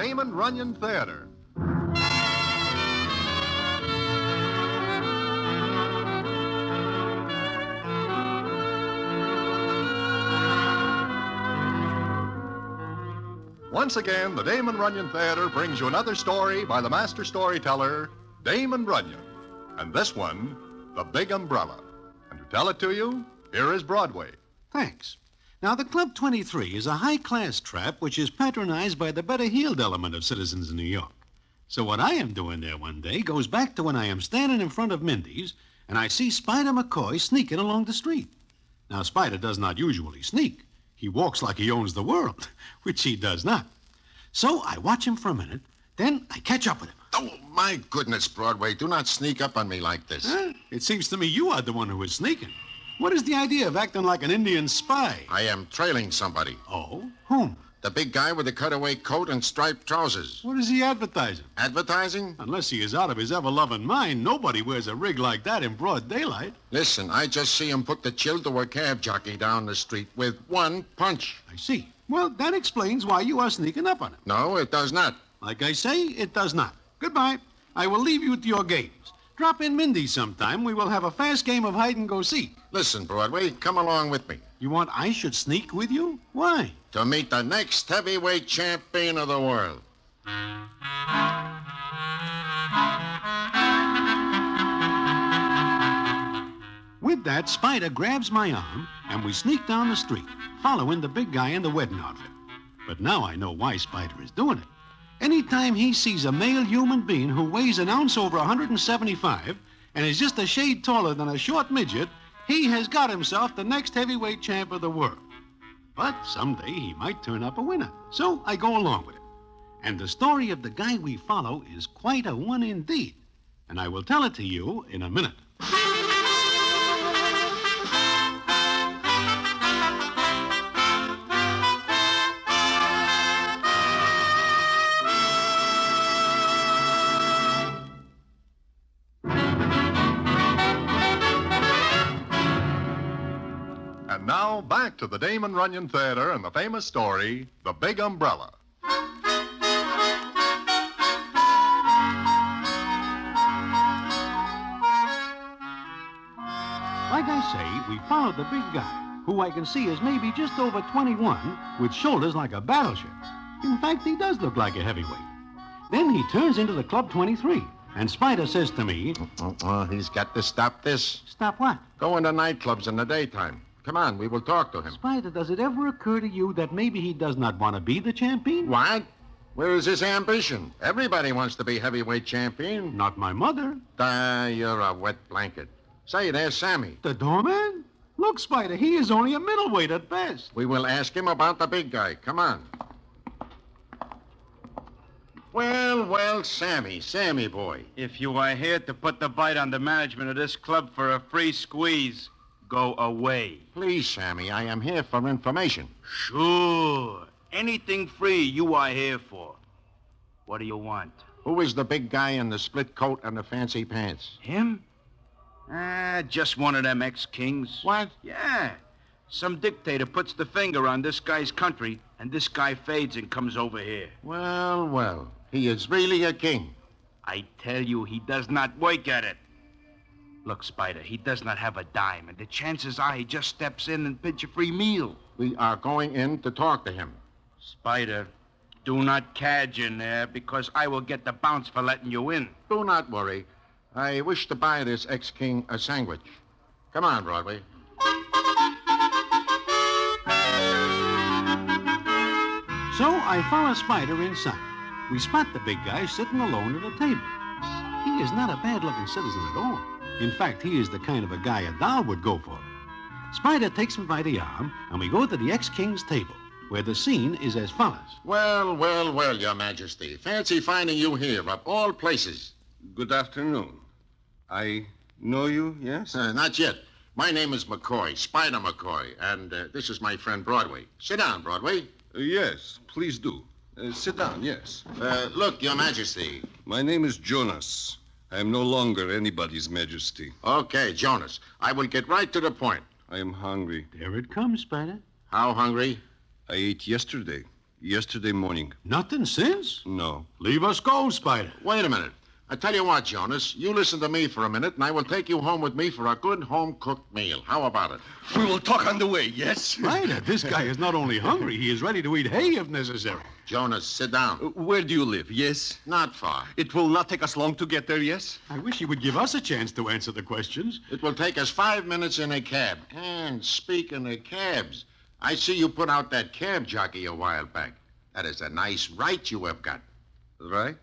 Damon Runyon Theater. Once again, the Damon Runyon Theater brings you another story by the master storyteller, Damon Runyon. And this one, The Big Umbrella. And to tell it to you, here is Broadway. Thanks. Now, the Club 23 is a high-class trap which is patronized by the better-heeled element of citizens in New York. So what I am doing there one day goes back to when I am standing in front of Mindy's and I see Spider McCoy sneaking along the street. Now, Spider does not usually sneak. He walks like he owns the world, which he does not. So I watch him for a minute, then I catch up with him. Oh, my goodness, Broadway, do not sneak up on me like this. Huh? It seems to me you are the one who is sneaking. What is the idea of acting like an Indian spy? I am trailing somebody. Oh? Whom? The big guy with the cutaway coat and striped trousers. What is he advertising? Advertising? Unless he is out of his ever-lovin' mind, nobody wears a rig like that in broad daylight. Listen, I just see him put the chill to a cab jockey down the street with one punch. I see. Well, that explains why you are sneaking up on him. No, it does not. Like I say, it does not. Goodbye. I will leave you to your games. Drop in Mindy's sometime. We will have a fast game of hide-and-go-seek. Listen, Broadway, come along with me. You want I should sneak with you? Why? To meet the next heavyweight champion of the world. With that, Spider grabs my arm, and we sneak down the street, following the big guy in the wedding outfit. But now I know why Spider is doing it. Anytime he sees a male human being who weighs an ounce over 175 and is just a shade taller than a short midget, he has got himself the next heavyweight champ of the world. But someday he might turn up a winner, so I go along with it. And the story of the guy we follow is quite a one indeed, and I will tell it to you in a minute. And now, back to the Damon Runyon Theater and the famous story, The Big Umbrella. Like I say, we followed the big guy, who I can see is maybe just over 21, with shoulders like a battleship. In fact, he does look like a heavyweight. Then he turns into the Club 23, and Spider says to me... He's got to stop this. Stop what? Going to nightclubs in the daytime. Come on, we will talk to him. Spider, does it ever occur to you that maybe he does not want to be the champion? What? Where is his ambition? Everybody wants to be heavyweight champion. Not my mother. You're a wet blanket. Say, there's Sammy. The doorman? Look, Spider, he is only a middleweight at best. We will ask him about the big guy. Come on. Well, Sammy boy. If you are here to put the bite on the management of this club for a free squeeze, go away. Please, Sammy, I am here for information. Sure. Anything free you are here for. What do you want? Who is the big guy in the split coat and the fancy pants? Him? Just one of them ex-kings. What? Yeah. Some dictator puts the finger on this guy's country, and this guy fades and comes over here. Well, he is really a king. I tell you, he does not work at it. Look, Spider, he does not have a dime, and the chances are he just steps in and pinch a free meal. We are going in to talk to him. Spider, do not cadge in there, because I will get the bounce for letting you in. Do not worry. I wish to buy this ex-king a sandwich. Come on, Broadway. So I follow Spider inside. We spot the big guy sitting alone at a table. He is not a bad-looking citizen at all. In fact, he is the kind of a guy a doll would go for. Spider takes me by the arm, and we go to the ex-king's table, where the scene is as follows. Well, Your Majesty. Fancy finding you here, of all places. Good afternoon. I know you, yes? Not yet. My name is McCoy, Spider McCoy, and this is my friend Broadway. Sit down, Broadway. Yes, please do. Sit down, yes. Look, Your Majesty. My name is Jonas. I am no longer anybody's majesty. Okay, Jonas. I will get right to the point. I am hungry. There it comes, Spider. How hungry? I ate yesterday. Yesterday morning. Nothing since? No. Leave us go, Spider. Wait a minute. I tell you what, Jonas, you listen to me for a minute, and I will take you home with me for a good home-cooked meal. How about it? We will talk on the way, yes? Spider, this guy is not only hungry, he is ready to eat hay if necessary. Jonas, sit down. Where do you live, yes? Not far. It will not take us long to get there, yes? I wish he would give us a chance to answer the questions. It will take us 5 minutes in a cab. And speaking of cabs, I see you put out that cab jockey a while back. That is a nice right you have got. Right?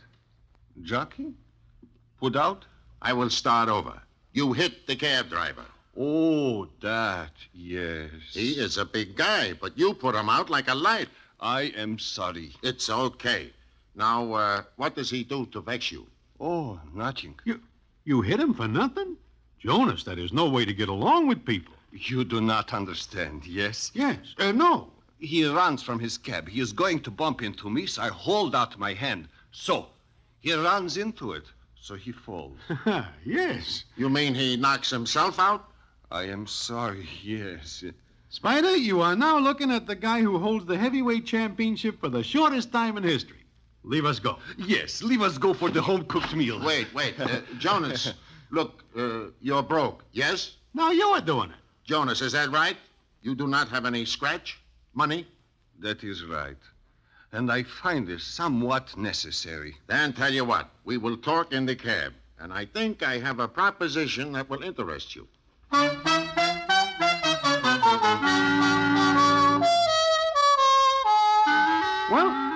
Jockey? Put out? I will start over. You hit the cab driver. Oh, that, yes. He is a big guy, but you put him out like a light. I am sorry. It's okay. Now, what does he do to vex you? Oh, nothing. You hit him for nothing? Jonas, that is no way to get along with people. You do not understand, yes? Yes. No. He runs from his cab. He is going to bump into me, so I hold out my hand. So, he runs into it, so he falls. Yes. You mean he knocks himself out? I am sorry, yes. Spider, you are now looking at the guy who holds the heavyweight championship for the shortest time in history. Leave us go. Yes, leave us go for the home-cooked meal. Wait. Jonas, look, you're broke, yes? Now you are doing it. Jonas, is that right? You do not have any scratch? Money? That is right. And I find this somewhat necessary. Then tell you what, we will talk in the cab. And I think I have a proposition that will interest you. Well,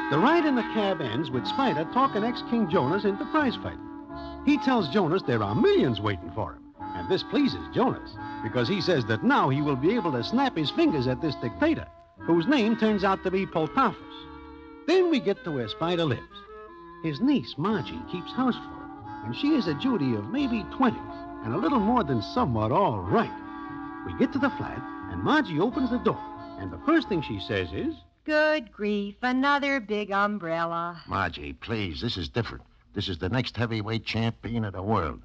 the ride in the cab ends with Spider talking ex-King Jonas into prize fighting. He tells Jonas there are millions waiting for him. And this pleases Jonas, because he says that now he will be able to snap his fingers at this dictator, whose name turns out to be Poltaphus. Then we get to where Spider lives. His niece, Margie, keeps house for him, and she is a Judy of maybe 20, and a little more than somewhat all right. We get to the flat, and Margie opens the door, and the first thing she says is, Good grief, another big umbrella. Margie, please, this is different. This is the next heavyweight champion of the world.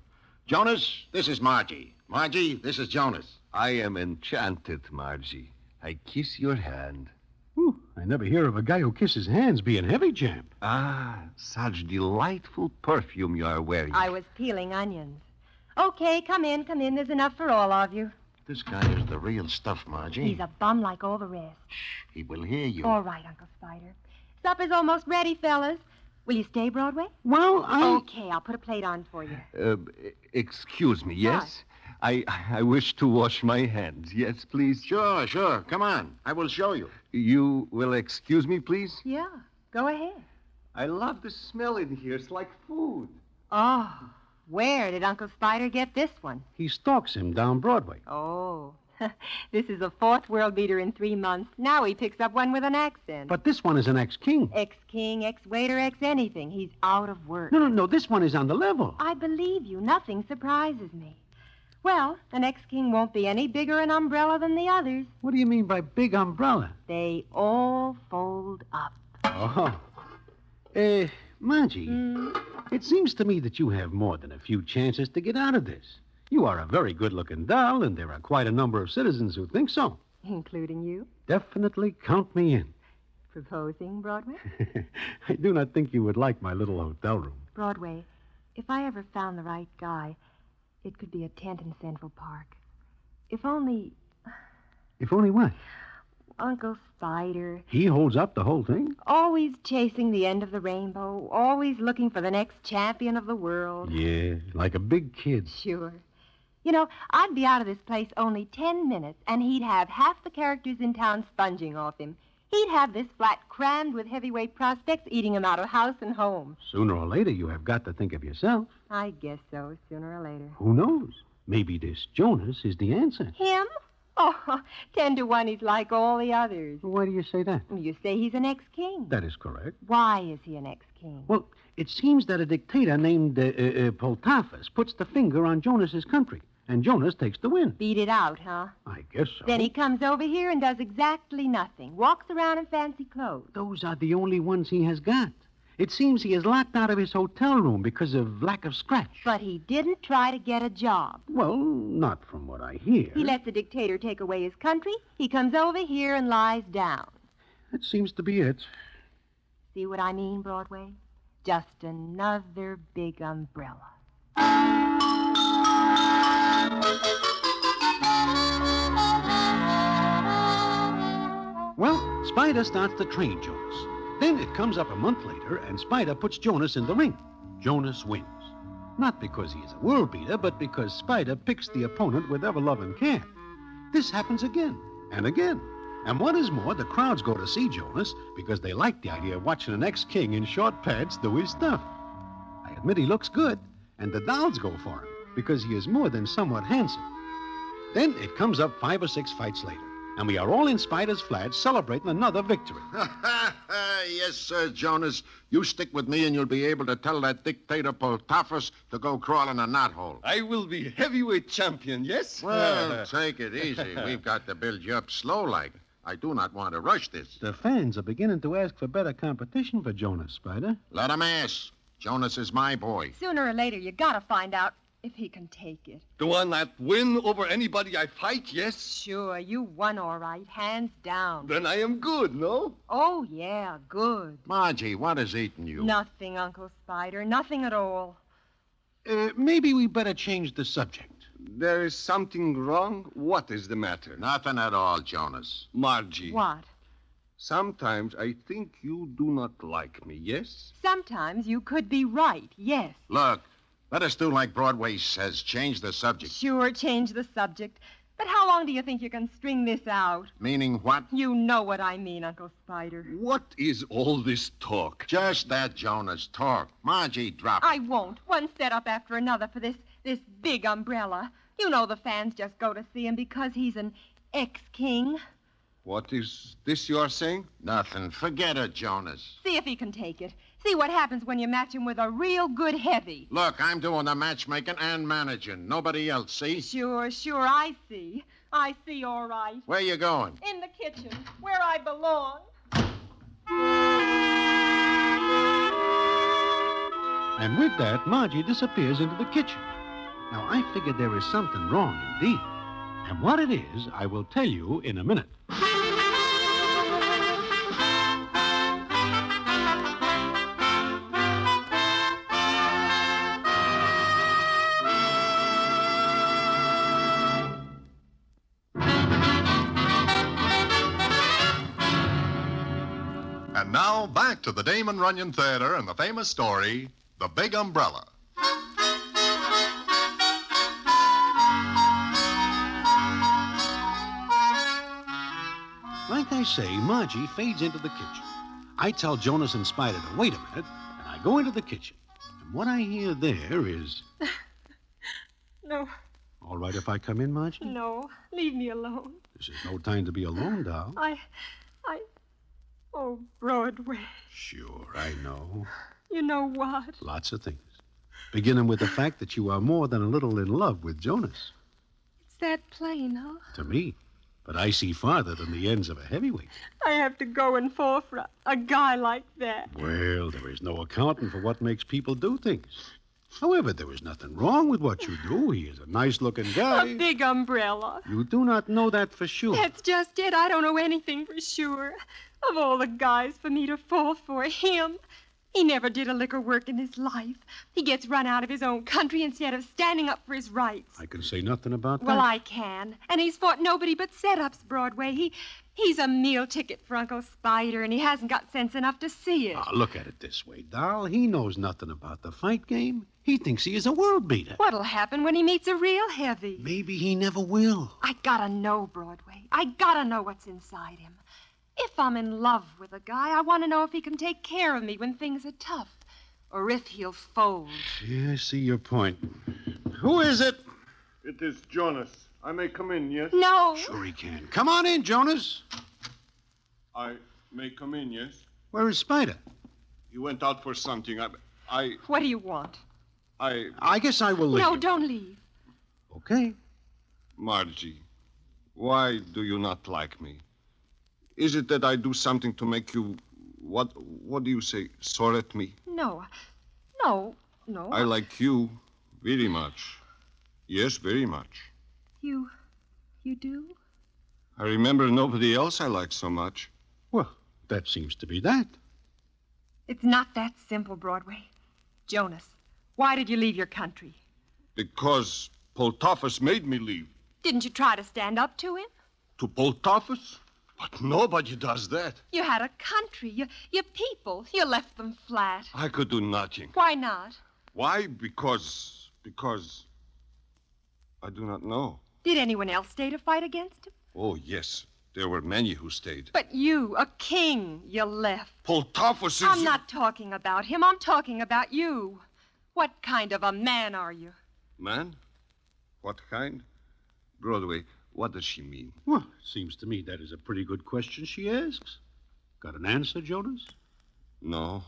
Jonas, this is Margie. Margie, this is Jonas. I am enchanted, Margie. I kiss your hand. Ooh, I never hear of a guy who kisses hands being heavy champ. Ah, such delightful perfume you are wearing. I was peeling onions. Okay, come in. There's enough for all of you. This guy is the real stuff, Margie. He's a bum like all the rest. Shh, he will hear you. All right, Uncle Spider. Supper's almost ready, fellas. Will you stay, Broadway? Well, Okay, I'll put a plate on for you. Excuse me, yes? I wish to wash my hands. Yes, please? Sure. Come on. I will show you. You will excuse me, please? Yeah, go ahead. I love the smell in here. It's like food. Oh, where did Uncle Spider get this one? He stalks him down Broadway. Oh, this is a fourth world beater in 3 months. Now he picks up one with an accent. But this one is an ex-king. Ex-king, ex-waiter, ex-anything. He's out of work. No, this one is on the level. I believe you. Nothing surprises me. Well, an ex-king won't be any bigger an umbrella than the others. What do you mean by big umbrella? They all fold up. Oh. Margie, it seems to me that you have more than a few chances to get out of this. You are a very good-looking doll, and there are quite a number of citizens who think so. Including you? Definitely count me in. Proposing, Broadway? I do not think you would like my little hotel room. Broadway, if I ever found the right guy, it could be a tent in Central Park. If only... If only what? Uncle Spider. He holds up the whole thing? Always chasing the end of the rainbow. Always looking for the next champion of the world. Yeah, like a big kid. Sure. You know, I'd be out of this place only 10 minutes, and he'd have half the characters in town sponging off him. He'd have this flat crammed with heavyweight prospects, eating him out of house and home. Sooner or later, you have got to think of yourself. I guess so, sooner or later. Who knows? Maybe this Jonas is the answer. Him? Oh, 10 to 1, he's like all the others. Why do you say that? You say he's an ex-king. That is correct. Why is he an ex-king? Well, it seems that a dictator named Poltaphus puts the finger on Jonas's country, and Jonas takes the win. Beat it out, huh? I guess so. Then he comes over here and does exactly nothing. Walks around in fancy clothes. Those are the only ones he has got. It seems he is locked out of his hotel room because of lack of scratch. But he didn't try to get a job. Well, not from what I hear. He lets the dictator take away his country. He comes over here and lies down. That seems to be it. See what I mean, Broadway? Just another big umbrella. Well, Spider starts to train Jonas. Then it comes up a month later, and Spider puts Jonas in the ring. Jonas wins. Not because he is a world beater, but because Spider picks the opponent with Ever-Lovin cab. This happens again and again. And what is more, the crowds go to see Jonas because they like the idea of watching an ex-king in short pants do his stuff. I admit he looks good, and the dolls go for him because he is more than somewhat handsome. Then it comes up 5 or 6 fights later, and we are all in Spider's flat celebrating another victory. Yes, sir, Jonas. You stick with me and you'll be able to tell that dictator Poltafus to go crawl in a knothole. I will be heavyweight champion, yes? Well, take it easy. We've got to build you up slow-like. I do not want to rush this. The fans are beginning to ask for better competition for Jonas, Spider. Let 'em ask. Jonas is my boy. Sooner or later, you gotta find out if he can take it. The one that win over anybody I fight, yes? Sure, you won all right, hands down. Then I am good, no? Oh, yeah, good. Margie, what is eating you? Nothing, Uncle Spider, nothing at all. Maybe we better change the subject. There is something wrong? What is the matter? Nothing at all, Jonas. Margie. What? Sometimes I think you do not like me, yes? Sometimes you could be right, yes. Look, let us do like Broadway says. Change the subject. Sure, change the subject. But how long do you think you can string this out? Meaning what? You know what I mean, Uncle Spider. What is all this talk? Just that, Jonas. Talk. Margie, drop it. I won't. One setup after another for this big umbrella. You know the fans just go to see him because he's an ex-king. What is this you are saying? Nothing. Forget it, Jonas. See if he can take it. See what happens when you match him with a real good heavy. Look, I'm doing the matchmaking and managing. Nobody else, see? Sure, I see. I see, all right. Where you going? In the kitchen, where I belong. And with that, Margie disappears into the kitchen. Now, I figured there is something wrong indeed. And what it is, I will tell you in a minute. And now, back to the Damon Runyon Theater and the famous story, The Big Umbrella. Like I say, Margie fades into the kitchen. I tell Jonas and Spider to wait a minute, and I go into the kitchen. And what I hear there is... No, All right if I come in, Margie? no, leave me alone. This is no time to be alone, doll. Oh, Broadway. Sure, I know. You know what? Lots of things. Beginning with the fact that you are more than a little in love with Jonas. It's that plain, huh? To me. But I see farther than the ends of a heavyweight. I have to go and fall for a guy like that. Well, there is no accounting for what makes people do things. However, there is nothing wrong with what you do. He is a nice-looking guy. A big umbrella. You do not know that for sure. That's just it. I don't know anything for sure. Of all the guys for me to fall for, him. He never did a lick of work in his life. He gets run out of his own country instead of standing up for his rights. I can say nothing about that. Well, I can. And he's fought nobody but setups, Broadway. He's a meal ticket for Uncle Spider, and he hasn't got sense enough to see it. Look at it this way, doll. He knows nothing about the fight game. He thinks he is a world beater. What'll happen when he meets a real heavy? Maybe he never will. I gotta know, Broadway. I gotta know what's inside him. If I'm in love with a guy, I want to know if he can take care of me when things are tough, or if he'll fold. Yeah, I see your point. Who is it? It is Jonas. I may come in, yes? No. Sure he can. Come on in, Jonas. I may come in, yes? Where is Spider? He went out for something. What do you want? I guess I will leave. No, don't leave. Okay. Margie, why do you not like me? Is it that I do something to make you, what do you say, sore at me? No. I like you very much. Yes, very much. You do? I remember nobody else I like so much. Well, that seems to be that. It's not that simple, Broadway. Jonas, why did you leave your country? Because Poltophus made me leave. Didn't you try to stand up to him? To Poltophus? But nobody does that. You had a country, your people. You left them flat. I could do nothing. Why not? Why? Because I do not know. Did anyone else stay to fight against him? Oh, yes. There were many who stayed. But you, a king, you left. Poltophus is... I'm not talking about him. I'm talking about you. What kind of a man are you? Man? What kind? Broadway, what does she mean? Well, seems to me that is a pretty good question she asks. Got an answer, Jonas? No,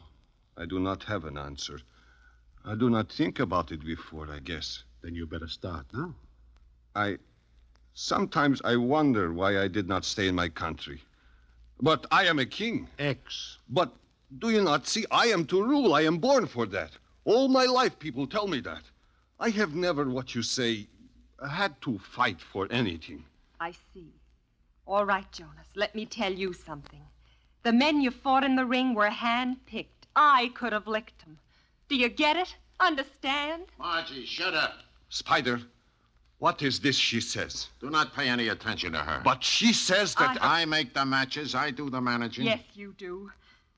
I do not have an answer. I do not think about it before, I guess. Then you better start now. Sometimes I wonder why I did not stay in my country. But I am a king. But do you not see? I am to rule. I am born for that. All my life, people tell me that. I have never, what you say, had to fight for anything. I see. All right, Jonas, let me tell you something. The men you fought in the ring were hand-picked. I could have licked them. Do you get it? Understand? Margie, shut up. Spider, what is this she says? Do not pay any attention to her. But she says that... I make the matches. I do the managing. Yes, you do.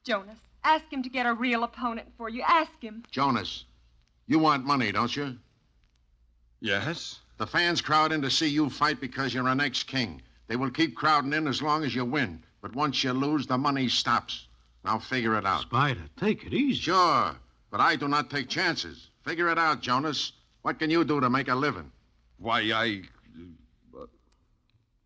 Jonas, ask him to get a real opponent for you. Ask him. Jonas, you want money, don't you? Yes? The fans crowd in to see you fight because you're an ex-king. They will keep crowding in as long as you win. But once you lose, the money stops. Now figure it out. Spider, take it easy. Sure, but I do not take chances. Figure it out, Jonas. What can you do to make a living? Why,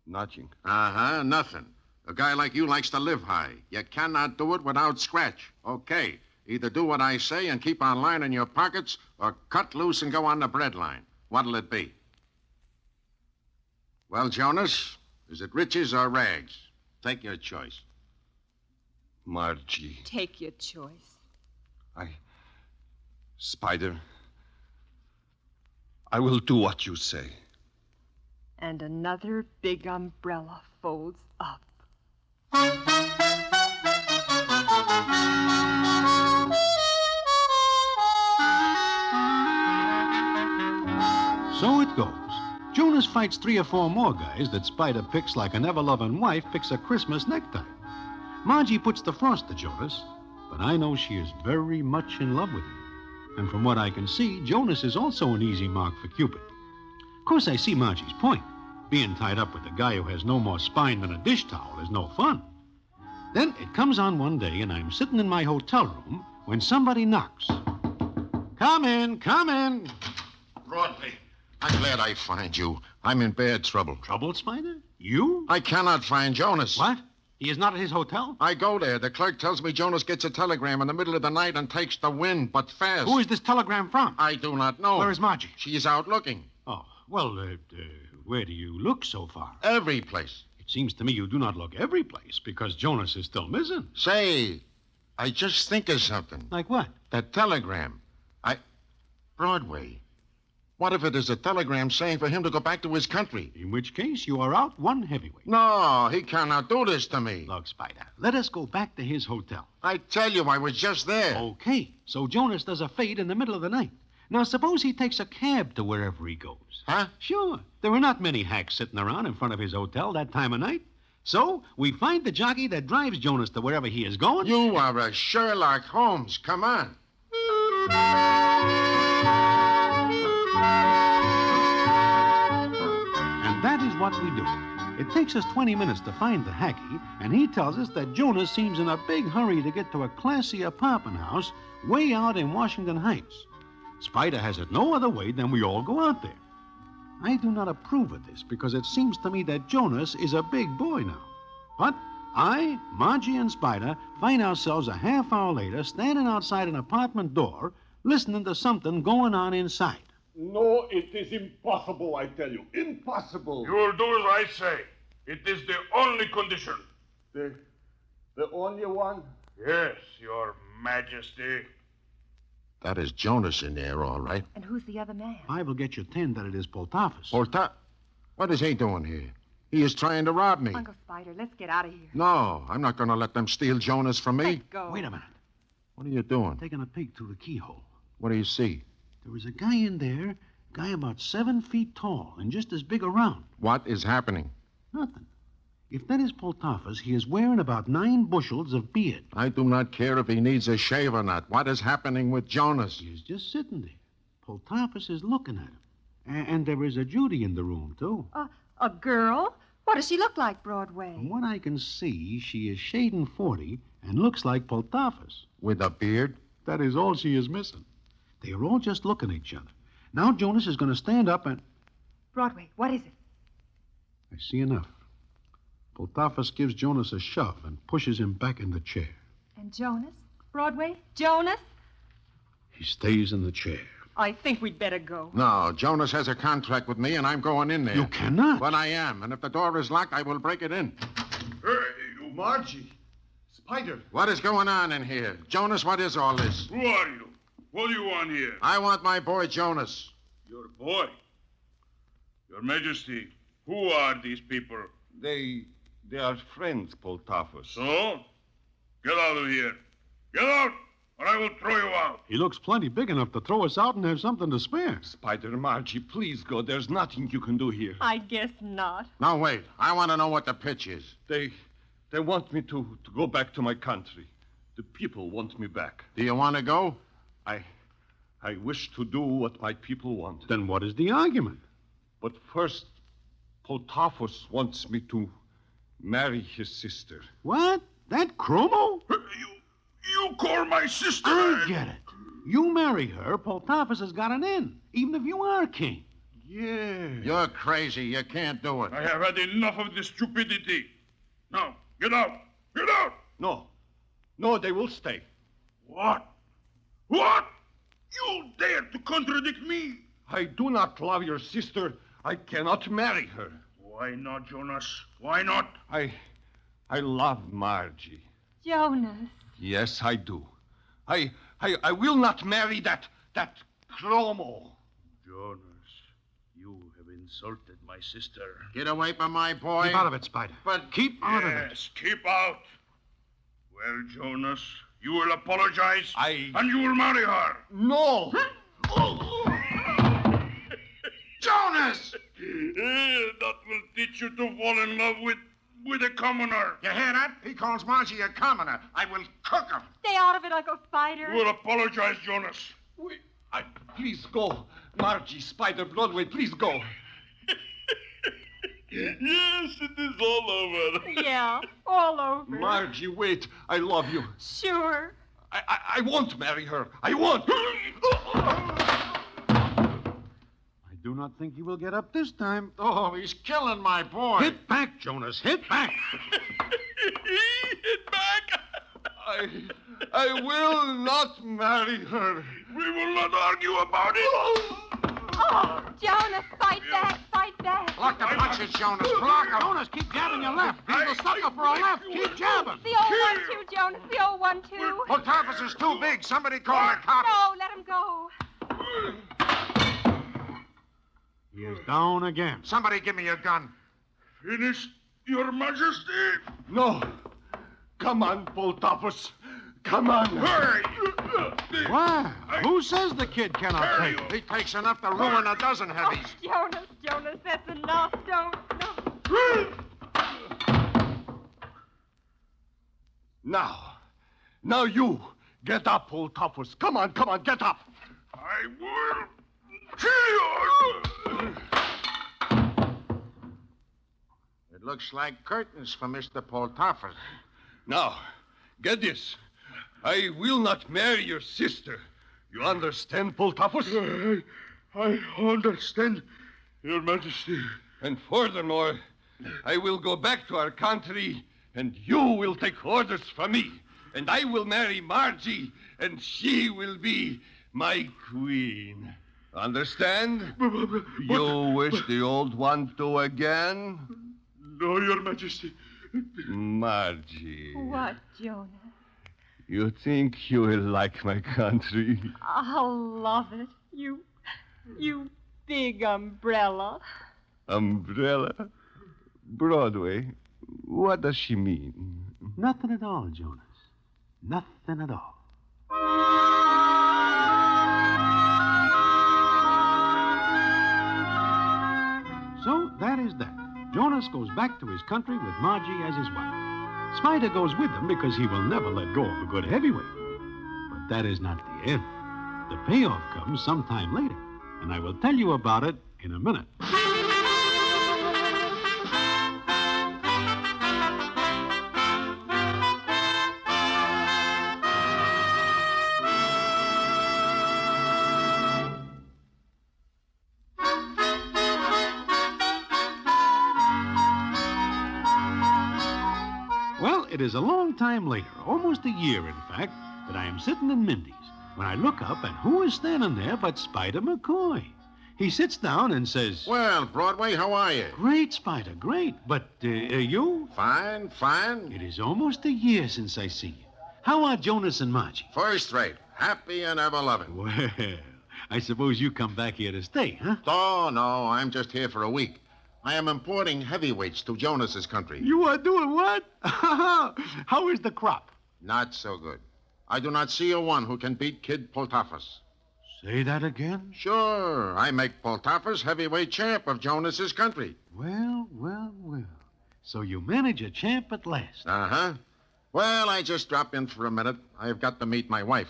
nothing. Uh-huh, nothing. A guy like you likes to live high. You cannot do it without scratch. Okay, either do what I say and keep on lining your pockets, or cut loose and go on the bread line. What'll it be? Well, Jonas, is it riches or rags? Take your choice. Margie. Take your choice. Spider, I will do what you say. And another big umbrella folds up. So it goes. Jonas fights 3 or 4 more guys that Spider picks like an ever-loving wife picks a Christmas necktie. Margie puts the frost to Jonas, but I know she is very much in love with him. And from what I can see, Jonas is also an easy mark for Cupid. Of course, I see Margie's point. Being tied up with a guy who has no more spine than a dish towel is no fun. Then it comes on one day, and I'm sitting in my hotel room when somebody knocks. Come in, come in. Broadway, I'm glad I find you. I'm in bad trouble. Trouble, Spider? You? I cannot find Jonas. What? He is not at his hotel? I go there. The clerk tells me Jonas gets a telegram in the middle of the night and takes the wind, but fast. Who is this telegram from? I do not know. Where is Margie? She is out looking. Oh, well, where do you look so far? Every place. It seems to me you do not look every place because Jonas is still missing. Say, I just think of something. Like what? That telegram. Broadway. What if it is a telegram saying for him to go back to his country? In which case, you are out one heavyweight. No, he cannot do this to me. Look, Spider, let us go back to his hotel. I tell you, I was just there. Okay, so Jonas does a fade in the middle of the night. Now, suppose he takes a cab to wherever he goes. Huh? Sure. There are not many hacks sitting around in front of his hotel that time of night. So, we find the jockey that drives Jonas to wherever he is going. You are a Sherlock Holmes. Come on. And that is what we do. It takes us 20 minutes to find the hacky, and he tells us that Jonas seems in a big hurry to get to a classy apartment house way out in Washington Heights. Spider has it no other way than we all go out there. I do not approve of this because it seems to me that Jonas is a big boy now. But I, Margie, and Spider find ourselves a half hour later standing outside an apartment door listening to something going on inside. No, it is impossible, I tell you. Impossible. You will do as I say. It is the only condition. The only one? Yes, Your Majesty. That is Jonas in there, all right. And who's the other man? I will get you 10 that it is Poltophus. What is he doing here? He is trying to rob me. Uncle Spider, let's get out of here. No, I'm not going to let them steal Jonas from me. Let's go. Wait a minute. What are you doing? Taking a peek through the keyhole. What do you see? There was a guy in there, guy about 7 feet tall and just as big around. What is happening? Nothing. If that is Poltafus, he is wearing about 9 bushels of beard. I do not care if he needs a shave or not. What is happening with Jonas? He is just sitting there. Poltafus is looking at him. And there is a Judy in the room, too. A girl? What does she look like, Broadway? From what I can see, she is shading 40 and looks like Poltafus. With a beard? That is all she is missing. They are all just looking at each other. Now Jonas is going to stand up and... Broadway, what is it? I see enough. Poltafus gives Jonas a shove and pushes him back in the chair. And Jonas? Broadway? Jonas? He stays in the chair. I think we'd better go. No, Jonas has a contract with me, and I'm going in there. You cannot. But I am, and if the door is locked, I will break it in. Hey, you Margie. Spider. What is going on in here? Jonas, what is all this? Who are you? What do you want here? I want my boy Jonas. Your boy? Your Majesty, who are these people? They are friends, Poltafus. So? Get out of here. Get out, or I will throw you out. He looks plenty big enough to throw us out and have something to spare. Spider, Margie, please go. There's nothing you can do here. I guess not. Now, wait. I want to know what the pitch is. They want me to go back to my country. The people want me back. Do you want to go? I wish to do what my people want. Then what is the argument? But first, Poltafus wants me to marry his sister. What? That Chromo? You call my sister? I get it. You marry her, Poltafus has got an in, even if you are king. Yeah. You're crazy. You can't do it. I have had enough of this stupidity. Now, get out. Get out. No, they will stay. What? What? You dare to contradict me? I do not love your sister. I cannot marry her. Why not, Jonas? Why not? I love Margie. Jonas. Yes, I do. I will not marry that Chromo. Jonas, you have insulted my sister. Get away from my boy. Keep out of it, Spider. But keep out of it. Yes, keep out. Well, Jonas, you will apologize. And you will marry her. No. Jonas! That will teach you to fall in love with a commoner. You hear that? He calls Margie a commoner. I will cook him. Stay out of it, Uncle Spider. You will apologize, Jonas. Please go. Margie, Spider, Broadway, please go. Yes, it is all over. Yeah, all over. Margie, wait. I love you. Sure. I won't marry her. I won't. I do not think he will get up this time. Oh, he's killing my boy. Hit back, Jonas. Hit back. Hit back. I will not marry her. We will not argue about it. Oh, Jonas, fight back, fight back. Block the punches, Jonas. Block them. Jonas, keep jabbing your left. He's a sucker for a left. Keep jabbing. The old one, too, Jonas, the old one, too. Poltafus is too big. Somebody call the cops. No, let him go. He is down again. Somebody give me a gun. Finished, Your Majesty. No. Come on, Poltafus. Come on. Hurry. Why? Who says the kid cannot take? He takes enough to ruin a dozen heavies. Oh, Jonas, that's enough. Don't. Now you. Get up, Poltafus. Come on, get up. I will kill you. It looks like curtains for Mr. Poltafus. Now, get this. I will not marry your sister. You understand, Poltafus? I understand, Your Majesty. And furthermore, I will go back to our country, and you will take orders from me. And I will marry Margie, and she will be my queen. Understand? You wish the old one to again? No, Your Majesty. Margie. What, Jonas? You think you will like my country? I'll love it. You big umbrella. Umbrella? Broadway? What does she mean? Nothing at all, Jonas. Nothing at all. So that is that. Jonas goes back to his country with Margie as his wife. Spider goes with them because he will never let go of a good heavyweight. But that is not the end. The payoff comes sometime later, and I will tell you about it in a minute. Well, it is a long time later, almost a year, in fact, that I am sitting in Mindy's when I look up, and who is standing there but Spider McCoy? He sits down and says, Well, Broadway, how are you? Great, Spider, great. But you? Fine, fine. It is almost a year since I see you. How are Jonas and Margie? First rate. Happy and ever-lovin'. Well, I suppose you come back here to stay, huh? Oh, no, I'm just here for a week. I am importing heavyweights to Jonas's country. You are doing what? How is the crop? Not so good. I do not see a one who can beat Kid Poltafus. Say that again? Sure, I make Poltafus heavyweight champ of Jonas's country. Well, well, well. So you manage a champ at last. Uh-huh. Well, I just dropped in for a minute. I've got to meet my wife.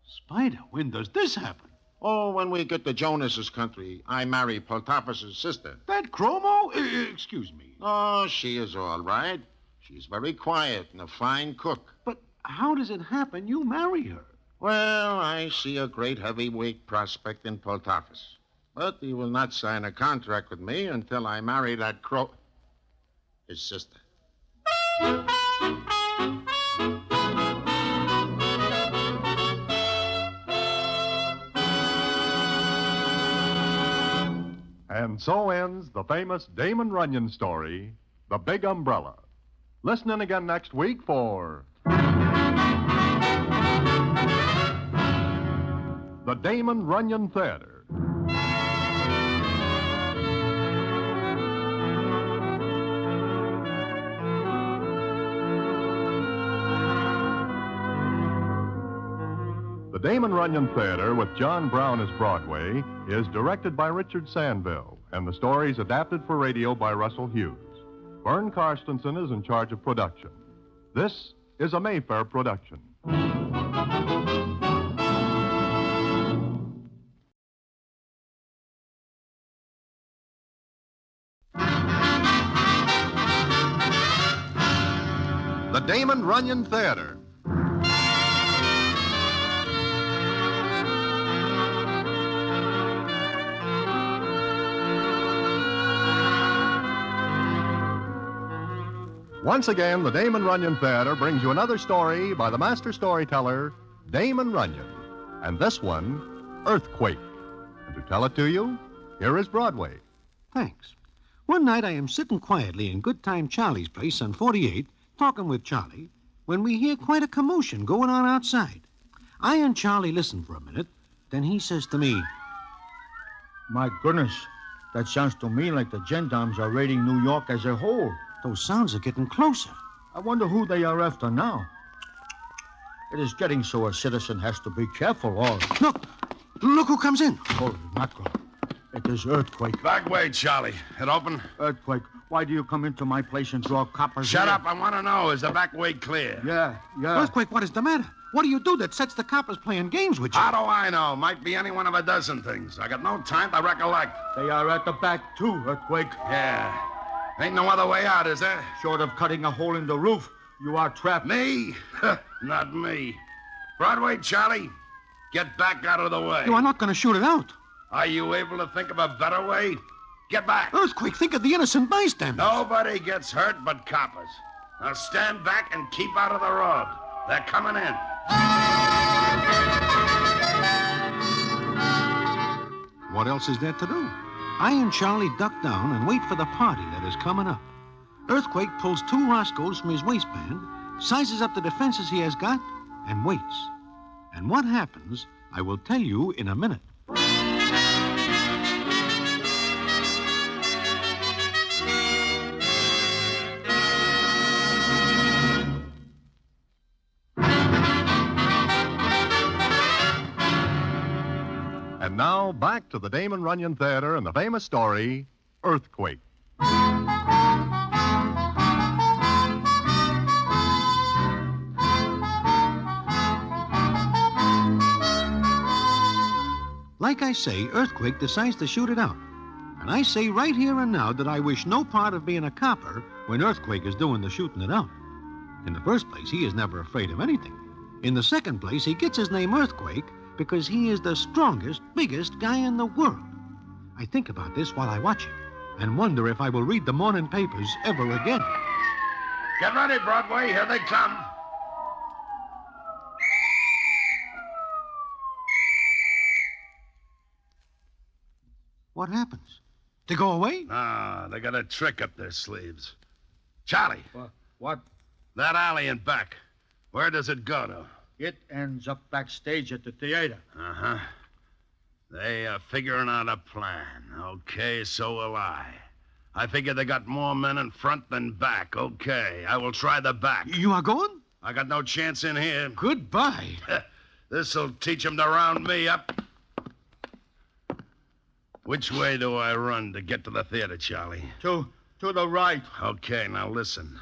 Spider, when does this happen? Oh, when we get to Jonas's country, I marry Poltafus' sister. That Chromo? Excuse me. Oh, she is all right. She's very quiet and a fine cook. But how does it happen you marry her? Well, I see a great heavyweight prospect in Poltafus. But he will not sign a contract with me until I marry that his sister. And so ends the famous Damon Runyon story, The Big Umbrella. Listen in again next week for the Damon Runyon Theater. The Damon Runyon Theater, with John Brown as Broadway, is directed by Richard Sandville, and the stories adapted for radio by Russell Hughes. Vern Karstensen is in charge of production. This is a Mayfair production. The Damon Runyon Theater. Once again, the Damon Runyon Theater brings you another story by the master storyteller, Damon Runyon. And this one, Earthquake. And to tell it to you, here is Broadway. Thanks. One night I am sitting quietly in Good Time Charlie's place on 48, talking with Charlie, when we hear quite a commotion going on outside. I and Charlie listen for a minute, then he says to me, My goodness, that sounds to me like the gendarmes are raiding New York as a whole. Those sounds are getting closer. I wonder who they are after now. It is getting so a citizen has to be careful. Look who comes in. Holy mackerel. It is Earthquake. Back way, Charlie. It open? Earthquake, why do you come into my place and draw coppers? Shut here? up. I want to know, is the back way clear? Yeah. Earthquake, what is the matter? What do you do that sets the coppers playing games with you? How do I know? Might be any one of a dozen things. I got no time to recollect. They are at the back, too, Earthquake. Yeah. Ain't no other way out, is there? Short of cutting a hole in the roof, you are trapped. Me? Not me. Broadway, Charlie, get back out of the way. You are not going to shoot it out. Are you able to think of a better way? Get back. Earthquake, think of the innocent bystanders. Nobody gets hurt but coppers. Now stand back and keep out of the road. They're coming in. What else is there to do? I and Charlie duck down and wait for the party that is coming up. Earthquake pulls 2 Roscoes from his waistband, sizes up the defenses he has got, and waits. And what happens, I will tell you in a minute. now, back to the Damon Runyon Theater and the famous story, Earthquake. Like I say, Earthquake decides to shoot it out. And I say right here and now that I wish no part of being a copper when Earthquake is doing the shooting it out. In the first place, he is never afraid of anything. In the second place, he gets his name Earthquake because he is the strongest, biggest guy in the world. I think about this while I watch him and wonder if I will read the morning papers ever again. Get ready, Broadway. Here they come. What happens? They go away? Ah, they got a trick up their sleeves. Charlie. What? That alley in back. Where does it go to? It ends up backstage at the theater. Uh-huh. They are figuring out a plan. Okay, so will I. I figure they got more men in front than back. Okay, I will try the back. You are going? I got no chance in here. Goodbye. This'll teach them to round me up. Which way do I run to get to the theater, Charlie? To the right. Okay, now listen.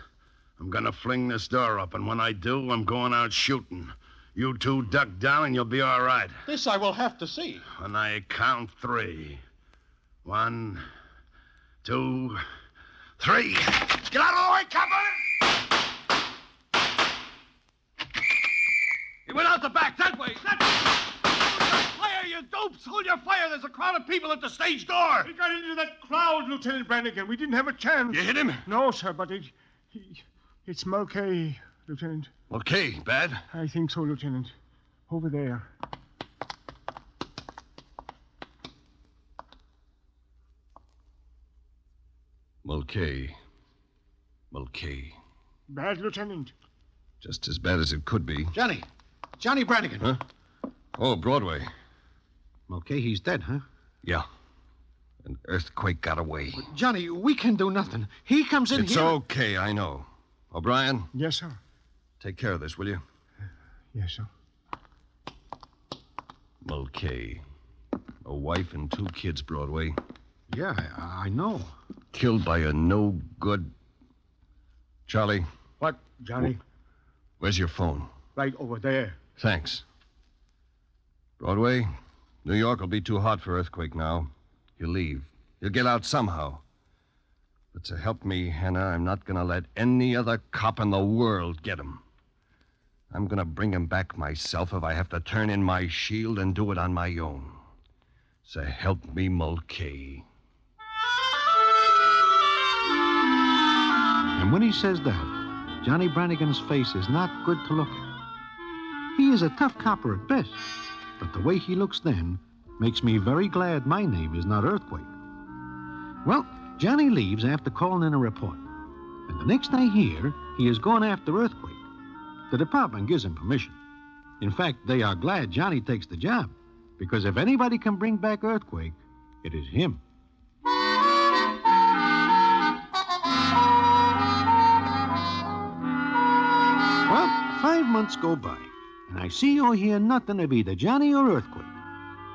I'm gonna fling this door up, and when I do, I'm going out shooting. You two duck down and you'll be all right. This I will have to see. When I count 3. 1, 2, 3. Get out of the way, copper! He went out the back, that way. That way. Fire, you dopes! Hold your fire. There's a crowd of people at the stage door. We got into that crowd, Lieutenant Brannigan. We didn't have a chance. You hit him? No, sir, but it's Mulcahy, Lieutenant. Okay, bad? I think so, Lieutenant. Over there. Mulcahy. Bad, Lieutenant. Just as bad as it could be. Johnny Brannigan. Huh? Oh, Broadway. Okay, he's dead, huh? Yeah. An earthquake got away. Johnny, we can do nothing. He comes in It's here... okay, I know. O'Brien, Yes, sir. take care of this, will you? Yes, sir. Mulcahy. A wife and 2 kids, Broadway. Yeah, I know. Killed by a no-good... Charlie, What, Johnny? where's your phone? Right over there. Thanks. Broadway, New York will be too hot for Earthquake now. He'll leave. He'll get out somehow. But so help me, Hannah, I'm not going to let any other cop in the world get him. I'm going to bring him back myself if I have to turn in my shield and do it on my own. So help me, Mulcahy. And when he says that, Johnny Brannigan's face is not good to look at. He is a tough copper at best, but the way he looks then makes me very glad my name is not Earthquake. Well, Johnny leaves after calling in a report, and the next I hear, he is going after Earthquake. The department gives him permission. In fact, they are glad Johnny takes the job, because if anybody can bring back Earthquake, it is him. Well, 5 months go by, and I see or hear nothing of either Johnny or Earthquake.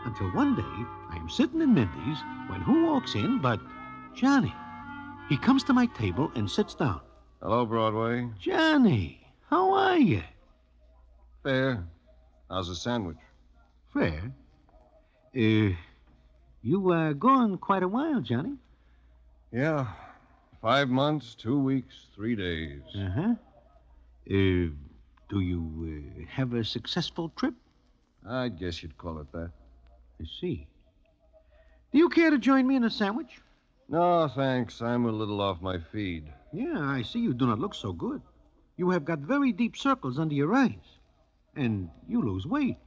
Until one day, I am sitting in Mindy's when who walks in but Johnny. He comes to my table and sits down. Hello, Broadway. Johnny, how are you? Fair. How's a sandwich? Fair. You are gone quite a while, Johnny. Yeah. 5 months, 2 weeks, 3 days. Uh-huh. Do you have a successful trip? I guess you'd call it that. I see. Do you care to join me in a sandwich? No, thanks. I'm a little off my feed. Yeah, I see you do not look so good. You have got very deep circles under your eyes. And you lose weight.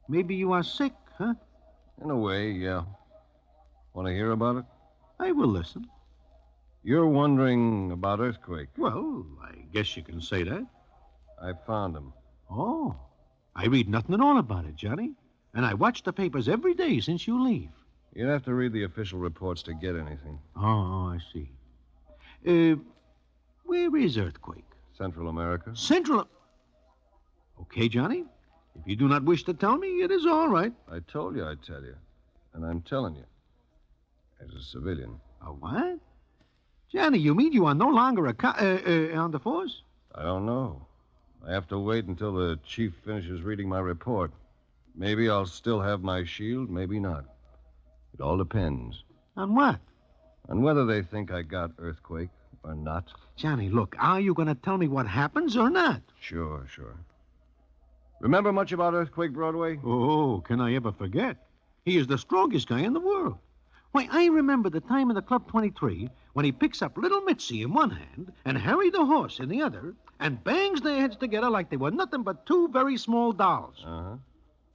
Maybe you are sick, huh? In a way, yeah. Want to hear about it? I will listen. You're wondering about Earthquake. Well, I guess you can say that. I found him. Oh, I read nothing at all about it, Johnny. And I watch the papers every day since you leave. You'd have to read the official reports to get anything. Oh, I see. Where is Earthquake? Central America. Central... Okay, Johnny. If you do not wish to tell me, it is all right. I told you I'd tell you. And I'm telling you. As a civilian. A what? Johnny, you mean you are no longer on the force? I don't know. I have to wait until the chief finishes reading my report. Maybe I'll still have my shield, maybe not. It all depends. On what? On whether they think I got earthquake or not. Johnny, look, are you going to tell me what happens or not? Sure. Remember much about Earthquake Broadway? Oh, can I ever forget? He is the strongest guy in the world. Why, I remember the time in the Club 23 when he picks up little Mitzi in one hand and Harry the horse in the other and bangs their heads together like they were nothing but two very small dolls. Uh-huh.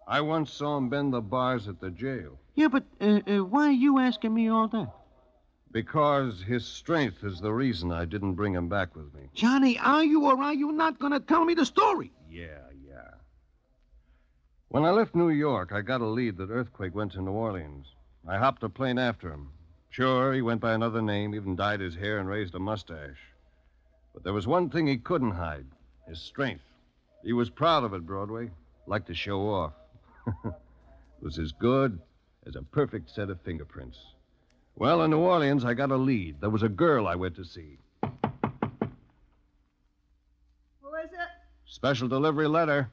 I once saw him bend the bars at the jail. Yeah, but why are you asking me all that? Because his strength is the reason I didn't bring him back with me. Johnny, are you or are you not going to tell me the story? Yeah. When I left New York, I got a lead that Earthquake went to New Orleans. I hopped a plane after him. Sure, he went by another name, even dyed his hair and raised a mustache. But there was one thing he couldn't hide, his strength. He was proud of it, Broadway. Liked to show off. It was as good as a perfect set of fingerprints. Well, in New Orleans, I got a lead. There was a girl I went to see. Who is it? Special delivery letter.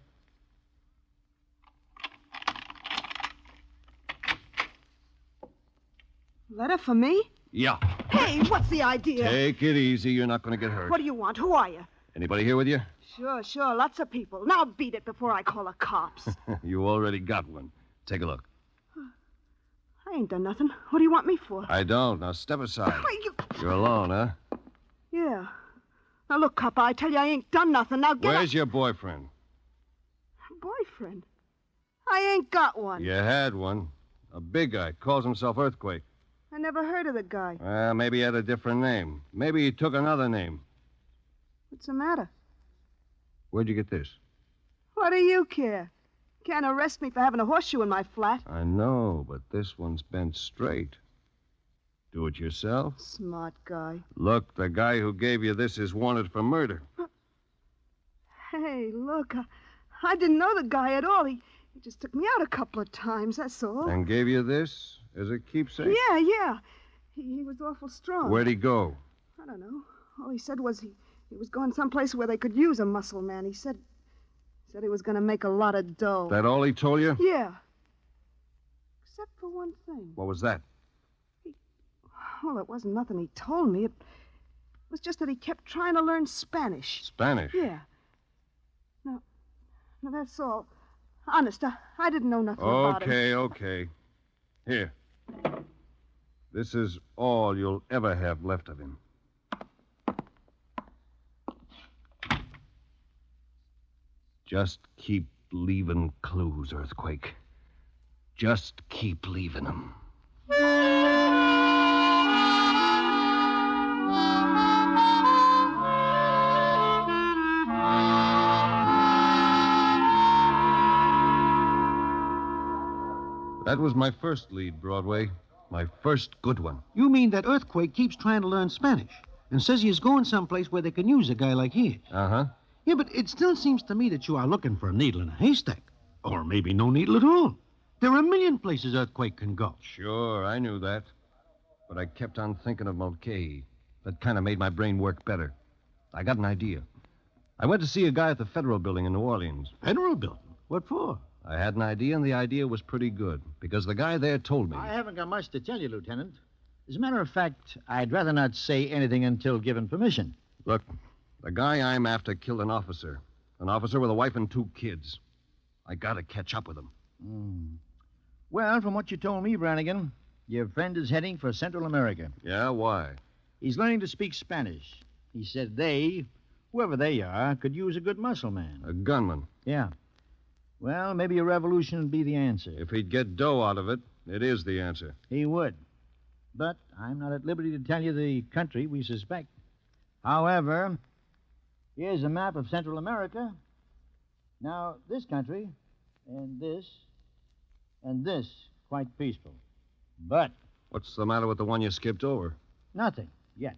Letter for me? Yeah. Hey, what's the idea? Take it easy. You're not going to get hurt. What do you want? Who are you? Anybody here with you? Sure. Lots of people. Now beat it before I call the cops. You already got one. Take a look. I ain't done nothing. What do you want me for? I don't. Now step aside. Wait, You're alone, huh? Yeah. Now look, cop, I tell you I ain't done nothing. Now get Where's your boyfriend? Boyfriend? I ain't got one. You had one. A big guy. Calls himself Earthquake. I never heard of the guy. Well, maybe he had a different name. Maybe he took another name. What's the matter? Where'd you get this? What do you care? Can't arrest me for having a horseshoe in my flat. I know, but this one's bent straight. Do it yourself? Smart guy. Look, the guy who gave you this is wanted for murder. Hey, look, I didn't know the guy at all. He just took me out a couple of times, that's all. And gave you this as a keepsake? Yeah. He was awful strong. Where'd he go? I don't know. All he said was he was going someplace where they could use a muscle man. He said he was going to make a lot of dough. That all he told you? Yeah. Except for one thing. What was that? Well, it wasn't nothing he told me. It was just that he kept trying to learn Spanish. Spanish? Yeah. No, that's all. Honest, I didn't know nothing about him. Okay. Here. This is all you'll ever have left of him. Just keep leaving clues, Earthquake. Just keep leaving them. That was my first lead, Broadway. My first good one. You mean that Earthquake keeps trying to learn Spanish and says he is going someplace where they can use a guy like he is? Uh-huh. Yeah, but it still seems to me that you are looking for a needle in a haystack. Or maybe no needle at all. There are a million places Earthquake can go. Sure, I knew that. But I kept on thinking of Mulcahy. That kind of made my brain work better. I got an idea. I went to see a guy at the Federal Building in New Orleans. Federal Building? What for? I had an idea, and the idea was pretty good, because the guy there told me. I haven't got much to tell you, Lieutenant. As a matter of fact, I'd rather not say anything until given permission. Look, the guy I'm after killed an officer with a wife and 2 kids. I gotta catch up with him. Well, from what you told me, Brannigan, your friend is heading for Central America. Yeah, why? He's learning to speak Spanish. He said they, whoever they are, could use a good muscle man. A gunman. Yeah. Well, maybe a revolution would be the answer. If he'd get dough out of it, it is the answer. He would. But I'm not at liberty to tell you the country we suspect. However, here's a map of Central America. Now, this country, and this, quite peaceful. But What's the matter with the one you skipped over? nothing yet.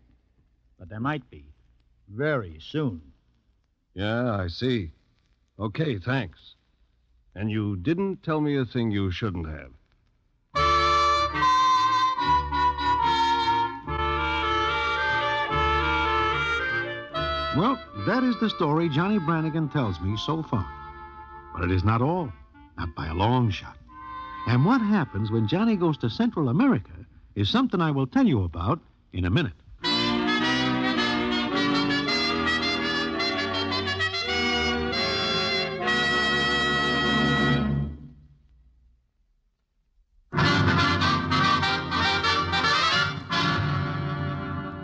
But there might be. Very soon. Yeah, I see. Okay, thanks. And you didn't tell me a thing you shouldn't have. Well, that is the story Johnny Brannigan tells me so far. But it is not all, not by a long shot. And what happens when Johnny goes to Central America is something I will tell you about in a minute.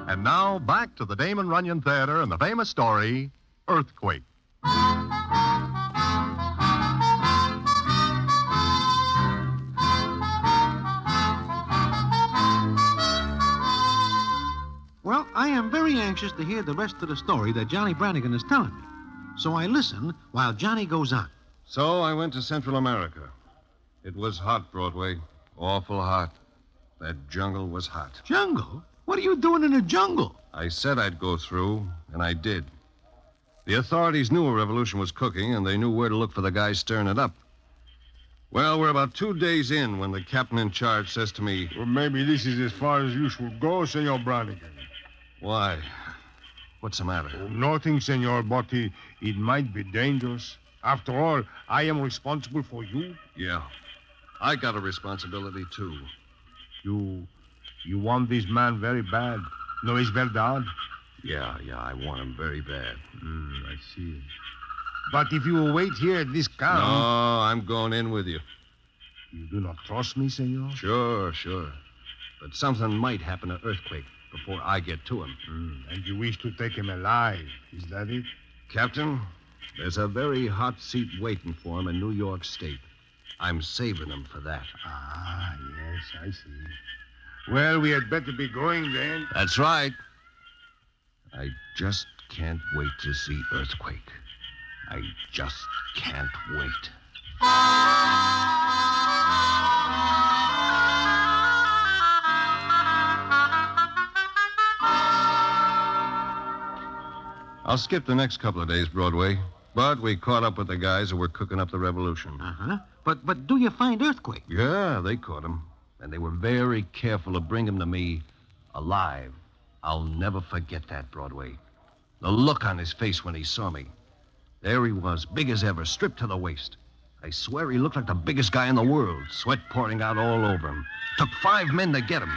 And now, back to the Damon Runyon Theater and the famous story, Earthquake. Well, I am very anxious to hear the rest of the story that Johnny Brannigan is telling me. So I listen while Johnny goes on. So I went to Central America. It was hot, Broadway. Awful hot. That jungle was hot. Jungle? What are you doing in the jungle? I said I'd go through, and I did. The authorities knew a revolution was cooking, and they knew where to look for the guys stirring it up. Well, we're about 2 days in when the captain in charge says to me... Well, maybe this is as far as you should go, Senor Brannigan. Why? What's the matter? Oh, nothing, senor, but it might be dangerous. After all, I am responsible for you. Yeah. I got a responsibility, too. You want this man very bad. No es verdad? Yeah, I want him very bad. I see. But if you will wait here at this camp... No, I'm going in with you. You do not trust me, senor? Sure. But something might happen to Earthquake before I get to him. And you wish to take him alive, is that it? Captain, there's a very hot seat waiting for him in New York State. I'm saving him for that. Ah, yes, I see. Well, we had better be going then. That's right. I just can't wait to see Earthquake. I just can't wait. I'll skip the next couple of days, Broadway. But we caught up with the guys who were cooking up the revolution. Uh-huh. But do you find Earthquake? Yeah, they caught him. And they were very careful to bring him to me alive. I'll never forget that, Broadway. The look on his face when he saw me. There he was, big as ever, stripped to the waist. I swear he looked like the biggest guy in the world, sweat pouring out all over him. Took 5 men to get him.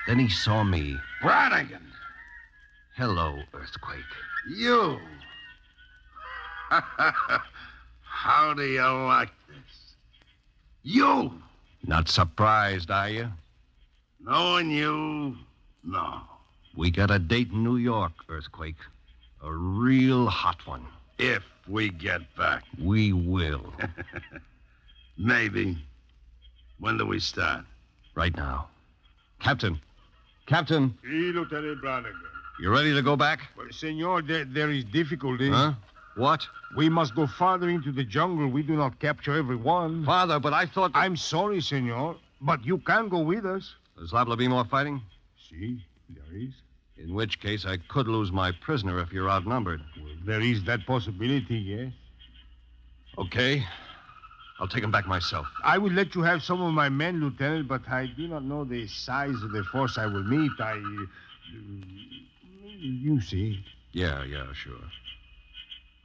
Then he saw me. Brannigan! Hello, Earthquake. You! How do you like this? You! Not surprised, are you? Knowing you, no. We got a date in New York, Earthquake. A real hot one. If we get back. We will. Maybe. When do we start? Right now. Captain. Captain. Si, Lieutenant Brannigan. You ready to go back? Well, senor, there is difficulty. Huh? What? We must go farther into the jungle. We do not capture everyone. Father, but I thought... I'm sorry, senor, but you can go with us. There's liable to be more fighting? Si, there is. In which case, I could lose my prisoner if you're outnumbered. Well, there is that possibility, yes. Okay. I'll take him back myself. I will let you have some of my men, Lieutenant, but I do not know the size of the force I will meet. You see. Yeah, sure.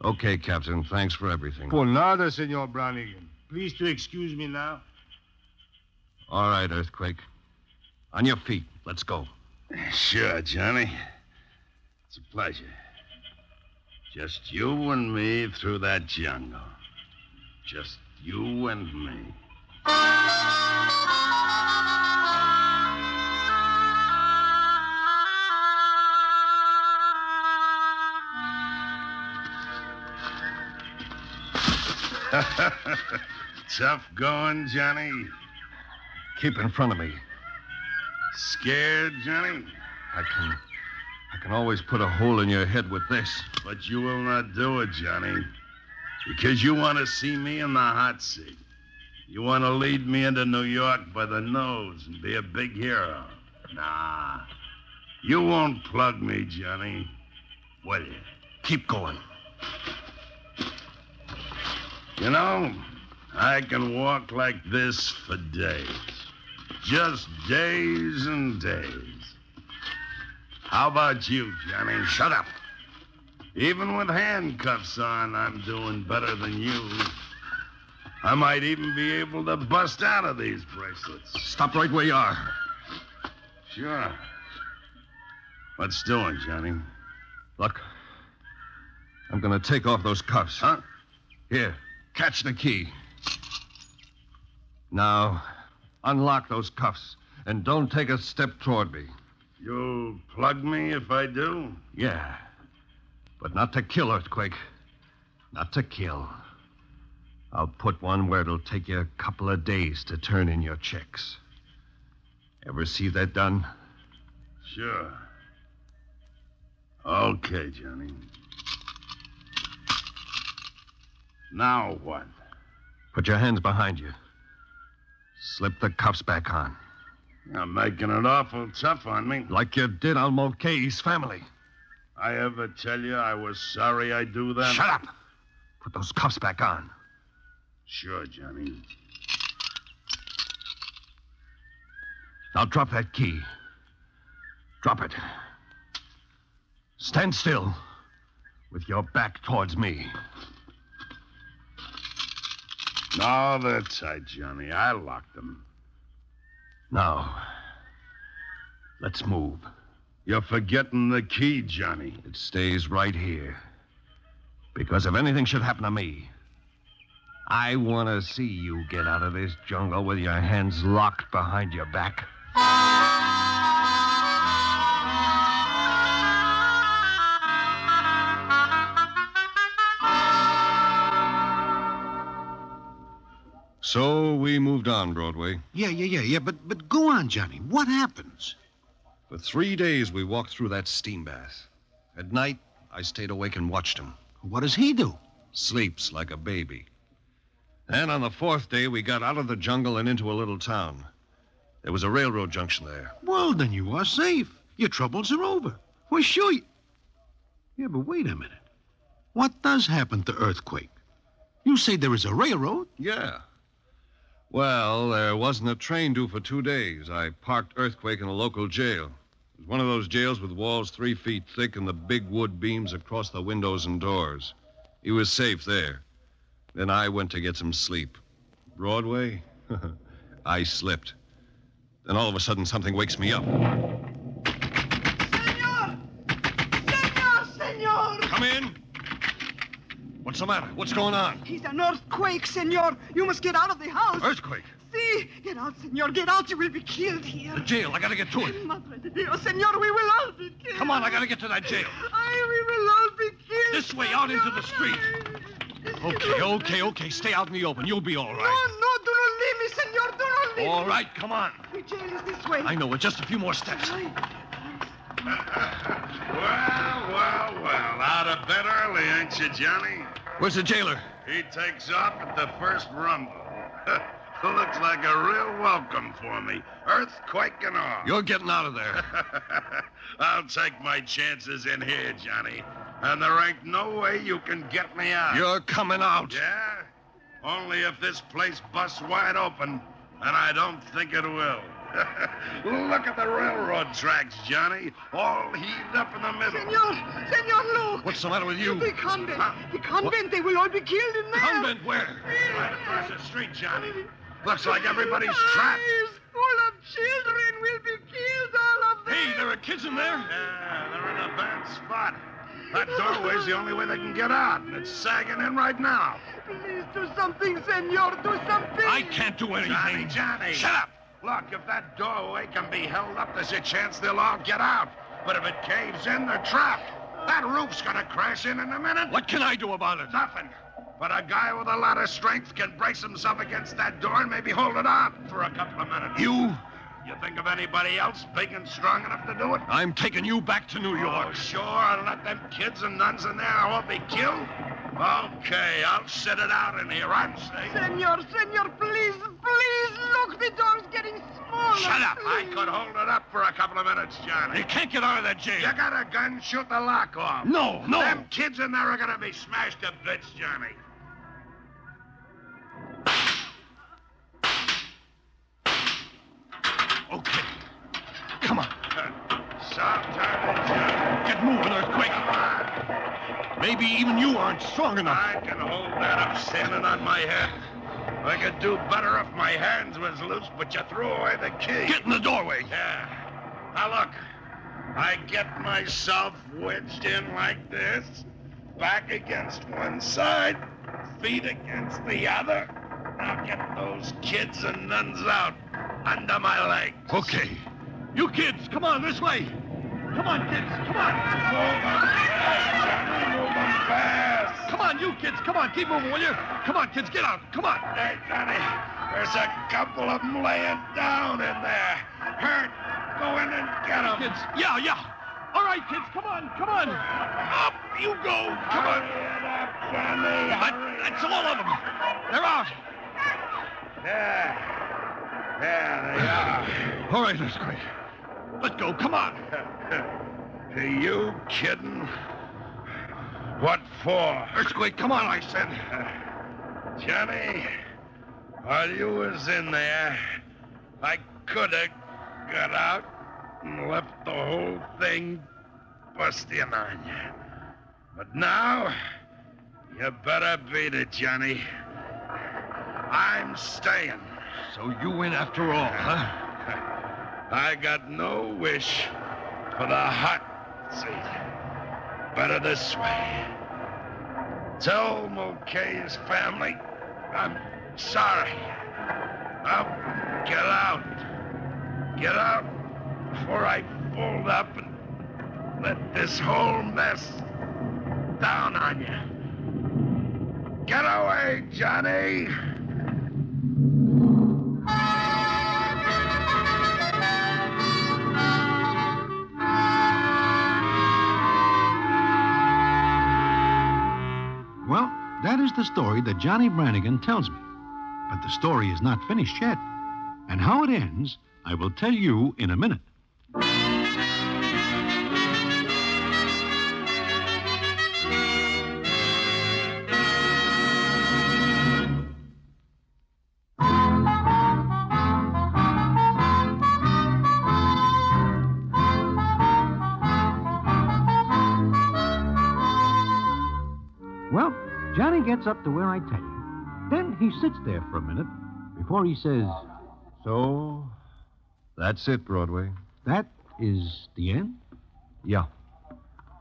Okay, Captain. Thanks for everything. Por nada, Senor Brannigan. Please to excuse me now. All right, Earthquake. On your feet. Let's go. Sure, Johnny. It's a pleasure. Just you and me through that jungle. Just you and me. Tough going, Johnny? Keep in front of me. Scared, Johnny? I can always put a hole in your head with this. But you will not do it, Johnny. Because you want to see me in the hot seat. You want to lead me into New York by the nose and be a big hero. Nah. You won't plug me, Johnny. Will you? Keep going. You know, I can walk like this for days. Just days and days. How about you, Johnny? Shut up. Even with handcuffs on, I'm doing better than you. I might even be able to bust out of these bracelets. Stop right where you are. Sure. What's doing, Johnny? Look, I'm going to take off those cuffs. Huh? Here, catch the key. Now, unlock those cuffs and don't take a step toward me. You'll plug me if I do? Yeah, but not to kill, Earthquake. Not to kill. I'll put one where it'll take you a couple of days to turn in your checks. Ever see that done? Sure. Okay, Johnny. Now what? Put your hands behind you. Slip the cuffs back on. You're making it awful tough on me. Like you did on Mulcahy's family. I ever tell you I was sorry I do that? Shut up! Put those cuffs back on. Sure, Johnny. Now drop that key. Drop it. Stand still with your back towards me. No, they're tight, Johnny. I locked them. Now, let's move. You're forgetting the key, Johnny. It stays right here. Because if anything should happen to me, I want to see you get out of this jungle with your hands locked behind your back. So we moved on, Broadway. Yeah. But go on, Johnny. What happens? For 3 days, we walked through that steam bath. At night, I stayed awake and watched him. What does he do? Sleeps like a baby. And on the 4th day, we got out of the jungle and into a little town. There was a railroad junction there. Well, then you are safe. Your troubles are over. Well, sure. Yeah, but wait a minute. What does happen to Earthquake? You say there is a railroad? Yeah. Well, there wasn't a train due for 2 days. I parked Earthquake in a local jail. It was one of those jails with walls 3 feet thick and the big wood beams across the windows and doors. He was safe there. Then I went to get some sleep. Broadway? I slipped. Then all of a sudden, something wakes me up. Senor! Come in. What's the matter? What's going on? He's an earthquake, senor. You must get out of the house. Earthquake? See? Get out, senor. Get out. You will be killed here. The jail. I gotta get to it. Madre de Dios, senor, we will all be killed. Come on, I gotta get to that jail. We will all be killed. This way, out into the street. Okay. Stay out in the open. You'll be all right. No, do not leave me, senor. Do not leave me. All right, come on. The jail is this way. I know it. Just a few more steps. Well. Out of bed early, ain't you, Johnny? Where's the jailer? He takes off at the first rumble. Looks like a real welcome for me. Earthquake and all. You're getting out of there. I'll take my chances in here, Johnny. And there ain't no way you can get me out. You're coming out. Yeah? Only if this place busts wide open, and I don't think it will. Look at the railroad tracks, Johnny. All heaved up in the middle. Senor, look. What's the matter with you? The convent. The convent. They will all be killed in there. Convent where? Right across the street, Johnny. Looks like everybody's trapped. Full of children will be killed, all of them. Hey, there are kids in there? Yeah, they're in a bad spot. That doorway's the only way they can get out, and it's sagging in right now. Please do something, senor. Do something. I can't do anything. Johnny. Shut up. Look, if that doorway can be held up, there's a chance they'll all get out. But if it caves in, they're trapped. That roof's gonna crash in a minute. What can I do about it? Nothing. But a guy with a lot of strength can brace himself against that door and maybe hold it on for a couple of minutes. You? You think of anybody else big and strong enough to do it? I'm taking you back to New York. Oh, sure, and let them kids and nuns in there all be killed? Okay, I'll sit it out in here. I'm safe. Senor, please, look, the door's getting smaller. Shut up. I could hold it up for a couple of minutes, Johnny. You can't get out of that jail. You got a gun, shoot the lock off. No. Them kids in there are gonna be smashed to bits, Johnny. Maybe even you aren't strong enough. I can hold that up standing on my head. I could do better if my hands was loose, but you threw away the key. Get in the doorway. Yeah. Now look, I get myself wedged in like this, back against one side, feet against the other. Now get those kids and nuns out under my legs. Okay. You kids, come on, this way. Come on, kids, come on. Move them fast, Johnny, move them fast. Come on, you kids, come on, keep moving, will you? Come on, kids, get out, come on. Hey, Johnny, there's a couple of them laying down in there. Hurt. Go in and get them. Kids, yeah. All right, kids, come on. Up you go, come on. Hurry it up, Johnny. That's all of them. They're out. Yeah, they are. All right, that's great. Let go, come on. Are you kidding? What for? Earthquake, come on, I said. Johnny, while you was in there, I could have got out and left the whole thing busting on you. But now, you better beat it, Johnny. I'm staying. So you win after all, huh? I got no wish for the hot seat. Better this way. Tell Mulcahy's family I'm sorry. Now, get out. Get out before I fold up and let this whole mess down on you. Get away, Johnny. Well, that is the story that Johnny Brannigan tells me. But the story is not finished yet. And how it ends, I will tell you in a minute. Well, Johnny gets up to where I tell you. Then he sits there for a minute before he says, So, that's it, Broadway. that is the end? Yeah.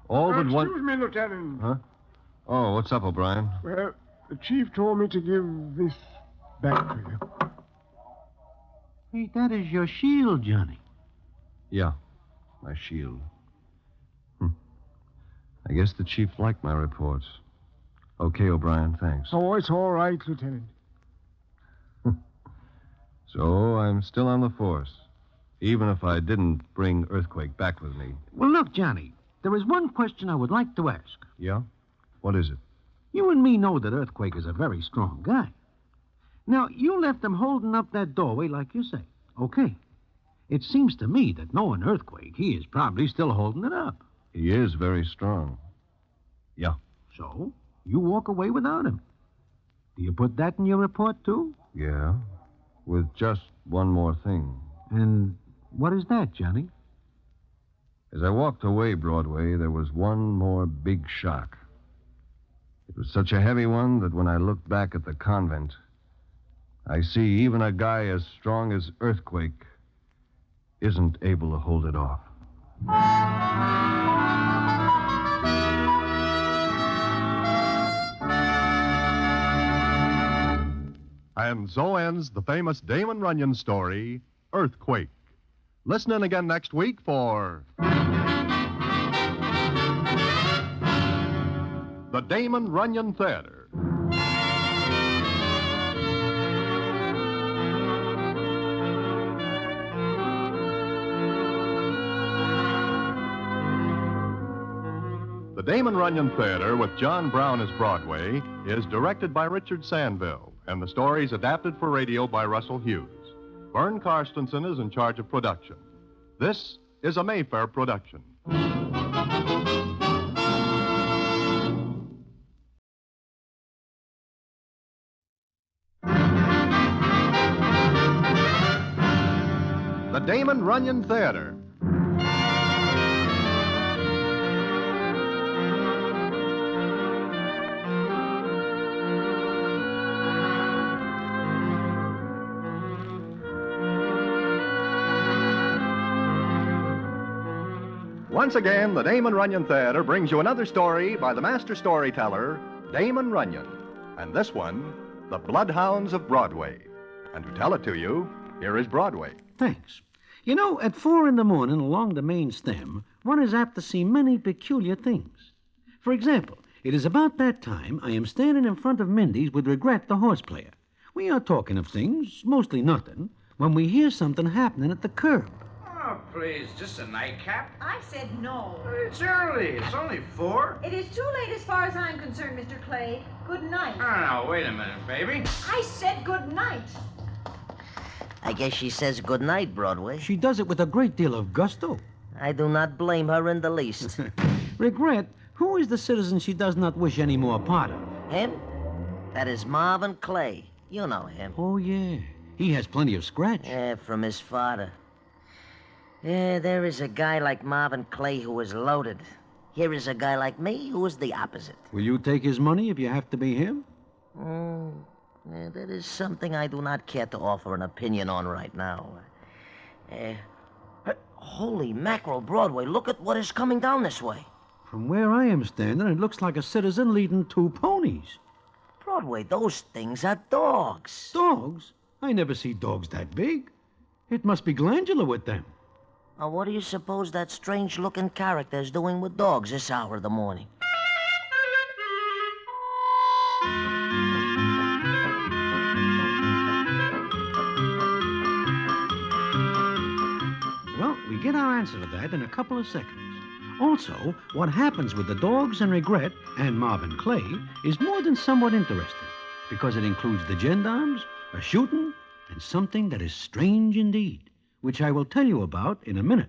All but one... Excuse me, Lieutenant. Huh? Oh, what's up, O'Brien? Well, the chief told me to give this back to you. Hey, that is your shield, Johnny. Yeah, my shield. I guess the chief liked my reports. Okay, O'Brien, thanks. Oh, it's all right, Lieutenant. So I'm still on the force, even if I didn't bring Earthquake back with me. Well, look, Johnny, there is one question I would like to ask. Yeah? What is it? You and me know that Earthquake is a very strong guy. Now, you left him holding up that doorway like you say. Okay. It seems to me that knowing Earthquake, he is probably still holding it up. He is very strong. Yeah. So, you walk away without him. Do you put that in your report, too? Yeah. With just one more thing. And what is that, Johnny? As I walked away, Broadway, there was one more big shock. It was such a heavy one that when I looked back at the convent, I see even a guy as strong as Earthquake isn't able to hold it off. And so ends the famous Damon Runyon story, Earthquake. Listen in again next week for the Damon Runyon Theater. The Damon Runyon Theater, with John Brown as Broadway, is directed by Richard Sandville, and the stories adapted for radio by Russell Hughes. Vern Karstensen is in charge of production. This is a Mayfair production. The Damon Runyon Theater. Once again, the Damon Runyon Theater brings you another story by the master storyteller, Damon Runyon. And this one, The Bloodhounds of Broadway. And to tell it to you, here is Broadway. Thanks. You know, at 4 in the morning along the main stem, one is apt to see many peculiar things. For example, it is about that time I am standing in front of Mindy's with Regret, the horse player. We are talking of things, mostly nothing, when we hear something happening at the curb. Oh, please, just a nightcap? I said no. It's early. It's only 4. It is too late as far as I'm concerned, Mr. Clay. Good night. Oh, now, wait a minute, baby. I said good night. I guess she says good night, Broadway. She does it with a great deal of gusto. I do not blame her in the least. Regret, who is the citizen she does not wish any more part of? Him? That is Marvin Clay. You know him. Oh, yeah. He has plenty of scratch. Yeah, from his father. Yeah, there is a guy like Marvin Clay who is loaded. Here is a guy like me who is the opposite. Will you take his money if you have to be him? Yeah, that is something I do not care to offer an opinion on right now. Holy mackerel, Broadway, look at what is coming down this way. From where I am standing, it looks like a citizen leading 2 ponies. Broadway, those things are dogs. Dogs? I never see dogs that big. It must be glandular with them. Now, what do you suppose that strange-looking character is doing with dogs this hour of the morning? Well, we get our answer to that in a couple of seconds. Also, what happens with the dogs and Regret and Marvin Clay is more than somewhat interesting, because it includes the gendarmes, a shooting, and something that is strange indeed, which I will tell you about in a minute.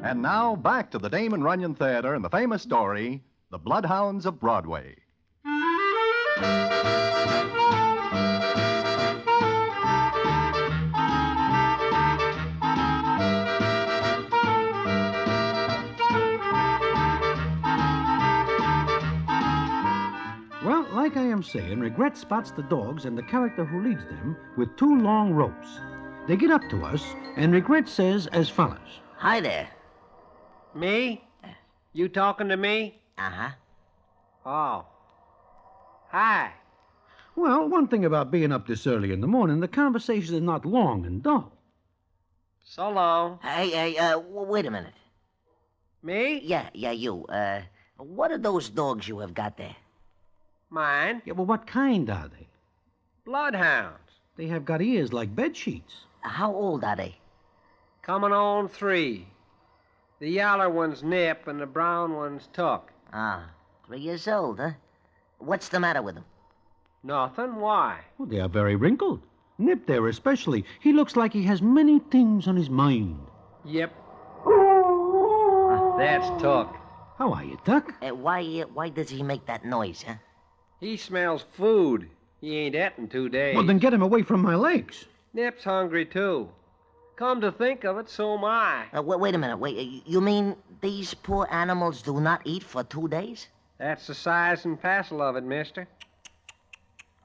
And now, back to the Damon Runyon Theater and the famous story, The Bloodhounds of Broadway. Well, like I am saying, Regret spots the dogs and the character who leads them with 2 long ropes. They get up to us, and Regret says as follows. Hi there. Me? You talking to me? Uh-huh. Oh. Hi. Well, one thing about being up this early in the morning, the conversation is not long and dull. So long. Hey, wait a minute. Me? Yeah, you. What are those dogs you have got there? Mine? Yeah, well, what kind are they? Bloodhounds. They have got ears like bed sheets. How old are they? Coming on 3. The yaller one's Nip and the brown one's Tuck. 3 years old, huh? What's the matter with them? Nothing. Why? Well, they are very wrinkled. Nip there especially. He looks like he has many things on his mind. Yep. That's Tuck. How are you, Tuck? Why does he make that noise, huh? He smells food. He ain't et in 2 days. Well, then get him away from my legs. Nip's hungry, too. Come to think of it, so am I. Wait a minute. You mean these poor animals do not eat for 2 days? That's the size and passel of it, mister.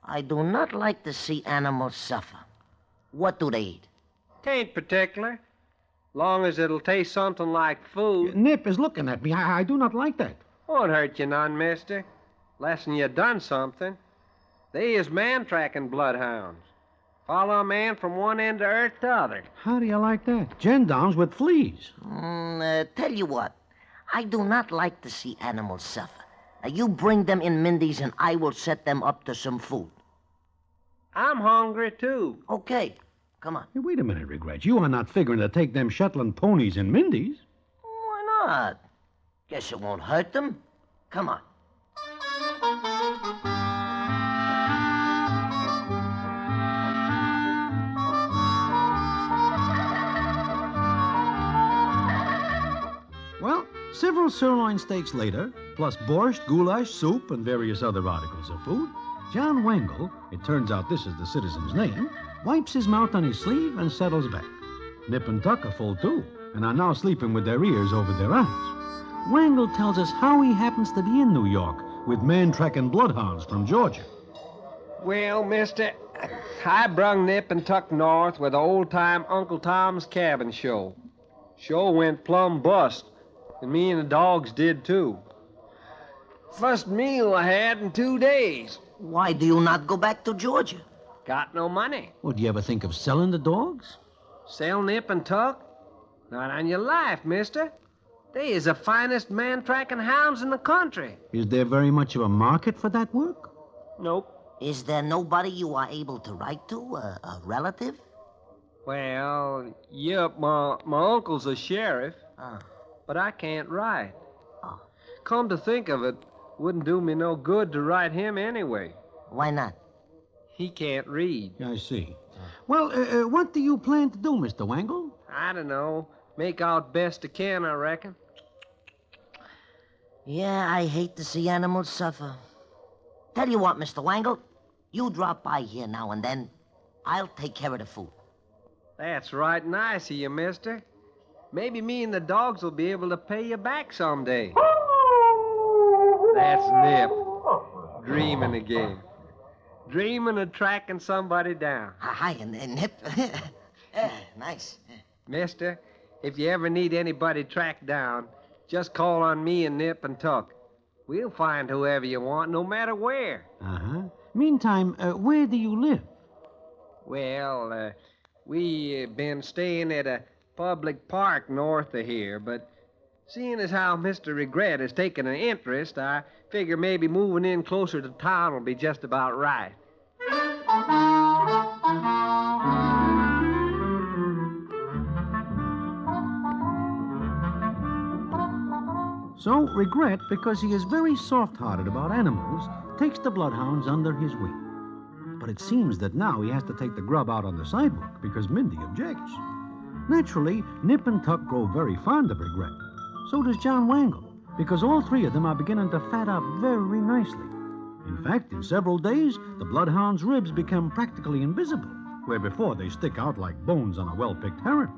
I do not like to see animals suffer. What do they eat? Tain't particular. Long as it'll taste something like food. Nip is looking at me. I do not like that. Won't hurt you none, mister. Less'n you done something. They is man-tracking bloodhounds. Follow a man from one end of earth to other. How do you like that? Gendarmes with fleas. Tell you what. I do not like to see animals suffer. You bring them in Mindy's and I will set them up to some food. I'm hungry, too. Okay. Come on. Hey, wait a minute, Regret. You are not figuring to take them Shetland ponies in Mindy's. Why not? Guess it won't hurt them. Come on. Well, several sirloin steaks later, plus borscht, goulash, soup, and various other articles of food, John Wangle, it turns out this is the citizen's name, wipes his mouth on his sleeve and settles back. Nip and Tuck are full, too. and are now sleeping with their ears over their eyes. Wangle tells us how he happens to be in New York with man-tracking bloodhounds from Georgia. Well, mister, I brung Nip and Tuck north with the old-time Uncle Tom's Cabin show. Show went plumb bust, and me and the dogs did, too. First meal I had in 2 days. Why do you not go back to Georgia? Got no money. Well, do you ever think of selling the dogs? Sell Nip and Tuck? Not on your life, mister. They is the finest man-tracking hounds in the country. Is there very much of a market for that work? Nope. Is there nobody you are able to write to? A relative? Well, yep, my uncle's a sheriff. But I can't write. Come to think of it, wouldn't do me no good to write him anyway. Why not? He can't read. I see. Well, what do you plan to do, Mr. Wangle? I don't know. Make out best I can, I reckon. Yeah, I hate to see animals suffer. Tell you what, Mr. Wangle, you drop by here now and then. I'll take care of the food. That's right nice of you, mister. Maybe me and the dogs will be able to pay you back someday. That's Nip. Dreaming again. Dreaming of tracking somebody down. Hi, and Nip. Nice. Mister, if you ever need anybody tracked down, just call on me and Nip and Tuck. We'll find whoever you want, no matter where. Uh-huh. Meantime, where do you live? Well, we been staying at a public park north of here, but seeing as how Mr. Regret has taken an interest, I figure maybe moving in closer to town will be just about right. So, Regret, because he is very soft-hearted about animals, takes the bloodhounds under his wing. But it seems that now he has to take the grub out on the sidewalk because Mindy objects. Naturally, Nip and Tuck grow very fond of Regret. So does John Wangle, because all three of them are beginning to fat up very nicely. In fact, in several days, the bloodhound's ribs become practically invisible, where before they stick out like bones on a well-picked heron.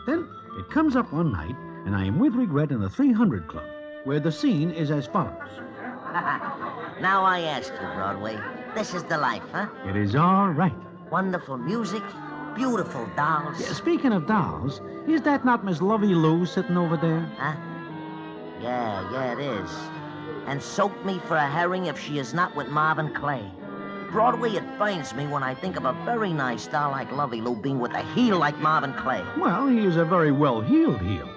Then it comes up one night, and I am with Regret in the 300 Club, where the scene is as follows. Now I ask you, Broadway, this is the life, huh? It is all right. Wonderful music, beautiful dolls. Yeah, speaking of dolls, is that not Miss Lovey Lou sitting over there? Huh? Yeah, it is. And soak me for a herring if she is not with Marvin Clay. Broadway, it burns me when I think of a very nice doll like Lovey Lou being with a heel like Marvin Clay. Well, he is a very well-heeled heel.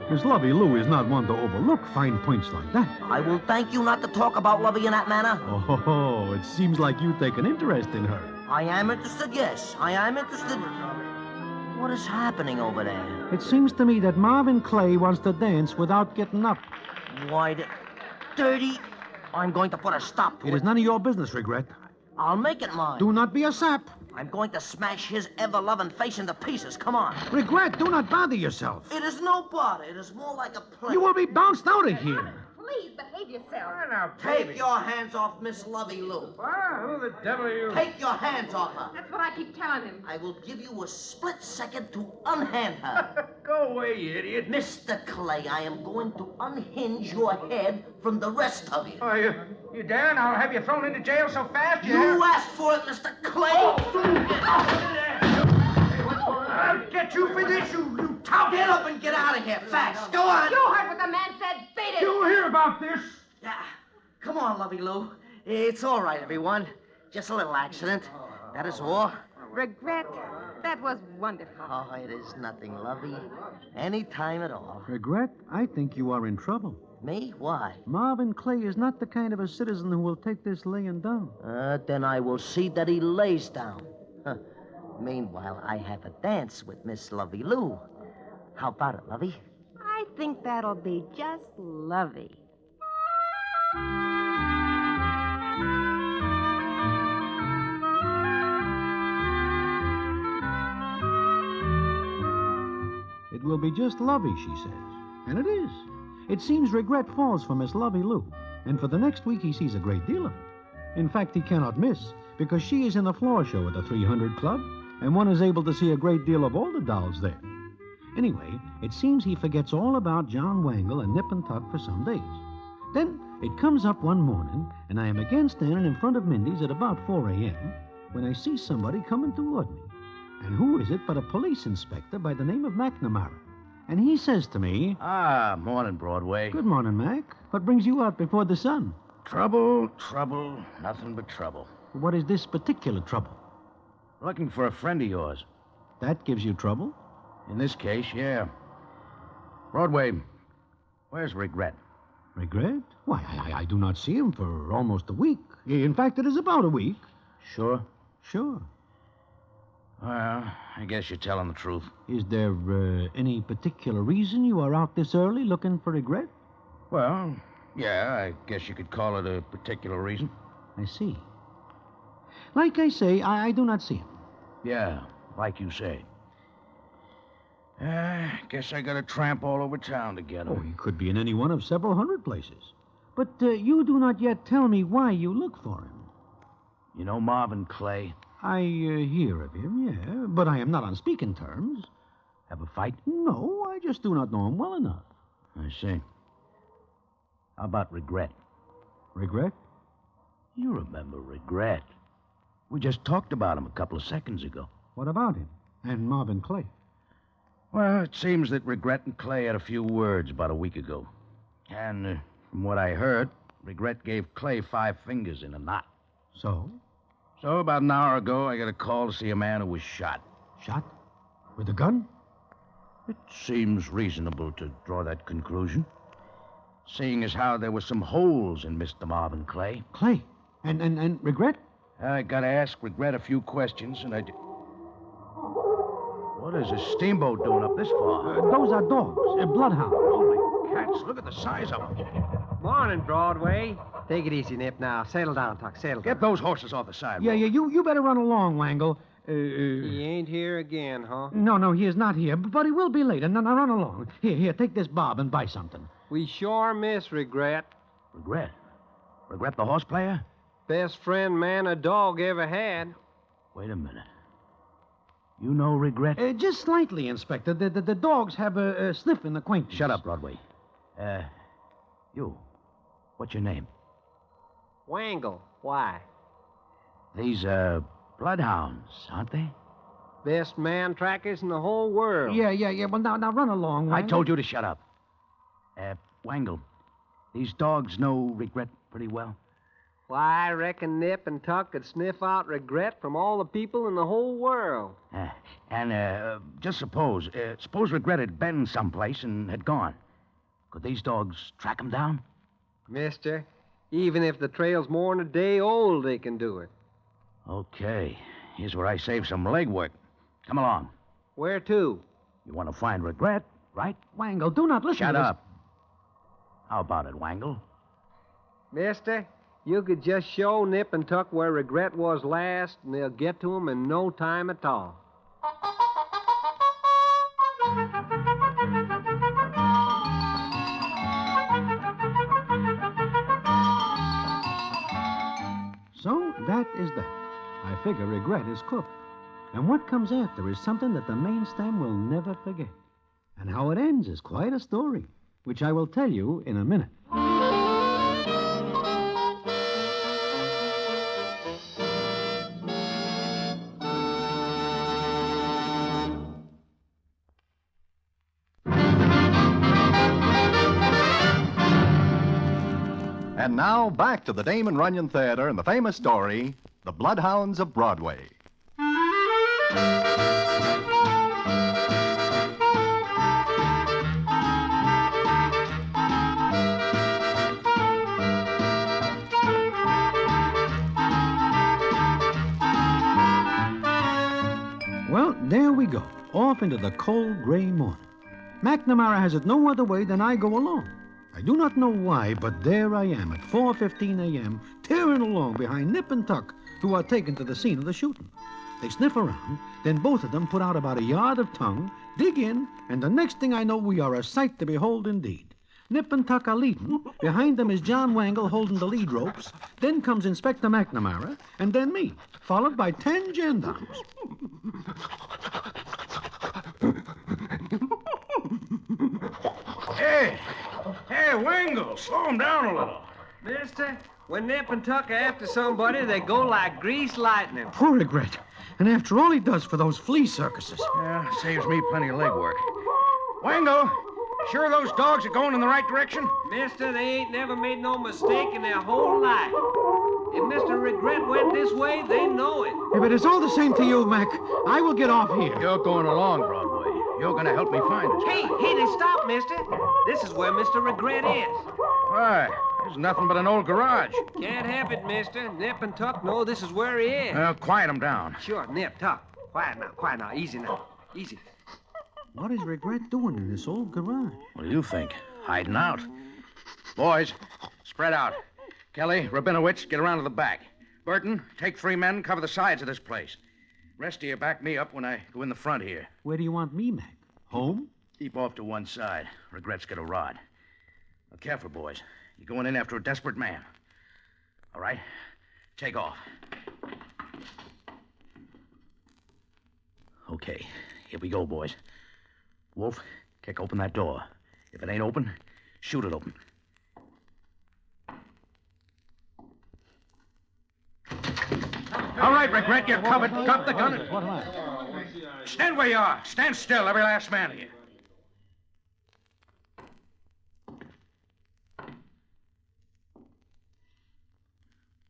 Miss Lovey Lou is not one to overlook fine points like that. I will thank you not to talk about Lovey in that manner. Oh, it seems like you take an interest in her. I am interested, yes. I am interested. What is happening over there? It seems to me that Marvin Clay wants to dance without getting up. Why, dirty. I'm going to put a stop to it. It is none of your business, Regret. I'll make it mine. Do not be a sap. I'm going to smash his ever-lovin' face into pieces. Come on. Regret, do not bother yourself. It is no bother. It is more like a play. You will be bounced out of here. Please behave yourself. Take your hands off Miss Lovey Lou. Who the devil are you? Take your hands off her. That's what I keep telling him. I will give you a split second to unhand her. Go away, you idiot. Mr. Clay, I am going to unhinge your head from the rest of you. Oh, you dare? And I'll have you thrown into jail so fast You asked for it, Mr. Clay. I'll get you for this, you tout. Get up and get out of here, fast. Go on. You heard what the man said. Beat it. You'll hear about this. Yeah. Come on, Lovey Lou. It's all right, everyone. Just a little accident. That is all. Regret. That was wonderful. Oh, it is nothing, Lovey. Any time at all. Regret, I think you are in trouble. Me? Why? Marvin Clay is not the kind of a citizen who will take this laying down. Then I will see that he lays down. Huh. Meanwhile, I have a dance with Miss Lovey Lou. How about it, Lovey? I think that'll be just lovely. It will be just lovey, she says. And it is. It seems Regret falls for Miss Lovey Lou, and for the next week he sees a great deal of it. In fact, he cannot miss, because she is in the floor show at the 300 Club, and one is able to see a great deal of all the dolls there. Anyway, it seems he forgets all about John Wangle and Nip and Tuck for some days. Then it comes up one morning, and I am again standing in front of Mindy's at about 4 a.m. when I see somebody coming toward me. And who is it but a police inspector by the name of McNamara? And he says to me... Morning, Broadway. Good morning, Mac. What brings you out before the sun? Trouble, nothing but trouble. What is this particular trouble? Looking for a friend of yours. That gives you trouble? In this case, yeah. Broadway, where's Regret? Regret? Why, I do not see him for almost a week. In fact, it is about a week. Sure? Sure. Well, I guess you're telling the truth. Is there any particular reason you are out this early looking for Regret? Well, yeah, I guess you could call it a particular reason. I see. Like I say, I do not see him. Yeah, like you say. Guess I gotta tramp all over town to get him. Oh, he could be in any one of several hundred places. But you do not yet tell me why you look for him. You know Marvin Clay? I hear of him, yeah, but I am not on speaking terms. Have a fight? No, I just do not know him well enough. I see. How about Regret? Regret? You remember Regret. We just talked about him a couple of seconds ago. What about him? And Marvin Clay? Well, it seems that Regret and Clay had a few words about a week ago. And from what I heard, Regret gave Clay 5 fingers in a knot. So? So about an hour ago, I got a call to see a man who was shot. Shot? With a gun? It seems reasonable to draw that conclusion. Seeing as how there were some holes in Mr. Marvin Clay. Clay? And Regret? I gotta ask Regret a few questions, and What is a steamboat doing up this far? Those are dogs, bloodhounds. Holy cats, look at the size of them. Morning, Broadway. Take it easy, Nip, now. Settle down, Tuck, settle down. Get those horses off the sidewalk. Yeah, you better run along, Wangle. He ain't here again, huh? No, he is not here, but he will be late. Now run along. Here, take this bob and buy something. We sure miss Regret. Regret? Regret the horse player? Best friend man a dog ever had. Wait a minute. You know Regret? Just slightly, Inspector. The dogs have a sniff in acquaintance. Shut up, Broadway. You. What's your name? Wangle. Why? These are bloodhounds, aren't they? Best man trackers in the whole world. Yeah. Well, now run along, Wangle. I told you to shut up. Wangle, these dogs know Regret pretty well. Why, I reckon Nip and Tuck could sniff out Regret from all the people in the whole world. Just suppose Regret had been someplace and had gone. Could these dogs track him down? Mister, even if the trail's more than a day old, they can do it. Okay. Here's where I save some legwork. Come along. Where to? You want to find Regret, right? Wangle, do not listen Shut to this. up. How about it, Wangle? Mister, you could just show Nip and Tuck where Regret was last, and they'll get to him in no time at all. So, that is that. I figure Regret is cooked. And what comes after is something that the main stem will never forget. And how it ends is quite a story, which I will tell you in a minute. And now, back to the Damon Runyon Theater and the famous story, The Bloodhounds of Broadway. Well, there we go, off into the cold gray morning. McNamara has it no other way than I go along. I do not know why, but there I am at 4:15 a.m., tearing along behind Nip and Tuck, who are taken to the scene of the shooting. They sniff around, then both of them put out about a yard of tongue, dig in, and the next thing I know, we are a sight to behold indeed. Nip and Tuck are leading. Behind them is John Wangle holding the lead ropes. Then comes Inspector McNamara, and then me, followed by 10 gendarmes. Hey, Wangle, slow him down a little. Mister, when Nip and Tuck are after somebody, they go like greased lightning. Poor Regret. And after all he does for those flea circuses. Yeah, saves me plenty of legwork. Wangle, sure those dogs are going in the right direction? Mister, they ain't never made no mistake in their whole life. If Mr. Regret went this way, they know it. If it is all the same to you, Mac, I will get off here. You're going along, Broadway. You're going to help me find it. Hey, they stop, mister. This is where Mr. Regret is. Why? There's nothing but an old garage. Can't help it, mister. Nip and Tuck know this is where he is. Quiet him down. Sure, Nip, Tuck. Quiet now. Easy now. Easy. What is Regret doing in this old garage? What do you think? Hiding out. Boys, spread out. Kelly, Rabinowitz, get around to the back. Burton, take 3 men, cover the sides of this place. Rest of you back me up when I go in the front here. Where do you want me, Mac? Home? Keep off to one side. Regret's got a rod. Now, careful, boys. You're going in after a desperate man. All right? Take off. Okay, here we go, boys. Wolf, kick open that door. If it ain't open, shoot it open. All right, Regret, you're covered. Drop the gun. What am I? Stand where you are. Stand still, every last man of you.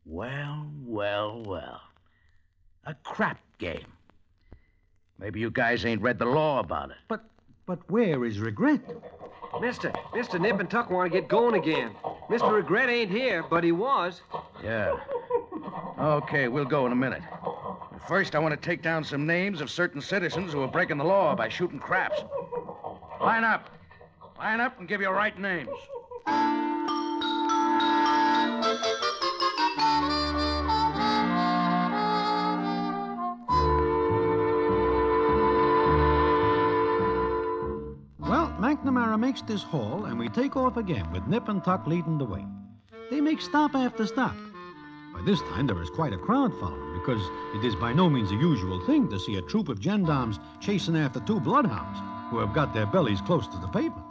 Well. A crap game. Maybe you guys ain't read the law about it. But where is Regret? Mister, Nip and Tuck want to get going again. Mr. Regret ain't here, but he was. Yeah. Okay, we'll go in a minute. But first, I want to take down some names of certain citizens who are breaking the law by shooting craps. Line up. Line up and give your right names. Well, McNamara makes this haul, and we take off again with Nip and Tuck leading the way. They make stop after stop. By this time, there is quite a crowd following, because it is by no means a usual thing to see a troop of gendarmes chasing after 2 bloodhounds who have got their bellies close to the pavement.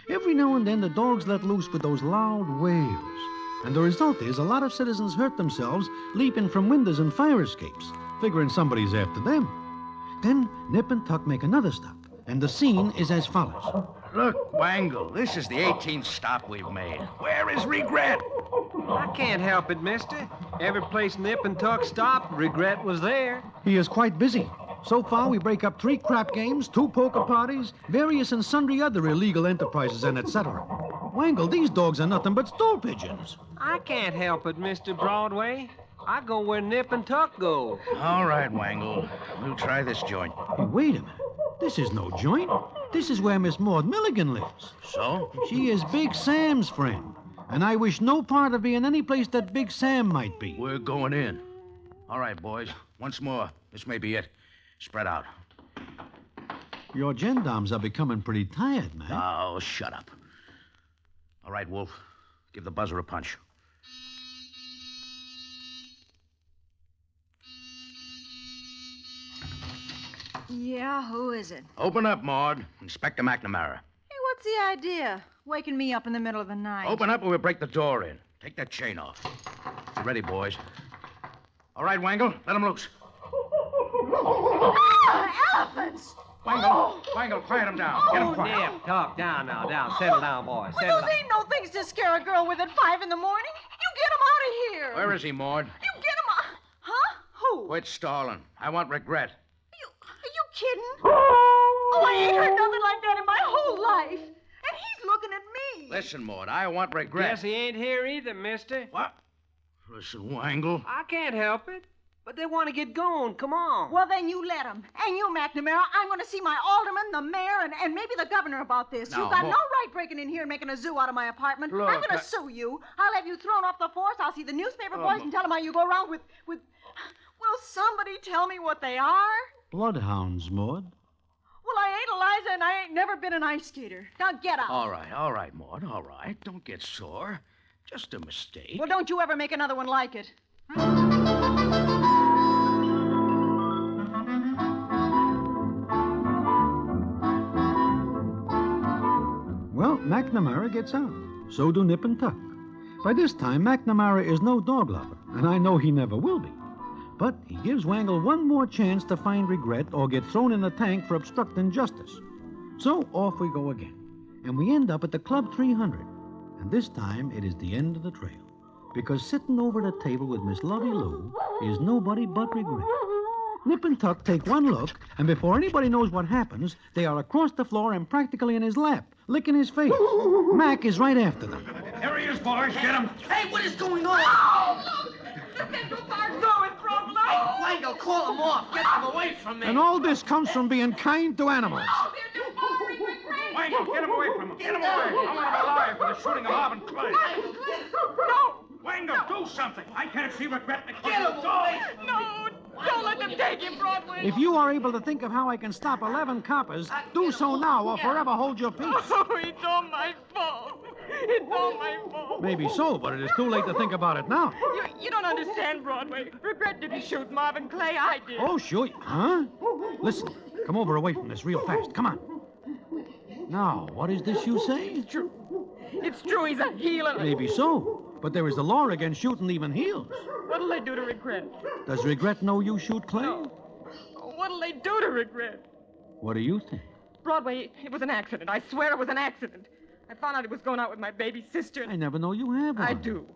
Every now and then, the dogs let loose with those loud wails, and the result is a lot of citizens hurt themselves leaping from windows and fire escapes, figuring somebody's after them. Then Nip and Tuck make another stop, and the scene is as follows. Look, Wangle, this is the 18th stop we've made. Where is Regret? I can't help it, mister. Every place Nip and Tuck stopped, Regret was there. He is quite busy. So far, we break up 3 crap games, 2 poker parties, various and sundry other illegal enterprises, and etc. Wangle, these dogs are nothing but stool pigeons. I can't help it, Mr. Broadway. I go where Nip and Tuck go. All right, Wangle. We'll try this joint. Hey, wait a minute. This is no joint. This is where Miss Maud Milligan lives. So? She is Big Sam's friend, and I wish no part of being any place that Big Sam might be. We're going in. All right, boys. Once more. This may be it. Spread out. Your gendarmes are becoming pretty tired, man. Oh, shut up. All right, Wolf. Give the buzzer a punch. Yeah, who is it? Open up, Maud. Inspector McNamara. Hey, what's the idea? Waking me up in the middle of the night. Open up or we'll break the door in. Take that chain off. You ready, boys? All right, Wangle, let him loose. Elephants! Wangle, quiet him down. Get him quiet. Nip, Tuck, down now, down. Settle down, boys. Well, those ain't no things to scare a girl with at 5 in the morning. You get him out of here. Where is he, Maud? You get him out. Huh? Who? Quit stalling. I want Regret. Are you kidding? Oh, I ain't heard nothing like that in my whole life. And he's looking at me. Listen, Maud, I want Regret. Guess he ain't here either, mister. What? Listen, Wangle. I can't help it. But they want to get going. Come on. Well, then you let them. And you, McNamara, I'm going to see my alderman, the mayor, and maybe the governor about this. No, You've got Maud. no right breaking in here and making a zoo out of my apartment. Look, I'm going to sue you. I'll have you thrown off the force. I'll see the newspaper boys and tell them how you go around with... Will somebody tell me what they are? Bloodhounds, Maud. Well, I ain't Eliza, and I ain't never been an ice skater. Now get out. All right, Maud, all right. Don't get sore. Just a mistake. Well, don't you ever make another one like it. Well, McNamara gets out. So do Nip and Tuck. By this time, McNamara is no dog lover, and I know he never will be. But he gives Wangle one more chance to find regret or get thrown in the tank for obstructing justice. So off we go again, and we end up at the Club 300. And this time it is the end of the trail, because sitting over the table with Miss Lovey Lou is nobody but regret. Nip and Tuck take one look, and before anybody knows what happens, they are across the floor and practically in his lap, licking his face. Mac is right after them. There he is, boys. Get him. Hey, what is going on? Oh, you can't go far. No, it's Broadway. Hey, Wango, call him off. Get him away from me. And all this comes from being kind to animals. Oh, they're too far. Wango, get him away from him. Get him away. I want him alive for the shooting of Marvin Clay. No. Wango, do something. I can't see regret in the Get him away. No, don't let them take him, Broadway. If you are able to think of how I can stop 11 coppers, do so now or forever hold your peace. Oh, it's all my fault. It's all my fault. Maybe so, but it is too late to think about it now. You don't understand, Broadway. Regret didn't shoot Marvin Clay. I did. Oh, sure. Huh? Listen, come over away from this real fast. Come on. Now, what is this you say? It's true. It's true. He's a healer. Maybe so, but there is the law against shooting even heels. What'll they do to Regret? Does Regret know you shoot Clay? No. What'll they do to Regret? What do you think? Broadway, it was an accident. I swear it was an accident. I found out he was going out with my baby sister. I never know you have one. I do.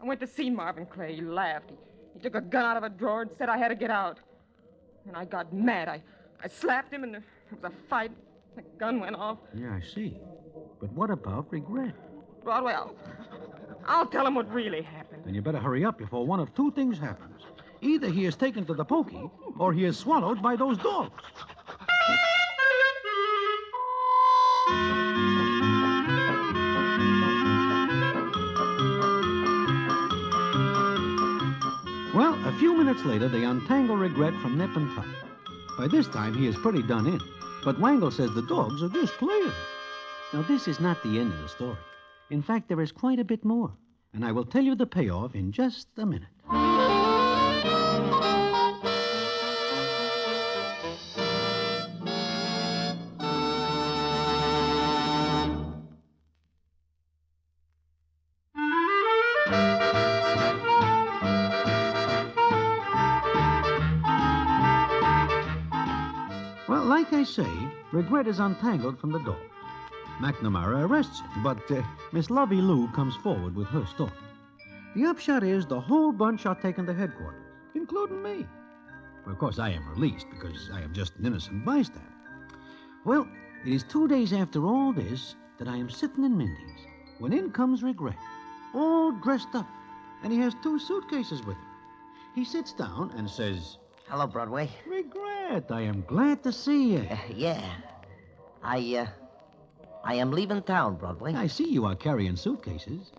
I went to see Marvin Clay. He laughed. He took a gun out of a drawer and said I had to get out. And I got mad. I slapped him, and there was a fight. The gun went off. Yeah, I see. But what about Regret? Broadway, I'll tell him what really happened. Then you better hurry up before one of two things happens. Either he is taken to the pokey, or he is swallowed by those dogs. Well, a few minutes later, they untangle Regret from Nip and Tuck. By this time, he is pretty done in. But Wangle says the dogs are just playing. Now, this is not the end of the story. In fact, there is quite a bit more. And I will tell you the payoff in just a minute. Well, like I say, Regret is untangled from the dog. McNamara arrests him, but Miss Lovey Lou comes forward with her story. The upshot is the whole bunch are taken to headquarters, including me. Well, of course, I am released because I am just an innocent bystander. Well, it is 2 days after all this that I am sitting in Mindy's when in comes Regret, all dressed up, and he has 2 suitcases with him. He sits down and says, Hello, Broadway. Regret, I am glad to see you. Yeah. I am leaving town, Broadway. I see you are carrying suitcases.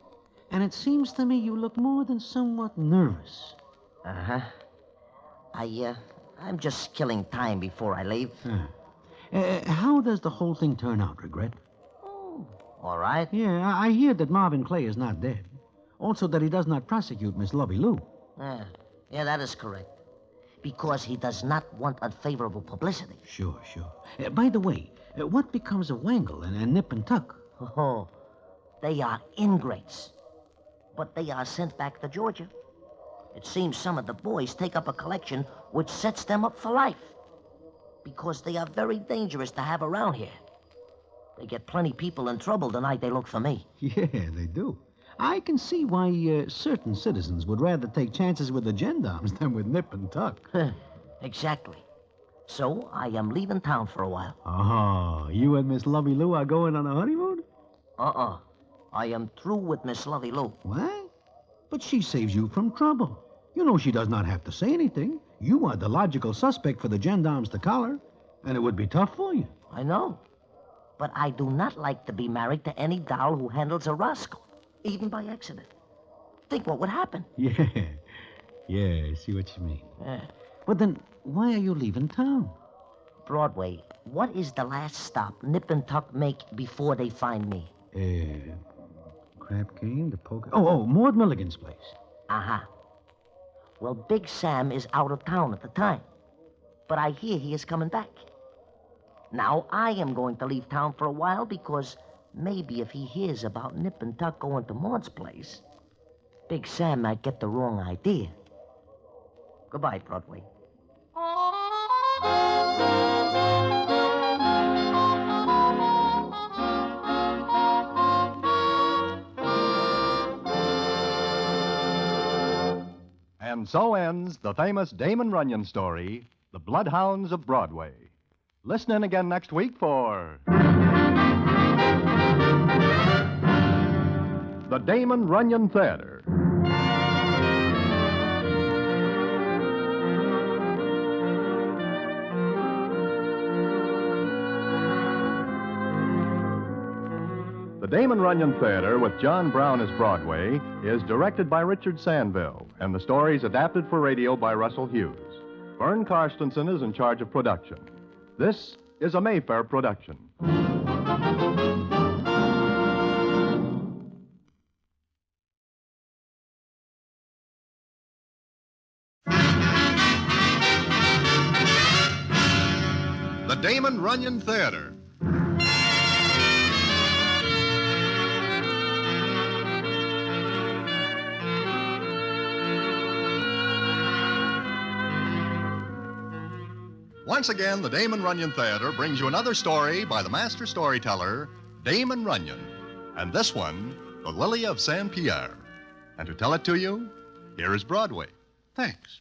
And it seems to me you look more than somewhat nervous. Uh-huh. I'm just killing time before I leave. How does the whole thing turn out, Regret? Oh, all right. Yeah, I hear that Marvin Clay is not dead. Also that he does not prosecute Miss Lovey Lou. Yeah, that is correct. Because he does not want unfavorable publicity. Sure. By the way, what becomes of Wangle and Nip and Tuck? Oh, they are ingrates. But they are sent back to Georgia. It seems some of the boys take up a collection which sets them up for life. Because they are very dangerous to have around here. They get plenty people in trouble the night they look for me. Yeah, they do. I can see why certain citizens would rather take chances with the gendarmes than with Nip and Tuck. Exactly. So I am leaving town for a while. Oh, you and Miss Lovey Lou are going on a honeymoon? I am through with Miss Lovey Lou. What? But she saves you from trouble. You know she does not have to say anything. You are the logical suspect for the gendarmes to collar, and it would be tough for you. I know. But I do not like to be married to any doll who handles a rascal, even by accident. Think what would happen. Yeah, I see what you mean. But then, why are you leaving town? Broadway, what is the last stop Nip and Tuck make before they find me? Crab Cane, the poker... Oh, Maud Milligan's place. Uh-huh. Well, Big Sam is out of town at the time. But I hear he is coming back. Now, I am going to leave town for a while because Maybe if he hears about Nip and Tuck going to Maud's place, Big Sam might get the wrong idea. Goodbye, Broadway. And so ends the famous Damon Runyon story, The Bloodhounds of Broadway. Listen in again next week for the Damon Runyon Theater. The Damon Runyon Theater, with John Brown as Broadway, is directed by Richard Sandville, and the story is adapted for radio by Russell Hughes. Vern Karstensen is in charge of production. This is a Mayfair production. The Damon Runyon Theater. Once again, the Damon Runyon Theater brings you another story by the master storyteller, Damon Runyon. And this one, The Lily of St. Pierre. And to tell it to you, here is Broadway. Thanks.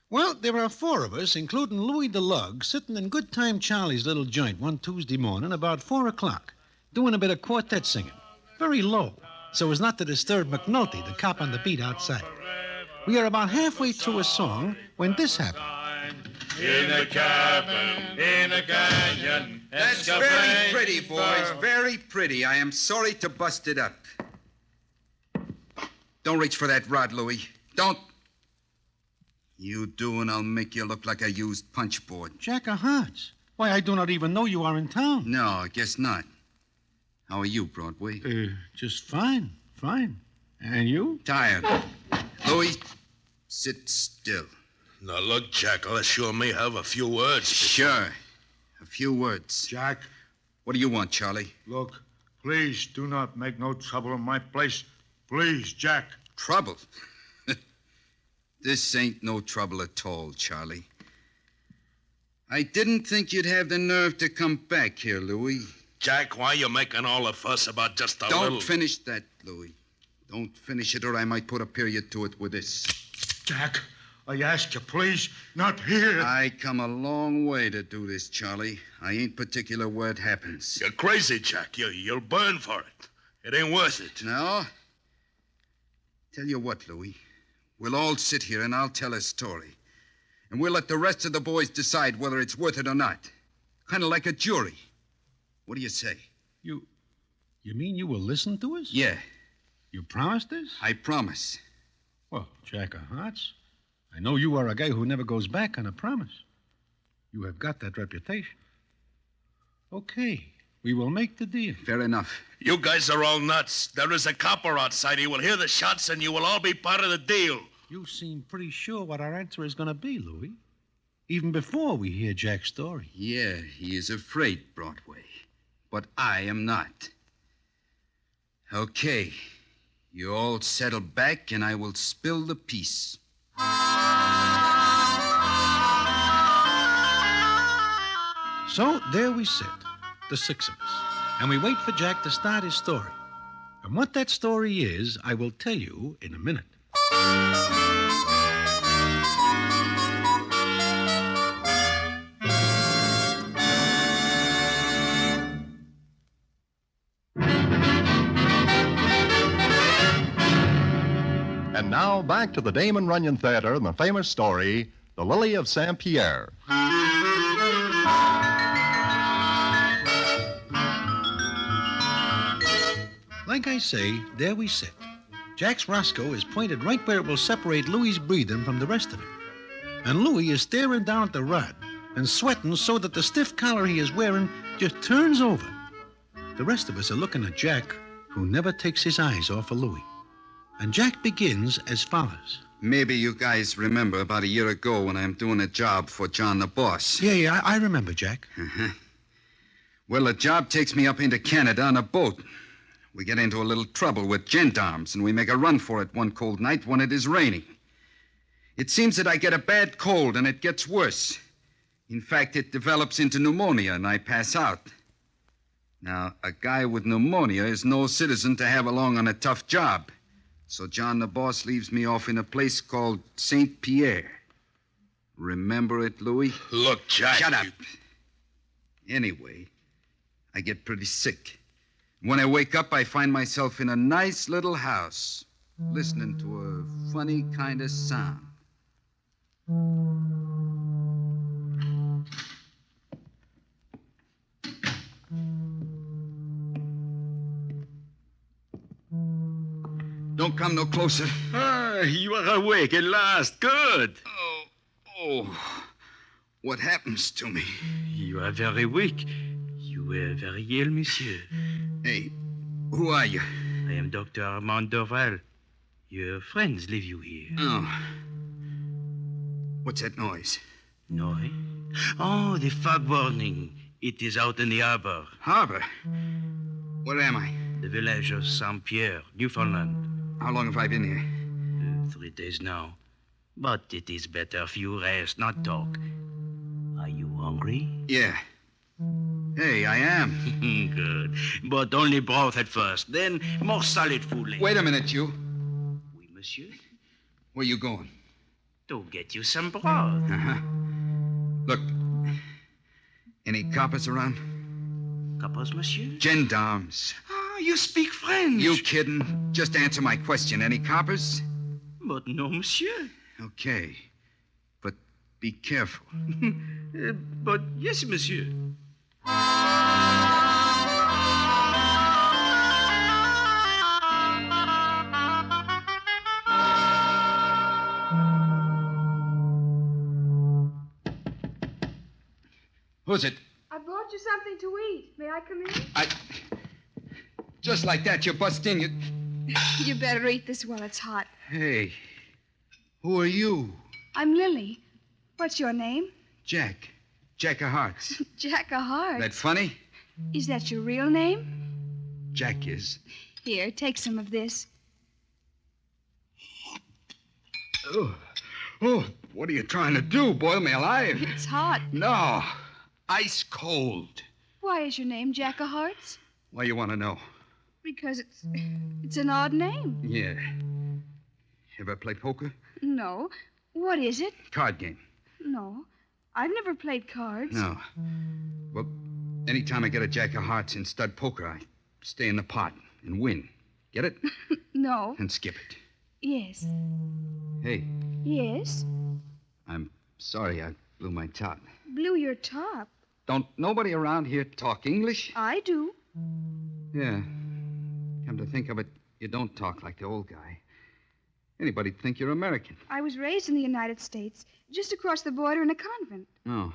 Well, there are four of us, including Louis the Lug, sitting in Good Time Charlie's little joint one Tuesday morning about 4 o'clock, doing a bit of quartet singing, very low, so as not to disturb McNulty, the cop on the beat outside. We are about halfway through a song when this happened. In a cabin, in a canyon. That's very pretty, boys. Very pretty. I am sorry to bust it up. Don't reach for that rod, Louis. Don't. You do, and I'll make you look like a used punch board. Jack of Hearts. Why, I do not even know you are in town. No, I guess not. How are you, Broadway? Just fine. And you? Tired. Louis, sit still. Now, look, Jack, unless you and me have a few words. Sure. A few words. Jack. What do you want, Charlie? Look, please do not make no trouble in my place. Please, Jack. Trouble? This ain't no trouble at all, Charlie. I didn't think you'd have the nerve to come back here, Louis. Jack, why you making all the fuss about just a little... Don't finish that, Louis. Don't finish it, or I might put a period to it with this. Jack, I ask you, please, not here. I come a long way to do this, Charlie. I ain't particular where it happens. You're crazy, Jack. You'll burn for it. It ain't worth it. No? Tell you what, Louis. We'll all sit here and I'll tell a story. And we'll let the rest of the boys decide whether it's worth it or not. Kind of like a jury. What do you say? You mean you will listen to us? Yeah. You promised us? I promise. Well, Jack of Hearts, I know you are a guy who never goes back on a promise. You have got that reputation. Okay, we will make the deal. Fair enough. You guys are all nuts. There is a copper outside. He will hear the shots and you will all be part of the deal. You seem pretty sure what our answer is going to be, Louis. Even before we hear Jack's story. Yeah, he is afraid, Broadway. But I am not. Okay. You all settle back and I will spill the piece. So there we sit, the six of us, and we wait for Jack to start his story. And what that story is, I will tell you in a minute. And now, back to the Damon Runyon Theater and the famous story, The Lily of St. Pierre. Like I say, there we sit. Jack's Roscoe is pointed right where it will separate Louis's breathing from the rest of it. And Louis is staring down at the rod and sweating so that the stiff collar he is wearing just turns over. The rest of us are looking at Jack, who never takes his eyes off of Louis. And Jack begins as follows. Maybe you guys remember about a year ago when I'm doing a job for John the boss. Yeah, I remember, Jack. Uh-huh. Well, the job takes me up into Canada on a boat. We get into a little trouble with gendarmes, and we make a run for it one cold night when it is raining. It seems that I get a bad cold, and it gets worse. In fact, it develops into pneumonia, and I pass out. Now, a guy with pneumonia is no citizen to have along on a tough job. So John the boss leaves me off in a place called St. Pierre. Remember it, Louis? Look, Jack. Shut up. Anyway, I get pretty sick. When I wake up, I find myself in a nice little house, listening to a funny kind of sound. Don't come no closer. Ah, you are awake at last. Good. Oh, what happens to me? You are very weak. You were very ill, monsieur. Hey, who are you? I am Dr. Armand Dorval. Your friends leave you here. Oh. What's that noise? Noise? Oh, the fog warning. It is out in the harbor. Harbor? Where am I? The village of St. Pierre, Newfoundland. How long have I been here? 3 days now. But it is better if you rest, not talk. Are you hungry? Yeah. Hey, I am. Good. But only broth at first, then more solid food later. Wait a minute, you. Oui, monsieur? Where you going? To get you some broth. Uh-huh. Look, any coppers around? Coppers, monsieur? Gendarmes. You speak French. You kidding? Just answer my question. Any coppers? But no, monsieur. Okay. But be careful. But yes, monsieur. Who's it? I brought you something to eat. May I come in? Just like that, you bust in. You better eat this while it's hot. Hey, who are you? I'm Lily. What's your name? Jack. Jack of Hearts. Jack of Hearts. That funny? Is that your real name? Jack is. Here, take some of this. Oh, what are you trying to do? Boil me alive? It's hot. No, ice cold. Why is your name Jack of Hearts? Why you want to know? Because it's an odd name. Yeah. Ever play poker? No. What is it? Card game. No. I've never played cards. No. Well, anytime I get a Jack of Hearts in stud poker, I stay in the pot and win. Get it? No. And skip it. Yes. Hey. Yes? I'm sorry I blew my top. Blew your top? Don't nobody around here talk English? I do. Yeah. Come to think of it, you don't talk like the old guy. Anybody'd think you're American. I was raised in the United States, just across the border in a convent. Oh.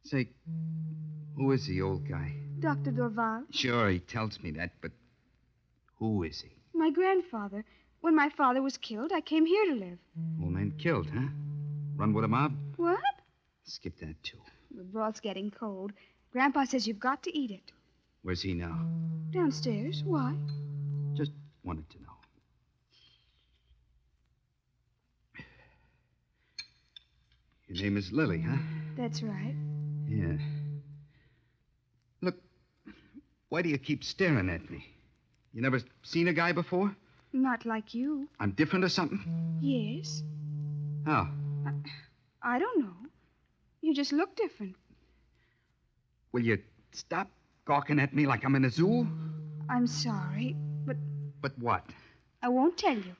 Say, who is the old guy? Dr. Dorval. Sure, he tells me that, but who is he? My grandfather. When my father was killed, I came here to live. Old man killed, huh? Run with a mob? What? Skip that, too. The broth's getting cold. Grandpa says you've got to eat it. Where's he now? Downstairs. Why? Just wanted to know. Your name is Lily, huh? That's right. Yeah. Look, why do you keep staring at me? You never seen a guy before? Not like you. I'm different or something? Yes. How? I don't know. You just look different. Will you stop gawking at me like I'm in a zoo? I'm sorry, but... But what? I won't tell you.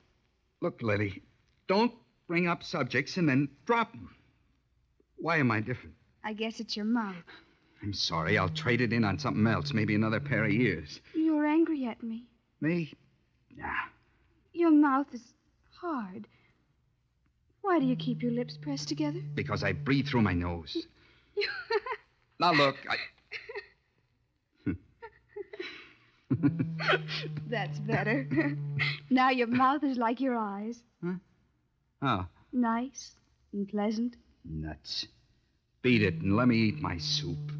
Look, Lily, don't bring up subjects and then drop them. Why am I different? I guess it's your mouth. I'm sorry. I'll trade it in on something else. Maybe another pair of ears. You're angry at me. Me? Nah. Your mouth is hard. Why do you keep your lips pressed together? Because I breathe through my nose. Now, look, That's better. Now your mouth is like your eyes. Huh? Oh. Nice and pleasant. Nuts. Beat it and let me eat my soup.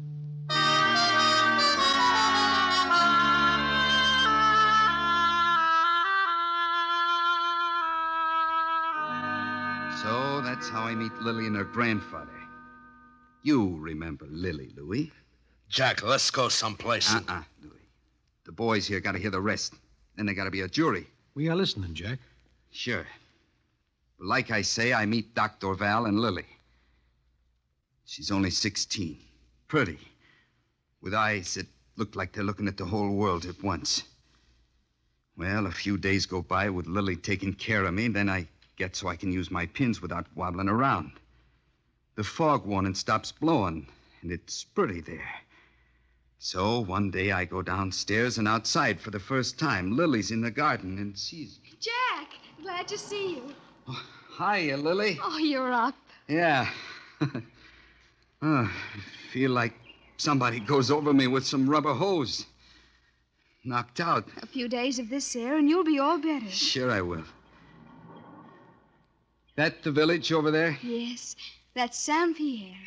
So that's how I meet Lily and her grandfather. You remember Lily, Louis. Jack, let's go someplace. Louis. The boys here got to hear the rest. Then they got to be a jury. We are listening, Jack. Sure. Like I say, I meet Dr. Val and Lily. She's only 16. Pretty. With eyes that look like they're looking at the whole world at once. Well, a few days go by with Lily taking care of me, and then I get so I can use my pins without wobbling around. The fog warning stops blowing, and it's pretty there. So one day I go downstairs, and outside for the first time, Lily's in the garden and sees me. Jack, glad to see you. Hiya, Lily. Oh, you're up. Yeah. I feel like somebody goes over me with some rubber hose. Knocked out. A few days of this air, and you'll be all better. Sure I will. That the village over there? Yes, that's Saint Pierre.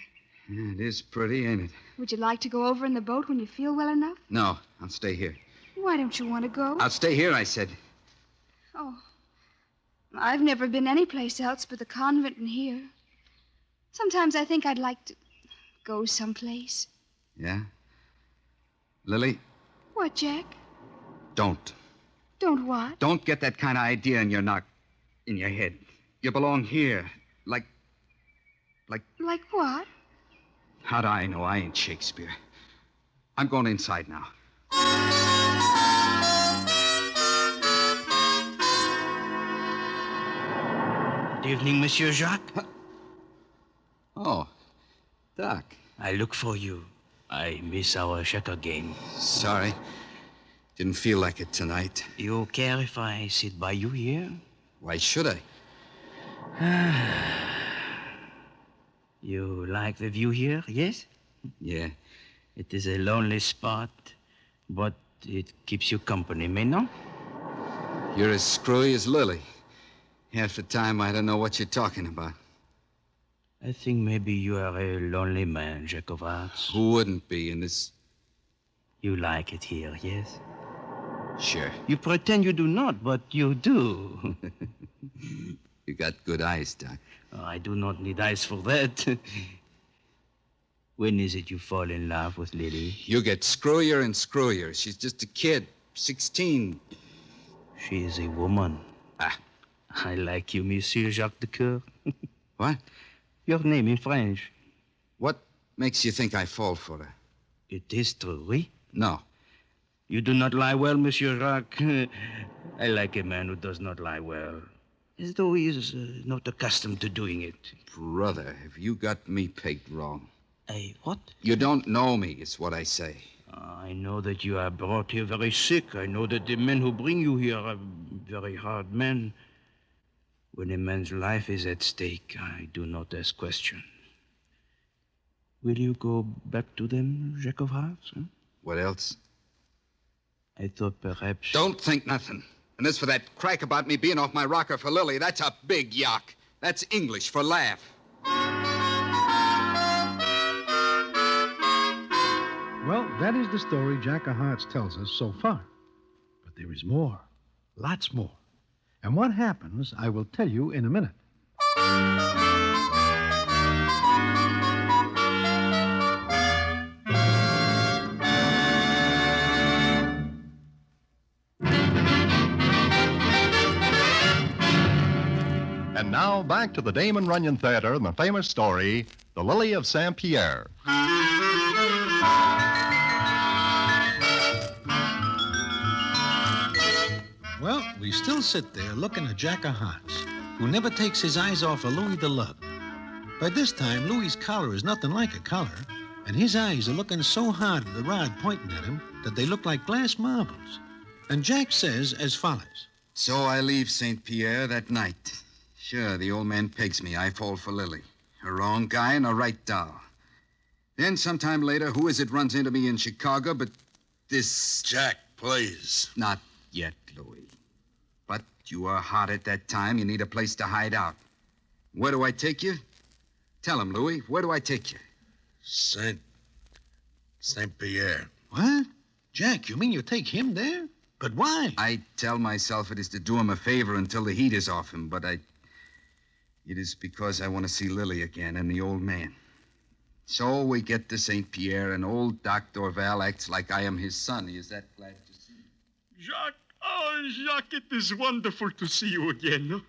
Yeah, it is pretty, ain't it? Would you like to go over in the boat when you feel well enough? No, I'll stay here. Why don't you want to go? I'll stay here, I said. Oh, I've never been anyplace else but the convent and here. Sometimes I think I'd like to go someplace. Yeah? Lily? What, Jack? Don't. Don't what? Don't get that kind of idea in your head. You belong here. Like what? How do I know? I ain't Shakespeare. I'm going inside now. Good evening, Monsieur Jacques. Oh, Doc. I look for you. I miss our checker game. Sorry. Didn't feel like it tonight. You care if I sit by you here? Why should I? You like the view here, yes? Yeah. It is a lonely spot, but it keeps you company, mais non? You're as screwy as Lily. Half the time I don't know what you're talking about. I think maybe you are a lonely man, Jack of Hearts. Who wouldn't be in this? You like it here, yes? Sure. You pretend you do not, but you do. You got good eyes, Doc. Oh, I do not need eyes for that. When is it you fall in love with Lily? You get screwier and screwier. She's just a kid, 16. She is a woman. I like you, Monsieur Jacques de Coeur. What? Your name in French. What makes you think I fall for her? It is true, oui? No. You do not lie well, Monsieur Jacques. I like a man who does not lie well. As though he is not accustomed to doing it. Brother, have you got me pegged wrong? What? You don't know me, is what I say. I know that you are brought here very sick. I know that the men who bring you here are very hard men. When a man's life is at stake, I do not ask questions. Will you go back to them, Jack of Hearts? Huh? What else? I thought perhaps... Don't think nothing. And as for that crack about me being off my rocker for Lily, that's a big yuck. That's English for laugh. Well, that is the story Jack of Hearts tells us so far. But there is more. Lots more. And what happens, I will tell you in a minute. And now, back to the Damon Runyon Theater and the famous story, The Lily of Saint Pierre. Well, we still sit there looking at Jack of Hearts, who never takes his eyes off of Louis the Love. By this time, Louis's collar is nothing like a collar, and his eyes are looking so hard at the rod pointing at him that they look like glass marbles. And Jack says as follows. So I leave St. Pierre that night. Sure, the old man pegs me. I fall for Lily. A wrong guy and a right doll. Then sometime later, who is it runs into me in Chicago but this... Jack, please. Not yet, Louis. But you are hot at that time. You need a place to hide out. Where do I take you? Tell him, Louis. Where do I take you? Saint Pierre. What? Jack, you mean you take him there? But why? I tell myself it is to do him a favor until the heat is off him, but It is because I want to see Lily again and the old man. So we get to St. Pierre, and old Doc Dorval acts like I am his son. He is that glad to see me. Jacques, oh, Jacques, it is wonderful to see you again.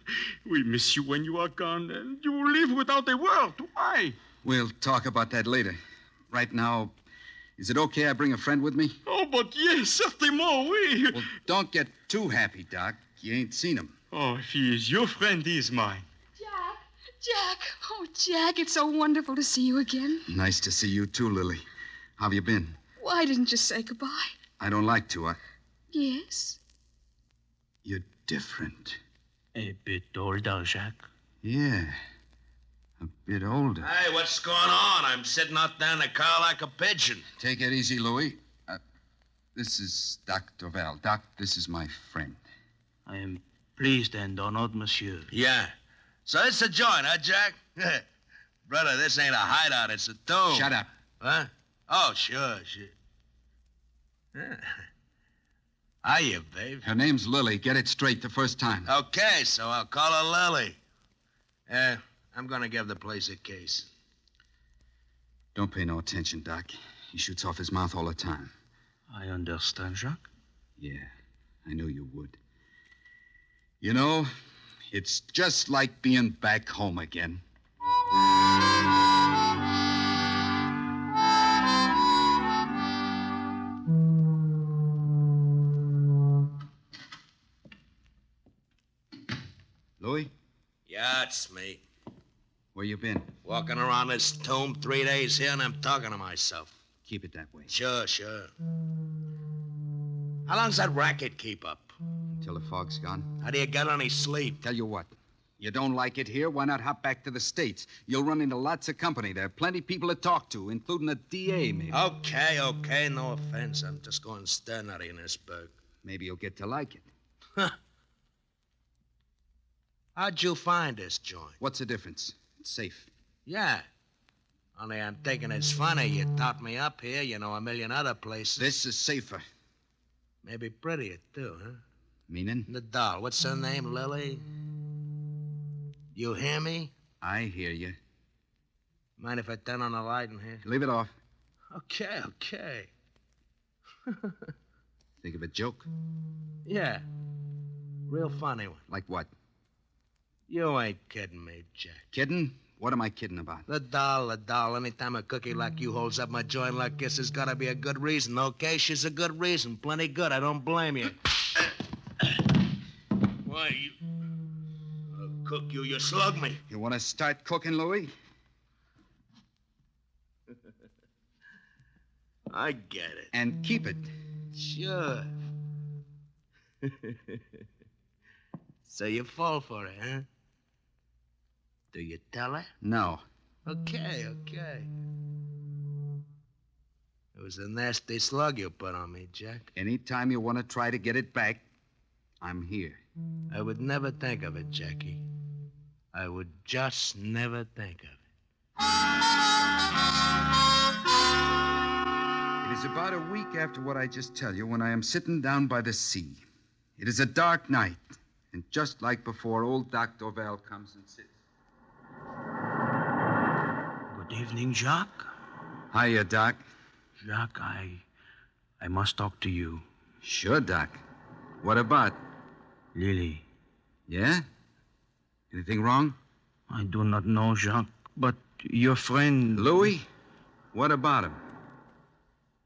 We miss you when you are gone, and you leave without a word. Why? We'll talk about that later. Right now, is it okay I bring a friend with me? Oh, but yes, certainement, oui. Well, don't get too happy, Doc. You ain't seen him. Oh, if he is your friend, he is mine. Jack. Oh, Jack, it's so wonderful to see you again. Nice to see you, too, Lily. How have you been? Why didn't you say goodbye? I don't like to. Yes? You're different. A bit older, Jacques. Yeah. A bit older. Hey, what's going on? I'm sitting out there in the car like a pigeon. Take it easy, Louis. This is Doc Dorval. Doc, this is my friend. I am pleased and honored, monsieur. Yeah. So it's a joint, huh, Jack? Brother, this ain't a hideout, it's a tomb. Shut up. Huh? Oh, sure. Hiya, babe. Her name's Lily. Get it straight the first time. Okay, so I'll call her Lily. I'm gonna give the place a case. Don't pay no attention, Doc. He shoots off his mouth all the time. I understand, Jacques. Yeah, I knew you would. You know, it's just like being back home again. Louis? Yeah, it's me. Where you been? Walking around this tomb 3 days here, and I'm talking to myself. Keep it that way. Sure. How long's that racket keep up? Till the fog's gone. How do you get any sleep? Tell you what. You don't like it here, why not hop back to the States? You'll run into lots of company. There are plenty of people to talk to, including a DA, maybe. Okay, no offense. I'm just going stern out of Innisburg. Maybe you'll get to like it. Huh. How'd you find this joint? What's the difference? It's safe. Yeah. Only I'm thinking it's funny. You taught me up here, you know, a million other places. This is safer. Maybe prettier, too, huh? Meaning? The doll. What's her name, Lily? You hear me? I hear you. Mind if I turn on the light in here? Leave it off. Okay. Think of a joke? Yeah. Real funny one. Like what? You ain't kidding me, Jack. Kidding? What am I kidding about? The doll. Anytime a cookie like you holds up my joint like this, there's gotta be a good reason, okay? She's a good reason. Plenty good. I don't blame you. Why, you... I'll cook you. You slug me. You want to start cooking, Louis? I get it. And keep it. Sure. So you fall for it, huh? Do you tell her? No. Okay. It was a nasty slug you put on me, Jack. Anytime you want to try to get it back, I'm here. I would never think of it, Jackie. I would just never think of it. It is about a week after what I just tell you when I am sitting down by the sea. It is a dark night, and just like before, old Doc Dorval comes and sits. Good evening, Jacques. Hiya, Doc. Jacques, I must talk to you. Sure, Doc. What about? Lily. Yeah? Anything wrong? I do not know, Jacques, but your friend... Louis? What about him?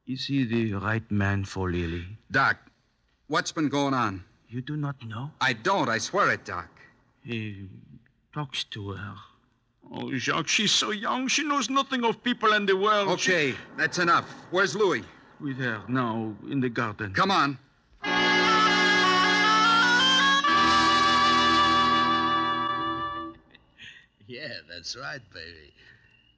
Is he the right man for Lily? Doc, what's been going on? You do not know? I don't, I swear it, Doc. He talks to her. Oh, Jacques, she's so young. She knows nothing of people and the world. Okay, that's enough. Where's Louis? With her now in the garden. Come on. Yeah, that's right, baby.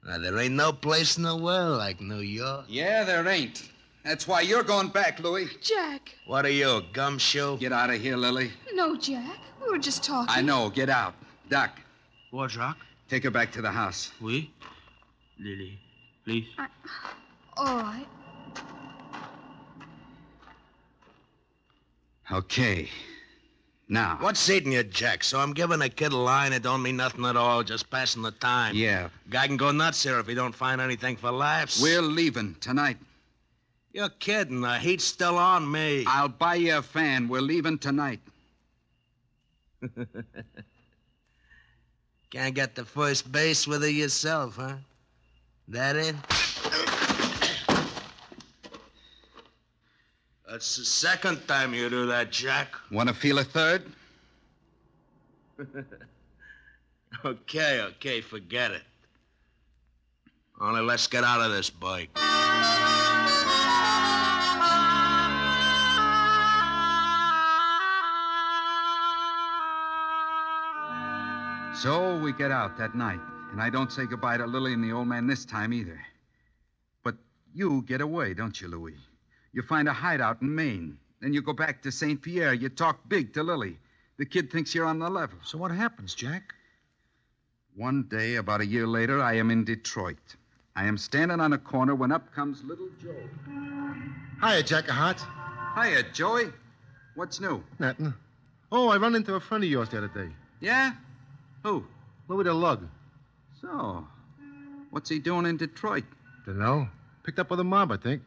Now, there ain't no place in the world like New York. Yeah, there ain't. That's why you're going back, Louis. Jack. What are you, a gumshoe? Get out of here, Lily. No, Jack. We were just talking. I know. Get out. Doc. What, Jacques? Take her back to the house. Oui? Lily, please. All right. Okay. Now. What's eating you, Jack? So I'm giving a kid a line, it don't mean nothing at all, just passing the time. Yeah. Guy can go nuts here if he don't find anything for laughs. We're leaving tonight. You're kidding. The heat's still on me. I'll buy you a fan. We're leaving tonight. Can't get to first base with her yourself, huh? That it? That's the second time you do that, Jack. Want to feel a third? Okay, forget it. Only let's get out of this bike. So we get out that night, and I don't say goodbye to Lily and the old man this time either. But you get away, don't you, Louis? You find a hideout in Maine. Then you go back to St. Pierre. You talk big to Lily. The kid thinks you're on the level. So what happens, Jack? One day, about a year later, I am in Detroit. I am standing on a corner when up comes little Joe. Hiya, Jack of Hearts. Hiya, Joey. What's new? Nothing. Oh, I run into a friend of yours the other day. Yeah? Who? Louis the Lug. So, what's he doing in Detroit? Dunno. Picked up with a mob, I think.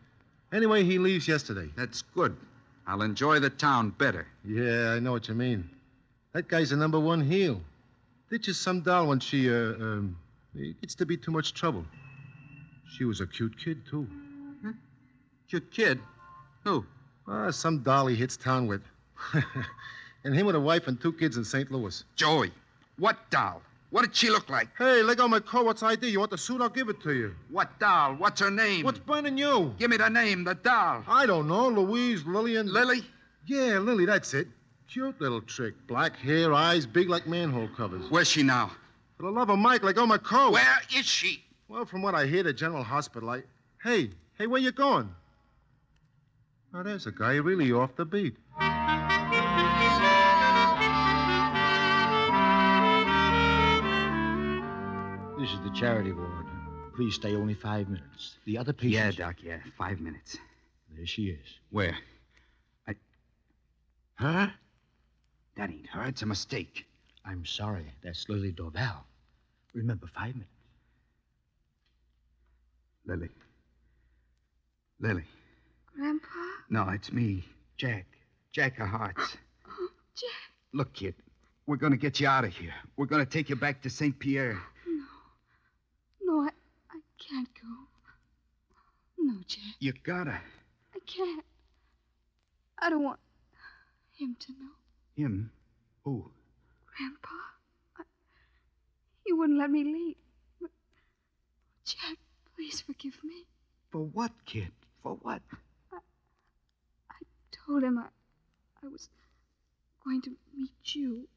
Anyway, he leaves yesterday. That's good. I'll enjoy the town better. Yeah, I know what you mean. That guy's a number one heel. Ditches some doll when she, gets to be too much trouble. She was a cute kid, too. Huh? Cute kid? Who? Some doll he hits town with. And him with a wife and 2 kids in St. Louis. Joey, what doll? What did she look like? Hey, let go of my coat. What's ID? You want the suit? I'll give it to you. What doll? What's her name? What's burning you? Give me the name, the doll. I don't know. Louise, Lillian. Lily? Yeah, Lily, that's it. Cute little trick. Black hair, eyes big like manhole covers. Where's she now? For the love of Mike, let go of my coat. Where is she? Well, from what I hear, the General Hospital, Hey, where you going? Oh, there's a guy really off the beat. This is the charity ward. Please stay only 5 minutes. The other patients... Yeah, Doc, 5 minutes. There she is. Where? Her? That ain't her. It's a mistake. I'm sorry. That's Lily Dorval. Remember, 5 minutes. Lily. Lily. Grandpa? No, it's me. Jack. Jack of Hearts. Oh, Jack. Look, kid. We're going to get you out of here. We're going to take you back to St. Pierre. No, I can't go. No, Jack. You gotta. I can't. I don't want him to know. Him? Who? Grandpa. He wouldn't let me leave. But, Jack, please forgive me. For what, kid? For what? I told him I was going to meet you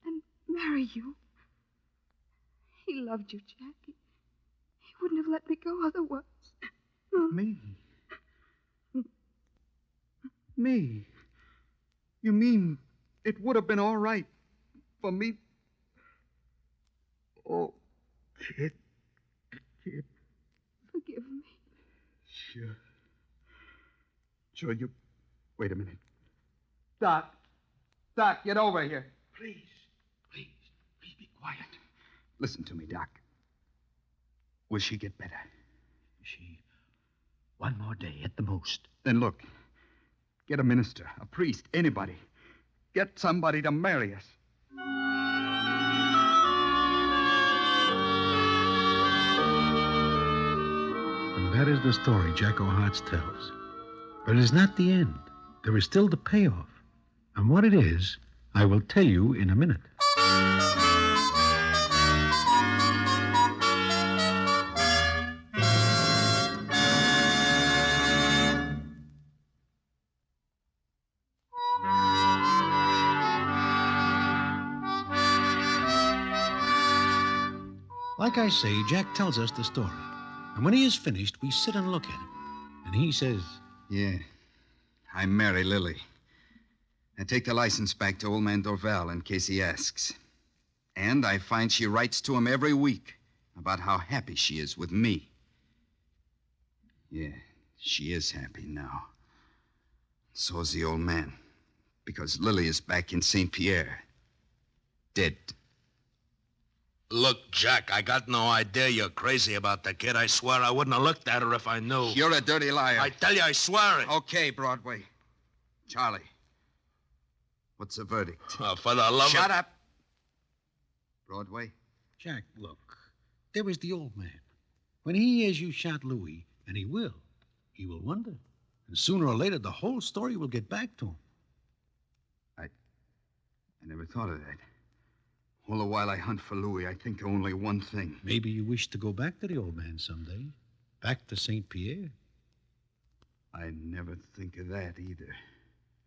and marry you. He loved you, Jack. He wouldn't have let me go otherwise. Me? Me? You mean it would have been all right for me? Oh, kid. Forgive me. Sure. Sure, you... Wait a minute. Doc, get over here. Please be quiet. Listen to me, Doc. Will she get better? She... 1 more day at the most. Then look. Get a minister, a priest, anybody. Get somebody to marry us. And that is the story Jack O'Hart's tells. But it is not the end. There is still the payoff. And what it is, I will tell you in a minute. Like I say, Jack tells us the story. And when he is finished, we sit and look at him. And he says... Yeah, I marry Lily. I take the license back to old man Dorval in case he asks. And I find she writes to him every week about how happy she is with me. Yeah, she is happy now. So's the old man. Because Lily is back in St. Pierre. Dead. Look, Jack, I got no idea you're crazy about the kid. I swear I wouldn't have looked at her if I knew. You're a dirty liar. I tell you, I swear it. Okay, Broadway. Charlie, what's the verdict? For the love Shut up. Broadway? Jack, look. There was the old man. When he hears you shot Louis, and he will wonder. And sooner or later, the whole story will get back to him. I never thought of that. All the while I hunt for Louis, I think of only one thing. Maybe you wish to go back to the old man someday. Back to St. Pierre. I never think of that either.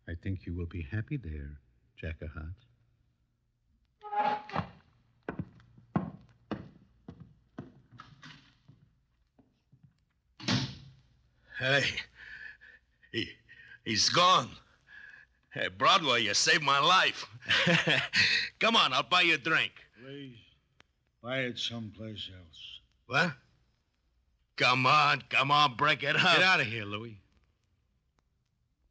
I think you will be happy there, Jack-a-Heart. Hey, he's gone. Hey, Broadway, you saved my life. Come on, I'll buy you a drink. Please, buy it someplace else. What? Come on, break it up. Get out of here, Louis.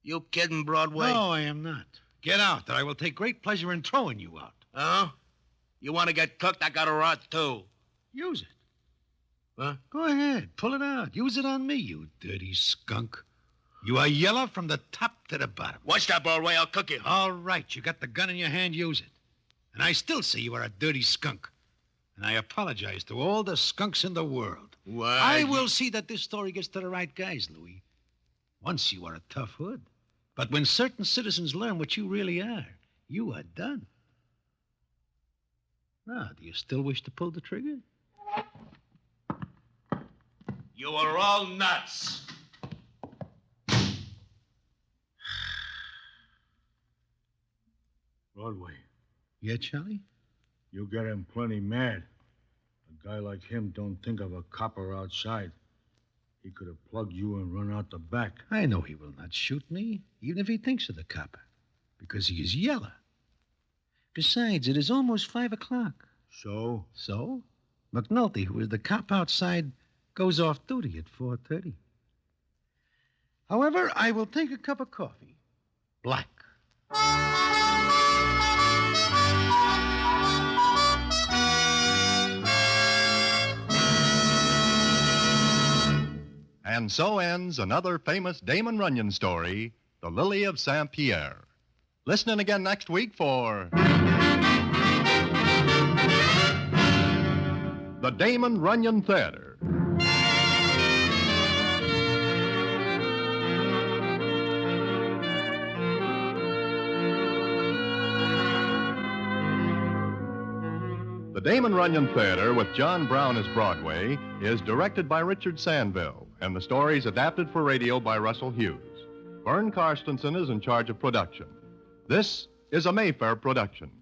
You kidding, Broadway? No, I am not. Get out, or I will take great pleasure in throwing you out. Huh? You want to get cooked? I got a rod, too. Use it. Huh? Go ahead. Pull it out. Use it on me, you dirty skunk. You are yellow from the top to the bottom. Watch that, Broadway. I'll cook you. All right. You got the gun in your hand. Use it. And I still say you are a dirty skunk. And I apologize to all the skunks in the world. Why? I will see that this story gets to the right guys, Louis. Once you were a tough hood. But when certain citizens learn what you really are, you are done. Now, do you still wish to pull the trigger? You are all nuts. Broadway, Yeah, Charlie? you get him plenty mad. A guy like him don't think of a copper outside. He could have plugged you and run out the back. I know he will not shoot me, even if he thinks of the copper, because he is yellow. Besides, it is almost 5 o'clock. So? So? McNulty, who is the cop outside, goes off duty at 4:30. However, I will take a cup of coffee. Black. And so ends another famous Damon Runyon story, The Lily of St. Pierre. Listen in again next week for the Damon Runyon Theater. The Damon Runyon Theater, with John Brown as Broadway, is directed by Richard Sandville, and the story is adapted for radio by Russell Hughes. Vern Karstensen is in charge of production. This is a Mayfair production.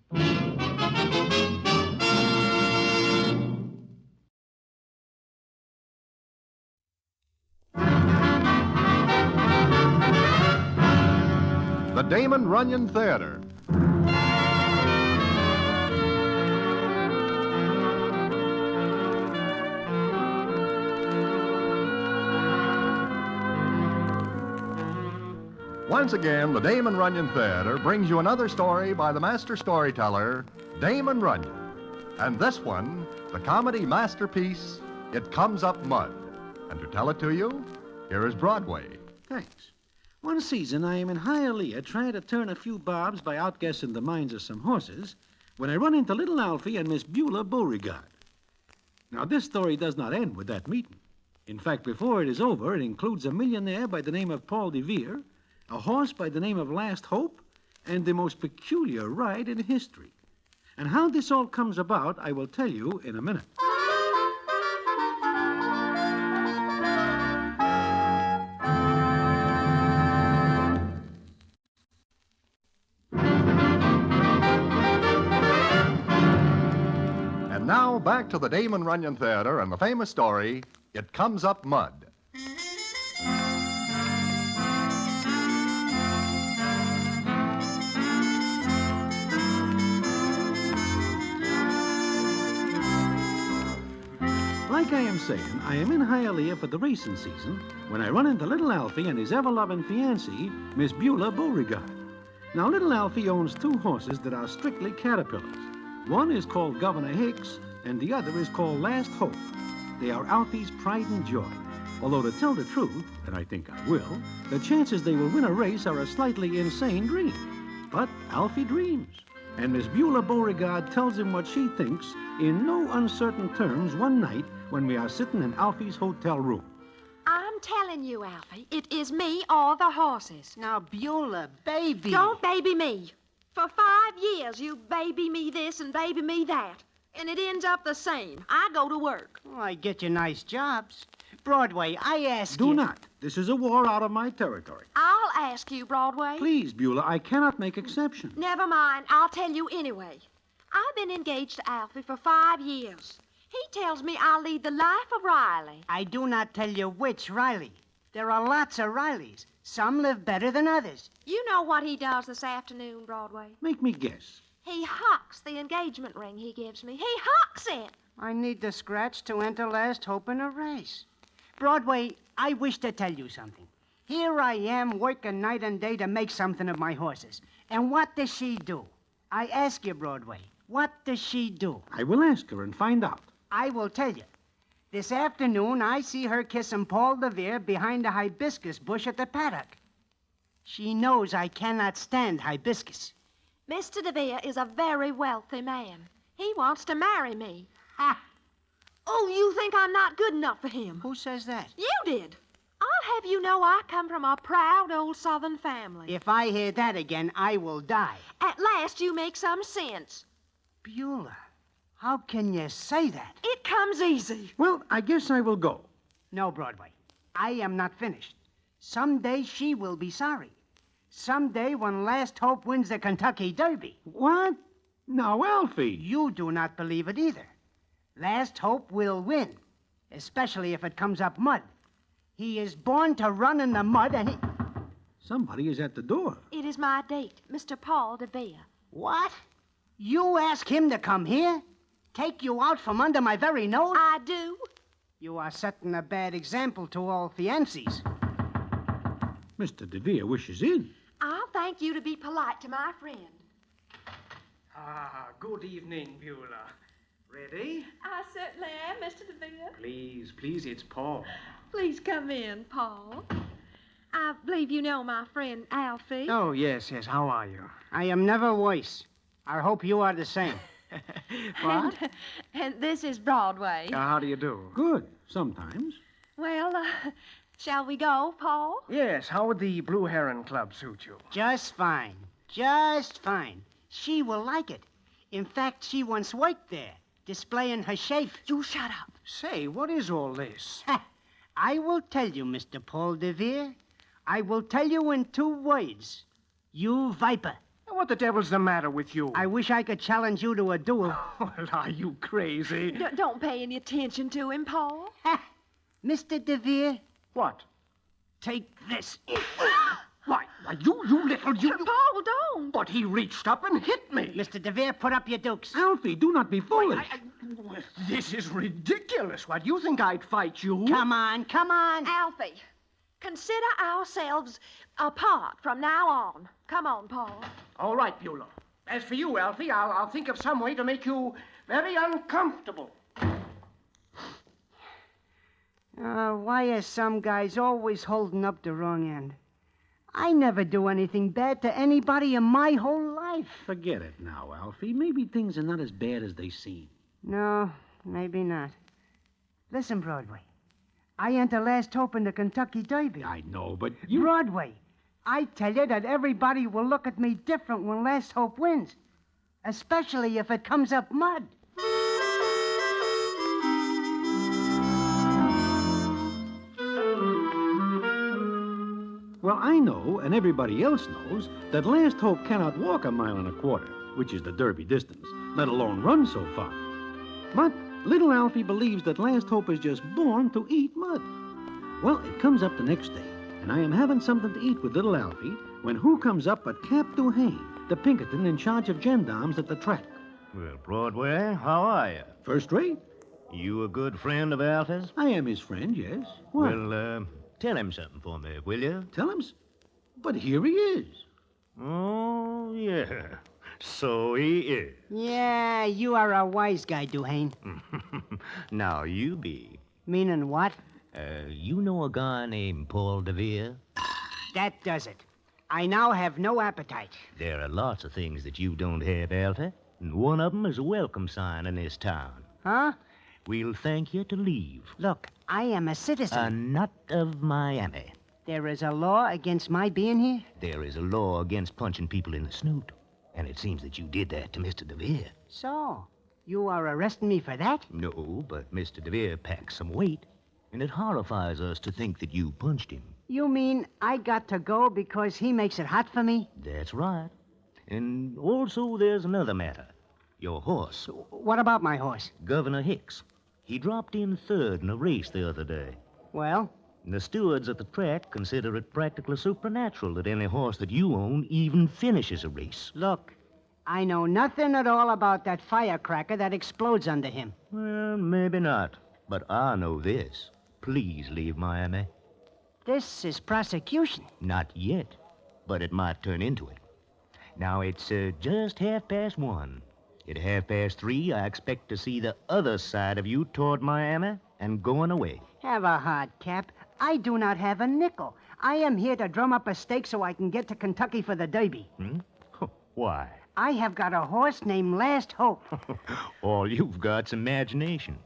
The Damon Runyon Theater. Once again, the Damon Runyon Theater brings you another story by the master storyteller, Damon Runyon. And this one, the comedy masterpiece, It Comes Up Mud. And to tell it to you, here is Broadway. Thanks. One season, I am in Hialeah trying to turn a few bobs by outguessing the minds of some horses when I run into little Alfie and Miss Beulah Beauregard. Now, this story does not end with that meeting. In fact, before it is over, it includes a millionaire by the name of Paul de Vere, a horse by the name of Last Hope, and the most peculiar ride in history. And how this all comes about, I will tell you in a minute. And now, back to the Damon Runyon Theater and the famous story, It Comes Up Mud. Like I am saying, I am in Hialeah for the racing season when I run into little Alfie and his ever-loving fiancée, Miss Beulah Beauregard. Now, little Alfie owns 2 horses that are strictly caterpillars. One is called Governor Hicks, and the other is called Last Hope. They are Alfie's pride and joy. Although, to tell the truth, and I think I will, the chances they will win a race are a slightly insane dream. But Alfie dreams. And Miss Beulah Beauregard tells him what she thinks in no uncertain terms one night when we are sitting in Alfie's hotel room. I'm telling you, Alfie, it is me or the horses. Now, Beulah, baby. Don't baby me. For 5 years, you baby me this and baby me that. And it ends up the same. I go to work. Oh, I get you nice jobs. Broadway, I ask you... Do not. This is a war out of my territory. I'll ask you, Broadway. Please, Beulah, I cannot make exception. Never mind. I'll tell you anyway. I've been engaged to Alfie for 5 years. He tells me I'll lead the life of Riley. I do not tell you which Riley. There are lots of Rileys. Some live better than others. You know what he does this afternoon, Broadway? Make me guess. He hawks the engagement ring he gives me. He hawks it. I need the scratch to enter Last Hope in a race. Broadway, I wish to tell you something. Here I am working night and day to make something of my horses. And what does she do? I ask you, Broadway, what does she do? I will ask her and find out. I will tell you. This afternoon, I see her kissing Paul DeVere behind a hibiscus bush at the paddock. She knows I cannot stand hibiscus. Mr. DeVere is a very wealthy man. He wants to marry me. Ha! Oh, you think I'm not good enough for him? Who says that? You did. I'll have you know I come from a proud old Southern family. If I hear that again, I will die. At last you make some sense. Beulah, how can you say that? It comes easy. Well, I guess I will go. No, Broadway. I am not finished. Someday she will be sorry. Someday when Last Hope wins the Kentucky Derby. What? Now, Alfie. You do not believe it either. Last Hope will win, especially if it comes up mud. He is born to run in the mud and he... Somebody is at the door. It is my date, Mr. Paul DeVere. What? You ask him to come here? Take you out from under my very nose? I do. You are setting a bad example to all fiancés. Mr. DeVere wishes in. I'll thank you to be polite to my friend. Ah, good evening, Beulah. Ready? I certainly am, Mr. DeVere. Please, it's Paul. Please come in, Paul. I believe you know my friend Alfie. Oh, yes. How are you? I am never worse. I hope you are the same. What? And this is Broadway. How do you do? Good, sometimes. Well, shall we go, Paul? Yes, how would the Blue Heron Club suit you? Just fine. Just fine. She will like it. In fact, she once worked there, displaying her shape. You shut up. Say, what is all this? I will tell you, Mr. Paul DeVere. I will tell you in 2 words. You viper. What the devil's the matter with you? I wish I could challenge you to a duel. Well, are you crazy? Don't pay any attention to him, Paul. Mr. DeVere. What? Take this. Why, you little... Paul, don't. But he reached up and hit me. Mr. DeVere, put up your dukes. Alfie, do not be foolish. This is ridiculous. What, do you think I'd fight you? Come on. Alfie, consider ourselves apart from now on. Come on, Paul. All right, Beulah. As for you, Alfie, I'll think of some way to make you very uncomfortable. Why are some guys always holding up the wrong end? I never do anything bad to anybody in my whole life. Forget it now, Alfie. Maybe things are not as bad as they seem. No, maybe not. Listen, Broadway. I enter Last Hope in the Kentucky Derby. I know, but Broadway, I tell you that everybody will look at me different when Last Hope wins. Especially if it comes up mud. Well, I know, and everybody else knows, that Last Hope cannot walk 1.25 miles, which is the Derby distance, let alone run so far. But little Alfie believes that Last Hope is just born to eat mud. Well, it comes up the next day, and I am having something to eat with little Alfie when who comes up but Cap Duhane, the Pinkerton in charge of gendarmes at the track. Well, Broadway, how are you? First rate. You a good friend of Alfie's? I am his friend, yes. What? Well, tell him something for me, will you? Tell him? But here he is. Oh, yeah. So he is. Yeah, you are a wise guy, Duhane. Now you be. Meaning what? You know a guy named Paul DeVere? That does it. I now have no appetite. There are lots of things that you don't have, Alfie, and one of them is a welcome sign in this town. Huh? We'll thank you to leave. Look, I am a citizen. Not of Miami. There is a law against my being here? There is a law against punching people in the snoot, and it seems that you did that to Mr. DeVere. So, you are arresting me for that? No, but Mr. DeVere packs some weight, and it horrifies us to think that you punched him. You mean I got to go because he makes it hot for me? That's right. And also there's another matter. Your horse. What about my horse? Governor Hicks. He dropped in third in a race the other day. Well? The stewards at the track consider it practically supernatural that any horse that you own even finishes a race. Look, I know nothing at all about that firecracker that explodes under him. Well, maybe not. But I know this. Please leave Miami. This is prosecution. Not yet, but it might turn into it. Now, it's just 1:30. At 3:30, I expect to see the other side of you toward Miami and going away. Have a heart, Cap. I do not have a nickel. I am here to drum up a stake so I can get to Kentucky for the Derby. Why? I have got a horse named Last Hope. All you've got's imagination.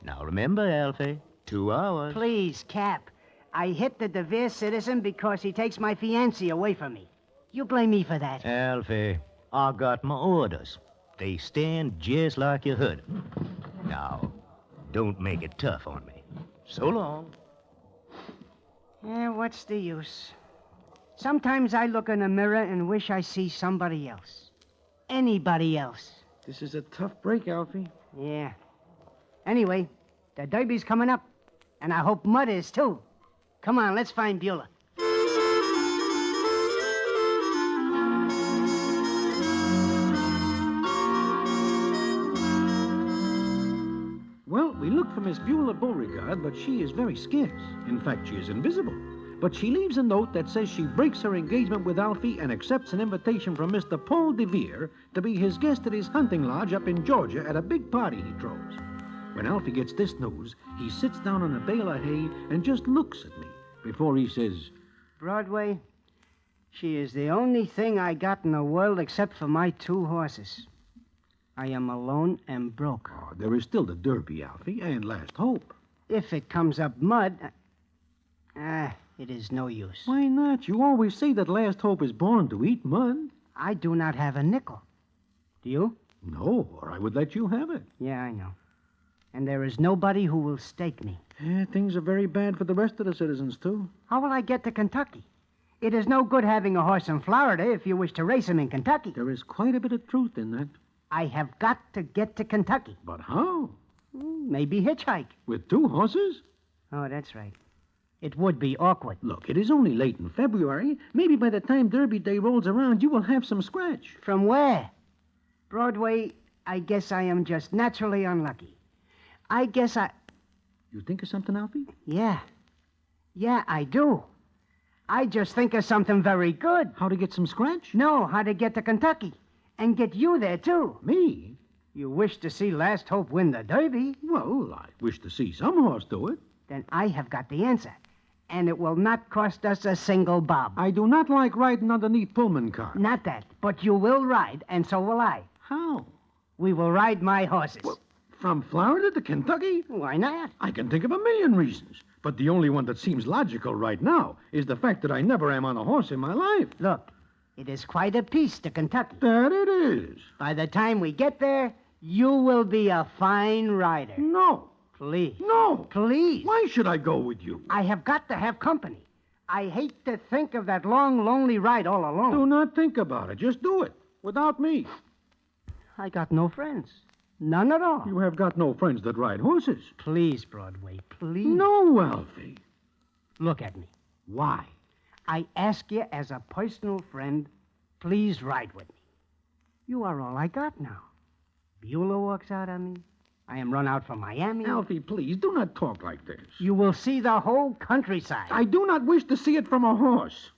Now, remember, Alfie, 2 hours. Please, Cap. I hit the DeVere citizen because he takes my fiancée away from me. You blame me for that. Alfie, I got my orders. They stand just like you heard 'em. Now, don't make it tough on me. So long. What's the use? Sometimes I look in a mirror and wish I see somebody else. Anybody else. This is a tough break, Alfie. Yeah. Anyway, the Derby's coming up, and I hope Mud is, too. Come on, let's find Beulah. Well, we looked for Miss Beulah Beauregard, but she is very scarce. In fact, she is invisible. But she leaves a note that says she breaks her engagement with Alfie and accepts an invitation from Mr. Paul DeVere to be his guest at his hunting lodge up in Georgia at a big party he throws. When Alfie gets this news, he sits down on a bale of hay and just looks at me before he says, Broadway, she is the only thing I got in the world except for my 2 horses. I am alone and broke. Oh, there is still the Derby, Alfie, and Last Hope. If it comes up mud, it is no use. Why not? You always say that Last Hope is born to eat mud. I do not have a nickel. Do you? No, or I would let you have it. Yeah, I know. And there is nobody who will stake me. Things are very bad for the rest of the citizens, too. How will I get to Kentucky? It is no good having a horse in Florida if you wish to race him in Kentucky. There is quite a bit of truth in that. I have got to get to Kentucky. But how? Maybe hitchhike. With 2 horses? Oh, that's right. It would be awkward. Look, it is only late in February. Maybe by the time Derby Day rolls around, you will have some scratch. From where? Broadway, I guess I am just naturally unlucky. I guess I... You think of something, Alfie? Yeah. Yeah, I do. I just think of something very good. How to get some scratch? No, how to get to Kentucky. And get you there, too. Me? You wish to see Last Hope win the Derby? Well, I wish to see some horse do it. Then I have got the answer. And it will not cost us a single bob. I do not like riding underneath Pullman cars. Not that, but you will ride, and so will I. How? We will ride my horses. Well, from Florida to Kentucky? Why not? I can think of a million reasons. But the only one that seems logical right now is the fact that I never am on a horse in my life. Look, it is quite a piece to Kentucky. That it is. By the time we get there, you will be a fine rider. No. Please. No. Please. Why should I go with you? I have got to have company. I hate to think of that long, lonely ride all alone. Do not think about it. Just do it. Without me. I got no friends. None at all. You have got no friends that ride horses. Please, Broadway, please. No, Alfie. Look at me. Why? I ask you as a personal friend, please ride with me. You are all I got now. Beulah walks out on me. I am run out from Miami. Alfie, please, do not talk like this. You will see the whole countryside. I do not wish to see it from a horse.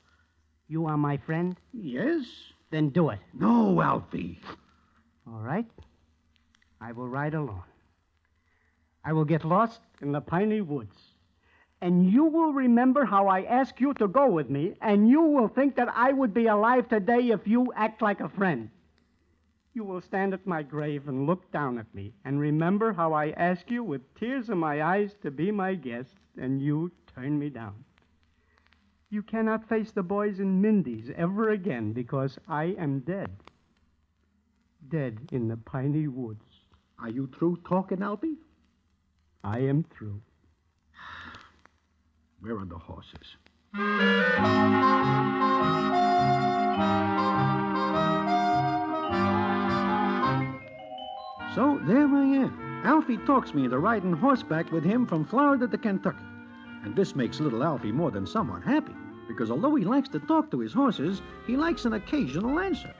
You are my friend? Yes? Then do it. No, Alfie. All right. I will ride alone. I will get lost in the piney woods. And you will remember how I asked you to go with me, and you will think that I would be alive today if you act like a friend. You will stand at my grave and look down at me, and remember how I asked you with tears in my eyes to be my guest, and you turned me down. You cannot face the boys in Mindy's ever again, because I am dead. Dead in the piney woods. Are you through talking, Alfie? I am through. Where are the horses? So there I am. Alfie talks me into riding horseback with him from Florida to Kentucky. And this makes little Alfie more than somewhat happy, because although he likes to talk to his horses, he likes an occasional answer.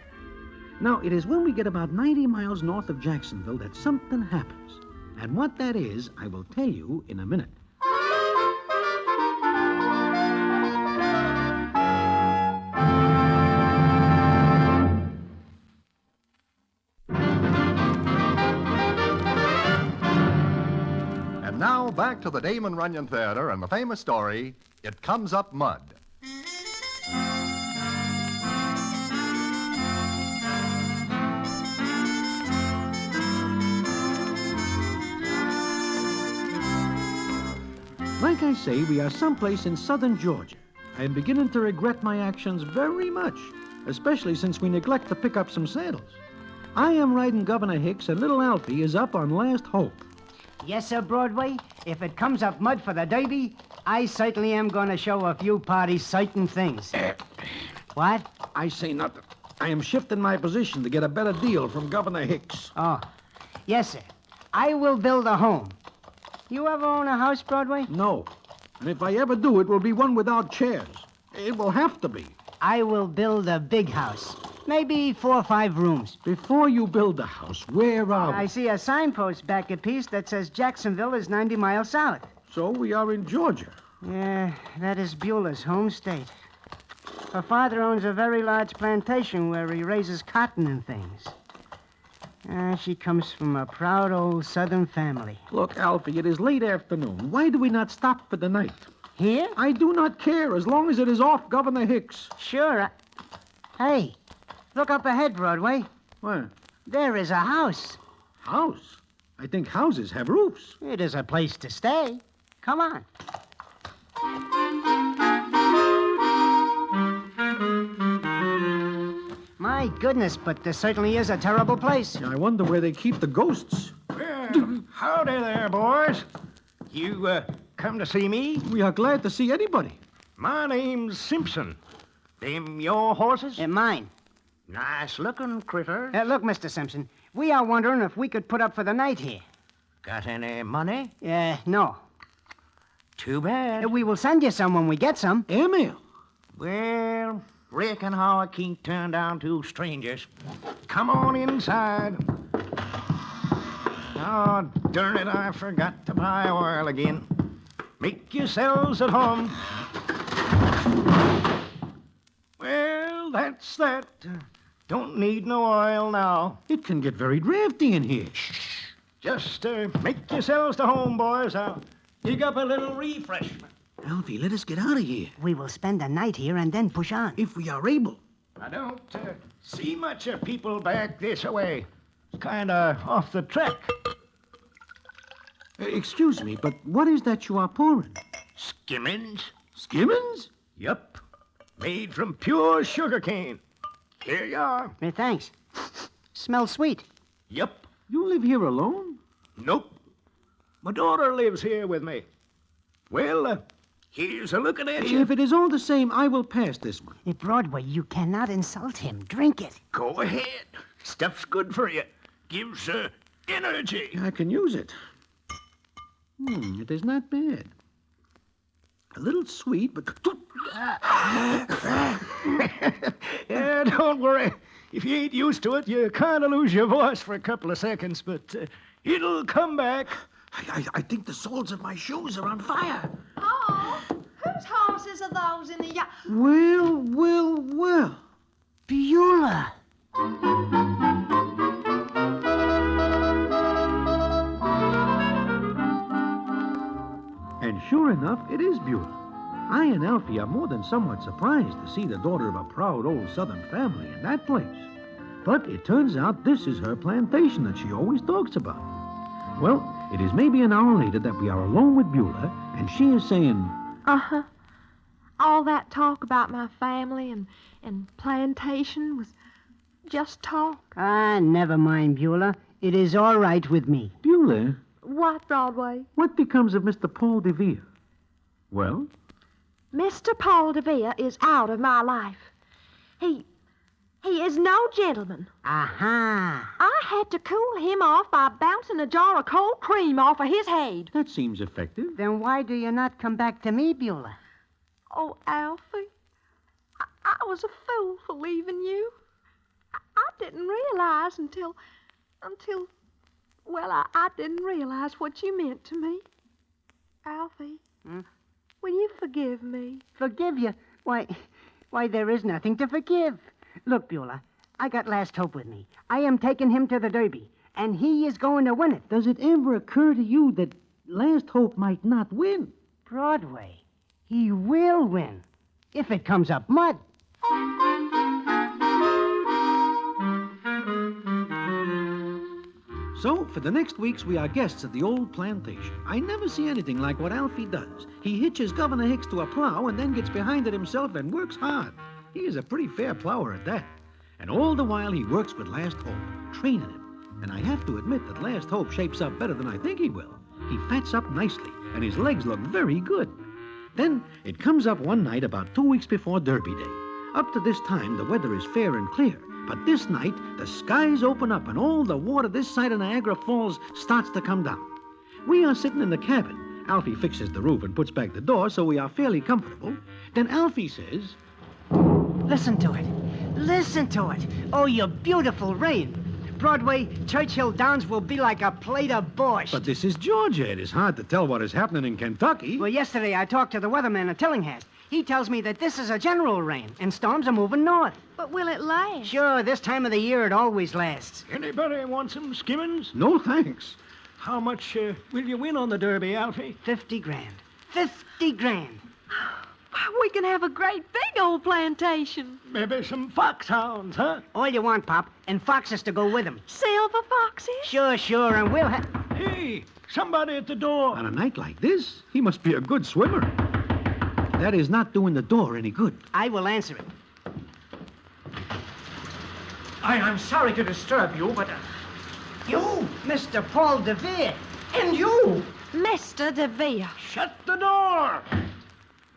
Now, it is when we get about 90 miles north of Jacksonville that something happens. And what that is, I will tell you in a minute. And now back to the Damon Runyon Theater and the famous story, It Comes Up Mud. Like I say, we are someplace in southern Georgia. I am beginning to regret my actions very much, especially since we neglect to pick up some saddles. I am riding Governor Hicks, and little Alfie is up on last hope. Yes, sir, Broadway. If it comes up mud for the Derby, I certainly am going to show a few parties certain things. What? I say nothing. I am shifting my position to get a better deal from Governor Hicks. Oh, yes, sir. I will build a home. You ever own a house, Broadway? No. And if I ever do, it will be one without chairs. It will have to be. I will build a big house. Maybe 4 or 5 rooms. Before you build the house, where are we? I see a signpost back a piece that says Jacksonville is 90 miles south. So we are in Georgia. Yeah, that is Beulah's home state. Her father owns a very large plantation where he raises cotton and things. She comes from a proud old southern family. Look, Alfie, it is late afternoon. Why do we not stop for the night? Here? I do not care, as long as it is off Governor Hicks. Sure. Hey, look up ahead, Broadway. Where? There is a house. House? I think houses have roofs. It is a place to stay. Come on. My goodness, but this certainly is a terrible place. I wonder where they keep the ghosts. Well, howdy there, boys. You, come to see me? We are glad to see anybody. My name's Simpson. Them your horses? Mine. Nice-looking critter. Look, Mr. Simpson, we are wondering if we could put up for the night here. Got any money? No. Too bad. We will send you some when we get some. Airmail. Well, reckon how I can't turn down 2 strangers. Come on inside. Oh, darn it, I forgot to buy oil again. Make yourselves at home. Well, that's that. Don't need no oil now. It can get very drafty in here. Just make yourselves to home, boys. I'll dig up a little refreshment. Alfie, let us get out of here. We will spend the night here and then push on. If we are able. I don't see much of people back this way. Kind of off the track. Excuse me, but what is that you are pouring? Skimmins. Skimmins? Yup. Made from pure sugar cane. Here you are. Thanks. Smells sweet. Yup. You live here alone? Nope. My daughter lives here with me. Well, here's a looking at you. If it is all the same, I will pass this one. Broadway, you cannot insult him. Drink it. Go ahead. Stuff's good for you. Gives energy. I can use it. It is not bad. A little sweet, but... Yeah, don't worry. If you ain't used to it, you kind of lose your voice for a couple of seconds, but it'll come back. I think the soles of my shoes are on fire. Oh, who's Whose horses are those in the yard? Well. Beulah. And sure enough, it is Beulah. I and Alfie are more than somewhat surprised to see the daughter of a proud old Southern family in that place. But it turns out this is her plantation that she always talks about. Well, it is maybe an hour later that we are alone with Beulah, and she is saying, Uh-huh. All that talk about my family and plantation was just talk. Ah, never mind, Beulah. It is all right with me. Beulah, What, Broadway? what becomes of Mr. Paul DeVere? Well? Mr. Paul DeVere is out of my life. He is no gentleman. Aha. I had to cool him off by bouncing a jar of cold cream off of his head. That seems effective. Then why do you not come back to me, Beulah? Oh, Alfie, I was a fool for leaving you. I didn't realize until, well, I didn't realize what you meant to me. Alfie, will you forgive me? Forgive you? Why, there is nothing to forgive. Look, Beulah, I got Last Hope with me. I am taking him to the Derby, and he is going to win it. Does it ever occur to you that Last Hope might not win? Broadway, he will win, if it comes up mud. So, for the next weeks, we are guests at the old plantation. I never see anything like what Alfie does. He hitches Governor Hicks to a plow and then gets behind it himself and works hard. He is a pretty fair plower at that. And all the while, he works with Last Hope, training him. And I have to admit that Last Hope shapes up better than I think he will. He fats up nicely, and his legs look very good. Then, it comes up one night about 2 weeks before Derby Day. Up to this time, the weather is fair and clear. But this night, the skies open up and all the water this side of Niagara Falls starts to come down. We are sitting in the cabin. Alfie fixes the roof and puts back the door, so we are fairly comfortable. Then Alfie says, Listen to it. Listen to it. Oh, you beautiful rain. Broadway, Churchill Downs will be like a plate of borscht. But this is Georgia. It is hard to tell what is happening in Kentucky. Well, yesterday I talked to the weatherman at Tillinghast. He tells me that this is a general rain, and storms are moving north. But will it last? Sure, this time of the year it always lasts. Anybody want some skimmings? No, thanks. How much will you win on the Derby, Alfie? 50 grand. 50 grand. We can have a great big old plantation. Maybe some foxhounds, huh? All you want, Pop, and foxes to go with them. Silver foxes? Sure, and we'll have... Hey, somebody at the door. On a night like this, he must be a good swimmer. That is not doing the door any good. I will answer it. I'm sorry to disturb you, but... You, Mr. Paul DeVere, and you! Mr. DeVere. Shut the door!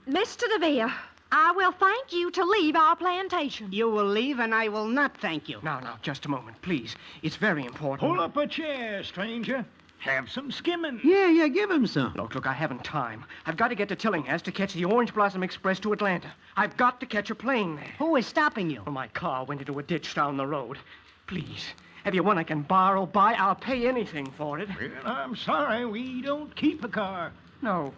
Mr. DeVere, I will thank you to leave our plantation. You will leave, and I will not thank you. Now, just a moment, please. It's very important. Pull up a chair, stranger. Have some skimming. Yeah, give him some. Look, I haven't time. I've got to get to Tillinghast to catch the Orange Blossom Express to Atlanta. I've got to catch a plane there. Who is stopping you? Well, my car went into a ditch down the road. Please, have you one I can borrow, buy? I'll pay anything for it. Well, I'm sorry. We don't keep a car. No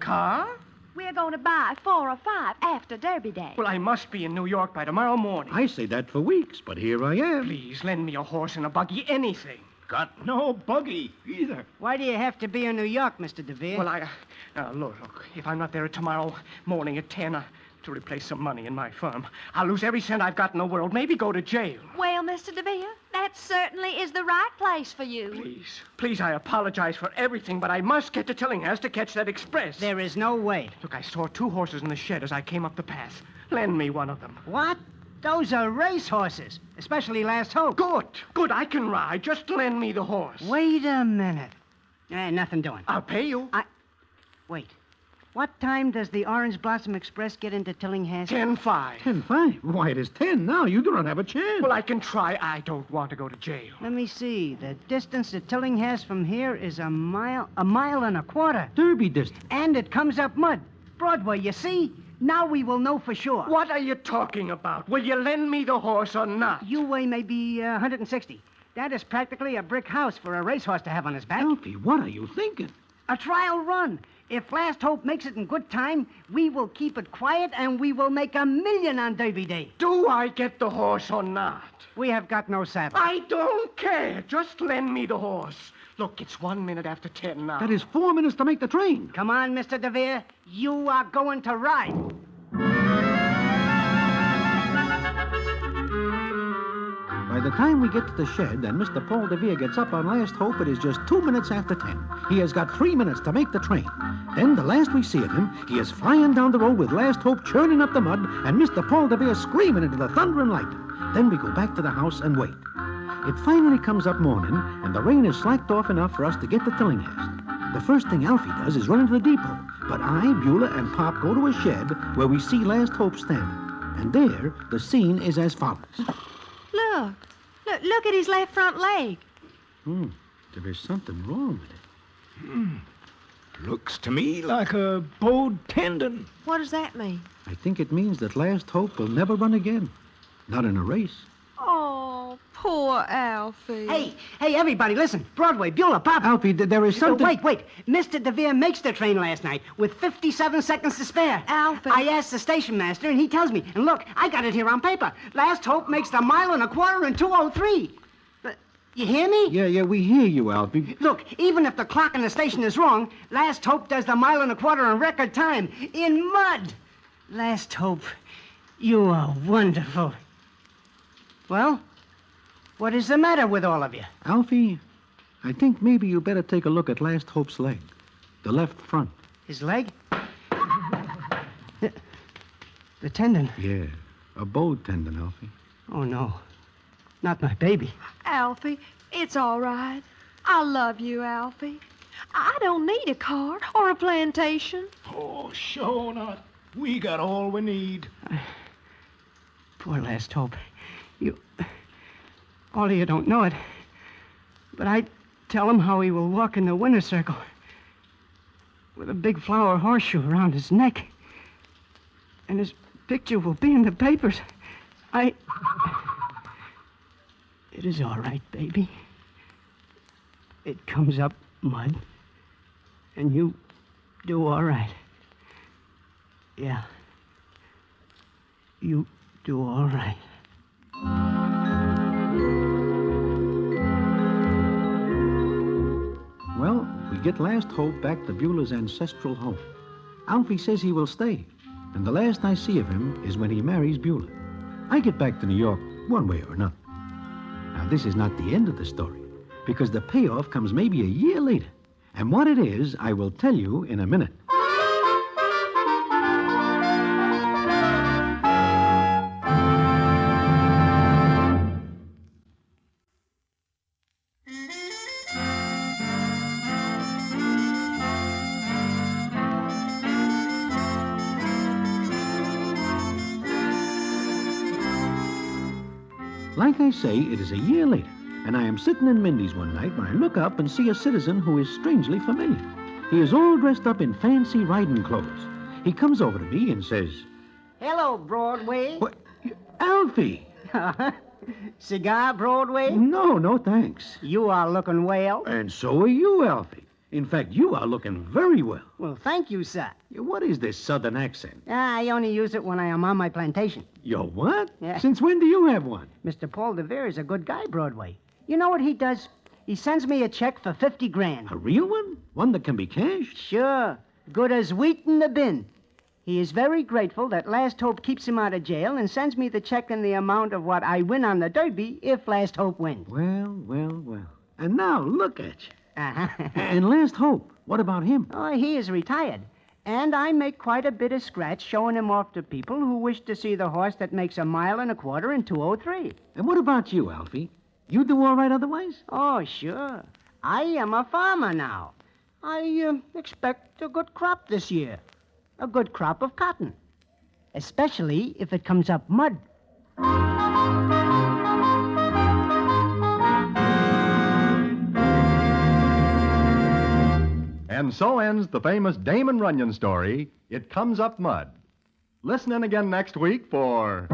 car? We're going to buy 4 or 5 after Derby Day. Well, I must be in New York by tomorrow morning. I say that for weeks, but here I am. Please, lend me a horse and a buggy, anything. Got no buggy either. Why do you have to be in New York, Mr. DeVere? Well, look, if I'm not there tomorrow morning at 10 to replace some money in my firm, I'll lose every cent I've got in the world, maybe go to jail. Well, Mr. DeVere, that certainly is the right place for you. Please, I apologize for everything, but I must get to Tillinghast to catch that express. There is no way. Look, I saw 2 horses in the shed as I came up the path. Lend me one of them. What? Those are race horses, especially Last Hope. Good, I can ride. Just lend me the horse. Wait a minute. Nothing doing. I'll pay you. Wait. What time does the Orange Blossom Express get into Tillinghast? 10:05. 10:05? Why, it is 10 now. You do not have a chance. Well, I can try. I don't want to go to jail. Let me see. The distance to Tillinghast from here is a mile and a quarter. Derby distance. And it comes up mud. Broadway, you see? Now we will know for sure. What are you talking about? Will you lend me the horse or not? You weigh maybe 160. That is practically a brick house for a racehorse to have on his back. Alfie, what are you thinking? A trial run. If Last Hope makes it in good time, we will keep it quiet and we will make $1 million on Derby Day. Do I get the horse or not? We have got no saddle. I don't care. Just lend me the horse. Look, it's 1 minute after 10 now. That is 4 minutes to make the train. Come on, Mr. DeVere. You are going to ride. By the time we get to the shed and Mr. Paul DeVere gets up on Last Hope, it is just 2 minutes after 10. He has got 3 minutes to make the train. Then, the last we see of him, he is flying down the road with Last Hope churning up the mud and Mr. Paul DeVere screaming into the thunder and lightning. Then we go back to the house and wait. It finally comes up morning, and the rain has slacked off enough for us to get to Tillinghast. The first thing Alfie does is run into the depot, but I, Beulah, and Pop go to a shed where we see Last Hope standing. And there, the scene is as follows. Look at his left front leg. There is something wrong with it. Looks to me like a bowed tendon. What does that mean? I think it means that Last Hope will never run again. Not in a race. Oh, poor Alfie. Hey, everybody, listen. Broadway, Beulah, Pop. Alfie, there is something... Wait. Mr. DeVere makes the train last night with 57 seconds to spare. Alfie. I asked the station master, and he tells me. And look, I got it here on paper. Last Hope makes the 1.25 miles in 2:03. You hear me? Yeah, we hear you, Alfie. Look, even if the clock in the station is wrong, Last Hope does the 1.25 miles in record time, in mud. Last Hope, you are wonderful. Well, what is the matter with all of you? Alfie, I think maybe you better take a look at Last Hope's leg. The left front. His leg? The tendon. Yeah, a bowed tendon, Alfie. Oh, no. Not my baby. Alfie, it's all right. I love you, Alfie. I don't need a car or a plantation. Oh, sure not. We got all we need. Poor Last Hope. All of you don't know it, but I tell him how he will walk in the winter circle with a big flower horseshoe around his neck, and his picture will be in the papers. It is all right, baby. It comes up mud, and you do all right. Yeah. You do all right. Well, we get Last Hope back to Beulah's ancestral home. Alfie says he will stay, and the last I see of him is when he marries Beulah. I get back to New York one way or another. Now, this is not the end of the story, because the payoff comes maybe a year later. And what it is, I will tell you in a minute. Like I say, it is a year later, and I am sitting in Mindy's one night when I look up and see a citizen who is strangely familiar. He is all dressed up in fancy riding clothes. He comes over to me and says, Hello, Broadway. What? Alfie! Cigar, Broadway? No, thanks. You are looking well. And so are you, Alfie. In fact, you are looking very well. Well, thank you, sir. What is this southern accent? I only use it when I am on my plantation. Your what? Yeah. Since when do you have one? Mr. Paul DeVere is a good guy, Broadway. You know what he does? He sends me a check for 50 grand. A real one? One that can be cashed? Sure. Good as wheat in the bin. He is very grateful that Last Hope keeps him out of jail and sends me the check in the amount of what I win on the Derby if Last Hope wins. Well. And now look at you. Uh-huh. And Last Hope, what about him? Oh, he is retired. And I make quite a bit of scratch showing him off to people who wish to see the horse that makes 1.25 miles in 2:03. And what about you, Alfie? You do all right otherwise? Oh, sure. I am a farmer now. I expect a good crop this year. A good crop of cotton. Especially if it comes up mud. And so ends the famous Damon Runyon story, It Comes Up Mud. Listen in again next week for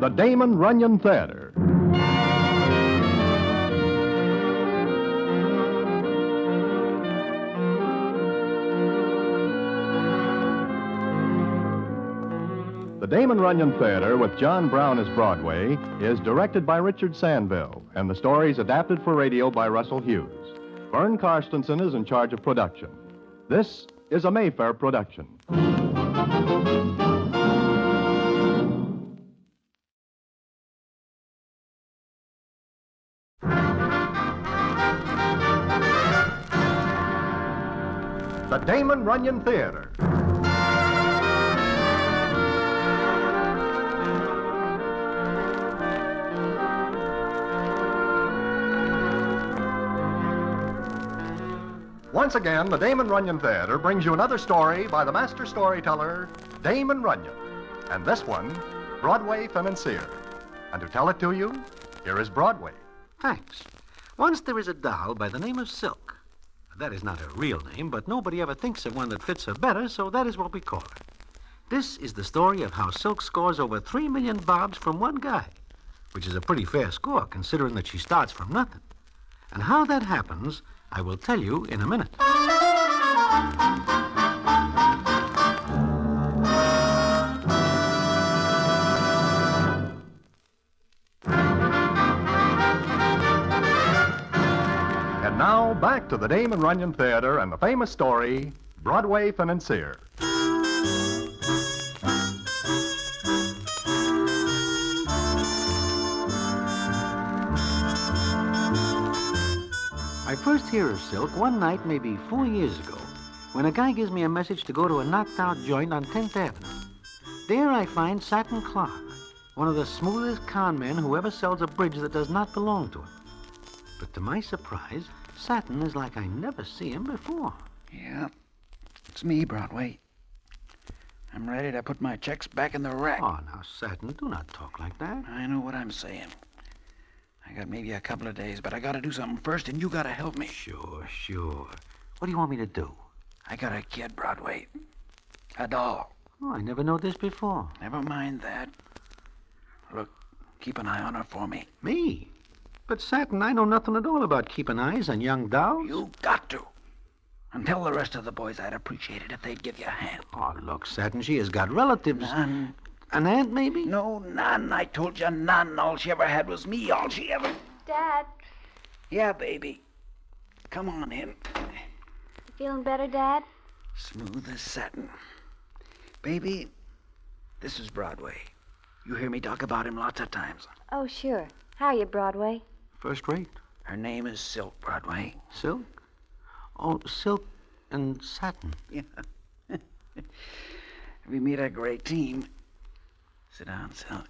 the Damon Runyon Theater. Damon Runyon Theater with John Brown as Broadway is directed by Richard Sandville, and the story is adapted for radio by Russell Hughes. Vern Karstensen is in charge of production. This is a Mayfair production. The Damon Runyon Theater. Once again, the Damon Runyon Theater brings you another story by the master storyteller, Damon Runyon. And this one, Broadway Financier. And to tell it to you, here is Broadway. Thanks. Once there is a doll by the name of Silk. That is not her real name, but nobody ever thinks of one that fits her better, so that is what we call her. This is the story of how Silk scores over 3 million bobs from one guy, which is a pretty fair score, considering that she starts from nothing. And how that happens, I will tell you in a minute. And now, back to the Damon Runyon Theater and the famous story, Broadway Financier. I first hear of Silk one night maybe 4 years ago when a guy gives me a message to go to a knocked-out joint on 10th Avenue. There I find Satin Clark, one of the smoothest con men who ever sells a bridge that does not belong to him. But to my surprise, Satin is like I never see him before. Yeah, it's me, Broadway. I'm ready to put my checks back in the rack. Oh, now, Satin, do not talk like that. I know what I'm saying. I got maybe a couple of days, but I gotta do something first, and you gotta help me. Sure. What do you want me to do? I got a kid, Broadway. A doll. Oh, I never know this before. Never mind that. Look, keep an eye on her for me. Me? But, Satin, I know nothing at all about keeping eyes on young dolls. You got to. And tell the rest of the boys I'd appreciate it if they'd give you a hand. Oh, look, Satin, she has got relatives. None. An aunt, maybe? No, none. I told you, none. All she ever had was me. All she ever... Dad. Yeah, baby. Come on in. Feeling better, Dad? Smooth as satin. Baby, this is Broadway. You hear me talk about him lots of times. Oh, sure. How are you, Broadway? First rate. Her name is Silk, Broadway. Silk? Oh, Silk and Satin. Yeah. We made a great team. Sit down, Silk.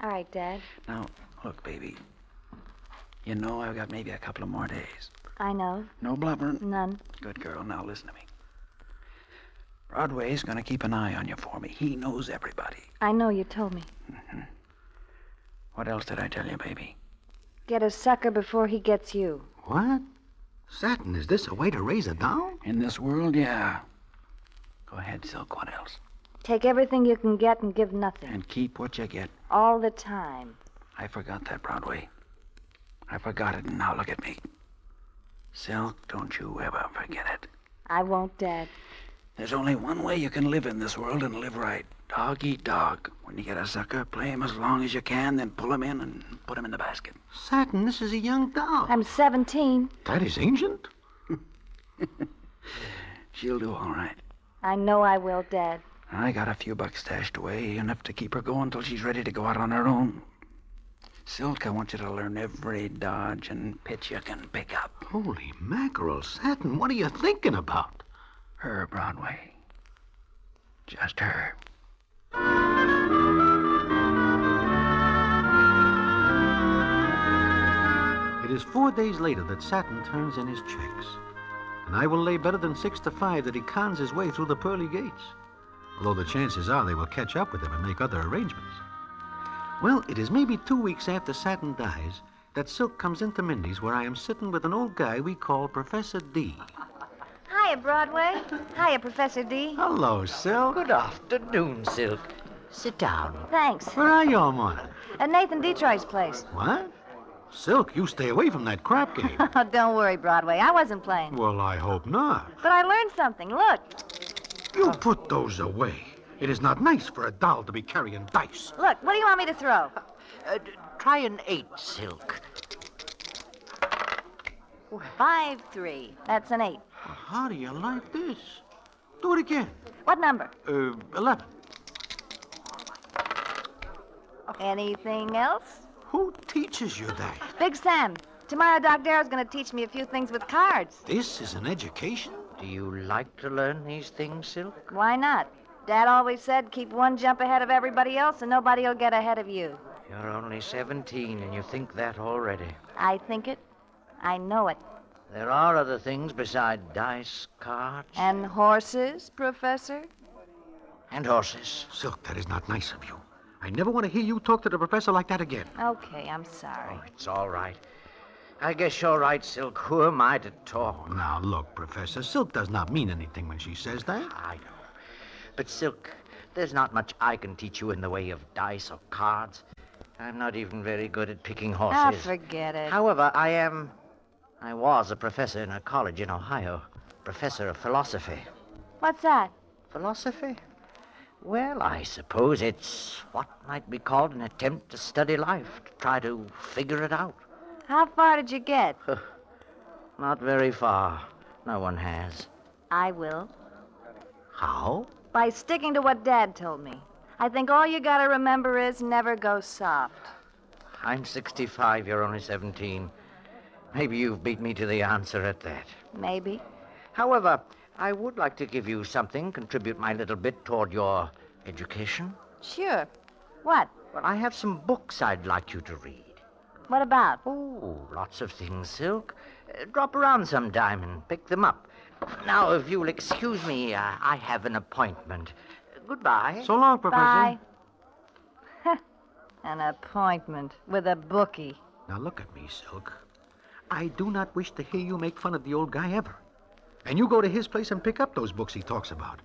All right, Dad. Now, look, baby. You know I've got maybe a couple of more days. I know. No blubbering? None. Good girl. Now listen to me. Broadway's gonna keep an eye on you for me. He knows everybody. I know, you told me. Mm-hmm. What else did I tell you, baby? Get a sucker before he gets you. What? Satin, is this a way to raise a doll? In this world, yeah. Go ahead, Silk. What else? Take everything you can get and give nothing. And keep what you get. All the time. I forgot that, Broadway. I forgot it, and now look at me. Silk, don't you ever forget it. I won't, Dad. There's only one way you can live in this world and live right. Dog eat dog. When you get a sucker, play him as long as you can, then pull him in and put him in the basket. Satin, this is a young doll. I'm 17. That is ancient. She'll do all right. I know I will, Dad. I got a few bucks stashed away, enough to keep her going till she's ready to go out on her own. Silk, I want you to learn every dodge and pitch you can pick up. Holy mackerel, Satin, what are you thinking about? Her, Broadway. Just her. It is 4 days later that Satin turns in his checks. And I will lay better than 6 to 5 that he cons his way through the pearly gates. Although the chances are they will catch up with him and make other arrangements. Well, it is maybe 2 weeks after Satin dies that Silk comes into Mindy's, where I am sitting with an old guy we call Professor D. Hiya, Broadway. Hiya, Professor D. Hello, Silk. Good afternoon, Silk. Sit down. Thanks. Where are you, all morning? At Nathan Detroit's place. What? Silk, you stay away from that crap game. Don't worry, Broadway. I wasn't playing. Well, I hope not. But I learned something. Look. You put those away. It is not nice for a doll to be carrying dice. Look, what do you want me to throw? Try an 8, Silk. 5-3. That's an 8. How do you like this? Do it again. What number? 11. Anything else? Who teaches you that? Big Sam. Tomorrow, Doc Darrow's going to teach me a few things with cards. This is an education? Do you like to learn these things, Silk? Why not? Dad always said keep one jump ahead of everybody else and nobody will get ahead of you. You're only 17 and you think that already. I think it. I know it. There are other things beside dice, cards. And horses, Professor? And horses. Silk, that is not nice of you. I never want to hear you talk to the professor like that again. Okay, I'm sorry. Oh, it's all right. I guess you're right, Silk. Who am I to talk? Now, look, Professor, Silk does not mean anything when she says that. I know. But, Silk, there's not much I can teach you in the way of dice or cards. I'm not even very good at picking horses. Ah, forget it. However, I was a professor in a college in Ohio. Professor of philosophy. What's that? Philosophy? Well, I suppose it's what might be called an attempt to study life, to try to figure it out. How far did you get? Not very far. No one has. I will. How? By sticking to what Dad told me. I think all you gotta remember is never go soft. I'm 65, you're only 17. Maybe you've beat me to the answer at that. Maybe. However, I would like to give you something, contribute my little bit toward your education. Sure. What? Well, I have some books I'd like you to read. What about? Oh, lots of things, Silk. Drop around sometime and pick them up. Now, if you'll excuse me, I have an appointment. Goodbye. So long, Professor. Bye. An appointment with a bookie. Now, look at me, Silk. I do not wish to hear you make fun of the old guy ever. And you go to his place and pick up those books he talks about.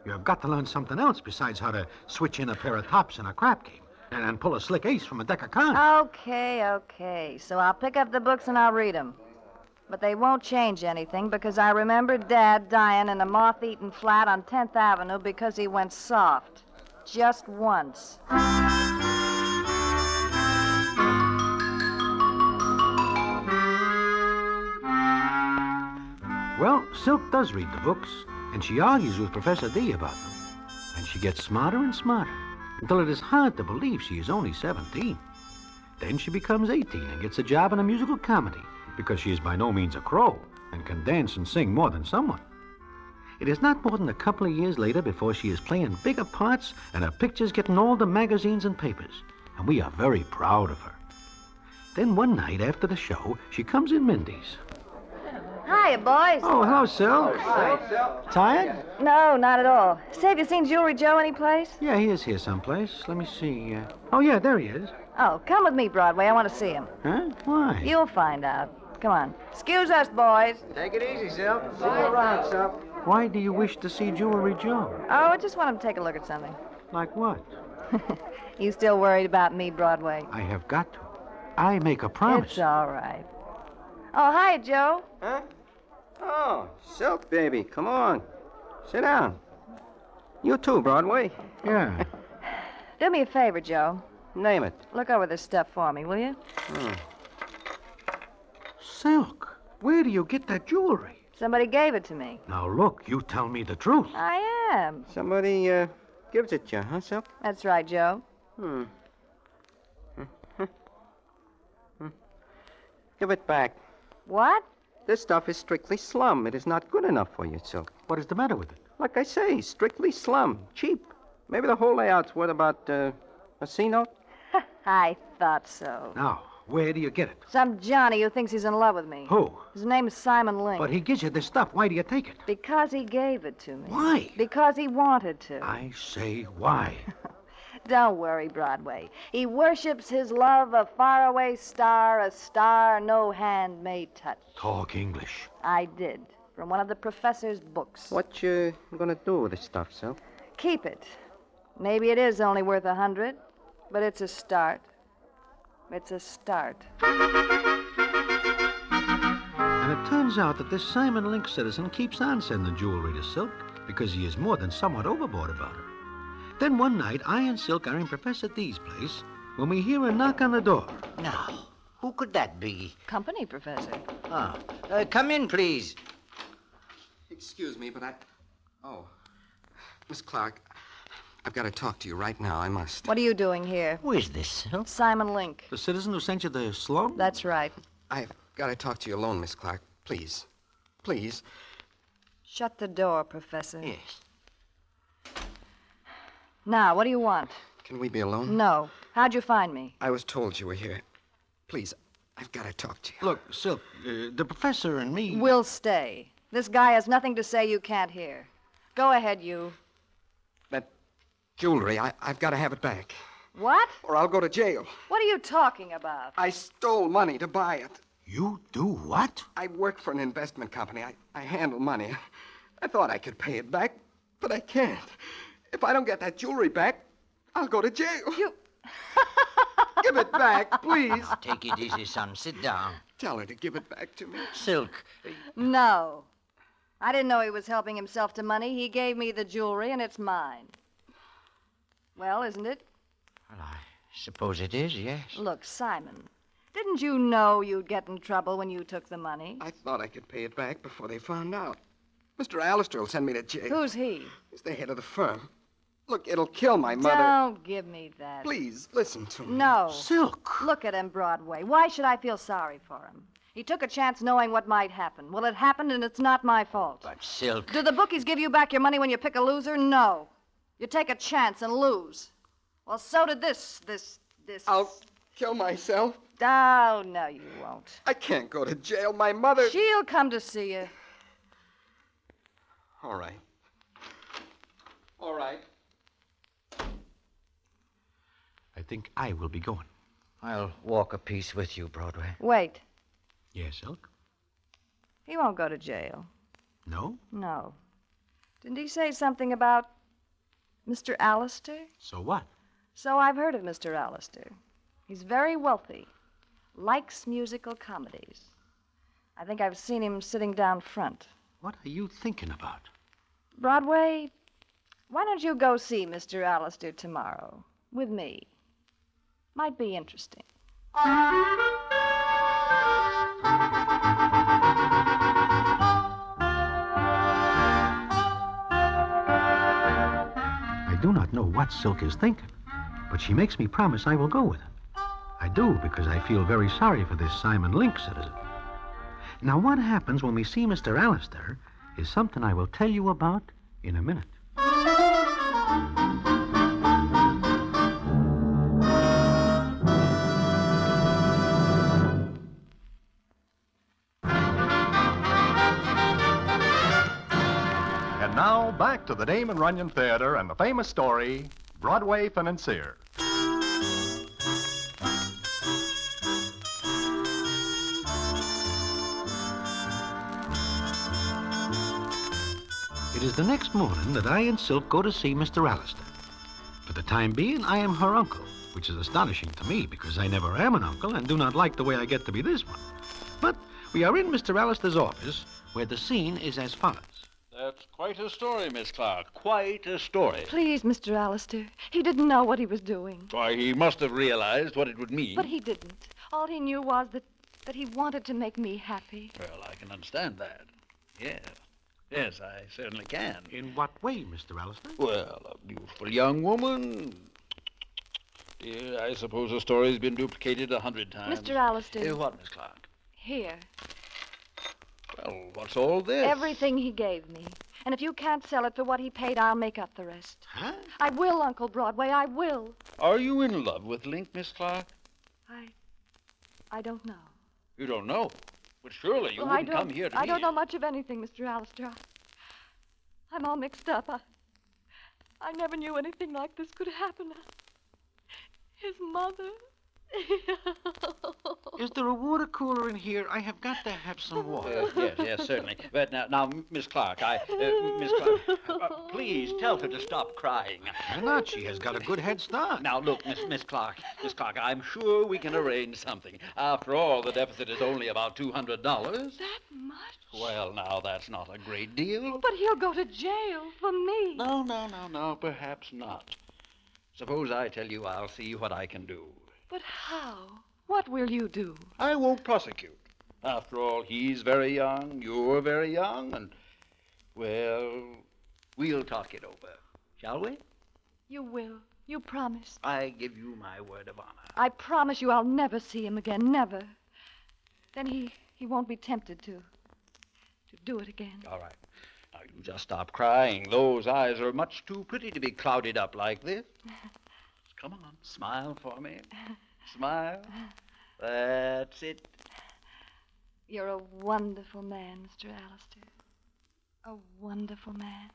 You have got to learn something else besides how to switch in a pair of tops in a crap game and pull a slick ace from a deck of cards. Okay. So I'll pick up the books and I'll read them. But they won't change anything because I remember Dad dying in a moth-eaten flat on 10th Avenue because he went soft. Just once. Well, Silk does read the books, and she argues with Professor D about them. And she gets smarter and smarter, until it is hard to believe she is only 17. Then she becomes 18 and gets a job in a musical comedy, because she is by no means a crow, and can dance and sing more than someone. It is not more than a couple of years later before she is playing bigger parts, and her pictures getting all the magazines and papers, and we are very proud of her. Then one night after the show, she comes in Mindy's. Hiya, boys. Oh, hello, Silk. Tired? No, not at all. Say, have you seen Jewelry Joe anyplace? Yeah, he is here someplace. Let me see. Oh, yeah, there he is. Oh, come with me, Broadway. I want to see him. Huh? Why? You'll find out. Come on. Excuse us, boys. Take it easy, Silk. See you around, Silk. Why do you wish to see Jewelry Joe? Oh, I just want him to take a look at something. Like what? You still worried about me, Broadway? I have got to. I make a promise. It's all right. Oh, hiya, Joe. Huh? Oh, Silk, baby. Come on. Sit down. You too, Broadway. Yeah. Do me a favor, Joe. Name it. Look over this stuff for me, will you? Silk, where do you get that jewelry? Somebody gave it to me. Now, look, you tell me the truth. I am. Somebody, gives it you, huh, Silk? That's right, Joe. Give it back. What? This stuff is strictly slum. It is not good enough for you, Silk. What is the matter with it? Like I say, strictly slum. Cheap. Maybe the whole layout's worth about, a C-note? I thought so. Now, where do you get it? Some Johnny who thinks he's in love with me. Who? His name is Simon Link. But he gives you this stuff. Why do you take it? Because he gave it to me. Why? Because he wanted to. I say why. Don't worry, Broadway. He worships his love a faraway star, a star no hand may touch. Talk English. I did, from one of the professor's books. What you gonna do with this stuff, Silk? Keep it. Maybe it is only worth 100, but it's a start. It's a start. And it turns out that this Simon Link citizen keeps on sending jewelry to Silk because he is more than somewhat overboard about her. Then one night, I and Silk are in Professor D's place when we hear a knock on the door. Now, who could that be? Company, Professor. Come in, please. Excuse me, but Oh. Miss Clark, I've got to talk to you right now. I must. What are you doing here? Who is this, Silk? Simon Link. The citizen who sent you the slogan? That's right. I've got to talk to you alone, Miss Clark. Please. Please. Shut the door, Professor. Yes. Now, what do you want? Can we be alone? No. How'd you find me? I was told you were here. Please, I've got to talk to you. Look, Silk, the professor and me... We'll stay. This guy has nothing to say you can't hear. Go ahead, you. That jewelry, I've got to have it back. What? Or I'll go to jail. What are you talking about? I stole money to buy it. You do what? I work for an investment company. I handle money. I thought I could pay it back, but I can't. If I don't get that jewelry back, I'll go to jail. You... Give it back, please. Take it easy, son. Sit down. Tell her to give it back to me. Silk. No. I didn't know he was helping himself to money. He gave me the jewelry, and it's mine. Well, isn't it? Well, I suppose it is, yes. Look, Simon, didn't you know you'd get in trouble when you took the money? I thought I could pay it back before they found out. Mr. Allister will send me to jail. Who's he? He's the head of the firm. Look, it'll kill my mother. Don't give me that. Please, listen to me. No. Silk. Look at him, Broadway. Why should I feel sorry for him? He took a chance knowing what might happen. Well, it happened, and it's not my fault. But, Silk... Do the bookies give you back your money when you pick a loser? No. You take a chance and lose. Well, so did this. I'll kill myself. Oh, no, you won't. I can't go to jail. My mother... She'll come to see you. All right. All right. I think I will be going. I'll walk a piece with you, Broadway. Wait. Yes, Silk? He won't go to jail. No? No. Didn't he say something about Mr. Allister? So what? So I've heard of Mr. Allister. He's very wealthy. Likes musical comedies. I think I've seen him sitting down front. What are you thinking about? Broadway, why don't you go see Mr. Allister tomorrow with me? Might be interesting. I do not know what Silk is thinking, but she makes me promise I will go with her. I do because I feel very sorry for this Simon Link citizen. Now, what happens when we see Mr. Allister is something I will tell you about in a minute. And now, back to the Damon Runyon Theater and the famous story, Broadway Financier. It is the next morning that I and Silk go to see Mr. Allister. For the time being, I am her uncle, which is astonishing to me because I never am an uncle and do not like the way I get to be this one. But we are in Mr. Allister's office, where the scene is as follows. That's quite a story, Miss Clark. Quite a story. Please, Mr. Allister. He didn't know what he was doing. Why, he must have realized what it would mean. But he didn't. All he knew was that he wanted to make me happy. Well, I can understand that. Yes. Yes, I certainly can. In what way, Mr. Allister? Well, a beautiful young woman. Dear, I suppose the story's been duplicated 100 times. Mr. Allister. What, Miss Clark? Here. Well, what's all this? Everything he gave me. And if you can't sell it for what he paid, I'll make up the rest. Huh? I will, Uncle Broadway, I will. Are you in love with Link, Miss Clark? I don't know. You don't know? But surely you wouldn't come here to me. I don't know much of anything, Mr. Allister. I'm all mixed up. I never knew anything like this could happen. His mother. Is there a water cooler in here? I have got to have some water. Yes, certainly. But now, Miss Clark, Miss Clark, please tell her to stop crying. Why not? She has got a good head start. Now, look, Miss Clark, I'm sure we can arrange something. After all, the deficit is only about $200. That much? Well, now, that's not a great deal. But he'll go to jail for me. No, perhaps not. Suppose I tell you I'll see what I can do. But how? What will you do? I won't prosecute. After all, he's very young, you're very young, and, well, we'll talk it over, shall we? You will. You promise. I give you my word of honor. I promise you I'll never see him again, never. Then he won't be tempted to do it again. All right. Now, you just stop crying. Those eyes are much too pretty to be clouded up like this. Come on, smile for me. Smile. That's it. You're a wonderful man, Mr. Allister. A wonderful man.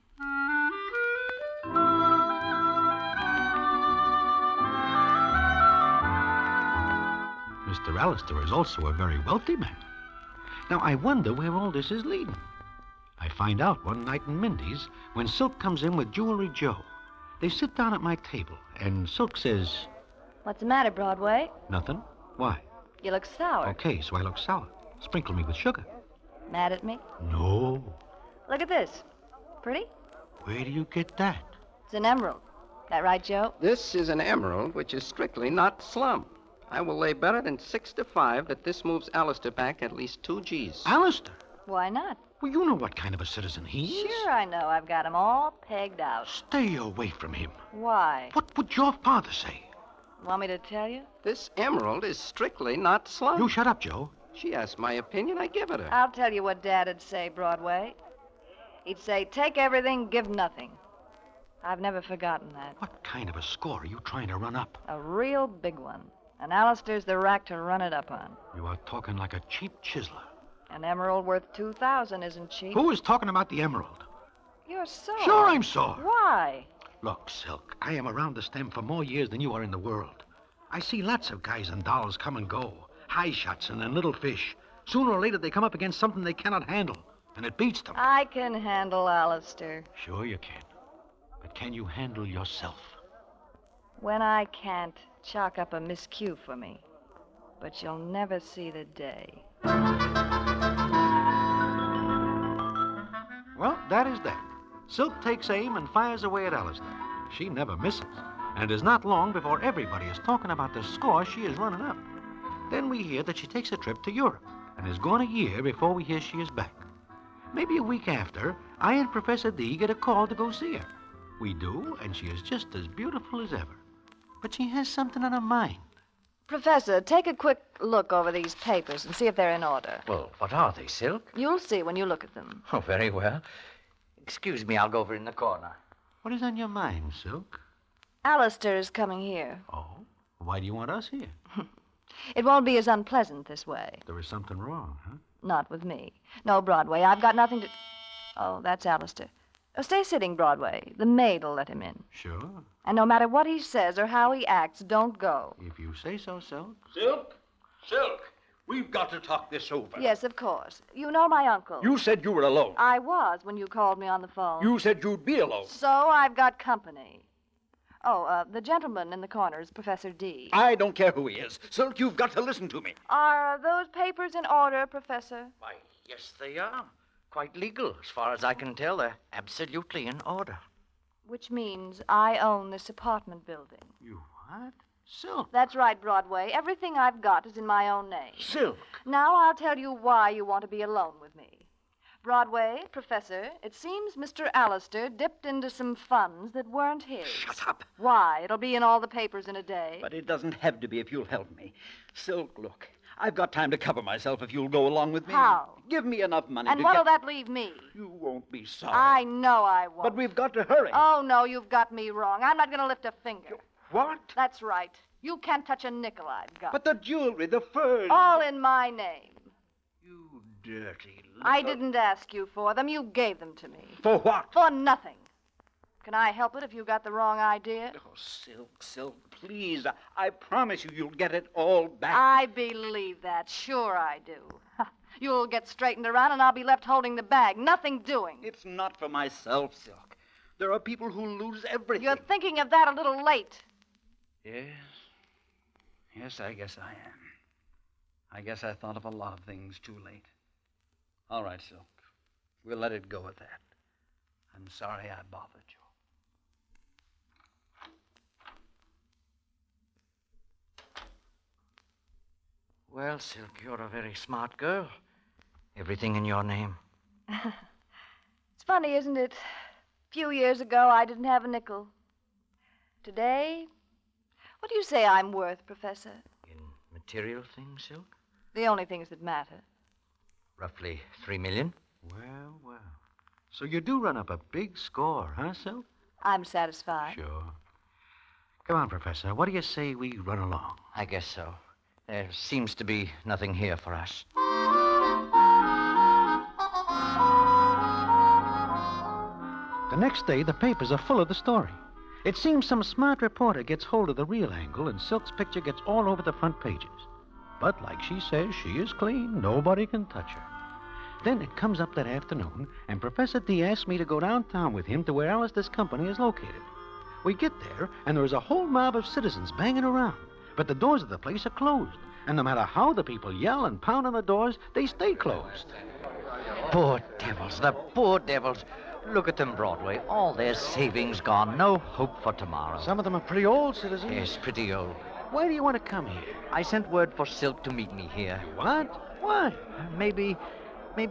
Mr. Allister is also a very wealthy man. Now, I wonder where all this is leading. I find out one night in Mindy's when Silk comes in with Jewelry Joe. They sit down at my table, and Silk says, What's the matter, Broadway? Nothing. Why? You look sour. Okay, so I look sour. Sprinkle me with sugar. Mad at me? No. Look at this. Pretty? Where do you get that? It's an emerald. That right, Joe? This is an emerald, which is strictly not slum. I will lay better than 6 to 5 that this moves Allister back at least 2 G's. Allister? Why not? Well, you know what kind of a citizen he is. Sure I know. I've got him all pegged out. Stay away from him. Why? What would your father say? Want me to tell you? This emerald is strictly not slum. You shut up, Joe. She asked my opinion. I give it her. I'll tell you what Dad'd say, Broadway. He'd say, take everything, give nothing. I've never forgotten that. What kind of a score are you trying to run up? A real big one. And Allister's the rack to run it up on. You are talking like a cheap chiseler. An emerald worth $2,000 isn't cheap. Who is talking about the emerald? You're sore. Sure I'm sore. Why? Look, Silk, I am around the stem for more years than you are in the world. I see lots of guys and dolls come and go. High shots and then little fish. Sooner or later they come up against something they cannot handle, and it beats them. I can handle Allister. Sure you can. But can you handle yourself? When I can't, chalk up a miscue for me. But you'll never see the day. Well, that is that. Silk takes aim and fires away at Allister. She never misses. And it is not long before everybody is talking about the score she is running up. Then we hear that she takes a trip to Europe and is gone a year before we hear she is back. Maybe a week after, I and Professor D get a call to go see her. We do, and she is just as beautiful as ever. But she has something on her mind. Professor, take a quick look over these papers and see if they're in order. Well, what are they, Silk? You'll see when you look at them. Oh, very well. Excuse me, I'll go over in the corner. What is on your mind, Silk? Allister is coming here. Oh? Why do you want us here? It won't be as unpleasant this way. There is something wrong, huh? Not with me. No, Broadway, I've got nothing to... Oh, that's Allister. Oh, stay sitting, Broadway. The maid'll let him in. Sure. And no matter what he says or how he acts, don't go. If you say so, Silk. Silk? Silk, we've got to talk this over. Yes, of course. You know my uncle. You said you were alone. I was when you called me on the phone. You said you'd be alone. So I've got company. Oh, the gentleman in the corner is Professor D. I don't care who he is. Silk, you've got to listen to me. Are those papers in order, Professor? Why, yes, they are. Quite legal. As far as I can tell, they're absolutely in order. Which means I own this apartment building. You what? Silk. That's right, Broadway. Everything I've got is in my own name. Silk. Now I'll tell you why you want to be alone with me. Broadway, Professor, it seems Mr. Allister dipped into some funds that weren't his. Shut up. Why? It'll be in all the papers in a day. But it doesn't have to be if you'll help me. Silk, look, I've got time to cover myself if you'll go along with me. How? Give me enough money And to what'll get... that leave me? You won't be sorry. I know I won't. But we've got to hurry. Oh, no, you've got me wrong. I'm not going to lift a finger. What? That's right. You can't touch a nickel I've got. But the jewelry, the furs... All in my name. You dirty little... I didn't ask you for them. You gave them to me. For what? For nothing. Can I help it if you got the wrong idea? Oh, Silk, please. I promise you'll get it all back. I believe that. Sure I do. You'll get straightened around and I'll be left holding the bag. Nothing doing. It's not for myself, Silk. There are people who lose everything. You're thinking of that a little late. Yes. Yes, I guess I am. I guess I thought of a lot of things too late. All right, Silk. We'll let it go at that. I'm sorry I bothered you. Well, Silk, you're a very smart girl. Everything in your name. It's funny, isn't it? A few years ago, I didn't have a nickel. Today, what do you say I'm worth, Professor? Material things, Silk? The only things that matter. Roughly 3 million. Well, well. So you do run up a big score, huh, Silk? I'm satisfied. Sure. Come on, Professor. What do you say we run along? I guess so. There seems to be nothing here for us. The next day, the papers are full of the story. It seems some smart reporter gets hold of the real angle, and Silk's picture gets all over the front pages. But like she says, she is clean. Nobody can touch her. Then it comes up that afternoon, and Professor D asks me to go downtown with him to where Alistair's company is located. We get there, and there is a whole mob of citizens banging around. But the doors of the place are closed. And no matter how the people yell and pound on the doors, they stay closed. Poor devils, the poor devils. Look at them, Broadway. All their savings gone. No hope for tomorrow. Some of them are pretty old, citizens. Yes, pretty old. Why do you want to come here? I sent word for Silk to meet me here. What? Why? Maybe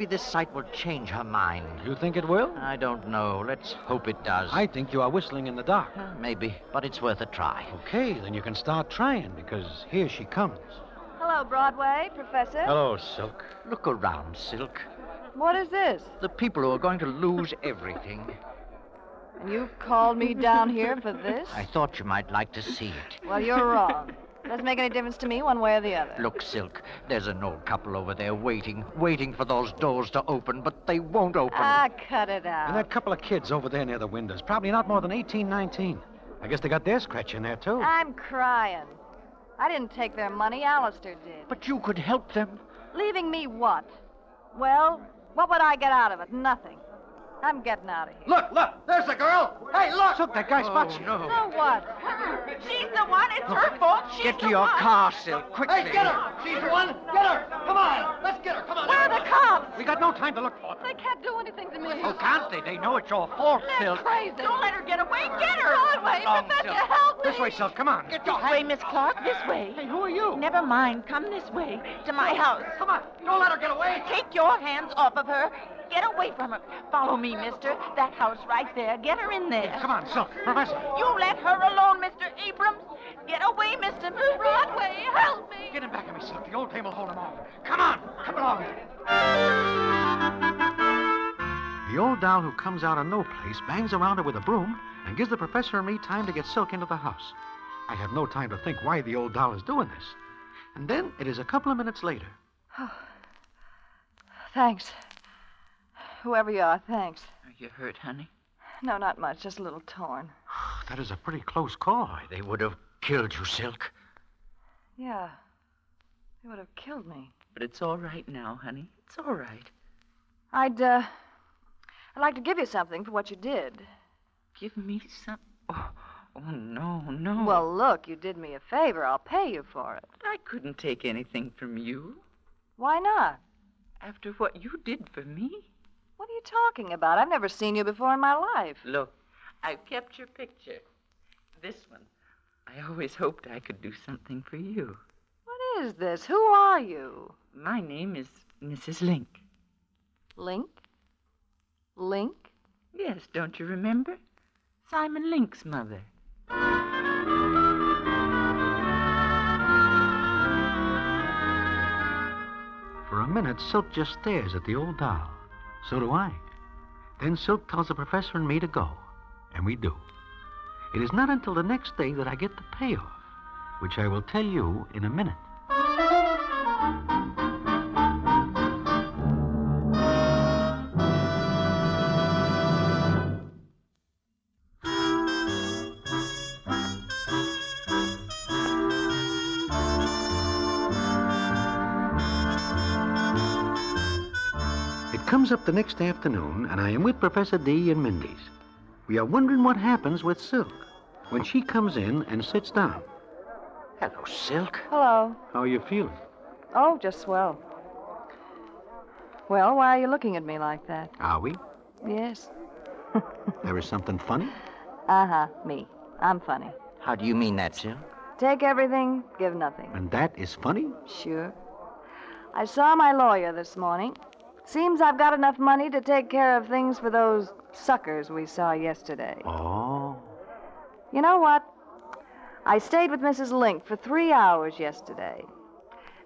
this sight will change her mind. You think it will? I don't know. Let's hope it does. I think you are whistling in the dark. Maybe, but it's worth a try. Okay, then you can start trying, because here she comes. Hello, Broadway, Professor. Hello, Silk. Look around, Silk. What is this? The people who are going to lose everything. And you've called me down here for this? I thought you might like to see it. Well, you're wrong. Doesn't make any difference to me one way or the other. Look, Silk, there's an old couple over there waiting for those doors to open, but they won't open. Ah, cut it out. And that couple of kids over there near the windows, probably not more than 18, 19. I guess they got their scratch in there, too. I'm crying. I didn't take their money. Alistair did. But you could help them. Leaving me what? Well, what would I get out of it? Nothing. I'm getting out of here. Look, there's the girl. Hey, look. Silk, that guy spots you. No. So what? She's the one. It's her fault. She's Get to the your one. car, Silk, quickly. Hey, get her. She's the one. Get her. Come on. Let's get her. Come on. Where are the cops? We got no time to look for them. They can't do anything to me. Oh, can't they? They know it's your fault, They're Silk. crazy. Don't let her get away. Get her. Broadway, Long, Professor, Silk. help me. This way, Silk. Come on. This way, Miss Clark. This way. Hey, who are you? Never mind. Come this way. To my house. Come on. Don't let her get away. Take your hands off of her. Get away from her. Follow me, mister. That house right there. Get her in there. Come on, Silk. Professor. You let her alone, Mr. Abrams. Get away, Mr. Broadway. Help me. Get him back of me, Silk. The old dame will hold him off. Come on. Come along. The old doll who comes out of no place bangs around her with a broom and gives the professor and me time to get Silk into the house. I have no time to think why the old doll is doing this. And then it is a couple of minutes later. Thanks. Whoever you are, thanks. Are you hurt, honey? No, not much. Just a little torn. That is a pretty close call. They would have killed you, Silk. Yeah. They would have killed me. But it's all right now, honey. It's all right. I'd like to give you something for what you did. Give me some... Oh, no. Well, look, you did me a favor. I'll pay you for it. I couldn't take anything from you. Why not? After what you did for me. What are you talking about? I've never seen you before in my life. Look, I've kept your picture. This one. I always hoped I could do something for you. What is this? Who are you? My name is Mrs. Link. Link? Link? Yes, don't you remember? Simon Link's mother. For a minute, Silk just stares at the old doll. So do I. Then Silk tells the professor and me to go. And we do. It is not until the next day that I get the payoff, which I will tell you in a minute. It comes up the next afternoon, and I am with Professor D and Mindy's. We are wondering what happens with Silk when she comes in and sits down. Hello, Silk. Hello. How are you feeling? Oh, just swell. Well, why are you looking at me like that? Are we? Yes. There is something funny? Uh-huh, me. I'm funny. How do you mean that, Silk? Take everything, give nothing. And that is funny? Sure. I saw my lawyer this morning. Seems I've got enough money to take care of things for those suckers we saw yesterday. Oh. You know what? I stayed with Mrs. Link for 3 hours yesterday.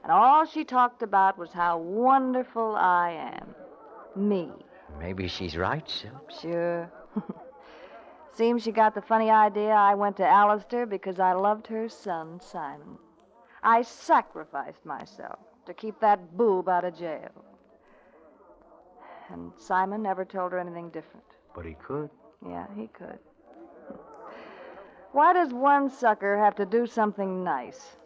And all she talked about was how wonderful I am. Me. Maybe she's right, Silk. Sure. Seems she got the funny idea I went to Alistair because I loved her son, Simon. I sacrificed myself to keep that boob out of jail. And Simon never told her anything different. But he could. Yeah, he could. Why does one sucker have to do something nice?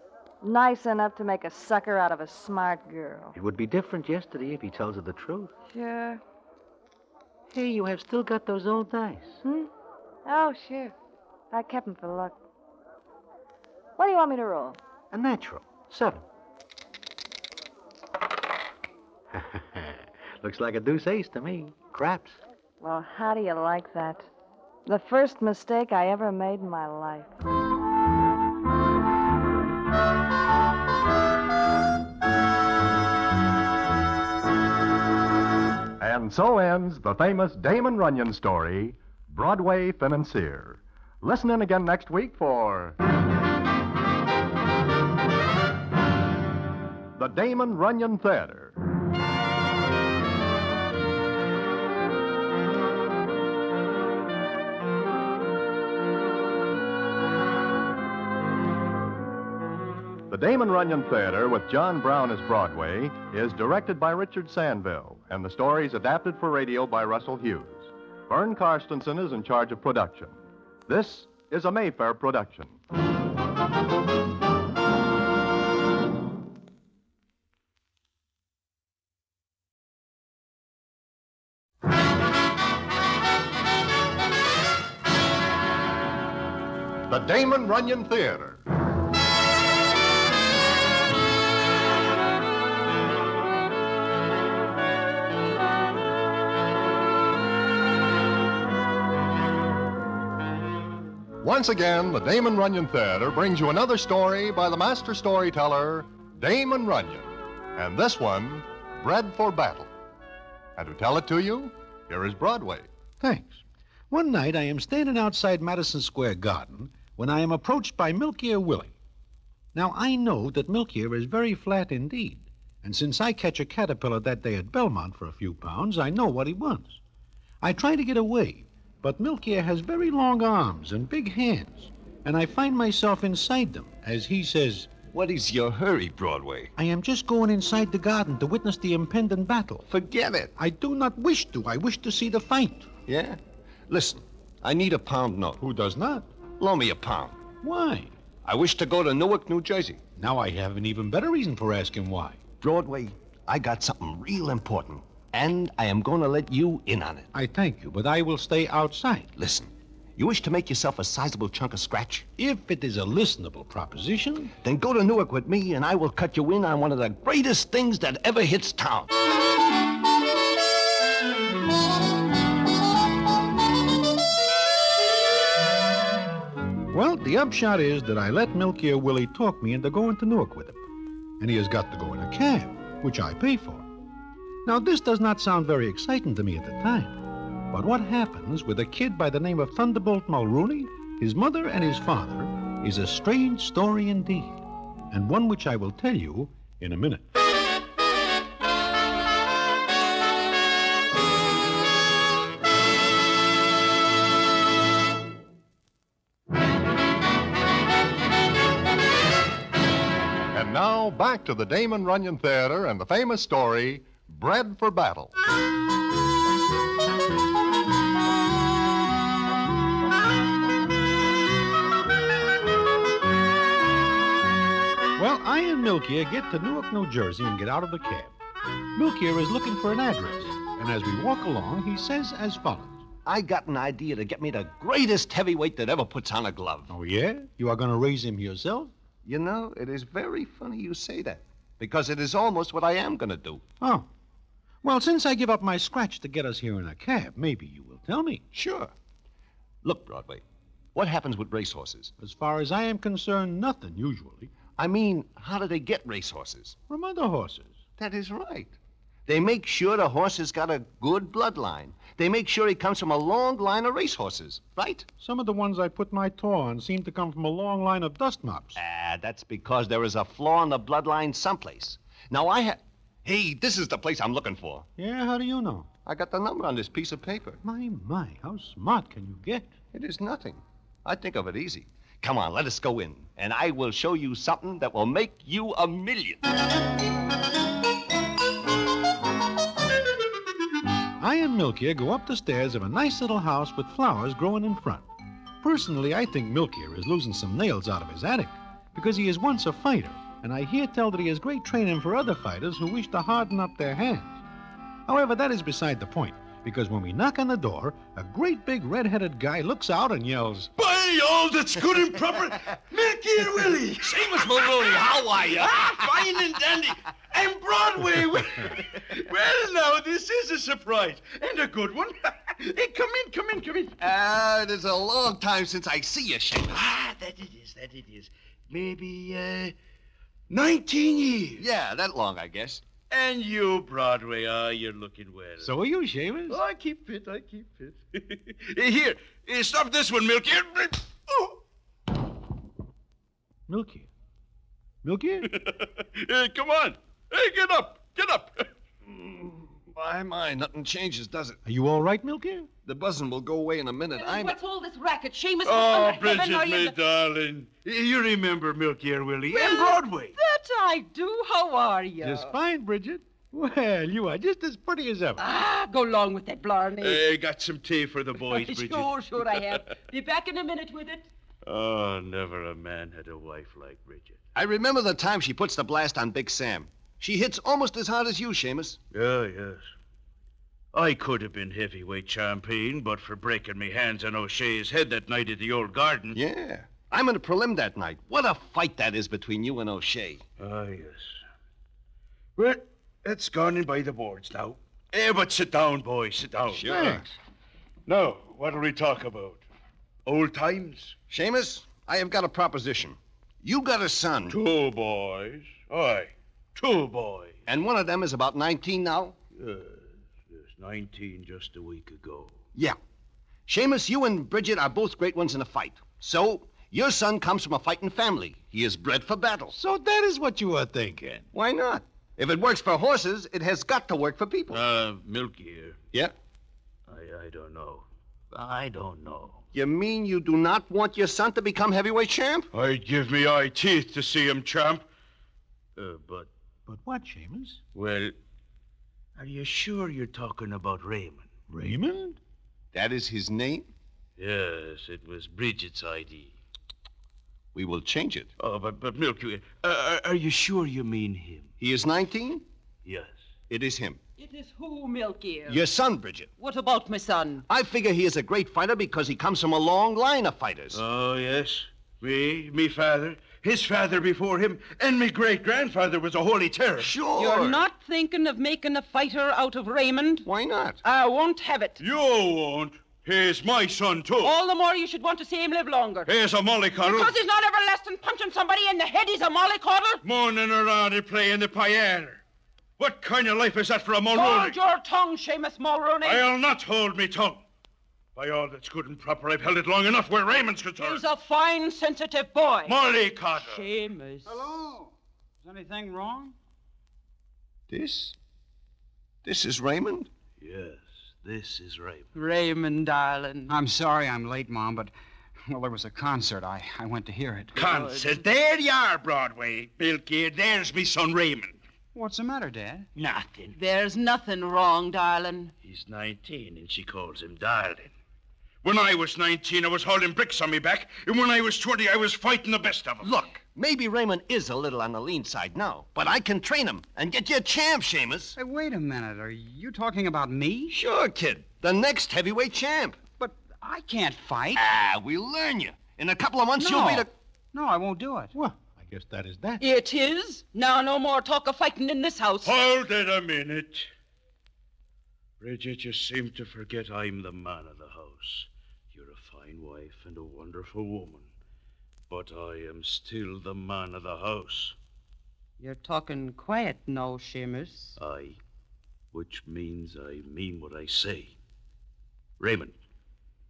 Nice enough to make a sucker out of a smart girl. It would be different yesterday if he tells her the truth. Sure. Hey, you have still got those old dice. Oh, sure. I kept them for luck. What do you want me to roll? A natural. 7. Looks like a deuce ace to me. Craps. Well, how do you like that? The first mistake I ever made in my life. And so ends the famous Damon Runyon story, Broadway Financier. Listen in again next week for the Damon Runyon Theater. The Damon Runyon Theater, with John Brown as Broadway, is directed by Richard Sandville, and the story is adapted for radio by Russell Hughes. Vern Karstensen is in charge of production. This is a Mayfair production. The Damon Runyon Theater. Once again, the Damon Runyon Theater brings you another story by the master storyteller, Damon Runyon. And this one, Bred for Battle. And to tell it to you, here is Broadway. Thanks. One night I am standing outside Madison Square Garden when I am approached by Milky Willie. Now, I know that Milky is very flat indeed, and since I catch a caterpillar that day at Belmont for a few pounds, I know what he wants. I try to get away, but Milky has very long arms and big hands, and I find myself inside them, as he says, "What is your hurry, Broadway?" "I am just going inside the garden to witness the impending battle." "Forget it." "I do not wish to. I wish to see the fight." "Yeah? Listen, I need a pound note." "Who does not?" "Loan me a pound." "Why?" "I wish to go to Newark, New Jersey." "Now I have an even better reason for asking why." "Broadway, I got something real important, and I am going to let you in on it." "I thank you, but I will stay outside." "Listen, you wish to make yourself a sizable chunk of scratch?" "If it is a listenable proposition." "Then go to Newark with me, and I will cut you in on one of the greatest things that ever hits town." Well, the upshot is that I let Milky Willie talk me into going to Newark with him. And he has got to go in a cab, which I pay for. Now, this does not sound very exciting to me at the time. But what happens with a kid by the name of Thunderbolt Mulrooney, his mother, and his father is a strange story indeed, and one which I will tell you in a minute. And now, back to the Damon Runyon Theater and the famous story, Bred for Battle. Well, I and Milky get to Newark, New Jersey, and get out of the cab. Milky is looking for an address, and as we walk along, he says as follows. "I got an idea to get me the greatest heavyweight that ever puts on a glove." "Oh, yeah? You are going to raise him yourself?" "You know, it is very funny you say that, because it is almost what I am going to do." "Oh. Well, since I give up my scratch to get us here in a cab, maybe you will tell me." "Sure. Look, Broadway, what happens with racehorses?" "As far as I am concerned, nothing, usually." "I mean, how do they get racehorses?" "From other horses." That is right. They make sure the horse has got a good bloodline. They make sure he comes from a long line of racehorses, right? Some of the ones I put my toe on seem to come from a long line of dust mops. That's because there is a flaw in the bloodline someplace. Now, Hey, this is the place I'm looking for. Yeah, how do you know? I got the number on this piece of paper. My, how smart can you get? It is nothing. I think of it easy. Come on, let us go in, and I will show you something that will make you a million. I and Milky go up the stairs of a nice little house with flowers growing in front. Personally, I think Milky is losing some nails out of his attic because he is once a fighter, and I hear tell that he has great training for other fighters who wish to harden up their hands. However, that is beside the point, because when we knock on the door, a great big red-headed guy looks out and yells, "By all that's good and proper, Milky and Willie! Seamus Mulrooney, how are you? Fine and dandy. And Broadway! Well, now, this is a surprise. And a good one. Hey, come in. It is a long time since I see you, Seamus. That it is. Maybe, 19 years. Yeah, that long, I guess. And you, Broadway, you're looking well. So are you, Seamus? Oh, I keep fit. Here, stop this one, Milky. Oh. Milky? Come on. Hey, get up. My, nothing changes, does it? Are you all right, Milky? The buzzing will go away in a minute. What's all this racket, Seamus? Oh, Bridget, my darling. You remember Milky and Willie and Broadway. That I do. How are you? Just fine, Bridget. Well, you are just as pretty as ever. Go along with that, Blarney. I got some tea for the boys, Bridget. Sure I have. Be back in a minute with it. Oh, never a man had a wife like Bridget. I remember the time she puts the blast on Big Sam. She hits almost as hard as you, Seamus. Yes. I could have been heavyweight champion, but for breaking me hands on O'Shea's head that night at the old garden. Yeah. I'm in a prelim that night. What a fight that is between you and O'Shea. Yes. Well, it's gone in by the boards now. But sit down, boys, sit down. Sure. Thanks. Now, what'll we talk about? Old times? Seamus, I have got a proposition. You got a son. 2 boys. Aye, 2 boys. And one of them is about 19 now? Yes, 19 just a week ago. Yeah. Seamus, you and Bridget are both great ones in a fight. So, your son comes from a fighting family. He is bred for battle. So that is what you are thinking. Why not? If it works for horses, it has got to work for people. Milky here. Yeah? I don't know. You mean you do not want your son to become heavyweight champ? I'd give me eye teeth to see him champ. But what, Seamus? Well, are you sure you're talking about Raymond? Raymond? That is his name? Yes, it was Bridget's ID. We will change it. Oh, but Milky, are you sure you mean him? He is 19? Yes. It is him. It is who, Milky? Your son, Bridget. What about my son? I figure he is a great fighter because he comes from a long line of fighters. Oh, yes. Me father, his father before him, and me great-grandfather was a holy terror. Sure. You're not thinking of making a fighter out of Raymond? Why not? I won't have it. You won't. He's my son, too. All the more you should want to see him live longer. He's a mollycoddle. Because he's not ever less than punching somebody in the head, he's a mollycoddle. Moaning around and playing the piano. What kind of life is that for a Mulrooney? Hold your tongue, Seamus Mulrooney. I'll not hold me tongue. By all that's good and proper, I've held it long enough where Raymond's concerned. He's a fine, sensitive boy. Mollycoddle. Seamus. Hello? Is anything wrong? This is Raymond? Yes, this is Raymond. Raymond, darling. I'm sorry I'm late, Mom, but, well, there was a concert. I went to hear it. Concert? There you are, Broadway. Milky, there's me son Raymond. What's the matter, Dad? Nothing. There's nothing wrong, darling. He's 19, and she calls him darling. When I was 19, I was hauling bricks on me back, and when I was 20, I was fighting the best of them. Look, maybe Raymond is a little on the lean side now, but I can train him and get you a champ, Seamus. Hey, wait a minute. Are you talking about me? Sure, kid. The next heavyweight champ. But I can't fight. We'll learn you. In a couple of months, you'll be the... No, I won't do it. Well, I guess that is that. It is. Now no more talk of fighting in this house. Hold it a minute. Bridget, you seem to forget I'm the man of the house. You're a fine wife and a wonderful woman. But I am still the man of the house. You're talking quiet now, Seamus. Aye, which means I mean what I say. Raymond.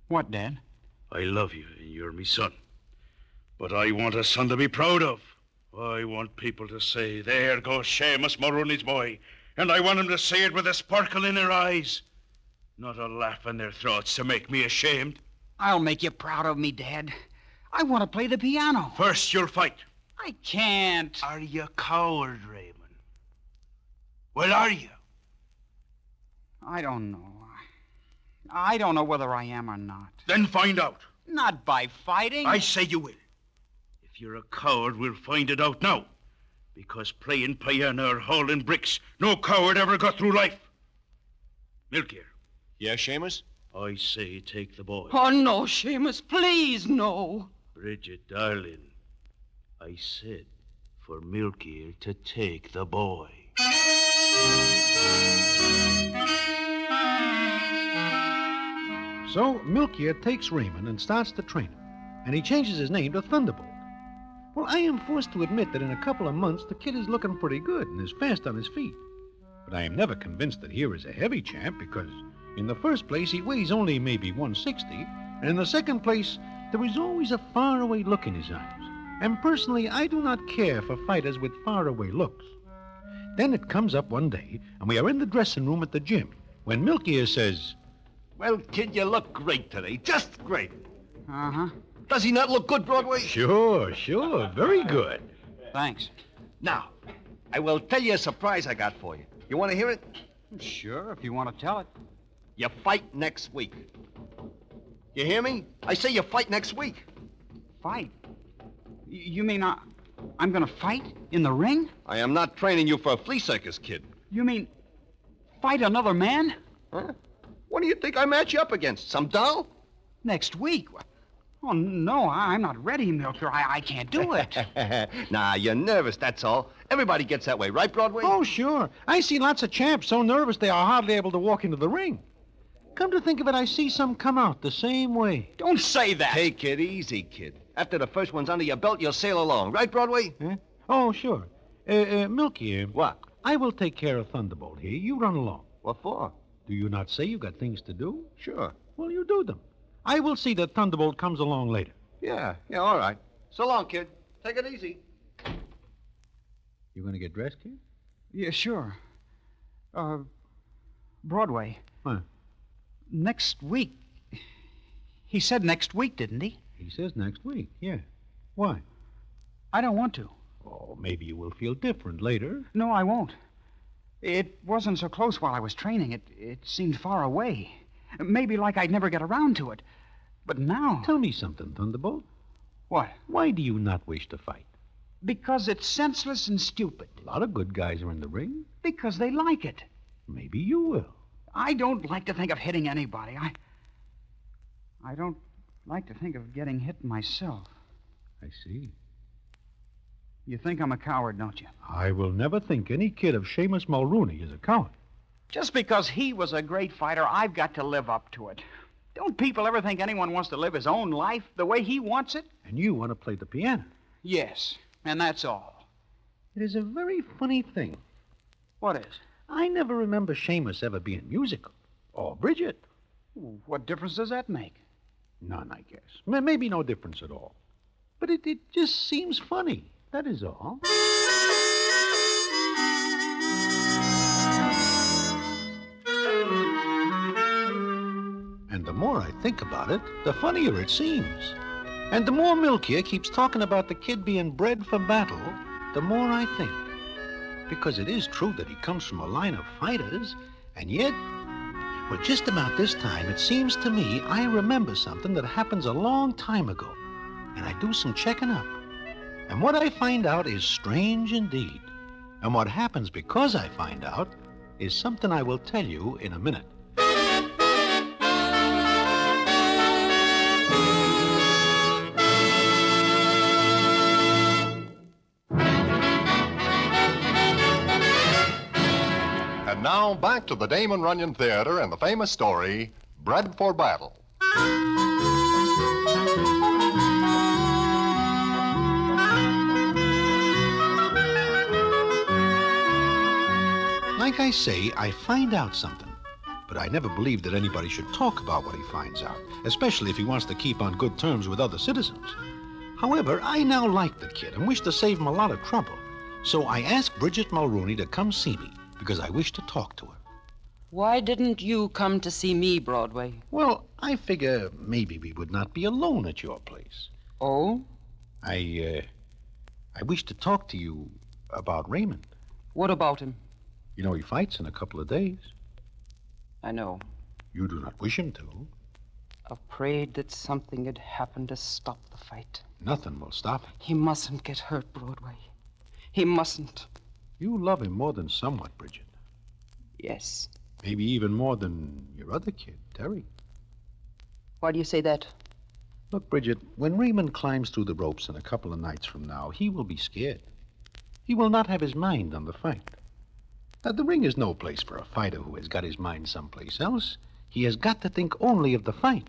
What, Dad? I love you, and you're me son. But I want a son to be proud of. I want people to say, there goes Seamus Mulrooney's boy. And I want them to say it with a sparkle in their eyes. Not a laugh in their throats to make me ashamed. I'll make you proud of me, Dad. I want to play the piano. First, you'll fight. I can't. Are you coward, Raymond? Well, are you? I don't know. I don't know whether I am or not. Then find out. Not by fighting. I say you will. If you're a coward, we'll find it out now. Because playing piano or hauling bricks, no coward ever got through life. Milk here. Yes, Seamus? I say take the boy. Oh, no, Seamus, please, no. Bridget, darling, I said for Milky to take the boy. So Milky takes Raymond and starts to train him, and he changes his name to Thunderbolt. Well, I am forced to admit that in a couple of months the kid is looking pretty good and is fast on his feet. But I am never convinced that here is a heavy champ because, in the first place, he weighs only maybe 160, and in the second place, there is always a faraway look in his eyes. And personally, I do not care for fighters with faraway looks. Then it comes up one day, and we are in the dressing room at the gym, when Milky says, "Well, kid, you look great today. Just great." Uh-huh. Does he not look good, Broadway? Sure. Very good. Thanks. Now, I will tell you a surprise I got for you. You want to hear it? Sure, if you want to tell it. You fight next week. You hear me? I say you fight next week. Fight? You mean I'm going to fight in the ring? I am not training you for a flea circus, kid. You mean fight another man? Huh? What do you think I match you up against? Some doll? Next week? Oh, no, I'm not ready, Milker. I can't do it. Nah, you're nervous, that's all. Everybody gets that way, right, Broadway? Oh, sure. I see lots of champs so nervous they are hardly able to walk into the ring. Come to think of it, I see some come out the same way. Don't say that. Take it easy, kid. After the first one's under your belt, you'll sail along. Right, Broadway? Huh? Oh, sure. Milky. What? I will take care of Thunderbolt here. You run along. What for? Do you not say you got things to do? Sure. Well, you do them. I will see that Thunderbolt comes along later. Yeah, all right. So long, kid. Take it easy. You going to get dressed, kid? Yeah, sure. Broadway. What? Next week. He said next week, didn't he? He says next week, yeah. Why? I don't want to. Oh, maybe you will feel different later. No, I won't. It wasn't so close while I was training. It seemed far away. Maybe like I'd never get around to it. But now... Tell me something, Thunderbolt. What? Why do you not wish to fight? Because it's senseless and stupid. A lot of good guys are in the ring. Because they like it. Maybe you will. I don't like to think of hitting anybody. I don't like to think of getting hit myself. I see. You think I'm a coward, don't you? I will never think any kid of Seamus Mulrooney is a coward. Just because he was a great fighter, I've got to live up to it. Don't people ever think anyone wants to live his own life the way he wants it? And you want to play the piano. Yes, and that's all. It is a very funny thing. What is? I never remember Seamus ever being musical. Or Bridget. What difference does that make? None, I guess. Maybe no difference at all. But it just seems funny. That is all. And the more I think about it, the funnier it seems. And the more Milky keeps talking about the kid being bred for battle, the more I think. Because it is true that he comes from a line of fighters, and yet, well, just about this time, it seems to me I remember something that happens a long time ago. And I do some checking up. And what I find out is strange indeed. And what happens because I find out is something I will tell you in a minute. And now back to the Damon Runyon Theater and the famous story, Bred for Battle. Like I say, I find out something. But I never believed that anybody should talk about what he finds out, especially if he wants to keep on good terms with other citizens. However, I now like the kid and wish to save him a lot of trouble. So I asked Bridget Mulrooney to come see me because I wish to talk to her. Why didn't you come to see me, Broadway? Well, I figure maybe we would not be alone at your place. Oh? I wish to talk to you about Raymond. What about him? You know, he fights in a couple of days. I know. You do not wish him to. Afraid that something had happened to stop the fight. Nothing will stop him. He mustn't get hurt, Broadway. He mustn't. You love him more than somewhat, Bridget. Yes. Maybe even more than your other kid, Terry. Why do you say that? Look, Bridget, when Raymond climbs through the ropes in a couple of nights from now, he will be scared. He will not have his mind on the fight. Now, the ring is no place for a fighter who has got his mind someplace else. He has got to think only of the fight.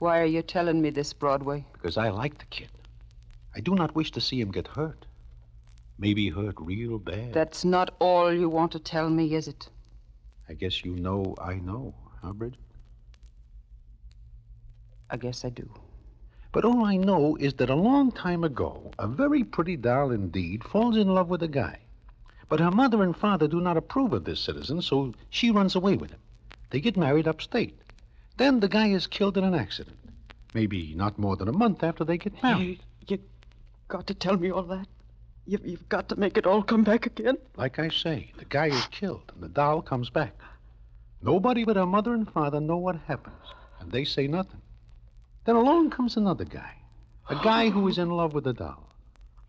Why are you telling me this, Broadway? Because I like the kid. I do not wish to see him get hurt. Maybe hurt real bad. That's not all you want to tell me, is it? I guess you know I know, huh, Bridget? I guess I do. But all I know is that a long time ago, a very pretty doll indeed falls in love with a guy. But her mother and father do not approve of this citizen, so she runs away with him. They get married upstate. Then the guy is killed in an accident. Maybe not more than a month after they get married. You got to tell me all that. You've got to make it all come back again. Like I say, the guy is killed, and the doll comes back. Nobody but her mother and father know what happens, and they say nothing. Then along comes another guy, a guy who is in love with the doll.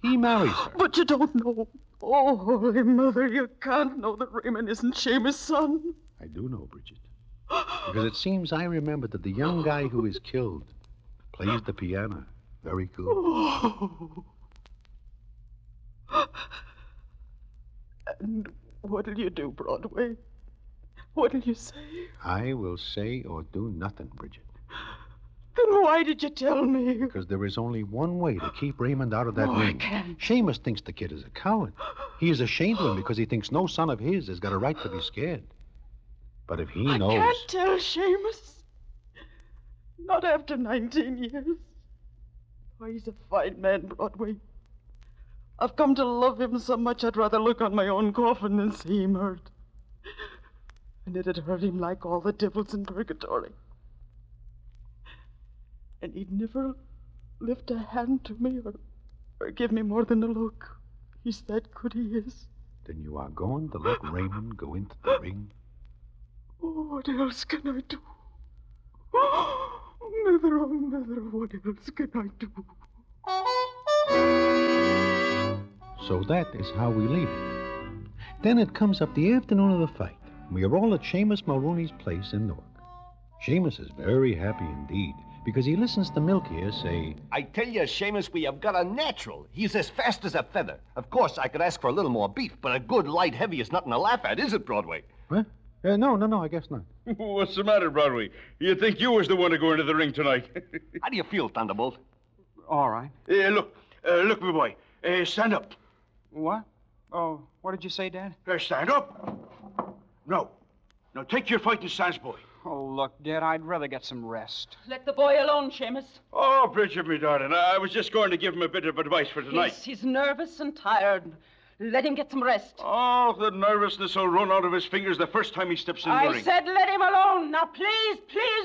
He marries her. But you don't know. Oh, Holy Mother, you can't know that Raymond isn't Seamus' son. I do know, Bridget. Because it seems I remember that the young guy who is killed plays the piano very good. Oh. And what'll you do, Broadway? What'll you say? I will say or do nothing, Bridget. Then why did you tell me? Because there is only one way to keep Raymond out of that ring. I can't. Seamus thinks the kid is a coward. He is ashamed of him because he thinks no son of his has got a right to be scared. But if he knows... I can't tell Seamus. Not after 19 years. Oh, he's a fine man, Broadway. I've come to love him so much I'd rather look on my own coffin than see him hurt. And it'd hurt him like all the devils in purgatory. And he'd never lift a hand to me or give me more than a look. He's that good, he is. Then you are going to let Raymond go into the ring? Oh, what else can I do? Oh, Mother, what else can I do? So that is how we leave it. Then it comes up the afternoon of the fight. We are all at Seamus Mulrooney's place in Newark. Seamus is very happy indeed, because he listens to Milk here say, I tell you, Seamus, we have got a natural. He's as fast as a feather. Of course, I could ask for a little more beef, but a good light heavy is nothing to laugh at, is it, Broadway? What? No, I guess not. What's the matter, Broadway? You'd think you was the one to go into the ring tonight. How do you feel, Thunderbolt? All right. Look, my boy. Stand up. What? Oh, what did you say, Dad? Stand up. No. Now take your fighting stance, boy. Oh, look, Dad, I'd rather get some rest. Let the boy alone, Seamus. Oh, Bridget, me darling, I was just going to give him a bit of advice for tonight. He's nervous and tired. Let him get some rest. Oh, the nervousness will run out of his fingers the first time he steps in the ring. I said let him alone. Now, please,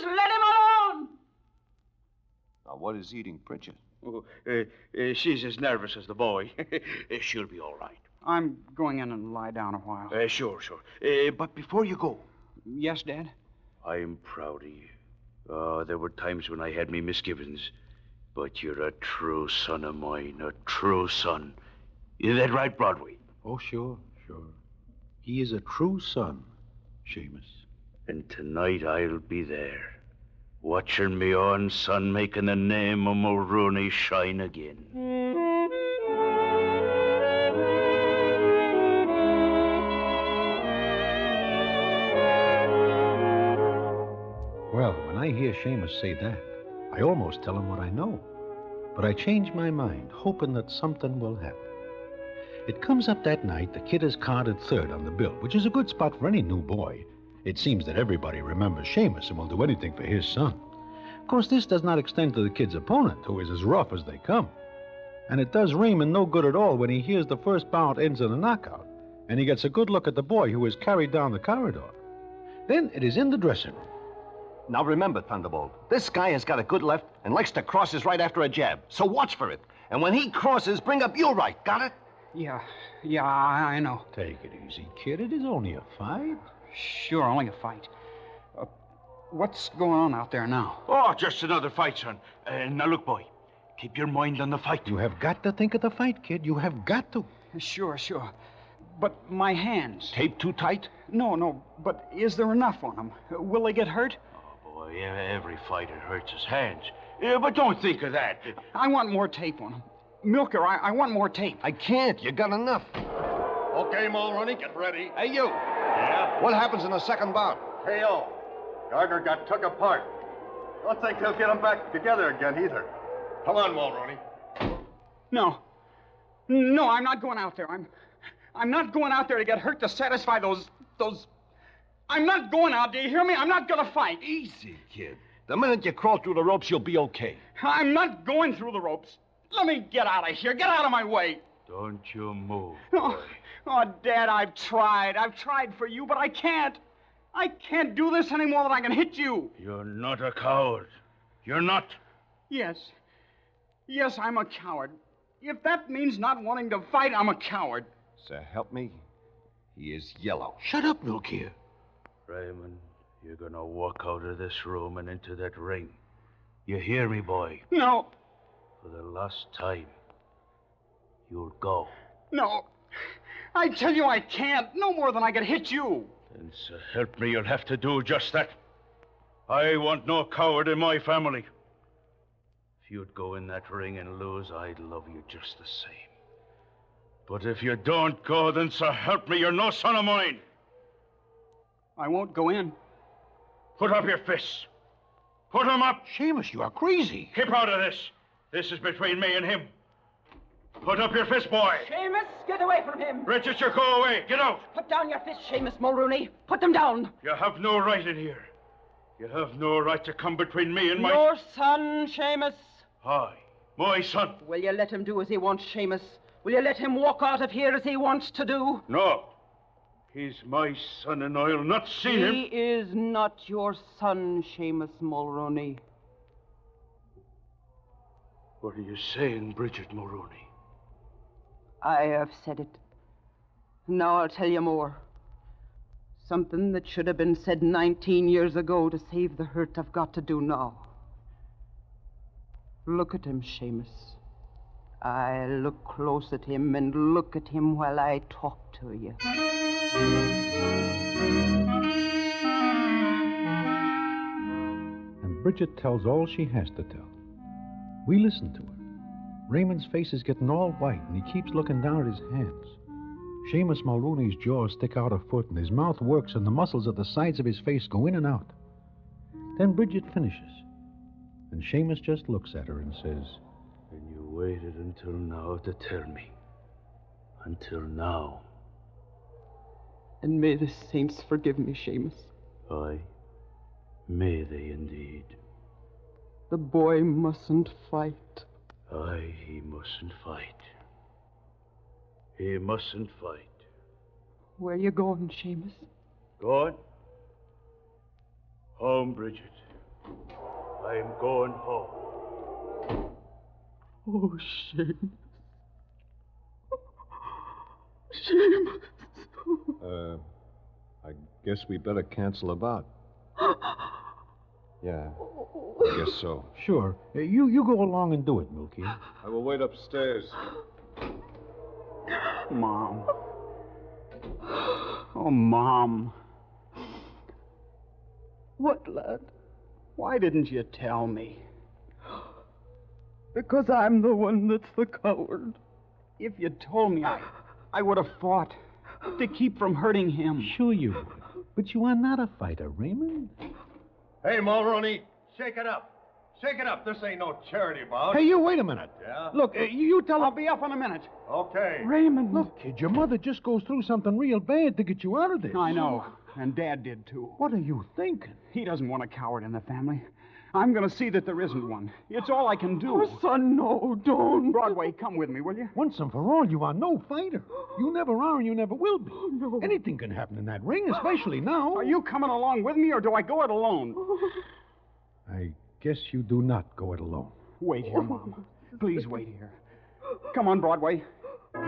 let him alone. Now, what is eating Bridget? Oh, she's as nervous as the boy. She'll be all right. I'm going in and lie down a while. Sure. But before you go... Yes, Dad? I'm proud of you. Oh, there were times when I had me misgivings. But you're a true son of mine, a true son. Is that right, Broadway? Oh, sure. He is a true son, Seamus. And tonight I'll be there, watching me own son making the name of Mulrooney shine again. Well, when I hear Seamus say that, I almost tell him what I know. But I change my mind, hoping that something will happen. It comes up that night the kid is carded third on the bill, which is a good spot for any new boy. It seems that everybody remembers Seamus and will do anything for his son. Of course, this does not extend to the kid's opponent, who is as rough as they come. And it does Raymond no good at all when he hears the first bout ends in a knockout, and he gets a good look at the boy who is carried down the corridor. Then it is in the dressing room. Now remember, Thunderbolt, this guy has got a good left and likes to cross his right after a jab, so watch for it. And when he crosses, bring up your right, got it? Yeah, I know. Take it easy, kid. It is only a fight. Sure, only a fight. What's going on out there now? Oh, just another fight, son. Now look, boy, keep your mind on the fight. You have got to think of the fight, kid. You have got to. Sure. But my hands. Tape too tight? No, but is there enough on them? Will they get hurt? Oh, boy, every fighter hurts his hands. Yeah, but don't think of that. I want more tape on them. Milker, I want more tape. I can't. You got enough. Okay, Mulrooney, get ready. Hey, you. Yeah? What happens in the second bout? KO. Gardner got took apart. Don't think he'll get them back together again, either. Come on, Mulrooney. No, I'm not going out there. I'm not going out there to get hurt to satisfy those... I'm not going out, do you hear me? I'm not going to fight. Easy, kid. The minute you crawl through the ropes, you'll be okay. I'm not going through the ropes. Let me get out of here. Get out of my way. Don't you move, boy. Oh, Dad, I've tried. I've tried for you, but I can't. I can't do this any more than I can hit you. You're not a coward. You're not. Yes, I'm a coward. If that means not wanting to fight, I'm a coward. So help me, he is yellow. Shut up, Milky. Raymond, you're gonna walk out of this room and into that ring. You hear me, boy? No. For the last time, you'll go. No. I tell you I can't. No more than I can hit you. Then so help me, you'll have to do just that. I want no coward in my family. If you'd go in that ring and lose, I'd love you just the same. But if you don't go, then so help me, you're no son of mine. I won't go in. Put up your fists. Put them up. Seamus, you are crazy. Keep out of this. This is between me and him. Put up your fist, boy. Seamus, get away from him. Richard, go away. Get out. Put down your fists, Seamus Mulrooney. Put them down. You have no right in here. You have no right to come between me and my... Your son, Seamus. Aye, my son. Will you let him do as he wants, Seamus? Will you let him walk out of here as he wants to do? No. He's my son, and I'll not see him. He is not your son, Seamus Mulrooney. What are you saying, Bridget Mulrooney? I have said it. Now I'll tell you more. Something that should have been said 19 years ago to save the hurt I've got to do now. Look at him, Seamus. I look close at him and look at him while I talk to you. And Bridget tells all she has to tell. We listen to her. Raymond's face is getting all white, and he keeps looking down at his hands. Seamus Mulrooney's jaws stick out a foot, and his mouth works, and the muscles at the sides of his face go in and out. Then Bridget finishes, and Seamus just looks at her and says, And you waited until now to tell me. Until now. And may the saints forgive me, Seamus. Aye, may they indeed. The boy mustn't fight. Aye, he mustn't fight. He mustn't fight. Where you going, Seamus? Going? Home, Bridget. I'm going home. Oh, Seamus. Seamus. I guess we better cancel about. Yeah, I guess so. Sure. You go along and do it, Milky. I will wait upstairs. Mom. Oh, Mom. What, lad? Why didn't you tell me? Because I'm the one that's the coward. If you'd told me, I would have fought to keep from hurting him. Sure you would. But you are not a fighter, Raymond. Hey, Mulrooney, shake it up. Shake it up. This ain't no charity bout. Hey, you, wait a minute. Yeah? Look, you tell I'll be up in a minute. Okay. Raymond. Look, kid, your mother just goes through something real bad to get you out of this. I know. And Dad did, too. What are you thinking? He doesn't want a coward in the family. I'm going to see that there isn't one. It's all I can do. Oh, son, no, don't. Broadway, come with me, will you? Once and for all, you are no fighter. You never are and you never will be. No. Anything can happen in that ring, especially now. Are you coming along with me, or do I go it alone? I guess you do not go it alone. Wait here, Mom. Please wait here. Come on, Broadway. I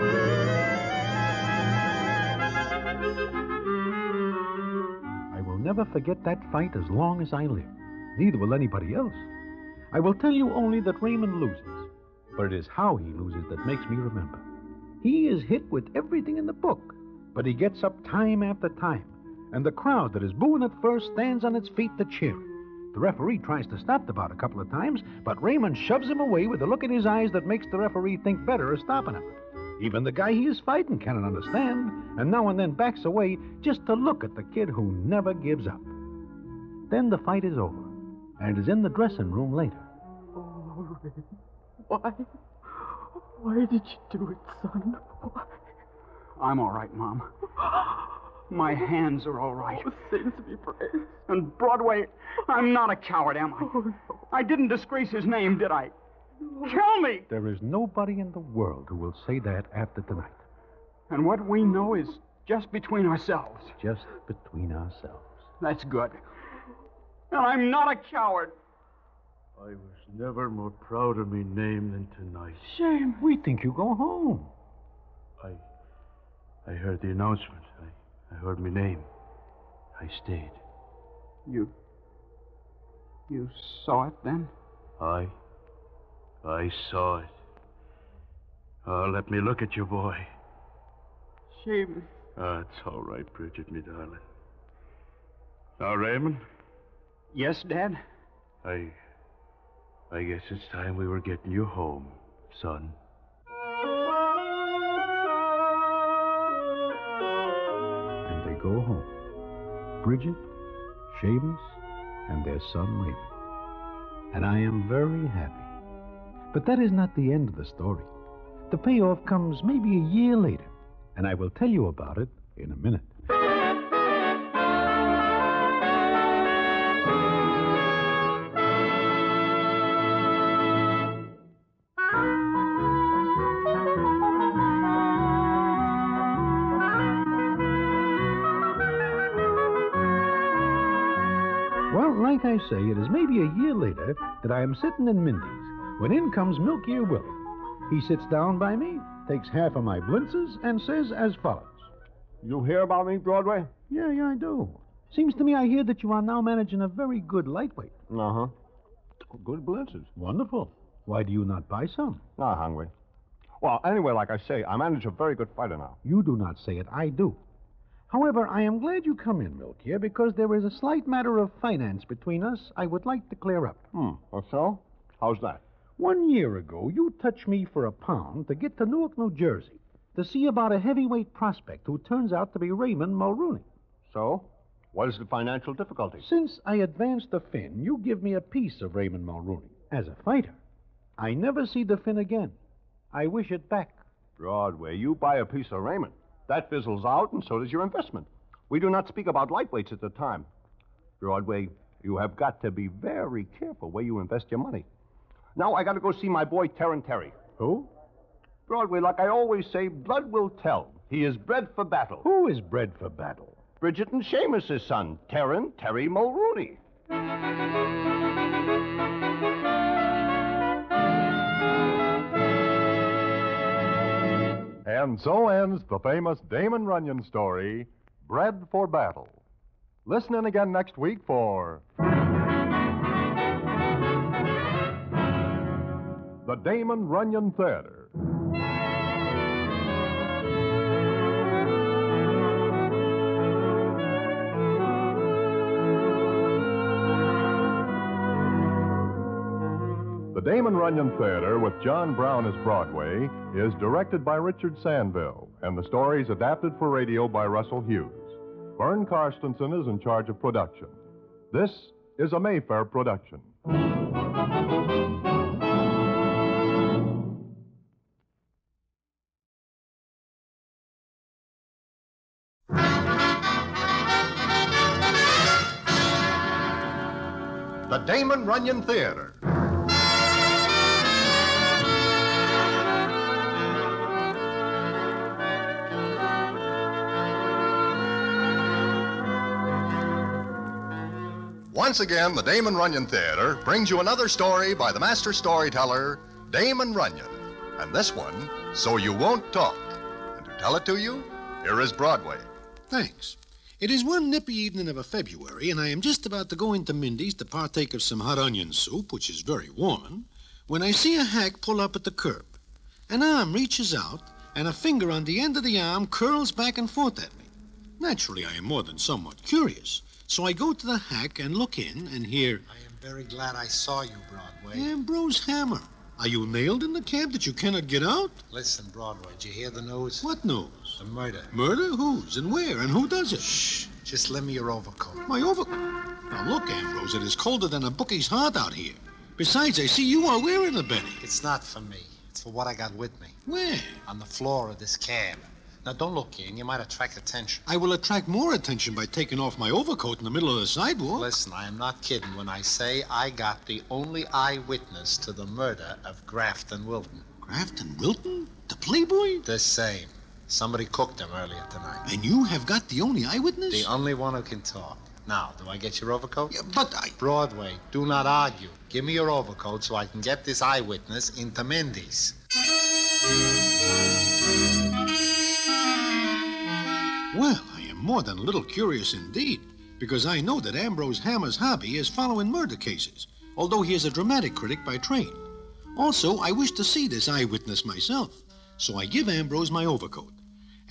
will never forget that fight as long as I live. Neither will anybody else. I will tell you only that Raymond loses. But it is how he loses that makes me remember. He is hit with everything in the book, but he gets up time after time, and the crowd that is booing at first stands on its feet to cheer. The referee tries to stop the bout a couple of times, but Raymond shoves him away with a look in his eyes that makes the referee think better of stopping him. Even the guy he is fighting cannot understand, and now and then backs away just to look at the kid who never gives up. Then the fight is over, and is in the dressing room later. Oh, Ray, why? Why did you do it, son? Why? I'm all right, Mom. My hands are all right. Oh, saints be praised. And Broadway, I'm not a coward, am I? Oh, no. I didn't disgrace his name, did I? No. Tell me! There is nobody in the world who will say that after tonight. And what we know is just between ourselves. Just between ourselves. That's good. And I'm not a coward. I was never more proud of me name than tonight. Shame. We think you go home. I heard the announcement. I heard my name. I stayed. You saw it then? I saw it. Oh, let me look at you, boy. Shame. It's all right, Bridget, me darling. Now, Raymond? Yes, Dad? I guess it's time we were getting you home, son. And they go home. Bridget, Seamus, and their son Raymond. And I am very happy. But that is not the end of the story. The payoff comes maybe a year later, and I will tell you about it in a minute. Well, like I say, it is maybe a year later that I am sitting in Mindy's when in comes Milk-Ear Willie. He sits down by me, takes half of my blintzes, and says as follows. You hear about me, Broadway? Yeah, I do. Seems to me I hear that you are now managing a very good lightweight. Uh-huh. Good blintzes. Wonderful. Why do you not buy some? Not hungry. Well, anyway, like I say, I manage a very good fighter now. You do not say it, I do. However, I am glad you come in, Milk-Ear, because there is a slight matter of finance between us I would like to clear up. Or so? How's that? 1 year ago, you touched me for £1 to get to Newark, New Jersey, to see about a heavyweight prospect who turns out to be Raymond Mulrooney. So? What is the financial difficulty? Since I advanced the fin, you give me a piece of Raymond Mulrooney as a fighter. I never see the fin again. I wish it back. Broadway, you buy a piece of Raymond. That fizzles out, and so does your investment. We do not speak about lightweights at the time. Broadway, you have got to be very careful where you invest your money. Now I got to go see my boy Terry. Who? Broadway, like I always say, blood will tell. He is bred for battle. Who is bred for battle? Bridget and Seamus' son, Terry Mulrooney. And so ends the famous Damon Runyon story, Bred for Battle. Listen in again next week for the Damon Runyon Theater. The Damon Runyon Theater, with John Brown as Broadway, is directed by Richard Sandville, and the story is adapted for radio by Russell Hughes. Vern Karstensen is in charge of production. This is a Mayfair production. The Damon Runyon Theater. Once again, the Damon Runyon Theater brings you another story by the master storyteller, Damon Runyon. And this one, So You Won't Talk. And to tell it to you, here is Broadway. Thanks. It is one nippy evening of February, and I am just about to go into Mindy's to partake of some hot onion soup, which is very warming, when I see a hack pull up at the curb. An arm reaches out, and a finger on the end of the arm curls back and forth at me. Naturally, I am more than somewhat curious, so I go to the hack and look in and hear, I am very glad I saw you, Broadway. Ambrose Hammer. Are you nailed in the cab that you cannot get out? Listen, Broadway, did you hear the news? What news? The murder. Murder? Whose and where and who does it? Shh. Just lend me your overcoat. My overcoat? Now look, Ambrose, it is colder than a bookie's heart out here. Besides, I see you are wearing a Benny. It's not for me. It's for what I got with me. Where? On the floor of this cab. Now, don't look in. You might attract attention. I will attract more attention by taking off my overcoat in the middle of the sidewalk. Listen, I am not kidding when I say I got the only eyewitness to the murder of Grafton Wilton. Grafton Wilton? The playboy? The same. Somebody cooked him earlier tonight. And you have got the only eyewitness? The only one who can talk. Now, do I get your overcoat? Yeah, but I... Broadway, do not argue. Give me your overcoat so I can get this eyewitness into Mindy's. Well, I am more than a little curious indeed, because I know that Ambrose Hammer's hobby is following murder cases, although he is a dramatic critic by trade. Also, I wish to see this eyewitness myself, so I give Ambrose my overcoat.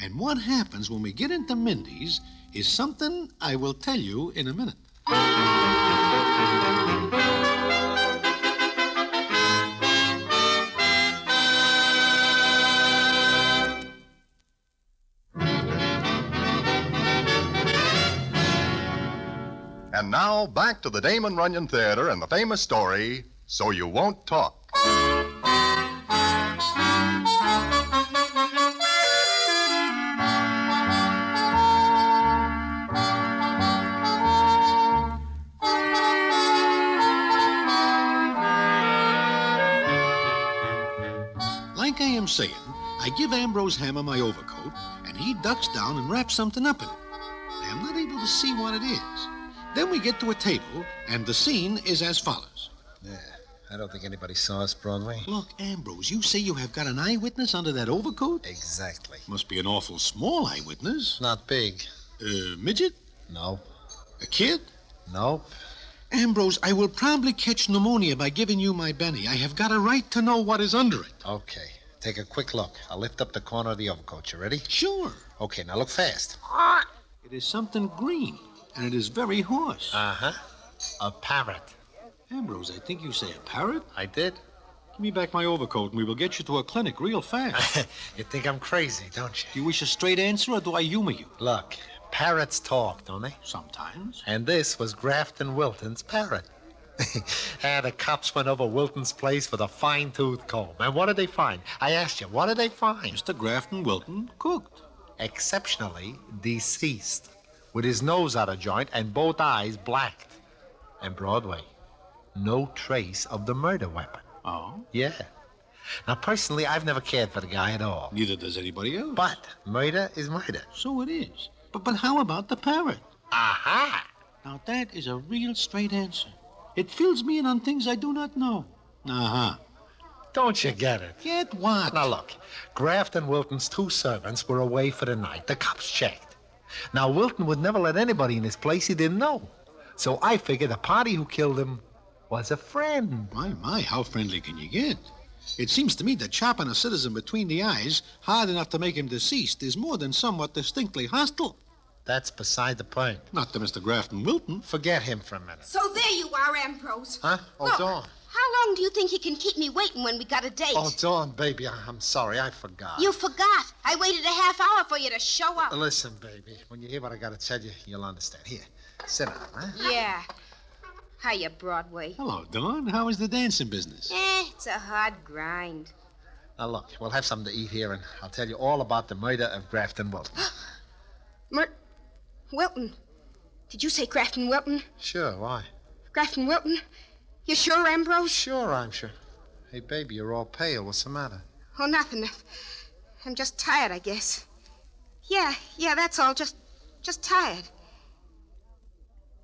And what happens when we get into Mindy's is something I will tell you in a minute. And now, back to the Damon Runyon Theater and the famous story, So You Won't Talk. Like I am saying, I give Ambrose Hammer my overcoat, and he ducks down and wraps something up in it. I am not able to see what it is. Then we get to a table, and the scene is as follows. Yeah, I don't think anybody saw us, Broadway. Look, Ambrose, you say you have got an eyewitness under that overcoat? Exactly. Must be an awful small eyewitness. Not big. Midget? Nope. A kid? Nope. Ambrose, I will probably catch pneumonia by giving you my Benny. I have got a right to know what is under it. Okay. Take a quick look. I'll lift up the corner of the overcoat. You ready? Sure. Okay, now look fast. It is something green, and it is very hoarse. Uh-huh. A parrot. Ambrose, I think you say a parrot? I did. Give me back my overcoat, and we will get you to a clinic real fast. You think I'm crazy, don't you? Do you wish a straight answer, or do I humor you? Look, parrots talk, don't they? Sometimes. And this was Grafton Wilton's parrot. And the cops went over Wilton's place with a fine-tooth comb. And what did they find? I asked you, what did they find? Mr. Grafton Wilton cooked. Exceptionally deceased. With his nose out of joint and both eyes blacked. And Broadway, no trace of the murder weapon. Oh? Yeah. Now, personally, I've never cared for the guy at all. Neither does anybody else. But murder is murder. So it is. But how about the parrot? Aha! Now, that is a real straight answer. It fills me in on things I do not know. Uh-huh. Don't you get it? Get what? Now, look. Grafton Wilton's 2 servants were away for the night. The cops checked. Now, Wilton would never let anybody in his place he didn't know. So I figured the party who killed him was a friend. My, how friendly can you get? It seems to me that chopping a citizen between the eyes hard enough to make him deceased is more than somewhat distinctly hostile. That's beside the point. Not to Mr. Grafton Wilton. Forget him for a minute. So there you are, Ambrose. Huh? Oh, Look, Dawn. How long do you think he can keep me waiting when we got a date? Oh, Dawn, baby, I'm sorry. I forgot. You forgot. I waited a half hour for you to show up. Listen, baby, when you hear what I got to tell you, you'll understand. Here, sit down, huh? Yeah. Hiya, Broadway. Hello, Dawn. How is the dancing business? It's a hard grind. Now, look, we'll have something to eat here, and I'll tell you all about the murder of Grafton Wilton. Wilton. Did you say Grafton Wilton? Sure, why? Grafton Wilton? You sure, Ambrose? Sure, I'm sure. Hey, baby, you're all pale. What's the matter? Oh, nothing. I'm just tired, I guess. Yeah, that's all. Just tired.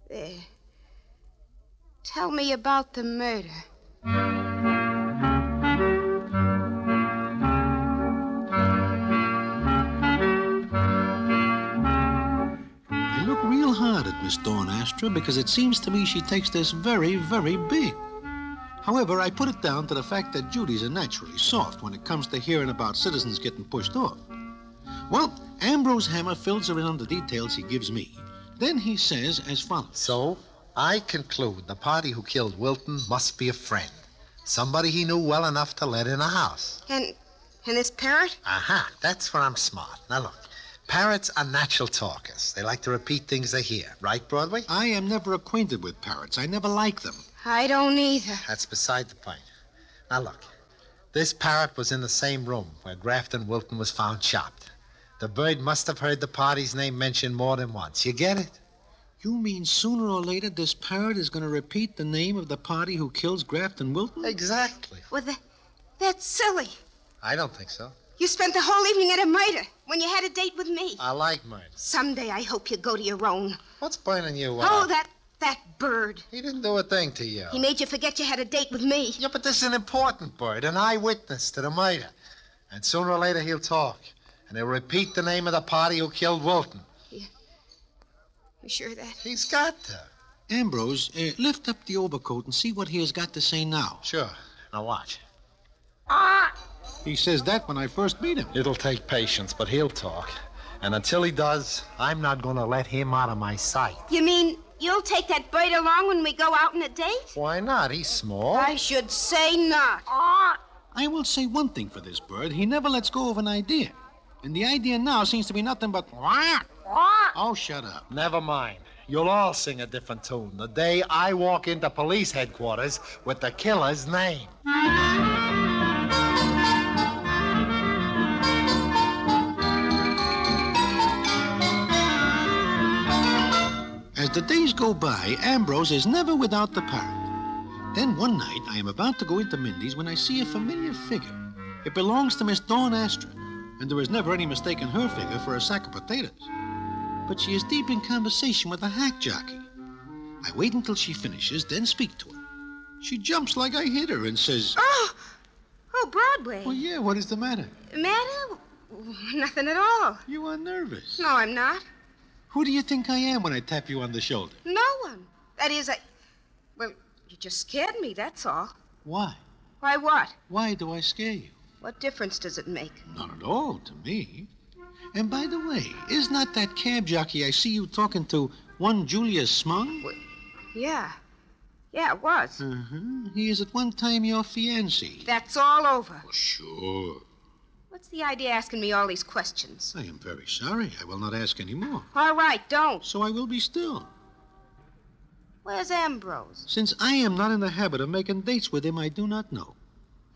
There. Tell me about the murder. I look real hard at Miss Dawn Astra because it seems to me she takes this very, very big. However, I put it down to the fact that Judy's are naturally soft when it comes to hearing about citizens getting pushed off. Well, Ambrose Hammer fills her in on the details he gives me. Then he says as follows. So, I conclude the party who killed Wilton must be a friend. Somebody he knew well enough to let in a house. And this parrot? Aha, that's where I'm smart. Now, look. Parrots are natural talkers. They like to repeat things they hear. Right, Broadway? I am never acquainted with parrots. I never like them. I don't either. That's beside the point. Now, look. This parrot was in the same room where Grafton Wilton was found chopped. The bird must have heard the party's name mentioned more than once. You get it? You mean sooner or later this parrot is going to repeat the name of the party who kills Grafton Wilton? Exactly. Well, that's silly. I don't think so. You spent the whole evening at a murder when you had a date with me. I like murder. Someday I hope you go to your own. What's burning you Oh, out? that bird. He didn't do a thing to you. He made you forget you had a date with me. Yeah, but this is an important bird, an eyewitness to the murder. And sooner or later he'll talk. And he'll repeat the name of the party who killed Wilton. You sure of that? He's got to. Ambrose, lift up the overcoat and see what he has got to say now. Sure. Now watch. He says that when I first meet him. It'll take patience, but he'll talk. And until he does, I'm not going to let him out of my sight. You mean you'll take that bird along when we go out on a date? Why not? He's small. I should say not. I will say one thing for this bird. He never lets go of an idea. And the idea now seems to be nothing but... Oh, shut up. Never mind. You'll all sing a different tune the day I walk into police headquarters with the killer's name. As the days go by, Ambrose is never without the parrot. Then one night, I am about to go into Mindy's when I see a familiar figure. It belongs to Miss Dawn Astra, and there is never any mistaking her figure for a sack of potatoes. But she is deep in conversation with a hack jockey. I wait until she finishes, then speak to her. She jumps like I hit her and says... Oh, Broadway. Well, yeah, what is the matter? Matter? Nothing at all. You are nervous. No, I'm not. Who do you think I am when I tap you on the shoulder? No one. That is, Well, you just scared me, that's all. Why? Why what? Why do I scare you? What difference does it make? Not at all to me. And by the way, is not that cab jockey I see you talking to one Julius Smung? Well, yeah. Yeah, it was. He is at one time your fiancé. That's all over. Oh, sure. What's the idea asking me all these questions? I am very sorry. I will not ask any more. All right, don't. So I will be still. Where's Ambrose? Since I am not in the habit of making dates with him, I do not know.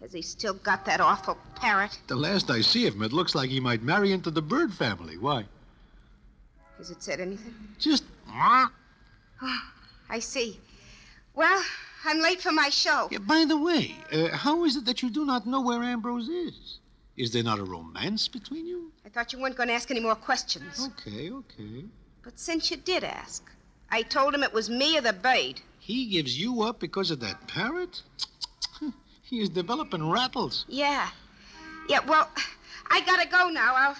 Has he still got that awful parrot? The last I see of him, it looks like he might marry into the bird family. Why? Has it said anything? Just... Oh, I see. Well, I'm late for my show. Yeah, by the way, how is it that you do not know where Ambrose is? Is there not a romance between you? I thought you weren't going to ask any more questions. Okay. But since you did ask, I told him it was me or the bird. He gives you up because of that parrot? He is developing rattles. Yeah, well, I gotta go now.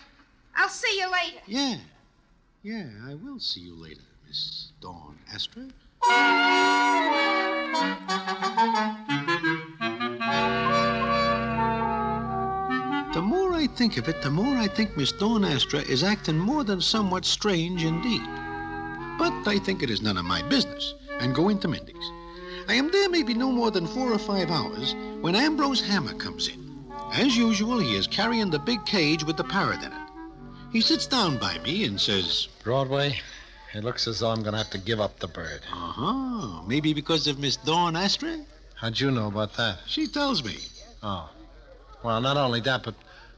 I'll see you later. Yeah, I will see you later, Miss Dawn Astra. The more I think of it, the more I think Miss Dawn Astra is acting more than somewhat strange indeed. But I think it is none of my business, and go into Mindy's. I am there maybe no more than 4 or 5 hours when Ambrose Hammer comes in. As usual, he is carrying the big cage with the parrot in it. He sits down by me and says, Broadway, It looks as though I'm going to have to give up the bird. Uh-huh. Maybe because of Miss Dawn Astrid? How'd you know about that? She tells me. Oh. Well, not only that, but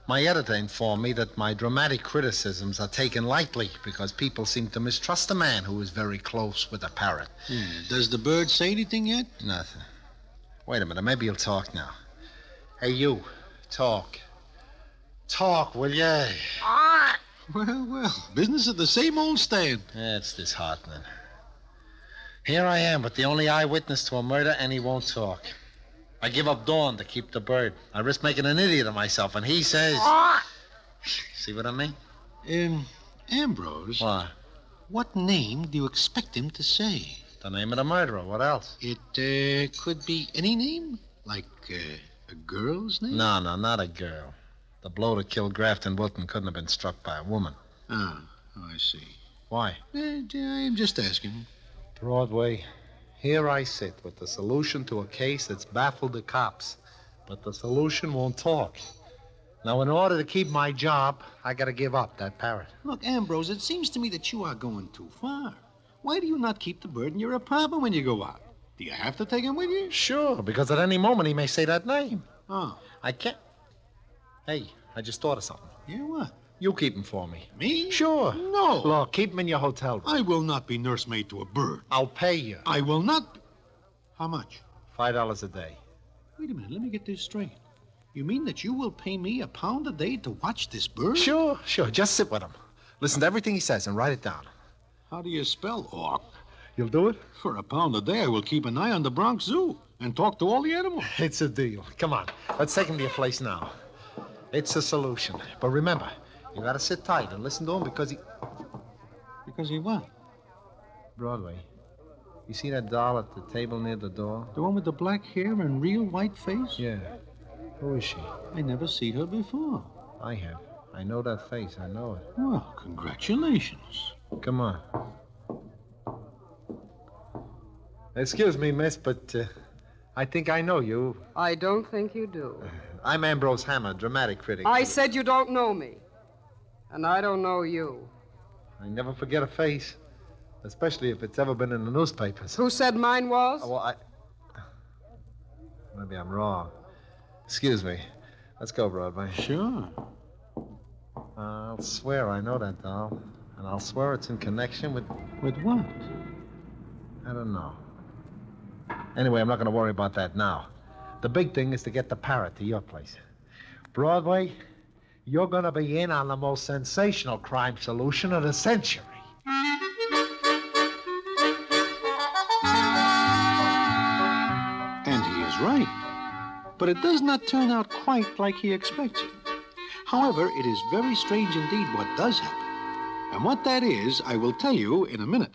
my editor informed me that my dramatic criticisms are taken lightly because people seem to mistrust a man who is very close with a parrot. Yeah. Does the bird say anything yet? Nothing. Wait a minute. Maybe he'll talk now. Hey, you. Talk. Talk, will ya? Well. Business at the same old stand. It's disheartening. Here I am, but the only eyewitness to a murder, and he won't talk. I give up Dawn to keep the bird. I risk making an idiot of myself, and he says... See what I mean? Ambrose. What? What name do you expect him to say? The name of the murderer. What else? It could be any name? Like a girl's name? No, not a girl. The blow that killed Grafton Wilton couldn't have been struck by a woman. Oh, I see. Why? I'm just asking. Broadway, here I sit with the solution to a case that's baffled the cops. But the solution won't talk. Now, in order to keep my job, I gotta give up that parrot. Look, Ambrose, it seems to me that you are going too far. Why do you not keep the bird in your apartment when you go out? Do you have to take him with you? Sure, because at any moment he may say that name. Oh. I can't... Hey, I just thought of something. Yeah, what? You keep him for me. Me? Sure. No. Look, keep him in your hotel room. I will not be nursemaid to a bird. I'll pay you. I will not... How much? $5 a day. Wait a minute, let me get this straight. You mean that you will pay me £1 a day to watch this bird? Sure. Just sit with him. Listen to everything he says and write it down. How do you spell Orc? You'll do it? For £1 a day, I will keep an eye on the Bronx Zoo and talk to all the animals. It's a deal. Come on. Let's take him to your place now. It's a solution. But remember, you gotta sit tight and listen to him because he... Because he what? Broadway. You see that doll at the table near the door? The one with the black hair and real white face? Yeah. Who is she? I never seen her before. I have. I know that face. I know it. Well, congratulations. Come on. Excuse me, miss, but I think I know you. I don't think you do. I'm Ambrose Hammer, dramatic critic. I said you don't know me. And I don't know you. I never forget a face, especially if it's ever been in the newspapers. Who said mine was? Oh, well, maybe I'm wrong. Excuse me. Let's go, Broadway. Sure. I'll swear I know that doll. And I'll swear it's in connection with... With what? I don't know. Anyway, I'm not going to worry about that now. The big thing is to get the parrot to your place. Broadway, you're going to be in on the most sensational crime solution of the century. And he is right. But it does not turn out quite like he expects it. However, it is very strange indeed what does happen. And what that is, I will tell you in a minute.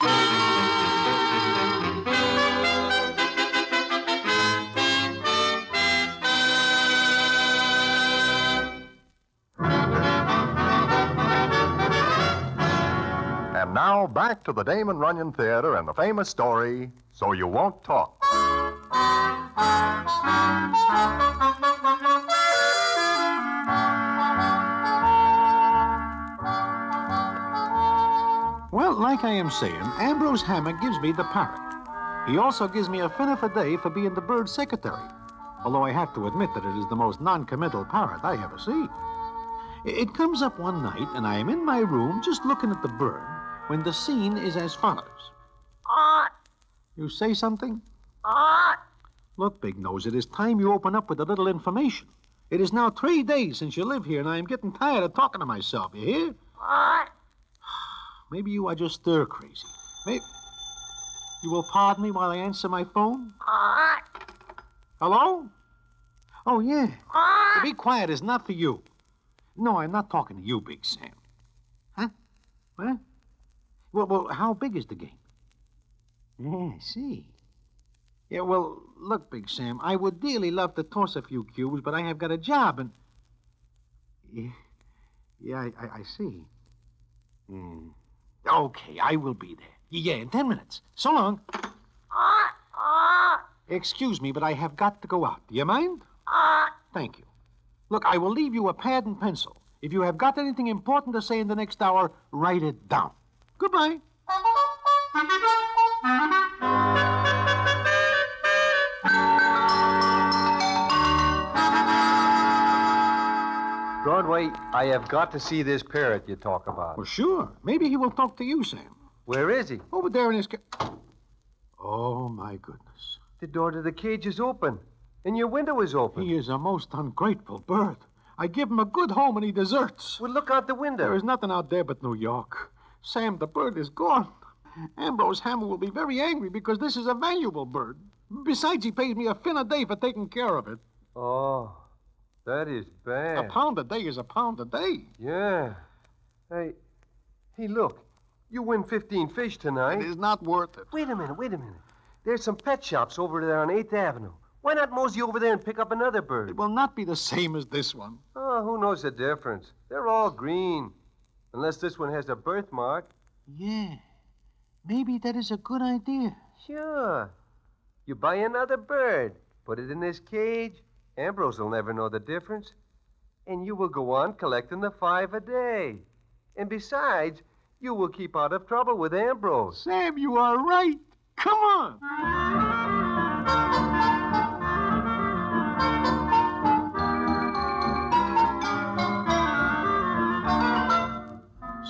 And now, back to the Damon Runyon Theater and the famous story, So You Won't Talk. Well, like I am saying, Ambrose Hammer gives me the parrot. He also gives me $1 a day for being the bird's secretary, although I have to admit that it is the most non-committal parrot I ever see. It comes up one night, and I am in my room just looking at the bird when the scene is as follows. You say something? Look, Big Nose, it is time you open up with a little information. It is now 3 days since you live here, and I am getting tired of talking to myself. You hear? Maybe you are just stir crazy. Maybe... You will pardon me while I answer my phone? Hello? Oh, yeah. To be quiet is not for you. No, I'm not talking to you, Big Sam. Huh? What? Well, how big is the game? Yeah, I see. Yeah, well, look, Big Sam, I would dearly love to toss a few cubes, but I have got a job and... Yeah, I see. Okay, I will be there. Yeah, in 10 minutes. So long. Excuse me, but I have got to go out. Do you mind? Thank you. Look, I will leave you a pad and pencil. If you have got anything important to say in the next hour, write it down. Goodbye. Broadway, I have got to see this parrot you talk about. Well, sure. Maybe he will talk to you, Sam. Where is he? Over there in his Oh, my goodness. The door to the cage is open, and your window is open. He is a most ungrateful bird. I give him a good home, and he deserts. Well, look out the window. There is nothing out there but New York. Sam, the bird is gone. Ambrose Hammer will be very angry because this is a valuable bird. Besides, he pays me a fin a day for taking care of it. Oh, that is bad. A pound a day is a pound a day. Yeah. Hey, look. You win 15 fish tonight. It is not worth it. Wait a minute. There's some pet shops over there on 8th Avenue. Why not mosey over there and pick up another bird? It will not be the same as this one. Oh, who knows the difference? They're all green. Unless this one has a birthmark. Yeah. Maybe that is a good idea. Sure. You buy another bird, put it in this cage. Ambrose will never know the difference. And you will go on collecting the 5 a day. And besides, you will keep out of trouble with Ambrose. Sam, you are right. Come on.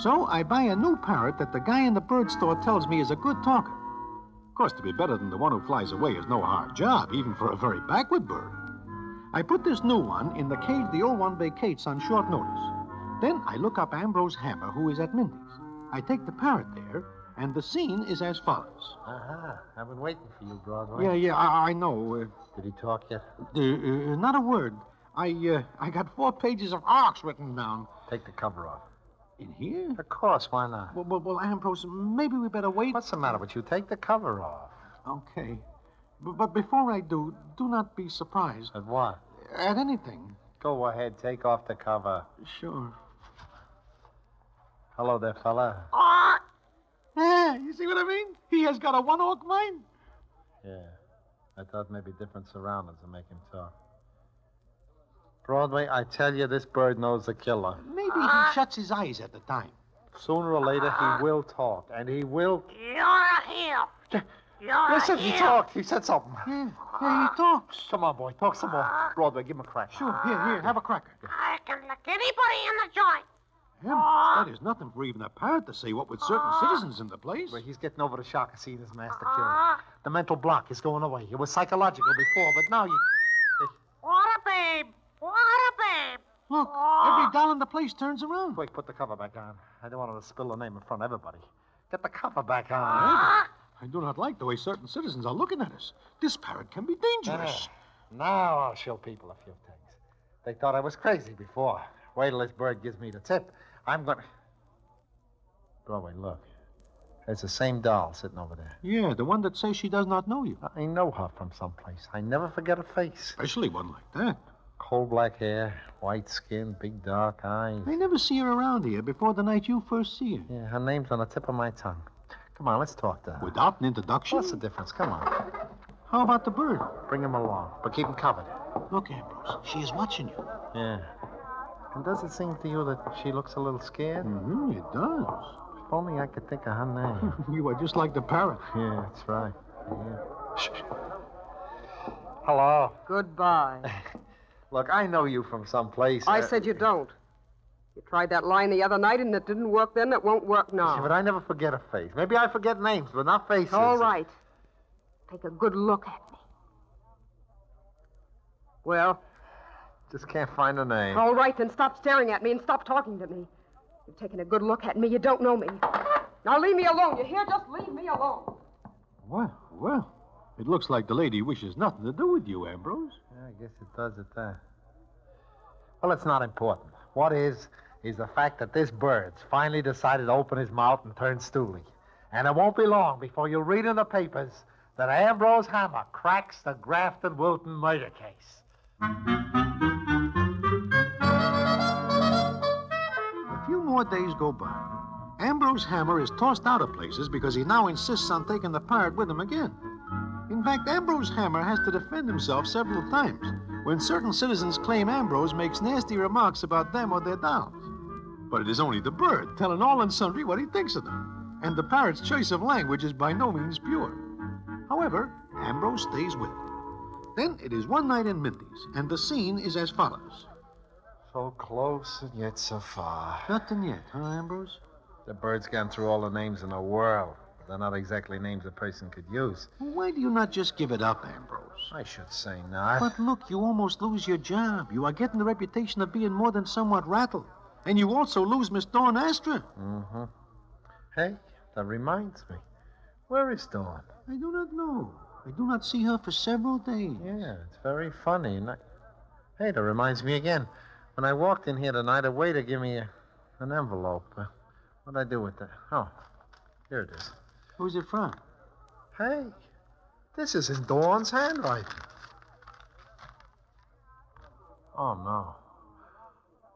So I buy a new parrot that the guy in the bird store tells me is a good talker. Of course, to be better than the one who flies away is no hard job, even for a very backward bird. I put this new one in the cage the old one vacates on short notice. Then I look up Ambrose Hammer, who is at Mindy's. I take the parrot there, and the scene is as follows. Uh-huh. I've been waiting for you, Broadway. Yeah, I know. Did he talk yet? Not a word. I got 4 pages of arcs written down. Take the cover off. In here? Of course, why not? Well, Ambrose, maybe we better wait. What's the matter with you? Take the cover off. Okay. But before I do not be surprised. At what? At anything. Go ahead, take off the cover. Sure. Hello there, fella. Yeah, you see what I mean? He has got a one-hawk mind. Yeah. I thought maybe different surroundings would make him talk. Broadway, I tell you, this bird knows the killer. Maybe he shuts his eyes at the time. Sooner or later, he will talk, and he will... You're here. Listen, he talked. He said something. Yeah, he talks. Come on, boy, talk some more. Broadway, give him a crack. Sure, here, have a cracker. I can lick anybody in the joint. That is nothing for even a parrot to say, what with certain citizens in the place. Well, he's getting over the shock of seeing his master killed. The mental block is going away. It was psychological before, but now you... What a babe. What a babe. Look, every doll in the place turns around. Quick, put the cover back on. I don't want him to spill the name in front of everybody. Get the cover back on. I do not like the way certain citizens are looking at us. This parrot can be dangerous. Now I'll show people a few things. They thought I was crazy before. Wait till this bird gives me the tip. I'm going to... Broadway, look. There's the same doll sitting over there. Yeah, the one that says she does not know you. I know her from someplace. I never forget her face. Especially one like that. Coal black hair, white skin, big dark eyes. I never see her around here before the night you first see her. Yeah, her name's on the tip of my tongue. Come on, let's talk to her. Without an introduction? What's the difference? Come on. How about the bird? Bring him along, but keep him covered. Look, Ambrose, she is watching you. Yeah. And does it seem to you that she looks a little scared? Mm-hmm, it does. If only I could think of her name. You are just like the parrot. Yeah, that's right. Yeah. Shh. Hello. Goodbye. Look, I know you from someplace. I said you don't. You tried that line the other night, and it didn't work then. It won't work now. Yeah, but I never forget a face. Maybe I forget names, but not faces. All right. Take a good look at me. Well? Just can't find a name. All right, then stop staring at me and stop talking to me. You've taken a good look at me. You don't know me. Now leave me alone. You hear? Just leave me alone. Well, it looks like the lady wishes nothing to do with you, Ambrose. Yeah, I guess it does at that. Well, it's not important. What is the fact that this bird's finally decided to open his mouth and turn stooly. And it won't be long before you'll read in the papers that Ambrose Hammer cracks the Grafton Wilton murder case. A few more days go by. Ambrose Hammer is tossed out of places because he now insists on taking the parrot with him again. In fact, Ambrose Hammer has to defend himself several times when certain citizens claim Ambrose makes nasty remarks about them or their dolls. But it is only the bird telling all and sundry what he thinks of them. and the parrot's choice of language is by no means pure. However, Ambrose stays with it. Then it is one night in Mindy's, and the scene is as follows. So close and yet so far. Nothing yet, huh, Ambrose? The bird's gone through all the names in the world. They're not exactly names a person could use. Well, why do you not just give it up, Ambrose? I should say not. But look, you almost lose your job. You are getting the reputation of being more than somewhat rattled. And you also lose Miss Dawn Astra. Mm-hmm. Hey, that reminds me. Where is Dawn? I do not know. I do not see her for several days. Yeah, it's very funny. Hey, that reminds me again. When I walked in here tonight, a waiter gave me an envelope. What'd I do with that? Oh, here it is. Who's it from? Hey, this is in Dawn's handwriting. Oh, no.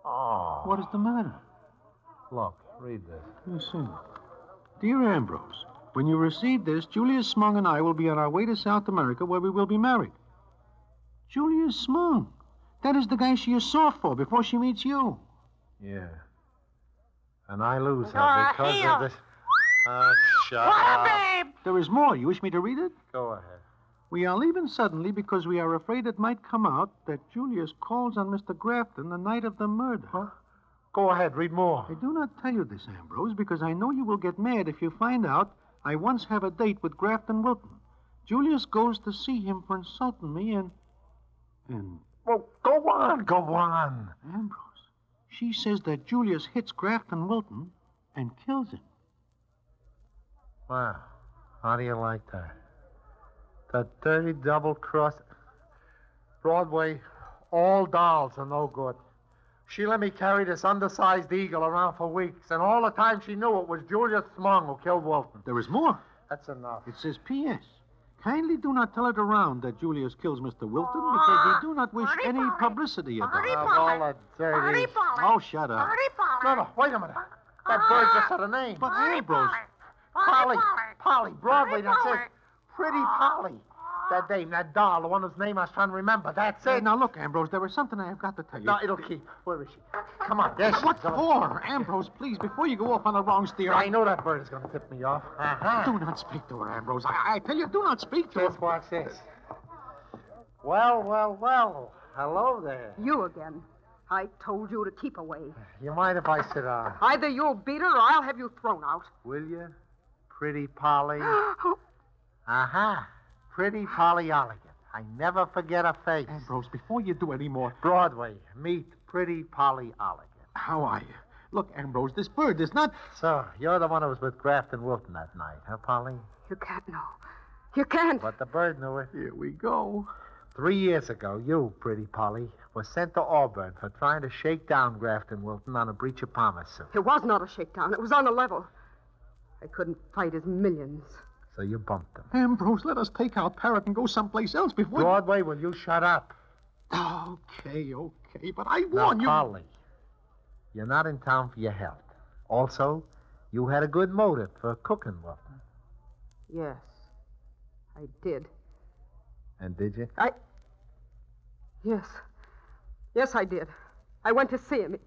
Oh. What is the matter? Look, read this. Let me see. Dear Ambrose, when you receive this, Julius Smung and I will be on our way to South America where we will be married. Julius Smung? That is the guy she is soft for before she meets you. Yeah. And I lose her because of this. Shut up. Babe! There is more. You wish me to read it? Go ahead. We are leaving suddenly because we are afraid it might come out that Julius calls on Mr. Grafton the night of the murder. Huh? Go ahead, read more. I do not tell you this, Ambrose, because I know you will get mad if you find out I once have a date with Grafton Wilton. Julius goes to see him for insulting me and... Well, go on. Ambrose, she says that Julius hits Grafton Wilton and kills him. Wow. How do you like that? That dirty double-cross... Broadway, all dolls are no good. She let me carry this undersized eagle around for weeks, and all the time she knew it was Julius Smung who killed Wilton. There is more. That's enough. It says P.S. Kindly do not tell it around that Julius kills Mr. Wilton because we do not wish any publicity about it. All the dirty... Oh, shut up. No, wait a minute. That bird just said a name. But Ambrose... Polly, Broadway, that's it. Pretty Polly. That dame, that doll, the one whose name I was trying to remember, that's it. Now, look, Ambrose, there is something I have got to tell you. No, it'll keep. Where is she? Come on, there she is. What for? Ambrose, please, before you go off on the wrong steer... I know that bird is going to tip me off. Do not speak to her, Ambrose. I tell you, do not speak to her. Just watch this. Well. Hello there. You again. I told you to keep away. You mind if I sit down? Either you'll beat her or I'll have you thrown out. Will you? Pretty Polly. Pretty Polly Olligan. I never forget her face. Ambrose, before you do any more... Broadway, meet Pretty Polly Olligan. How are you? Look, Ambrose, this bird is not... So, you're the one who was with Grafton Wilton that night, huh, Polly? You can't know. You can't. But the bird knew it. Here we go. 3 years ago, you, Pretty Polly, was sent to Auburn for trying to shake down Grafton Wilton on a breach of promise suit. It was not a shakedown. It was on a level. I couldn't fight his millions. So you bumped him. Ambrose, let us take our parrot and go someplace else before... Broadway, will you shut up? Okay, but I warn you... Now, Polly, you're not in town for your health. Also, you had a good motive for cooking Wilton. Yes, I did. And did you? Yes, I did. I went to see him.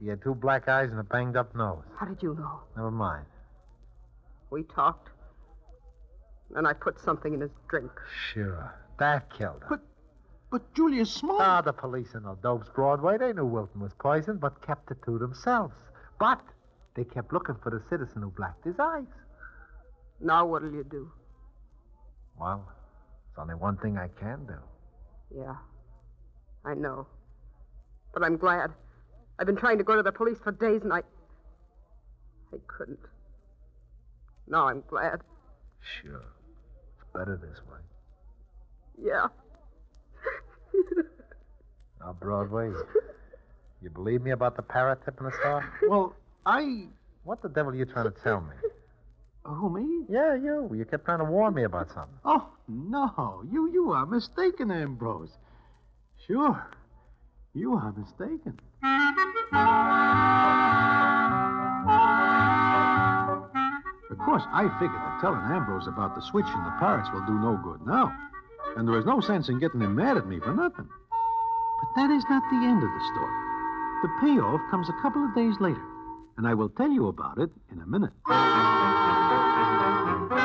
He had 2 black eyes and a banged-up nose. How did you know? Never mind. We talked. And I put something in his drink. Sure. That killed him. But Julius Small... The police and no dopes, Broadway. They knew Wilton was poisoned, but kept it to themselves. But they kept looking for the citizen who blacked his eyes. Now what'll you do? Well, there's only one thing I can do. Yeah, I know. But I'm glad. I've been trying to go to the police for days, and I couldn't. Now I'm glad. Sure. It's better this way. Yeah. Now, Broadway, you believe me about the parrot tipping the star? Well, What the devil are you trying to tell me? Who, me? Yeah, you. You kept trying to warn me about something. Oh, no. You are mistaken, Ambrose. Sure. You are mistaken. Of course, I figured that telling Ambrose about the switch and the parrots will do no good now. And there is no sense in getting him mad at me for nothing. But that is not the end of the story. The payoff comes a couple of days later, and I will tell you about it in a minute. Like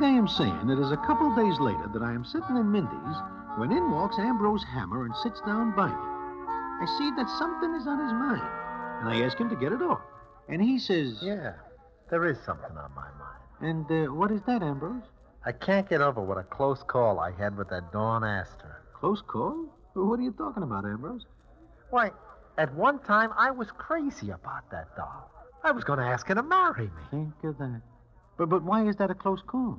I am saying, it is a couple days later that I am sitting in Mindy's when in walks Ambrose Hammer and sits down by me. I see that something is on his mind, and I ask him to get it off. And he says... Yeah, there is something on my mind. And what is that, Ambrose? I can't get over what a close call I had with that Dawn Astor. Close call? What are you talking about, Ambrose? Why, at one time I was crazy about that doll. I was going to ask her to marry me. Think of that. But why is that a close call?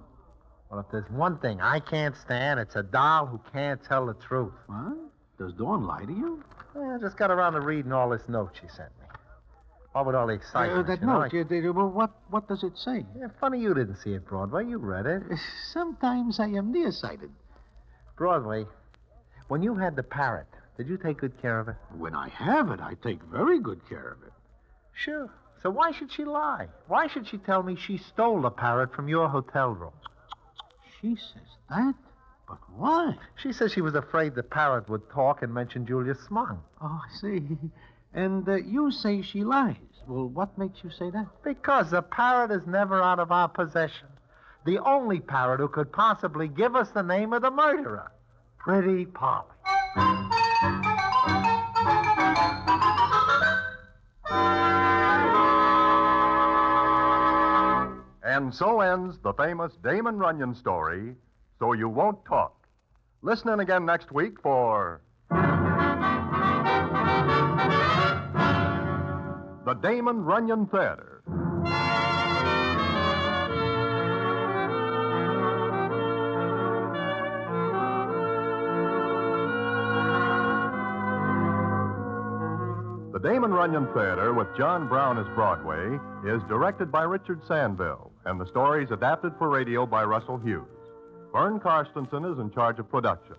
Well, if there's one thing I can't stand, it's a doll who can't tell the truth. What? Does Dawn lie to you? I just got around to reading all this note she sent me. All with all the excitement. That you know, note, well, what does it say? Yeah, funny you didn't see it, Broadway. You read it. Sometimes I am nearsighted. Broadway, when you had the parrot, did you take good care of it? When I have it, I take very good care of it. Sure. So why should she lie? Why should she tell me she stole the parrot from your hotel room? She says that? But why? She says she was afraid the parrot would talk and mention Julius Smung. Oh, I see. And you say she lies. Well, what makes you say that? Because the parrot is never out of our possession. The only parrot who could possibly give us the name of the murderer. Pretty Polly. And so ends the famous Damon Runyon story, So You Won't Talk. Listen in again next week for the Damon Runyon Theater. The Damon Runyon Theater, with John Brown as Broadway, is directed by Richard Sandville, and the story is adapted for radio by Russell Hughes. Vern Karstensen is in charge of production.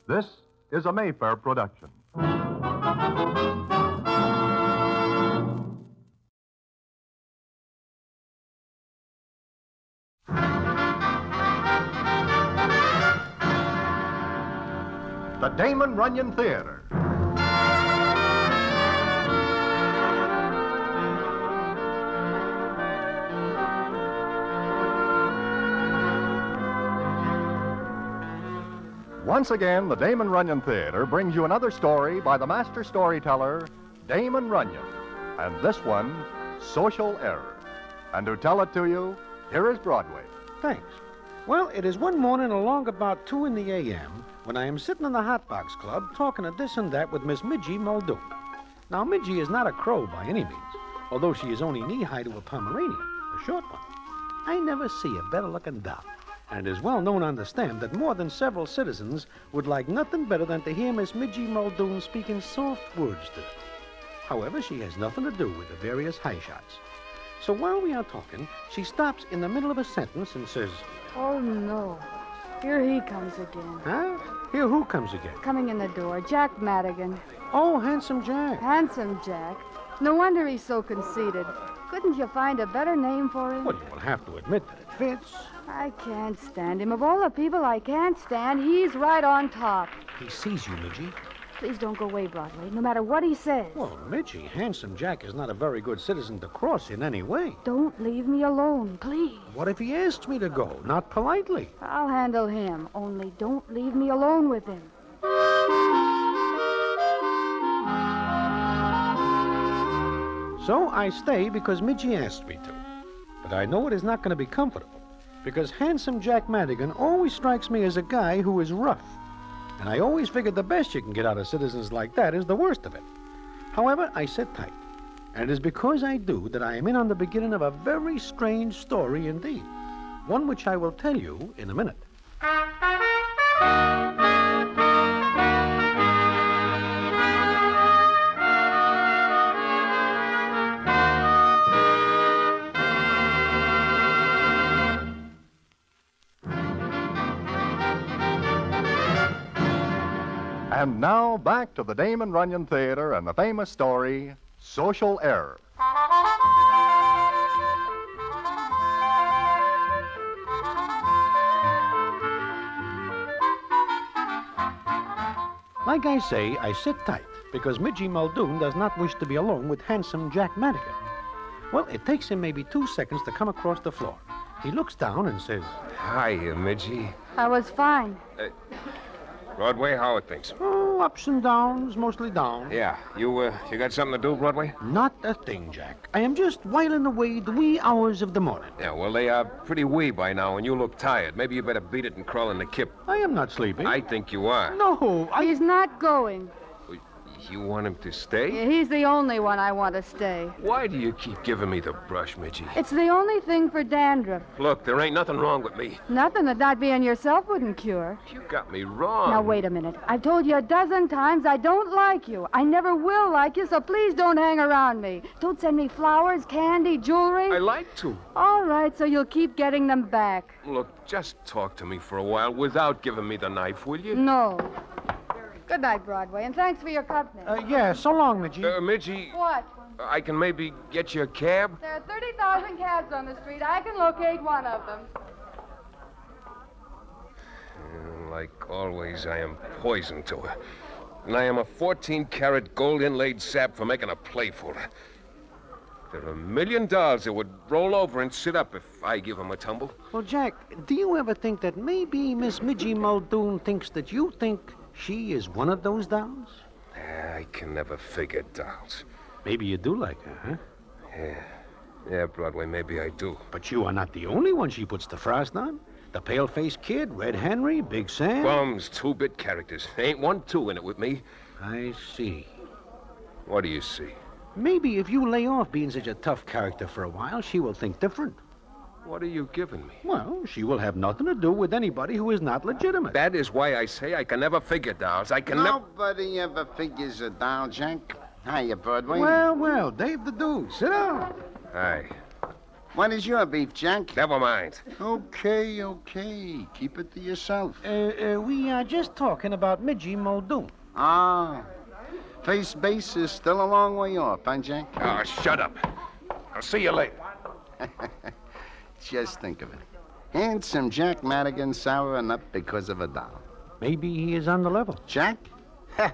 This is a Mayfair production. The Damon Runyon Theater. Once again, the Damon Runyon Theater brings you another story by the master storyteller, Damon Runyon. And this one, Social Error. And to tell it to you, here is Broadway. Thanks. Well, it is one morning along about 2 in the a.m. when I am sitting in the Hot Box Club talking of this and that with Miss Midgie Muldoon. Now, Midgie is not a crow by any means, although she is only knee-high to a Pomeranian, a short one. I never see a better-looking doll. And it is well known on the stand that more than several citizens would like nothing better than to hear Miss Midgie Muldoon speaking soft words to them. However, she has nothing to do with the various high shots. So while we are talking, she stops in the middle of a sentence and says, "Oh, no. Here he comes again." "Huh? Here who comes again?" "Coming in the door. Jack Madigan." "Oh, Handsome Jack." "Handsome Jack. No wonder he's so conceited. Couldn't you find a better name for him?" "Well, you will have to admit that it fits." "I can't stand him. Of all the people I can't stand, he's right on top." "He sees you, Midgie." "Please don't go away, Broadway, no matter what he says." "Well, Midgie, Handsome Jack is not a very good citizen to cross in any way." "Don't leave me alone, please." "What if he asks me to go? Not politely." "I'll handle him. Only don't leave me alone with him." So I stay because Midgie asked me to. But I know it is not going to be comfortable, because Handsome Jack Madigan always strikes me as a guy who is rough. And I always figured the best you can get out of citizens like that is the worst of it. However, I sit tight. And it is because I do that I am in on the beginning of a very strange story indeed. One which I will tell you in a minute. And now back to the Damon Runyon Theater and the famous story, Social Error. Like I say, I sit tight because Midgie Muldoon does not wish to be alone with handsome Jack Madigan. Well, it takes him maybe 2 seconds to come across the floor. He looks down and says, Hiya, Midgie. I was fine. Broadway, how are things? Oh, ups and downs, mostly down. Yeah. You got something to do, Broadway? Not a thing, Jack. I am just whiling away the wee hours of the morning. Yeah, well, they are pretty wee by now, and you look tired. Maybe you better beat it and crawl in the kip. I am not sleeping. I think you are. No, He's not going. You want him to stay? Yeah, he's the only one I want to stay. Why do you keep giving me the brush, Midgie? It's the only thing for dandruff. Look, there ain't nothing wrong with me. Nothing that not being yourself wouldn't cure. You got me wrong. Now, wait a minute. I've told you a dozen times I don't like you. I never will like you, so please don't hang around me. Don't send me flowers, candy, jewelry. I like to. All right, so you'll keep getting them back. Look, just talk to me for a while without giving me the knife, will you? No. Good night, Broadway, and thanks for your company. Yeah, so long, Midgie. Midgie, What? I can maybe get you a cab? There are 30,000 cabs on the street. I can locate one of them. Like always, I am poison to her. And I am a 14-karat gold inlaid sap for making a play for her. There are $1 million that would roll over and sit up if I give him a tumble. Well, Jack, do you ever think that maybe Miss Midgie Muldoon thinks that you think she is one of those dolls? I can never figure dolls. Maybe you do like her, huh? Yeah, Broadway, maybe I do. But you are not the only one she puts the frost on. The pale-faced kid, Red Henry, Big Sam. Bums, 2-bit characters. Ain't 1 2 in it with me. I see. What do you see? Maybe if you lay off being such a tough character for a while, she will think different. What are you giving me? Well, she will have nothing to do with anybody who is not legitimate. That is why I say I can never figure dolls. I can never... Nobody ever figures a doll, Jack. Hiya, Broadway. Well, Dave the Dude, sit down. Hi. What is your beef, Jack? Never mind. Okay. Keep it to yourself. We are just talking about Midgie Muldoon. Ah. First base is still a long way off, huh, Jack? Oh, shut up. I'll see you later. Just think of it. Handsome Jack Madigan souring up because of a doll. Maybe he is on the level. Jack? Ha!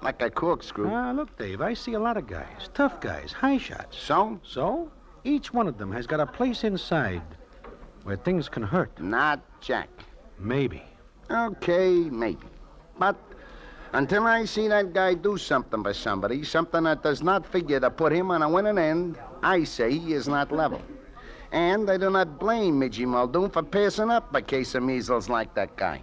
Like a corkscrew. Look, Dave, I see a lot of guys. Tough guys, high shots. So? So? Each one of them has got a place inside where things can hurt. Not Jack. Maybe. Okay, maybe. But until I see that guy do something for somebody, something that does not figure to put him on a winning end, I say he is not level. And I do not blame Midgie Muldoon for passing up a case of measles like that guy.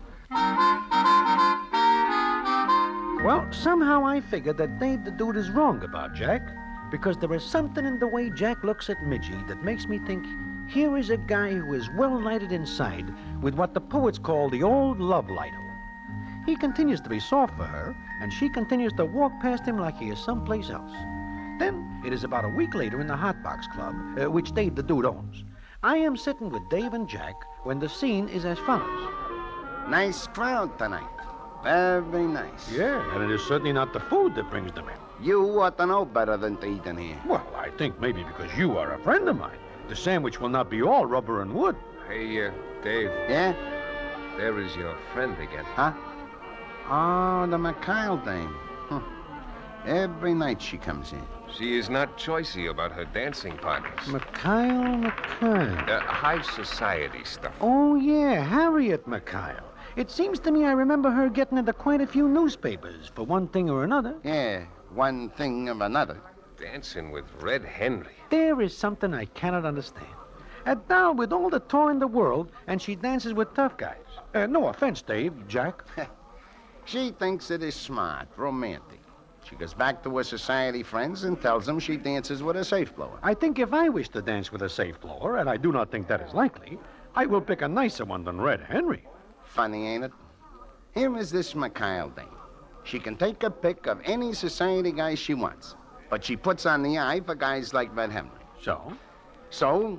Well, somehow I figured that Dave the Dude is wrong about Jack, because there is something in the way Jack looks at Midgie that makes me think here is a guy who is well lighted inside with what the poets call the old love light. He continues to be soft for her, and she continues to walk past him like he is someplace else. Then, it is about a week later in the Hot Box Club, which Dave the Dude owns. I am sitting with Dave and Jack when the scene is as follows. Nice crowd tonight. Very nice. Yeah, and it is certainly not the food that brings them in. You ought to know better than to eat in here. Well, I think maybe because you are a friend of mine. The sandwich will not be all rubber and wood. Hey, Dave. Yeah? There is your friend again. Huh? Oh, the McKyle dame. Every night she comes in. She is not choicey about her dancing partners. McKyle. High society stuff. Oh, yeah, Harriet McKyle. It seems to me I remember her getting into quite a few newspapers for one thing or another. Yeah, one thing of another. Dancing with Red Henry. There is something I cannot understand. A doll with all the toy in the world, and she dances with tough guys. No offense, Dave, Jack. She thinks it is smart, romantic. She goes back to her society friends and tells them she dances with a safe blower. I think if I wish to dance with a safe blower, and I do not think that is likely, I will pick a nicer one than Red Henry. Funny, ain't it? Here is this McKyle dame. She can take a pick of any society guy she wants, but she puts on the eye for guys like Red Henry. So? So,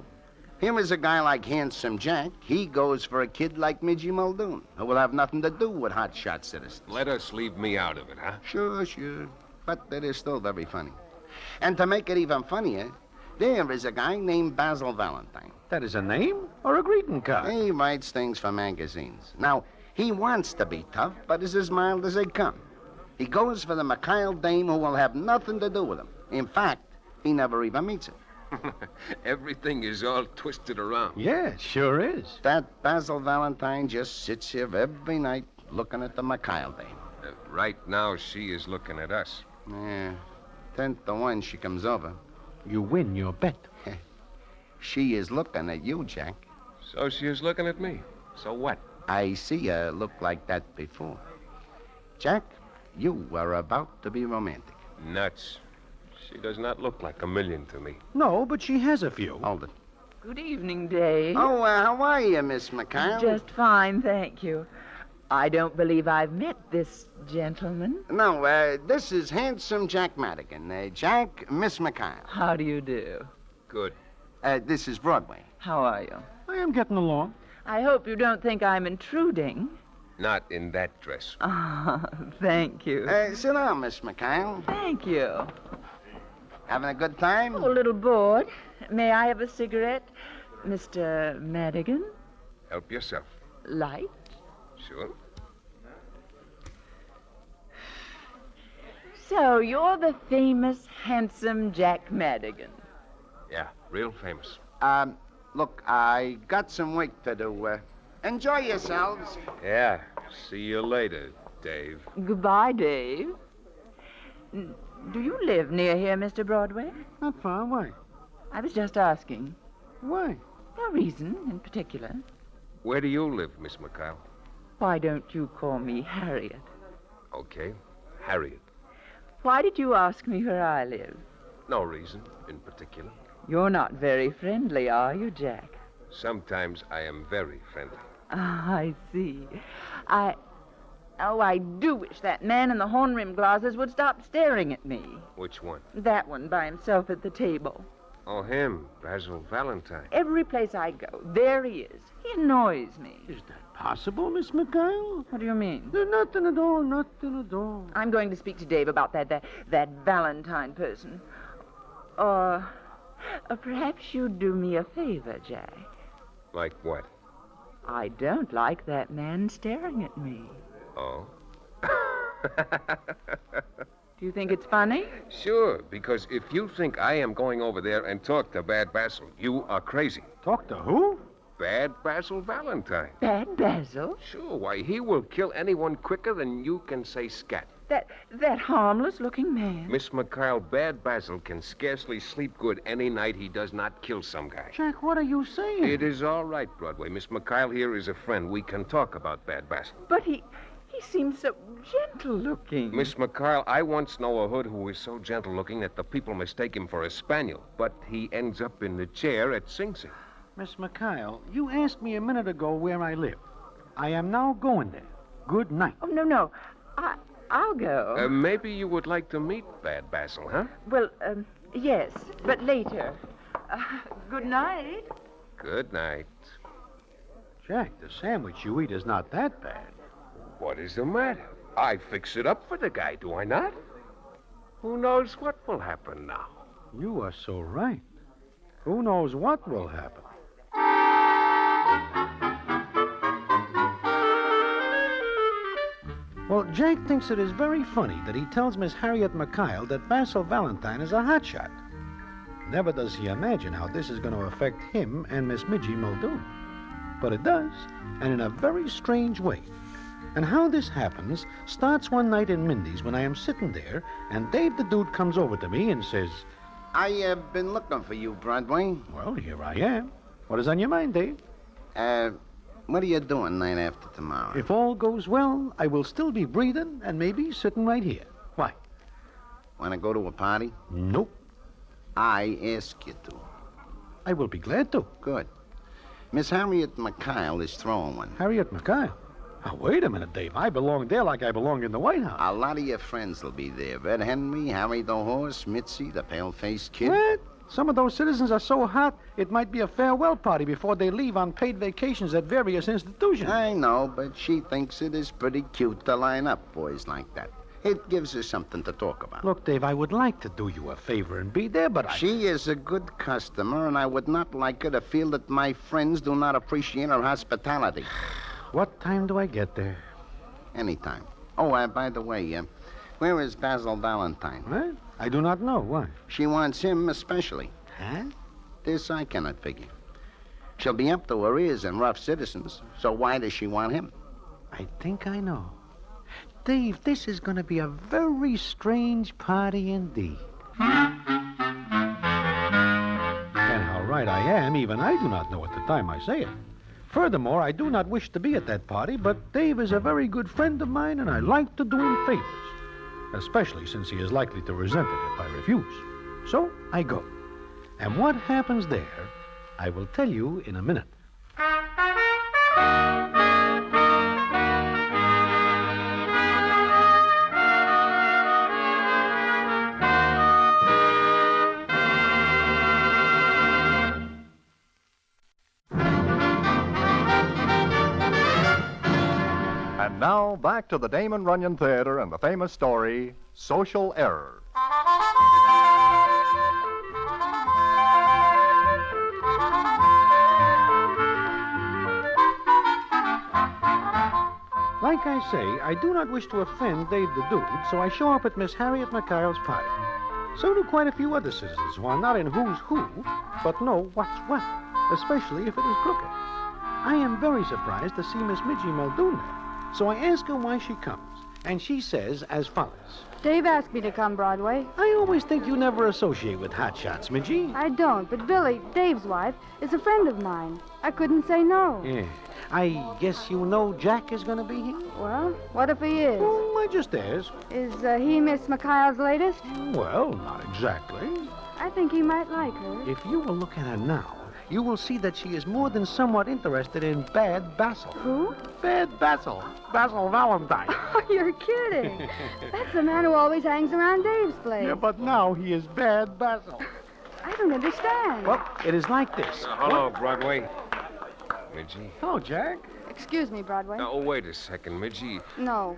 Here is a guy like Handsome Jack. He goes for a kid like Midgie Muldoon, who will have nothing to do with hotshot citizens. Let us leave me out of it, huh? Sure. But it is still very funny. And to make it even funnier, there is a guy named Basil Valentine. That is a name or a greeting card? He writes things for magazines. Now, he wants to be tough, but is as mild as they come. He goes for the Mikhail dame who will have nothing to do with him. In fact, he never even meets her. Everything is all twisted around. Yeah, it sure is. That Basil Valentine just sits here every night looking at the Mikhail dame. Right now, she is looking at us. Yeah, 10 to 1 she comes over. You win your bet. She is looking at you, Jack. So she is looking at me. So what? I see her look like that before. Jack, you are about to be romantic. Nuts. She does not look like a million to me. No, but she has a few. Hold it. Good evening, Dave. Oh, how are you, Miss Mikhail? Just fine, thank you. I don't believe I've met this gentleman. No, this is Handsome Jack Madigan. Jack, Miss Mikhail. How do you do? Good. This is Broadway. How are you? I am getting along. I hope you don't think I'm intruding. Not in that dress. Ah, thank you. Sit down, Miss Mikhail. Thank you. Having a good time? Oh, a little bored. May I have a cigarette, Mr. Madigan? Help yourself. Light? Sure. So, you're the famous, handsome Jack Madigan. Yeah, real famous. Look, I got some work to do. Enjoy yourselves. Yeah. See you later, Dave. Goodbye, Dave. Do you live near here, Mr. Broadway? Not far. Why? I was just asking. Why? No reason in particular. Where do you live, Miss Mikhail? Why don't you call me Harriet? Okay, Harriet. Why did you ask me where I live? No reason in particular. You're not very friendly, are you, Jack? Sometimes I am very friendly. Ah, I see. I do wish that man in the horn-rimmed glasses would stop staring at me. Which one? That one by himself at the table. Oh, him, Basil Valentine. Every place I go, there he is. He annoys me. Is that possible, Miss Mikhail? What do you mean? Nothing at all, nothing at all. I'm going to speak to Dave about that Valentine person. Or perhaps you'd do me a favor, Jack. Like what? I don't like that man staring at me. Oh? Do you think it's funny? Sure, because if you think I am going over there and talk to Bad Basil, you are crazy. Talk to who? Bad Basil Valentine. Bad Basil? Sure, why, he will kill anyone quicker than you can say scat. That harmless-looking man. Miss Mikhail, Bad Basil can scarcely sleep good any night he does not kill some guy. Jack, what are you saying? It is all right, Broadway. Miss Mikhail here is a friend. We can talk about Bad Basil. But he seems so gentle-looking. Miss Mikhail, I once know a hood who is so gentle-looking that the people mistake him for a spaniel, but he ends up in the chair at Sing Sing. Miss Mikhail, you asked me a minute ago where I live. I am now going there. Good night. Oh, no. I'll go. Maybe you would like to meet Bad Basil, huh? Well, yes, but later. Good night. Good night. Jack, the sandwich you eat is not that bad. What is the matter? I fix it up for the guy, do I not? Who knows what will happen now? You are so right. Who knows what will happen? Well, Jack thinks it is very funny that he tells Miss Harriet Mikhail that Basil Valentine is a hotshot. Never does he imagine how this is going to affect him and Miss Midgie Muldoon. But it does, and in a very strange way. And how this happens starts one night in Mindy's when I am sitting there, and Dave the Dude comes over to me and says, I have been looking for you, Broadway. Well, here I am. What is on your mind, Dave? What are you doing night after tomorrow? If all goes well, I will still be breathing and maybe sitting right here. Why? Want to go to a party? Nope. I ask you to. I will be glad to. Good. Miss Harriet Mikhail is throwing one. Harriet Mikhail? Now, wait a minute, Dave. I belong there like I belong in the White House. A lot of your friends will be there. Red Henry, Harry the Horse, Mitzi, the pale-faced kid. What? Some of those citizens are so hot, it might be a farewell party before they leave on paid vacations at various institutions. I know, but she thinks it is pretty cute to line up boys like that. It gives her something to talk about. Look, Dave, I would like to do you a favor and be there, but She is a good customer, and I would not like her to feel that my friends do not appreciate her hospitality. What time do I get there? Anytime. Oh, by the way, where is Basil Valentine? What? I do not know. Why? She wants him especially. Huh? This I cannot figure. She'll be up to her ears in rough citizens, so why does she want him? I think I know. Dave, this is going to be a very strange party indeed. And how right I am, even I do not know at the time I say it. Furthermore, I do not wish to be at that party, but Dave is a very good friend of mine, and I like to do him favors, especially since he is likely to resent it if I refuse. So I go. And what happens there, I will tell you in a minute. And now, back to the Damon Runyon Theater and the famous story, Social Error. Like I say, I do not wish to offend Dave the Dude, so I show up at Miss Harriet McKyle's party. So do quite a few other citizens who are not in who's who, but know what's what, especially if it is crooked. I am very surprised to see Miss Midgie Muldoon there, so I ask her why she comes, and she says as follows. Dave asked me to come, Broadway. I always think you never associate with hotshots, Midgie. I don't, but Billy, Dave's wife, is a friend of mine. I couldn't say no. Yeah. I guess you know Jack is going to be here? Well, what if he is? Oh, I just asked. Is he Miss McKyle's latest? Well, not exactly. I think he might like her. If you will look at her now, you will see that she is more than somewhat interested in Bad Basil. Who? Bad Basil. Basil Valentine. Oh, you're kidding. That's the man who always hangs around Dave's place. Yeah, but now he is Bad Basil. I don't understand. Well, it is like this. Hello, Broadway. Midgie. Hello, Jack. Excuse me, Broadway. Oh, wait a second, Midgie. No.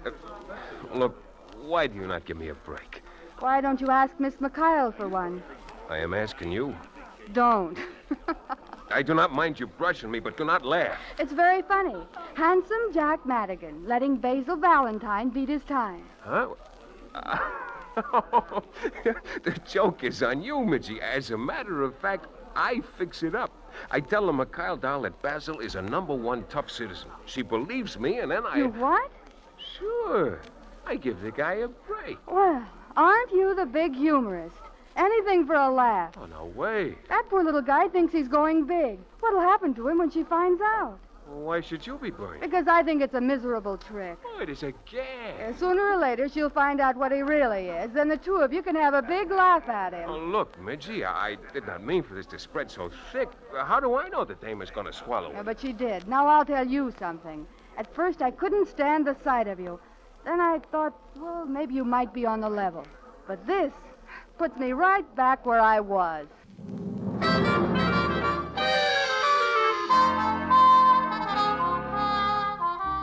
Look, why do you not give me a break? Why don't you ask Miss McKyle for one? I am asking you. Don't. I do not mind you brushing me, but do not laugh. It's very funny. Handsome Jack Madigan letting Basil Valentine beat his time. Huh? The joke is on you, Midgie. As a matter of fact, I fix it up. I tell the McKyle doll that Basil is a #1 tough citizen. She believes me, and then I... You what? Sure. I give the guy a break. Well, aren't you the big humorist? Anything for a laugh. Oh, no way. That poor little guy thinks he's going big. What'll happen to him when she finds out? Well, why should you be burned? Because I think it's a miserable trick. Oh, it is a gag. Sooner or later, she'll find out what he really is. Then the two of you can have a big laugh at him. Oh, look, Midgie, I did not mean for this to spread so thick. How do I know that Damon's going to swallow it? Yeah, but she did. Now I'll tell you something. At first, I couldn't stand the sight of you. Then I thought, well, maybe you might be on the level. But this puts me right back where I was.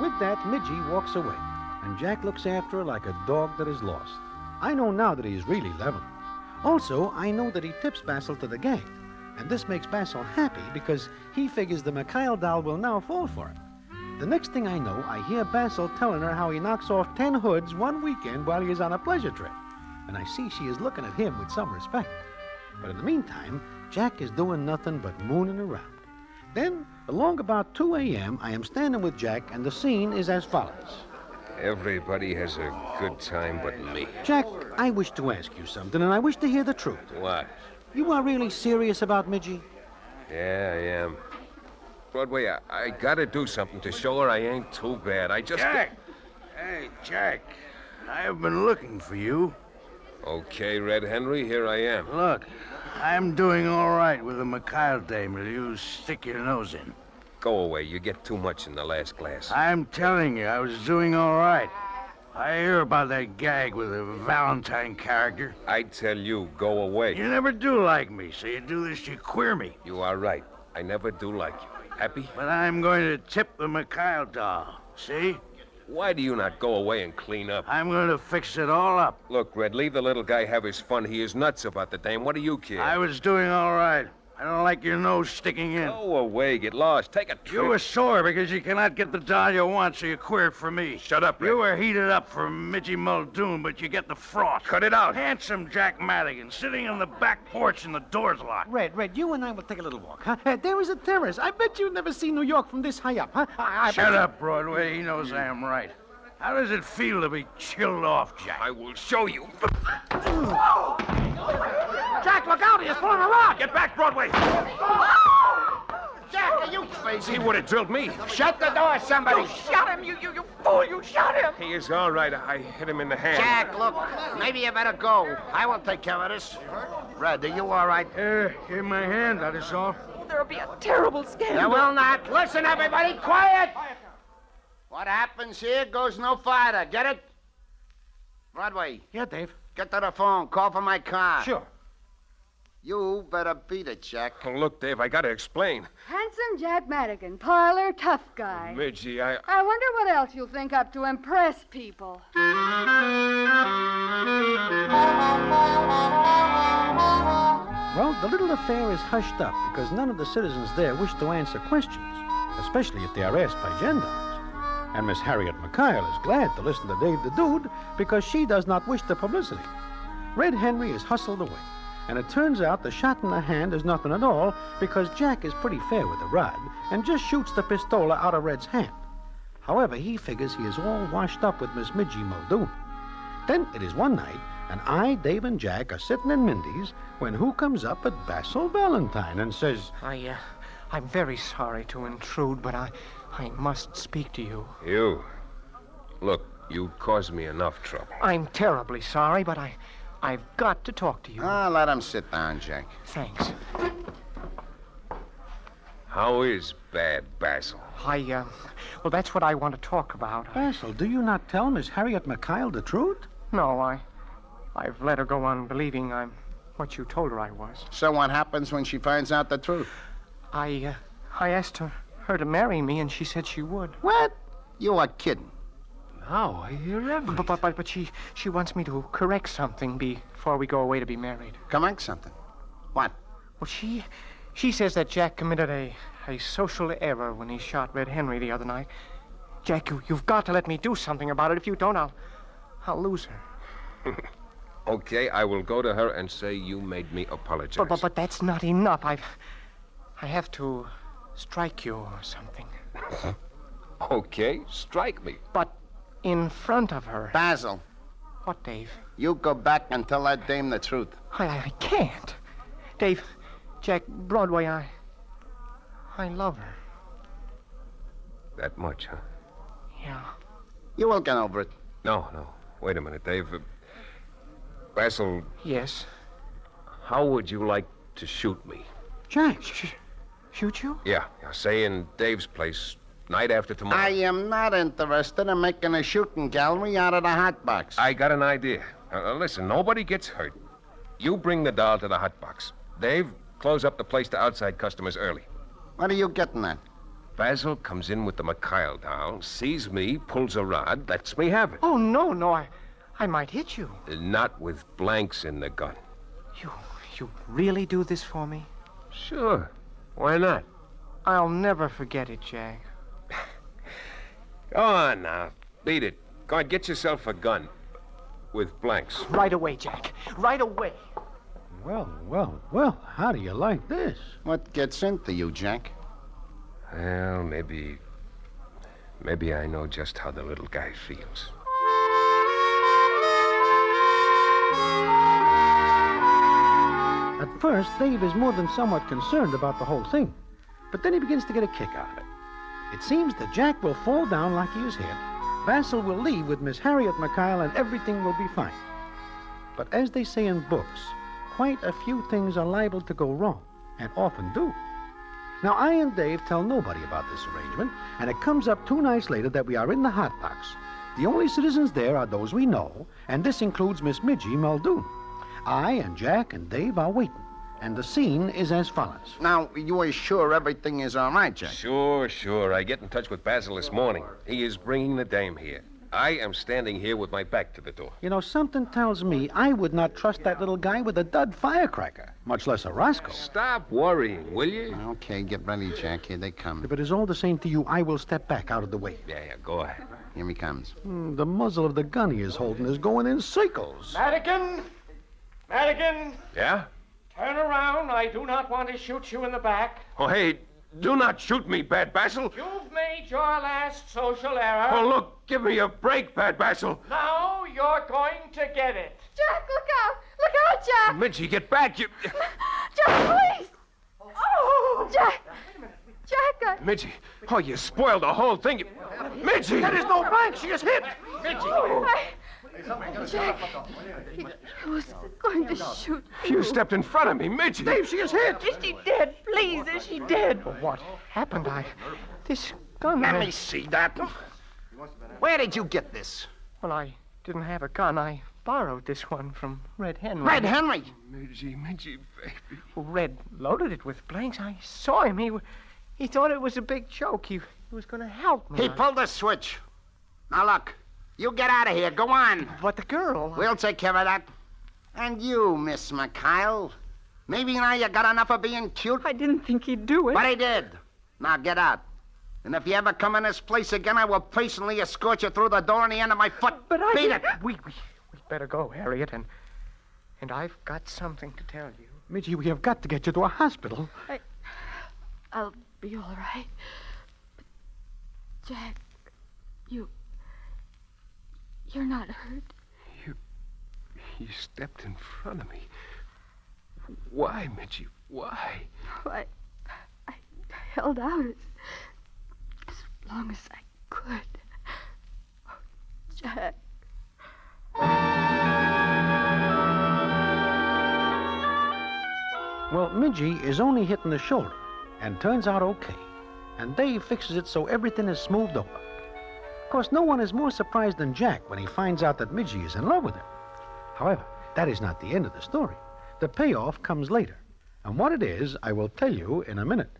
With that, Midgie walks away, and Jack looks after her like a dog that is lost. I know now that he is really level. Also, I know that he tips Basil to the gang, and this makes Basil happy because he figures the McKyle doll will now fall for him. The next thing I know, I hear Basil telling her how he knocks off 10 hoods one weekend while he is on a pleasure trip, and I see she is looking at him with some respect. But in the meantime, Jack is doing nothing but mooning around. Then, along about 2 a.m., I am standing with Jack, and the scene is as follows. Everybody has a good time but me. Jack, I wish to ask you something, and I wish to hear the truth. What? You are really serious about Midgie? Yeah, I am. Broadway, I gotta do something to show her I ain't too bad. I just... Jack! Hey, Jack. I've been looking for you. Okay, Red Henry, here I am. Look, I'm doing all right with the McKyle dame. Will you stick your nose in? Go away. You get too much in the last glass. I'm telling you, I was doing all right. I hear about that gag with the Valentine character. I tell you, go away. You never do like me, so you do this, you queer me. You are right. I never do like you. Happy? But I'm going to tip the Mikhail doll. See? Why do you not go away and clean up? I'm going to fix it all up. Look, Red, leave the little guy have his fun. He is nuts about the dame. What do you care? I was doing all right. I don't like your nose sticking in. Go away. Get lost. Take a trip. You were sore because you cannot get the doll you want, so you queered for me. Shut up, Red. You were heated up for Midgie Muldoon, but you get the frost. Cut it out. Handsome Jack Madigan, sitting on the back porch and the door's locked. Red, you and I will take a little walk, huh? There is a terrace. I bet you've never seen New York from this high up, huh? Shut up, Broadway. He knows I am right. How does it feel to be chilled off, Jack? I will show you. Jack, look out! He's pulling a rock! Get back, Broadway! Jack, are you crazy? He would have drilled me. Shut the door, somebody. You shot him, you fool! You shot him! He is all right. I hit him in the hand. Jack, look, maybe you better go. I will take care of this. Red, are you all right? In my hand, that is all. There'll be a terrible scandal. There will not. Listen, everybody, quiet! What happens here goes no farther. Get it? Broadway. Yeah, Dave. Get to the phone. Call for my car. Sure. You better beat it, Jack. Oh, look, Dave, I gotta explain. Handsome Jack Madigan, parlor tough guy. Midgie, I wonder what else you'll think up to impress people. Well, the little affair is hushed up because none of the citizens there wish to answer questions, especially if they are asked by gendarmes. And Miss Harriet Mikhail is glad to listen to Dave the Dude because she does not wish the publicity. Red Henry is hustled away, and it turns out the shot in the hand is nothing at all because Jack is pretty fair with the rod and just shoots the pistola out of Red's hand. However, he figures he is all washed up with Miss Midgie Muldoon. Then it is one night, and I, Dave, and Jack are sitting in Mindy's when who comes up but Basil Valentine and says, I'm very sorry to intrude, but I must speak to you. You? Look, you caused me enough trouble. I'm terribly sorry, but I've got to talk to you. Let him sit down, Jack. Thanks. How is bad Basil? Well, that's what I want to talk about. Basil, do you not tell Miss Harriet Mikhail the truth? No, I've let her go on believing I'm what you told her I was. So what happens when she finds out the truth? I asked her to marry me, and she said she would. What? You are kidding. Now I hear everything. But she wants me to correct something before we go away to be married. Correct something? What? Well, she says that Jack committed a social error when he shot Red Henry the other night. Jack, you've got to let me do something about it. If you don't, I'll lose her. Okay, I will go to her and say you made me apologize. But that's not enough. I have to strike you or something. Okay, strike me. But in front of her. Basil. What, Dave? You go back and tell that dame the truth. I can't. Dave, Jack, Broadway, I love her. That much, huh? Yeah. You will get over it. No. Wait a minute, Dave. Basil. Yes? How would you like to shoot me? Jack. Shoot you? Yeah, say in Dave's place, night after tomorrow. I am not interested in making a shooting gallery out of the hot box. I got an idea. Listen, nobody gets hurt. You bring the doll to the hot box. Dave, close up the place to outside customers early. What are you getting at? Basil comes in with the Mikhail doll, sees me, pulls a rod, lets me have it. Oh, no, I might hit you. Not with blanks in the gun. You really do this for me? Sure. Why not? I'll never forget it, Jack. Go on now. Beat it. Go on, get yourself a gun. With blanks. Right away, Jack. Right away. Well, how do you like this? What gets into you, Jack? Well, maybe I know just how the little guy feels. At first, Dave is more than somewhat concerned about the whole thing, but then he begins to get a kick out of it. It seems that Jack will fall down like he is hit, Basil will leave with Miss Harriet Mikhail, and everything will be fine. But as they say in books, quite a few things are liable to go wrong, and often do. Now, I and Dave tell nobody about this arrangement, and it comes up 2 nights later that we are in the hot box. The only citizens there are those we know, and this includes Miss Midgie Muldoon. I and Jack and Dave are waiting, and the scene is as follows. Now, you are sure everything is all right, Jack? Sure. I get in touch with Basil this morning. He is bringing the dame here. I am standing here with my back to the door. You know, something tells me I would not trust that little guy with a dud firecracker, much less a Roscoe. Stop worrying, will you? Okay, get ready, Jack. Here they come. If it is all the same to you, I will step back out of the way. Yeah, go ahead. Here he comes. The muzzle of the gun he is holding is going in circles. Madigan! Yeah? Turn around. I do not want to shoot you in the back. Oh, hey, do not shoot me, Bad Basil. You've made your last social error. Oh, look, give me a break, Bad Basil. Now you're going to get it. Jack, look out! Look out, Jack! Midgie, get back. Jack, please! Oh, Jack! Jack, Midgie, oh, you spoiled the whole thing. Midgie! That is no bank. She is hit. Jack, he was going to shoot You stepped in front of me, Midgie. Dave, she is hit. Is she dead? Please, is she dead? What happened? This gun... Let me see that. Where did you get this? Well, I didn't have a gun. I borrowed this one from Red Henry. Red Henry? Midgie, baby. Well, Red loaded it with blanks. I saw him. He thought it was a big joke. He was going to help me. He pulled the switch. Now, look. You get out of here. Go on. But the girl... We'll take care of that. And you, Miss McKyle. Maybe now you got enough of being cute. I didn't think he'd do it. But he did. Now get out. And if you ever come in this place again, I will personally escort you through the door on the end of my foot. But I... Beat it. We better go, Harriet, and I've got something to tell you. Midgie, we have got to get you to a hospital. I'll be all right. But Jack, you're not hurt. You stepped in front of me. Why, Midgie? Why? I held out as long as I could. Oh, Jack. Well, Midgie is only hitting the shoulder and turns out okay. And Dave fixes it so everything is smoothed over. Of course, no one is more surprised than Jack when he finds out that Midgie is in love with him. However, that is not the end of the story. The payoff comes later. And what it is, I will tell you in a minute.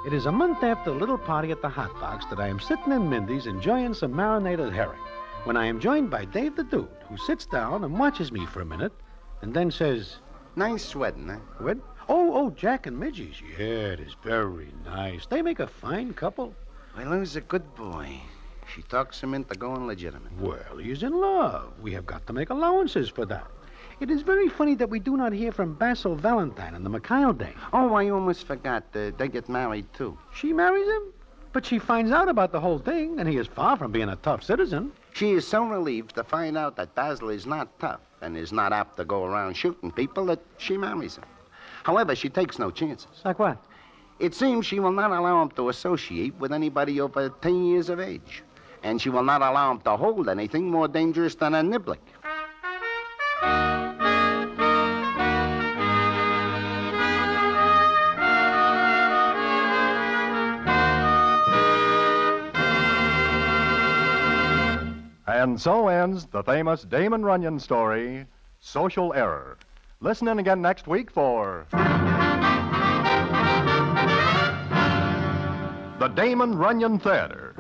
It is a month after the little party at the Hot Box that I am sitting in Mindy's enjoying some marinated herring when I am joined by Dave the Dude, who sits down and watches me for a minute and then says, Nice wedding, huh? What? Oh, Jack and Midgie's. Yeah, it is very nice. They make a fine couple. Well, he's a good boy. She talks him into going legitimate. Well, he is in love. We have got to make allowances for that. It is very funny that we do not hear from Basil Valentine and the McKyle Dane. Oh, I almost forgot. They get married, too. She marries him? But she finds out about the whole thing, and he is far from being a tough citizen. She is so relieved to find out that Basil is not tough and is not apt to go around shooting people that she marries him. However, she takes no chances. Like what? It seems she will not allow him to associate with anybody over 10 years of age. And she will not allow him to hold anything more dangerous than a niblick. And so ends the famous Damon Runyon story, Social Error. Listen in again next week for the Damon Runyon Theater.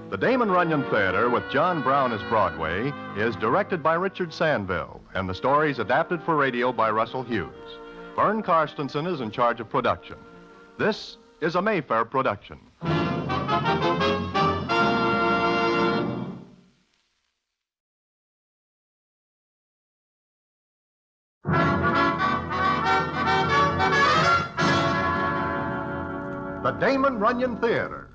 The Damon Runyon Theater, with John Brown as Broadway, is directed by Richard Sandville, and the story is adapted for radio by Russell Hughes. Vern Karstensen is in charge of production. This is a Mayfair production. the Damon Runyon Theater.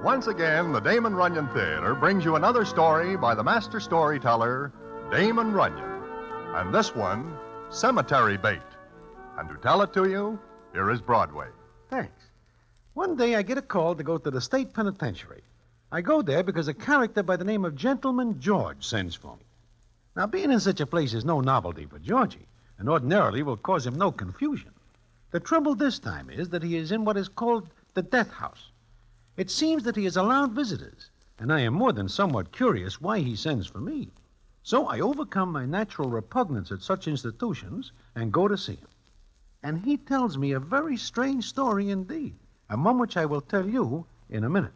Once again, the Damon Runyon Theater brings you another story by the master storyteller, Damon Runyon. And this one, Cemetery Bait. And to tell it to you, here is Broadway. Thanks. One day I get a call to go to the state penitentiary. I go there because a character by the name of Gentleman George sends for me. Now, being in such a place is no novelty for Georgie, and ordinarily will cause him no confusion. The trouble this time is that he is in what is called the death house. It seems that he has allowed visitors, and I am more than somewhat curious why he sends for me. So I overcome my natural repugnance at such institutions and go to see him. And he tells me a very strange story indeed, and one which I will tell you in a minute.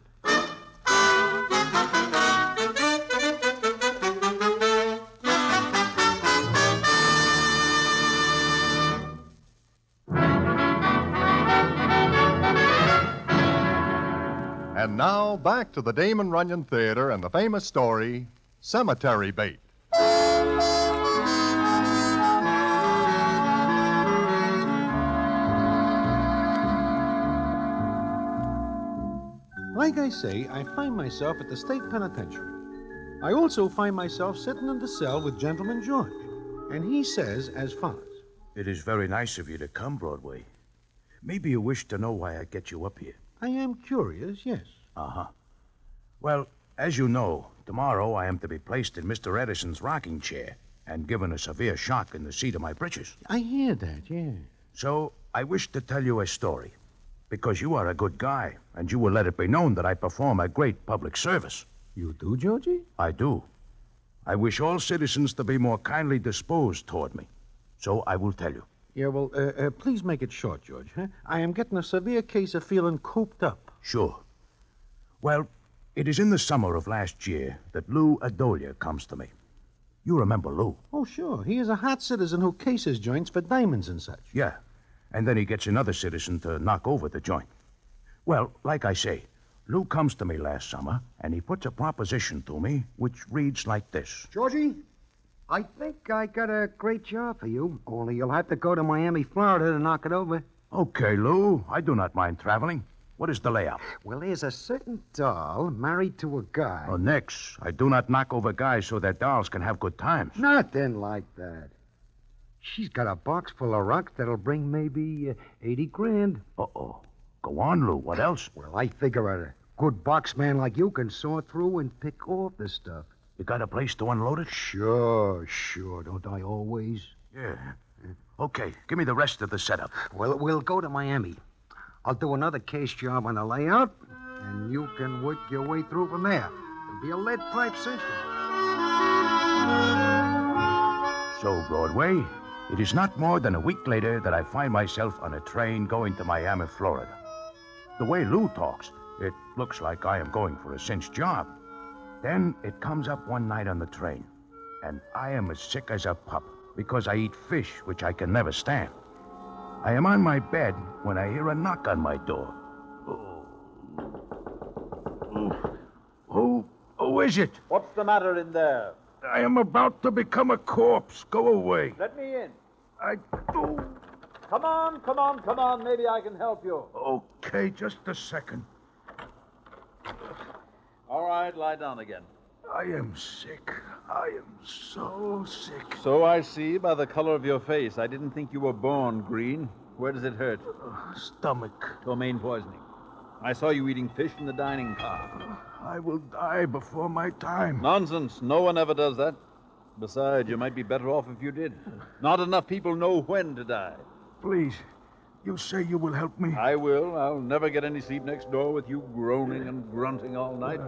And now, back to the Damon Runyon Theater and the famous story, Cemetery Bait. Like I say, I find myself at the state penitentiary. I also find myself sitting in the cell with Gentleman George, and he says as follows. It is very nice of you to come, Broadway. Maybe you wish to know why I get you up here. I am curious, yes. Uh-huh. Well, as you know, tomorrow I am to be placed in Mr. Edison's rocking chair and given a severe shock in the seat of my britches. I hear that, yeah. So I wish to tell you a story, because you are a good guy, and you will let it be known that I perform a great public service. You do, Georgie? I do. I wish all citizens to be more kindly disposed toward me. So I will tell you. Yeah, well, please make it short, George. Huh? I am getting a severe case of feeling cooped up. Sure. Well, it is in the summer of last year that Lou Adolia comes to me. You remember Lou? Oh, sure. He is a hot citizen who cases joints for diamonds and such. Yeah. And then he gets another citizen to knock over the joint. Well, like I say, Lou comes to me last summer, and he puts a proposition to me which reads like this. Georgie, I think I got a great job for you. Only you'll have to go to Miami, Florida to knock it over. Okay, Lou. I do not mind traveling. What is the layout? Well, there's a certain doll married to a guy. Oh, nix. I do not knock over guys so their dolls can have good times. Nothing like that. She's got a box full of rocks that'll bring maybe 80 grand. Uh-oh. Go on, Lou. What else? Well, I figure a good box man like you can sort through and pick off the stuff. You got a place to unload it? Sure. Don't I always? Yeah. Okay, give me the rest of the setup. Well, we'll go to Miami. I'll do another case job on the layout, and you can work your way through from there. It'll be a lead pipe central. So, Broadway, it is not more than a week later that I find myself on a train going to Miami, Florida. The way Lou talks, it looks like I am going for a cinch job. Then it comes up one night on the train, and I am as sick as a pup because I eat fish, which I can never stand. I am on my bed when I hear a knock on my door. Who is it? What's the matter in there? I am about to become a corpse. Go away. Let me in. Oh. Come on. Maybe I can help you. Okay, just a second. All right, lie down again. I am sick. I am so sick. So I see by the color of your face. I didn't think you were born green. Where does it hurt? Stomach. Ptomaine poisoning. I saw you eating fish in the dining car. I will die before my time. Nonsense. No one ever does that. Besides, you might be better off if you did. Not enough people know when to die. Please, you say you will help me? I will. I'll never get any sleep next door with you groaning and grunting all night.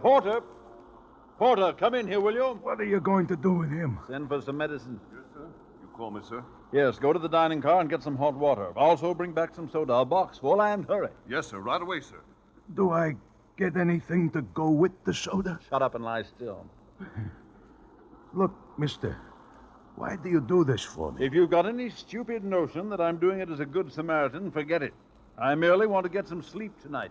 Porter, come in here, will you? What are you going to do with him? Send for some medicine. Yes, sir. You call me, sir? Yes, go to the dining car and get some hot water. Also bring back some soda, a box full, and hurry. Yes, sir. Right away, sir. Do I get anything to go with the soda? Shut up and lie still. Look, mister, why do you do this for me? If you've got any stupid notion that I'm doing it as a good Samaritan, forget it. I merely want to get some sleep tonight.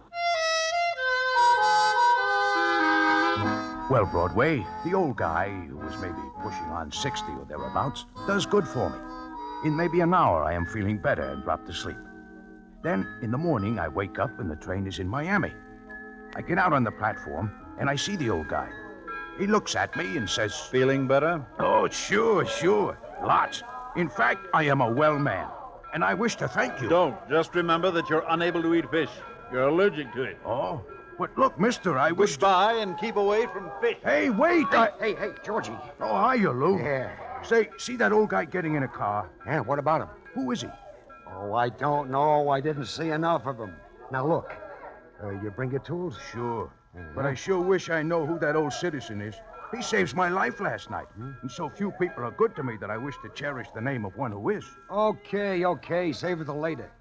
Well, Broadway, the old guy, who was maybe pushing on 60 or thereabouts, does good for me. In maybe an hour, I am feeling better and drop to sleep. Then, in the morning, I wake up and the train is in Miami. I get out on the platform, and I see the old guy. He looks at me and says... Feeling better? Oh, sure. Lots. In fact, I am a well man, and I wish to thank you. Don't. Just remember that you're unable to eat fish. You're allergic to it. Oh? But look, mister, I wish... Goodbye, and keep away from fish. Hey, wait! Hey, Georgie. Oh, hiya, Lou. Yeah. Say, see that old guy getting in a car? Yeah, what about him? Who is he? Oh, I don't know. I didn't see enough of him. Now, look. You bring your tools? Sure. But I sure wish I know who that old citizen is. He saves my life last night. And so few people are good to me that I wish to cherish the name of one who is. Okay. Save it till later.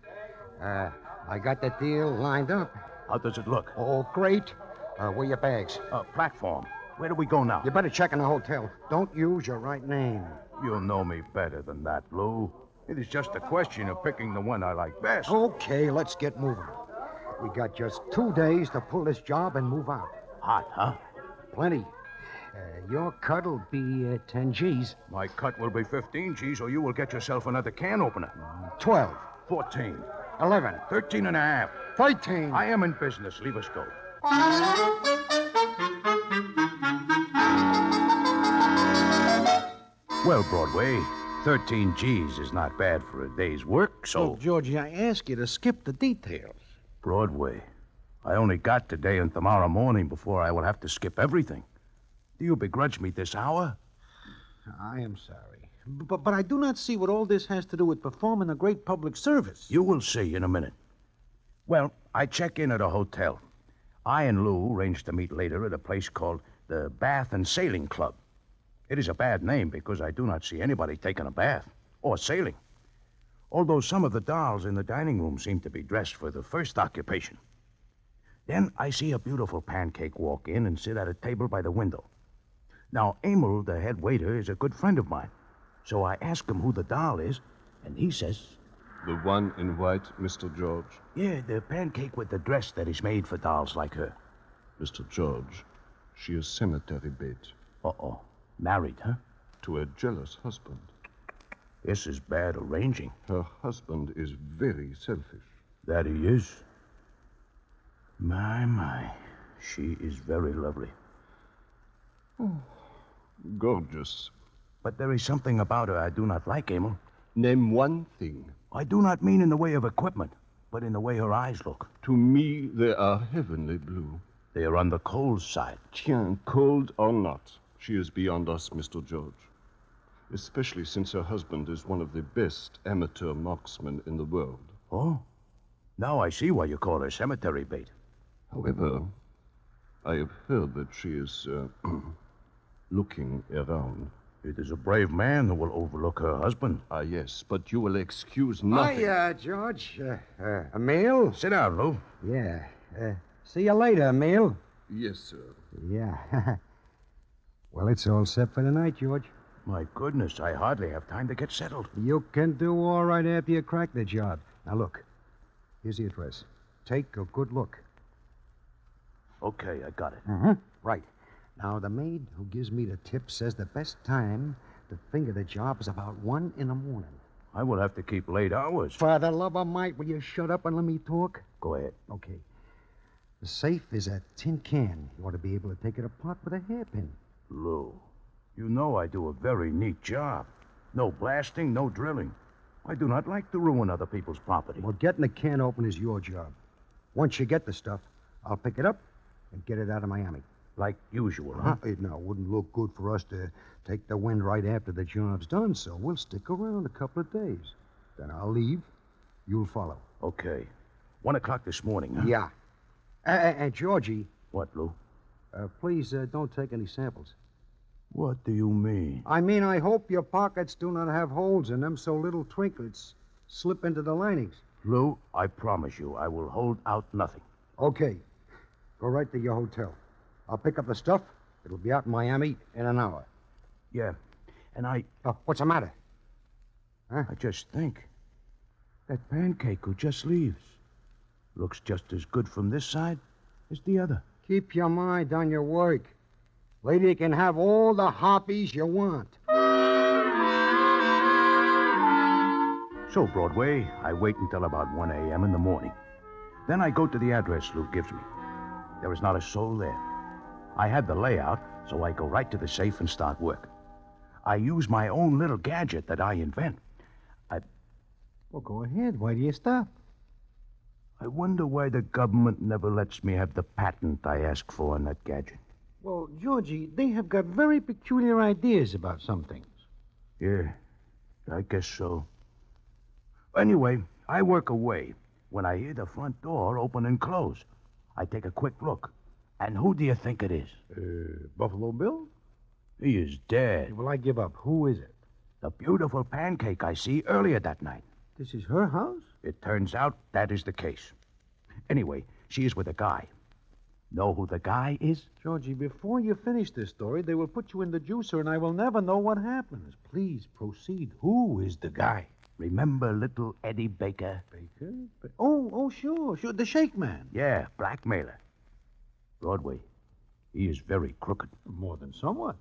I got the deal lined up. How does it look? Oh, great. Where are your bags? Platform. Where do we go now? You better check in the hotel. Don't use your right name. You'll know me better than that, Lou. It is just a question of picking the one I like best. Okay, let's get moving. We got just 2 days to pull this job and move out. Hot, huh? Plenty. Your cut'll be 10 G's. My cut will be 15 G's, or you will get yourself another can opener. 12. 14. 11. 13 and a half. 13. I am in business. Leave us go. Well, Broadway, 13 G's is not bad for a day's work, so... Well, Georgie, I ask you to skip the details. Broadway, I only got today and tomorrow morning before I will have to skip everything. Do you begrudge me this hour? I am sorry. But I do not see what all this has to do with performing a great public service. You will see in a minute. Well, I check in at a hotel. I and Lou arranged to meet later at a place called the Bath and Sailing Club. It is a bad name because I do not see anybody taking a bath or sailing. Although some of the dolls in the dining room seem to be dressed for the first occupation. Then I see a beautiful pancake walk in and sit at a table by the window. Now, Emil, the head waiter, is a good friend of mine. So I ask him who the doll is, and he says... The one in white, Mr. George? Yeah, the pancake with the dress that is made for dolls like her. Mr. George, she is cemetery bait. Uh-oh. Married, huh? To a jealous husband. This is bad arranging. Her husband is very selfish. That he is. My. She is very lovely. Oh, gorgeous. But there is something about her I do not like, Emil. Name one thing. I do not mean in the way of equipment, but in the way her eyes look. To me, they are heavenly blue. They are on the cold side. Tiens, cold or not, she is beyond us, Mr. George. Especially since her husband is one of the best amateur marksmen in the world. Oh? Now I see why you call her cemetery bait. However, I have heard that she is, looking around. It is a brave man who will overlook her husband. Ah, yes, but you will excuse nothing. Hiya, George. Emil? Sit down, Lou. Yeah. See you later, Emil. Yes, sir. Yeah. Well, it's all set for tonight, George. My goodness, I hardly have time to get settled. You can do all right after you crack the job. Now, look. Here's the address. Take a good look. Okay, I got it. Mm-hmm. Right. Now, the maid who gives me the tip says the best time to finger the job is about 1 in the morning. I will have to keep late hours. For the love of Mike, will you shut up and let me talk? Go ahead. Okay. The safe is a tin can. You ought to be able to take it apart with a hairpin. Lou, you know I do a very neat job. No blasting, no drilling. I do not like to ruin other people's property. Well, getting the can open is your job. Once you get the stuff, I'll pick it up and get it out of Miami. Like usual, huh? It wouldn't look good for us to take the wind right after the job's done, so we'll stick around a couple of days. Then I'll leave. You'll follow. Okay. 1 o'clock this morning, huh? Yeah. And Georgie. What, Lou? Please don't take any samples. What do you mean? I mean, I hope your pockets do not have holes in them so little trinklets slip into the linings. Lou, I promise you I will hold out nothing. Okay. Go right to your hotel. I'll pick up the stuff. It'll be out in Miami in an hour. Yeah. And what's the matter? Huh? I just think. That pancake who just leaves looks just as good from this side as the other. Keep your mind on your work. Lady can have all the harpies you want. So, Broadway, I wait until about 1 a.m. in the morning. Then I go to the address Lou gives me. There is not a soul there. I had the layout, so I go right to the safe and start work. I use my own little gadget that I invent. Well, go ahead. Why do you stop? I wonder why the government never lets me have the patent I ask for on that gadget. Well, Georgie, they have got very peculiar ideas about some things. Yeah, I guess so. Anyway, I work away when I hear the front door open and close. I take a quick look. And who do you think it is? Buffalo Bill? He is dead. Well, I give up. Who is it? The beautiful pancake I see earlier that night. This is her house? It turns out that is the case. Anyway, she is with a guy. Know who the guy is? Georgie, before you finish this story, they will put you in the juicer and I will never know what happens. Please proceed. Who is the guy? Remember little Eddie Baker? Baker? Oh, sure. The shake man. Yeah, blackmailer. Broadway. He is very crooked. More than somewhat.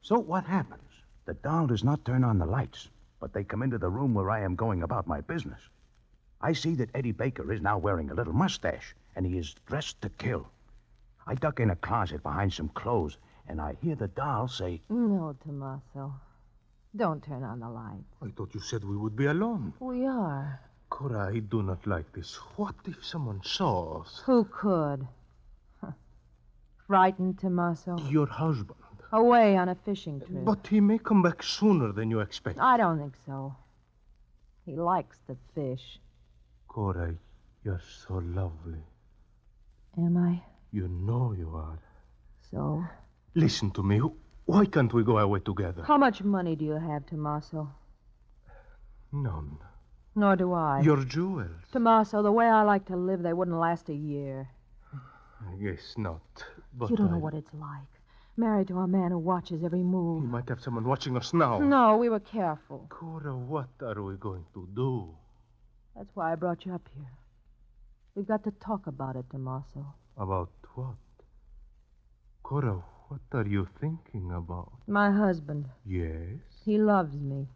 So what happens? The doll does not turn on the lights, but they come into the room where I am going about my business. I see that Eddie Baker is now wearing a little mustache, and he is dressed to kill. I duck in a closet behind some clothes, and I hear the doll say, No, Tommaso. Don't turn on the lights. I thought you said we would be alone. We are. Cora, I do not like this. What if someone saw us? Who could? Frightened, Tommaso? Your husband. Away on a fishing trip. But he may come back sooner than you expect. I don't think so. He likes the fish. Cora, you're so lovely. Am I? You know you are. So? Listen to me. Why can't we go away together? How much money do you have, Tommaso? None. Nor do I. Your jewels. Tommaso, the way I like to live, they wouldn't last a year. I guess not. But You don't know what it's like. Married to a man who watches every move. He might have someone watching us now. No, we were careful. Cora, what are we going to do? That's why I brought you up here. We've got to talk about it, Tommaso. About what? Cora, what are you thinking about? My husband. Yes? He loves me.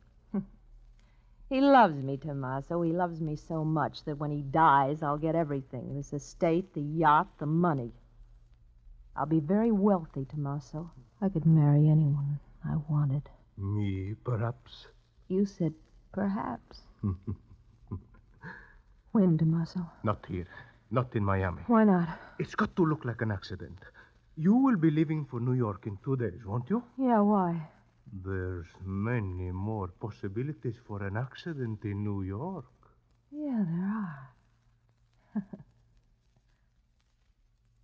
He loves me, Tommaso. He loves me so much that when he dies, I'll get everything. This estate, the yacht, the money. I'll be very wealthy, Tommaso. I could marry anyone I wanted. Me, perhaps? You said perhaps. When, Tommaso? Not here. Not in Miami. Why not? It's got to look like an accident. You will be leaving for New York in 2 days, won't you? Yeah, why? There's many more possibilities for an accident in New York. Yeah, there are.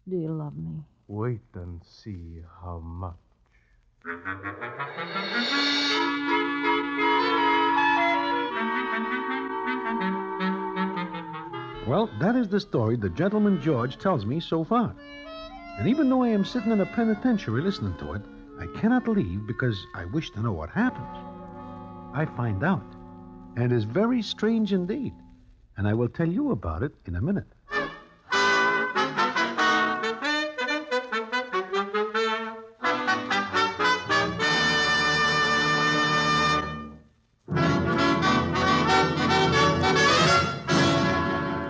Do you love me? Wait and see how much. Well, that is the story the gentleman George tells me so far. And even though I am sitting in a penitentiary listening to it, I cannot leave because I wish to know what happens. I find out. And it is very strange indeed. And I will tell you about it in a minute.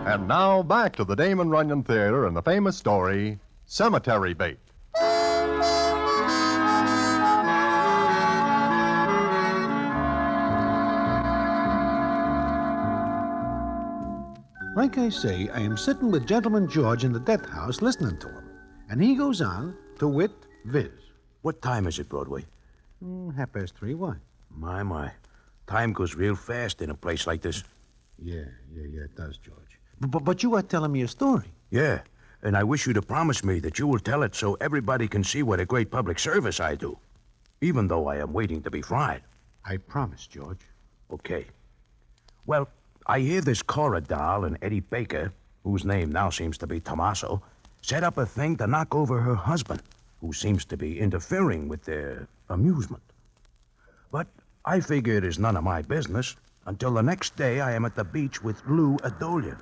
And now back to the Damon Runyon Theater and the famous story, Cemetery Bait. Like I say, I am sitting with Gentleman George in the death house listening to him. And he goes on to wit viz. What time is it, Broadway? 3:30. Why? My. Time goes real fast in a place like this. Yeah, it does, George. But you are telling me a story. Yeah, and I wish you to promise me that you will tell it so everybody can see what a great public service I do, even though I am waiting to be fried. I promise, George. Okay. Well, I hear this Cora doll and Eddie Baker, whose name now seems to be Tommaso, set up a thing to knock over her husband, who seems to be interfering with their amusement. But I figure it is none of my business until the next day I am at the beach with Lou Adolia.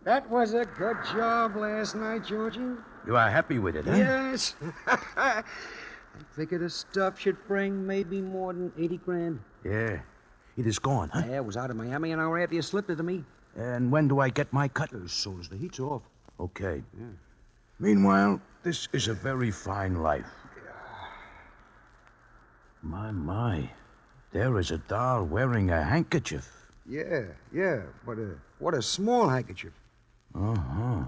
That was a good job last night, Georgie. You are happy with it, huh? Yes. I figure the stuff should bring maybe more than 80 grand. Yeah. It is gone, huh? Yeah, it was out of Miami an hour after you slipped it to me. And when do I get my cut? As soon as the heat's off. Okay. Yeah. Meanwhile, this is a very fine life. My. There is a doll wearing a handkerchief. Yeah. What a small handkerchief. Uh-huh.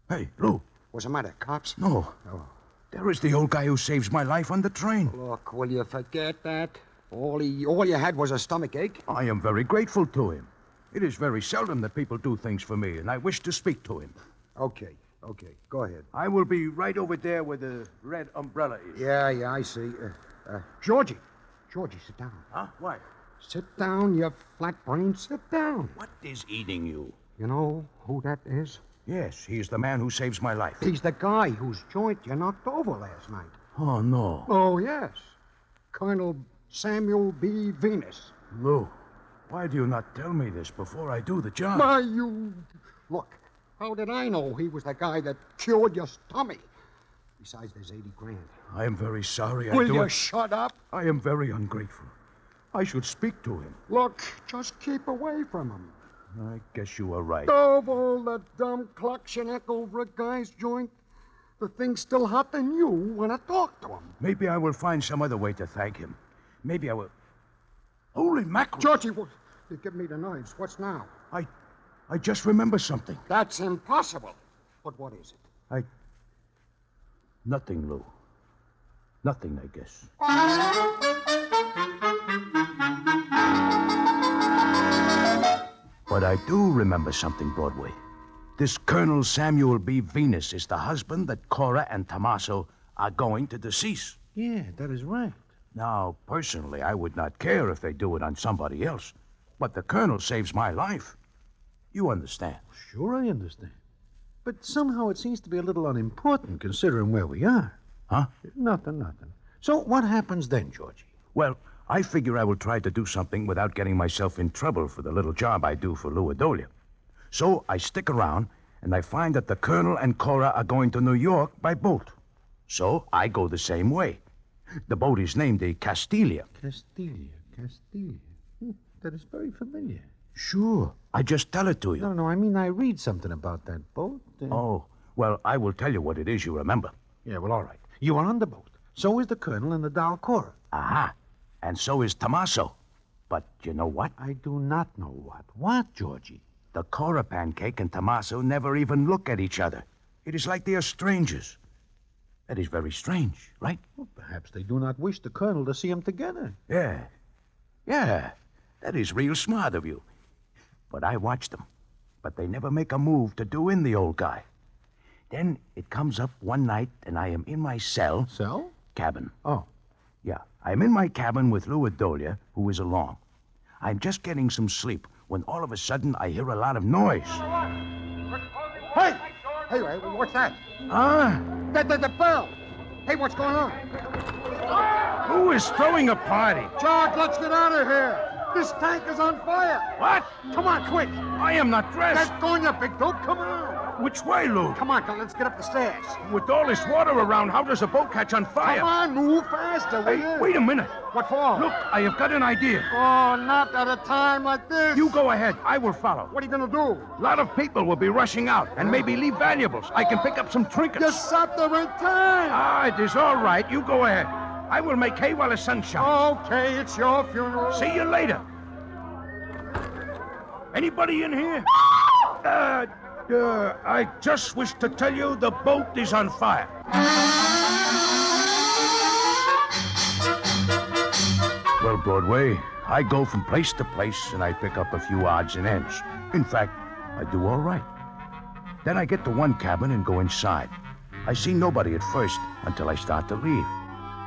Hey, Lou. What's the matter, cops? No. Oh. There is the old guy who saves my life on the train. Look, will you forget that? All you had was a stomach ache. I am very grateful to him. It is very seldom that people do things for me, and I wish to speak to him. Okay. Go ahead. I will be right over there where the red umbrella is. Yeah, I see. Georgie, sit down. Huh? Why? Sit down, you flat brain. Sit down. What is eating you? You know who that is? Yes, he's the man who saves my life. He's the guy whose joint you knocked over last night. Oh, no. Oh, yes. Colonel Samuel B. Venus. Lou, why do you not tell me this before I do the job? Why, you... Look, how did I know he was the guy that cured your stomach? Besides, there's 80 grand. I am very sorry. Will you shut up? I am very ungrateful. I should speak to him. Look, just keep away from him. I guess you are right. Of all the dumb clucks you knock over a guy's joint, the thing's still hot than you want to talk to him. Maybe I will find some other way to thank him. Maybe I will... Holy mackerel! Georgie, you give me the knives. What's now? I just remember something. That's impossible. But what is it? Nothing, Lou. Nothing, I guess. But I do remember something, Broadway. This Colonel Samuel B. Venus is the husband that Cora and Tommaso are going to decease. Yeah, that is right. Now, personally, I would not care if they do it on somebody else. But the Colonel saves my life. You understand? Sure, I understand. But somehow it seems to be a little unimportant considering where we are. Huh? Nothing. So what happens then, Georgie? Well, I figure I will try to do something without getting myself in trouble for the little job I do for Lou Adolia. So I stick around, and I find that the Colonel and Cora are going to New York by boat. So I go the same way. The boat is named the Castilia. Castilia. That is very familiar. Sure. I just tell it to you. No, I mean I read something about that boat. Oh, well, I will tell you what it is you remember. Yeah, well, all right. You are on the boat. So is the Colonel and the doll Cora. Aha. And so is Tommaso. But you know what? I do not know what. What, Georgie? The Cora pancake and Tommaso never even look at each other. It is like they are strangers. That is very strange, right? Well, perhaps they do not wish the Colonel to see them together. Yeah. That is real smart of you. But I watch them. But they never make a move to do in the old guy. Then it comes up one night, and I am in my cell. Cell? Cabin. Oh. Yeah, I'm in my cabin with Lou Adolia, who is along. I'm just getting some sleep when all of a sudden I hear a lot of noise. Hey, what's that? The bell. Hey, what's going on? Who is throwing a party? George, let's get out of here. This tank is on fire. What? Come on, quick. I am not dressed. Get going, you big dope. Come on. Which way, Lou? Come on, let's get up the stairs. With all this water around, how does a boat catch on fire? Come on, move faster, will you? Wait a minute. What for? Look, I have got an idea. Oh, not at a time like this. You go ahead. I will follow. What are you going to do? A lot of people will be rushing out and maybe leave valuables. I can pick up some trinkets. You sat there in time. It is all right. You go ahead. I will make hay while the sun shines. Okay, it's your funeral. See you later. Anybody in here? I just wish to tell you the boat is on fire. Well, Broadway, I go from place to place and I pick up a few odds and ends. In fact, I do all right. Then I get to one cabin and go inside. I see nobody at first until I start to leave.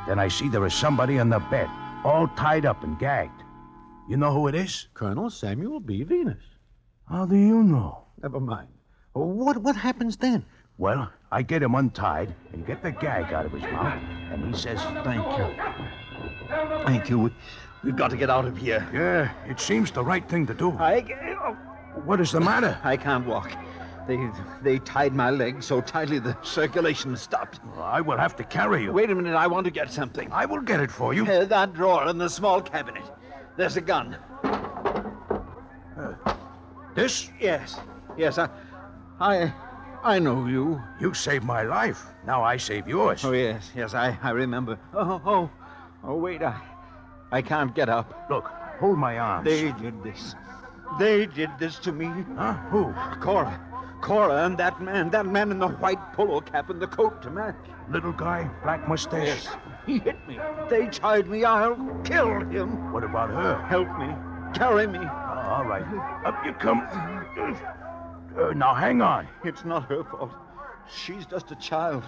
Then I see there is somebody on the bed, all tied up and gagged. You know who it is? Colonel Samuel B. Venus. How do you know? Never mind. What happens then? Well, I get him untied and get the gag out of his mouth, and he says, Thank you. We've got to get out of here. Yeah, it seems the right thing to do. What is the matter? I can't walk. They tied my leg so tightly the circulation stopped. I will have to carry you. Wait a minute, I want to get something. I will get it for you. That drawer in the small cabinet. There's a gun. This? Yes. I know you. You saved my life. Now I save yours. Oh, yes, I remember. Oh, wait, I can't get up. Look, hold my arms. They did this. They did this to me. Huh? Who? Cora and that man in the white polo cap and the coat to match. Little guy, black mustache. Yes, he hit me. They tied me. I'll kill him. What about her? Help me. Carry me. All right. Up you come. Now hang on. It's not her fault. She's just a child.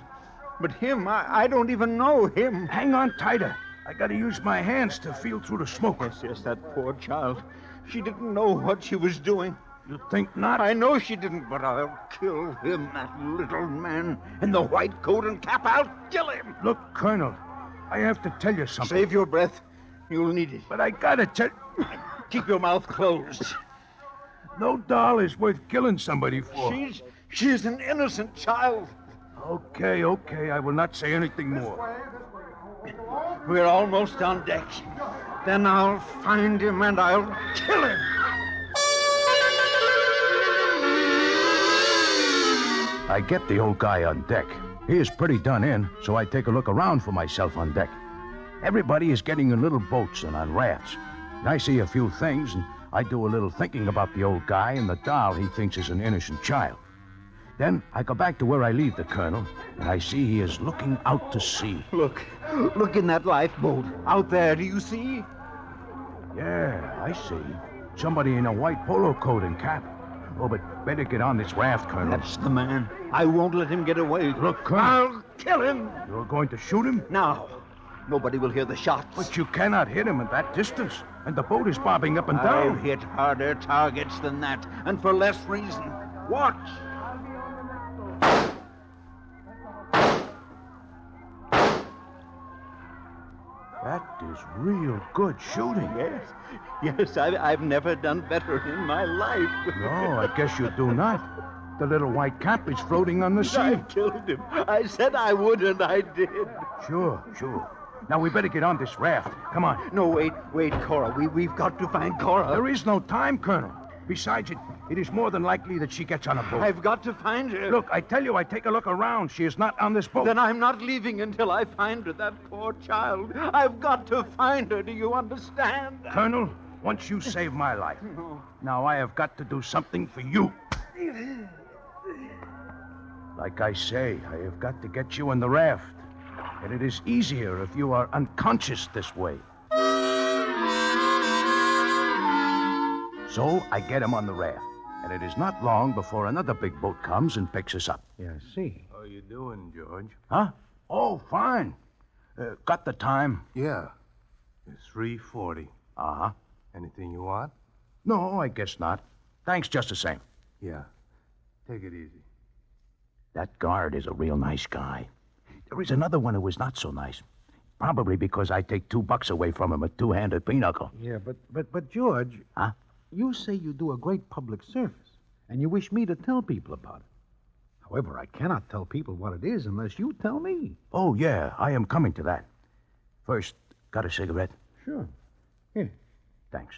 But him, I don't even know him. Hang on tighter. I gotta use my hands to feel through the smoke. Yes, that poor child. She didn't know what she was doing. You think not? I know she didn't, but I'll kill him, that little man in the white coat and cap. I'll kill him. Look, Colonel, I have to tell you something. Save your breath. You'll need it. But I gotta tell... Keep your mouth closed. No doll is worth killing somebody for. She's an innocent child. Okay, I will not say anything more. We're almost on deck. Then I'll find him and I'll kill him. I get the old guy on deck. He is pretty done in, so I take a look around for myself on deck. Everybody is getting in little boats and on rafts. And I see a few things, and I do a little thinking about the old guy and the doll he thinks is an innocent child. Then I go back to where I leave the colonel, and I see he is looking out to sea. Look in that lifeboat. Out there, do you see? Yeah, I see. Somebody in a white polo coat and cap. Oh, but better get on this raft, Colonel. That's the man. I won't let him get away. Look, Colonel. I'll kill him. You're going to shoot him? Now. Nobody will hear the shots. But you cannot hit him at that distance. And the boat is bobbing up and down. I've hit harder targets than that, and for less reason. Watch. That is real good shooting. Yes, I've never done better in my life. No, I guess you do not. The little white cap is floating on the sea. I killed him. I said I would, and I did. Sure. Now we better get on this raft. Come on. No, wait, Cora. We've got to find Cora. There is no time, Colonel. Besides, it is more than likely that she gets on a boat. I've got to find her. Look, I tell you, I take a look around. She is not on this boat. Then I'm not leaving until I find her, that poor child. I've got to find her. Do you understand? Colonel, once you saved my life, now I have got to do something for you. Like I say, I have got to get you on the raft. And it is easier if you are unconscious this way. So I get him on the raft, and it is not long before another big boat comes and picks us up. Yeah, see. How you doing, George? Huh? Oh, fine. Got the time? Yeah. It's 3:40. Uh-huh. Anything you want? No, I guess not. Thanks just the same. Yeah. Take it easy. That guard is a real nice guy. There is another one who is not so nice. Probably because I take $2 away from him, a two-handed pinochle. Yeah, but George... Huh? You say you do a great public service, and you wish me to tell people about it. However, I cannot tell people what it is unless you tell me. Oh, yeah, I am coming to that. First, got a cigarette? Sure. Here. Thanks.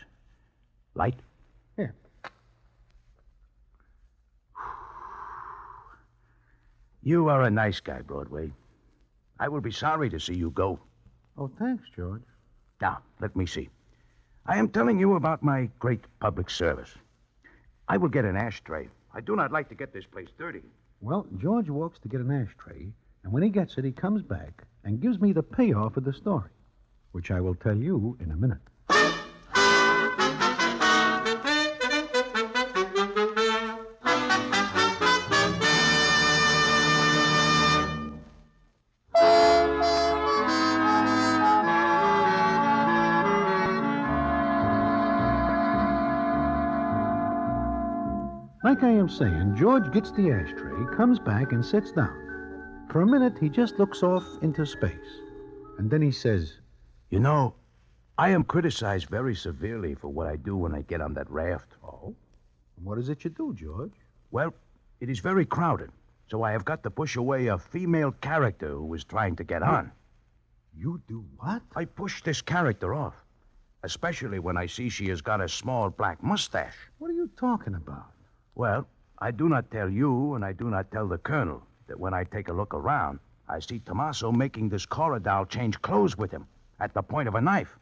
Light? Here. You are a nice guy, Broadway. I will be sorry to see you go. Oh, thanks, George. Now, let me see. I am telling you about my great public service. I will get an ashtray. I do not like to get this place dirty. Well, George walks to get an ashtray, and when he gets it, he comes back and gives me the payoff of the story, which I will tell you in a minute. Like I am saying, George gets the ashtray, comes back, and sits down. For a minute, he just looks off into space. And then he says, You know, I am criticized very severely for what I do when I get on that raft. Oh? What is it you do, George? Well, It is very crowded, so I have got to push away a female character who is trying to get on. You do what? I push this character off, especially when I see she has got a small black mustache. What are you talking about? Well, I do not tell you, and I do not tell the colonel, that when I take a look around, I see Tommaso making this Cora doll change clothes with him at the point of a knife,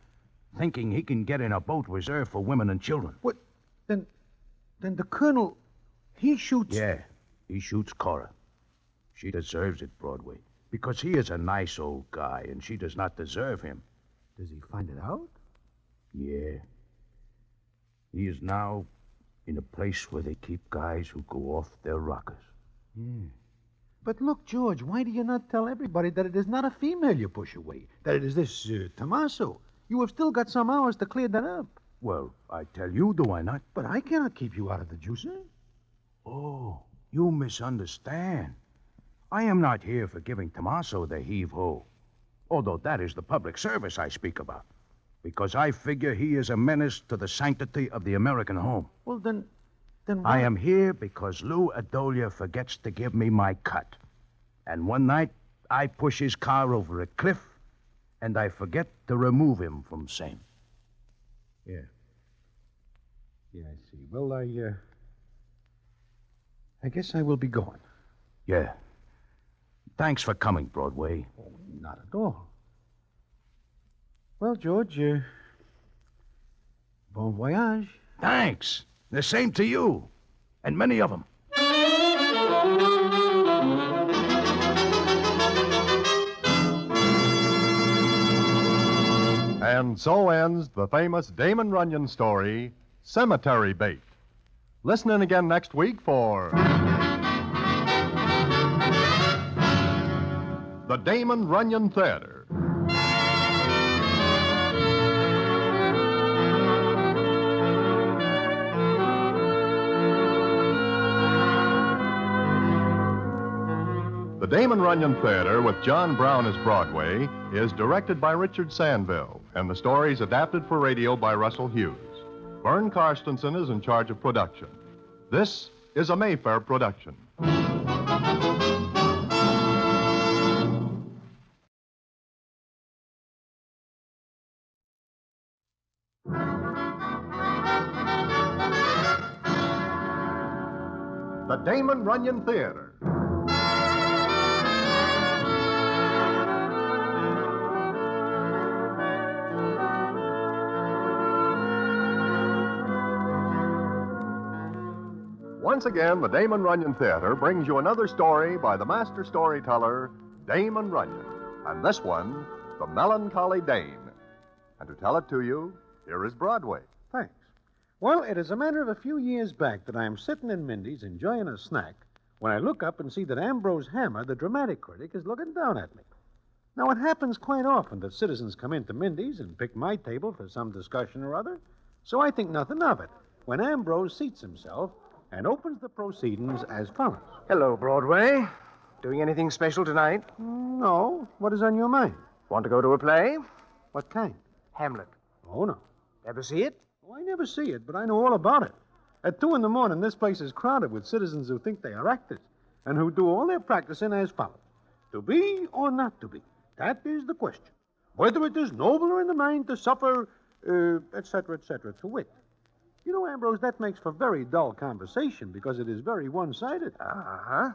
thinking he can get in a boat reserved for women and children. What? Then the colonel, he shoots... Yeah, he shoots Cora. She deserves it, Broadway, because he is a nice old guy, and she does not deserve him. Does he find it out? Yeah. He is now in a place where they keep guys who go off their rockers. Yeah. But look, George, why do you not tell everybody that it is not a female you push away? That it is this Tommaso? You have still got some hours to clear that up. Well, I tell you, do I not? But I cannot keep you out of the juicer. Oh, you misunderstand. I am not here for giving Tommaso the heave-ho, although that is the public service I speak about, because I figure he is a menace to the sanctity of the American home. Well, then why... I am here because Lou Adolia forgets to give me my cut. And one night, I push his car over a cliff, and I forget to remove him from same. Yeah. Yeah, I see. Well, I guess I will be going. Yeah. Thanks for coming, Broadway. Oh, not at all. Well, George, bon voyage. Thanks. The same to you. And many of them. And so ends the famous Damon Runyon story, Cemetery Bait. Listen in again next week for the Damon Runyon Theater. The Damon Runyon Theater, with John Brown as Broadway, is directed by Richard Sandville, and the stories adapted for radio by Russell Hughes. Vern Karstensen is in charge of production. This is a Mayfair production. The Damon Runyon Theater. Once again, the Damon Runyon Theater brings you another story by the master storyteller, Damon Runyon. And this one, The Melancholy Dane. And to tell it to you, here is Broadway. Thanks. Well, it is a matter of a few years back that I am sitting in Mindy's enjoying a snack when I look up and see that Ambrose Hammer, the dramatic critic, is looking down at me. Now, it happens quite often that citizens come into Mindy's and pick my table for some discussion or other, so I think nothing of it when Ambrose seats himself and opens the proceedings as follows. Hello, Broadway. Doing anything special tonight? No. What is on your mind? Want to go to a play? What kind? Hamlet. Oh, no. Ever see it? Oh, I never see it, but I know all about it. At 2 a.m, this place is crowded with citizens who think they are actors and who do all their practicing as follows. To be or not to be? That is the question. Whether it is nobler in the mind to suffer, etc., to wit. You know, Ambrose, that makes for very dull conversation because it is very one-sided. Uh-huh.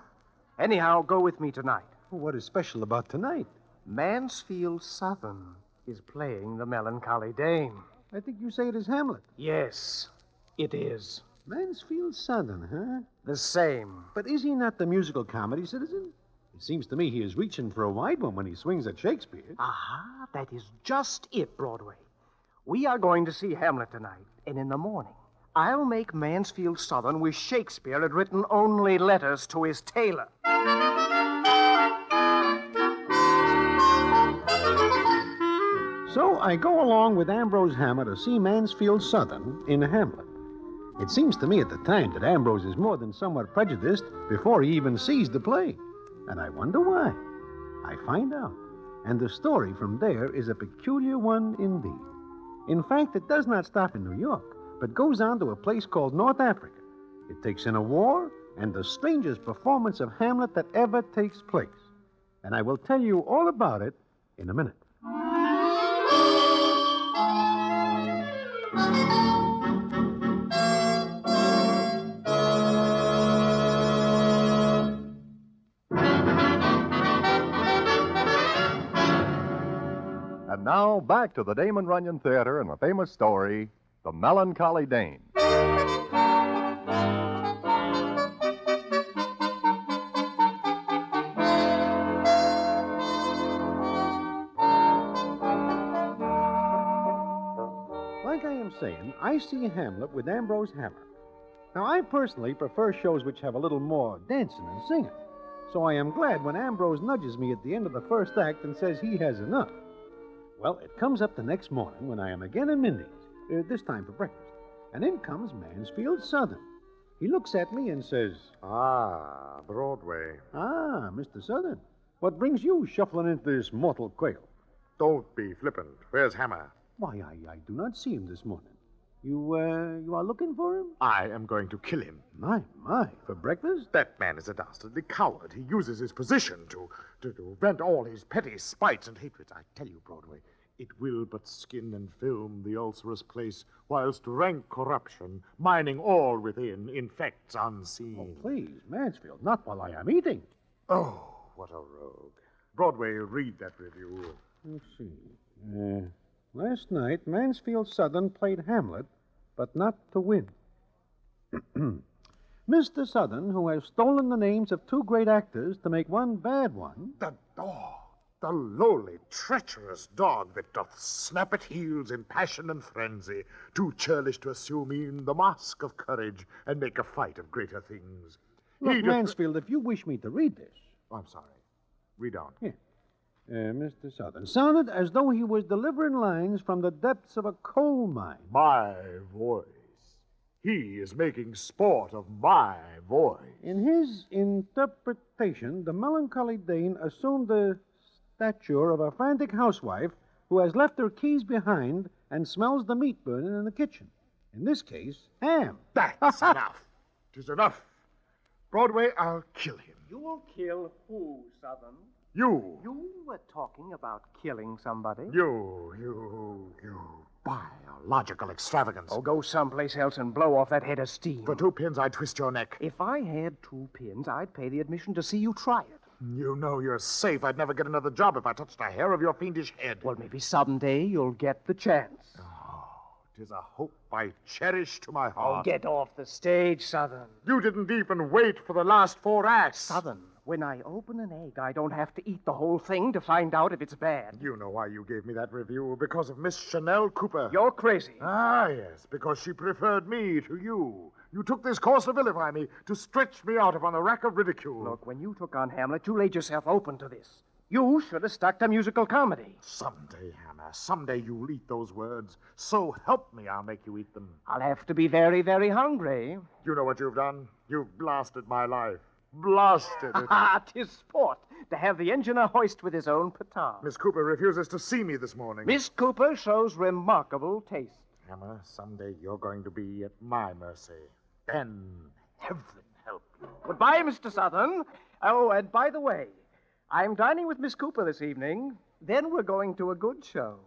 Anyhow, go with me tonight. Well, what is special about tonight? Mansfield Southern is playing the Melancholy Dane. I think you say it is Hamlet. Yes, it is. Mansfield Southern, huh? The same. But is he not the musical comedy citizen? It seems to me he is reaching for a wide one when he swings at Shakespeare. Aha, that is just it, Broadway. We are going to see Hamlet tonight, and in the morning, I'll make Mansfield Southern wish Shakespeare had written only letters to his tailor. So I go along with Ambrose Hammer to see Mansfield Southern in Hamlet. It seems to me at the time that Ambrose is more than somewhat prejudiced before he even sees the play. And I wonder why. I find out. And the story from there is a peculiar one indeed. In fact, it does not stop in New York, but goes on to a place called North Africa. It takes in a war, and the strangest performance of Hamlet that ever takes place. And I will tell you all about it in a minute. And now, back to the Damon Runyon Theater and the famous story, The Melancholy Dane. Like I am saying, I see Hamlet with Ambrose Hammer. Now, I personally prefer shows which have a little more dancing and singing. So I am glad when Ambrose nudges me at the end of the first act and says he has enough. Well, it comes up the next morning when I am again in Mindy's, this time for breakfast. And in comes Mansfield Southern. He looks at me and says, Ah, Broadway. Ah, Mr. Southern, what brings you shuffling into this mortal coil? Don't be flippant. Where's Hammer? Why, I do not see him this morning. You are looking for him? I am going to kill him. My, for breakfast? That man is a dastardly coward. He uses his position to vent all his petty spites and hatreds. I tell you, Broadway, it will but skin and film the ulcerous place, whilst rank corruption, mining all within, infects unseen. Oh, please, Mansfield, not while I am eating. Oh, what a rogue. Broadway, read that review. Let's see. Last night, Mansfield Southern played Hamlet, but not to win. Mr. Southern, who has stolen the names of two great actors to make one bad one. The dog, the lowly, treacherous dog that doth snap at heels in passion and frenzy, too churlish to assume e'en the mask of courage and make a fight of greater things. Look, Mansfield, if you wish me to read this. Oh, I'm sorry. Read on. Here. Mr. Southern sounded as though he was delivering lines from the depths of a coal mine. My voice. He is making sport of my voice. In his interpretation, the melancholy Dane assumed the stature of a frantic housewife who has left her keys behind and smells the meat burning in the kitchen. In this case, ham. That's enough. 'Tis enough. Broadway, I'll kill him. You'll kill who, Southern? You. You were talking about killing somebody. You. Biological extravagance. Oh, go someplace else and blow off that head of steam. For 2 pins, I'd twist your neck. If I had 2 pins, I'd pay the admission to see you try it. You know you're safe. I'd never get another job if I touched a hair of your fiendish head. Well, maybe someday you'll get the chance. Oh, 'tis a hope I cherish to my Oh, heart. get off the stage, Southern. You didn't even wait for the last 4 acts. Southern, when I open an egg, I don't have to eat the whole thing to find out if it's bad. You know why you gave me that review. Because of Miss Chanel Cooper. You're crazy. Ah, yes, because she preferred me to you. You took this course to vilify me, to stretch me out upon the rack of ridicule. Look, when you took on Hamlet, you laid yourself open to this. You should have stuck to musical comedy. Someday, Hannah, someday you'll eat those words. So help me, I'll make you eat them. I'll have to be very, very hungry. You know what you've done? You've blasted my life. Blasted it. Ah, 'tis sport to have the engineer hoist with his own petard. Miss Cooper refuses to see me this morning. Miss Cooper shows remarkable taste. Hannah, someday you're going to be at my mercy. Then heaven help you. Goodbye, Mr. Southern. Oh, and by the way, I'm dining with Miss Cooper this evening. Then we're going to a good show.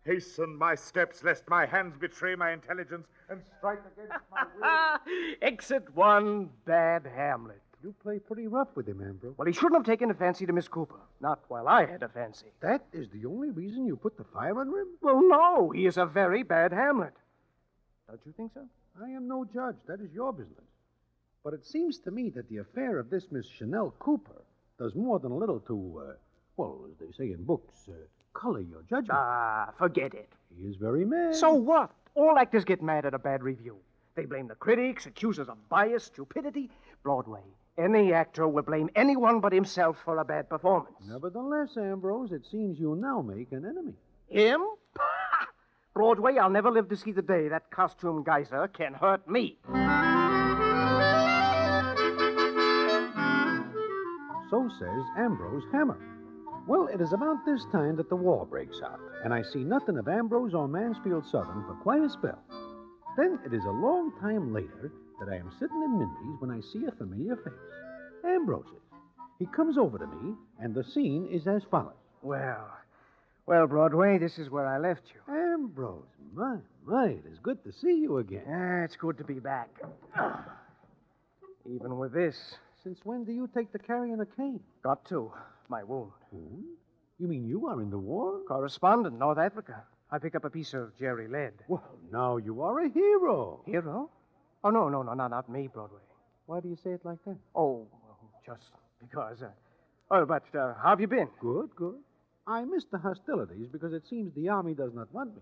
Hasten my steps, lest my hands betray my intelligence and strike against my will. Exit 1, bad Hamlet. You play pretty rough with him, Ambrose. Well, he shouldn't have taken a fancy to Miss Cooper. Not while I had a fancy. That is the only reason you put the fire under him? Well, no. He is a very bad Hamlet. Don't you think so? I am no judge. That is your business. But it seems to me that the affair of this Miss Chanel Cooper does more than a little to, as they say in books, color your judgment. Ah, forget it. He is very mad. So what? All actors get mad at a bad review. They blame the critics, accuse us of bias, stupidity. Broadway, any actor will blame anyone but himself for a bad performance. Nevertheless, Ambrose, it seems you now make an enemy. Him? Broadway, I'll never live to see the day that costume geyser can hurt me. So says Ambrose Hammer. Well, it is about this time that the war breaks out, and I see nothing of Ambrose or Mansfield Southern for quite a spell. Then it is a long time later that I am sitting in Mindy's when I see a familiar face. Ambrose's. He comes over to me, and the scene is as follows. Well, Broadway, this is where I left you. Ambrose, my, it is good to see you again. It's good to be back. Even with this. Since when do you take to carrying a cane? Got to. My wound. Wound? You mean you are in the war? Correspondent, North Africa. I pick up a piece of Jerry lead. Well, now you are a hero. Hero? Oh, no, not me, Broadway. Why do you say it like that? Oh, just because. But how have you been? Good. I missed the hostilities because it seems the Army does not want me.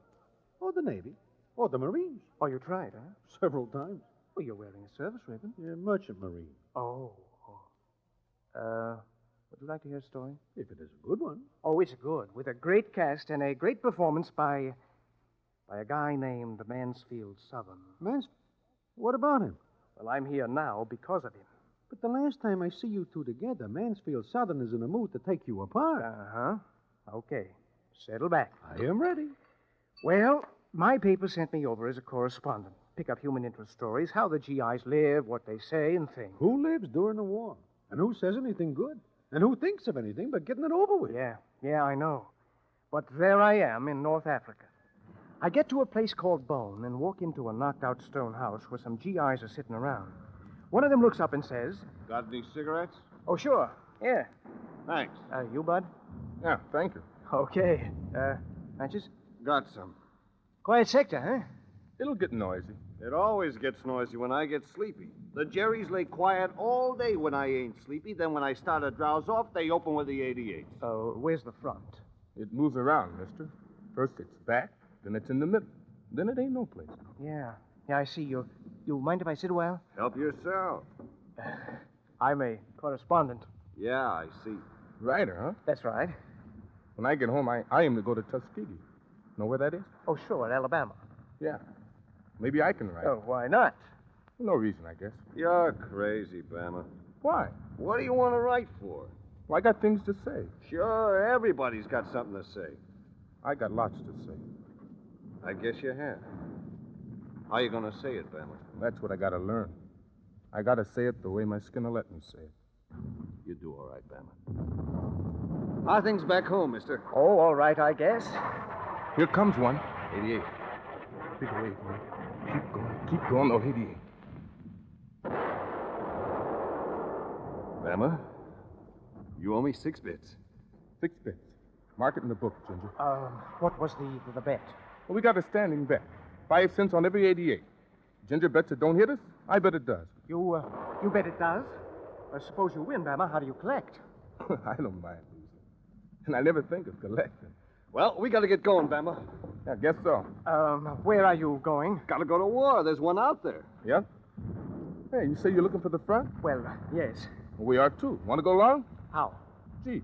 Or the Navy. Or the Marines. Oh, you tried, huh? Several times. Well, you're wearing a service ribbon. Yeah, Merchant Marine. Oh. Would you like to hear a story? If it is a good one. Oh, it's good. With a great cast and a great performance by a guy named Mansfield Southern. What about him? Well, I'm here now because of him. But the last time I see you two together, Mansfield Southern is in a mood to take you apart. Uh-huh. Okay. Settle back. I am ready. Well, my paper sent me over as a correspondent. Pick up human interest stories, how the GIs live, what they say and think. Who lives during the war? And who says anything good? And who thinks of anything but getting it over with? Yeah, I know. But there I am in North Africa. I get to a place called Bone and walk into a knocked-out stone house where some GIs are sitting around. One of them looks up and says... Got any cigarettes? Oh, sure. Yeah. Thanks. You, bud? Yeah, thank you. Okay. Matches? Got some. Quiet sector, huh? It'll get noisy. It always gets noisy when I get sleepy. The Jerrys lay quiet all day when I ain't sleepy. Then when I start to drowse off, they open with the 88. Oh, where's the front? It moves around, mister. First it's back, then it's in the middle. Then it ain't no place. Yeah, I see. You mind if I sit a while? Help yourself. I'm a correspondent. Yeah, I see. Writer, huh? That's right. When I get home, I aim to go to Tuskegee. Know where that is? Oh, sure, Alabama. Yeah. Maybe I can write. Oh, why not? No reason, I guess. You're crazy, Bama. Why? What do you want to write for? Well, I got things to say. Sure, everybody's got something to say. I got lots to say. I guess you have. How you going to say it, Bama? That's what I got to learn. I got to say it the way my skin will let me say it. You do all right, Bama. How are things back home, mister? Oh, all right, I guess. Here comes one. 88. Big wave, man. Keep going. Oh, 88. Bama, you owe me 6 bits. 6 bits. Mark it in the book, Ginger. What was the bet? Well, we got a standing bet. 5 cents on every 88. Ginger bets it don't hit us. I bet it does. You bet it does? Suppose you win, Bama. How do you collect? I don't mind losing. And I never think of collecting. Well, we got to get going, Bama. I guess so. Where are you going? Got to go to war. There's one out there. Yep. Hey, you say you're looking for the front? Well, yes. Well, we are, too. Want to go along? How? Gee,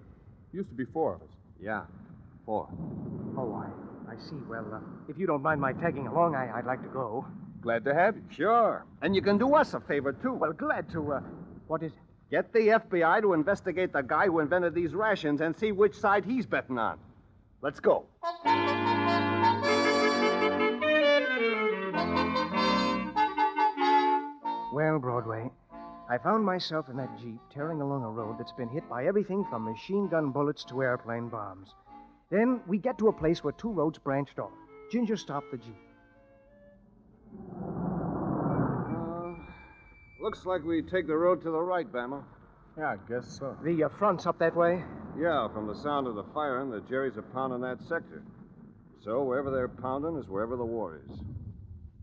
used to be 4 of us. Yeah, 4. Oh, I see. Well, if you don't mind my tagging along, I'd like to go. Glad to have you. Sure. And you can do us a favor, too. Well, glad to. What is it? Get the FBI to investigate the guy who invented these rations and see which side he's betting on. Let's go. Well, Broadway, I found myself in that Jeep tearing along a road that's been hit by everything from machine gun bullets to airplane bombs. Then we get to a place where 2 roads branched off. Ginger stopped the Jeep. Looks like we take the road to the right, Bama. Yeah, I guess so. The front's up that way? Yeah, from the sound of the firing, the Jerrys are pounding that sector. So wherever they're pounding is wherever the war is.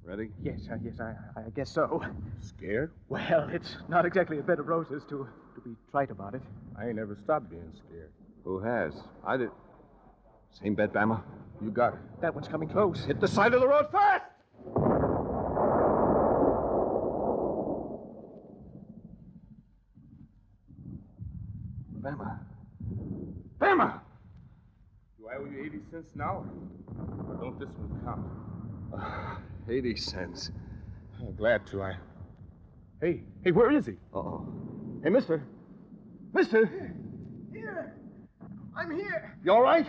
Ready? Yes, I guess so. Scared? Well, it's not exactly a bed of roses to be trite about it. I ain't never stopped being scared. Who has? I did. Same bet, Bama. You got it. That one's coming close. Hit the side of the road fast! Bama. Bama! Do I owe you 80 cents now? Or don't this one count? 80 cents. Oh, glad to. Hey, where is he? Uh-oh. Hey, mister. Mister! Here. I'm here. You all right?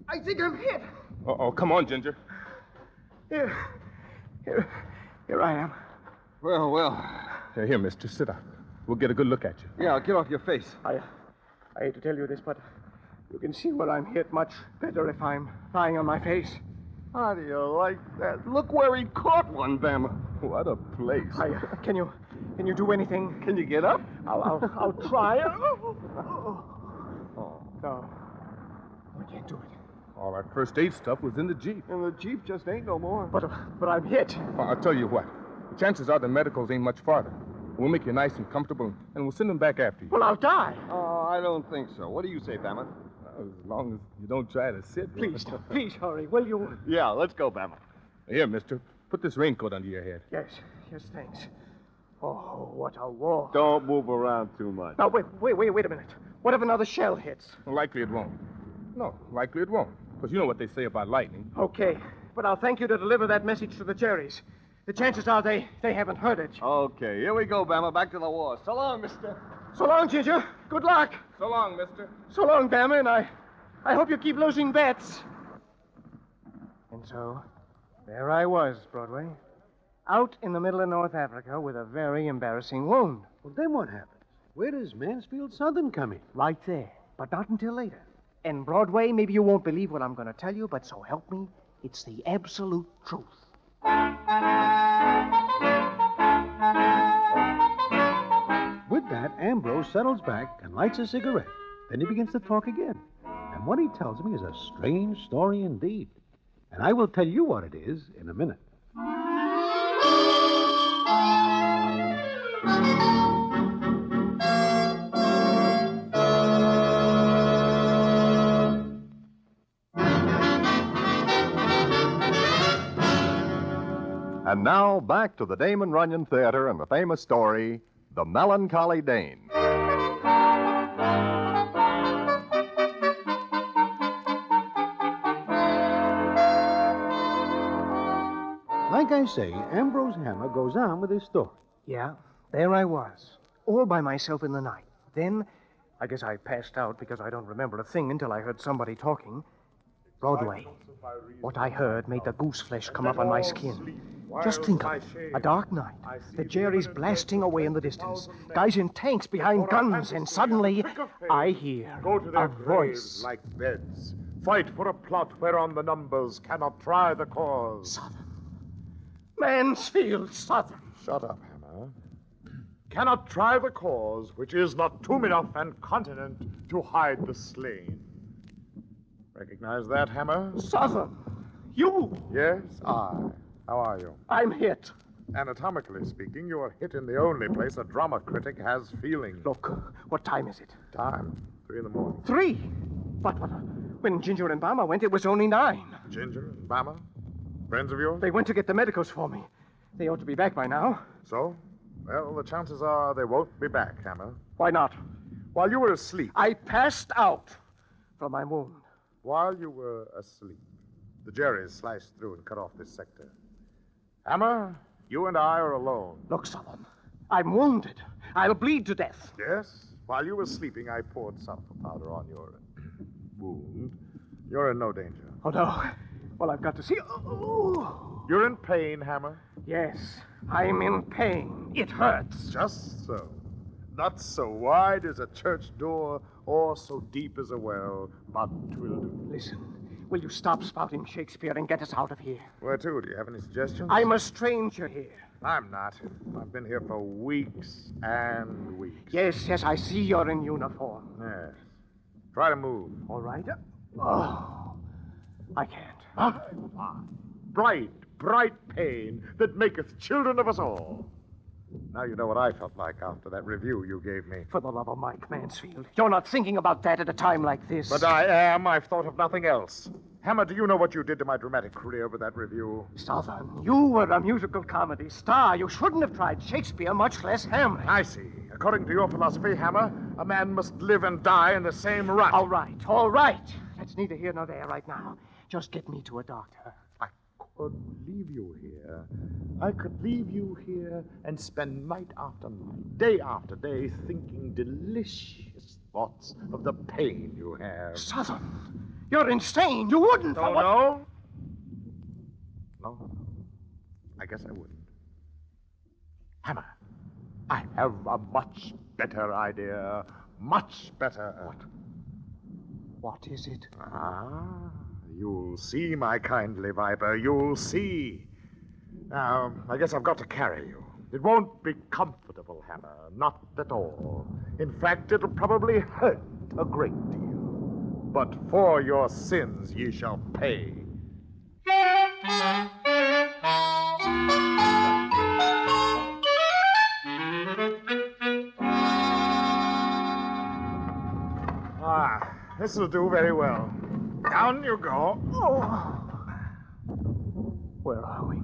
I think I'm hit. Uh-oh, come on, Ginger. Here. Here I am. Well. Here, mister, sit down. We'll get a good look at you. Yeah, get off your face. I hate to tell you this, but you can see where I'm hit much better if I'm lying on my face. How do you like that? Look where he caught one, Bama. What a place. Can you do anything? Can you get up? I'll try. No, I can't do it. All that first aid stuff was in the Jeep. And the Jeep just ain't no more. But I'm hit. I'll tell you what. The chances are the medicals ain't much farther. We'll make you nice and comfortable, and we'll send them back after you. Well, I'll die. Oh, I don't think so. What do you say, Bama? As long as you don't try to sit. Please hurry, will you? Yeah, let's go, Bama. Here, mister. Put this raincoat under your head. Yes, thanks. Oh, what a war. Don't move around too much. Now, wait a minute. What if another shell hits? Likely it won't. No, likely it won't. Because you know what they say about lightning. Okay, but I'll thank you to deliver that message to the Jerrys. The chances are they haven't heard it. Okay, here we go, Bama. Back to the war. So long, mister. So long, Ginger. Good luck. So long, mister. So long, Bama, and I hope you keep losing bets. And so, there I was, Broadway. Out in the middle of North Africa with a very embarrassing wound. Well, then what happens? Where does Mansfield Southern come in? Right there, but not until later. And Broadway, maybe you won't believe what I'm going to tell you, but so help me, it's the absolute truth. With that, Ambrose settles back and lights a cigarette. Then he begins to talk again. And what he tells me is a strange story indeed. And I will tell you what it is in a minute. And now, back to the Damon Runyon Theater and the famous story, The Melancholy Dane. Like I say, Ambrose Hammer goes on with his story. Yeah, there I was, all by myself in the night. Then, I guess I passed out because I don't remember a thing until I heard somebody talking. Broadway. What I heard made the goose flesh come up on my skin. Just think of it. A dark night. The Jerry's blasting away in the distance. Guys in tanks behind guns, and suddenly I hear Go to their a voice. graves like beds. Fight for a plot whereon the numbers cannot try the cause. Southern. Mansfield Southern. Shut up, Hammer. Cannot try the cause which is not tomb enough and continent to hide the slain. Recognize that, Hammer? Southern. You. Yes, I. How are you? I'm hit. Anatomically speaking, you are hit in the only place a drama critic has feeling. Look, what time is it? Time? 3 in the morning. 3? But when Ginger and Bama went, it was only 9. Ginger and Bama? Friends of yours? They went to get the medicals for me. They ought to be back by now. So? Well, the chances are they won't be back, Hammer. Why not? While you were asleep. I passed out from my wound. While you were asleep, the Jerrys sliced through and cut off this sector. Hammer, you and I are alone. Look, Southern, I'm wounded. I'll bleed to death. Yes? While you were sleeping, I poured sulfur powder on your wound. You're in no danger. Oh, no. Well, I've got to see. Oh. You're in pain, Hammer? Yes, I'm in pain. It hurts. Just so. Not so wide as a church door or so deep as a well, but 'twill do. Listen, will you stop spouting Shakespeare and get us out of here? Where to? Do you have any suggestions? I'm a stranger here. I'm not. I've been here for weeks and weeks. Yes, I see you're in uniform. Yes. Try to move. All right. Oh, I can't. Bright, bright pain that maketh children of us all. Now you know what I felt like after that review you gave me. For the love of Mike Mansfield, you're not thinking about that at a time like this. But I am. I've thought of nothing else. Hammer, do you know what you did to my dramatic career with that review? Southern, you were a musical comedy star. You shouldn't have tried Shakespeare, much less Hamlet. I see. According to your philosophy, Hammer, a man must live and die in the same rut. All right. That's neither here nor there right now. Just get me to a doctor. I could leave you here. I could leave you here and spend night after night, day after day, thinking delicious thoughts of the pain you have. Southern, you're insane. You wouldn't. No. I guess I wouldn't. Hammer, I have a much better idea. Much better. What is it? You'll see, my kindly viper. You'll see. Now, I guess I've got to carry you. It won't be comfortable, Hammer. Not at all. In fact, it'll probably hurt a great deal. But for your sins ye shall pay. This'll do very well. Down you go. Where are we?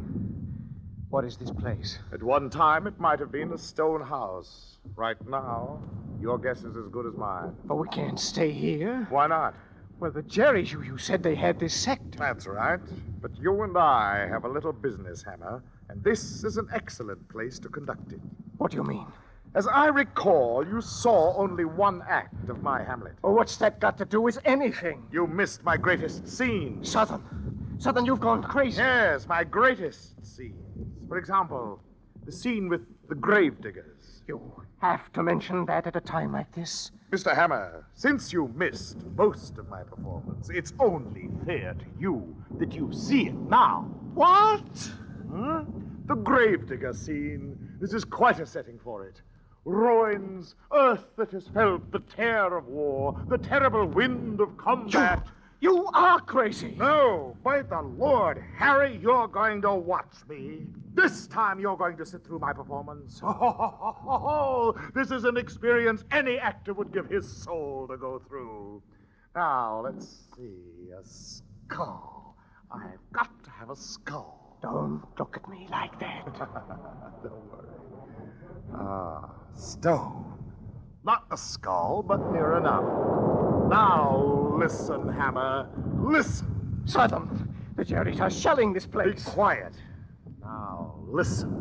What is this place? At one time, it might have been a stone house. Right now, your guess is as good as mine. But we can't stay here. Why not? Well, the Jerrys, you said they had this sector. That's right. But you and I have a little business, Hammer, and this is an excellent place to conduct it. What do you mean? As I recall, you saw only one act of my Hamlet. Oh, what's that got to do with anything? You missed my greatest scene. Southern, you've gone crazy. Yes, my greatest scenes. For example, the scene with the gravediggers. You have to mention that at a time like this. Mr. Hammer, since you missed most of my performance, it's only fair to you that you see it now. What? The gravedigger scene. This is quite a setting for it. Ruins, earth that has felt the tear of war, the terrible wind of combat. You are crazy. No, by the Lord, Harry, you're going to watch me. This time you're going to sit through my performance. This is an experience any actor would give his soul to go through. Now, let's see. A skull. I've got to have a skull. Don't look at me like that. Don't worry. Stone. Not a skull, but near enough. Now, listen, Hammer. Listen. Southern, the Jerrys are shelling this place. Be quiet. Now, listen.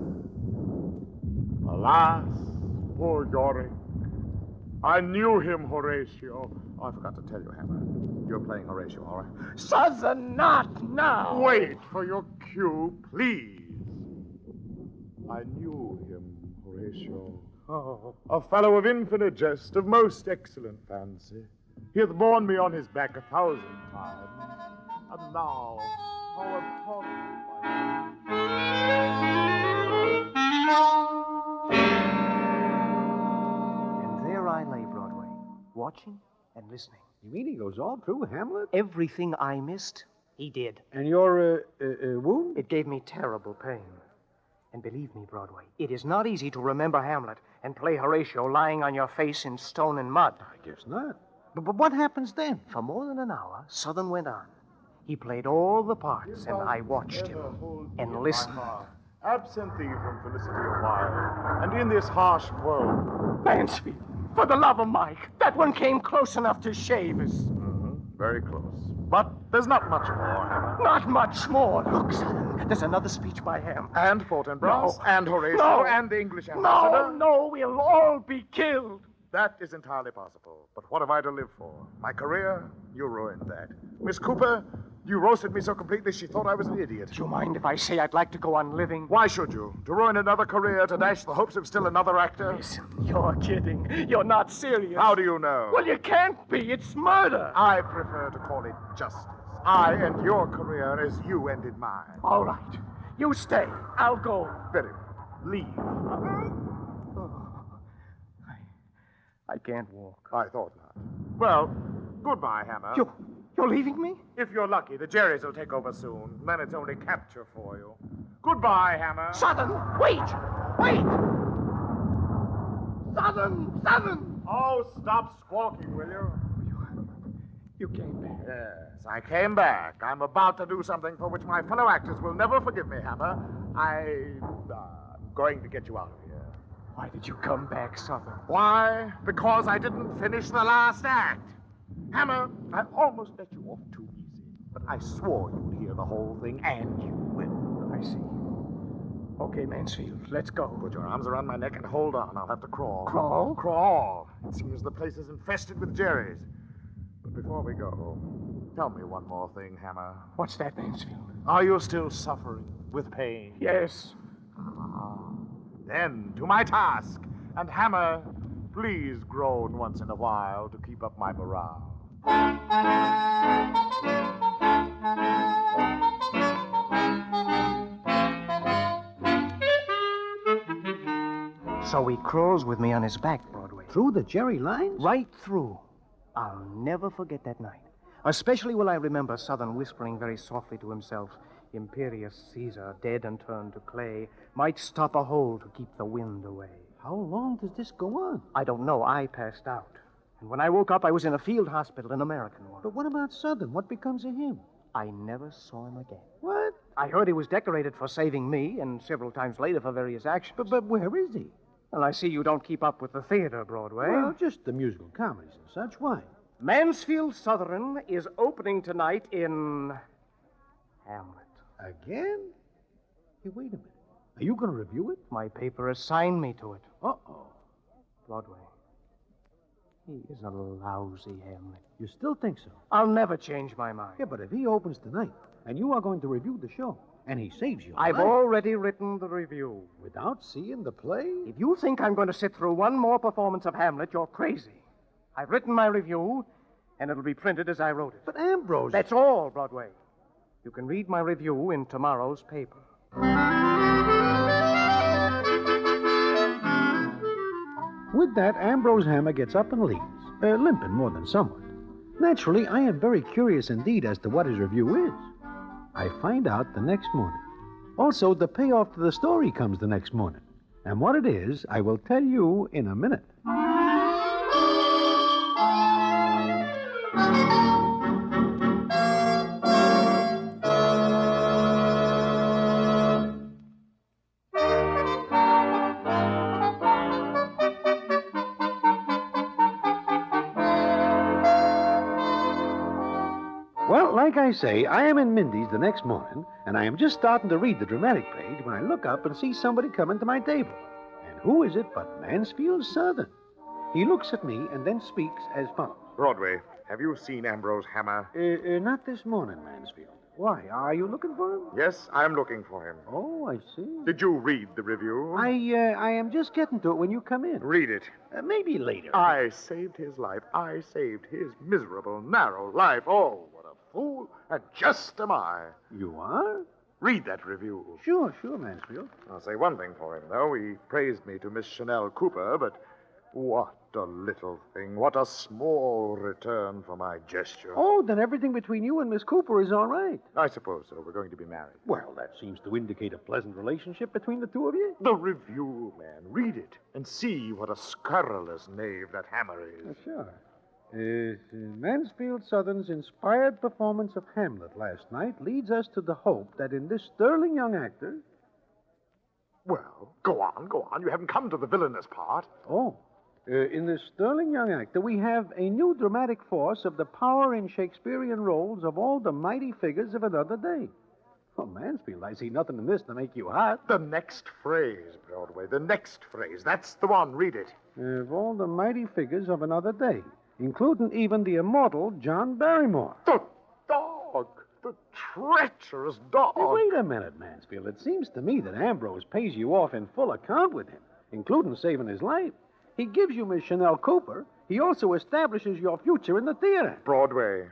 Alas, poor Yorick. I knew him, Horatio. Oh, I forgot to tell you, Hammer. You're playing Horatio, all right? Southern, not now. Wait for your cue, please. I knew him, Horatio. Oh. A fellow of infinite jest, of most excellent fancy. He hath borne me on his back 1,000 times. And now, how appalling. And there I lay, Broadway, watching and listening. You mean he goes all through Hamlet? Everything I missed, he did. And your wound? It gave me terrible pain. And believe me, Broadway, it is not easy to remember Hamlet and play Horatio lying on your face in stone and mud. I guess not. But what happens then? For more than an hour, Southern went on. He played all the parts, and I watched him and listened. Absent thee from felicity a while, and in this harsh world. Mansfield, for the love of Mike, that one came close enough to shave us. Very close. But there's not much more, Hammer. Not much more. Look, Southern, there's another speech by him. And Fortinbras, No. and Horatio, No. and the English ambassador. No, we'll all be killed. That is entirely possible. But what have I to live for? My career? You ruined that. Miss Cooper, you roasted me so completely she thought I was an idiot. Do you mind if I say I'd like to go on living? Why should you? To ruin another career, to dash the hopes of still another actor? Listen, you're kidding. You're not serious. How do you know? Well, you can't be. It's murder. I prefer to call it justice. I end your career as you ended mine. All right. You stay. I'll go. Very well. Leave. I can't walk. I thought not. Well, goodbye, Hammer. You're leaving me? If you're lucky, the Jerrys will take over soon. Then it's only capture for you. Goodbye, Hammer. Southern, wait! Wait! Southern! Oh, stop squawking, will you? You came back. Yes, I came back. I'm about to do something for which my fellow actors will never forgive me, Hammer. I'm going to get you out of here. Why did you come back, Southern? Why? Because I didn't finish the last act. Hammer, I almost let you off too easy, but I swore you'd hear the whole thing, and you will. I see. Okay, Mansfield, let's go. Put your arms around my neck and hold on. I'll have to crawl. Crawl? Crawl. It seems the place is infested with Jerrys. But before we go, tell me one more thing, Hammer. What's that, Mansfield? Are you still suffering? with pain. Yes. Then to my task. And Hammer, please groan once in a while to keep up my morale. So he crawls with me on his back, Broadway. Through the Jerry lines? Right through. I'll never forget that night. Especially will I remember Southern whispering very softly to himself, "Imperious Caesar, dead and turned to clay, might stop a hole to keep the wind away." How long does this go on? I don't know. I passed out. And when I woke up, I was in a field hospital, an American one. But what about Southern? What becomes of him? I never saw him again. What? I heard he was decorated for saving me, and several times later for various actions. But where is he? Well, I see you don't keep up with the theater, Broadway. Well, just the musical comedies and such. Why? Mansfield Southern is opening tonight in Hamlet. Again? Hey, wait a minute. Are you going to review it? My paper assigned me to it. Uh-oh. Broadway. He is a lousy Hamlet. You still think so? I'll never change my mind. Yeah, but if he opens tonight, and you are going to review the show, and he saves you I've already written the review. Without seeing the play? If you think I'm going to sit through one more performance of Hamlet, you're crazy. I've written my review, and it'll be printed as I wrote it. But Ambrose... That's all, Broadway. You can read my review in tomorrow's paper. With that, Ambrose Hammer gets up and leaves, limping more than somewhat. Naturally, I am very curious indeed as to what his review is. I find out the next morning. Also, the payoff to the story comes the next morning. And what it is, I will tell you in a minute. Well, like I say, I am in Mindy's the next morning, and I am just starting to read the dramatic page when I look up and see somebody coming to my table. And who is it but Mansfield Southern? He looks at me and then speaks as follows. Broadway, have you seen Ambrose Hammer? Not this morning, Mansfield. Why, are you looking for him? Yes, I'm looking for him. Oh, I see. Did you read the review? I am just getting to it when you come in. Read it. Maybe later. I saved his life. I saved his miserable, narrow life. Oh, what a fool and just am I. You are? Read that review. Sure, Mansfield. I'll say one thing for him, though. He praised me to Miss Chanel Cooper, but what a little thing. What a small return for my gesture. Oh, then everything between you and Miss Cooper is all right. I suppose so. We're going to be married. Well, that seems to indicate a pleasant relationship between the two of you. The review, man. Read it and see what a scurrilous knave that Hammer is. Sure. Mansfield Southern's inspired performance of Hamlet last night leads us to the hope that in this sterling young actor... Well, go on. You haven't come to the villainous part. Oh. In this sterling young actor, we have a new dramatic force of the power in Shakespearean roles of all the mighty figures of another day. Oh, Mansfield, I see nothing in this to make you hot. The next phrase, Broadway, the next phrase. That's the one. Read it. Of all the mighty figures of another day, including even the immortal John Barrymore. The dog! The treacherous dog! Hey, wait a minute, Mansfield. It seems to me that Ambrose pays you off in full account with him, including saving his life. He gives you Miss Chanel Cooper. He also establishes your future in the theater. Broadway,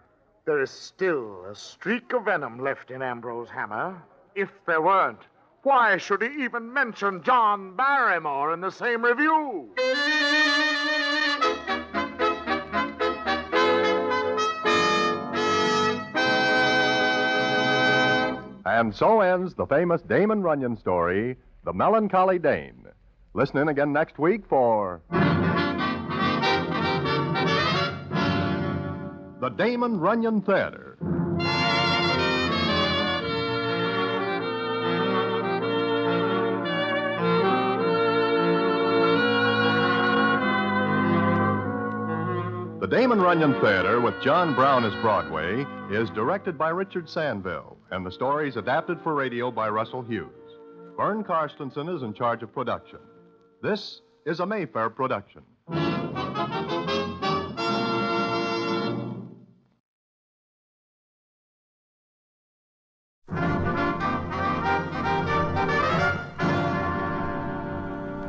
there is still a streak of venom left in Ambrose Hammer. If there weren't, why should he even mention John Barrymore in the same review? And so ends the famous Damon Runyon story, The Melancholy Dane. Listen in again next week for... The Damon Runyon Theater. The Damon Runyon Theater, with John Brown as Broadway, is directed by Richard Sandville, and the story is adapted for radio by Russell Hughes. Vern Karstensen is in charge of production. This is a Mayfair production.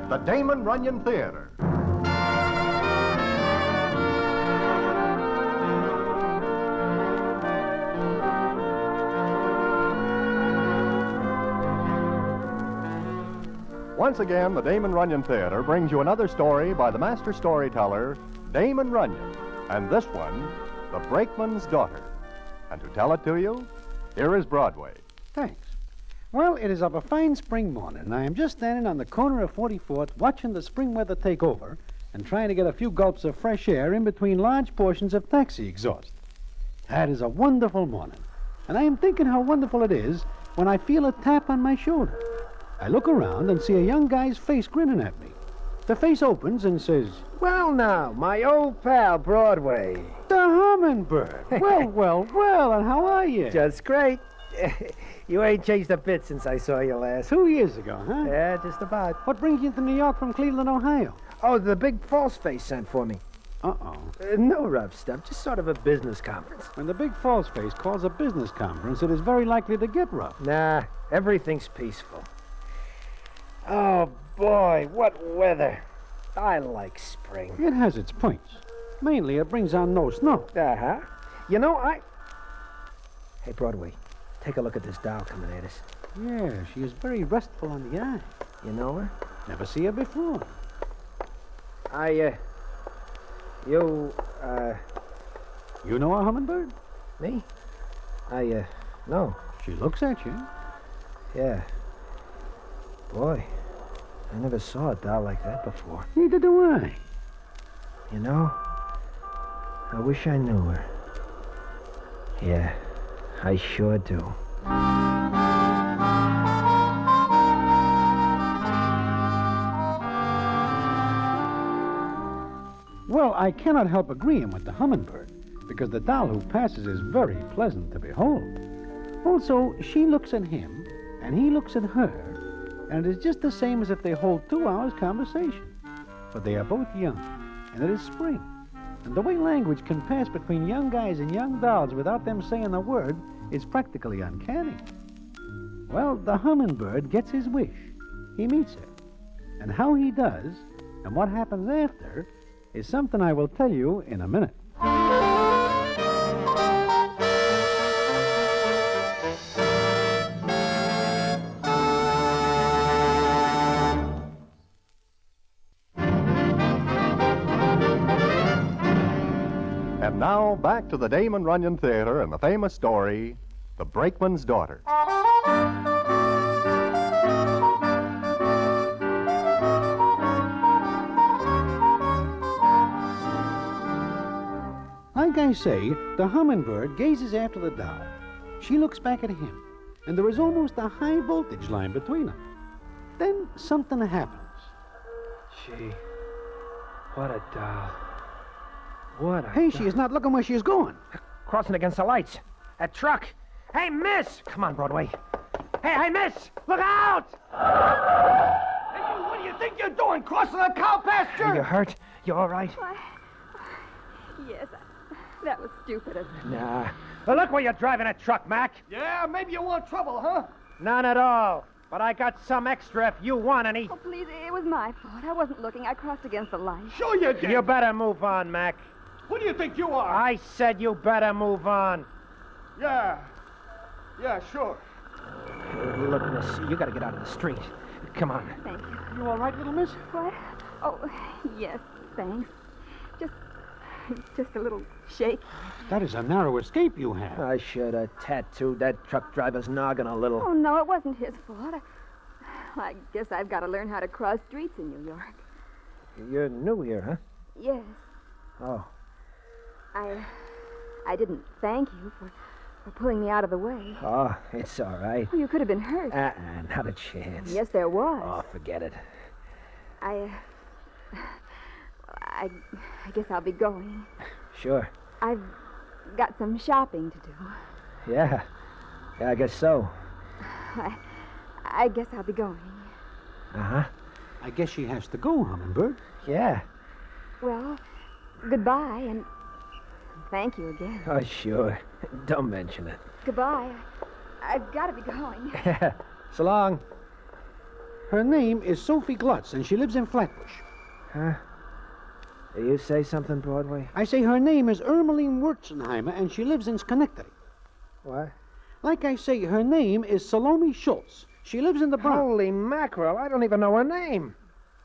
the Damon Runyon Theater. Once again, the Damon Runyon Theater brings you another story by the master storyteller, Damon Runyon, and this one, The Brakeman's Daughter. And to tell it to you, here is Broadway. Thanks. Well, it is of a fine spring morning, and I am just standing on the corner of 44th watching the spring weather take over and trying to get a few gulps of fresh air in between large portions of taxi exhaust. That is a wonderful morning, and I am thinking how wonderful it is when I feel a tap on my shoulder. I look around and see a young guy's face grinning at me. The face opens and says, "Well, now, my old pal, Broadway." "The Hummingbird." Well, and how are you? Just great. You ain't changed a bit since I saw you last. 2 years ago, huh? Yeah, just about. What brings you to New York from Cleveland, Ohio? Oh, the big false face sent for me. Uh-oh. No rough stuff, just sort of a business conference. When the big false face calls a business conference, it is very likely to get rough. Nah, everything's peaceful. Oh, boy, what weather. I like spring. It has its points. Mainly, it brings on no snow. Uh-huh. You know, Hey, Broadway, take a look at this doll coming at us. Yeah, she is very restful on the eye. You know her? Never see her before. You know a hummingbird? Me? No. She looks at you. Yeah. Boy, I never saw a doll like that before. Neither do I. You know, I wish I knew her. Yeah, I sure do. Well, I cannot help agreeing with the hummingbird, because the doll who passes is very pleasant to behold. Also, she looks at him, and he looks at her, and it is just the same as if they hold 2 hours' conversation. But they are both young, and it is spring. And the way language can pass between young guys and young dolls without them saying a word is practically uncanny. Well, the hummingbird gets his wish. He meets her. And how he does, and what happens after, is something I will tell you in a minute. And now, back to the Damon Runyon Theater and the famous story, The Brakeman's Daughter. Like I say, the hummingbird gazes after the doll. She looks back at him, and there is almost a high voltage line between them. Then something happens. Gee, what a doll. Hey, she is not looking where she is going. Crossing against the lights. A truck. Hey, miss! Come on, Broadway. Hey, miss! Look out! Hey, you, what do you think you're doing, crossing a cow pasture? Are you hurt? You all right? Why, yes, that was stupid of me. Nah. Well, look where you're driving a truck, Mac. Yeah, maybe you want trouble, huh? None at all. But I got some extra if you want any. Oh, please, it was my fault. I wasn't looking. I crossed against the light. Sure you did. You better move on, Mac. Who do you think you are? I said you better move on. Yeah, sure. Look, miss, you gotta get out of the street. Come on. Thank you. You all right, little miss? What? Oh, yes, thanks. Just a little shake. That is a narrow escape you have. I should have tattooed that truck driver's noggin a little. Oh, no, it wasn't his fault. I guess I've got to learn how to cross streets in New York. You're new here, huh? Yes. Oh. I didn't thank you for pulling me out of the way. Oh, it's all right. Oh, you could have been hurt. Not a chance. Yes, there was. Oh, forget it. I guess I'll be going. Sure. I've got some shopping to do. Yeah, I guess so. I guess I'll be going. Uh-huh. I guess she has to go, Hummingbird. Yeah. Well, goodbye, and thank you again. Oh, sure. Don't mention it. Goodbye. I've got to be going. So long. Her name is Sophie Glutz, and she lives in Flatbush. Huh? You say something, Broadway? I say her name is Ermeline Wurzenheimer, and she lives in Schenectady. What? Like I say, her name is Salome Schultz. She lives in the Bronx. Holy mackerel, I don't even know her name.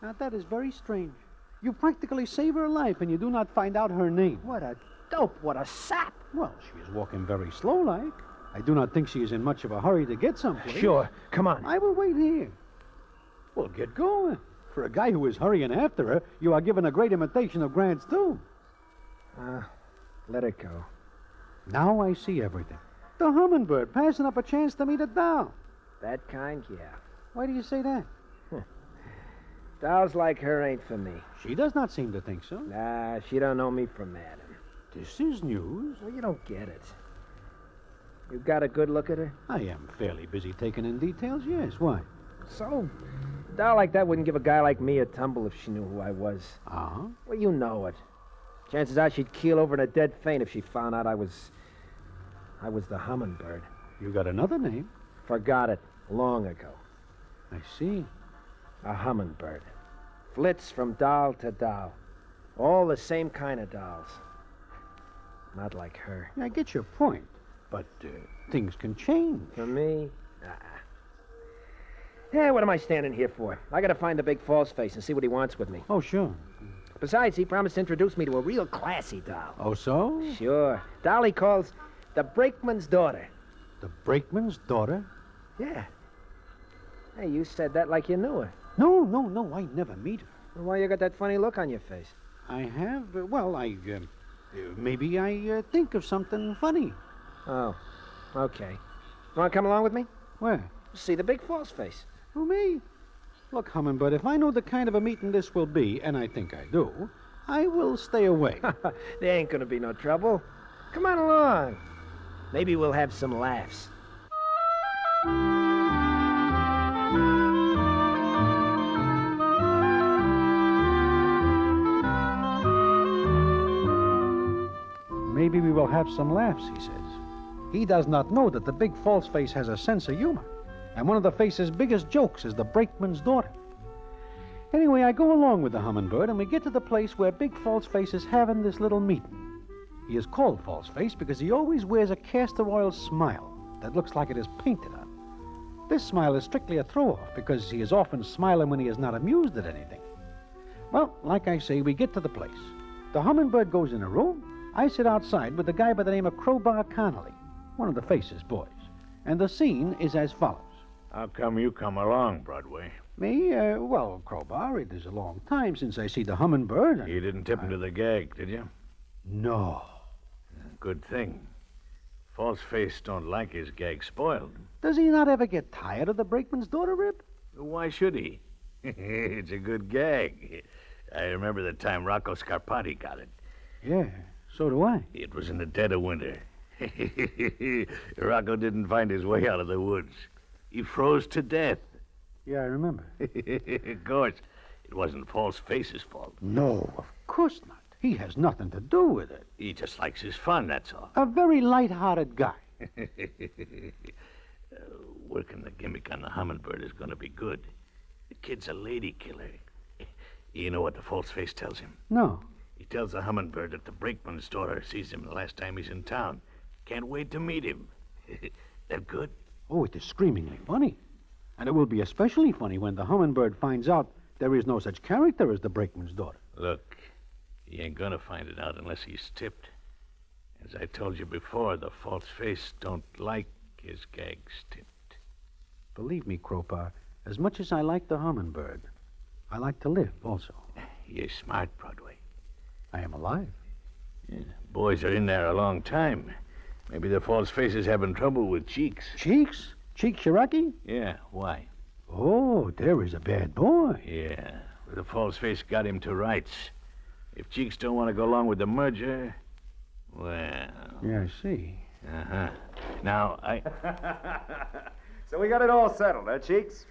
Now, that is very strange. You practically save her life, and you do not find out her name. What a dope, what a sap. Well, she is walking very slow-like. I do not think she is in much of a hurry to get someplace. Sure, come on. I will wait here. Well, get going. For a guy who is hurrying after her, you are giving a great imitation of Grant's, too. Let it go. Now I see everything. The hummingbird passing up a chance to meet a doll. That kind, yeah. Why do you say that? Dolls like her ain't for me. She does not seem to think so. Nah, she don't know me from Adam. This is news. Well, you don't get it. You got a good look at her? I am fairly busy taking in details, yes. Why? So, a doll like that wouldn't give a guy like me a tumble if she knew who I was. Uh-huh. Well, you know it. Chances are she'd keel over in a dead faint if she found out I was the hummingbird. You got another name? Forgot it long ago. I see. A hummingbird. Flits from doll to doll. All the same kind of dolls. Not like her. I get your point. But things can change. For me? Yeah, what am I standing here for? I gotta find the big false face and see what he wants with me. Oh, sure. Besides, he promised to introduce me to a real classy doll. Oh, so? Sure. Doll he calls the Brakeman's daughter. The Brakeman's daughter? Yeah. Hey, you said that like you knew her. No, I never meet her. Well, why you got that funny look on your face? I have, maybe I think of something funny. Oh, okay. You want to come along with me? Where? See the big false face. Who, me? Look, Hummingbird, if I know the kind of a meeting this will be, and I think I do, I will stay away. There ain't gonna be no trouble. Come on along. Maybe we'll have some laughs. Maybe we will have some laughs, he says. He does not know that the big false face has a sense of humor. And one of the face's biggest jokes is the Brakeman's daughter. Anyway, I go along with the hummingbird, and we get to the place where Big False Face is having this little meeting. He is called False Face because he always wears a castor oil smile that looks like it is painted on. This smile is strictly a throw-off because he is often smiling when he is not amused at anything. Well, like I say, we get to the place. The hummingbird goes in a room. I sit outside with a guy by the name of Crowbar Connolly, one of the Face's boys. And the scene is as follows. How come you come along, Broadway? Me? Well, Crowbar, it is a long time since I see the hummingbird. And You didn't tip him to the gag, did you? No. Good thing. False face don't like his gag spoiled. Does he not ever get tired of the Brakeman's daughter, Rip? Why should he? It's a good gag. I remember the time Rocco Scarpati got it. Yeah, so do I. It was in the dead of winter. Rocco didn't find his way out of the woods. He froze to death. Yeah, I remember. Of course, it wasn't False Face's fault. No, of course not. He has nothing to do with it. He just likes his fun, that's all. A very light-hearted guy. Working the gimmick on the hummingbird is going to be good. The kid's a lady killer. You know what the False Face tells him? No. He tells the hummingbird that the Brakeman's daughter sees him the last time he's in town. Can't wait to meet him. That good? Oh, it is screamingly funny. And it will be especially funny when the hummingbird finds out there is no such character as the Brakeman's daughter. Look, he ain't gonna find it out unless he's tipped. As I told you before, the False Face don't like his gags tipped. Believe me, Crowbar, as much as I like the hummingbird, I like to live also. You're smart, Broadway. I am alive. Yeah, boys are in there a long time. Maybe the False Face is having trouble with Cheeks. Cheeks? Cheeks Cherokee? Yeah, why? Oh, there is a bad boy. Yeah, the False Face got him to rights. If Cheeks don't want to go along with the merger, well... Yeah, I see. Uh-huh. Now, So we got it all settled, huh, Cheeks?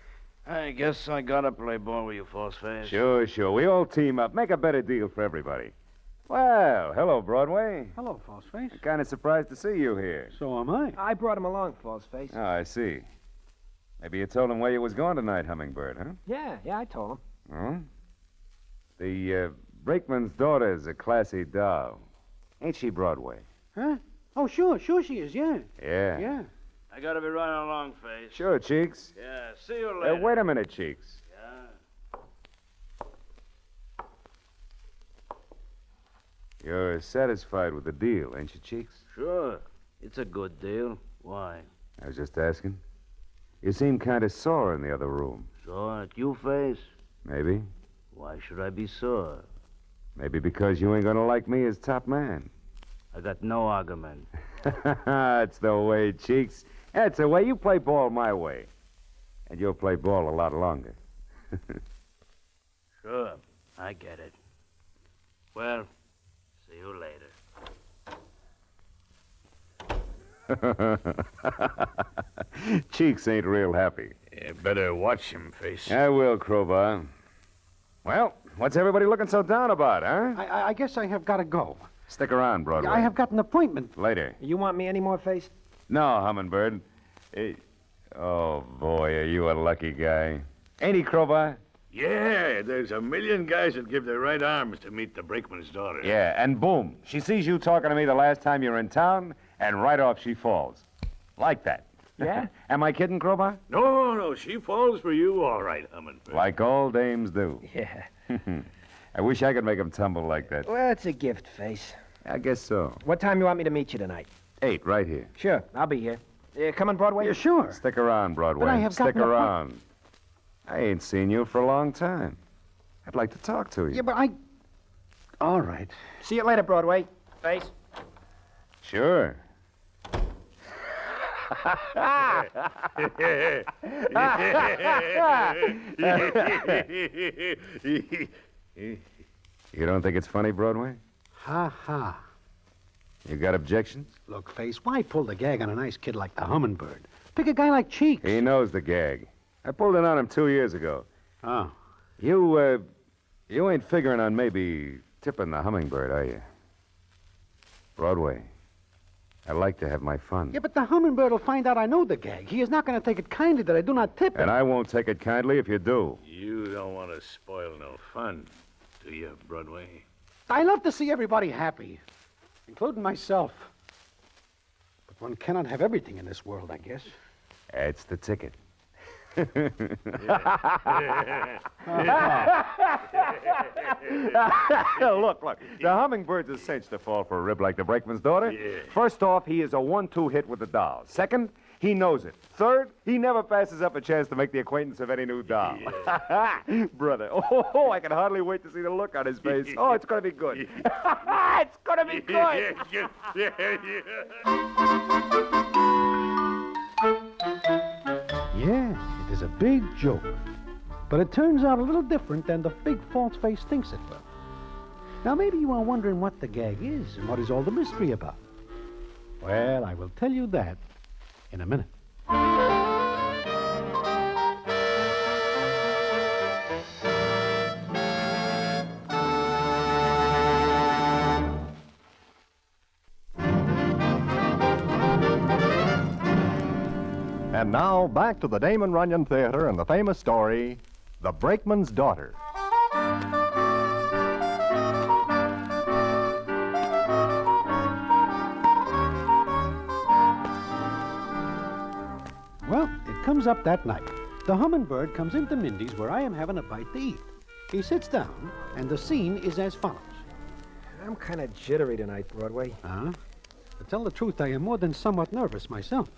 I guess I gotta play ball with you, False Face. Sure. We all team up. Make a better deal for everybody. Well, hello, Broadway. Hello, False Face. Kind of surprised to see you here. So am I. I brought him along, False Face. Oh, I see. Maybe you told him where you was going tonight, Hummingbird, huh? Yeah, I told him. Oh? The Brakeman's daughter is a classy doll. Ain't she, Broadway? Huh? Oh, sure she is, yeah. Yeah. Yeah. I gotta be running along, Face. Sure, Cheeks. Yeah, see you later. Wait a minute, Cheeks. Yeah. You're satisfied with the deal, ain't you, Cheeks? Sure. It's a good deal. Why? I was just asking. You seem kind of sore in the other room. Sore at you, Face? Maybe. Why should I be sore? Maybe because you ain't gonna like me as top man. I got no argument. That's the way, Cheeks. That's the way. You play ball my way. And you'll play ball a lot longer. Sure. I get it. Well, see you later. Cheeks ain't real happy. You better watch him, Face. I will, Crowbar. Well, what's everybody looking so down about, huh? I guess I have got to go. Stick around, Broadway. I have got an appointment. Later. You want me any more, Face? No, Hummingbird. Oh, boy, are you a lucky guy. Ain't he, Crowbar? Yeah, there's a million guys that give their right arms to meet the Brakeman's daughter. Yeah, and boom, she sees you talking to me the last time you're in town, and right off she falls. Like that. Yeah? Am I kidding, Crowbar? No, she falls for you all right, Hummingbird. Like all dames do. Yeah. I wish I could make 'em tumble like that. Well, it's a gift, Face. I guess so. What time you want me to meet you tonight? 8, right here. Sure, I'll be here. Come on, Broadway? Yeah, sure. Stick around, Broadway. But I have Stick gotten around. I ain't seen you for a long time. I'd like to talk to you. Yeah, but all right. See you later, Broadway. Face. Sure. You don't think it's funny, Broadway? Ha ha. You got objections? Look, Face, why pull the gag on a nice kid like the Hummingbird? Pick a guy like Cheeks. He knows the gag. I pulled it on him 2 years ago. Oh. You ain't figuring on maybe tipping the Hummingbird, are you? Broadway, I like to have my fun. Yeah, but the Hummingbird will find out I know the gag. He is not going to take it kindly that I do not tip him. And I won't take it kindly if you do. You don't want to spoil no fun, do you, Broadway? I love to see everybody happy, including myself. But one cannot have everything in this world, I guess. That's the ticket. Look. The Hummingbird's a cinch to fall for a rib like the Brakeman's daughter. Yeah. First off, he is a 1-2 hit with the doll. Second, he knows it. Third, he never passes up a chance to make the acquaintance of any new doll. Yeah. Brother, I can hardly wait to see the look on his face. Oh, it's going to be good. It's going to be good. Yeah, it is a big joke. But it turns out a little different than the big false face thinks it will. Now, maybe you are wondering what the gag is and what is all the mystery about. Well, I will tell you that in a minute. And now, back to the Damon Runyon Theater and the famous story, The Brakeman's Daughter. Well, it comes up that night. The Hummingbird comes into Mindy's where I am having a bite to eat. He sits down, and the scene is as follows. I'm kind of jittery tonight, Broadway. Huh? To tell the truth, I am more than somewhat nervous myself.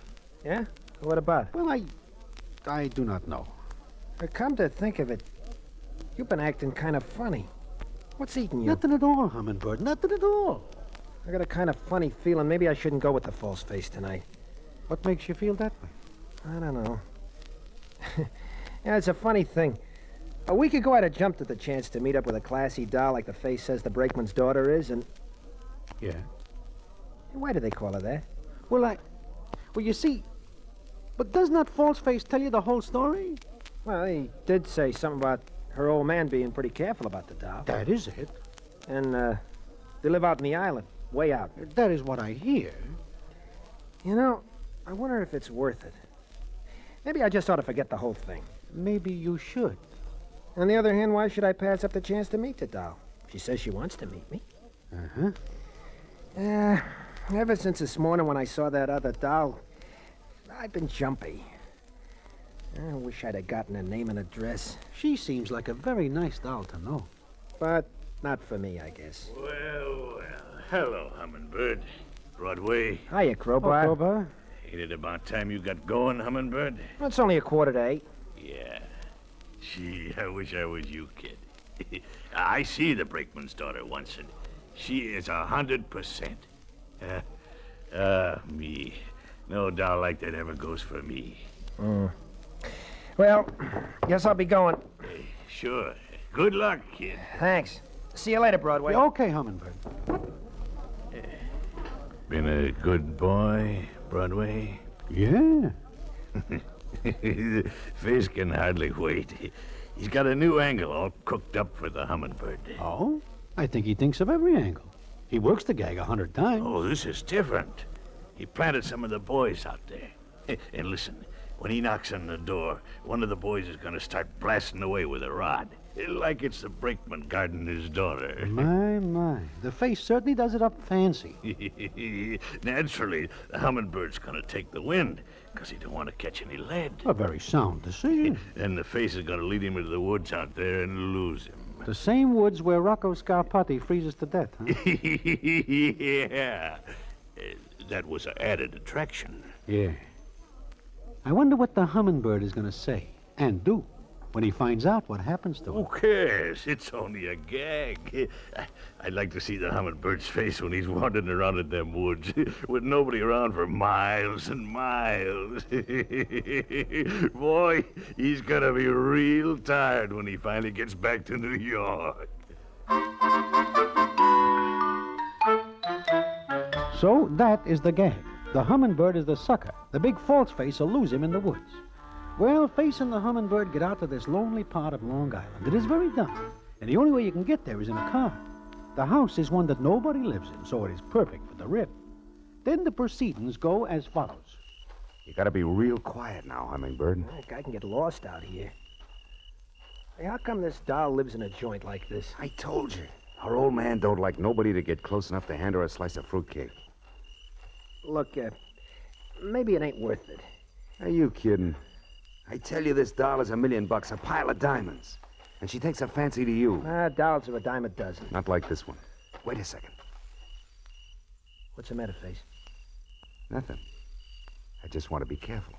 Yeah? What about? Well, I do not know. Come to think of it, you've been acting kind of funny. What's eating you? Nothing at all, Hummingbird. Nothing at all. I got a kind of funny feeling maybe I shouldn't go with the false face tonight. What makes you feel that way? I don't know. Yeah, it's a funny thing. A week ago, I'd have jumped at the chance to meet up with a classy doll like the face says the Brakeman's daughter is, and... Yeah? Why do they call her that? Well, you see... But does not false face tell you the whole story? Well, he did say something about her old man being pretty careful about the doll. That is it. And, they live out in the island, way out. That is what I hear. You know, I wonder if it's worth it. Maybe I just ought to forget the whole thing. Maybe you should. On the other hand, why should I pass up the chance to meet the doll? She says she wants to meet me. Uh-huh. Ever since this morning when I saw that other doll, I've been jumpy. I wish I'd have gotten her name and address. She seems like a very nice doll to know. But not for me, I guess. Well. Hello, Hummingbird. Broadway. Hiya, Crowbar. Crowbar? Ain't it about time you got going, Hummingbird? Well, it's only 7:45. Yeah. Gee, I wish I was you, kid. I see the Brakeman's daughter once, and she is 100%. Me. No doll like that ever goes for me. Well, guess I'll be going. Sure. Good luck, kid. Thanks. See you later, Broadway. Okay, Hummingbird. Been a good boy, Broadway? Yeah. Face can hardly wait. He's got a new angle all cooked up for the Hummingbird. Oh? I think he thinks of every angle. He works the gag 100 times. Oh, this is different. He planted some of the boys out there. And listen, when he knocks on the door, one of the boys is going to start blasting away with a rod. Like it's the Brakeman guarding his daughter. My. The face certainly does it up fancy. Naturally, the Hummingbird's going to take the wind, because he don't want to catch any lead. A very sound decision. Then the face is going to lead him into the woods out there and lose him. The same woods where Rocco Scarpati freezes to death, huh? Yeah. That was an added attraction. Yeah. I wonder what the Hummingbird is going to say and do when he finds out what happens to him. Who cares? It's only a gag. I'd like to see the Hummingbird's face when he's wandering around in them woods with nobody around for miles and miles. Boy, he's gonna be real tired when he finally gets back to New York. So that is the gag. The Hummingbird is the sucker. The big false face will lose him in the woods. Well, Face and the Hummingbird get out to this lonely part of Long Island. It is very dark, and the only way you can get there is in a car. The house is one that nobody lives in, so it is perfect for the rip. Then the proceedings go as follows. You gotta be real quiet now, Hummingbird. I can get lost out here. Hey, how come this doll lives in a joint like this? I told you. Her old man don't like nobody to get close enough to hand her a slice of fruitcake. Look, maybe it ain't worth it. Are you kidding? I tell you, this doll is $1 million, a pile of diamonds. And she takes a fancy to you. Dolls are a dime a dozen. Not like this one. Wait a second. What's the matter, Face? Nothing. I just want to be careful.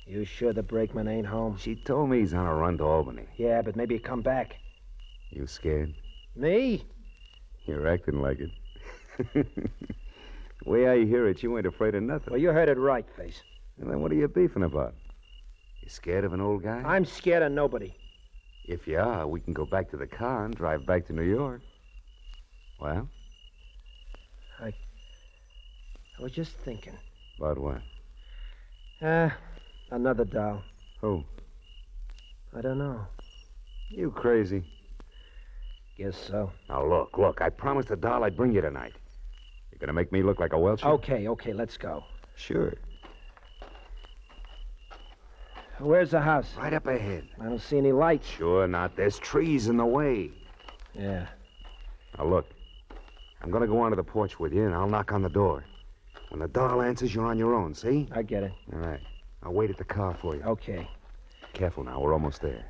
You sure the Brakeman ain't home? She told me he's on a run to Albany. Yeah, but maybe he'll come back. You scared? Me? You're acting like it. The way I hear it, you ain't afraid of nothing. Well, you heard it right, Face. And then what are you beefing about? You scared of an old guy? I'm scared of nobody. If you are, we can go back to the car and drive back to New York. Well? I was just thinking. About what? Another doll. Who? I don't know. You crazy. Guess so. Now, look, I promised the doll I'd bring you tonight. You're gonna make me look like a Welcher? Okay, let's go. Sure. Where's the house? Right up ahead. I don't see any lights. Sure not. There's trees in the way. Yeah. Now, look. I'm gonna go onto the porch with you, and I'll knock on the door. When the doll answers, you're on your own, see? I get it. All right. I'll wait at the car for you. Okay. Careful now. We're almost there.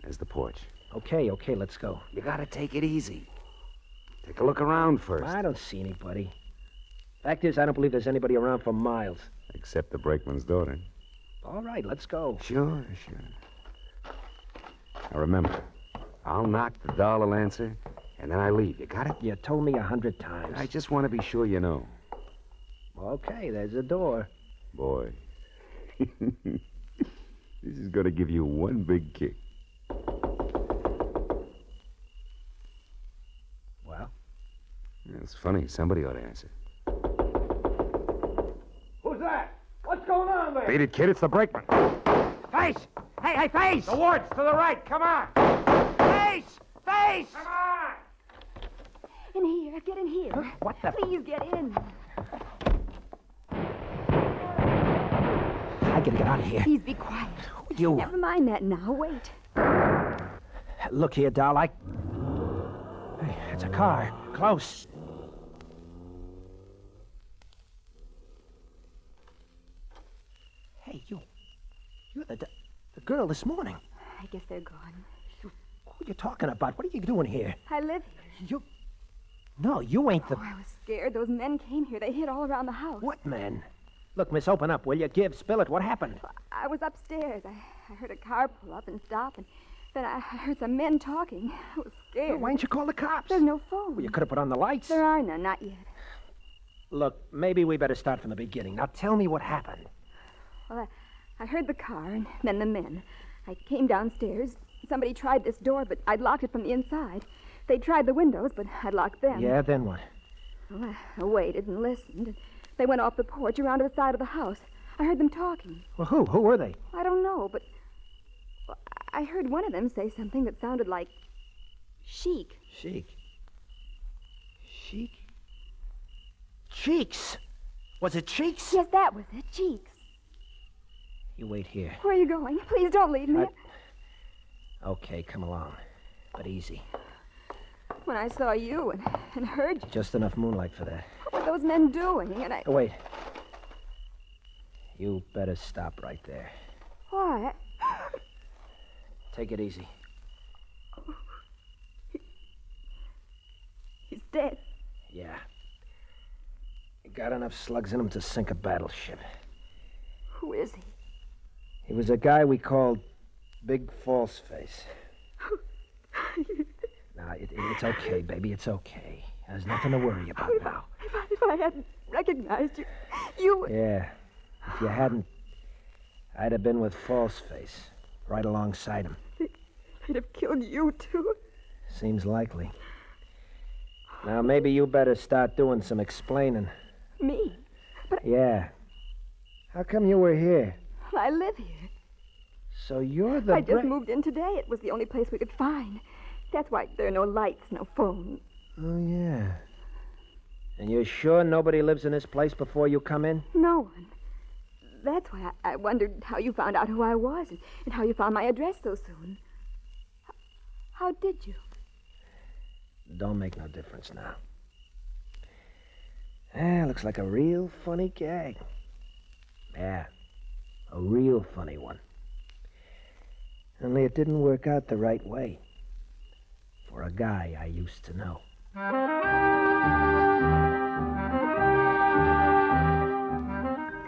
There's the porch. Okay, let's go. You gotta take it easy. Take a look around first. I don't see anybody. Fact is, I don't believe there's anybody around for miles. Except the Brakeman's daughter. All right, let's go. Sure. Now remember, I'll knock, the doll will answer, and then I leave. You got it? You told me 100 times. I just want to be sure you know. Okay, there's the door. Boy. This is going to give you one big kick. Well? It's funny. Somebody ought to answer. Who's that? What's going on there? Beat it, kid. It's the Brakeman. Face! Hey, Face! The woods, to the right. Come on. Face! Come on! In here. Get in here. What the... Please get in. I gotta get out of here. Please be quiet. You. Never mind that now. Wait. Look here, doll. Hey, it's a car. Close. Hey, you. You're the girl this morning. I guess they're gone. Who are you talking about? What are you doing here? I live here. No, you ain't the... Oh, I was scared. Those men came here. They hid all around the house. What men? Look, miss, open up, will you? Spill it. What happened? I was upstairs. I heard a car pull up and stop, and then I heard some men talking. I was scared. Well, why didn't you call the cops? There's no phone. Well, you could have put on the lights. There are none, not yet. Look, maybe we better start from the beginning. Now, tell me what happened. Well, I heard the car and then the men. I came downstairs. Somebody tried this door, but I'd locked it from the inside. They tried the windows, but I'd locked them. Yeah, then what? Well, I waited and listened. And they went off the porch around to the side of the house. I heard them talking. Well, who? Who were they? I don't know, but I heard one of them say something that sounded like chic. Chic? Chic? Cheeks! Was it Cheeks? Yes, that was it. Cheeks. You wait here. Where are you going? Please don't leave me. Okay, come along. But easy. When I saw you and heard you. Just enough moonlight for that. What were those men doing? Oh, wait. You better stop right there. Why? Take it easy. He's dead. Yeah. He got enough slugs in him to sink a battleship. Who is he? He was a guy we called Big False Face. Now, it's okay, baby. It's okay. There's nothing to worry about now. If I hadn't recognized you, you... Yeah. If you hadn't, I'd have been with False Face, right alongside him. They'd have killed you, too. Seems likely. Now, maybe you better start doing some explaining. Me? But... Yeah. How come you were here? I live here. So you're the... I just moved in today. It was the only place we could find. That's why there are no lights, no phone. Oh, yeah. And you're sure nobody lives in this place before you come in? No one. That's why I wondered how you found out who I was and how you found my address so soon. How did you? Don't make no difference now. Looks like a real funny gag. Yeah, a real funny one. Only it didn't work out the right way. For a guy I used to know.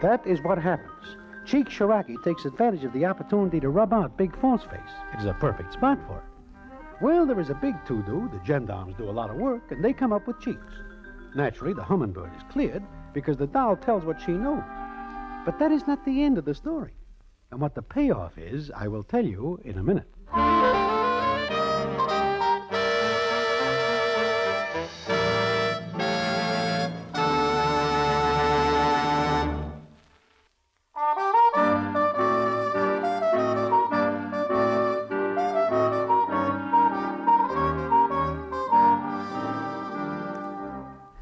That is what happens. Cheek Shiraki takes advantage of the opportunity to rub out Big False Face. It is a perfect spot for it. Well, there is a big to-do. The gendarmes do a lot of work, and they come up with Cheeks. Naturally, the hummingbird is cleared because the doll tells what she knows. But that is not the end of the story. And what the payoff is, I will tell you in a minute.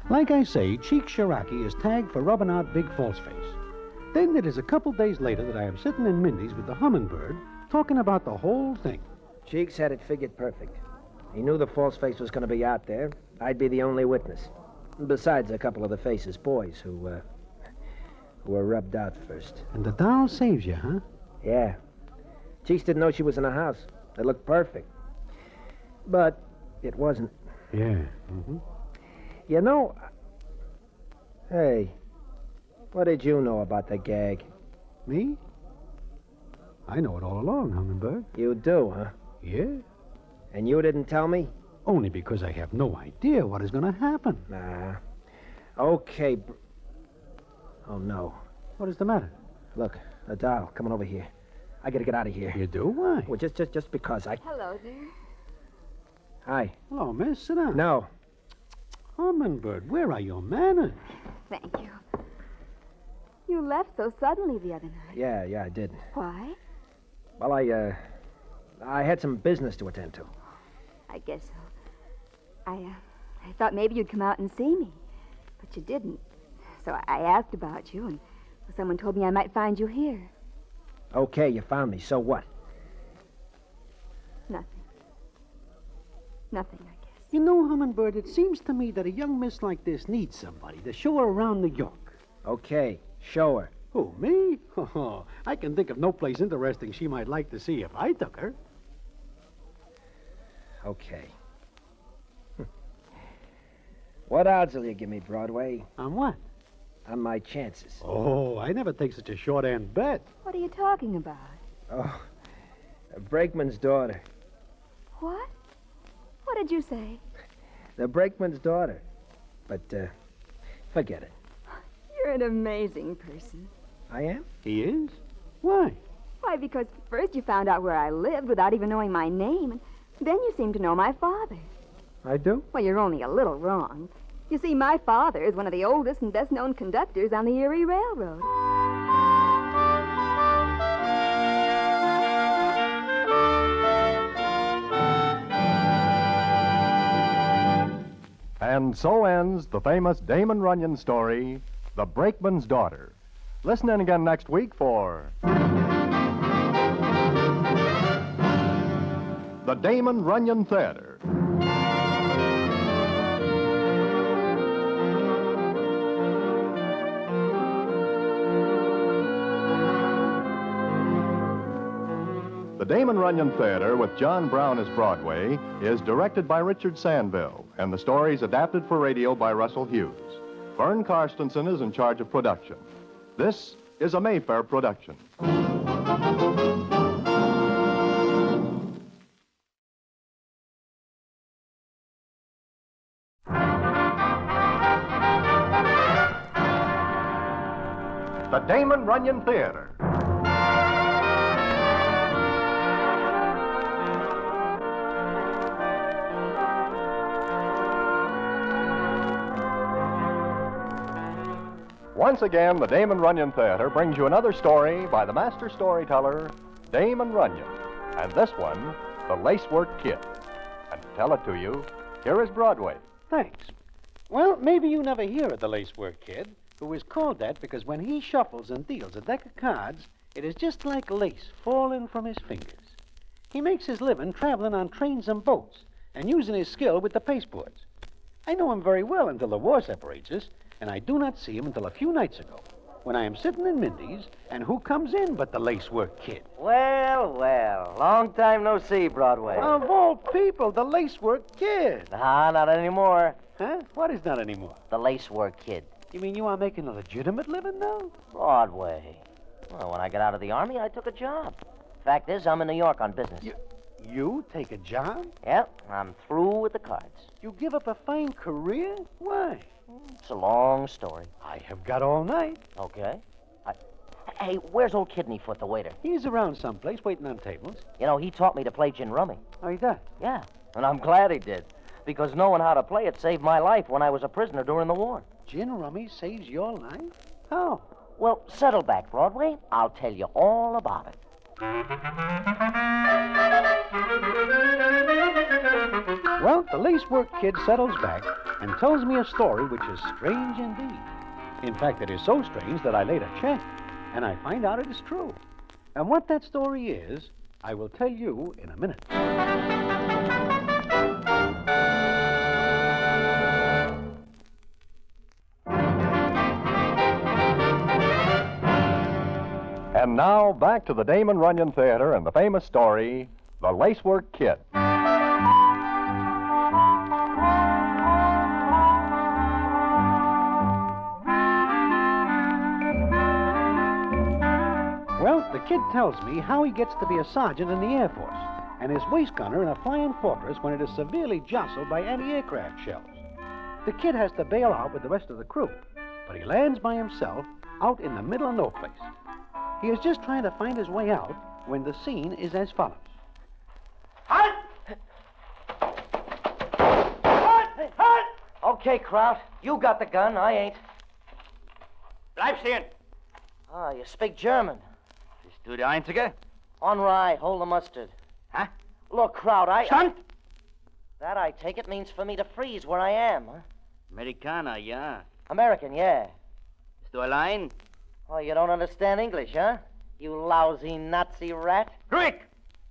Like I say, Cheek Shiraki is tagged for rubbing out Big False Face. Then it is a couple days later that I am sitting in Mindy's with the hummingbird talking about the whole thing. Cheeks had it figured perfect. He knew the False Face was going to be out there. I'd be the only witness. Besides a couple of the Face's boys who were rubbed out first. And the doll saves you, huh? Yeah. Cheeks didn't know she was in the house. It looked perfect. But it wasn't. Yeah. Mm-hmm. You know... Hey, what did you know about the gag? Me? I know it all along, Hummingbird. You do, huh? Yeah. And you didn't tell me? Only because I have no idea what is going to happen. Nah. Okay. Oh, no. What is the matter? Look, the doll coming over here. I got to get out of here. You do? Why? Well, just because I... Hello there. Hi. Hello, miss. Sit down. No. Hummingbird, where are your manners? Thank you. You left so suddenly the other night. Yeah, I did. Why? Well, I had some business to attend to. I guess so. I thought maybe you'd come out and see me, but you didn't. So I asked about you, and someone told me I might find you here. Okay, you found me. So what? Nothing. Nothing, I guess. You know, Hummingbird, it seems to me that a young miss like this needs somebody to show her around New York. Okay, show her. Who, me? I can think of no place interesting she might like to see if I took her. Okay. What odds will you give me, Broadway? On what? On my chances. Oh, I never take such a short-hand bet. What are you talking about? Oh, Brakeman's daughter. What? What did you say? The Brakeman's daughter. But, forget it. You're an amazing person. I am? He is? Why? Why, because first you found out where I lived without even knowing my name, and then you seem to know my father. I do? Well, you're only a little wrong. You see, my father is one of the oldest and best-known conductors on the Erie Railroad. And so ends the famous Damon Runyon story, The Brakeman's Daughter. Listen in again next week for the Damon Runyon Theater. The Damon Runyon Theater, with John Brown as Broadway, is directed by Richard Sandville, and the story is adapted for radio by Russell Hughes. Vern Karstensen is in charge of production. This is a Mayfair production. The Damon Runyon Theater. Once again, the Damon Runyon Theater brings you another story by the master storyteller, Damon Runyon. And this one, The Lacework Kid. And to tell it to you, here is Broadway. Thanks. Well, maybe you never hear of the Lacework Kid, who is called that because when he shuffles and deals a deck of cards, it is just like lace falling from his fingers. He makes his living traveling on trains and boats and using his skill with the pasteboards. I know him very well until the war separates us, and I do not see him until a few nights ago, when I am sitting in Mindy's, and who comes in but the Lacework Kid? Well, well, long time no see, Broadway. Of all people, the Lacework Kid. Ah, not anymore. Huh? What is not anymore? The Lacework Kid. You mean you are making a legitimate living now? Broadway. Well, when I got out of the Army, I took a job. Fact is, I'm in New York on business. You take a job? Yep, I'm through with the cards. You give up a fine career? Why? It's a long story. I have got all night. Okay. Hey, where's old Kidneyfoot, the waiter? He's around someplace, waiting on tables. You know, he taught me to play gin rummy. Oh, he does? Yeah, and I'm glad he did. Because knowing how to play it saved my life when I was a prisoner during the war. Gin rummy saves your life? How? Well, settle back, Broadway. I'll tell you all about it. Well, the Lacework Kid settles back and tells me a story which is strange indeed. In fact, it is so strange that I later checked, and I find out it is true. And what that story is, I will tell you in a minute. And now, back to the Damon Runyon Theater and the famous story, The Lacework Kid. Well, the kid tells me how he gets to be a sergeant in the Air Force and is waist gunner in a flying fortress when it is severely jostled by anti-aircraft shells. The kid has to bail out with the rest of the crew, but he lands by himself out in the middle of no place. He is just trying to find his way out when the scene is as follows. Halt! Halt! Halt! Okay, Kraut. You got the gun. I ain't. Bleib stehen. Ah, you speak German. Bist du der Einzige? On rye, hold the mustard. Huh? Look, Kraut, Stand! That, I take it, means for me to freeze where I am, huh? Amerikaner, ja. American, yeah. Bist du allein? Oh, you don't understand English, huh? You lousy Nazi rat. Quick!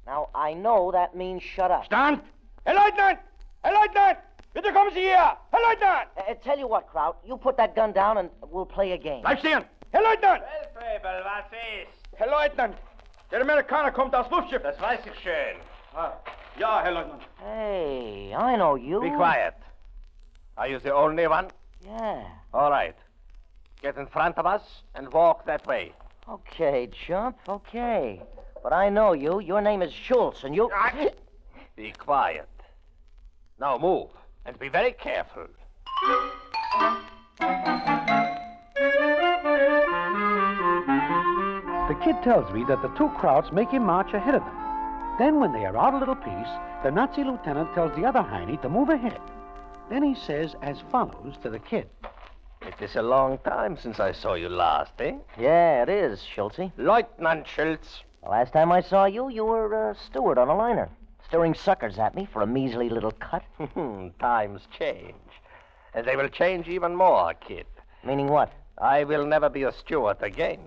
Now, I know that means shut up. Stand! Herr Leutnant! Herr Leutnant! Bitte kommen Sie hier! Herr Leutnant! Tell you what, Kraut, you put that gun down and we'll play a game. Bleib stehen! Herr Leutnant! Feldwebel, was ist? Herr Leutnant! Der Amerikaner kommt aus Luftschiff. Das weiß ich schön. Ja, Herr Leutnant. Hey, I know you. Be quiet. Are you the only one? Yeah. All right. Get in front of us and walk that way. Okay, chump, okay. But I know you. Your name is Schultz, and you... Be quiet. Now move, and be very careful. The kid tells me that the two Krauts make him march ahead of them. Then, when they are out a little piece, the Nazi lieutenant tells the other Hynie to move ahead. Then he says as follows to the kid. It is a long time since I saw you last, eh? Yeah, it is, Schultzy. Lieutenant Schultz. The last time I saw you, you were a steward on a liner, stirring suckers at me for a measly little cut. Times change. And they will change even more, kid. Meaning what? I will never be a steward again.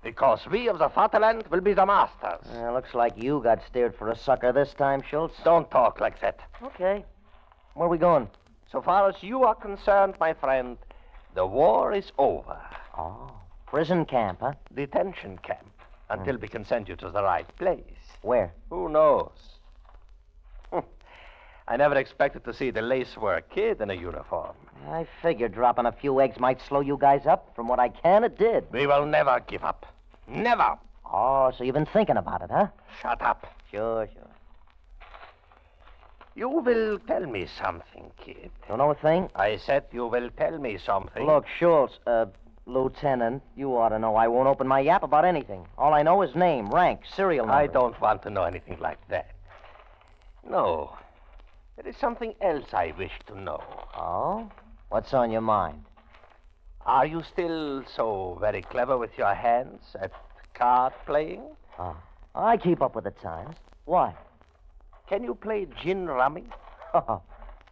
Because we of the Vaterland will be the masters. Looks like you got steered for a sucker this time, Schultz. Don't talk like that. Okay. Where are we going? So far as you are concerned, my friend, the war is over. Oh. Prison camp, huh? Detention camp. Until we can send you to the right place. Where? Who knows? I never expected to see the Lacework kid in a uniform. I figured dropping a few eggs might slow you guys up. From what I can, it did. We will never give up. Never. Oh, so you've been thinking about it, huh? Shut up. Sure. You will tell me something, kid. Don't know a thing? I said you will tell me something. Look, Schultz, Lieutenant, you ought to know I won't open my yap about anything. All I know is name, rank, serial number. I don't want to know anything like that. No. There is something else I wish to know. Oh? What's on your mind? Are you still so very clever with your hands at card playing? Oh. I keep up with the times. Why? Can you play gin rummy?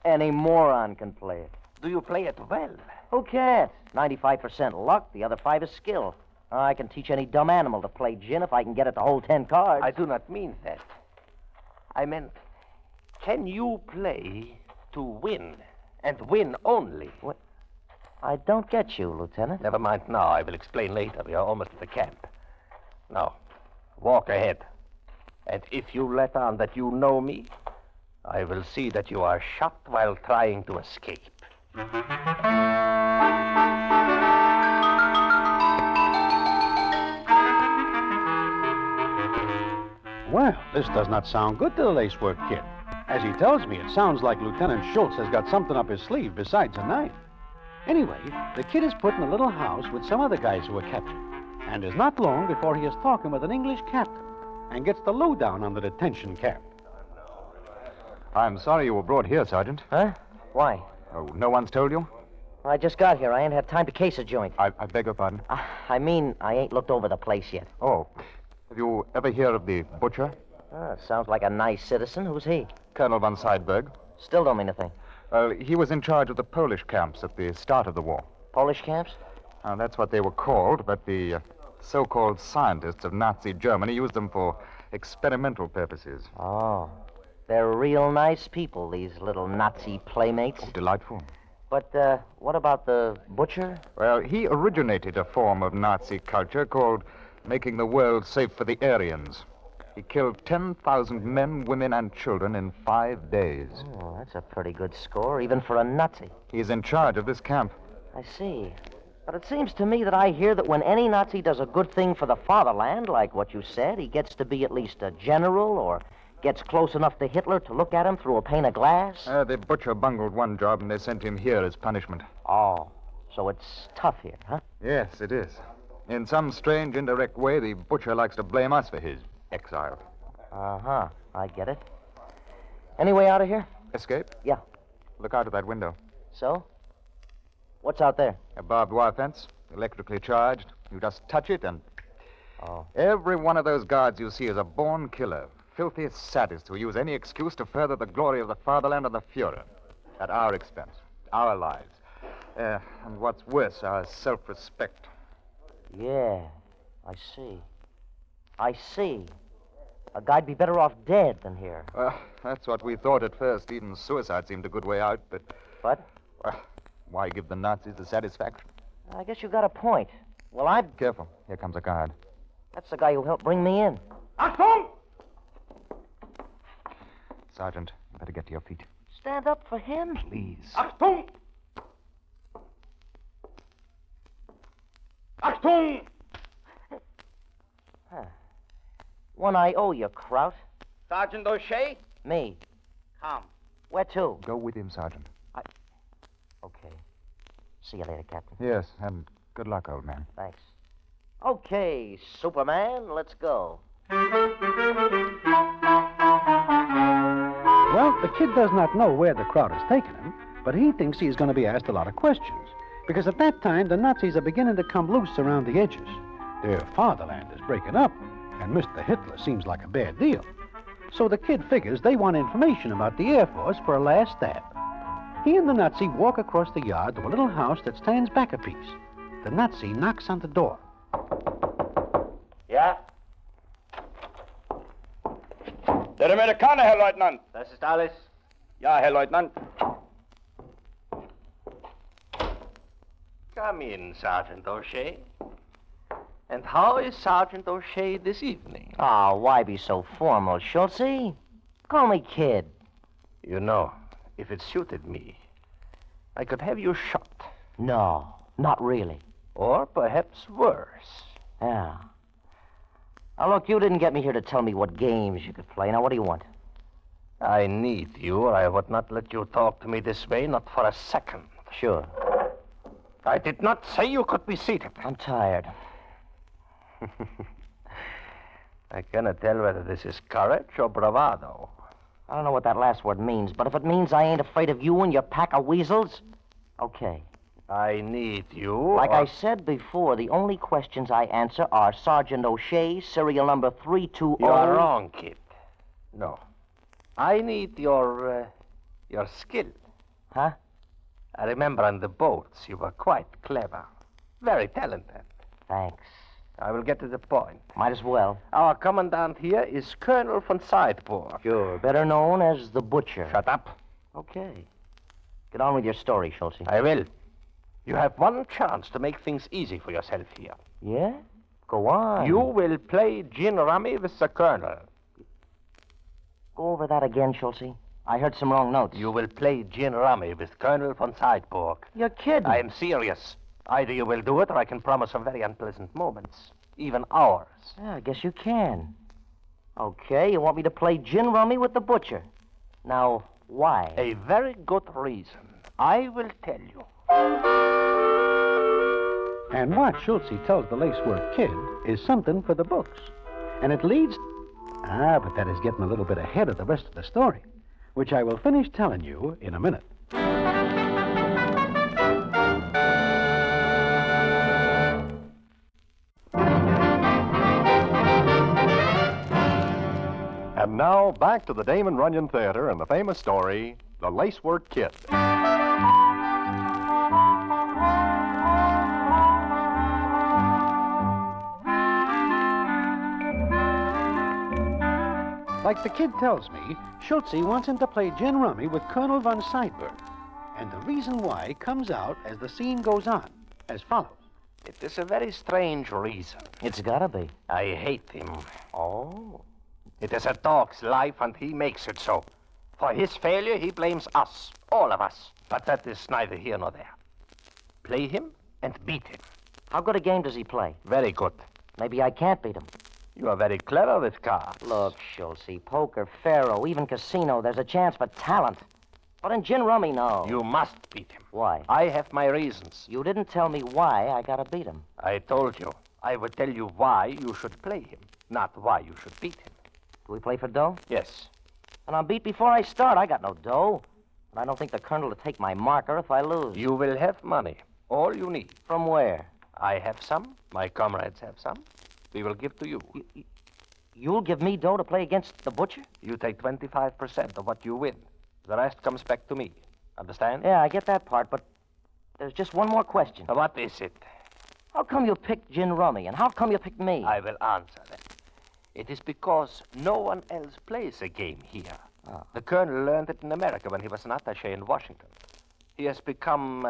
Any moron can play it. Do you play it well? Who can't? 95% luck, the other 5 is skill. I can teach any dumb animal to play gin if I can get it to hold 10 cards. I do not mean that. I meant, can you play to win, and win only? What? I don't get you, Lieutenant. Never mind now. I will explain later. We are almost at the camp. Now, walk ahead. And if you let on that you know me, I will see that you are shot while trying to escape. Well, this does not sound good to the Lacework kid. As he tells me, it sounds like Lieutenant Schultz has got something up his sleeve besides a knife. Anyway, the kid is put in a little house with some other guys who were captured, and is not long before he is talking with an English captain and gets the lowdown on the detention camp. I'm sorry you were brought here, Sergeant. Huh? Why? Oh, no one's told you? I just got here. I ain't had time to case a joint. I beg your pardon? I mean, I ain't looked over the place yet. Oh. Have you ever heard of the butcher? Sounds like a nice citizen. Who's he? Colonel von Seidberg. Still don't mean a thing. He was in charge of the Polish camps at the start of the war. Polish camps? That's what they were called, but the so-called scientists of Nazi Germany used them for experimental purposes. Oh. They're real nice people, these little Nazi playmates. Oh, delightful. But, what about the butcher? Well, he originated a form of Nazi culture called making the world safe for the Aryans. He killed 10,000 men, women, and children in 5 days. Oh, that's a pretty good score, even for a Nazi. He's in charge of this camp. I see. But it seems to me that I hear that when any Nazi does a good thing for the fatherland, like what you said, he gets to be at least a general or gets close enough to Hitler to look at him through a pane of glass. The butcher bungled one job, and they sent him here as punishment. Oh, so it's tough here, huh? Yes, it is. In some strange, indirect way, the butcher likes to blame us for his exile. Uh-huh. I get it. Any way out of here? Escape? Yeah. Look out of that window. So? What's out there? A barbed wire fence, electrically charged. You just touch it and... Oh. Every one of those guards you see is a born killer. Filthy sadist who use any excuse to further the glory of the fatherland and the Fuhrer. At our expense. Our lives. And what's worse, our self-respect. Yeah, I see. I see. A guy'd be better off dead than here. Well, that's what we thought at first. Even suicide seemed a good way out, but... What? Why give the Nazis the satisfaction? I guess you got a point. Well, I'm... Careful. Here comes a guard. That's the guy who helped bring me in. Achtung! Sergeant, you better get to your feet. Stand up for him. Please. Achtung! Achtung! Huh. One I owe you, Kraut. Sergeant O'Shea? Me. Come. Where to? Go with him, Sergeant. Okay. See you later, Captain. Yes, and good luck, old man. Thanks. Okay, Superman, let's go. Well, the kid does not know where the crowd has taken him, but he thinks he's going to be asked a lot of questions. Because at that time, the Nazis are beginning to come loose around the edges. Their fatherland is breaking up, and Mr. Hitler seems like a bad deal. So the kid figures they want information about the Air Force for a last stab. He and the Nazi walk across the yard to a little house that stands back a piece. The Nazi knocks on the door. Ja? Der Amerikaner, Herr Leutnant. Das ist alles? Ja, Herr Leutnant. Come in, Sergeant O'Shea. And how is Sergeant O'Shea this evening? Oh, why be so formal, Schultze? Call me kid. You know, if it suited me, I could have you shot. No, not really. Or perhaps worse. Yeah. Now, look, you didn't get me here to tell me what games you could play. Now, what do you want? I need you, or I would not let you talk to me this way, not for a second. Sure. I did not say you could be seated. I'm tired. I cannot tell whether this is courage or bravado. I don't know what that last word means, but if it means I ain't afraid of you and your pack of weasels, okay. I need you. Like I said before, the only questions I answer are Sergeant O'Shea, serial number 320... You are wrong, kid. No. I need your skill. Huh? I remember on the boats you were quite clever. Very talented. Thanks. I will get to the point. Might as well. Our commandant here is Colonel von Seidburg. Sure. Better known as the Butcher. Shut up. Okay. Get on with your story, Schultze. I will. You have one chance to make things easy for yourself here. Yeah? Go on. You will play gin rummy with the Colonel. Go over that again, Schultze. I heard some wrong notes. You will play gin rummy with Colonel von Seidburg. You're kidding. I am serious. Either you will do it, or I can promise some very unpleasant moments. Even hours. Yeah, I guess you can. Okay, you want me to play gin rummy with the Butcher. Now, why? A very good reason. I will tell you. And what Schultze tells the Lacework kid is something for the books. And it leads... but that is getting a little bit ahead of the rest of the story, which I will finish telling you in a minute. And now, back to the Damon Runyon Theater and the famous story, The Lacework Kid. Like the kid tells me, Schultze wants him to play gin rummy with Colonel von Seidburg. And the reason why comes out as the scene goes on, as follows. It is a very strange reason. It's gotta be. I hate him. Oh. It is a dog's life, and he makes it so. For his failure, he blames us, all of us. But that is neither here nor there. Play him and beat him. How good a game does he play? Very good. Maybe I can't beat him. You are very clever with cards. Look, Schultze, poker, faro, even casino, there's a chance for talent. But in gin rummy, no. You must beat him. Why? I have my reasons. You didn't tell me why I gotta beat him. I told you. I would tell you why you should play him, not why you should beat him. Do we play for dough? Yes. And I'm beat before I start. I got no dough. And I don't think the Colonel will take my marker if I lose. You will have money. All you need. From where? I have some. My comrades have some. We will give to you. You'll give me dough to play against the Butcher? You take 25% of what you win. The rest comes back to me. Understand? Yeah, I get that part, but there's just one more question. What is it? How come you picked gin rummy, and how come you picked me? I will answer that. It is because no one else plays a game here. The colonel learned it in America when he was an attaché in Washington. He has become,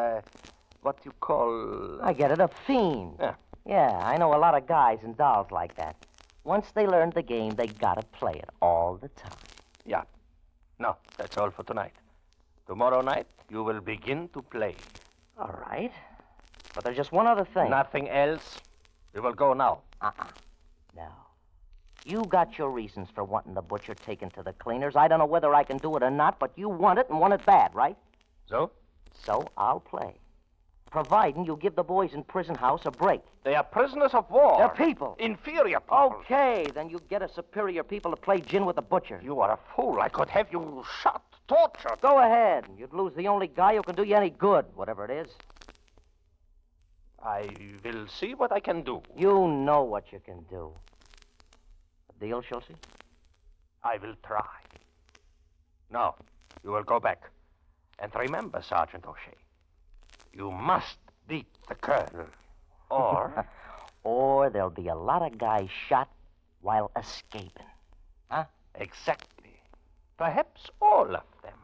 what you call... I get it, a fiend. Yeah, I know a lot of guys and dolls like that. Once they learn the game, they gotta play it all the time. Yeah. No, that's all for tonight. Tomorrow night, you will begin to play. All right. But there's just one other thing. Nothing else. We will go now. No. You got your reasons for wanting the butcher taken to the cleaners. I don't know whether I can do it or not, but you want it and want it bad, right? So? So I'll play. Providing you give the boys in prison house a break. They are prisoners of war. They're people. Inferior people. Okay, then you get a superior people to play gin with the butcher. You are a fool. I could have you shot, tortured. Go ahead. You'd lose the only guy who can do you any good, whatever it is. I will see what I can do. You know what you can do. A deal, Schultz? I will try. No, you will go back. And remember, Sergeant O'Shea, you must beat the colonel. Or... or there'll be a lot of guys shot while escaping. Huh? Exactly. Perhaps all of them.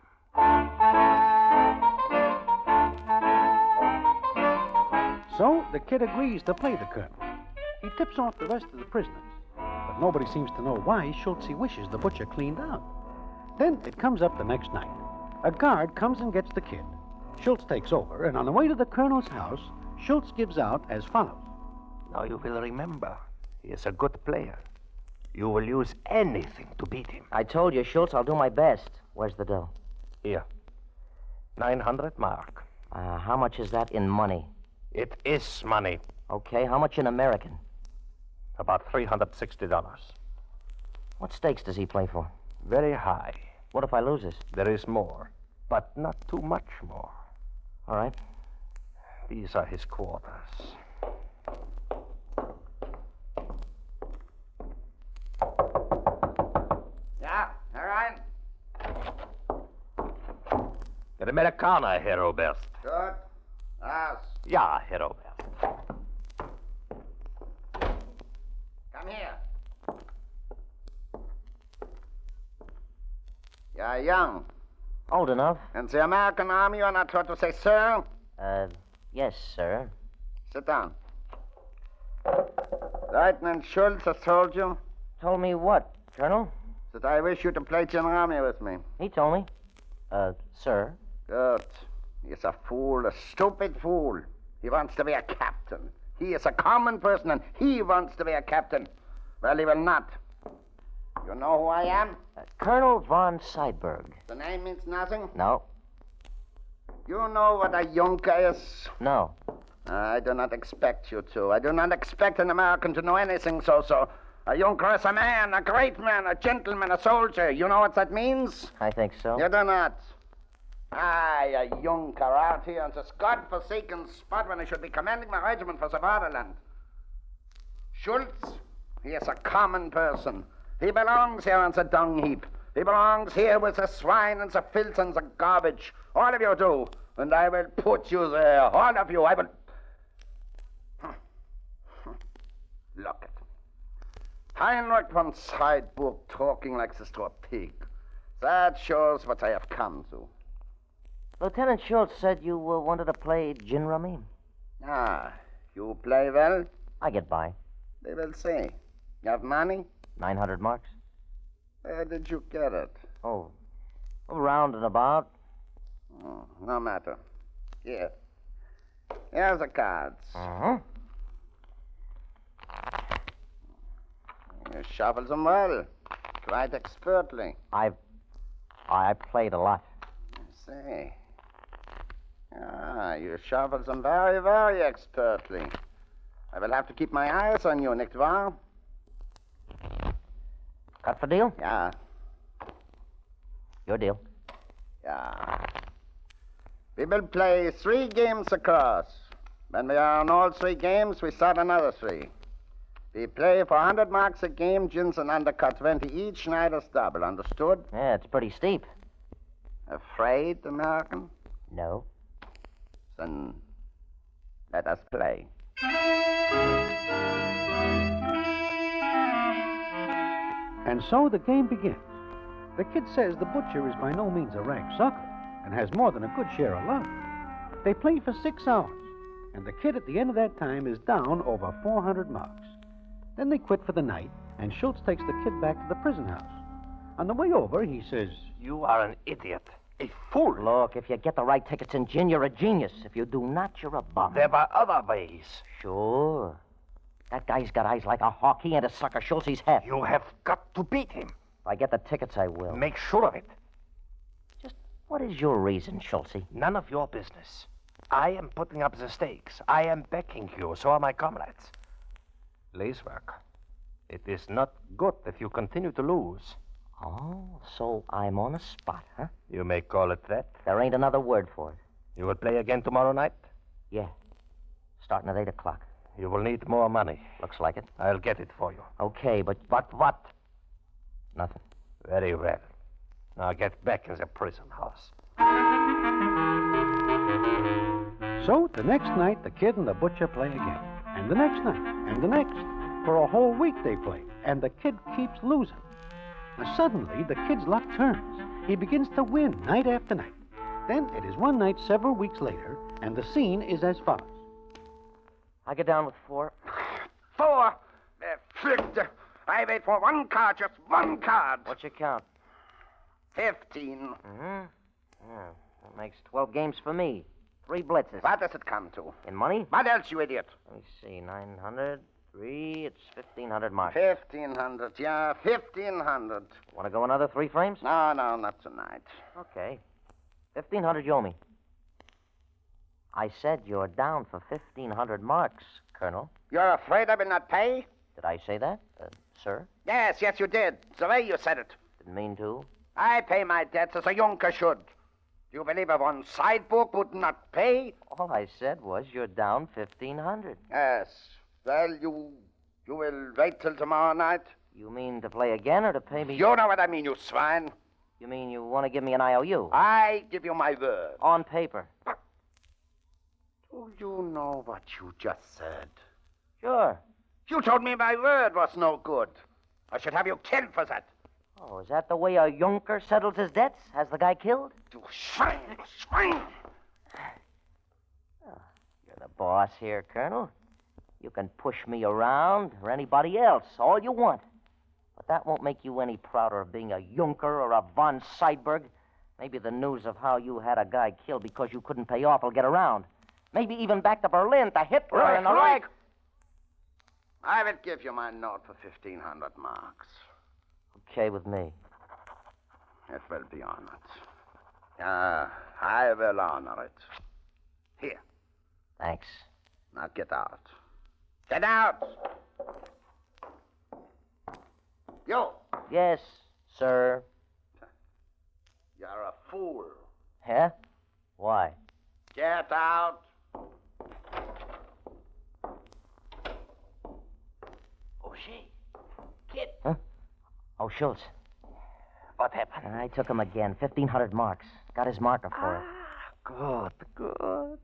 So the kid agrees to play the colonel. He tips off the rest of the prisoners. But nobody seems to know why Schultz wishes the butcher cleaned out. Then it comes up the next night. A guard comes and gets the kid. Schultz takes over, and on the way to the colonel's house, Schultz gives out as follows. Now you will remember, he is a good player. You will use anything to beat him. I told you, Schultz, I'll do my best. Where's the dough? Here. 900 mark. How much is that in money? It is money. Okay, how much in American? About $360. What stakes does he play for? Very high. What if I lose this? There is more, but not too much more. All right. These are his quarters. Yeah, all right. Der Amerikaner, Herr Oberst. Good. Yes. Ja, Herr Oberst. Come here. You're young. Old enough. In the American Army, you're not taught to say sir? Yes, sir. Sit down. Lieutenant Schultz has told you? Told me what, Colonel? That I wish you to play Army with me. He told me. Sir? Good. He's a fool, a stupid fool. He wants to be a captain. He is a common person, and he wants to be a captain. Well, he will not. You know who I am? Colonel von Seidberg. The name means nothing? No. You know what a Junker is? No. I do not expect you to. I do not expect an American to know anything so. A Junker is a man, a great man, a gentleman, a soldier. You know what that means? I think so. You do not. A Junker out here on this godforsaken spot when I should be commanding my regiment for the fatherland. Schultz, he is a common person. He belongs here on the dung heap. He belongs here with the swine and the filth and the garbage. All of you do. And I will put you there. All of you. I will... Look at me. Heinrich von Seidburg talking like this to a pig. That shows what I have come to. Lieutenant Schultz said you wanted to play gin rummy. Ah, you play well? I get by. They will see. You have money? 900 marks. Where did you get it? Oh, around and about. Oh, no matter. Here. Here's the cards. Uh-huh. You shuffle them well. Quite expertly. I played a lot. I see. You shuffle them very, very expertly. I will have to keep my eyes on you, nicht wahr? Cut for deal? Yeah. Your deal. Yeah. We will play 3 games across. When we are on all 3 games, we start another 3. We play for 100 marks a game, gins and undercut 20 each, Schneider's double. Understood? Yeah, it's pretty steep. Afraid, American? No. Then let us play. And so the game begins. The kid says the butcher is by no means a rank sucker and has more than a good share of luck. They play for 6 hours, and the kid at the end of that time is down over 400 marks. Then they quit for the night, and Schultz takes the kid back to the prison house. On the way over, he says, You are an idiot. A fool. Look, if you get the right tickets in gin, you're a genius. If you do not, you're a bum. There are other ways. Sure. That guy's got eyes like a hawk. He ain't a sucker. Schultz, he's half. You have got to beat him. If I get the tickets, I will. Make sure of it. What is your reason, Schultz? None of your business. I am putting up the stakes. I am backing you. So are my comrades. Lacework. It is not good if you continue to lose. Oh, so I'm on a spot, huh? You may call it that. There ain't another word for it. You will play again tomorrow night? Yeah. Starting at 8 o'clock. You will need more money. Looks like it. I'll get it for you. Okay, but what? Nothing. Very well. Now get back in the prison house. So the next night, the kid and the butcher play again. And the next night, and the next. For a whole week they play, and the kid keeps losing. Now suddenly, the kid's luck turns. He begins to win night after night. Then it is one night several weeks later, and the scene is as follows. I get down with 4. 4? Flipped. I wait for 1 card, just 1 card. What's your count? 15. Mm-hmm. Yeah, that makes 12 games for me. 3 blitzes. What does it come to? In money? What else, you idiot? Let me see. 900, 3, it's 1,500 marks. 1,500, yeah, 1,500. Want to go another 3 frames? No, not tonight. Okay. 1,500 you owe me. I said you're down for 1,500 marks, Colonel. You're afraid I will not pay? Did I say that, sir? Yes, you did. The way you said it. Didn't mean to. I pay my debts as a Junker should. Do you believe if one sidebook would not pay? All I said was you're down 1,500. Yes. Well, you will wait till tomorrow night? You mean to play again or to pay me? You know what I mean, you swine. You mean you want to give me an IOU? I give you my word. On paper. Do you know what you just said? Sure. You told me my word was no good. I should have you killed for that. Oh, is that the way a Junker settles his debts? Has the guy killed? You swine! Oh, you're the boss here, Colonel. You can push me around or anybody else, all you want. But that won't make you any prouder of being a Junker or a von Seidberg. Maybe the news of how you had a guy killed because you couldn't pay off will get around. Maybe even back to Berlin, to Hitler and the Reich. I will give you my note for 1,500 marks. Okay with me. It will be honored. I will honor it. Here. Thanks. Now get out. Get out! You! Yes, sir. You're a fool. Huh? Why? Get out! Oh, she. Kid. Huh? Oh, Schultz. What happened? I took him again. 1,500 marks. Got his marker for it. Good.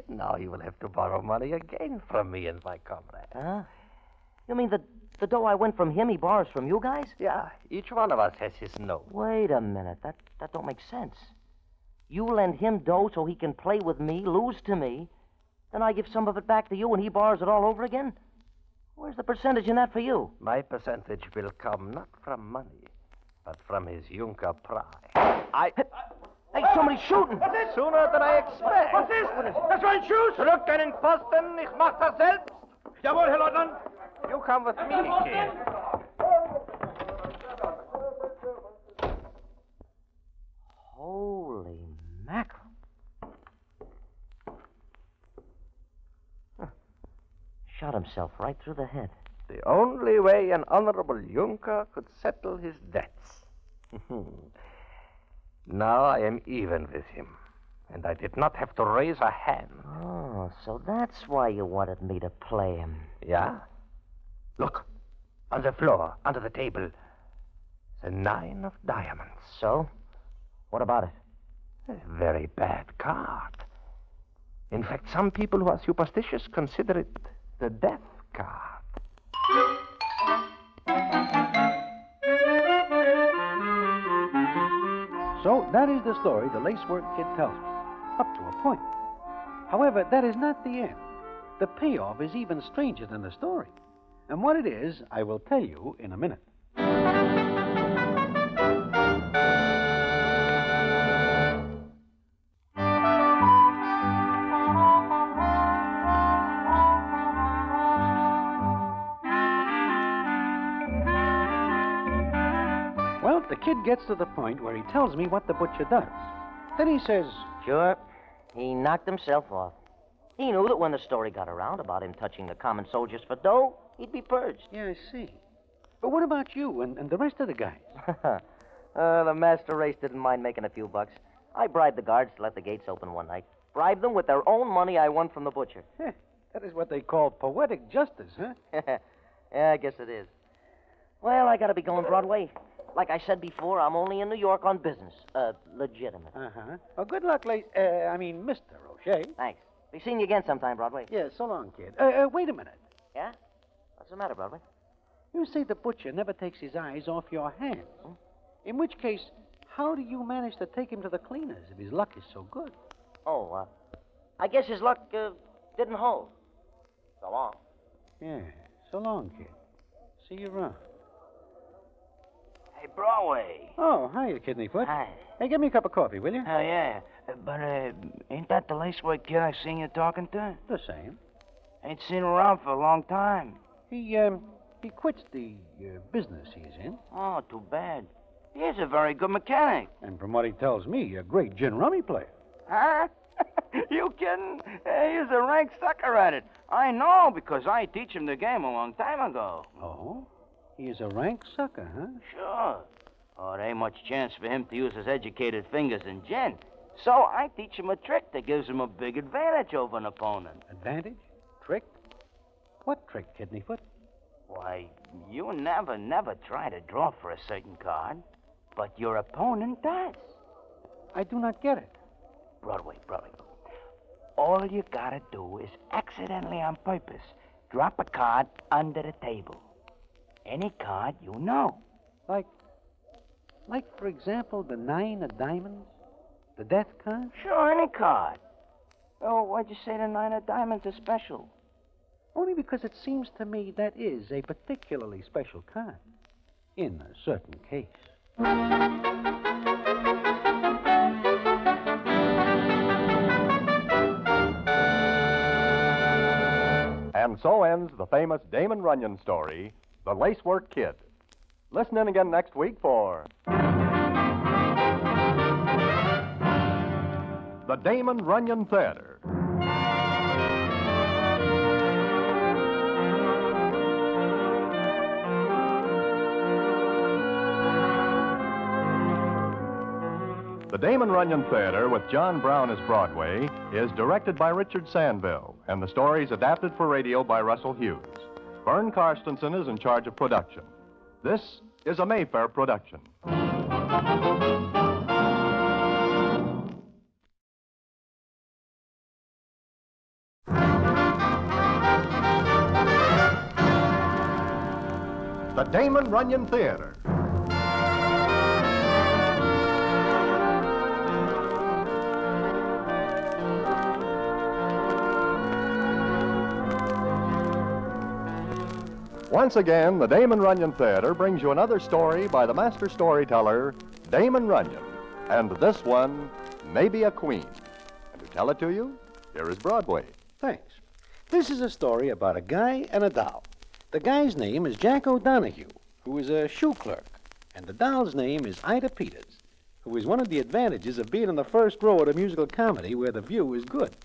Now you will have to borrow money again from me and my comrade. Huh? You mean the dough I went from Hymie borrows from you guys? Yeah, each one of us has his note. Wait a minute. That don't make sense. You lend him dough so he can play with me, lose to me. Then I give some of it back to you and he borrows it all over again? Where's the percentage in that for you? My percentage will come not from money, but from his Junker pride. Hey, somebody's shooting! Sooner than I expect. Was ist? Das war ein Schuss! Zurück an den Posten, ich mach das selbst. Jawohl, Herr Leutnant. You come with me, kid. Holy mackerel. Huh. Shot himself right through the head. The only way an honorable Junker could settle his debts. Now I am even with him, and I did not have to raise a hand. Oh, so that's why you wanted me to play him. Yeah? Look, on the floor, under the table, the 9 of diamonds. So? What about it? A very bad card. In fact, some people who are superstitious consider it the death card. So that is the story the Lacework kid tells me, up to a point. However, that is not the end. The payoff is even stranger than the story. And what it is, I will tell you in a minute. Well, the kid gets to the point where he tells me what the butcher does. Then he says, Sure, he knocked himself off. He knew that when the story got around about him touching the common soldiers for dough, he'd be purged. Yeah, I see. But what about you and the rest of the guys? The master race didn't mind making a few bucks. I bribed the guards to let the gates open one night. Bribed them with their own money I won from the butcher. That is what they call poetic justice, huh? Yeah, I guess it is. Well, I gotta be going Broadway. Like I said before, I'm only in New York on business. Legitimate. Uh-huh. Well, good luck, Mr. O'Shea. Thanks. Be seeing you again sometime, Broadway. Yeah, so long, kid. Wait a minute. Yeah? What's the matter, Broadway? You say the butcher never takes his eyes off your hands. In which case, how do you manage to take him to the cleaners if his luck is so good? Oh, I guess his luck didn't hold. So long. Yeah, so long, kid. See you around. Hey, Broadway. Oh, hiya, Kidneyfoot. Hi. Hey, give me a cup of coffee, will you? Oh, yeah. But, ain't that the Lacework kid I seen you talking to? The same. Ain't seen him around for a long time. He quits the business he's in. Oh, too bad. He's a very good mechanic. And from what he tells me, a great gin rummy player. Huh? You kidding? He's a rank sucker at it. I know, because I teach him the game a long time ago. Oh? He is a rank sucker, huh? Sure. Oh, there ain't much chance for him to use his educated fingers in gin. So I teach him a trick that gives him a big advantage over an opponent. Advantage? Trick? What trick, Kidneyfoot? Why, you never try to draw for a certain card, but your opponent does. I do not get it. Broadway. All you gotta do is accidentally on purpose drop a card under the table. Any card you know. Like, for example, the 9 of diamonds? The death card? Sure, any card. Oh, why'd you say the 9 of diamonds is special? Only because it seems to me that is a particularly special card. In a certain case. And so ends the famous Damon Runyon story, The Lacework Kid. Listen in again next week for The Damon Runyon Theater. The Damon Runyon Theater, with John Brown as Broadway, is directed by Richard Sandville, and the story is adapted for radio by Russell Hughes. Vern Karstensen is in charge of production. This is a Mayfair production. The Damon Runyon Theater. Once again, the Damon Runyon Theater brings you another story by the master storyteller, Damon Runyon. And this one may be a queen. And to tell it to you, here is Broadway. Thanks. This is a story about a guy and a doll. The guy's name is Jack O'Donoghue, who is a shoe clerk. And the doll's name is Ida Peters, who is one of the advantages of being in the first row at a musical comedy where the view is good.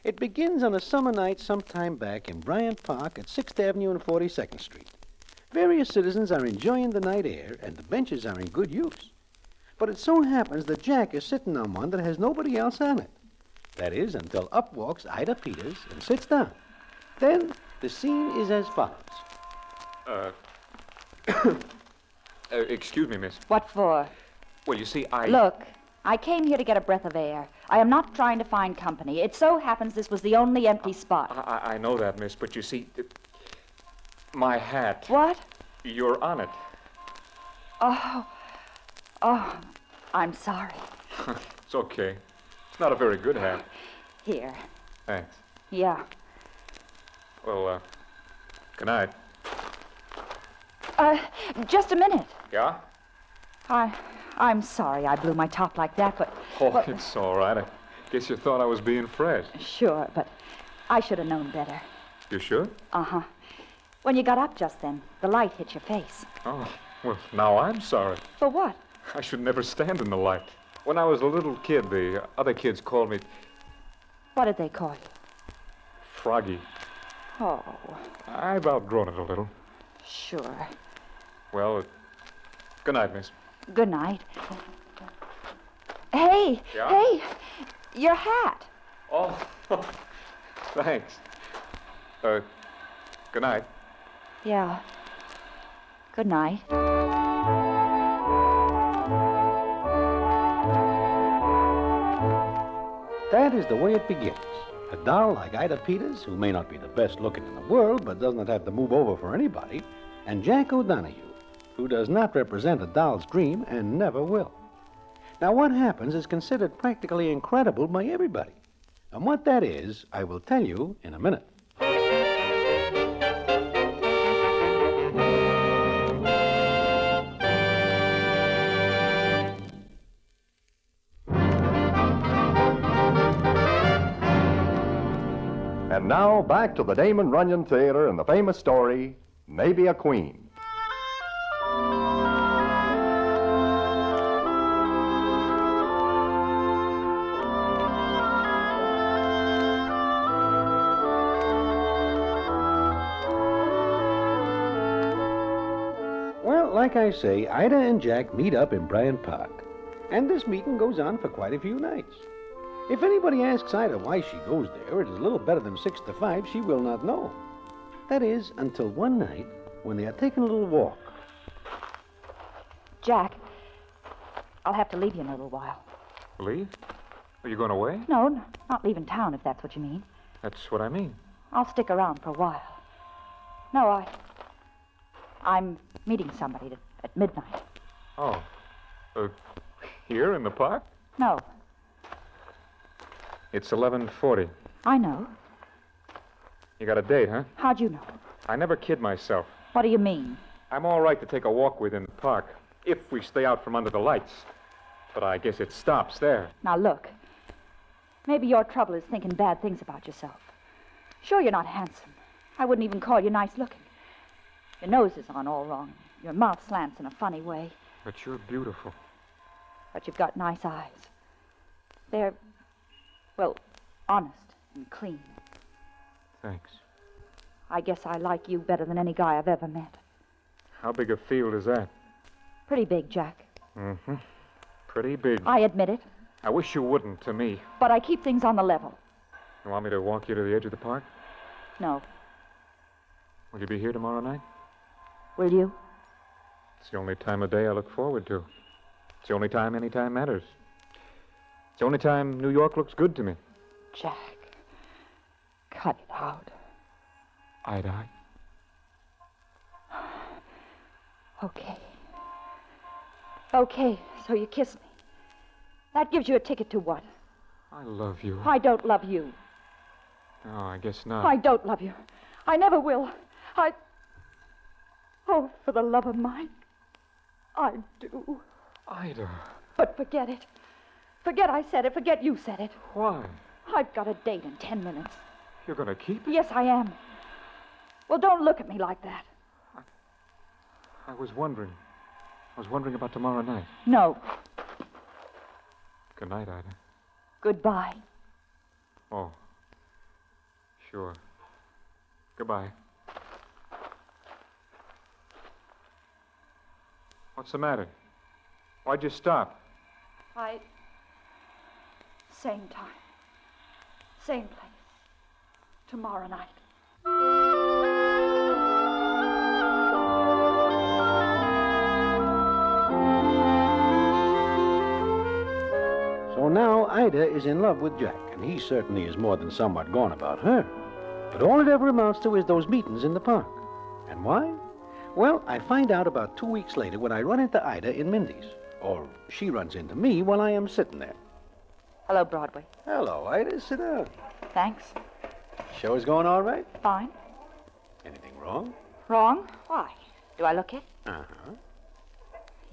It begins on a summer night sometime back in Bryant Park at 6th Avenue and 42nd Street. Various citizens are enjoying the night air, and the benches are in good use. But it so happens that Jack is sitting on one that has nobody else on it. That is, until up walks Ida Peters and sits down. Then the scene is as follows. Excuse me, miss. What for? Well, you see, Look, I came here to get a breath of air. I am not trying to find company. It so happens this was the only empty spot. I know that, miss, but you see, my hat. What? You're on it. Oh, I'm sorry. It's okay. It's not a very good hat. Here. Thanks. Yeah. Well, good night. Just a minute. Yeah? I'm sorry I blew my top like that, but... Oh, well, it's all right. I guess you thought I was being fresh. Sure, but I should have known better. You sure? Uh-huh. When you got up just then, the light hit your face. Oh, well, now I'm sorry. For what? I should never stand in the light. When I was a little kid, the other kids called me What did they call you? Froggy. Oh, I've outgrown it a little. sure. Well, good night, miss. Good night. Hey, Yeah? hey, your hat. Oh, thanks. Good night. Yeah. Good night. That is the way it begins. A doll like Ida Peters, who may not be the best looking in the world, but does not have to move over for anybody, and Jack O'Donoghue, who does not represent a doll's dream and never will. Now, what happens is considered practically incredible by everybody. And what that is, I will tell you in a minute. And now, back to the Damon Runyon Theater and the famous story, Maybe a Queen. Well, like I say, Ida and Jack meet up in Bryant Park. And this meeting goes on for quite a few nights. If anybody asks Ida why she goes there, it is a little better than 6 to 5, she will not know. That is, until one night when they are taking a little walk. Jack, I'll have to leave you in a little while. Leave? Are you going away? No, not leaving town, if that's what you mean. That's what I mean. I'll stick around for a while. No, I'm meeting somebody at midnight. Oh. Here in the park? No, It's 11:40. I know. You got a date, huh? How'd you know? I never kid myself. What do you mean? I'm all right to take a walk with in the park, if we stay out from under the lights. But I guess it stops there. Now, look. Maybe your trouble is thinking bad things about yourself. Sure, you're not handsome. I wouldn't even call you nice looking. Your nose is on all wrong. Your mouth slants in a funny way. But you're beautiful. But you've got nice eyes. They're, well, honest and clean. Thanks. I guess I like you better than any guy I've ever met. How big a field is that? Pretty big, Jack. Mm-hmm. Pretty big. I admit it, I wish you wouldn't to me. but I keep things on the level. You want me to walk you to the edge of the park? No. Will you be here tomorrow night? Will you? It's the only time of day I look forward to. It's the only time any time matters. It's the only time New York looks good to me. Jack, cut it out. Eye to eye. Okay. Okay, so you kiss me. That gives you a ticket to what? I love you. I don't love you. No, I guess not. I don't love you. I never will. Oh, for the love of Mike, I do. Ida. But forget it. Forget I said it. Forget you said it. Why? I've got a date in 10 minutes. You're going to keep it? Yes, I am. Well, don't look at me like that. I was wondering. I was wondering about tomorrow night. No. Good night, Ida. Goodbye. Oh. Sure. Goodbye. What's the matter? Why'd you stop? Same time. Same place. Tomorrow night. So now Ida is in love with Jack, and he certainly is more than somewhat gone about her. But all it ever amounts to is those meetings in the park. And why? Well, I find out about 2 weeks later when I run into Ida in Mindy's. Or she runs into me while I am sitting there. Hello, Broadway. Hello, Ida. Sit down. Thanks. Show is going all right? Fine. Anything wrong? Wrong? Why? Do I look it? Uh-huh.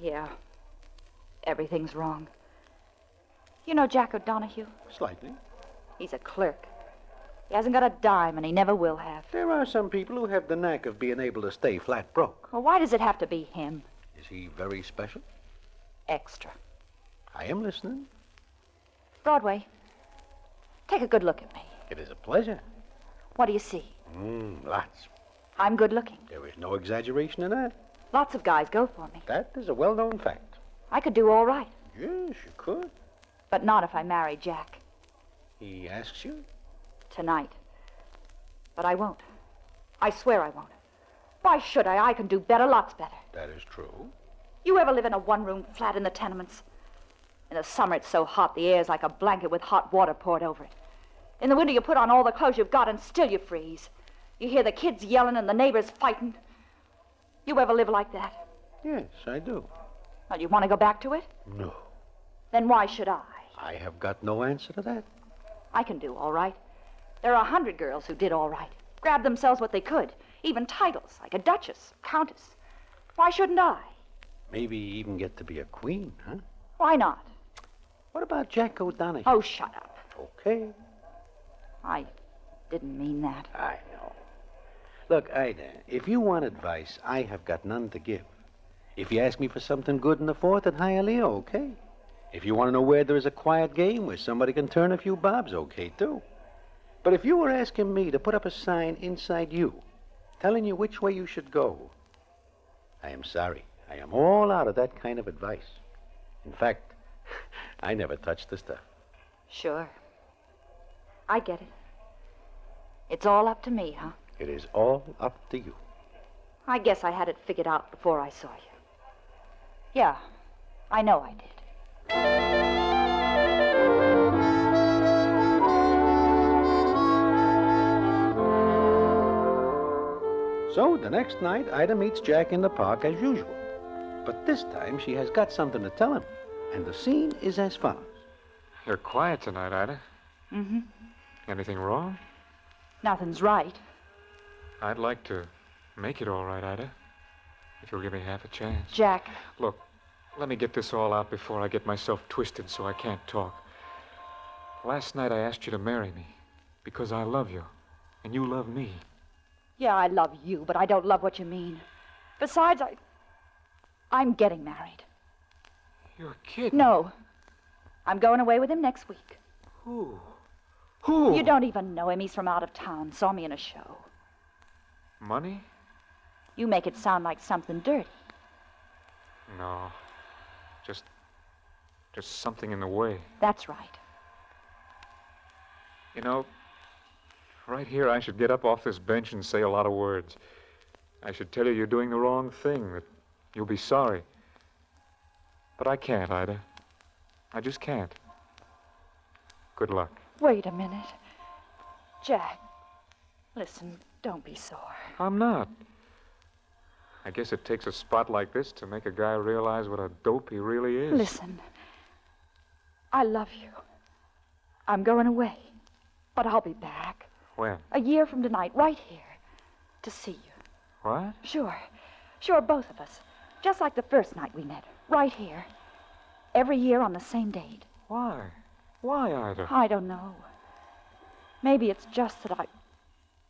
Yeah. Everything's wrong. You know Jack O'Donohue? Slightly. He's a clerk. He hasn't got a dime, and he never will have. There are some people who have the knack of being able to stay flat broke. Well, why does it have to be him? Is he very special? Extra. I am listening. Broadway, take a good look at me. It is a pleasure. What do you see? Lots. I'm good looking. There is no exaggeration in that. Lots of guys go for me. That is a well-known fact. I could do all right. Yes, you could. But not if I marry Jack. He asks you? Tonight. But I won't. I swear I won't. Why should I? I can do better, lots better. That is true. You ever live in a one-room flat in the tenements? In the summer, it's so hot, the air's like a blanket with hot water poured over it. In the winter, you put on all the clothes you've got and still you freeze. You hear the kids yelling and the neighbors fighting. You ever live like that? Yes, I do. Well, you want to go back to it? No. Then why should I? I have got no answer to that. I can do all right. There are 100 girls who did all right. Grabbed themselves what they could. Even titles, like a duchess, countess. Why shouldn't I? Maybe even get to be a queen, huh? Why not? What about Jack O'Donohue? Oh, shut up. Okay. I didn't mean that. I know. Look, Ida, if you want advice, I have got none to give. If you ask me for something good in the Fourth at Hialeah, okay. If you want to know where there is a quiet game where somebody can turn a few bobs, okay, too. But if you were asking me to put up a sign inside you, telling you which way you should go, I am sorry. I am all out of that kind of advice. In fact, I never touch the stuff. Sure. I get it. It's all up to me, huh? It is all up to you. I guess I had it figured out before I saw you. Yeah, I know I did. So the next night, Ida meets Jack in the park as usual. But this time she has got something to tell him. And the scene is as follows. You're quiet tonight, Ida. Mm-hmm. Anything wrong? Nothing's right. I'd like to make it all right, Ida. If you'll give me half a chance. Jack. Look, let me get this all out before I get myself twisted so I can't talk. Last night I asked you to marry me because I love you, and you love me. Yeah, I love you, but I don't love what you mean. Besides, I'm getting married. You're kidding. No. I'm going away with him next week. Who? Who? You don't even know him. He's from out of town. Saw me in a show. Money? You make it sound like something dirty. No. Just something in the way. That's right. You know, right here I should get up off this bench and say a lot of words. I should tell you you're doing the wrong thing, that you'll be sorry. But I can't, Ida. I just can't. Good luck. Wait a minute. Jack, listen, don't be sore. I'm not. I guess it takes a spot like this to make a guy realize what a dope he really is. Listen, I love you. I'm going away, but I'll be back. When? A year from tonight, right here, to see you. What? Sure, both of us. Just like the first night we met, right here. Every year on the same date. Why? Why, Ida? I don't know. Maybe it's just that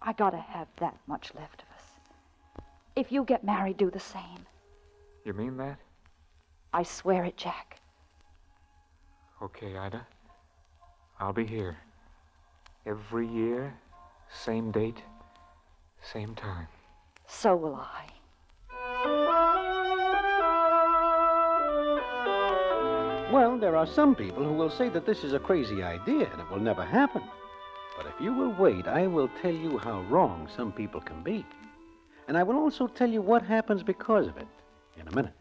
I gotta have that much left of us. If you get married, do the same. You mean that? I swear it, Jack. Okay, Ida. I'll be here. Every year, same date, same time. So will I. Well, there are some people who will say that this is a crazy idea and it will never happen. But if you will wait, I will tell you how wrong some people can be. And I will also tell you what happens because of it in a minute.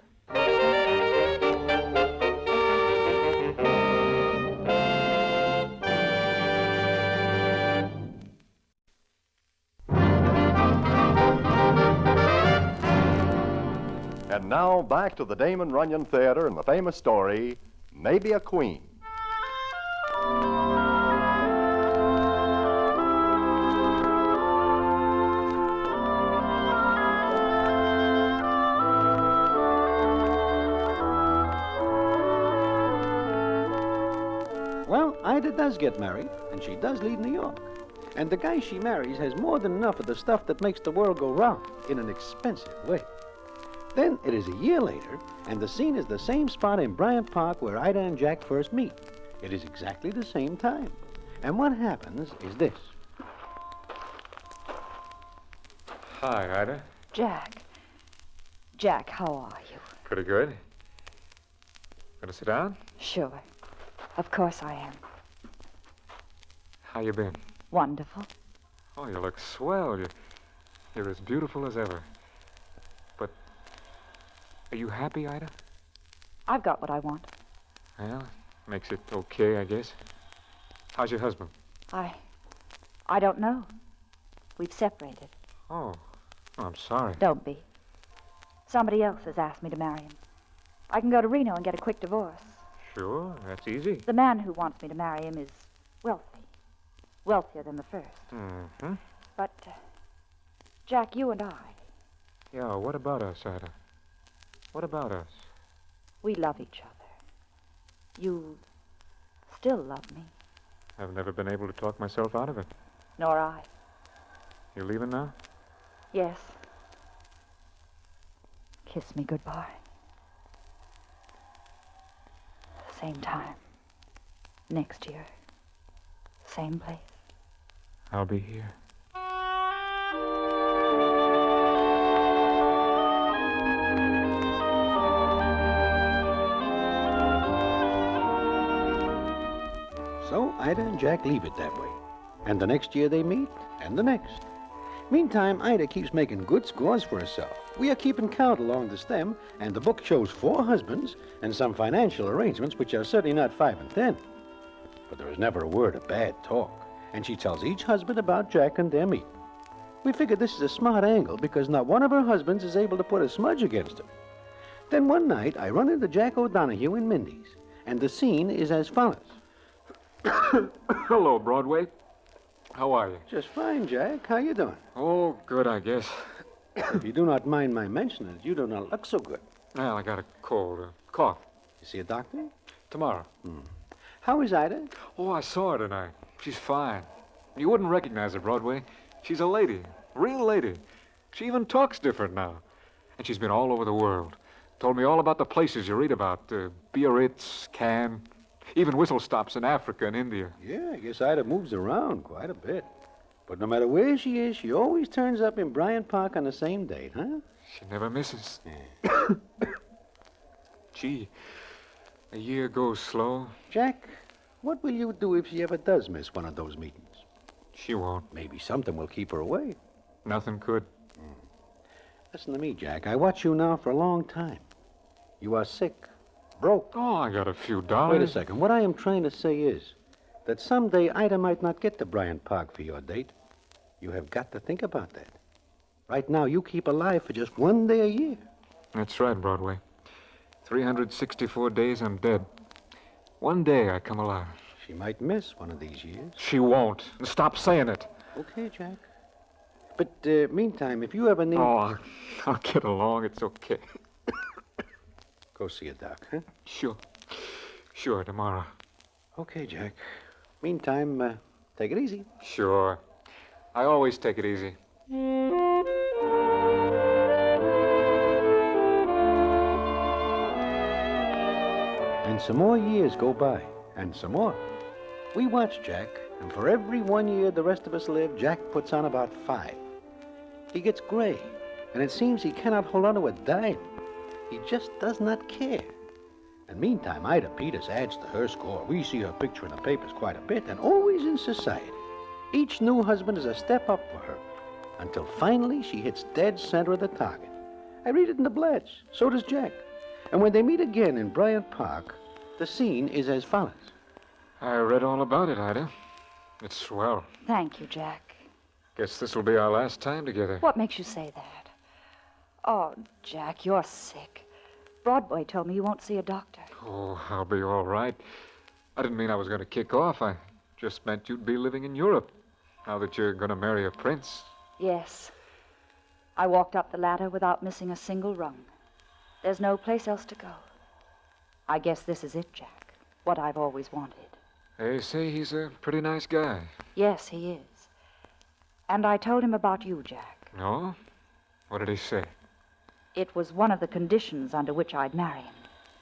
And now back to the Damon Runyon Theater and the famous story, Maybe a Queen. Well, Ida does get married, and she does leave New York. And the guy she marries has more than enough of the stuff that makes the world go round in an expensive way. Then it is a year later, and the scene is the same spot in Bryant Park where Ida and Jack first meet. It is exactly the same time. And what happens is this. Hi, Ida. Jack. Jack, how are you? Pretty good. Gonna sit down? Sure. Of course I am. How you been? Wonderful. Oh, you look swell. You're as beautiful as ever. But are you happy, Ida? I've got what I want. Well, makes it okay, I guess. How's your husband? I don't know. We've separated. Oh, I'm sorry. Don't be. Somebody else has asked me to marry him. I can go to Reno and get a quick divorce. Sure, that's easy. The man who wants me to marry him is wealthy. Wealthier than the first. Mm-hmm. But, Jack, you and I, Yeah, what about us, Ida? What about us? we love each other. You still love me. I've never been able to talk myself out of it. Nor I. You leaving now? Yes. Kiss me goodbye. Same time. Next year. Same place. I'll be here. So Ida and Jack leave it that way. And the next year they meet, and the next. Meantime, Ida keeps making good scores for herself. We are keeping count along the stem, and the book shows 4 husbands and some financial arrangements which are certainly not 5 and 10. But there is never a word of bad talk, and she tells each husband about Jack and their meet. We figure this is a smart angle because not one of her husbands is able to put a smudge against her. Then one night, I run into Jack O'Donoghue in Mindy's, and the scene is as follows. Hello, Broadway. How are you? Just fine, Jack. How you doing? Oh, good, I guess. If you do not mind my mentioning it, you do not look so good. Well, I got a cold, cough. You see a doctor? Tomorrow. How is Ida? Oh, I saw her tonight. She's fine. You wouldn't recognize her, Broadway. She's a lady, real lady. She even talks different now. And she's been all over the world. Told me all about the places you read about. Biarritz, Cannes, even whistle stops in Africa and India. Yeah, I guess Ida moves around quite a bit. But no matter where she is, she always turns up in Bryant Park on the same date, huh? She never misses. Gee, a year goes slow. Jack, what will you do if she ever does miss one of those meetings? She won't. Maybe something will keep her away. Nothing could. Listen to me, Jack. I watch you now for a long time. You are sick, broke. Oh, I got a few dollars. Wait a second. What I am trying to say is that someday Ida might not get to Bryant Park for your date. You have got to think about that. Right now, you keep alive for just one day a year. That's right, Broadway. 364 days I'm dead. One day I come alive. She might miss one of these years. She won't. Stop saying it. Okay, Jack. But meantime, if you ever need... Oh, I'll get along. It's okay. Go see a doc, huh? Sure. Sure, tomorrow. Okay, Jack. Meantime, take it easy. Sure. I always take it easy. And some more years go by, and some more. We watch Jack, and for every 1 year the rest of us live, Jack puts on about 5. He gets gray, and it seems he cannot hold on to a dime. He just does not care. And meantime, Ida Peters adds to her score. We see her picture in the papers quite a bit, and always in society. Each new husband is a step up for her, until finally she hits dead center of the target. I read it in the Bleds. So does Jack. And when they meet again in Bryant Park, the scene is as follows. I read all about it, Ida. It's swell. Thank you, Jack. Guess this will be our last time together. What makes you say that? Oh, Jack, you're sick. Broadway told me you won't see a doctor. Oh, I'll be all right. I didn't mean I was going to kick off. I just meant you'd be living in Europe, now that you're going to marry a prince. Yes. I walked up the ladder without missing a single rung. There's no place else to go. I guess this is it, Jack. What I've always wanted. They say he's a pretty nice guy. Yes, he is. And I told him about you, Jack. No? What did he say? It was one of the conditions under which I'd marry him,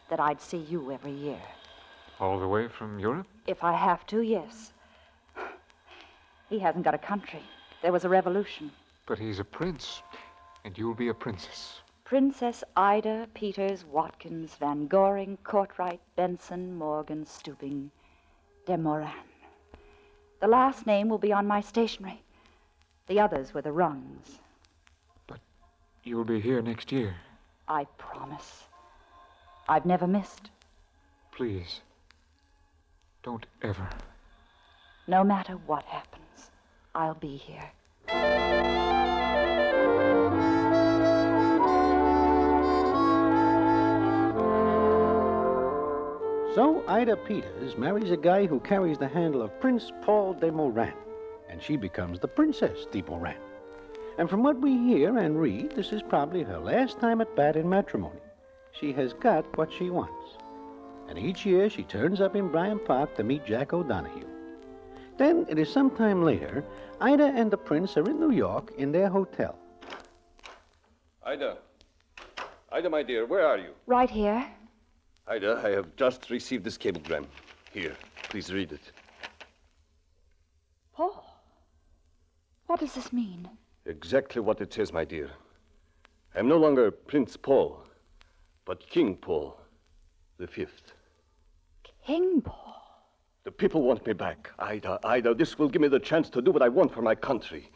that I'd see you every year. All the way from Europe? If I have to, yes. He hasn't got a country. There was a revolution. But he's a prince, and you'll be a princess. Princess Ida Peters Watkins Van Goring Courtright Benson Morgan Stooping de Moran. The last name will be on my stationery. The others were the rungs. You'll be here next year. I promise. I've never missed. Please, don't ever. No matter what happens, I'll be here. So Ida Peters marries a guy who carries the handle of Prince Paul de Moran, and she becomes the Princess de Moran. And from what we hear and read, this is probably her last time at bat in matrimony. She has got what she wants. And each year she turns up in Bryant Park to meet Jack O'Donoghue. Then it is some time later, Ida and the prince are in New York in their hotel. Ida. Ida, my dear, where are you? Right here. Ida, I have just received this cablegram. Here, please read it. Paul, what does this mean? Exactly what it says, my dear. I am no longer Prince Paul, but King Paul V. King Paul? The people want me back. Ida, this will give me the chance to do what I want for my country.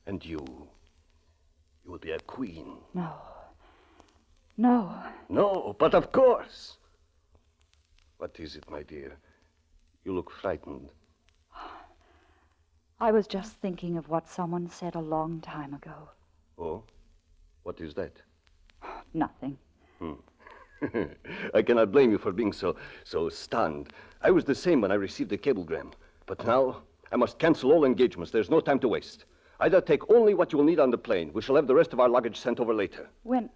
And you will be a queen. No. No. No, but of course. What is it, my dear? You look frightened. I was just thinking of what someone said a long time ago. Oh? What is that? Nothing. I cannot blame you for being so stunned. I was the same when I received the cablegram. But now, I must cancel all engagements. There's no time to waste. Ida, take only what you will need on the plane. We shall have the rest of our luggage sent over later. When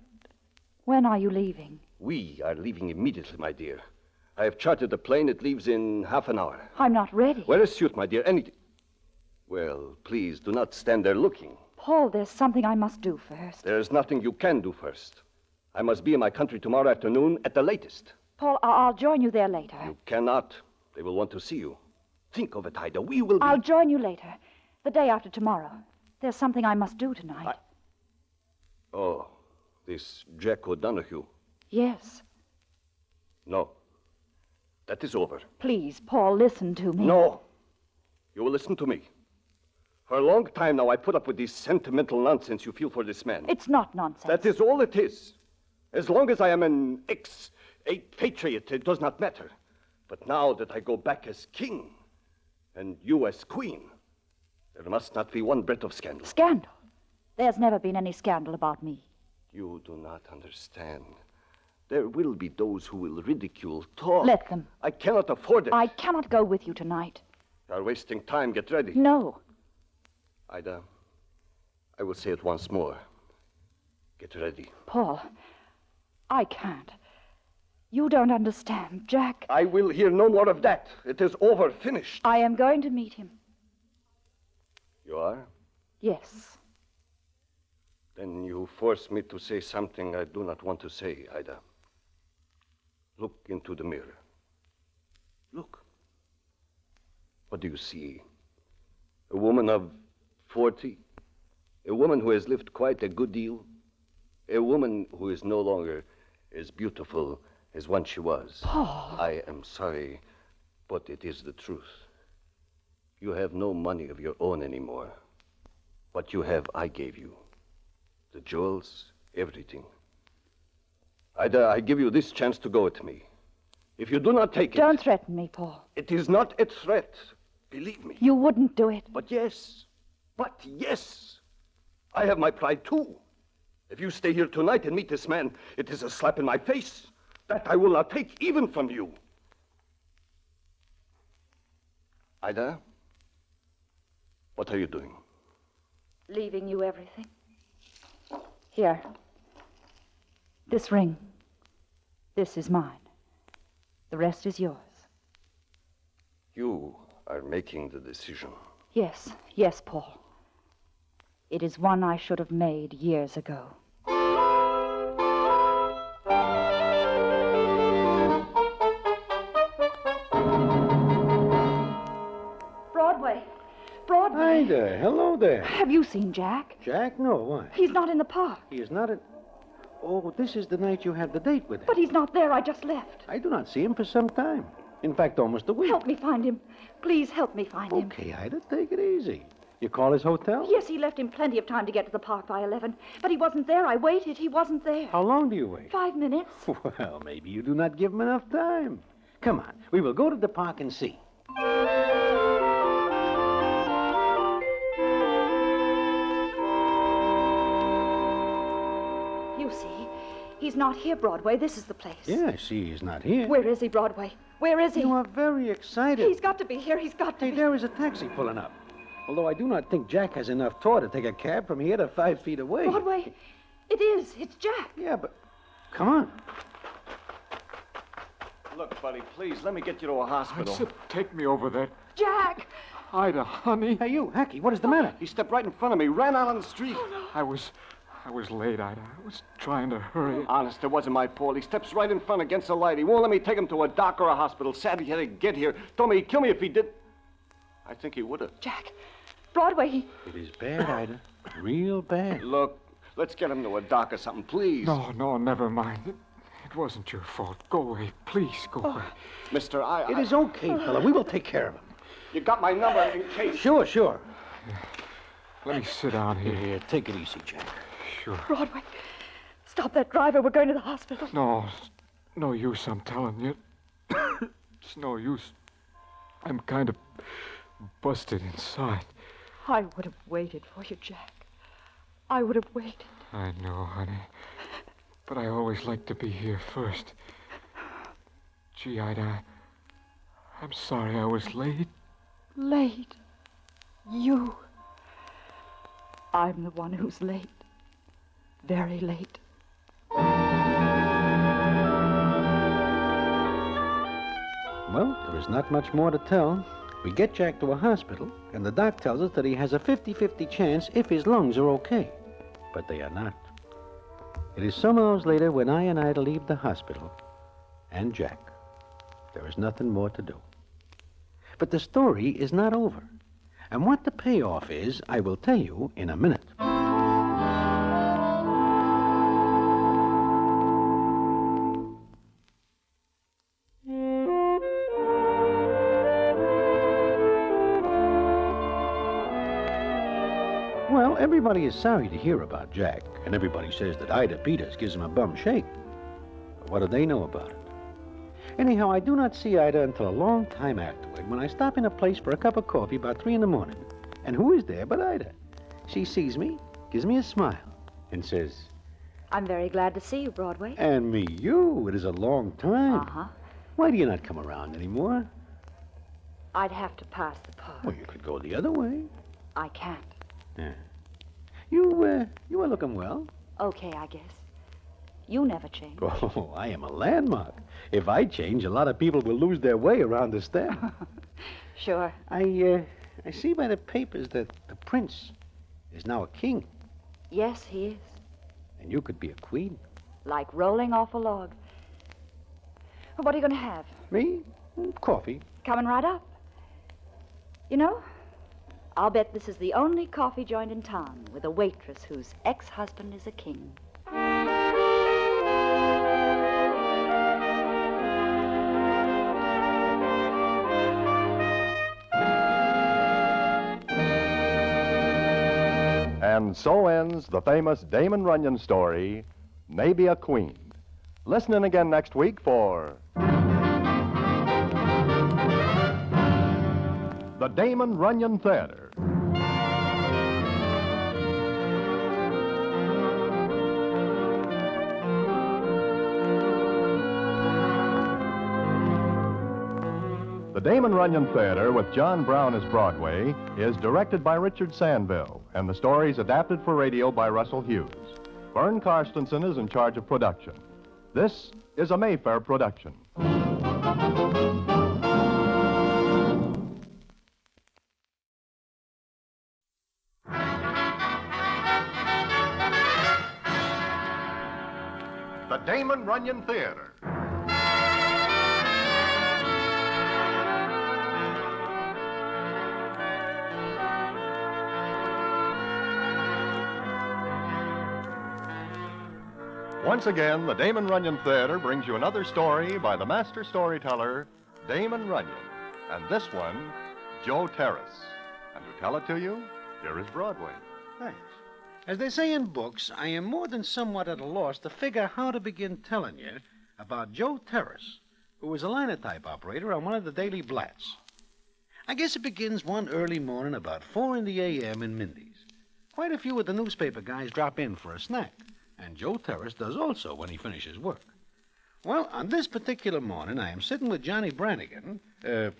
are you leaving? We are leaving immediately, my dear. I have chartered the plane. It leaves in half an hour. I'm not ready. Wear a suit, my dear. Anything. Well, please, do not stand there looking. Paul, there's something I must do first. There's nothing you can do first. I must be in my country tomorrow afternoon at the latest. Paul, I'll join you there later. You cannot. They will want to see you. Think of it, Ida. We will be... I'll join you later. The day after tomorrow. There's something I must do tonight. Oh, this Jack O'Donoghue. Yes. No. That is over. Please, Paul, listen to me. No. You will listen to me. For a long time now, I put up with this sentimental nonsense you feel for this man. It's not nonsense. That is all it is. As long as I am an patriot, it does not matter. But now that I go back as king, and you as queen, there must not be one breath of scandal. Scandal? There's never been any scandal about me. You do not understand. There will be those who will ridicule, talk. Let them. I cannot afford it. I cannot go with you tonight. You are wasting time. Get ready. No. Ida, I will say it once more. Get ready. Paul, I can't. You don't understand, Jack. I will hear no more of that. It is over, finished. I am going to meet him. You are? Yes. Then you force me to say something I do not want to say, Ida. Look into the mirror. Look. What do you see? A woman of 40? A woman who has lived quite a good deal? A woman who is no longer as beautiful as once she was. Paul. I am sorry, but it is the truth. You have no money of your own anymore. What you have, I gave you. The jewels, everything. Ida, I give you this chance to go with me. If you do not take it... Don't threaten me, Paul. It is not a threat. Believe me. You wouldn't do it. But yes. I have my pride, too. If you stay here tonight and meet this man, it is a slap in my face. That I will not take even from you. Ida, what are you doing? Leaving you everything. Here. This ring. This is mine. The rest is yours. You are making the decision. Yes, yes, Paul. It is one I should have made years ago. Broadway. Hi there. Hello there. Have you seen Jack? Jack? No, why? He's not in the park. He is not at... Oh, this is the night you had the date with him. But he's not there. I just left. I do not see him for some time. In fact, almost a week. Help me find him. Please help me find him. Okay, Ida, take it easy. You call his hotel? Yes, he left him plenty of time to get to the park by 11. But he wasn't there. I waited. He wasn't there. How long do you wait? 5 minutes. Well, maybe you do not give him enough time. Come on, we will go to the park and see. You see, he's not here, Broadway. This is the place. Yeah, I see he's not here. Where is he, Broadway? Where is he? You are very excited. He's got to be here. He's got to Hey, there is a taxi pulling up. Although I do not think Jack has enough tour to take a cab from here to 5 feet away. Broadway, it is. It's Jack. Yeah, but... Come on. Look, buddy, please, let me get you to a hospital. I said, take me over there. Jack! Ida, honey. Hey, you, Hacky, what is the matter? He stepped right in front of me, ran out on the street. I was late, Ida. I was trying to hurry. Honest, it wasn't my fault. He steps right in front against the light. He won't let me take him to a doc or a hospital. Sad he had to get here. Told me he'd kill me if he did. I think he would have. Jack, Broadway, he... It is bad, Ida. Real bad. Look, let's get him to a doc or something, please. No, never mind. It wasn't your fault. Go away. Please, go away. Mister, It is okay, fella. We will take care of him. You got my number in case. Sure. Let me sit down here. Here, take it easy, Jack. Sure. Broadway, stop that driver. We're going to the hospital. No, it's no use, I'm telling you. It's no use. I'm kind of busted inside. I would have waited for you, Jack. I would have waited. I know, honey. But I always like to be here first. Gee, Ida, I'm sorry I was late. Late? You? I'm the one who's late. Very late. Well, there is not much more to tell. We get Jack to a hospital, and the doc tells us that he has a 50-50 chance if his lungs are okay. But they are not. It is some hours later when I and Ida leave the hospital, and Jack. There is nothing more to do. But the story is not over. And what the payoff is, I will tell you in a minute. Well, everybody is sorry to hear about Jack, and everybody says that Ida Peters gives him a bum shake. But what do they know about it? Anyhow, I do not see Ida until a long time afterward when I stop in a place for a cup of coffee about 3 a.m. And who is there but Ida? She sees me, gives me a smile, and says, I'm very glad to see you, Broadway. And me, you. It is a long time. Uh-huh. Why do you not come around anymore? I'd have to pass the park. Well, you could go the other way. I can't. Yeah. You are looking well. Okay, I guess. You never change. Oh, I am a landmark. If I change, a lot of people will lose their way around the step. Sure. I see by the papers that the prince is now a king. Yes, he is. And you could be a queen. Like rolling off a log. What are you going to have? Me? Coffee. Coming right up. You know, I'll bet this is the only coffee joint in town with a waitress whose ex-husband is a king. And so ends the famous Damon Runyon story, Maybe a Queen. Listen in again next week for the Damon Runyon Theater. Damon Runyon Theater with John Brown as Broadway is directed by Richard Sandville, and the stories adapted for radio by Russell Hughes. Vern Karstensen is in charge of production. This is a Mayfair production. The Damon Runyon Theater. Once again, the Damon Runyon Theater brings you another story by the master storyteller, Damon Runyon. And this one, Joe Terrace. And to tell it to you, here is Broadway. Thanks. As they say in books, I am more than somewhat at a loss to figure how to begin telling you about Joe Terrace, who was a linotype operator on one of the daily blats. I guess it begins one early morning about 4 a.m. in Mindy's. Quite a few of the newspaper guys drop in for a snack, and Joe Terrace does also when he finishes work. Well, on this particular morning, I am sitting with Johnny Brannigan,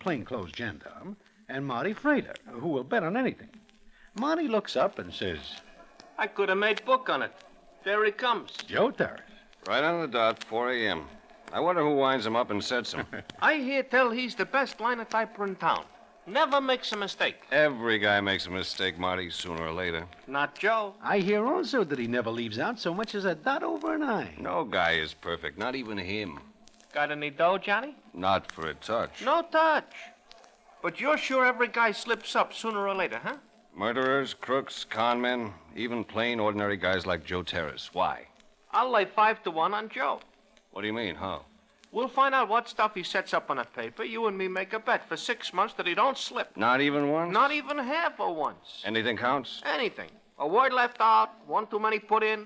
plainclothes gendarme, and Marty Frater, who will bet on anything. Marty looks up and says, I could have made book on it. There he comes. Joe Terrace. Right on the dot, 4 a.m. I wonder who winds him up and sets him. I hear tell he's the best linotyper in town. Never makes a mistake. Every guy makes a mistake, Marty, sooner or later. Not Joe. I hear also that he never leaves out so much as a dot over an I. No guy is perfect, not even him. Got any dough, Johnny? Not for a touch. No touch. But you're sure every guy slips up sooner or later, huh? Murderers, crooks, con men, even plain, ordinary guys like Joe Terrace. Why? I'll lay 5-1 on Joe. What do you mean, how? We'll find out what stuff he sets up on a paper. You and me make a bet for 6 months that he don't slip. Not even once? Not even half of once. Anything counts? Anything. A word left out, one too many put in,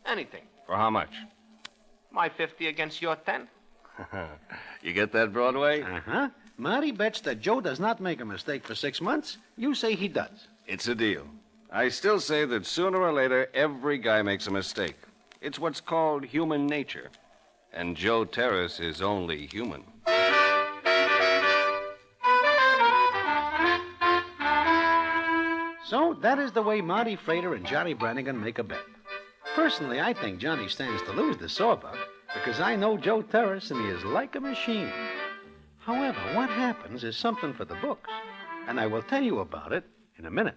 anything. For how much? My 50 against your 10. You get that, Broadway? Uh-huh. Marty bets that Joe does not make a mistake for 6 months. You say he does. It's a deal. I still say that sooner or later, every guy makes a mistake. It's what's called human nature. And Joe Terrace is only human. So that is the way Marty Frater and Johnny Brannigan make a bet. Personally, I think Johnny stands to lose the sawbuck because I know Joe Terrace and he is like a machine. However, what happens is something for the books, and I will tell you about it in a minute.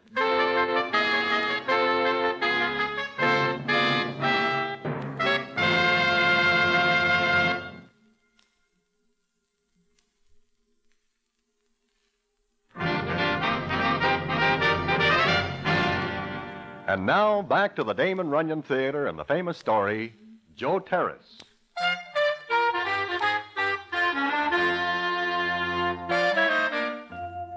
And now, back to the Damon Runyon Theater and the famous story, Joe Terrace.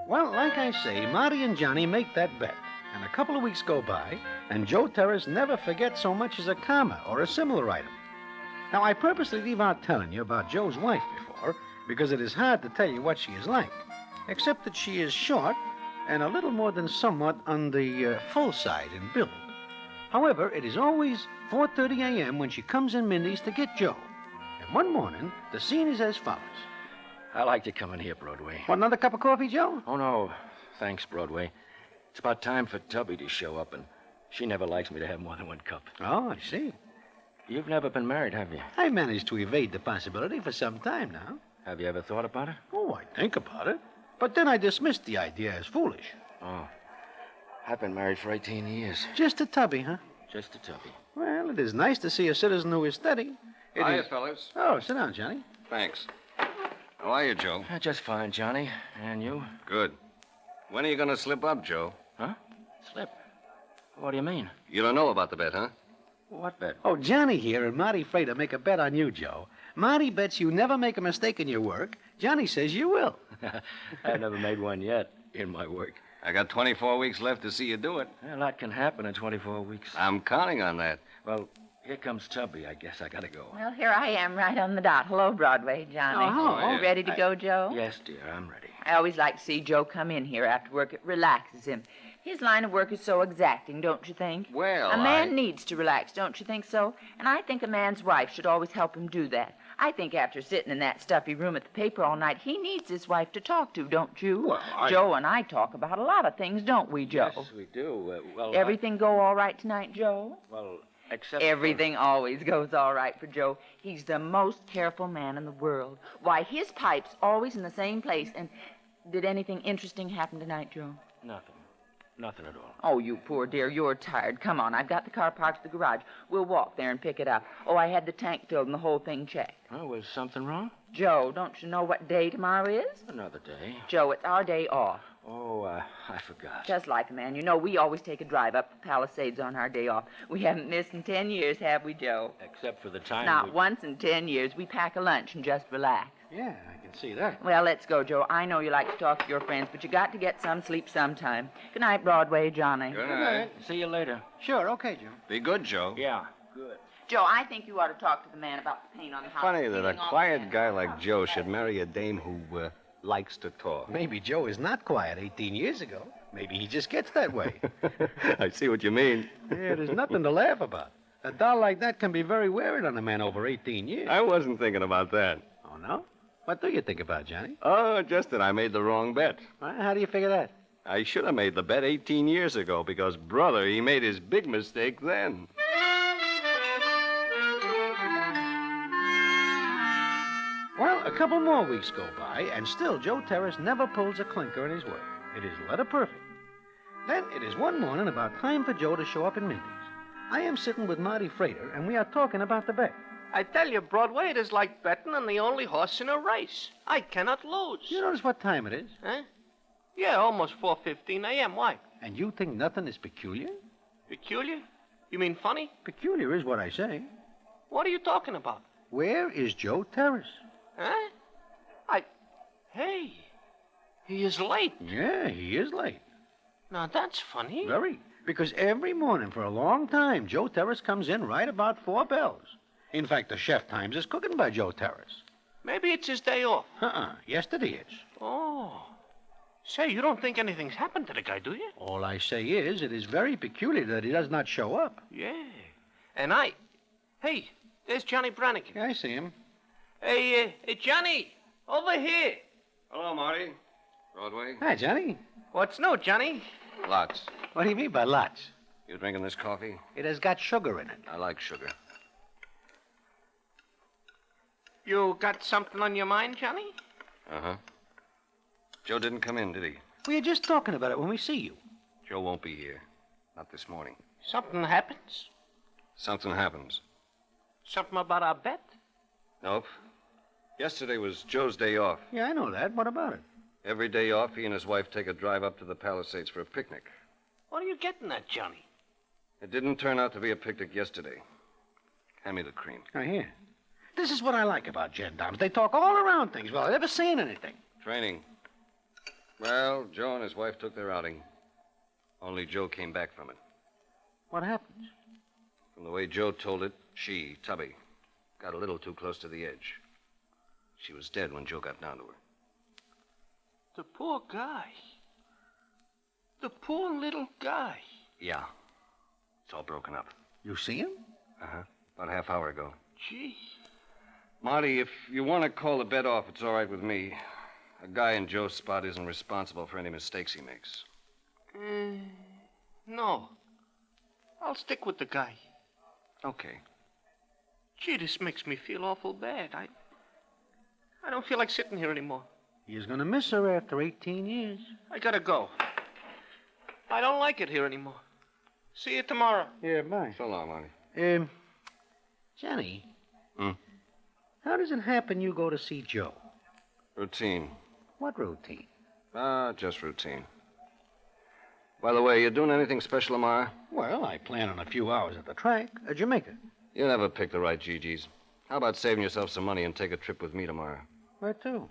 Well, like I say, Marty and Johnny make that bet, and a couple of weeks go by, and Joe Terrace never forgets so much as a comma or a similar item. Now, I purposely leave out telling you about Joe's wife before, because it is hard to tell you what she is like, except that she is short and a little more than somewhat on the full side in build. However, it is always 4:30 a.m. when she comes in Mindy's to get Joe. And one morning, the scene is as follows. I like to come in here, Broadway. Want another cup of coffee, Joe? Oh, no. Thanks, Broadway. It's about time for Tubby to show up, and she never likes me to have more than one cup. Oh, I see. You've never been married, have you? I've managed to evade the possibility for some time now. Have you ever thought about it? Oh, I think about it. But then I dismissed the idea as foolish. Oh. I've been married for 18 years. Just a Tubby, huh? Just a Tubby. Well, it is nice to see a citizen who is steady. Hiya, fellas. Oh, sit down, Johnny. Thanks. How are you, Joe? Just fine, Johnny. And you? Good. When are you going to slip up, Joe? Huh? Slip? What do you mean? You don't know about the bet, huh? What bet? Oh, Johnny here and Marty Frater make a bet on you, Joe. Marty bets you never make a mistake in your work. Johnny says you will. I've never made one yet in my work. I got 24 weeks left to see you do it. A lot can happen in 24 weeks. I'm counting on that. Well, here comes Tubby. I guess I gotta go. Well, here I am right on the dot. Hello, Broadway, Johnny. Oh, hello. You ready to go, Joe? Yes, dear, I'm ready. I always like to see Joe come in here after work. It relaxes him. His line of work is so exacting, don't you think? Well, a man needs to relax, don't you think so? And I think a man's wife should always help him do that. I think after sitting in that stuffy room at the paper all night, he needs his wife to talk to, don't you? Well, Joe and I talk about a lot of things, don't we, Joe? Yes, we do. Everything go all right tonight, Joe? Well, except Everything always goes all right for Joe. He's the most careful man in the world. Why, his pipe's always in the same place. And did anything interesting happen tonight, Joe? Nothing. Nothing at all. Oh, you poor dear, you're tired. Come on, I've got the car parked at the garage. We'll walk there and pick it up. Oh, I had the tank filled and the whole thing checked. Oh, was something wrong? Joe, don't you know what day tomorrow is? Another day. Joe, it's our day off. Oh, I forgot. Just like a man. You know, we always take a drive up the Palisades on our day off. We haven't missed in 10 years, have we, Joe? Except for the time Not once in 10 years. We pack a lunch and just relax. Yeah, I can see that. Well, let's go, Joe. I know you like to talk to your friends, but you got to get some sleep sometime. Good night, Broadway, Johnny. Good night. See you later. Sure, okay, Joe. Be good, Joe. Yeah, good. Joe, I think you ought to talk to the man about the paint on the house. Funny that a Peeling off quiet guy like Joe should marry a dame who likes to talk. Maybe Joe is not quiet 18 years ago. Maybe he just gets that way. I see what you mean. Yeah, there's nothing to laugh about. A doll like that can be very wearing on a man over 18 years. I wasn't thinking about that. Oh, no? What do you think about, Johnny? Oh, just that I made the wrong bet. How do you figure that? I should have made the bet 18 years ago because, brother, he made his big mistake then. Well, a couple more weeks go by, and still Joe Terrace never pulls a clinker in his work. It is letter perfect. Then it is one morning about time for Joe to show up in Mindy's. I am sitting with Marty Frater, and we are talking about the bet. I tell you, Broadway, it is like betting on the only horse in a race. I cannot lose. You notice what time it is? Huh? Yeah, almost 4:15 a.m. Why? And you think nothing is peculiar? Peculiar? You mean funny? Peculiar is what I say. What are you talking about? Where is Joe Terrace? Huh? Hey, he is late. Yeah, he is late. Now, that's funny. Very. Because every morning for a long time, Joe Terrace comes in right about 4 bells. In fact, the chef times his cooking by Joe Terrace. Maybe it's his day off. Yesterday is. Oh. Say, you don't think anything's happened to the guy, do you? All I say is, it is very peculiar that he does not show up. Yeah. And Hey, there's Johnny Brannigan. Yeah, I see him. Hey, Johnny, over here. Hello, Marty. Broadway. Hi, Johnny. What's new, Johnny? Lots. What do you mean by lots? You drinking this coffee? It has got sugar in it. I like sugar. You got something on your mind, Johnny? Uh-huh. Joe didn't come in, did he? We were just talking about it when we see you. Joe won't be here. Not this morning. Something happens? Something happens. Something about our bet? Nope. Yesterday was Joe's day off. Yeah, I know that. What about it? Every day off, he and his wife take a drive up to the Palisades for a picnic. What are you getting at, Johnny? It didn't turn out to be a picnic yesterday. Hand me the cream. I hear. This is what I like about gendarmes. They talk all around things without ever saying anything. Training. Well, Joe and his wife took their outing. Only Joe came back from it. What happened? From the way Joe told it, she, Tubby, got a little too close to the edge. She was dead when Joe got down to her. The poor guy. The poor little guy. Yeah. It's all broken up. You see him? Uh-huh. About a half hour ago. Gee. Marty, if you want to call the bet off, it's all right with me. A guy in Joe's spot isn't responsible for any mistakes he makes. No. I'll stick with the guy. Okay. Gee, this makes me feel awful bad. I don't feel like sitting here anymore. He is going to miss her after 18 years. I gotta go. I don't like it here anymore. See you tomorrow. Yeah, bye. So long, Marty. Johnny. Hmm? How does it happen you go to see Joe? Routine. What routine? Just routine. By the way, you doing anything special tomorrow? Well, I plan on a few hours at the track at Jamaica. You never pick the right GGs. How about saving yourself some money and take a trip with me tomorrow? Where to?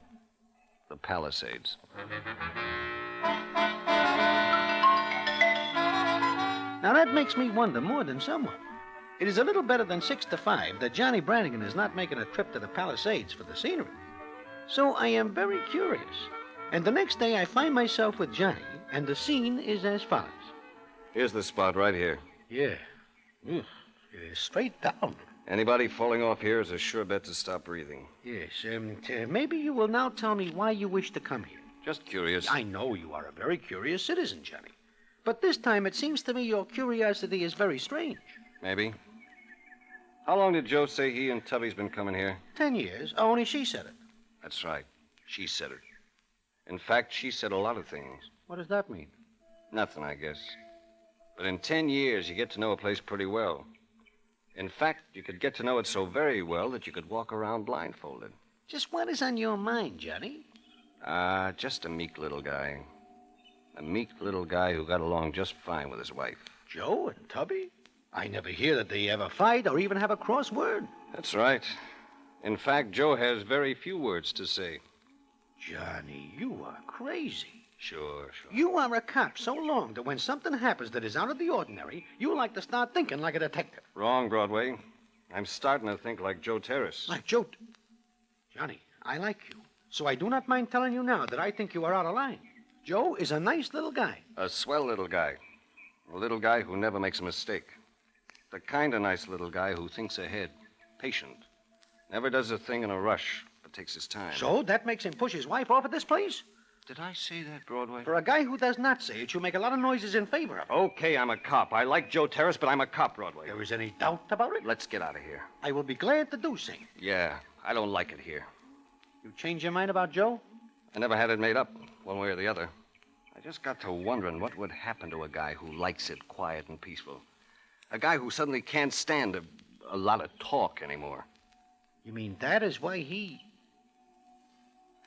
The Palisades. Now, that makes me wonder more than someone. It is a little better than 6 to 5 that Johnny Brannigan is not making a trip to the Palisades for the scenery. So I am very curious. And the next day I find myself with Johnny, and the scene is as follows. Here's the spot right here. Yeah. It is straight down. Anybody falling off here is a sure bet to stop breathing. Yes, maybe you will now tell me why you wish to come here. Just curious. I know you are a very curious citizen, Johnny. But this time it seems to me your curiosity is very strange. Maybe. How long did Joe say he and Tubby's been coming here? 10 years. Only she said it. That's right. She said it. In fact, she said a lot of things. What does that mean? Nothing, I guess. But in 10 years, you get to know a place pretty well. In fact, you could get to know it so very well that you could walk around blindfolded. Just what is on your mind, Johnny? Just a meek little guy. A meek little guy who got along just fine with his wife. Joe and Tubby? I never hear that they ever fight or even have a cross word. That's right. In fact, Joe has very few words to say. Johnny, you are crazy. Sure. You are a cop so long that when something happens that is out of the ordinary, you like to start thinking like a detective. Wrong, Broadway. I'm starting to think like Joe Terrace. Like Joe... Johnny, I like you. So I do not mind telling you now that I think you are out of line. Joe is a nice little guy. A swell little guy. A little guy who never makes a mistake. The kind of nice little guy who thinks ahead. Patient. Never does a thing in a rush, but takes his time. So that makes him push his wife off at this place? Did I say that, Broadway? For a guy who does not say it, you make a lot of noises in favor of it. Okay, I'm a cop. I like Joe Terrace, but I'm a cop, Broadway. There is any doubt about it? Let's get out of here. I will be glad to do so. Yeah, I don't like it here. You change your mind about Joe? I never had it made up, one way or the other. I just got to wondering what would happen to a guy who likes it quiet and peaceful. A guy who suddenly can't stand a lot of talk anymore. You mean that is why he...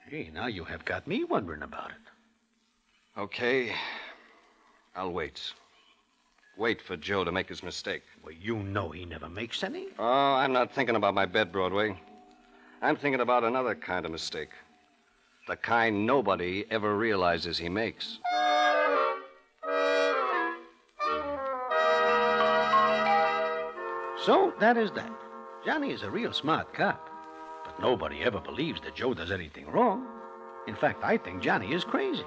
Hey, now you have got me wondering about it. Okay, I'll wait. Wait for Joe to make his mistake. Well, you know he never makes any. Oh, I'm not thinking about my bet, Broadway. I'm thinking about another kind of mistake. The kind nobody ever realizes he makes. So, that is that. Johnny is a real smart cop. But nobody ever believes that Joe does anything wrong. In fact, I think Johnny is crazy.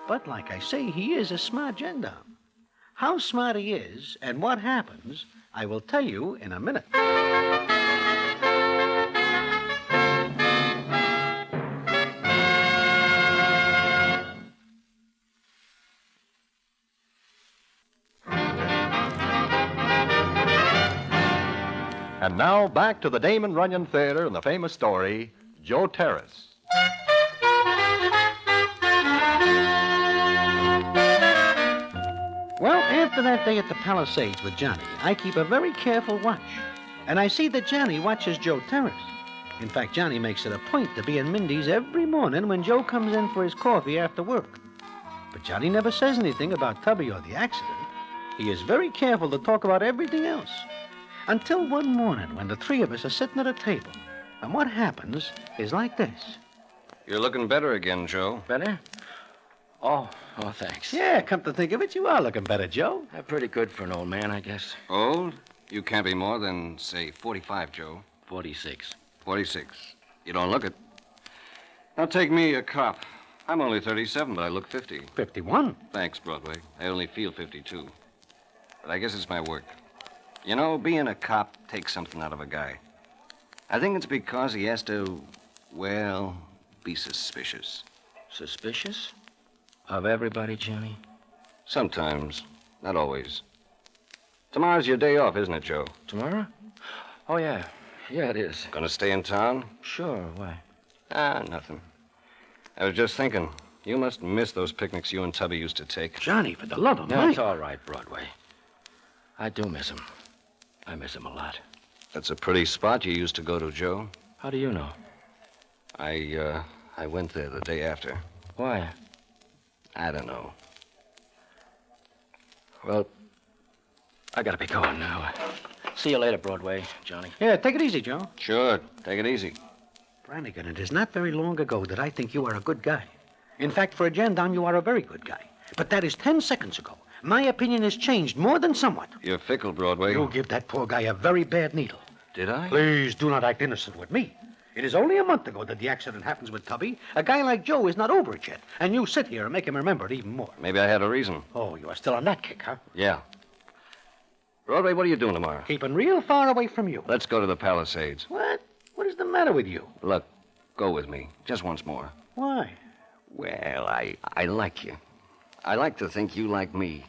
But like I say, he is a smart gendarme. How smart he is and what happens, I will tell you in a minute. And now, back to the Damon Runyon Theater and the famous story, Joe Terrace. Well, after that day at the Palisades with Johnny, I keep a very careful watch. And I see that Johnny watches Joe Terrace. In fact, Johnny makes it a point to be in Mindy's every morning when Joe comes in for his coffee after work. But Johnny never says anything about Tubby or the accident. He is very careful to talk about everything else. Until one morning when the three of us are sitting at a table. And what happens is like this. You're looking better again, Joe. Better? Oh, thanks. Yeah, come to think of it, you are looking better, Joe. Pretty good for an old man, I guess. Old? You can't be more than, say, 45, Joe. 46. 46. You don't look it. Now take me, a cop. I'm only 37, but I look 50. 51? Thanks, Broadway. I only feel 52. But I guess it's my work. You know, being a cop takes something out of a guy. I think it's because he has to, well, be suspicious. Suspicious? Of everybody, Johnny? Sometimes. Not always. Tomorrow's your day off, isn't it, Joe? Tomorrow? Oh, yeah. Yeah, it is. Gonna stay in town? Sure. Why? Nothing. I was just thinking, you must miss those picnics you and Tubby used to take. Johnny, for the love of No, Mike. it's all right, Broadway. I do miss him. I miss him a lot. That's a pretty spot you used to go to, Joe. How do you know? I went there the day after. Why? I don't know. Well, I gotta be going now. See you later, Broadway, Johnny. Yeah, take it easy, Joe. Sure, take it easy. Brannigan, it is not very long ago that I think you are a good guy. In fact, for a gendarme, you are a very good guy. But that is 10 seconds ago. My opinion has changed more than somewhat. You're fickle, Broadway. You give that poor guy a very bad needle. Did I? Please do not act innocent with me. It is only a month ago that the accident happens with Tubby. A guy like Joe is not over it yet. And you sit here and make him remember it even more. Maybe I had a reason. Oh, you are still on that kick, huh? Yeah. Broadway, what are you doing tomorrow? Keeping real far away from you. Let's go to the Palisades. What? What is the matter with you? Look, go with me. Just once more. Why? Well, I like you. I like to think you like me.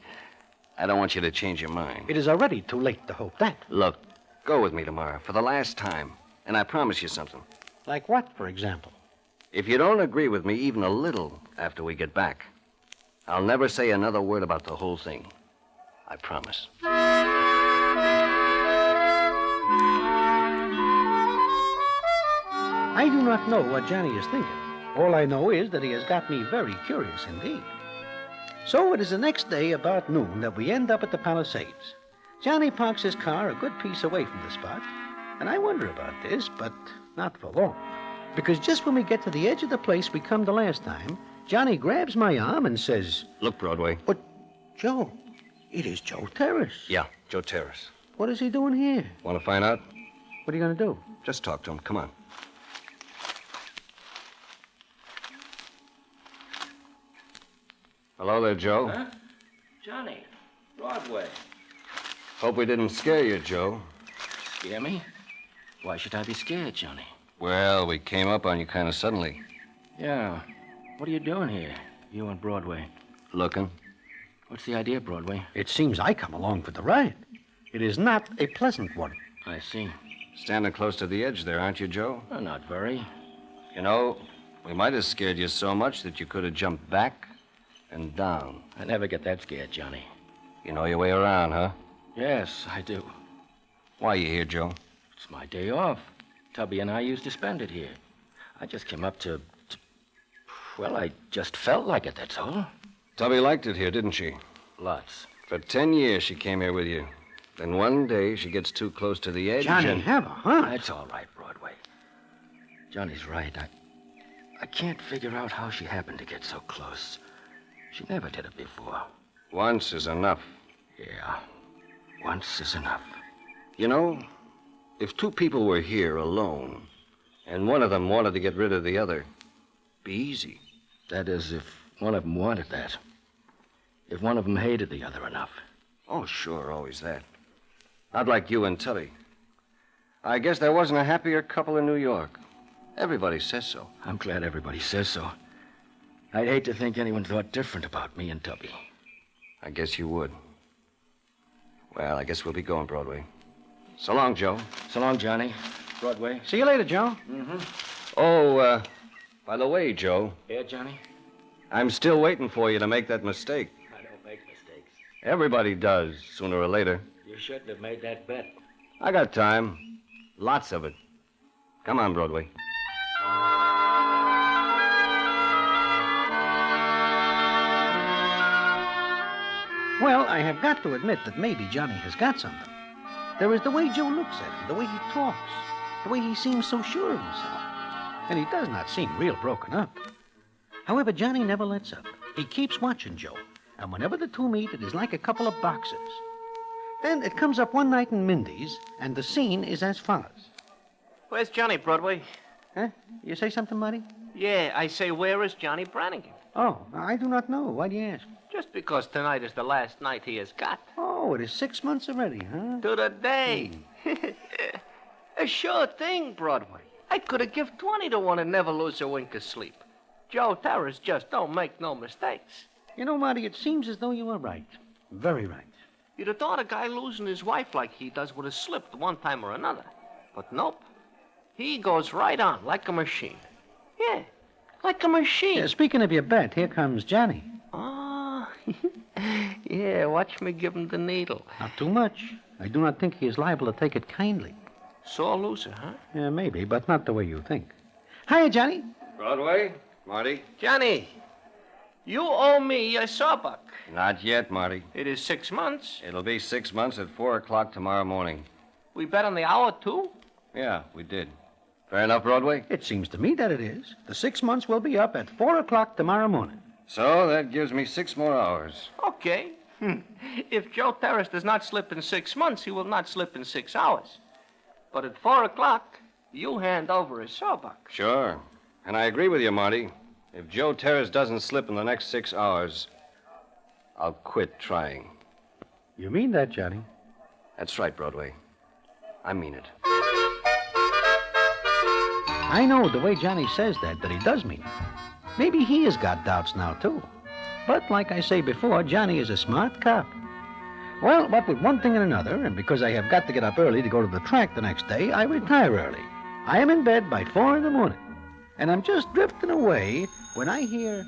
I don't want you to change your mind. It is already too late to hope that. Look, go with me tomorrow for the last time. And I promise you something. Like what, for example? If you don't agree with me even a little after we get back, I'll never say another word about the whole thing. I promise. I do not know what Johnny is thinking. All I know is that he has got me very curious indeed. So it is the next day about noon that we end up at the Palisades. Johnny parks his car a good piece away from the spot, and I wonder about this, but not for long. Because just when we get to the edge of the place we come the last time, Johnny grabs my arm and says, Look, Broadway. But, Joe, it is Joe Terrace. Yeah, Joe Terrace. What is he doing here? Want to find out? What are you going to do? Just talk to him. Come on. Hello there, Joe. Huh? Johnny, Broadway. Hope we didn't scare you, Joe. Scare me? Why should I be scared, Johnny? Well, we came up on you kind of suddenly. Yeah. What are you doing here, you and Broadway? Looking. What's the idea, Broadway? It seems I come along for the ride. It is not a pleasant one. I see. Standing close to the edge there, aren't you, Joe? Oh, not very. You know, we might have scared you so much that you could have jumped back and down. I never get that scared, Johnny. You know your way around, huh? Yes, I do. Why are you here, Joe? It's my day off. Tubby and I used to spend it here. I just came up to... Well, I just felt like it, that's all. Tubby liked it here, didn't she? Lots. For 10 years she came here with you. Then one day she gets too close to the edge Johnny, and... have a heart. That's all right, Broadway. Johnny's right. I can't figure out how she happened to get so close. She never did it before. Once is enough. Yeah, once is enough. You know, if two people were here alone, and one of them wanted to get rid of the other, be easy. That is, if one of them wanted that. If one of them hated the other enough. Oh, sure, always that. Not like you and Tubby. I guess there wasn't a happier couple in New York. Everybody says so. I'm glad everybody says so. I'd hate to think anyone thought different about me and Tubby. I guess you would. Well, I guess we'll be going, Broadway. So long, Joe. So long, Johnny. Broadway. See you later, Joe. Mm-hmm. Oh, by the way, Joe. Yeah, Johnny? I'm still waiting for you to make that mistake. I don't make mistakes. Everybody does, sooner or later. You shouldn't have made that bet. I got time. Lots of it. Come on, Broadway. Well, I have got to admit that maybe Johnny has got something. There is the way Joe looks at him, the way he talks, the way he seems so sure of himself. And he does not seem real broken up. However, Johnny never lets up. He keeps watching Joe, and whenever the two meet, it is like a couple of boxers. Then it comes up one night in Mindy's, and the scene is as follows. Where's Johnny, Broadway? Huh? You say something, Marty? Yeah, I say, where is Johnny Brannigan? Oh, I do not know. Why do you ask? Just because tonight is the last night he has got. Oh, it is 6 months already, huh? To the day. A sure thing, Broadway. I could have give 20 to 1 and never lose a wink of sleep. Joe Terrace just don't make no mistakes. You know, Marty, it seems as though you are right. Very right. You'd have thought a guy losing his wife like he does would have slipped one time or another. But nope. He goes right on like a machine. Yeah, like a machine. Yeah, speaking of your bet, here comes Johnny. Oh, yeah, watch me give him the needle. Not too much. I do not think he is liable to take it kindly. Sore loser, huh? Yeah, maybe, but not the way you think. Hiya, Johnny. Broadway, Marty. Johnny, you owe me a sawbuck. Not yet, Marty. It is 6 months. It'll be 6 months at 4 o'clock tomorrow morning. We bet on the hour, too? Yeah, we did. Fair enough, Broadway? It seems to me that it is. The 6 months will be up at 4 o'clock tomorrow morning. So that gives me 6 more hours. Okay. If Joe Terrace does not slip in 6 months, he will not slip in 6 hours. But at 4 o'clock, you hand over his sawbuck. Sure. And I agree with you, Marty. If Joe Terrace doesn't slip in the next 6 hours, I'll quit trying. You mean that, Johnny? That's right, Broadway. I mean it. I know the way Johnny says that he does mean it. Maybe he has got doubts now, too. But like I say before, Johnny is a smart cop. Well, what with one thing and another, and because I have got to get up early to go to the track the next day, I retire early. I am in bed by 4 in the morning. And I'm just drifting away when I hear...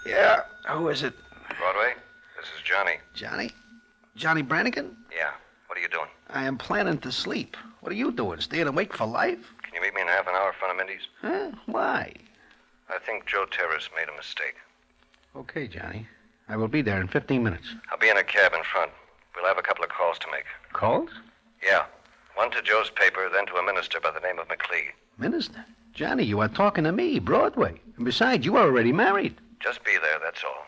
Yeah, who is it? Broadway, this is Johnny. Johnny? Johnny Brannigan? Yeah, what are you doing? I am planning to sleep. What are you doing, staying awake for life? Can you meet me in half an hour in front of Mindy's? Huh? Why? I think Joe Terrace made a mistake. Okay, Johnny. I will be there in 15 minutes. I'll be in a cab in front. We'll have a couple of calls to make. Calls? Yeah. One to Joe's paper, then to a minister by the name of McLeod. Minister? Johnny, you are talking to me, Broadway. And besides, you are already married. Just be there, that's all.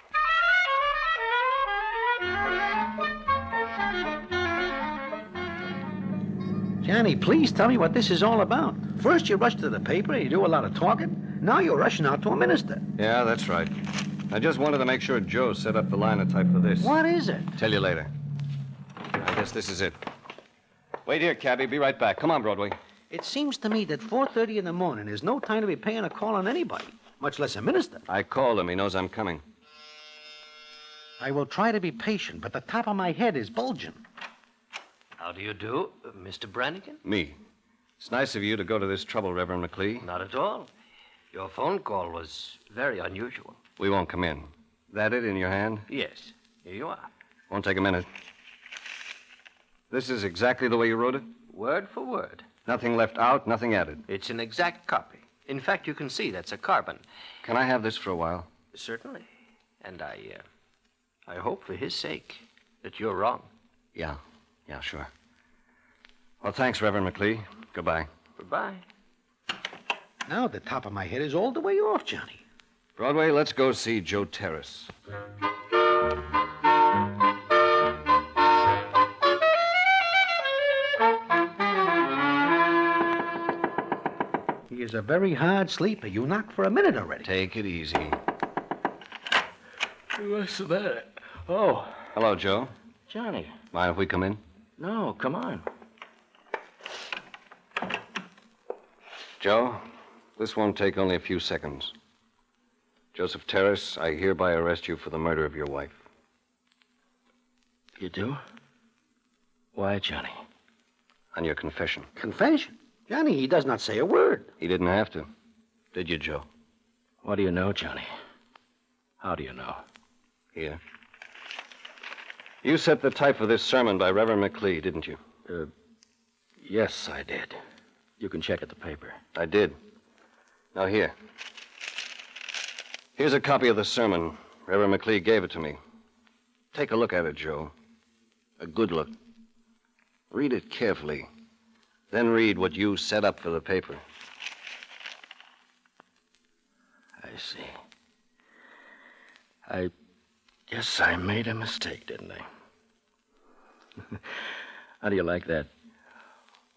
Johnny, please tell me what this is all about. First you rush to the paper and you do a lot of talking. Now you're rushing out to a minister. Yeah, that's right. I just wanted to make sure Joe set up the linotype for this. What is it? Tell you later. I guess this is it. Wait here, cabby. Be right back. Come on, Broadway. It seems to me that 4:30 in the morning is no time to be paying a call on anybody, much less a minister. I called him. He knows I'm coming. I will try to be patient, but the top of my head is bulging. How do you do, Mr. Brannigan? Me. It's nice of you to go to this trouble, Reverend McLeod. Not at all. Your phone call was very unusual. We won't come in. That it in your hand? Yes. Here you are. Won't take a minute. This is exactly the way you wrote it? Word for word. Nothing left out, nothing added. It's an exact copy. In fact, you can see that's a carbon. Can I have this for a while? Certainly. And I hope for his sake that you're wrong. Yeah, sure. Well, thanks, Reverend McLeod. Goodbye. Goodbye. Now the top of my head is all the way off, Johnny. Broadway, let's go see Joe Terrace. He is a very hard sleeper. You knocked for a minute already. Take it easy. What's the matter? Oh. Hello, Joe. Johnny. Mind if we come in? No, come on. Joe, this won't take only a few seconds. Joseph Terrace, I hereby arrest you for the murder of your wife. You do? Why, Johnny? On your confession. Confession? Johnny, he does not say a word. He didn't have to. Did you, Joe? What do you know, Johnny? How do you know? Here. You set the type for this sermon by Reverend McLeod, didn't you? Yes, I did. You can check at the paper. I did. Now, here. Here's a copy of the sermon. Reverend McLeod gave it to me. Take a look at it, Joe. A good look. Read it carefully. Then read what you set up for the paper. I see. I guess I made a mistake, didn't I? How do you like that?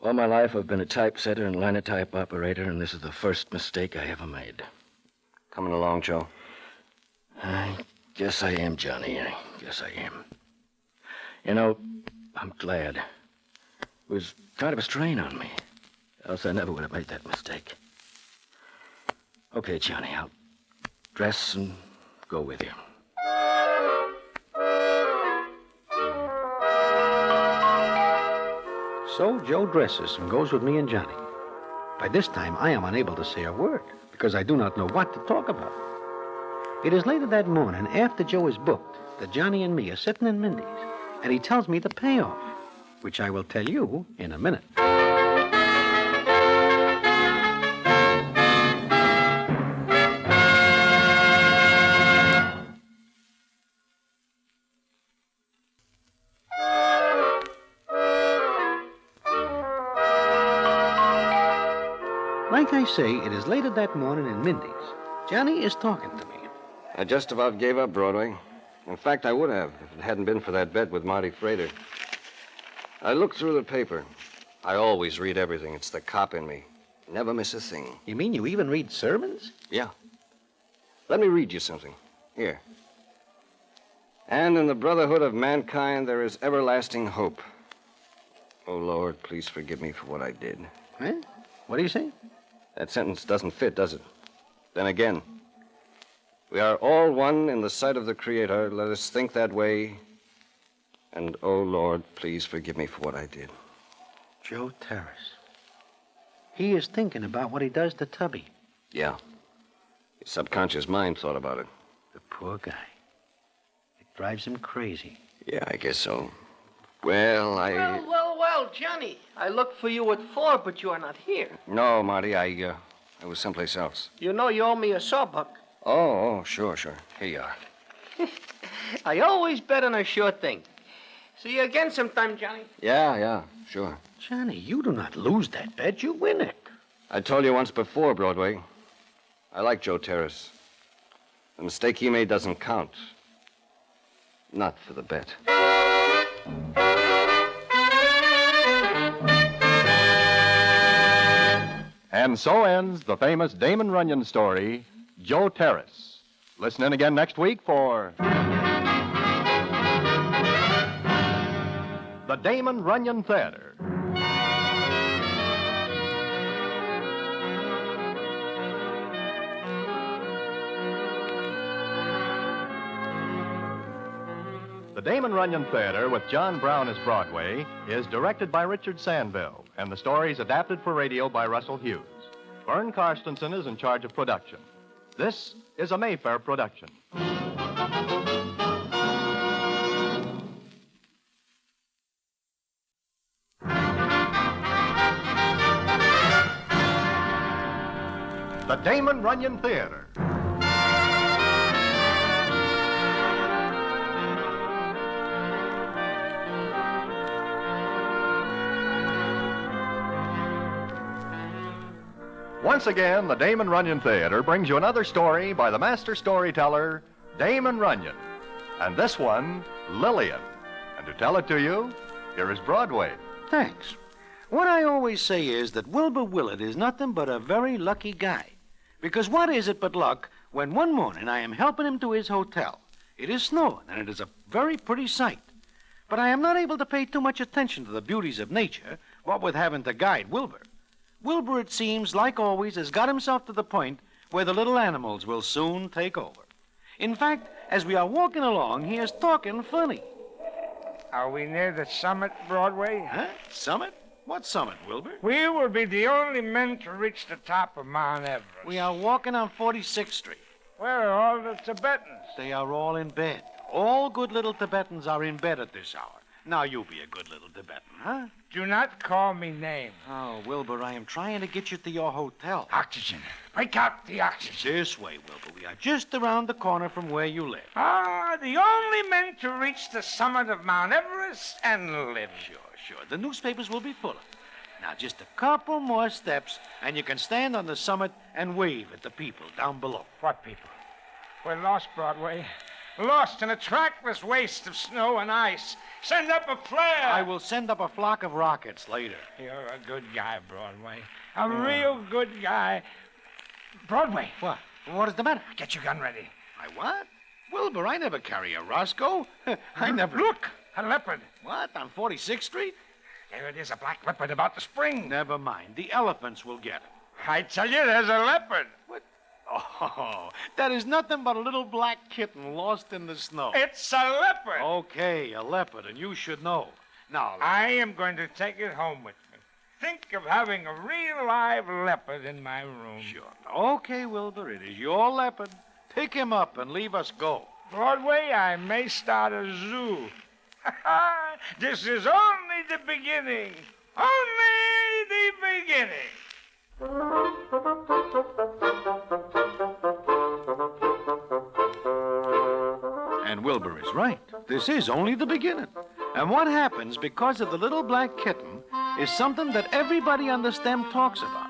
All my life I've been a typesetter and linotype operator, and this is the first mistake I ever made. Coming along, Joe? I guess I am, Johnny. I guess I am. You know, I'm glad. It was kind of a strain on me. Else I never would have made that mistake. Okay, Johnny, I'll dress and go with you. So Joe dresses and goes with me and Johnny. By this time, I am unable to say a word because I do not know what to talk about. It is later that morning, after Joe is booked, that Johnny and me are sitting in Mindy's, and he tells me the payoff, which I will tell you in a minute. Like I say, it is later that morning in Mindy's. Johnny is talking to me. I just about gave up Broadway. In fact, I would have if it hadn't been for that bet with Marty Frater. I looked through the paper. I always read everything. It's the cop in me. Never miss a thing. You mean you even read sermons? Yeah. Let me read you something. Here. And in the brotherhood of mankind, there is everlasting hope. Oh, Lord, please forgive me for what I did. Huh? What do you say? That sentence doesn't fit, does it? Then again, we are all one in the sight of the Creator. Let us think that way. And, oh, Lord, please forgive me for what I did. Joe Terrace. He is thinking about what he does to Tubby. Yeah. His subconscious mind thought about it. The poor guy. It drives him crazy. Yeah, I guess so. Well, Well, Johnny. I looked for you at 4, but you are not here. No, Marty, I was someplace else. You know you owe me a sawbuck. Oh, sure. Here you are. I always bet on a sure thing. See you again sometime, Johnny. Yeah, sure. Johnny, you do not lose that bet. You win it. I told you once before, Broadway. I like Joe Terrace. The mistake he made doesn't count. Not for the bet. And so ends the famous Damon Runyon story, Joe Terrace. Listen in again next week for the Damon Runyon Theater. The Damon Runyon Theater, with John Brown as Broadway, is directed by Richard Sandville, and the stories adapted for radio by Russell Hughes. Vern Karstensen is in charge of production. This is a Mayfair production. The Damon Runyon Theater. Once again, the Damon Runyon Theater brings you another story by the master storyteller, Damon Runyon. And this one, Lillian. And to tell it to you, here is Broadway. Thanks. What I always say is that Wilbur Willard is nothing but a very lucky guy. Because what is it but luck when one morning I am helping him to his hotel? It is snowing, and it is a very pretty sight. But I am not able to pay too much attention to the beauties of nature, what with having to guide Wilbur. Wilbur, it seems, like always, has got himself to the point where the little animals will soon take over. In fact, as we are walking along, he is talking funny. Are we near the summit, Broadway? Huh? Summit? What summit, Wilbur? We will be the only men to reach the top of Mount Everest. We are walking on 46th Street. Where are all the Tibetans? They are all in bed. All good little Tibetans are in bed at this hour. Now you be a good little Tibetan, huh? Do not call me names. Oh, Wilbur, I am trying to get you to your hotel. Oxygen. Break out the oxygen. This way, Wilbur. We are just around the corner from where you live. Ah, the only men to reach the summit of Mount Everest and live. Sure. The newspapers will be full of it. Now, just a couple more steps, and you can stand on the summit and wave at the people down below. What people? We're lost, Broadway. Lost in a trackless waste of snow and ice. Send up a flare. I will send up a flock of rockets later. You're a good guy, Broadway. A real good guy. Broadway. What? What is the matter? Get your gun ready. I what? Wilbur, I never carry a Roscoe. I never... Look, a leopard. What, on 46th Street? There it is, a black leopard about to spring. Never mind. The elephants will get him. I tell you, there's a leopard. What? Oh, that is nothing but a little black kitten lost in the snow. It's a leopard. Okay, a leopard, and you should know. Now, I am going to take it home with me. Think of having a real live leopard in my room. Sure. Okay, Wilbur, it is your leopard. Pick him up and leave us go. Broadway, I may start a zoo. This is only the beginning. Only the beginning. And Wilbur is right. This is only the beginning. And what happens because of the little black kitten is something that everybody on the stem talks about.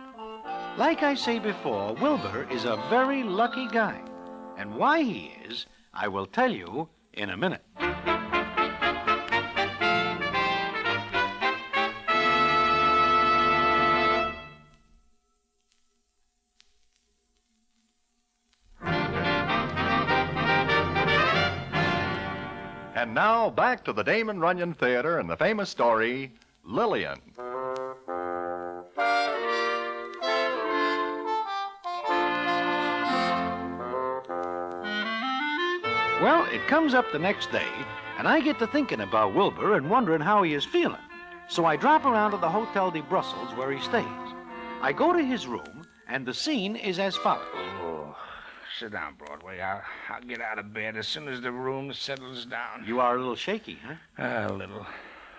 Like I say before, Wilbur is a very lucky guy. And why he is, I will tell you in a minute. And now, back to the Damon Runyon Theater and the famous story, Lillian. Well, it comes up the next day, and I get to thinking about Wilbur and wondering how he is feeling. So I drop around to the Hotel de Brussels where he stays. I go to his room, and the scene is as follows. Oh, sit down, Broadway. I'll get out of bed as soon as the room settles down. You are a little shaky, huh? A little.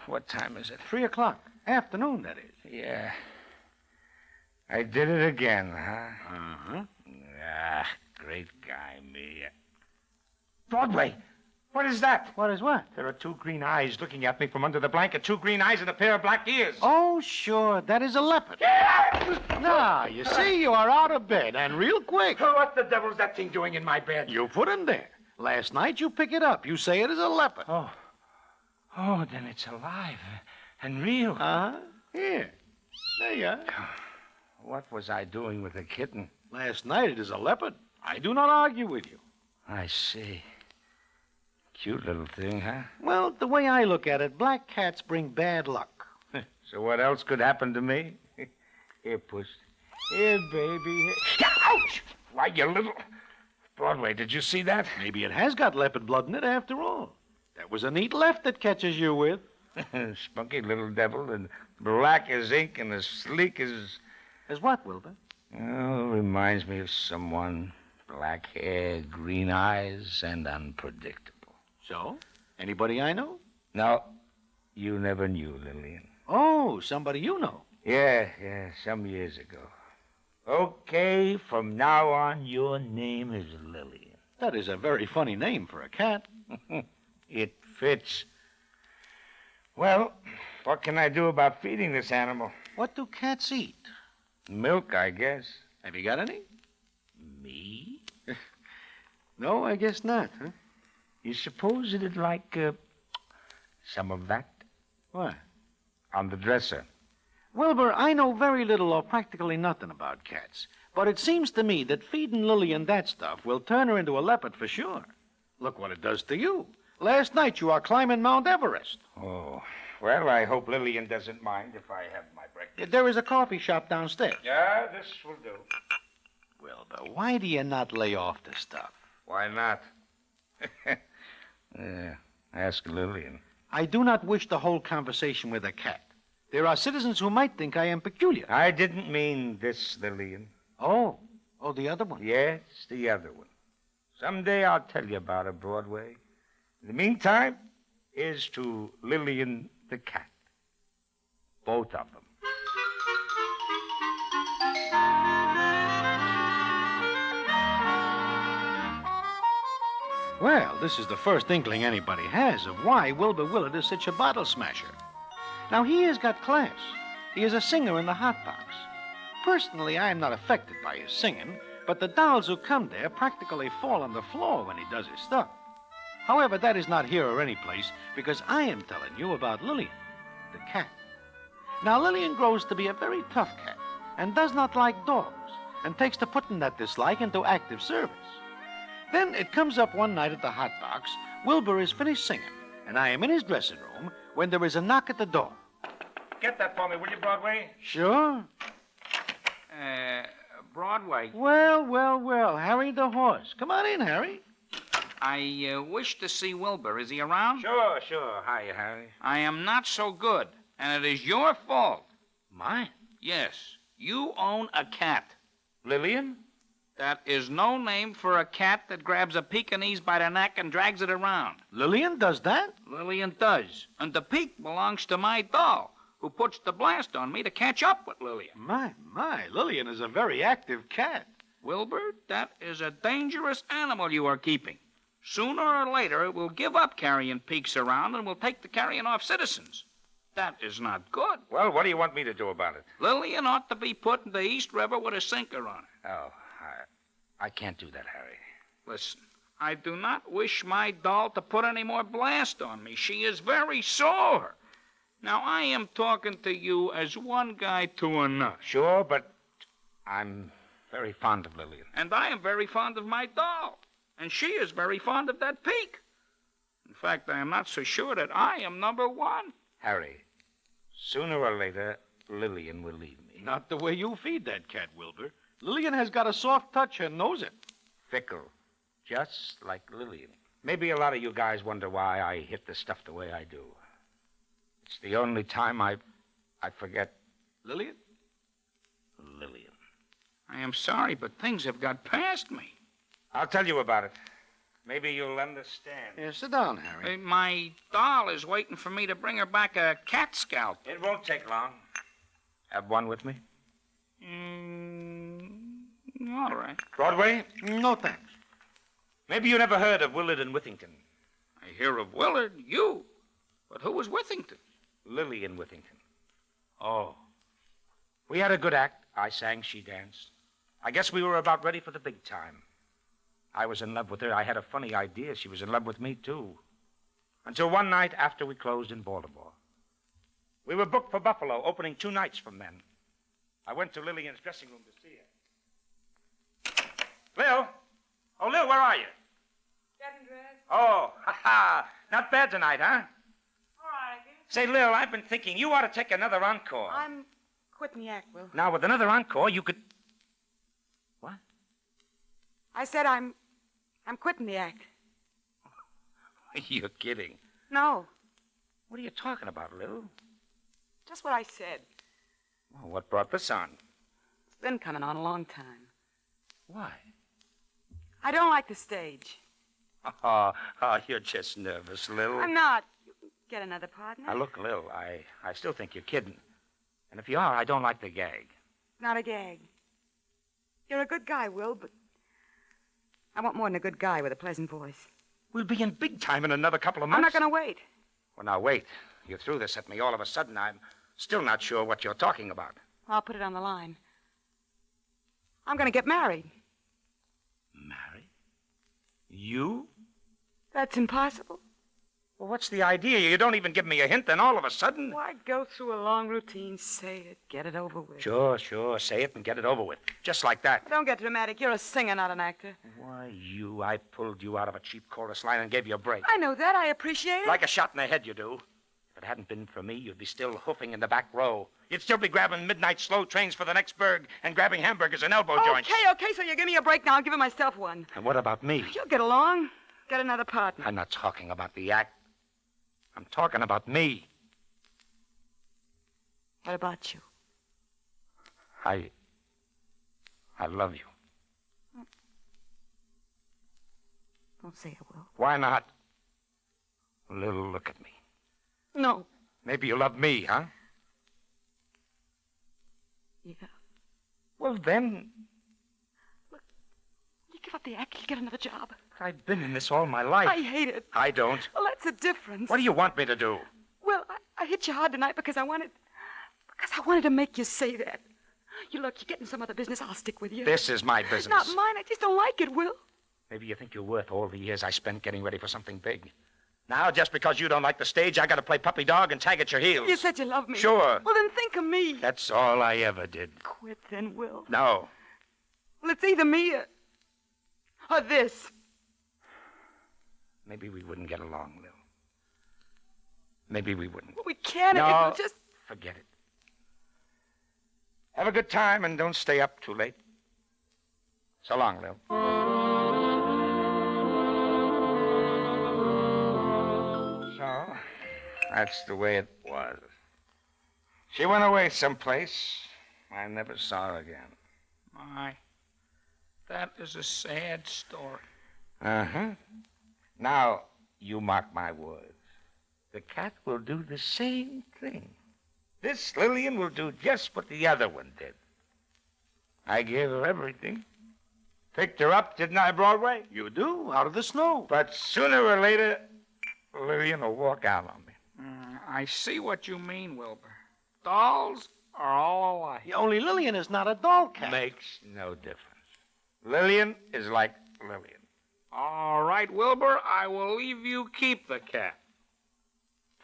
What time is it? 3 o'clock. Afternoon, that is. Yeah. I did it again, huh? Uh-huh. Ah, great guy, me. Broadway! What is that? What is what? There are 2 green eyes looking at me from under the blanket. 2 green eyes and a pair of black ears. Oh, sure. That is a leopard. Now, you see, you are out of bed, and real quick. What the devil's that thing doing in my bed? You put him there. Last night you pick it up. You say it is a leopard. Oh, then it's alive and real. Uh-huh. Here. There you are. What was I doing with the kitten? Last night it is a leopard. I do not argue with you. I see. Cute little thing, huh? Well, the way I look at it, black cats bring bad luck. So what else could happen to me? Here, puss. Here, baby. Here. Ouch! Why, you little... Broadway, did you see that? Maybe it has got leopard blood in it after all. That was a neat left that catches you with. Spunky little devil, and black as ink and as sleek as... As what, Wilbur? Oh, reminds me of someone. Black hair, green eyes, and unpredictable. So? Anybody I know? No, you never knew, Lillian. Oh, somebody you know. Yeah, some years ago. Okay, from now on, your name is Lillian. That is a very funny name for a cat. It fits. Well, what can I do about feeding this animal? What do cats eat? Milk, I guess. Have you got any? Me? No, I guess not, huh? You suppose it'd like some of that? What? On the dresser. Wilbur, I know very little or practically nothing about cats, but it seems to me that feeding Lillian that stuff will turn her into a leopard for sure. Look what it does to you. Last night you are climbing Mount Everest. Oh, well, I hope Lillian doesn't mind if I have my breakfast. There is a coffee shop downstairs. Yeah, this will do. Wilbur, why do you not lay off the stuff? Why not? Ask Lillian. I do not wish to hold conversation with a cat. There are citizens who might think I am peculiar. I didn't mean this, Lillian. Oh, the other one? Yes, the other one. Someday I'll tell you about her, Broadway. In the meantime, here's to Lillian the cat. Both of them. Well, this is the first inkling anybody has of why Wilbur Willard is such a bottle smasher. Now, he has got class. He is a singer in the hot box. Personally, I am not affected by his singing, but the dolls who come there practically fall on the floor when he does his stuff. However, that is not here or any place, because I am telling you about Lillian, the cat. Now, Lillian grows to be a very tough cat and does not like dogs and takes to putting that dislike into active service. Then it comes up one night at the hot box. Wilbur is finished singing, and I am in his dressing room when there is a knock at the door. Get that for me, will you, Broadway? Sure. Broadway. Well, Harry the horse. Come on in, Harry. I wish to see Wilbur. Is he around? Sure. Hi, Harry. I am not so good, and it is your fault. Mine? Yes. You own a cat. Lillian? That is no name for a cat that grabs a Pekingese by the neck and drags it around. Lillian does that? Lillian does. And the Peak belongs to my doll, who puts the blast on me to catch up with Lillian. My, Lillian is a very active cat. Wilbur, that is a dangerous animal you are keeping. Sooner or later, it will give up carrying Peaks around and will take to carrying off citizens. That is not good. Well, what do you want me to do about it? Lillian ought to be put in the East River with a sinker on it. Oh, I can't do that, Harry. Listen, I do not wish my doll to put any more blast on me. She is very sore. Now, I am talking to you as one guy to another. Sure, but I'm very fond of Lillian. And I am very fond of my doll. And she is very fond of that Peak. In fact, I am not so sure that I am number one. Harry, sooner or later, Lillian will leave me. Not the way you feed that cat, Wilbur. Lillian has got a soft touch and knows it. Fickle, just like Lillian. Maybe a lot of you guys wonder why I hit the stuff the way I do. It's the only time I forget Lillian? Lillian. I am sorry, but things have got past me. I'll tell you about it. Maybe you'll understand. Yeah, sit down, Harry. My doll is waiting for me to bring her back a cat scalp. It won't take long. Have one with me? All right. Broadway? No, thanks. Maybe you never heard of Willard and Withington. I hear of Willard, you. But who was Withington? Lillian Withington. Oh. We had a good act. I sang, she danced. I guess we were about ready for the big time. I was in love with her. I had a funny idea she was in love with me, too. Until one night after we closed in Baltimore. We were booked for Buffalo, opening 2 nights from then. I went to Lillian's dressing room to see her. Lil? Oh, Lil, where are you? Getting dressed. Oh, ha-ha. Not bad tonight, huh? All right, I guess. Say, Lil, I've been thinking you ought to take another encore. I'm quitting the act, Will. Now, with another encore, you could... What? I said I'm quitting the act. You're kidding. No, What are you talking about, Lil? just what I said. Well, what brought this on? It's been coming on a long time. Why? I don't like the stage. Oh, you're just nervous, Lil. I'm not. You can get another partner. Now, look, Lil, I still think you're kidding. And if you are, I don't like the gag. Not a gag. You're a good guy, Will, but I want more than a good guy with a pleasant voice. We'll be in big time in another couple of months. I'm not going to wait. Well, now, wait. You threw this at me all of a sudden. I'm still not sure what you're talking about. I'll put it on the line. I'm going to get married. Married? You? That's impossible. Well, what's the idea? You don't even give me a hint, then all of a sudden... Why go through a long routine? Say it. Get it over with. Sure. Say it and get it over with. Just like that. Don't get dramatic. You're a singer, not an actor. Why, I pulled you out of a cheap chorus line and gave you a break. I know that. I appreciate it. Like a shot in the head, you do. If it hadn't been for me, you'd be still hoofing in the back row. You'd still be grabbing midnight slow trains for the next burg and grabbing hamburgers and elbow joints. Okay, so you give me a break now. I'll give it myself one. And what about me? You'll get along. Get another partner. I'm not talking about the act. I'm talking about me. What about you? I love you. Don't say it, Will. Why not? Lil, look at me. No. Maybe you love me, huh? Yeah. Well, then... You give up the act, you get another job. I've been in this all my life. I hate it. I don't. Well, that's the difference. What do you want me to do? Well, I hit you hard tonight because I wanted to make you say that. You're getting some other business. I'll stick with you. This is my business. Not mine. I just don't like it, Will. Maybe you think you're worth all the years I spent getting ready for something big. Now, just because you don't like the stage, I got to play puppy dog and tag at your heels. You said you love me. Sure. Well, then think of me. That's all I ever did. Quit then, Will. No. Well, it's either me or this. Maybe we wouldn't get along, Lil. Maybe we wouldn't. Well, we can't. No, It'll just... forget it. Have a good time and don't stay up too late. So long, Lil. So, that's the way it was. She went away someplace. I never saw her again. My, that is a sad story. Uh-huh. Now, you mark my words. The cat will do the same thing. This Lillian will do just what the other one did. I gave her everything. Picked her up, didn't I, Broadway? You do, out of the snow. But sooner or later, Lillian will walk out on me. I see what you mean, Wilbur. Dolls are all alike. Yeah, only Lillian is not a doll cat. Makes no difference. Lillian is like Lillian. All right, Wilbur, I will leave you keep the cat.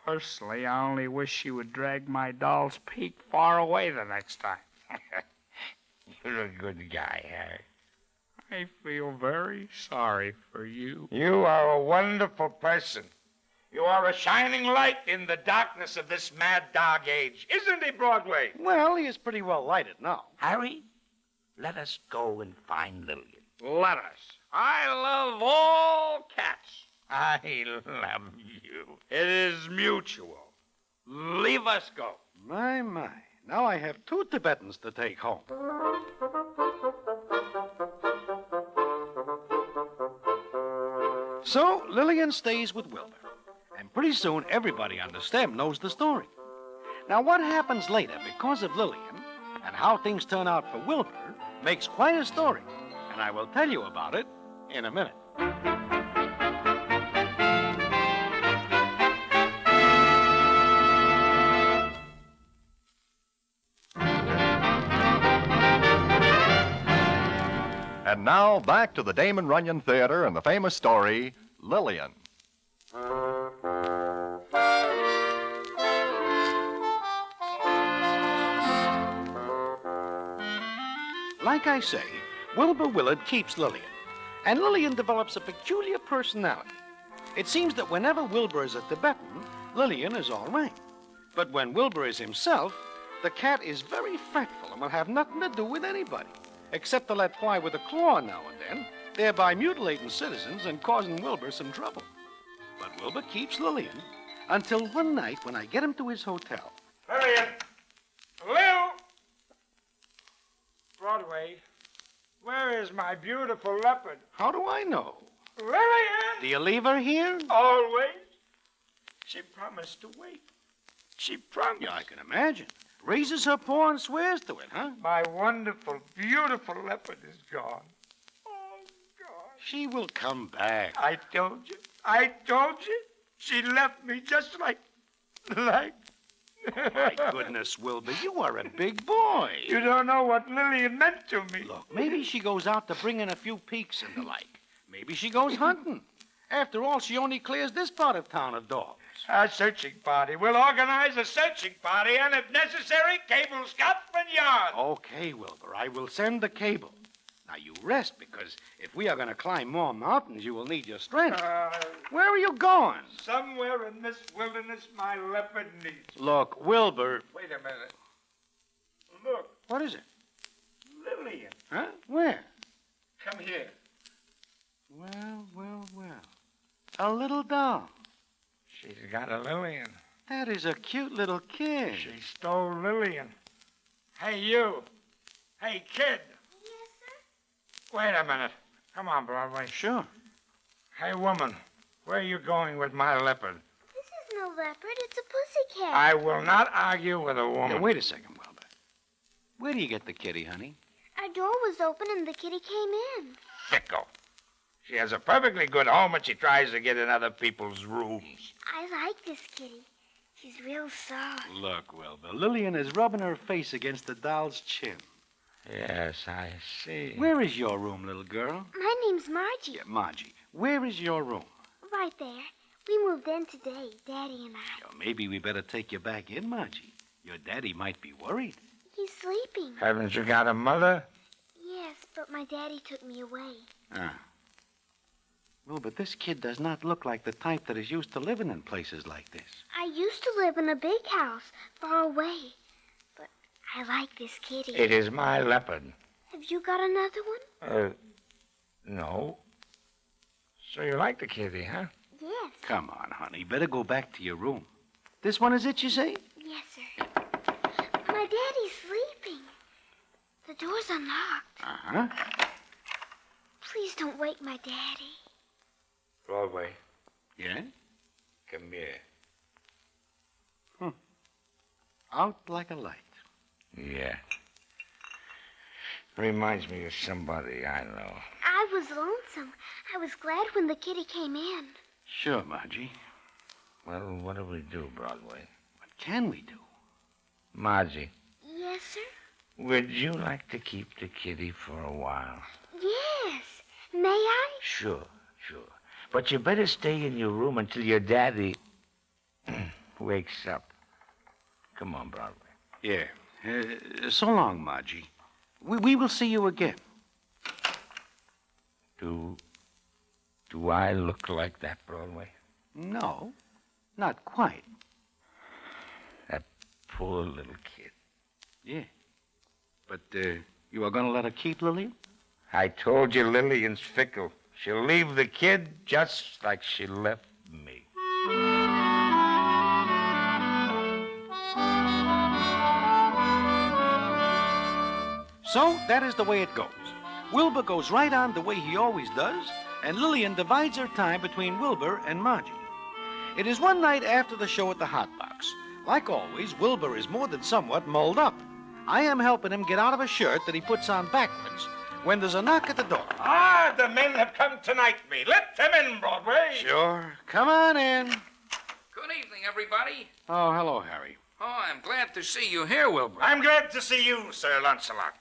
Personally, I only wish she would drag my doll's peak far away the next time. You're a good guy, Harry. I feel very sorry for you. You are a wonderful person. You are a shining light in the darkness of this mad dog age, isn't he, Broadway? Well, he is pretty well lighted now. Harry, let us go and find Lillian. Let us. I love all cats. I love you. It is mutual. Leave us go. My. Now I have 2 Tibetans to take home. So Lillian stays with Wilbur. And pretty soon everybody on the stem knows the story. Now what happens later because of Lillian and how things turn out for Wilbur makes quite a story. And I will tell you about it in a minute. And now, back to the Damon Runyon Theater and the famous story, Lillian. Like I say, Wilbur Willard keeps Lillian, and Lillian develops a peculiar personality. It seems that whenever Wilbur is a Tibetan, Lillian is all right. But when Wilbur is himself, the cat is very fretful and will have nothing to do with anybody, except to let fly with a claw now and then, thereby mutilating citizens and causing Wilbur some trouble. But Wilbur keeps Lillian until one night when I get him to his hotel. Lillian! Lil! Broadway, where is my beautiful leopard? How do I know? Lillian! Do you leave her here? Always. She promised to wait. She promised. Yeah, I can imagine. Raises her paw and swears to it, huh? My wonderful, beautiful leopard is gone. She will come back. I told you. I told you. She left me just like. My goodness, Wilbur, you are a big boy. You don't know what Lillian meant to me. Look, maybe she goes out to bring in a few peaks and the like. Maybe she goes hunting. After all, she only clears this part of town of dogs. A searching party. We'll organize a searching party, and if necessary, cable Scotland Yard. Okay, Wilbur, I will send the cable. Now, you rest, because if we are going to climb more mountains, you will need your strength. Where are you going? Somewhere in this wilderness, my leopard needs. Look, Wilbur. Wait a minute. Look. What is it? Lillian. Huh? Where? Come here. Well. A little doll. She's got a Lillian. That is a cute little kid. She stole Lillian. Hey, you. Hey, kid. Yes, sir? Wait a minute. Come on, Broadway. Sure. Hey, woman, where are you going with my leopard? This is no leopard. It's a pussycat. I will not argue with a woman. Now, wait a second, Wilbur. Where do you get the kitty, honey? Our door was open and the kitty came in. Fickle. She has a perfectly good home, but she tries to get in other people's rooms. I like this kitty. She's real soft. Look, Wilbur, Lillian is rubbing her face against the doll's chin. Yes, I see. Where is your room, little girl? My name's Margie. Yeah, Margie. Where is your room? Right there. We moved in today, Daddy and I. Well, maybe we better take you back in, Margie. Your daddy might be worried. He's sleeping. Haven't you got a mother? Yes, but my daddy took me away. Ah. Well, but this kid does not look like the type that is used to living in places like this. I used to live in a big house far away, but I like this kitty. It is my leopard. Have you got another one? No. So you like the kitty, huh? Yes. Come on, honey. Better go back to your room. This one is it, you say? Yes, sir. My daddy's sleeping. The door's unlocked. Uh-huh. Please don't wake my daddy. Broadway. Yeah? Come here. Out like a light. Yeah. Reminds me of somebody I know. I was lonesome. I was glad when the kitty came in. Sure, Margie. Well, what do we do, Broadway? What can we do? Margie, Yes, sir? would you like to keep the kitty for a while? Yes. May I? Sure. But you better stay in your room until your daddy wakes up. Come on, Broadway. Yeah. So long, Margie. We will see you again. Do I look like that, Broadway? No. Not quite. That poor little kid. Yeah. But you are going to let her keep Lillian? I told you Lillian's fickle. She'll leave the kid just like she left me. So that is the way it goes. Wilbur goes right on the way he always does, and Lillian divides her time between Wilbur and Margie. It is one night after the show at the Hot Box. Like always, Wilbur is more than somewhat mulled up. I am helping him get out of a shirt that he puts on backwards when there's a knock at the door. Ah, the men have come to knight me. Let them in, Broadway. Sure. Come on in. Good evening, everybody. Oh, hello, Harry. Oh, I'm glad to see you here, Wilbur. I'm glad to see you, Sir Lancelot.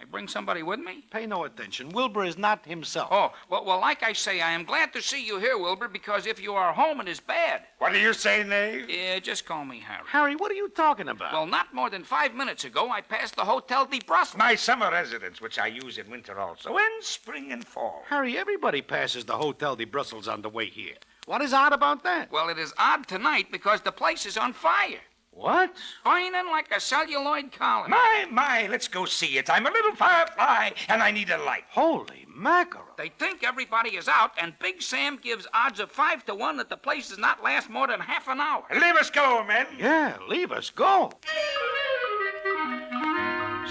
I bring somebody with me? Pay no attention. Wilbur is not himself. Oh, well, like I say, I am glad to see you here, Wilbur, because if you are home, it is bad. What do you say, Knave? Yeah, just call me Harry. Harry, what are you talking about? Well, not more than 5 minutes ago, I passed the Hotel de Brussels. My summer residence, which I use in winter also, and spring and fall. Harry, everybody passes the Hotel de Brussels on the way here. What is odd about that? Well, it is odd tonight because the place is on fire. What? Burning like a celluloid column. My, let's go see it. I'm a little firefly, and I need a light. Holy mackerel. They think everybody is out, and Big Sam gives odds of 5 to 1 that the place does not last more than half an hour. Leave us go, men. Yeah, leave us go.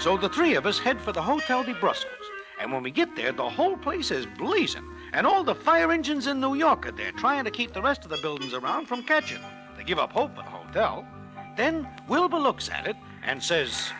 So the three of us head for the Hotel de Brussels. And when we get there, the whole place is blazing. And all the fire engines in New York are there trying to keep the rest of the buildings around from catching. They give up hope for the hotel. Then Wilbur looks at it and says,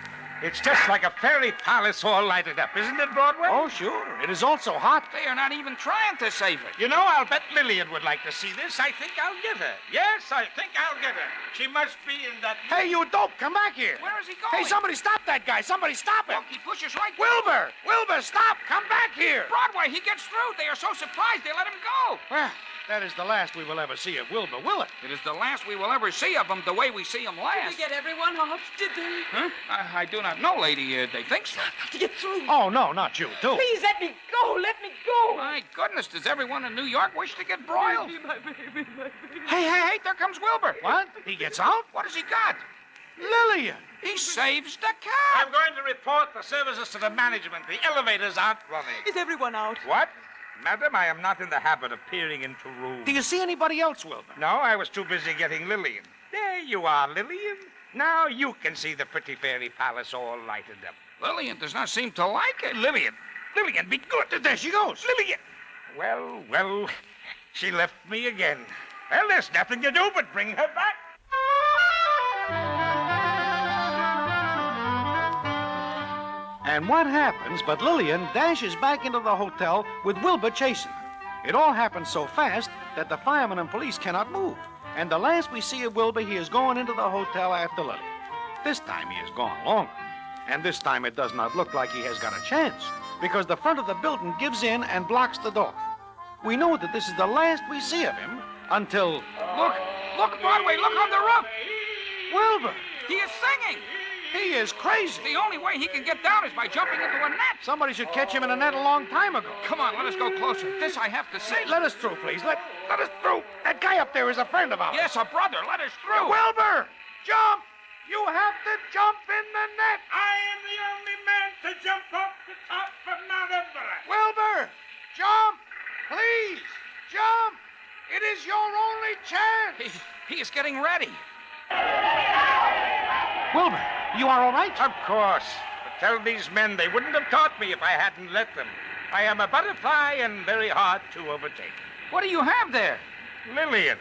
It's just like a fairy palace all lighted up, isn't it, Broadway? Oh, sure. It is also hot. They are not even trying to save it. You know, I'll bet Lillian would like to see this. I think I'll get her. Yes, I think I'll get her. She must be in that... Hey, you dope, come back here. Where is he going? Hey, somebody stop that guy. Somebody stop him. Look, he pushes right... Wilbur! Wilbur, stop! Come back here. Broadway, he gets through. They are so surprised they let him go. Well, that is the last we will ever see of Wilbur, will it? It is the last we will ever see of him the way we see him last. Did they get everyone off? Did they? Huh? I do not know, lady. They think so. To get through. Oh, no, not you, too. Please let me go. Let me go. My goodness, does everyone in New York wish to get broiled? My baby, my baby. Hey, there comes Wilbur. What? He gets out? What has he got? Lillian. He saves the car. I'm going to report the services to the management. The elevators aren't running. Is everyone out? What? Madam, I am not in the habit of peering into rooms. Do you see anybody else, Wilbur? No, I was too busy getting Lillian. There you are, Lillian. Now you can see the pretty fairy palace all lighted up. Lillian does not seem to like it. Lillian, be good. There she goes. Lillian. Well, she left me again. Well, there's nothing to do but bring her back. And what happens but Lillian dashes back into the hotel with Wilbur chasing her. It all happens so fast that the firemen and police cannot move. And the last we see of Wilbur, he is going into the hotel after Lillian. This time he has gone longer. And this time it does not look like he has got a chance, because the front of the building gives in and blocks the door. We know that this is the last we see of him until... Look, Broadway, look on the roof. Wilbur! He is singing. He is crazy. The only way he can get down is by jumping into a net. Somebody should catch him in a net a long time ago. Come on, let us go closer. This I have to see. Let us through, please. Let us through. That guy up there is a friend of ours. Yes, a brother. Let us through. Wilbur! Jump! You have to jump in the net. I am the only man to jump off the top of Mount Everest. Wilbur! Jump! Please! Jump! It is your only chance. He is getting ready. Wilbur, you are all right? Of course. But tell these men they wouldn't have taught me if I hadn't let them. I am a butterfly and very hard to overtake. What do you have there? Lillian.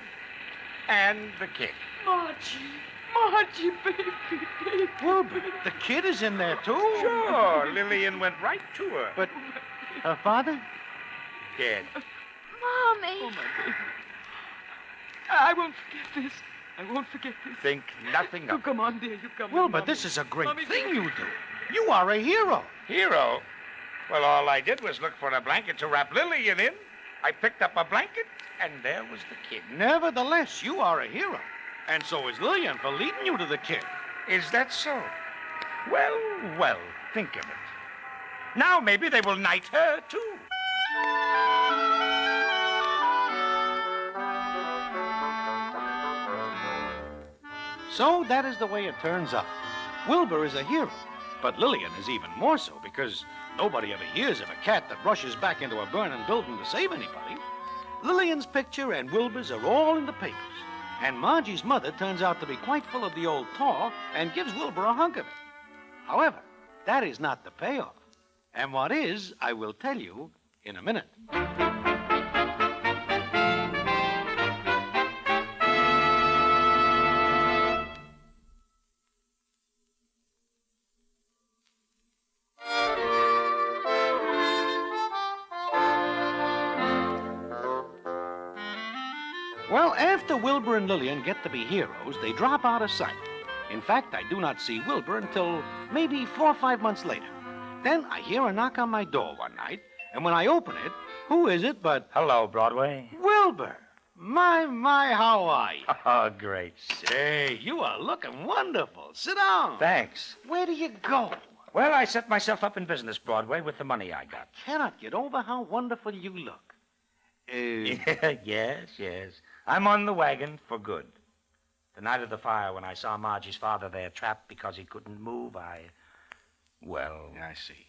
And the kid. Margie, baby. Wilbur, the kid is in there, too? Sure. Lillian went right to her. But her father? Dead. Mommy. Oh, my baby. I won't forget this. I won't forget this. Think nothing of it. Come on, dear. You come. Wilbur, this is a great thing you do. You are a hero. Hero? Well, all I did was look for a blanket to wrap Lillian in. I picked up a blanket, and there was the kid. Nevertheless, you are a hero. And so is Lillian for leading you to the kid. Is that so? Well, think of it. Now maybe they will knight her, too. So that is the way it turns out. Wilbur is a hero, but Lillian is even more so because nobody ever hears of a cat that rushes back into a burning building to save anybody. Lillian's picture and Wilbur's are all in the papers, and Margie's mother turns out to be quite full of the old taw and gives Wilbur a hunk of it. However, that is not the payoff. And what is, I will tell you in a minute. Well, after Wilbur and Lillian get to be heroes, they drop out of sight. In fact, I do not see Wilbur until maybe 4 or 5 months later. Then I hear a knock on my door one night, and when I open it, who is it but... Hello, Broadway. Wilbur! My, how are you? Oh, great. Say, you are looking wonderful. Sit down. Thanks. Where do you go? Well, I set myself up in business, Broadway, with the money I got. Cannot get over how wonderful you look. Yes. I'm on the wagon for good. The night of the fire, when I saw Margie's father there trapped because he couldn't move, I see.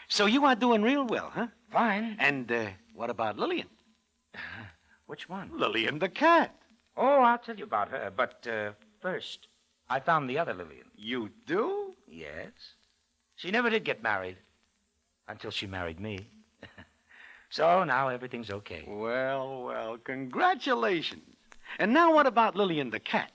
So you are doing real well, huh? Fine. And what about Lillian? Which one? Lillian the cat. Oh, I'll tell you about her. But first, I found the other Lillian. You do? Yes. She never did get married until she married me. So now everything's okay. Well, congratulations. And now what about Lillian the cat?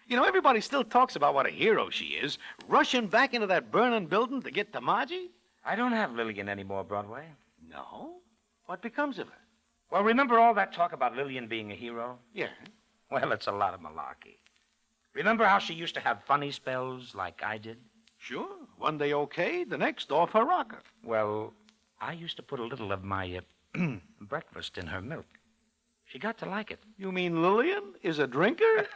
You know, everybody still talks about what a hero she is, rushing back into that burning building to get to Margie. I don't have Lillian anymore, Broadway. No? What becomes of her? Well, remember all that talk about Lillian being a hero? Yeah. Well, it's a lot of malarkey. Remember how she used to have funny spells like I did? Sure. One day okay, the next off her rocker. Well, I used to put a little of my breakfast in her milk. She got to like it. You mean Lillian is a drinker?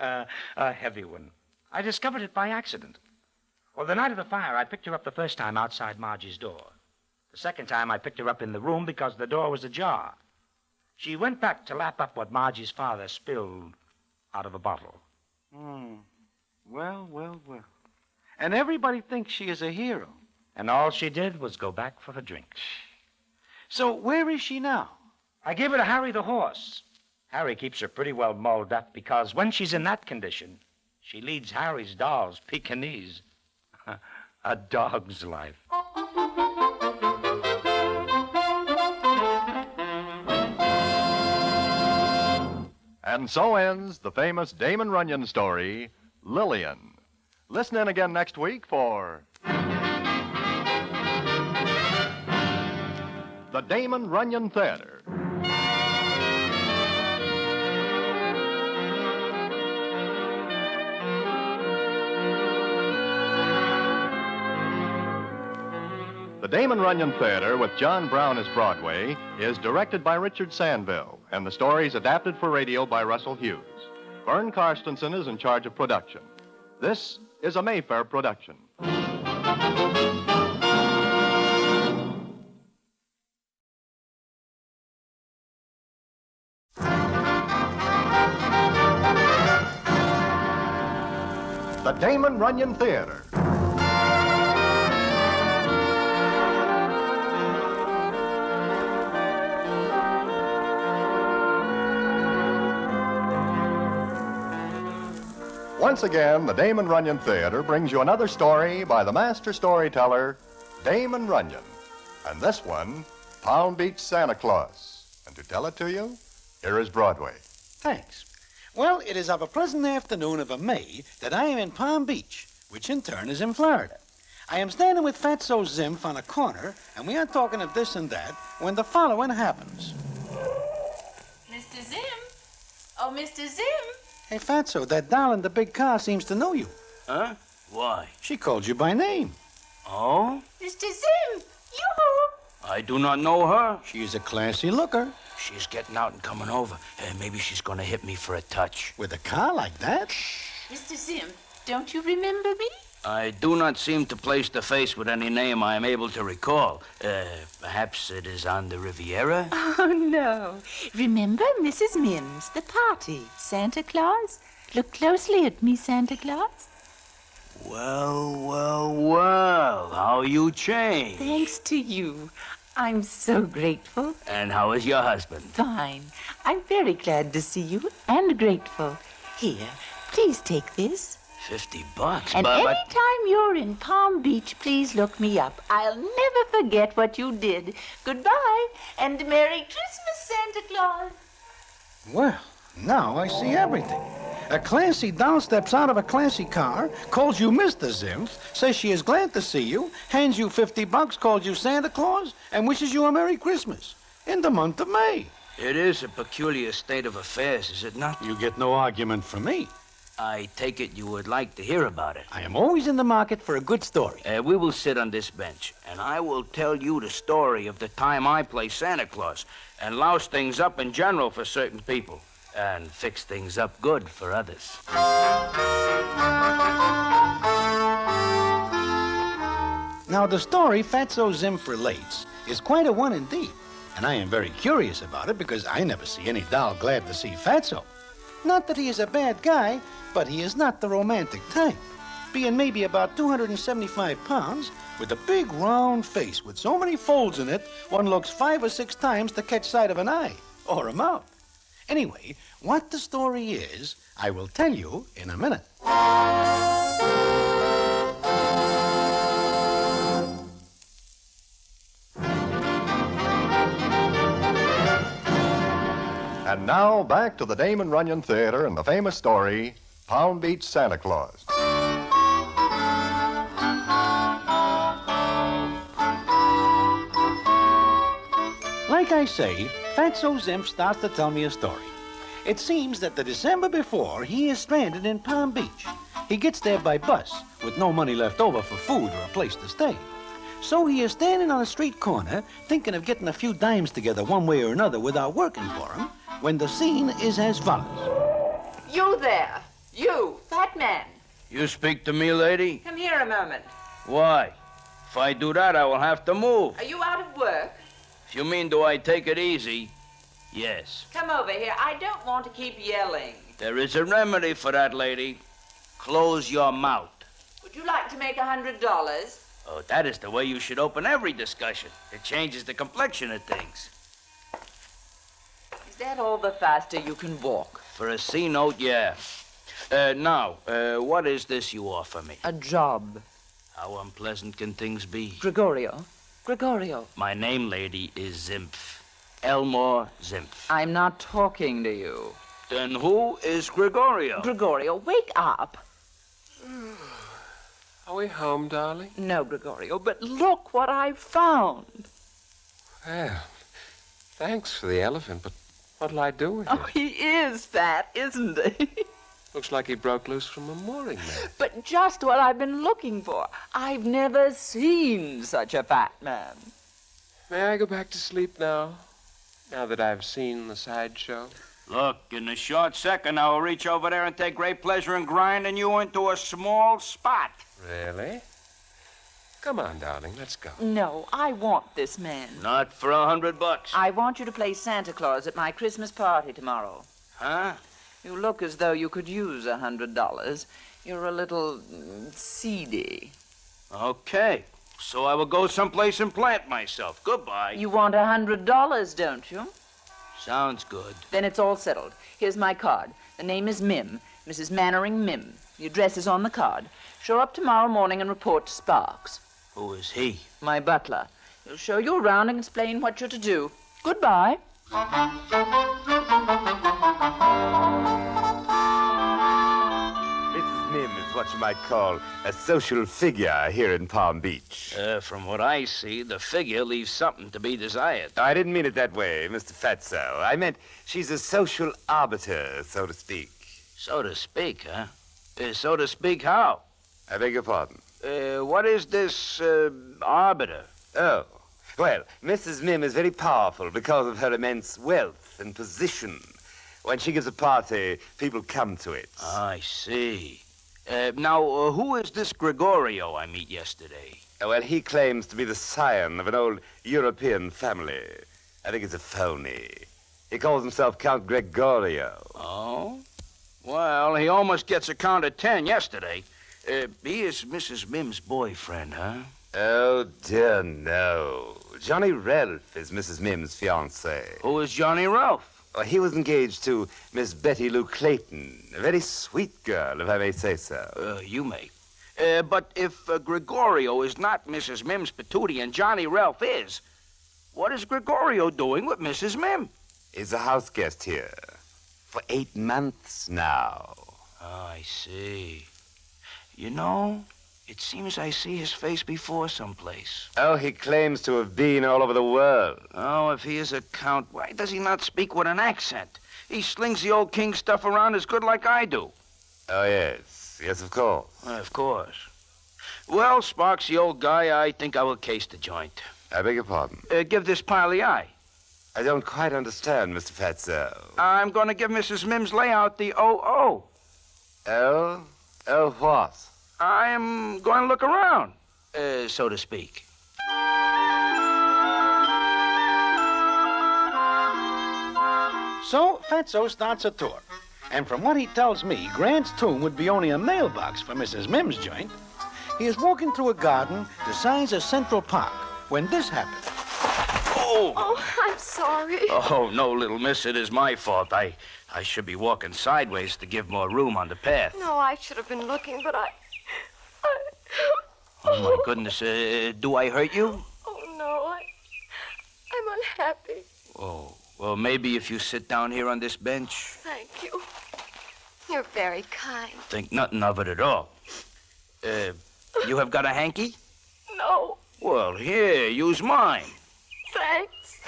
A heavy one. I discovered it by accident. Well, the night of the fire, I picked her up the first time outside Margie's door. The second time, I picked her up in the room because the door was ajar. She went back to lap up what Margie's father spilled out of a bottle. Well. And everybody thinks she is a hero. And all she did was go back for a drink. So where is she now? I gave her to Harry the horse. Harry keeps her pretty well mulled up because when she's in that condition, she leads Harry's dolls Pekingese. A dog's life. And so ends the famous Damon Runyon story, Lillian. Listen in again next week for... The Damon Runyon Theater. The Damon Runyon Theater with John Brown as Broadway is directed by Richard Sandville, and the story is adapted for radio by Russell Hughes. Vern Karstensen is in charge of production. This is a Mayfair production. The Damon Runyon Theater. Once again, the Damon Runyon Theater brings you another story by the master storyteller, Damon Runyon. And this one, Palm Beach Santa Claus. And to tell it to you, here is Broadway. Thanks. Well, it is of a pleasant afternoon of a May that I am in Palm Beach, which in turn is in Florida. I am standing with Fatso Zimph on a corner, and we are talking of this and that, when the following happens. Mr. Zimph? Oh, Mr. Zimph? Hey, Fatso, that doll in the big car seems to know you. Huh? Why? She called you by name. Oh? Mr. Zimph! Yoo-hoo! I do not know her. She is a classy looker. She's getting out and coming over. Maybe she's going to hit me for a touch. With a car like that? Mr. Zimph, don't you remember me? I do not seem to place the face with any name I am able to recall. Perhaps it is on the Riviera? Oh, no. Remember Mrs. Mims, the party, Santa Claus? Look closely at me, Santa Claus. Well, how you changed. Thanks to you. I'm so grateful. And how is your husband? Fine. I'm very glad to see you and grateful. Here, please take this. $50, And but... anytime you're in Palm Beach, please look me up. I'll never forget what you did. Goodbye, and Merry Christmas, Santa Claus. Well, now I see everything. A classy doll steps out of a classy car, calls you Mr. Zimph, says she is glad to see you, hands you $50, calls you Santa Claus, and wishes you a Merry Christmas in the month of May. It is a peculiar state of affairs, is it not? You get no argument from me. I take it you would like to hear about it. I am always in the market for a good story. We will sit on this bench, and I will tell you the story of the time I play Santa Claus and louse things up in general for certain people and fix things up good for others. Now, the story Fatso Zimph relates is quite a one indeed, and I am very curious about it because I never see any doll glad to see Fatso. Not that he is a bad guy, but he is not the romantic type, being maybe about 275 pounds, with a big round face with so many folds in it, one looks 5 or 6 times to catch sight of an eye or a mouth. Anyway, what the story is, I will tell you in a minute. And now, back to the Damon Runyon Theater and the famous story, Palm Beach Santa Claus. Like I say, Fatso Zimph starts to tell me a story. It seems that the December before, he is stranded in Palm Beach. He gets there by bus, with no money left over for food or a place to stay. So he is standing on a street corner, thinking of getting a few dimes together one way or another without working for him, when the scene is as follows. You there. You, fat man. You speak to me, lady? Come here a moment. Why? If I do that, I will have to move. Are you out of work? If you mean do I take it easy, yes. Come over here. I don't want to keep yelling. There is a remedy for that, lady. Close your mouth. Would you like to make $100? Oh, that is the way you should open every discussion. It changes the complexion of things. Is that all the faster you can walk? For a C note, yeah. Now, what is this you offer me? A job. How unpleasant can things be? Gregorio. My name, lady, is Zimph. Elmore Zimph. I'm not talking to you. Then who is Gregorio? Gregorio, wake up. Are we home, darling? No, Gregorio, but look what I've found. Well, thanks for the elephant, but what'll I do with it? Oh, he is fat, isn't he? Looks like he broke loose from a mooring man. But just what I've been looking for. I've never seen such a fat man. May I go back to sleep now that I've seen the sideshow? Look, in a short second, I will reach over there and take great pleasure in grinding you into a small spot. Really? Come on, darling, let's go. No, I want this man. Not for $100. I want you to play Santa Claus at my Christmas party tomorrow. Huh? You look as though you could use $100. You're a little seedy. Okay. So I will go someplace and plant myself. Goodbye. You want $100, don't you? Sounds good. Then it's all settled. Here's my card. The name is Mim, Mrs. Mannering Mim. The address is on the card. Show up tomorrow morning and report to Sparks. Who is he? My butler. He'll show you around and explain what you're to do. Goodbye. Mrs. Mim is what you might call a social figure here in Palm Beach. From what I see, the figure leaves something to be desired. I didn't mean it that way, Mr. Fatso. I meant she's a social arbiter, so to speak. So to speak, huh? So to speak, how? I beg your pardon? What is this, arbiter? Oh, well, Mrs. Mim is very powerful because of her immense wealth and position. When she gives a party, people come to it. I see. Now, who is this Gregorio I meet yesterday? Well, he claims to be the scion of an old European family. I think it's a phony. He calls himself Count Gregorio. Oh? Well, he almost gets a count of 10 yesterday. He is Mrs. Mim's boyfriend, huh? Oh, dear, no. Johnny Ralph is Mrs. Mim's fiancé. Who is Johnny Ralph? Oh, he was engaged to Miss Betty Lou Clayton, a very sweet girl, if I may say so. You may. But if Gregorio is not Mrs. Mim's patootie and Johnny Ralph is, what is Gregorio doing with Mrs. Mim? He's a house guest here for 8 months now. Oh, I see. You know, it seems I see his face before someplace. Oh, he claims to have been all over the world. Oh, if he is a count, why does he not speak with an accent? He slings the old king stuff around as good like I do. Oh, yes. Yes, of course. Of course. Well, Sparks, the old guy, I think I will case the joint. I beg your pardon? Give this pile the eye. I don't quite understand, Mr. Fatso. I'm going to give Mrs. Mim's layout the O.O. Oh? Oh, what? I am going to look around, so to speak. So, Fatso starts a tour. And from what he tells me, Grant's tomb would be only a mailbox for Mrs. Mim's joint. He is walking through a garden the size of Central Park when this happened. Oh, I'm sorry. Oh, no, little miss, it is my fault. I should be walking sideways to give more room on the path. No, I should have been looking, but I... Oh, my goodness, do I hurt you? Oh, no, I'm unhappy. Oh, well, maybe if you sit down here on this bench. Thank you. You're very kind. Think nothing of it at all. You have got a hanky? No, Well, here, use mine. thanks.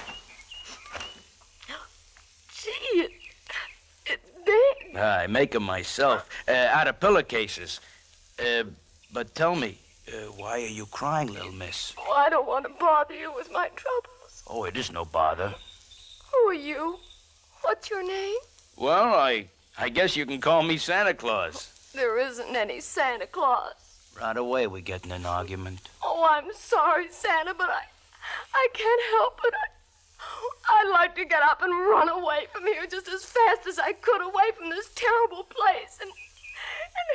Gee, it's big. I make 'em myself, out of pillowcases. But tell me, why are you crying, little miss? Oh, I don't want to bother you with my troubles. Oh, it is no bother. Who are you? What's your name? Well, I guess you can call me Santa Claus. There isn't any Santa Claus. Right away, we get in an argument. Oh, I'm sorry, Santa, but I can't help it. I'd like to get up and run away from here just as fast as I could, away from this terrible place, and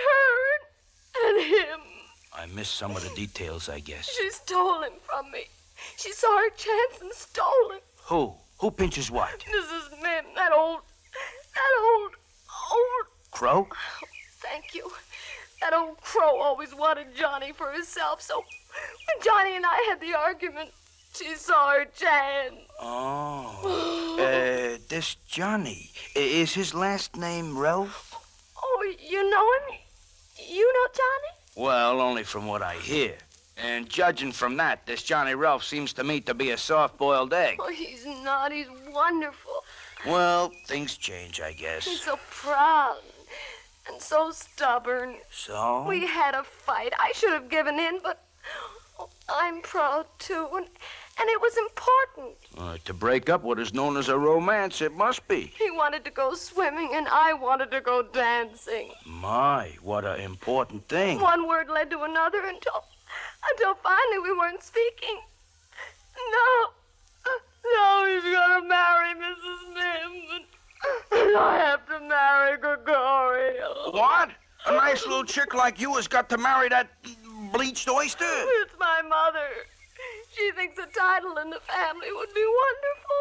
her, and him. I missed some of the details, I guess. She stole him from me. She saw her chance and stole him. Who? Who pinches what? Mrs. Mim, that old... Crow? Thank you. That old crow always wanted Johnny for herself, so when Johnny and I had the argument, she saw her chance. Oh. This Johnny, is his last name Ralph? Oh, you know him? You know Johnny? Well, only from what I hear. And judging from that, this Johnny Ralph seems to me to be a soft-boiled egg. Oh, he's not. He's wonderful. Well, things change, I guess. He's so proud and so stubborn. So? We had a fight. I should have given in, but I'm proud, too, and it was important. To break up what is known as a romance, it must be. He wanted to go swimming, and I wanted to go dancing. My, what an important thing. One word led to another until finally we weren't speaking. No, he's gonna marry Mrs. Mim, and I have to marry Gregorio. What? A nice little chick like you has got to marry that bleached oyster? It's my mother. She thinks a title in the family would be wonderful.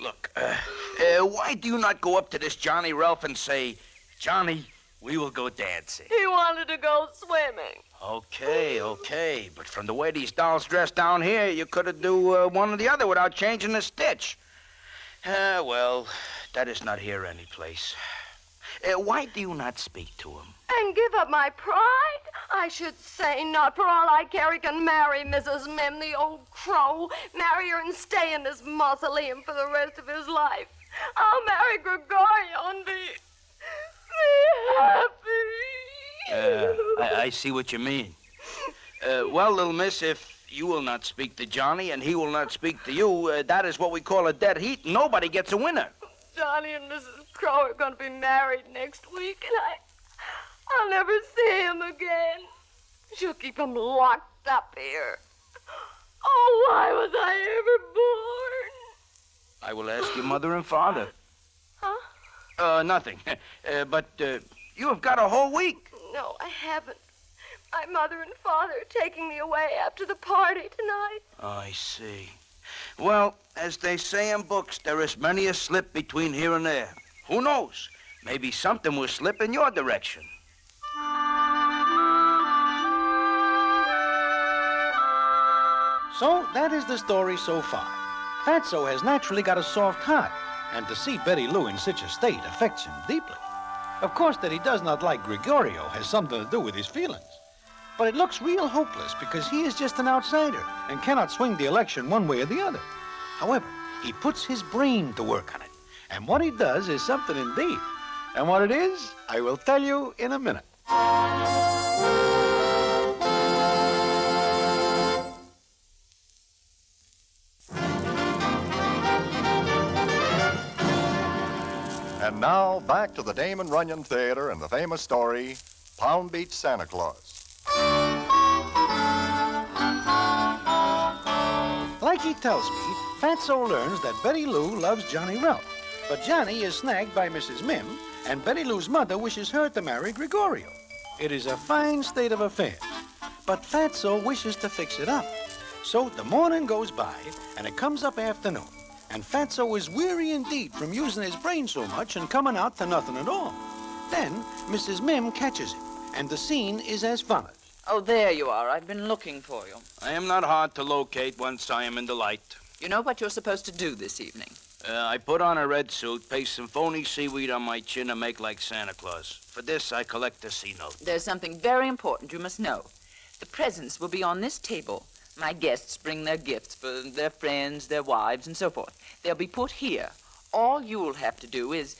Look, why do you not go up to this Johnny Ralph and say, Johnny, we will go dancing? He wanted to go swimming. Okay. But from the way these dolls dress down here, you could have do one or the other without changing a stitch. Well, that is not here any place. Why do you not speak to him? And give up my pride? I should say not. For all I care, he can marry Mrs. Mim, the old crow. Marry her and stay in this mausoleum for the rest of his life. I'll marry Gregorio and be happy. I see what you mean. Well, little miss, if you will not speak to Johnny and he will not speak to you, that is what we call a dead heat. Nobody gets a winner. Johnny and Mrs. Crow are going to be married next week, and I'll never see him again. She'll keep him locked up here. Oh, why was I ever born? I will ask your mother and father. Huh? Nothing. But you have got a whole week. No, I haven't. My mother and father are taking me away after the party tonight. I see. Well, as they say in books, there is many a slip between here and there. Who knows? Maybe something will slip in your direction. So that is the story so far. Fatso has naturally got a soft heart, and to see Betty Lou in such a state affects him deeply. Of course, that he does not like Gregorio has something to do with his feelings. But it looks real hopeless because he is just an outsider and cannot swing the election one way or the other. However, he puts his brain to work on it, and what he does is something indeed. And what it is, I will tell you in a minute. And now, back to the Damon Runyon Theater and the famous story, Palm Beach Santa Claus. Like he tells me, Fatso learns that Betty Lou loves Johnny Ralph. But Johnny is snagged by Mrs. Mim, and Betty Lou's mother wishes her to marry Gregorio. It is a fine state of affairs. But Fatso wishes to fix it up. So the morning goes by, and it comes up afternoon. And Fatso is weary indeed from using his brain so much and coming out to nothing at all. Then Mrs. Mim catches him, and the scene is as follows. Oh, there you are. I've been looking for you. I am not hard to locate once I am in the light. You know what you're supposed to do this evening? I put on a red suit, paste some phony seaweed on my chin, and make like Santa Claus. For this, I collect a C-note. There's something very important you must know. The presents will be on this table. My guests bring their gifts for their friends, their wives, and so forth. They'll be put here. All you'll have to do is...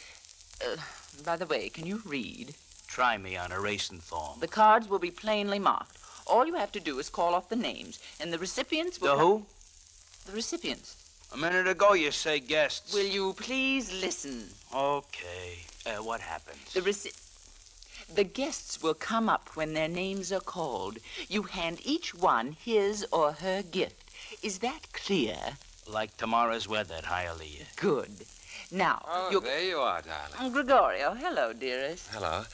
by the way, can you read? Try me on a racing form. The cards will be plainly marked. All you have to do is call off the names, and the recipients will... The who? The recipients. A minute ago, you say guests. Will you please listen? Okay. What happens? The guests will come up when their names are called. You hand each one his or her gift. Is that clear? Like tomorrow's weather at Hialeah. Good. Now, there you are, darling. Gregorio, hello, dearest. Hello.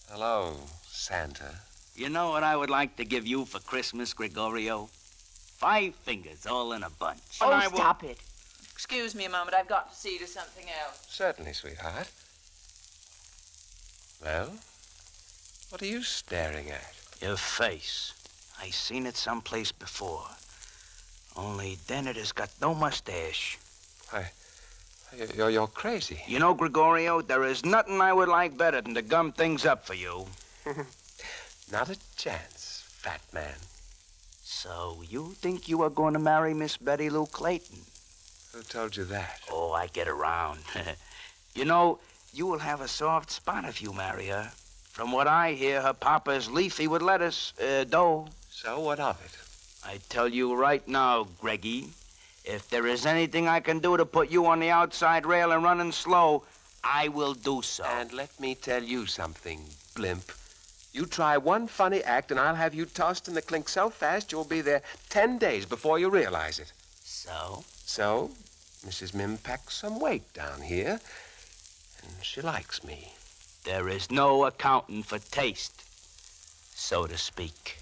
Hello, Santa. You know what I would like to give you for Christmas, Gregorio? 5 fingers all in a bunch. Oh, stop it. Excuse me a moment. I've got to see to something else. Certainly, sweetheart. Well, what are you staring at? Your face. I seen it someplace before. Only then it has got no mustache. You're crazy. You know, Gregorio, there is nothing I would like better than to gum things up for you. Not a chance, fat man. So you think you are going to marry Miss Betty Lou Clayton? Who told you that? Oh, I get around. You know, you will have a soft spot if you marry her. From what I hear, her papa is leafy with lettuce, dough. So what of it? I tell you right now, Greggy, if there is anything I can do to put you on the outside rail and running slow, I will do so. And let me tell you something, blimp. You try one funny act and I'll have you tossed in the clink so fast you'll be there 10 days before you realize it. So? So, Mrs. Mim packs some weight down here, and she likes me. There is no accounting for taste, so to speak.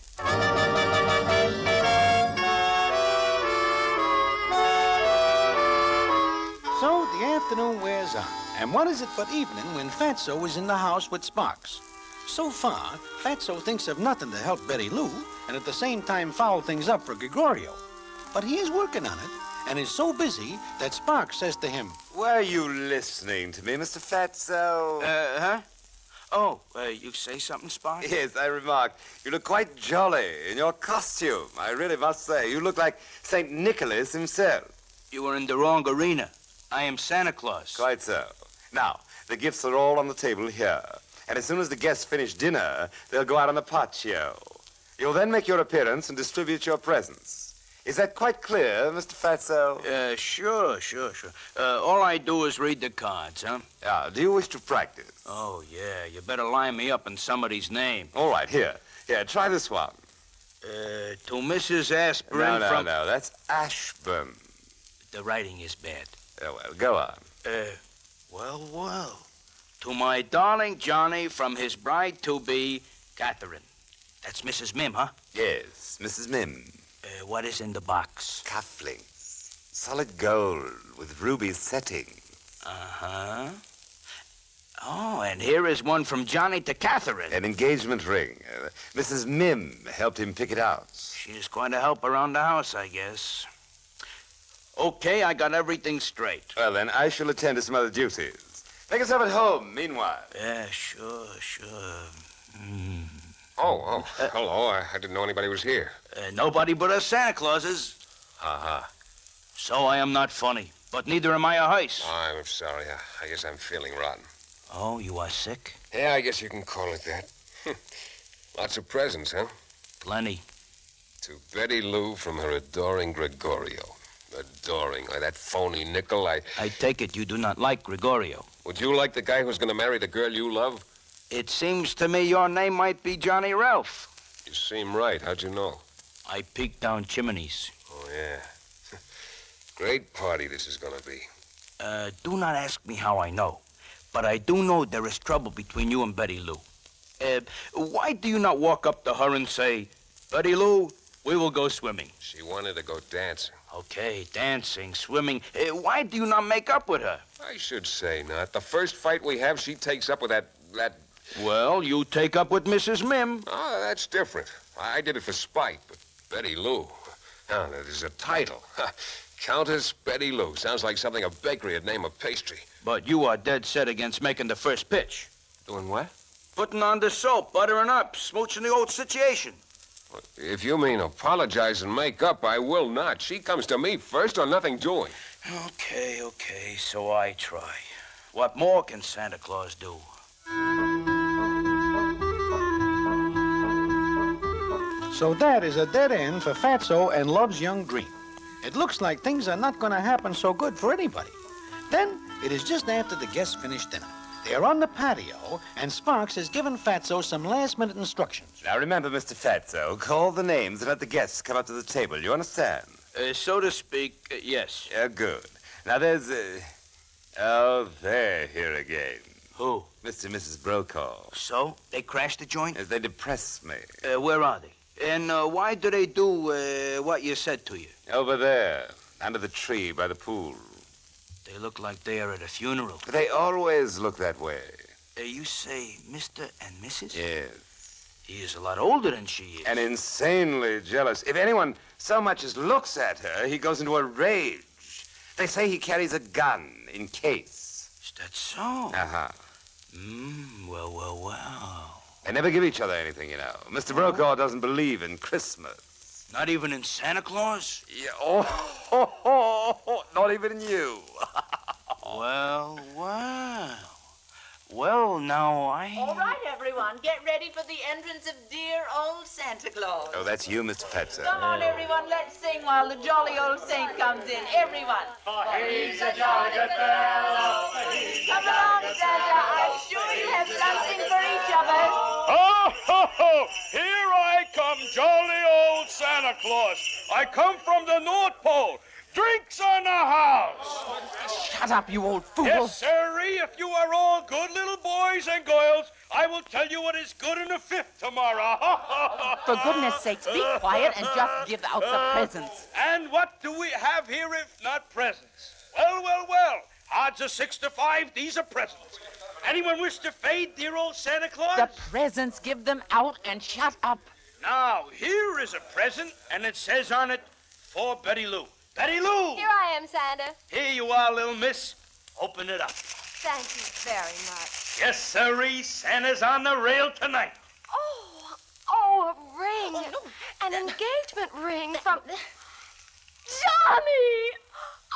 So the afternoon wears on, and what is it but evening when Fatso is in the house with Sparks? So far, Fatso thinks of nothing to help Betty Lou, and at the same time foul things up for Gregorio. But he is working on it, and is so busy that Sparks says to him, Were you listening to me, Mr. Fatso? Huh? Oh, you say something, Sparks? Yes, I remarked. You look quite jolly in your costume. I really must say, you look like St. Nicholas himself. You are in the wrong arena. I am Santa Claus. Quite so. Now, the gifts are all on the table here. And as soon as the guests finish dinner, they'll go out on the patio. You'll then make your appearance and distribute your presents. Is that quite clear, Mr. Fatso? Sure. All I do is read the cards, huh? Yeah, do you wish to practice? Oh, yeah. You better line me up in somebody's name. All right, here, try this one. To Mrs. Aspirin from... No, that's Ashburn. The writing is bad. Well, go on. Well. To my darling Johnny from his bride-to-be, Catherine. That's Mrs. Mim, huh? Yes, Mrs. Mim. What is in the box? Cufflinks. Solid gold with ruby settings. Uh-huh. Oh, and here is one from Johnny to Catherine. An engagement ring. Mrs. Mim helped him pick it out. She's going to help around the house, I guess. Okay, I got everything straight. Well, then, I shall attend to some other duties. Make yourself at home, meanwhile. Yeah, sure. Oh, hello. I didn't know anybody was here. Nobody but us Santa Clauses. So I am not funny, but neither am I a heist. I'm sorry. I guess I'm feeling rotten. Oh, you are sick? Yeah, I guess you can call it that. Lots of presents, huh? Plenty. To Betty Lou from her adoring Gregorio. Adoring. Like that phony nickel, I take it you do not like Gregorio. Would you like the guy who's going to marry the girl you love? It seems to me your name might be Johnny Ralph. You seem right. How'd you know? I peeked down chimneys. Oh, yeah. Great party this is going to be. Do not ask me how I know. But I do know there is trouble between you and Betty Lou. Why do you not walk up to her and say, Betty Lou, we will go swimming? She wanted to go dancing. Okay, dancing, swimming. Why do you not make up with her? I should say not. The first fight we have, she takes up with that... Well, you take up with Mrs. Mim. Oh, that's different. I did it for spite, but Betty Lou... Now, there's a title. Countess Betty Lou. Sounds like something a bakery would name a pastry. But you are dead set against making the first pitch. Doing what? Putting on the soap, buttering up, smooching the old situation. If you mean apologize and make up, I will not. She comes to me first or nothing doing. Okay, so I try. What more can Santa Claus do? So that is a dead end for Fatso and Love's young dream. It looks like things are not going to happen so good for anybody. Then it is just after the guests finish dinner. They are on the patio, and Sparks has given Fatso some last-minute instructions. Now remember, Mr. Fatso, call the names and let the guests come up to the table. You understand? So to speak, yes. Yeah, good. Now there's... Oh, they're here again. Who? Mr. and Mrs. Brokaw. So? They crashed the joint? Yes, they depress me. Where are they? And why do they do what you said to you? Over there, under the tree by the pool. They look like they are at a funeral. They always look that way. You say Mr. and Mrs.? Yes. He is a lot older than she is. And insanely jealous. If anyone so much as looks at her, he goes into a rage. They say he carries a gun in case. Is that so? Uh-huh. Well. They never give each other anything, you know. Mr. Brokaw doesn't believe in Christmas. Not even in Santa Claus? Yeah, not even in you. Well, now All right, everyone, get ready for the entrance of dear old Santa Claus. Oh, that's you, Mr. Fatso. Come on, everyone, let's sing while the jolly old saint comes in. Everyone. He's a jolly good fellow. Come along, Santa. I'm sure you have something for each of us. Oh, here I come, jolly old Santa Claus. I come from the North Pole. Drinks on the house. Shut up, you old fool. Yes, sirree. If you are all good little boys and girls, I will tell you what is good in the fifth tomorrow. For goodness sakes, be quiet and just give out the presents. And what do we have here if not presents? Well. Odds are 6 to 5. These are presents. Anyone wish to fade dear old Santa Claus? The presents, give them out and shut up. Now, here is a present, and it says on it, for Betty Lou. Betty Lou! Here I am, Santa. Here you are, little miss. Open it up. Thank you very much. Yes, sirree. Santa's on the rail tonight. Oh, a ring. An engagement ring from... Johnny!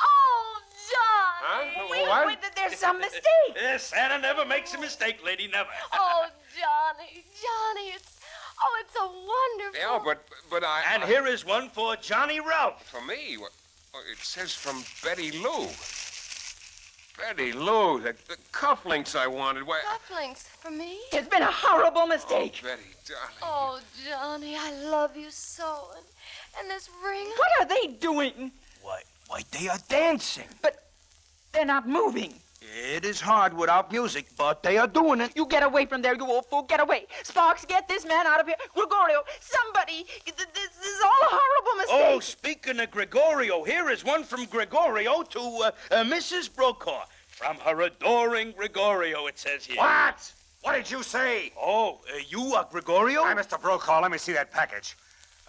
Oh, Johnny! Wait, there's some mistake. Yes, Santa never makes a mistake, lady, never. Oh, Johnny, it's a wonderful... Yeah, but I... And here is one for Johnny Ralph. For me? It says from Betty Lou. Betty Lou, the cufflinks I wanted. Why... Cufflinks for me? It's been a horrible mistake. Oh, Betty, darling. Oh, Johnny, I love you so. And this ring... What are they doing? Why, they are dancing. But they're not moving. It is hard without music, but they are doing it. You get away from there, you old fool. Get away. Sparks, get this man out of here. Gregorio, somebody. This is all a horrible mistake. Oh, speaking of Gregorio, here is one from Gregorio to Mrs. Brokaw. From her adoring Gregorio, it says here. What? What did you say? Oh, you are Gregorio? Hi, Mr. Brokaw. Let me see that package.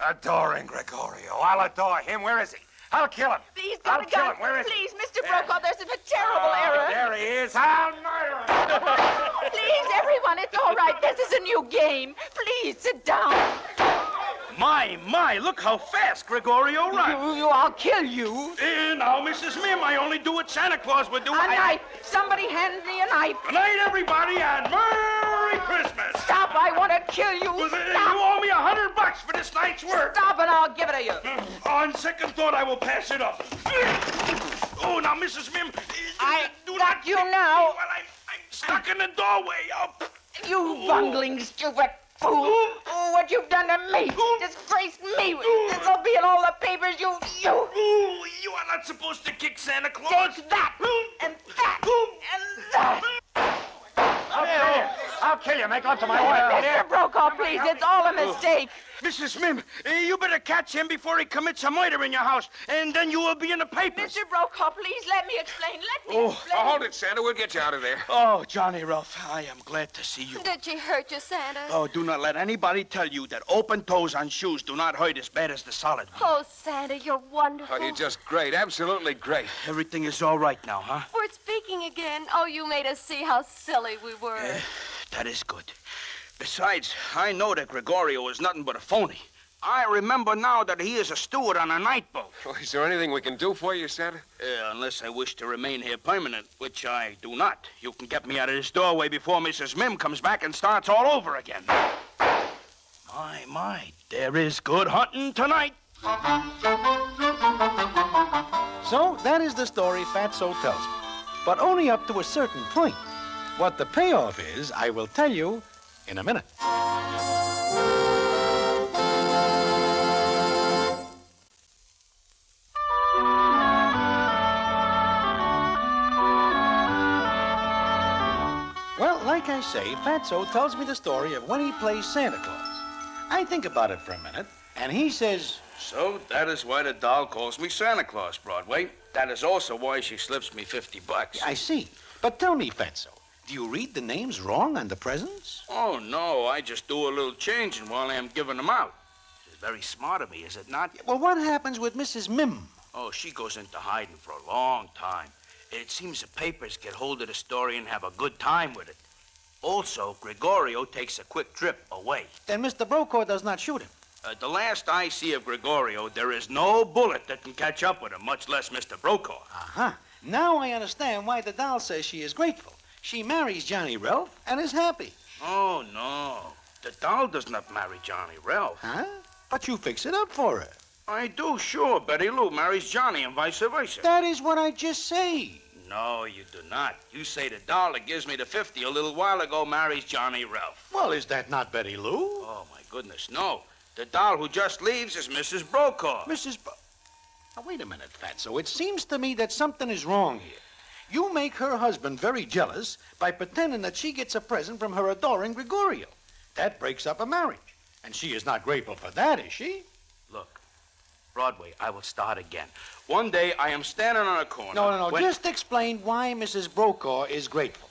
Adoring Gregorio. I'll adore him. Where is he? I'll kill him. Please, I'll got a kill gun. him. Where is Please, Mr. Brokaw, there's a terrible he? error. There he is. I'll murder him. Please, everyone, it's all right. This is a new game. Please, sit down. My, look how fast Gregorio runs. I'll kill you. Now, Mrs. Mim, I only do what Santa Claus would do. A knife. Somebody hand me a knife. Good night, everybody, and Merry Christmas. Stop, I want to kill you. You Stop. owe me $100 for this night's work. Stop and I'll give it to you. On second thought, I will pass it up. Oh, now, Mrs. Mim, I do got not you kick me now. while I'm stuck in the doorway. You bungling, stupid fool. Oh, what you've done to me. Disgraced me. This'll be in all the papers, you. Ooh, you are not supposed to kick Santa Claus. Take that, and that, and that. I'll kill you. Make love to my wife. Mr. Brokaw, please, it's all a mistake. Mrs. Mim, you better catch him before he commits a murder in your house, and then you will be in the papers. Mr. Brokaw, please let me explain. Let me explain. Hold it, Santa. We'll get you out of there. Oh, Johnny Ralph, I am glad to see you. Did she hurt you, Santa? Oh, do not let anybody tell you that open toes on shoes do not hurt as bad as the solid one. Oh, Santa, you're wonderful. Oh, you're just great. Absolutely great. Everything is all right now, huh? We're speaking again. Oh, you made us see how silly we were. That is good. Besides, I know that Gregorio is nothing but a phony. I remember now that he is a steward on a night boat. Oh, is there anything we can do for you, Santa? Unless I wish to remain here permanent, which I do not. You can get me out of this doorway before Mrs. Mim comes back and starts all over again. My, there is good hunting tonight. So that is the story Fatso tells me, but only up to a certain point. What the payoff is, I will tell you in a minute. Well, like I say, Fatso tells me the story of when he plays Santa Claus. I think about it for a minute, and he says... So that is why the doll calls me Santa Claus, Broadway. That is also why she slips me $50. I see. But tell me, Fatso, do you read the names wrong on the presents? Oh, no, I just do a little changing while I am giving them out. It's very smart of me, is it not? Well, what happens with Mrs. Mim? Oh, she goes into hiding for a long time. It seems the papers get hold of the story and have a good time with it. Also, Gregorio takes a quick trip away. Then Mr. Brokaw does not shoot him. The last I see of Gregorio, there is no bullet that can catch up with him, much less Mr. Brokaw. Uh-huh. Now I understand why the doll says she is grateful. She marries Johnny Ralph and is happy. Oh, no. The doll does not marry Johnny Ralph. Huh? But you fix it up for her. I do, sure. Betty Lou marries Johnny and vice versa. That is what I just say. No, you do not. You say the doll that gives me the 50 a little while ago marries Johnny Ralph. Well, is that not Betty Lou? Oh, my goodness, no. The doll who just leaves is Mrs. Brokaw. Now, wait a minute, Fatso. It seems to me that something is wrong here. You make her husband very jealous by pretending that she gets a present from her adoring Gregorio. That breaks up a marriage. And she is not grateful for that, is she? Look, Broadway, I will start again. One day I am standing on a corner. No. Just explain why Mrs. Brokaw is grateful.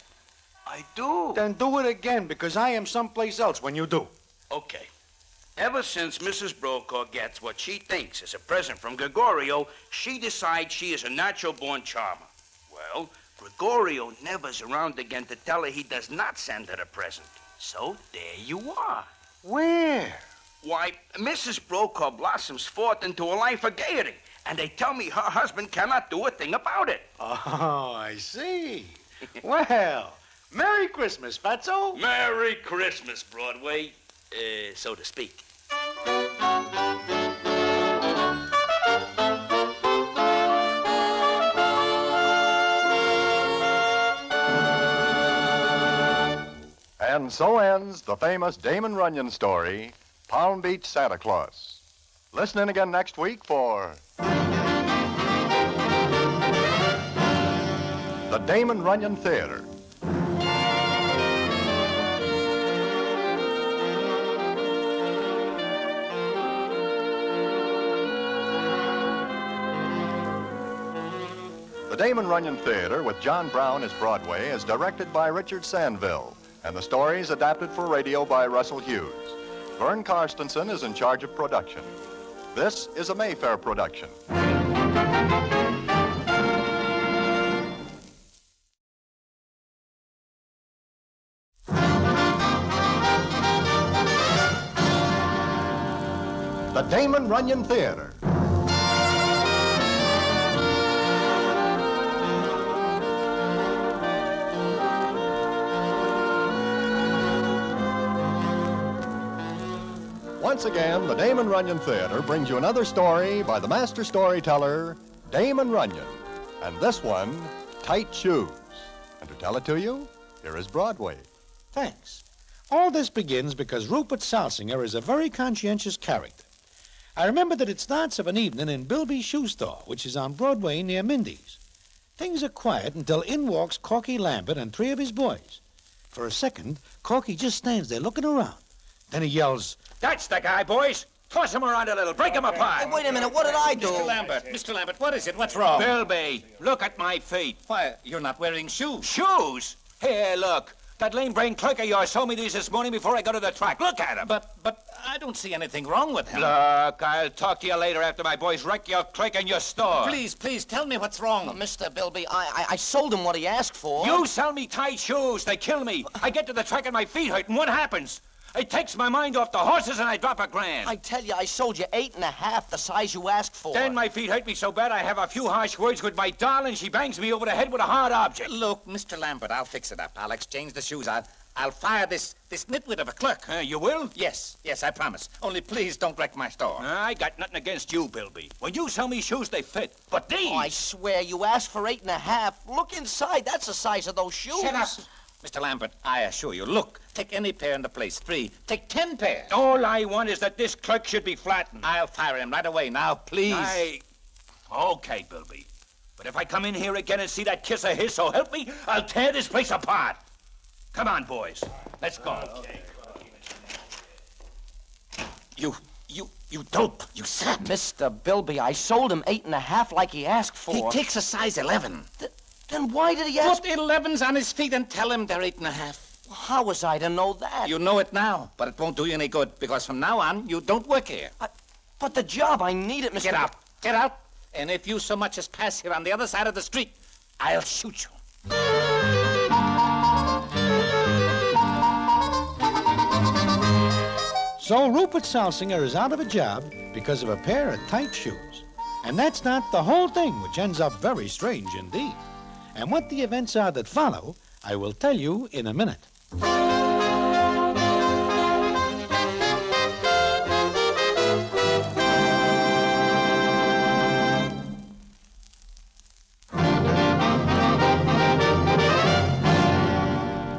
I do. Then do it again, because I am someplace else when you do. Okay. Ever since Mrs. Brokaw gets what she thinks is a present from Gregorio, she decides she is a natural-born charmer. Well, Gregorio never's around again to tell her he does not send her a present. So there you are. Where? Why, Mrs. Brokaw blossoms forth into a life of gaiety, and they tell me her husband cannot do a thing about it. Oh, I see. Well, Merry Christmas, Fatso. Merry Christmas, Broadway, so to speak. And so ends the famous Damon Runyon story, Palm Beach Santa Claus. Listen in again next week for The the Damon Runyon Theater. The Damon Runyon Theater with John Brown as Broadway is directed by Richard Sandville, and the stories adapted for radio by Russell Hughes. Vern Karstensen is in charge of production. This is a Mayfair production. The Damon Runyon Theater. Once again, the Damon Runyon Theater brings you another story by the master storyteller, Damon Runyon. And this one, Tight Shoes. And to tell it to you, here is Broadway. Thanks. All this begins because Rupert Salsinger is a very conscientious character. I remember that it starts of an evening in Bilby's shoe store, which is on Broadway near Mindy's. Things are quiet until in walks Corky Lambert and three of his boys. For a second, Corky just stands there looking around. Then he yells, That's the guy, boys. Toss him around a little. Break him apart. Hey, wait a minute. What did I do? Mr. Lambert, what is it? What's wrong? Bilby, look at my feet. Why, you're not wearing shoes. Shoes? Here, look. That lame-brained clerk of yours sold me these this morning before I got to the track. Look at him. But I don't see anything wrong with him. Look, I'll talk to you later after my boys wreck your clerk and your store. Please, tell me what's wrong. Mr. Bilby, I sold him what he asked for. You sell me tight shoes. They kill me. I get to the track and my feet hurt, and what happens? It takes my mind off the horses and I drop $1,000. I tell you, I sold you 8.5, the size you asked for. Then my feet hurt me so bad I have a few harsh words with my doll and she bangs me over the head with a hard object. Look, Mr. Lambert, I'll fix it up. I'll exchange the shoes. I'll fire this nitwit of a clerk. You will? Yes, I promise. Only please don't wreck my store. I got nothing against you, Bilby. When you sell me shoes, they fit. But these... Oh, I swear, you asked for 8.5. Look inside. That's the size of those shoes. Shut up. Mr. Lambert, I assure you, look, take any pair in the place, 3. Take 10 pairs. All I want is that this clerk should be flattened. I'll fire him right away now, please. Okay, Bilby. But if I come in here again and see that kiss of his, so help me, I'll tear this place apart. Come on, boys. Let's go. Okay. You dope. You sap. Mr. Bilby, I sold him 8.5 like he asked for. He takes a size 11. Then why did he ask... Put 11s on his feet and tell him they're 8.5. How was I to know that? You know it now, but it won't do you any good, because from now on, you don't work here. But the job, I need it, Mr. Get out. And if you so much as pass here on the other side of the street, I'll shoot you. So Rupert Salsinger is out of a job because of a pair of tight shoes. And that's not the whole thing, which ends up very strange indeed. And what the events are that follow, I will tell you in a minute.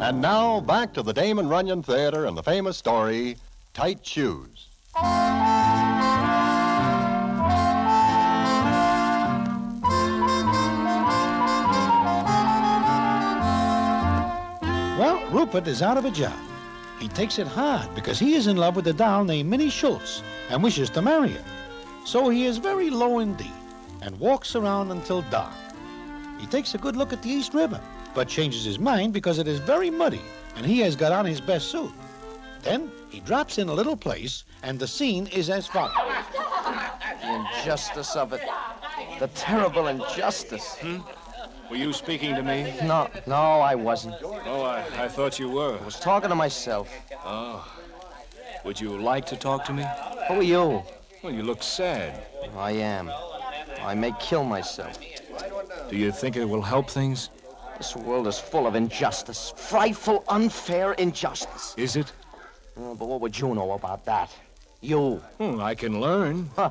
And now, back to the Damon Runyon Theater and the famous story, Tight Shoes. Well, Rupert is out of a job. He takes it hard because he is in love with a doll named Minnie Schultz and wishes to marry her. So he is very low indeed and walks around until dark. He takes a good look at the East River, but changes his mind because it is very muddy and he has got on his best suit. Then he drops in a little place and the scene is as follows. The injustice of it. The terrible injustice. Were you speaking to me? No, I wasn't. Oh, I thought you were. I was talking to myself. Oh. Would you like to talk to me? Who are you? Well, you look sad. I am. I may kill myself. Do you think it will help things? This world is full of injustice. Frightful, unfair injustice. Is it? But what would you know about that? You. I can learn. Huh.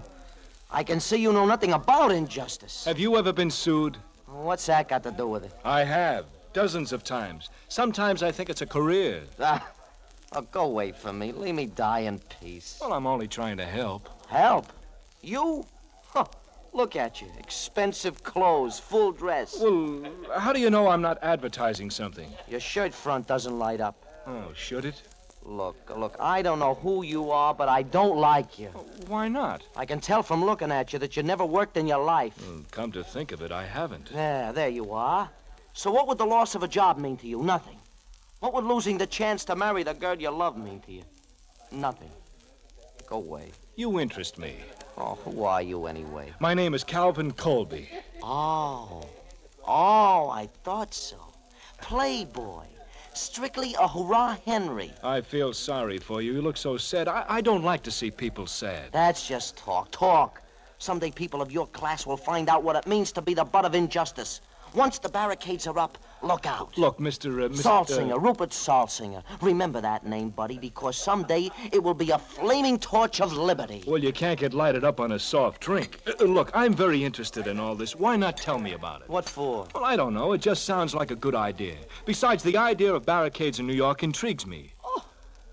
I can see you know nothing about injustice. Have you ever been sued? What's that got to do with it? I have. Dozens of times. Sometimes I think it's a career. Go away from me. Leave me die in peace. Well, I'm only trying to help. Help? You? Huh. Look at you. Expensive clothes, full dress. Well, how do you know I'm not advertising something? Your shirt front doesn't light up. Oh, should it? Look, I don't know who you are, but I don't like you. Why not? I can tell from looking at you that you never worked in your life. Well, come to think of it, I haven't. Yeah, there you are. So what would the loss of a job mean to you? Nothing. What would losing the chance to marry the girl you love mean to you? Nothing. Go away. You interest me. Oh, who are you anyway? My name is Calvin Colby. Oh, I thought so. Playboy. Strictly a hurrah Henry. I feel sorry for you. You look so sad. I don't like to see people sad. That's just talk. Someday people of your class will find out what it means to be the butt of injustice. Once the barricades are up, look out. Look, Mr. Salsinger, Rupert Salsinger. Remember that name, buddy, because someday it will be a flaming torch of liberty. Well, you can't get lighted up on a soft drink. Look, I'm very interested in all this. Why not tell me about it? What for? Well, I don't know. It just sounds like a good idea. Besides, the idea of barricades in New York intrigues me. Oh,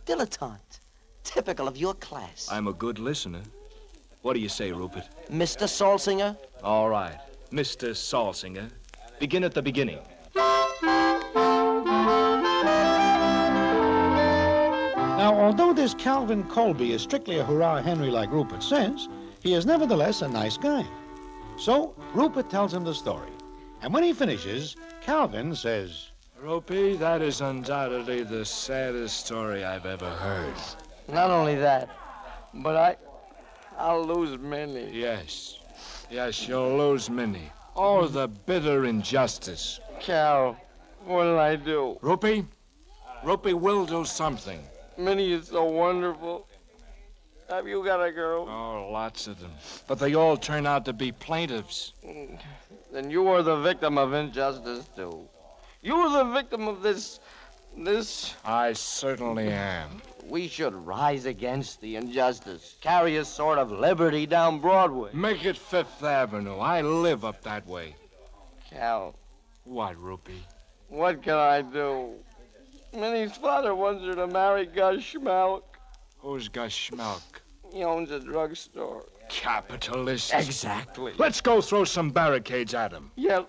dilettante. Typical of your class. I'm a good listener. What do you say, Rupert? Mr. Salsinger? All right. Mr. Salsinger. Begin at the beginning. Now, although this Calvin Colby is strictly a hurrah Henry like Rupert says, he is nevertheless a nice guy. So, Rupert tells him the story. And when he finishes, Calvin says, Ropey, that is undoubtedly the saddest story I've ever heard. Not only that, but I'll lose many. Yes, you'll lose many. Oh, the bitter injustice. Cal, what'll I do? Ropey, we'll do something. Minnie is so wonderful. Have you got a girl? Oh, lots of them. But they all turn out to be plaintiffs. Then you are the victim of injustice, too. You are the victim of this... I certainly am. We should rise against the injustice. Carry a sort of liberty down Broadway. Make it Fifth Avenue. I live up that way. Cal. What, Rupee? What can I do? Minnie's father wants her to marry Gus Schmalk. Who's Gus Schmalk? He owns a drugstore. Capitalist. Exactly. Let's go throw some barricades at him. Yeah.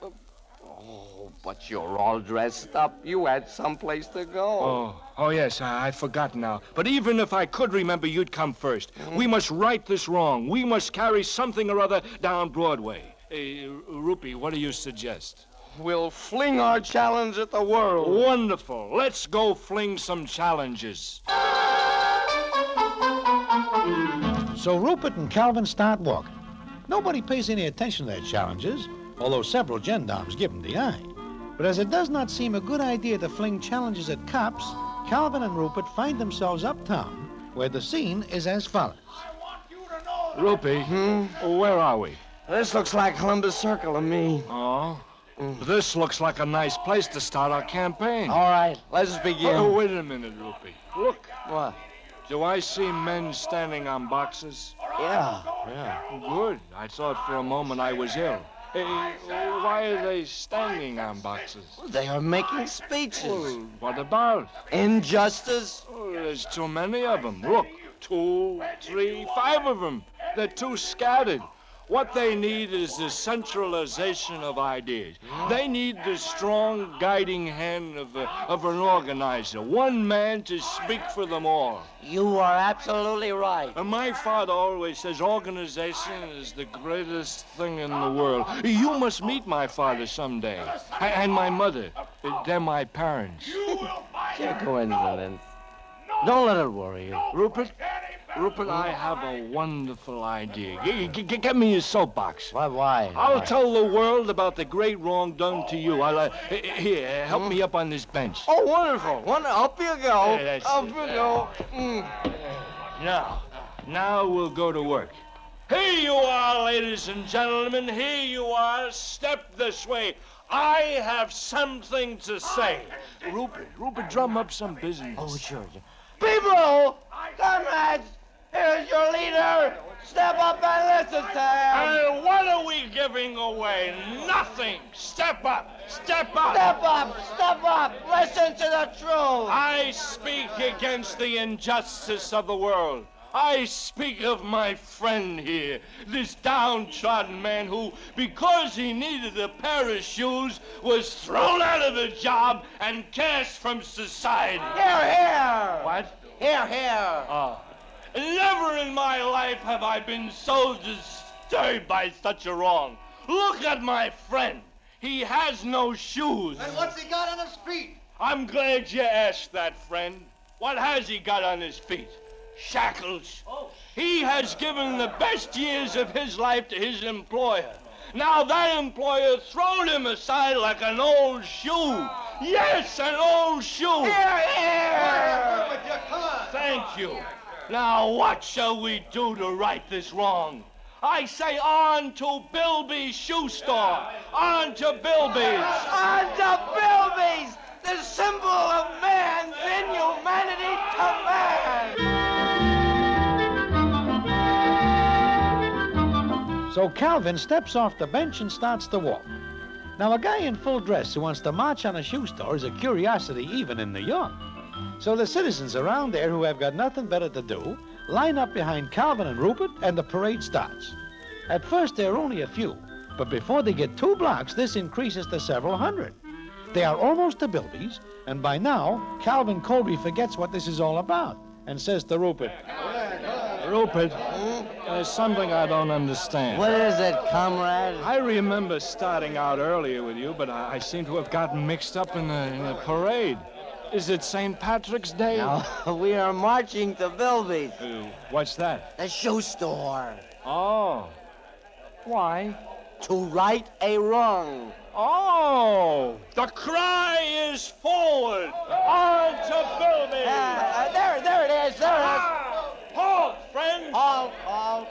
Oh, but you're all dressed up. You had someplace to go. Oh, yes, I'd forgotten now. But even if I could remember, you'd come first. We must right this wrong. We must carry something or other down Broadway. Rupee, what do you suggest? We'll fling our challenge at the world. Wonderful. Let's go fling some challenges. So Rupert and Calvin start walking. Nobody pays any attention to their challenges, although several gendarmes give them the eye. But as it does not seem a good idea to fling challenges at cops, Calvin and Rupert find themselves uptown, where the scene is as follows. Rupee, where are we? This looks like Columbus Circle to me. Oh? This looks like a nice place to start our campaign. All right, let's begin. Oh, wait a minute, Rupee. Look. What? Do I see men standing on boxes? Yeah. Good. I thought for a moment I was ill. Hey, why are they standing on boxes? They are making speeches. Well, what about? Injustice? Oh, there's too many of them. Look, 2, 3, 5 of them. They're too scattered. What they need is the centralization of ideas. They need the strong guiding hand of an organizer, one man to speak for them all. You are absolutely right. And my father always says organization is the greatest thing in the world. You must meet my father someday. And my mother. They're my parents. Sheer coincidence. Don't let it worry you. Rupert, I have a wonderful idea. Get me a soapbox. Why? I'll tell the world about the great wrong done to you. Here, help me up on this bench. Oh, wonderful. Up you go. Up you go. Now we'll go to work. Here you are, ladies and gentlemen. Here you are. Step this way. I have something to say. Rupert, drum up some business. Oh, sure. People! Comrades! Here's your leader! Step up and listen to him! And what are we giving away? Nothing! Step up! Step up! Step up! Step up! Listen to the truth! I speak against the injustice of the world. I speak of my friend here, this downtrodden man who, because he needed a pair of shoes, was thrown out of a job and cast from society. Here, here! What? Here, here! Oh. Never in my life have I been so disturbed by such a wrong. Look at my friend. He has no shoes. And what's he got on his feet? I'm glad you asked that, friend. What has he got on his feet? Shackles. He has given the best years of his life to his employer. Now that employer thrown him aside like an old shoe. Yes, an old shoe. Here, here! Come on. Thank you. Now what shall we do to right this wrong? I say on to Bilby's shoe store. On to Bilby's. On to Bilby's! The symbol of man's inhumanity to man! So Calvin steps off the bench and starts to walk. Now, a guy in full dress who wants to march on a shoe store is a curiosity even in New York. So the citizens around there who have got nothing better to do line up behind Calvin and Rupert, and the parade starts. At first, there are only a few, but before they get 2 blocks, this increases to several hundred. They are almost to Bilby's, and by now, Calvin Colby forgets what this is all about and says to Rupert, Rupert, there's something I don't understand. What is it, comrade? I remember starting out earlier with you, but I seem to have gotten mixed up in the parade. Is it St. Patrick's Day? No, we are marching to Bilby's. What's that? The shoe store. Oh. Why? To right a wrong. Oh, the cry is forward. On to Bilby. There it is. Halt, friends. Halt.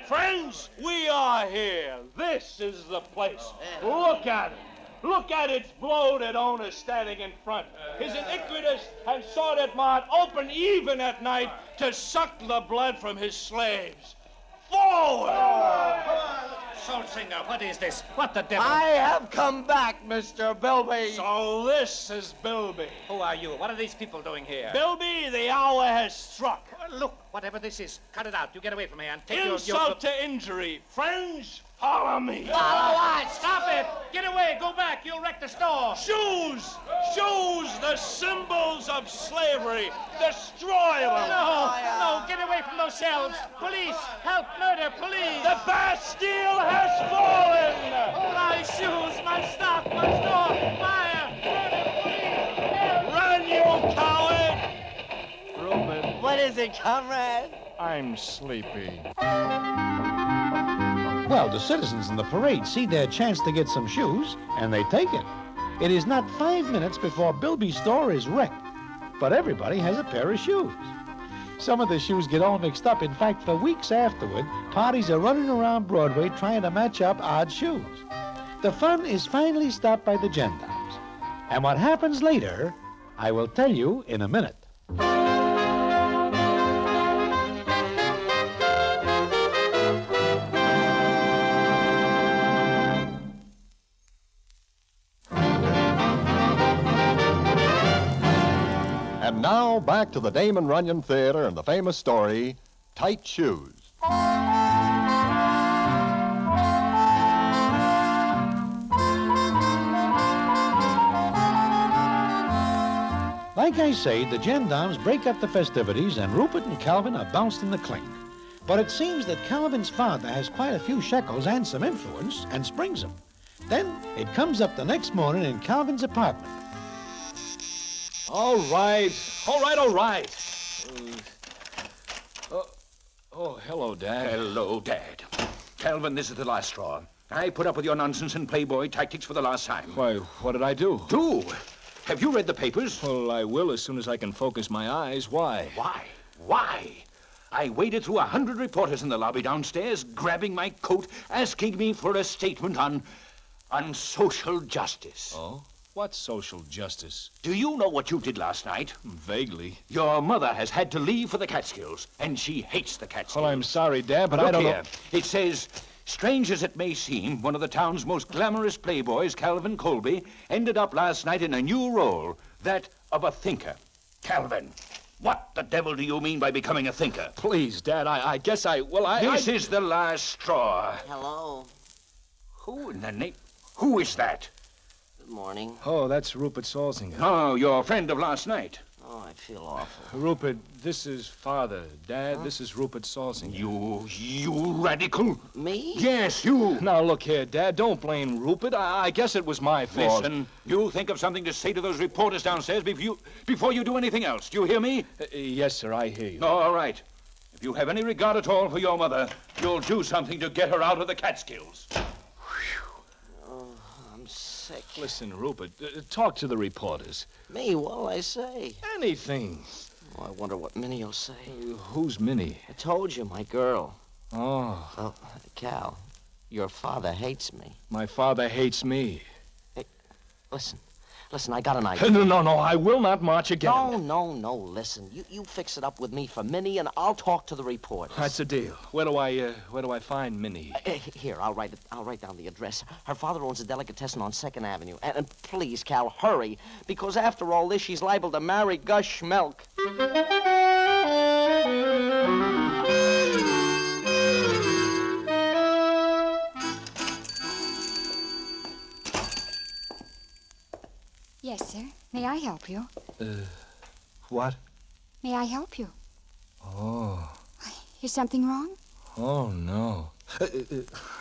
Friends, we are here. This is the place. Look at it. Look at its bloated owner standing in front. His iniquitous and sordid mouth open even at night to suck the blood from his slaves. Forward! Soul singer, what is this? What the devil? I have come back, Mr. Bilby. So this is Bilby. Who are you? What are these people doing here? Bilby, the hour has struck. Look, whatever this is, cut it out. You get away from me and take Insult to injury. Friends, follow me. Follow us! Stop it! Get away! Go back! You'll wreck the store! Shoes! Shoes! The symbols of slavery! Destroy them! No! Get away from those shelves! Police! Help! Murder! Police! The Bastille has fallen! My shoes! My stock! My store! Fire! Murder! Police! Run, you coward! Rupert. What is it, comrade? I'm sleepy. Well, the citizens in the parade see their chance to get some shoes, and they take it. It is not 5 minutes before Bilby's store is wrecked, but everybody has a pair of shoes. Some of the shoes get all mixed up. In fact, for weeks afterward, parties are running around Broadway trying to match up odd shoes. The fun is finally stopped by the gendarmes. And what happens later, I will tell you in a minute. And now, back to the Damon Runyon Theater and the famous story, Tight Shoes. Like I say, the gendarmes break up the festivities, and Rupert and Calvin are bounced in the clink. But it seems that Calvin's father has quite a few shekels and some influence, and springs them. Then it comes up the next morning in Calvin's apartment. All right. Hello, Dad. Hello, Dad. Calvin, this is the last straw. I put up with your nonsense and playboy tactics for the last time. Why, what did I do? Do? Have you read the papers? Well, I will as soon as I can focus my eyes. Why? Why? I waded through 100 reporters in the lobby downstairs, grabbing my coat, asking me for a statement on social justice. Oh? What social justice? Do you know what you did last night? Vaguely. Your mother has had to leave for the Catskills, and she hates the Catskills. Well, I'm sorry, Dad, but Look I don't here. know. It says, strange as it may seem, one of the town's most glamorous playboys, Calvin Colby, ended up last night in a new role, that of a thinker. Calvin, what the devil do you mean by becoming a thinker? Please, Dad, I guess I... This is the last straw. Hello. Who in the name... Who is that? Good morning. Oh, that's Rupert Salsinger. Oh, your friend of last night. Oh, I feel awful. Rupert, this is Father. Dad, this is Rupert Salsinger. You radical. Me? Yes, you. Now, look here, Dad, don't blame Rupert. I guess it was my fault. Listen, you think of something to say to those reporters downstairs before you do anything else. Do you hear me? Yes, sir, I hear you. All right. If you have any regard at all for your mother, you'll do something to get her out of the Catskills. Oh, I'm sick. Listen, Rupert, talk to the reporters. Me? What'll I say? Anything. Oh, I wonder what Minnie'll say. Who's Minnie? I told you, my girl. Oh. Well, Cal, your father hates me. My father hates me. Hey, listen, I got an idea. No, I will not march again. No, listen. You fix it up with me for Minnie, and I'll talk to the reporters. That's a deal. Where do I find Minnie? Here, I'll write down the address. Her father owns a delicatessen on 2nd Avenue. And please, Cal, hurry, because after all this, she's liable to marry Gus Schmelk. Yes, sir. May I help you? What? May I help you? Oh. Is something wrong? Oh, no.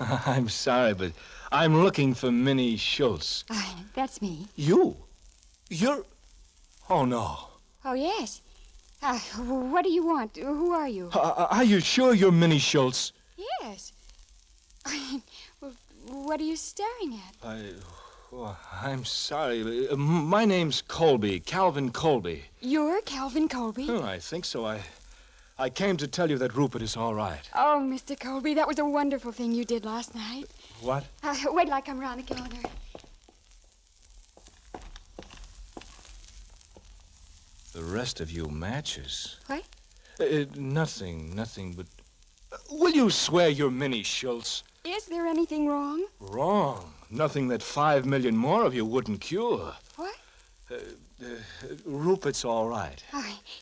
I'm sorry, but I'm looking for Minnie Schultz. That's me. You? You're... Oh, no. Oh, yes. What do you want? Who are you? Are you sure you're Minnie Schultz? Yes. Well, what are you staring at? I'm sorry. My name's Colby, Calvin Colby. You're Calvin Colby? Oh, I think so. I came to tell you that Rupert is all right. Oh, Mr. Colby, that was a wonderful thing you did last night. What? Wait till I come around the corner. The rest of you matches. What? Nothing, but... will you swear you're Minnie Schultz? Is there anything wrong? Wrong. Nothing that 5 million more of you wouldn't cure. What? Rupert's all right.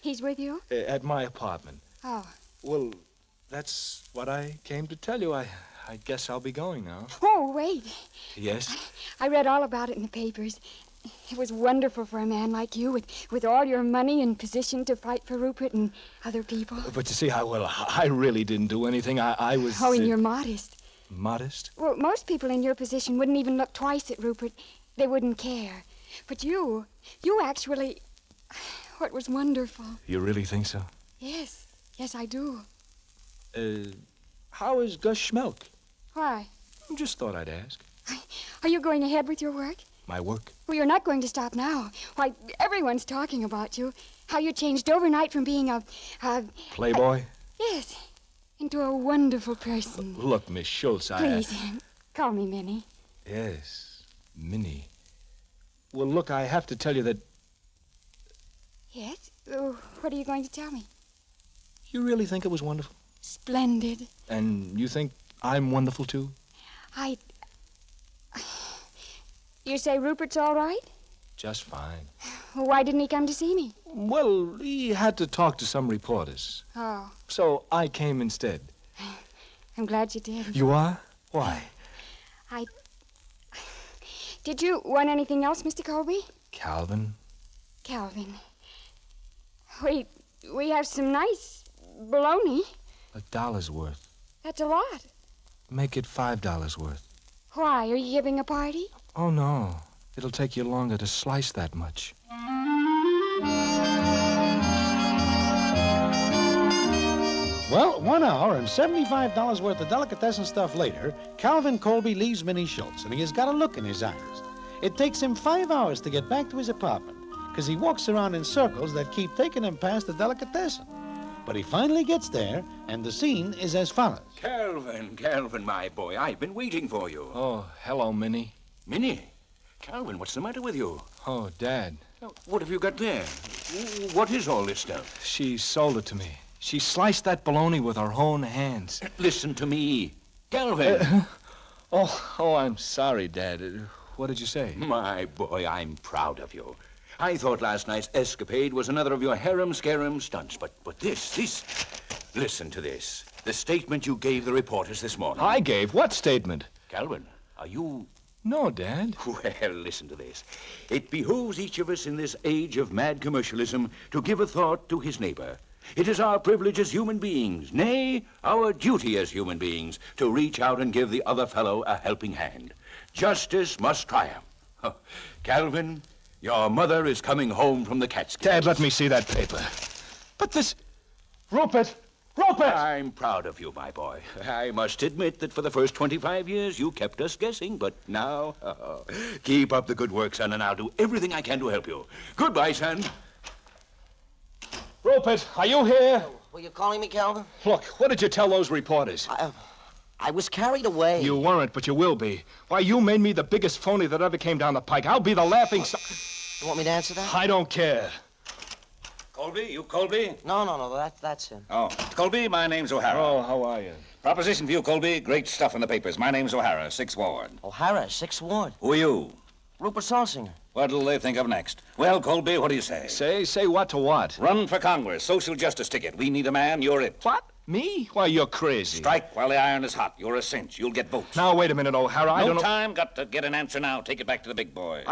He's with you? At my apartment. Oh. Well, that's what I came to tell you. I guess I'll be going now. Oh, wait. Yes? I read all about it in the papers. It was wonderful for a man like you, with all your money and position to fight for Rupert and other people. But you see, I really didn't do anything. I was... Oh, and you're modest. Modest? Well, most people in your position wouldn't even look twice at Rupert. They wouldn't care. But you actually... What was wonderful. You really think so? Yes, I do. How is Gus Schmelk? Why? Just thought I'd ask. Are you going ahead with your work? My work? Well, you're not going to stop now. Why, everyone's talking about you. How you changed overnight from being a Playboy? Yes, into a wonderful person. Look, Miss Schultz, Please, call me Minnie. Yes, Minnie. Well, look, I have to tell you that... Yes? What are you going to tell me? You really think it was wonderful? Splendid. And you think I'm wonderful, too? You say Rupert's all right? Just fine. Well, why didn't he come to see me? Well, he had to talk to some reporters. Oh. So I came instead. I'm glad you did. You are? Why? Did you want anything else, Mr. Colby? Calvin? We have some nice bologna. $1 worth. That's a lot. Make it $5 worth. Why? Are you giving a party? Oh, no. It'll take you longer to slice that much. Well, 1 hour and $75 worth of delicatessen stuff later, Calvin Colby leaves Minnie Schultz, and he has got a look in his eyes. It takes him 5 hours to get back to his apartment, because he walks around in circles that keep taking him past the delicatessen. But he finally gets there, and the scene is as follows. Calvin, my boy, I've been waiting for you. Oh, hello, Minnie. Minnie? Calvin, what's the matter with you? Oh, Dad. What have you got there? What is all this stuff? She sold it to me. She sliced that bologna with her own hands. Listen to me. Calvin. Oh, I'm sorry, Dad. What did you say? My boy, I'm proud of you. I thought last night's escapade was another of your harem-scarum stunts, but this... Listen to this. The statement you gave the reporters this morning. I gave? What statement? Calvin, are you... No, Dad. Well, listen to this. It behooves each of us in this age of mad commercialism to give a thought to his neighbor. It is our privilege as human beings, nay, our duty as human beings, to reach out and give the other fellow a helping hand. Justice must triumph. Oh, Calvin, your mother is coming home from the Catskills. Dad, let me see that paper. But this... Rupert! Rupert! I'm proud of you, my boy. I must admit that for the first 25 years you kept us guessing, but now... keep up the good work, son, and I'll do everything I can to help you. Goodbye, son. Rupert, are you here? Were you calling me, Calvin? Look, what did you tell those reporters? I was carried away. You weren't, but you will be. Why, you made me the biggest phony that ever came down the pike. I'll be the laughing... You want me to answer that? I don't care. Colby, you Colby? No, that's him. Oh, Colby, my name's O'Hara. Oh, how are you? Proposition for you, Colby. Great stuff in the papers. My name's O'Hara, 6th Ward. O'Hara, 6th Ward. Who are you? Rupert Salsinger. What'll they think of next? Well, Colby, what do you say? Say what to what? Run for Congress, social justice ticket. We need a man, you're it. What? Me? Why, you're crazy. Strike while the iron is hot. You're a cinch. You'll get votes. Now, wait a minute, O'Hara. I don't know... time. Got to get an answer now. Take it back to the big boy.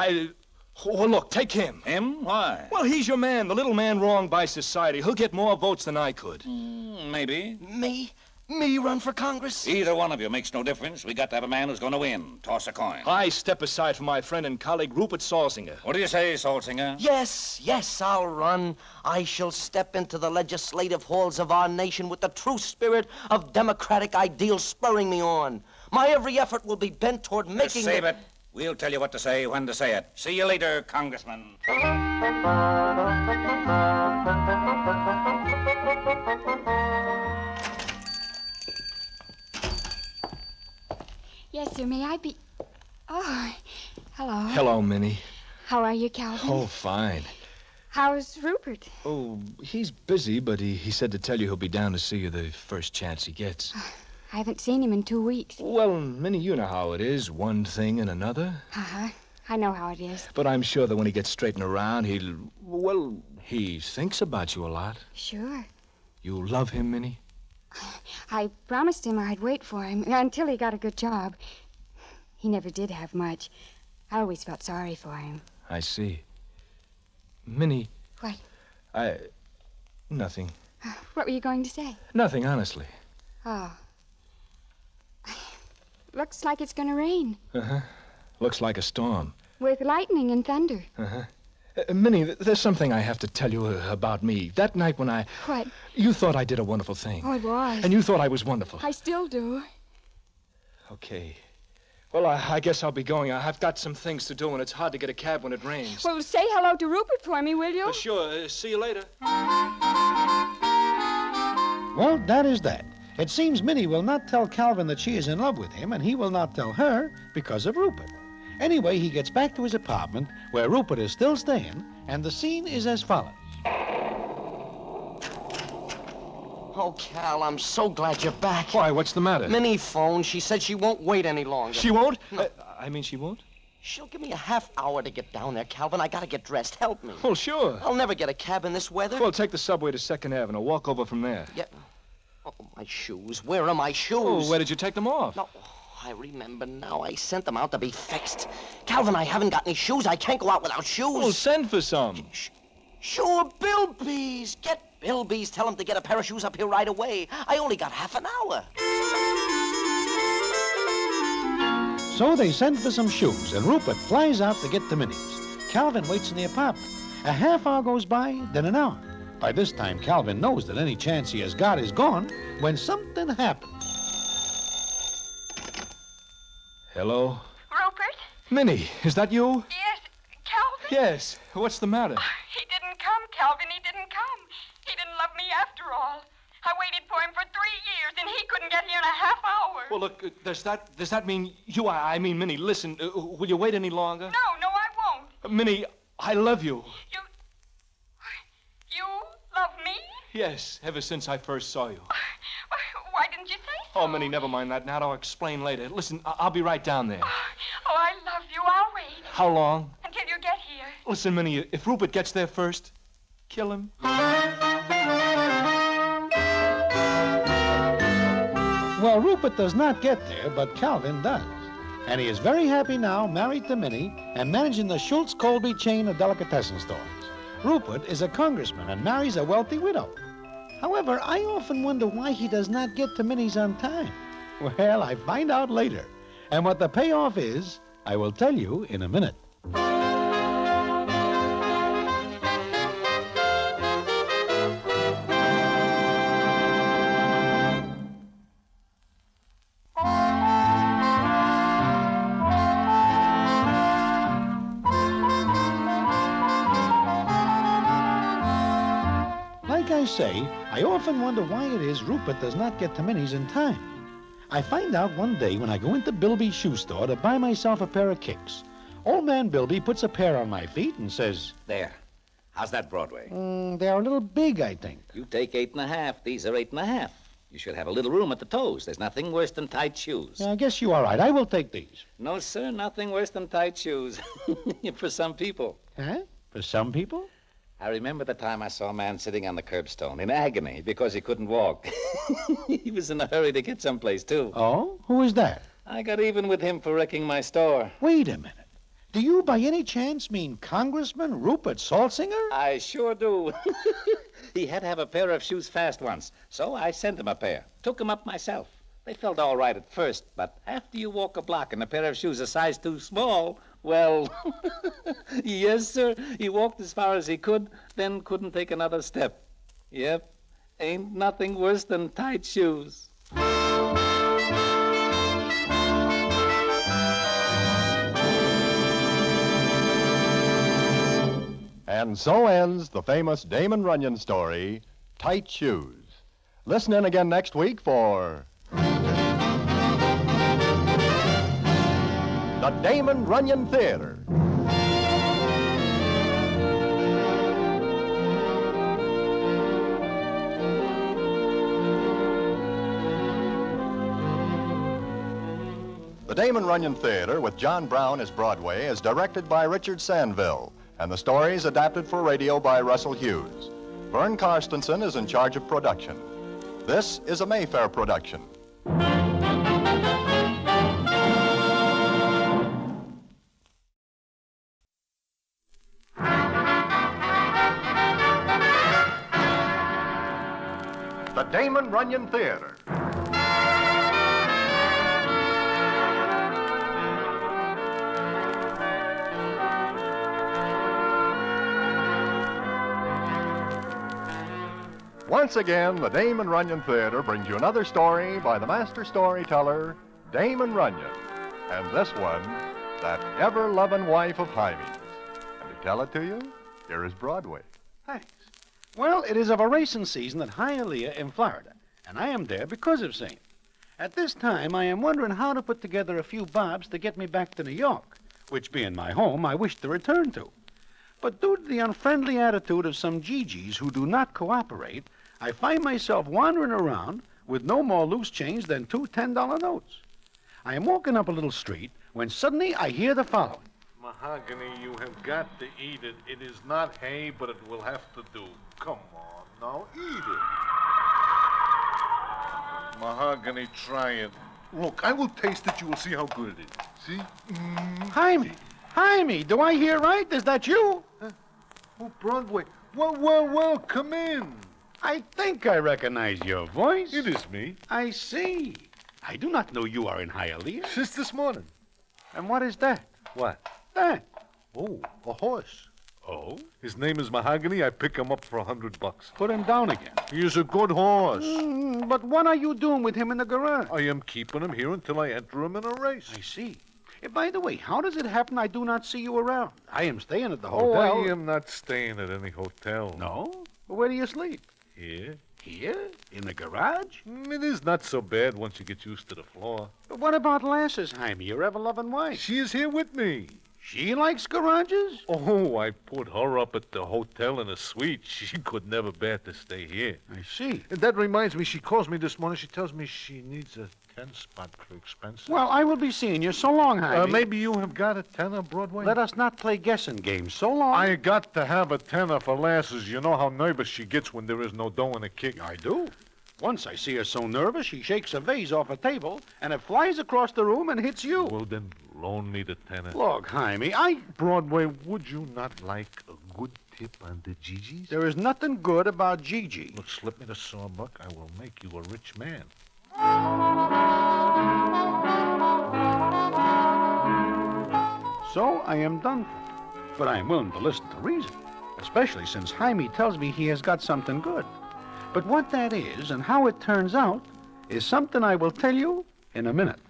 Oh, look, take him. Him? Why? Well, he's your man, the little man wronged by society. He'll get more votes than I could. Maybe. Me? Me run for Congress? Either one of you makes no difference. We got to have a man who's going to win. Toss a coin. I step aside for my friend and colleague, Rupert Salsinger. What do you say, Salsinger? Yes, I'll run. I shall step into the legislative halls of our nation with the true spirit of democratic ideals spurring me on. My every effort will be bent toward making... Save it. We'll tell you what to say, when to say it. See you later, Congressman. Yes, sir, may I be... Oh, hello. Hello, Minnie. How are you, Calvin? Oh, fine. How's Rupert? Oh, he's busy, but he said to tell you he'll be down to see you the first chance he gets. I haven't seen him in 2 weeks. Well, Minnie, you know how it is. One thing and another. Uh-huh. I know how it is. But I'm sure that when he gets straightened around, he thinks about you a lot. Sure. You love him, Minnie? I promised him I'd wait for him until he got a good job. He never did have much. I always felt sorry for him. I see. Minnie. What? Nothing. What were you going to say? Nothing, honestly. Oh. Looks like it's going to rain. Uh-huh. Looks like a storm. With lightning and thunder. Uh-huh. Minnie, there's something I have to tell you about me. That night when I... What? You thought I did a wonderful thing. Oh, it was. And you thought I was wonderful. I still do. Okay. Well, I guess I'll be going. I've got some things to do, and it's hard to get a cab when it rains. Well, say hello to Rupert for me, will you? Well, sure. See you later. Well, that is that. It seems Minnie will not tell Calvin that she is in love with him, and he will not tell her because of Rupert. Anyway, he gets back to his apartment, where Rupert is still staying, and the scene is as follows. Oh, Cal, I'm so glad you're back. Why, what's the matter? Minnie phoned. She said she won't wait any longer. She won't? No. She won't? She'll give me a half hour to get down there, Calvin. I gotta get dressed. Help me. Well, sure. I'll never get a cab in this weather. Well, take the subway to 2nd Avenue. Walk over from there. Yeah. Oh, my shoes. Where are my shoes? Oh, where did you take them off? No, I remember now. I sent them out to be fixed. Calvin, I haven't got any shoes. I can't go out without shoes. Well, send for some. Sure, Bilby's. Get Bilby's. Tell him to get a pair of shoes up here right away. I only got half an hour. So they send for some shoes, and Rupert flies out to get the Minnie's. Calvin waits in the apartment. A half hour goes by, then an hour. By this time, Calvin knows that any chance he has got is gone when something happens. Hello? Rupert? Minnie, is that you? Yes. Calvin? Yes. What's the matter? He didn't come, Calvin. He didn't come. He didn't love me after all. I waited for him for 3 years, and he couldn't get here in a half hour. Well, look, does that mean you... I mean, Minnie, listen, will you wait any longer? No, I won't. Minnie, I love you. You love me? Yes, ever since I first saw you. Why didn't you say so? Oh, Minnie, never mind that now. I'll explain later. Listen, I'll be right down there. Oh, I love you. I'll wait. How long? Until you get here. Listen, Minnie, if Rupert gets there first, kill him. Well, Rupert does not get there, but Calvin does. And he is very happy now, married to Minnie, and managing the Schultz-Colby chain of delicatessen stores. Rupert is a congressman and marries a wealthy widow. However, I often wonder why he does not get to Minnie's on time. Well, I find out later. And what the payoff is, I will tell you in a minute. Like I say, I often wonder why it is Rupert does not get to Minnie's in time. I find out one day when I go into Bilby's shoe store to buy myself a pair of kicks. Old man Bilby puts a pair on my feet and says, There. How's that, Broadway? They are a little big, I think. You take 8.5. These are 8.5. You should have a little room at the toes. There's nothing worse than tight shoes. Yeah, I guess you are right. I will take these. No, sir, nothing worse than tight shoes. For some people. Huh? For some people? I remember the time I saw a man sitting on the curbstone in agony because he couldn't walk. He was in a hurry to get someplace, too. Oh? Who is that? I got even with him for wrecking my store. Wait a minute. Do you by any chance mean Congressman Rupert Saltzinger? I sure do. He had to have a pair of shoes fast once, so I sent him a pair. Took them up myself. They felt all right at first, but after you walk a block in a pair of shoes a size too small, well, yes, sir, he walked as far as he could, then couldn't take another step. Yep, ain't nothing worse than tight shoes. And so ends the famous Damon Runyon story, Tight Shoes. Listen in again next week for the Damon Runyon Theater. The Damon Runyon Theater with John Brown as Broadway is directed by Richard Sandville, and the story is adapted for radio by Russell Hughes. Vern Karstensen is in charge of production. This is a Mayfair production. The Damon Runyon Theater. Once again, the Damon Runyon Theater brings you another story by the master storyteller, Damon Runyon. And this one, that ever-lovin' wife of Hymies. And to tell it to you, here is Broadway. Thanks. Well, it is of a racing season at Hialeah in Florida, and I am there because of St. At this time, I am wondering how to put together a few bobs to get me back to New York, which being my home, I wish to return to. But due to the unfriendly attitude of some Gigi's who do not cooperate, I find myself wandering around with no more loose change than two $10 notes. I am walking up a little street when suddenly I hear the following. Mahogany, you have got to eat it. It is not hay, but it will have to do. Come on, now eat it. Mahogany, try it. Look, I will taste it. You will see how good it is. See? Hymie! Hymie, do I hear right? Is that you? Oh, Broadway. Well, come in. I think I recognize your voice. It is me. I see. I do not know you are in Hialeah. Since this morning. And what is that? What? That. Oh, a horse. Oh? His name is Mahogany. I pick him up for $100. Put him down again. He is a good horse. But what are you doing with him in the garage? I am keeping him here until I enter him in a race. I see. By the way, how does it happen I do not see you around? I am staying at the hotel. Oh, I am not staying at any hotel. No? Where do you sleep? Here. Here? In the garage? It is not so bad once you get used to the floor. But what about Lasses, Hymie, your ever-loving wife? She is here with me. She likes garages? Oh, I put her up at the hotel in a suite. She could never bear to stay here. I see. And that reminds me, she calls me this morning. She tells me she needs a 10 spot for expenses. Well, I will be seeing you. So long, Hymies. Maybe you have got a tenner, Broadway? Let us not play guessing games. So long. I got to have a tenner for Lasses. You know how nervous she gets when there is no dough in a kick. I do. Once I see her so nervous, she shakes a vase off a table, and it flies across the room and hits you. Well, then, loan me the tenner. Look, Hymie, Broadway, would you not like a good tip on the Gigi's? There is nothing good about Gigi. Look, slip me the sawbuck. I will make you a rich man. So I am done for. But I am willing to listen to reason, especially since Hymie tells me he has got something good. But what that is and how it turns out is something I will tell you in a minute.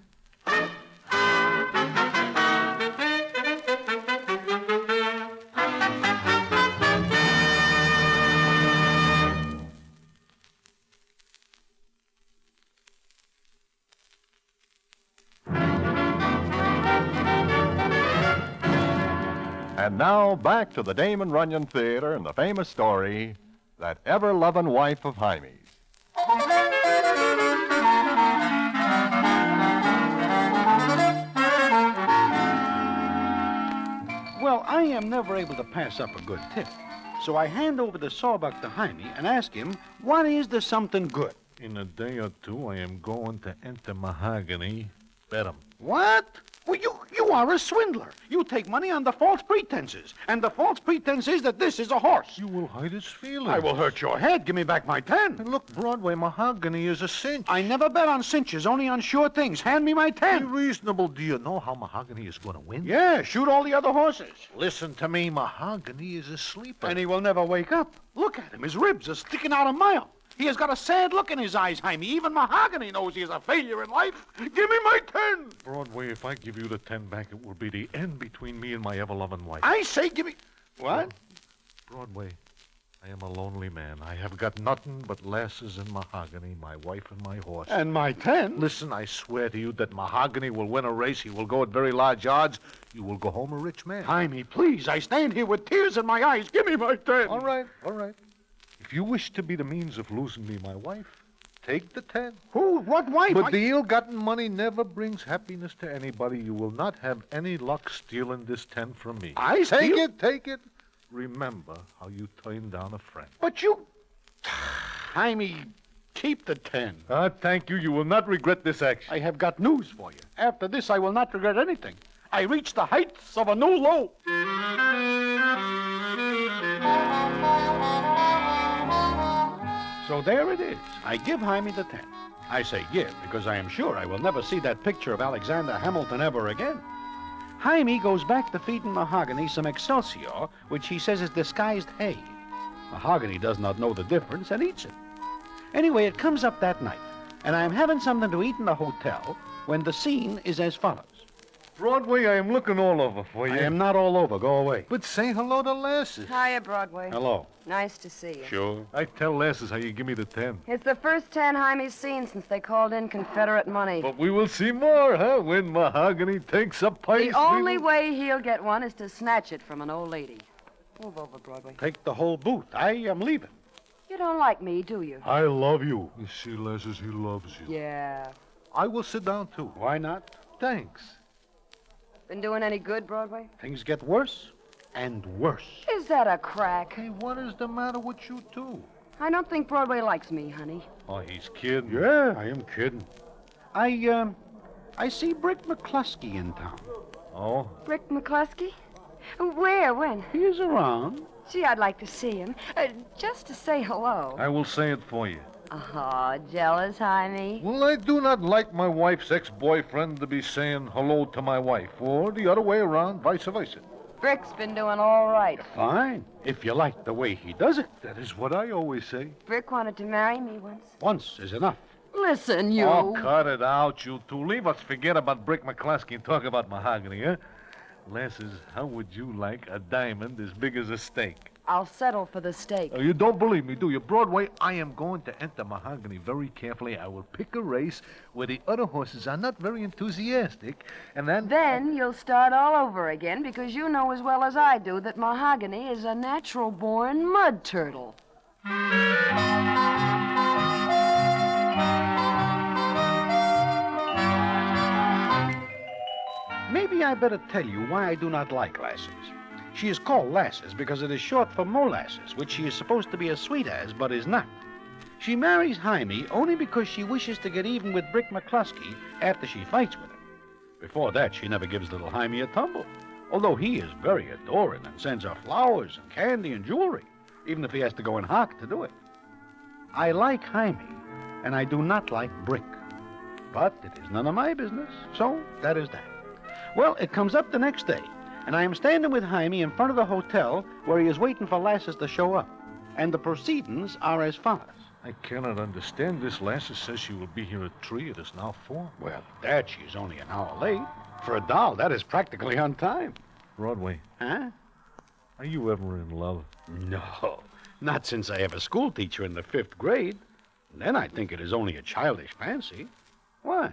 And now, back to the Damon Runyon Theater and the famous story, That Ever-Lovin' Wife of Hymies. Well, I am never able to pass up a good tip. So I hand over the sawbuck to Hymie and ask him, what is the something good? In a day or two, I am going to enter Mahogany. Bet 'em. What? Well, you are a swindler. You take money on the false pretenses. And the false pretense is that this is a horse. You will hurt his feelings. I will hurt your head. Give me back my 10. And look, Broadway, Mahogany is a cinch. I never bet on cinches, only on sure things. Hand me my 10. Be reasonable. Do you know how Mahogany is going to win? Yeah, shoot all the other horses. Listen to me. Mahogany is a sleeper. And he will never wake up. Look at him. His ribs are sticking out a mile. He has got a sad look in his eyes, Hymie. Even Mahogany knows he is a failure in life. Give me my 10. Broadway, if I give you the 10 back, it will be the end between me and my ever-loving wife. I say give me... What? Broadway, I am a lonely man. I have got nothing but Lasses and Mahogany, my wife and my horse. And my 10? Listen, I swear to you that Mahogany will win a race. He will go at very large odds. You will go home a rich man. Hymie, please. I stand here with tears in my eyes. Give me my 10. All right, all right. If you wish to be the means of losing me my wife, take the 10. Who? What wife? But the ill-gotten money never brings happiness to anybody. You will not have any luck stealing this 10 from me. I steal? Take it, take it. Remember how you turned down a friend. But you... Hymie, keep the 10. Thank you. You will not regret this action. I have got news for you. After this, I will not regret anything. I reached the heights of a new low. So there it is. I give Hymie the 10. I say give because I am sure I will never see that picture of Alexander Hamilton ever again. Hymie goes back to feeding Mahogany some Excelsior, which he says is disguised hay. Mahogany does not know the difference and eats it. Anyway, it comes up that night, and I am having something to eat in the hotel when the scene is as follows. Broadway, I am looking all over for you. I am not all over. Go away. But say hello to Lasses. Hiya, Broadway. Hello. Nice to see you. Sure. I tell Lasses how you give me the 10. It's the first 10 Hymie's seen since they called in Confederate money. But we will see more, huh? When Mahogany takes a pice. The only way he'll get one is to snatch it from an old lady. Move over, Broadway. Take the whole booth. I am leaving. You don't like me, do you? I love you. You see, Lasses, he loves you. Yeah. I will sit down, too. Why not? Thanks. Been doing any good, Broadway? Things get worse and worse. Is that a crack? Hey, what is the matter with you two? I don't think Broadway likes me, honey. Oh, he's kidding. Yeah, I am kidding. I see Brick McCluskey in town. Oh? Brick McCluskey? Where? When? He is around. Gee, I'd like to see him. Just to say hello. I will say it for you. Oh, jealous, Hymie? Well, I do not like my wife's ex-boyfriend to be saying hello to my wife, or the other way around, vice versa. Brick's been doing all right. Fine, if you like the way he does it. That is what I always say. Brick wanted to marry me once. Once is enough. Listen, you. Oh, cut it out, you two. Leave us forget about Brick McCluskey and talk about Mahogany, huh? Lasses, how would you like a diamond as big as a steak? I'll settle for the steak. You don't believe me, do you? Broadway, I am going to enter Mahogany very carefully. I will pick a race where the other horses are not very enthusiastic, and then... Then you'll start all over again because you know as well as I do that Mahogany is a natural-born mud turtle. I better tell you why I do not like lasses. She is called Lasses because it is short for molasses, which she is supposed to be as sweet as, but is not. She marries Hymie only because she wishes to get even with Brick McCluskey after she fights with him. Before that, she never gives little Hymie a tumble, although he is very adoring and sends her flowers and candy and jewelry, even if he has to go and hock to do it. I like Hymie, and I do not like Brick. But it is none of my business, so that is that. Well, it comes up the next day, and I am standing with Hymie in front of the hotel where he is waiting for Lasses to show up. And the proceedings are as follows. I cannot understand this. Lasses says she will be here at 3. It is now 4. Well, that she's only an hour late. For a doll, that is practically on time. Broadway. Huh? Are you ever in love? No, not since I have a school teacher in the 5th grade. Then I think it is only a childish fancy. Why?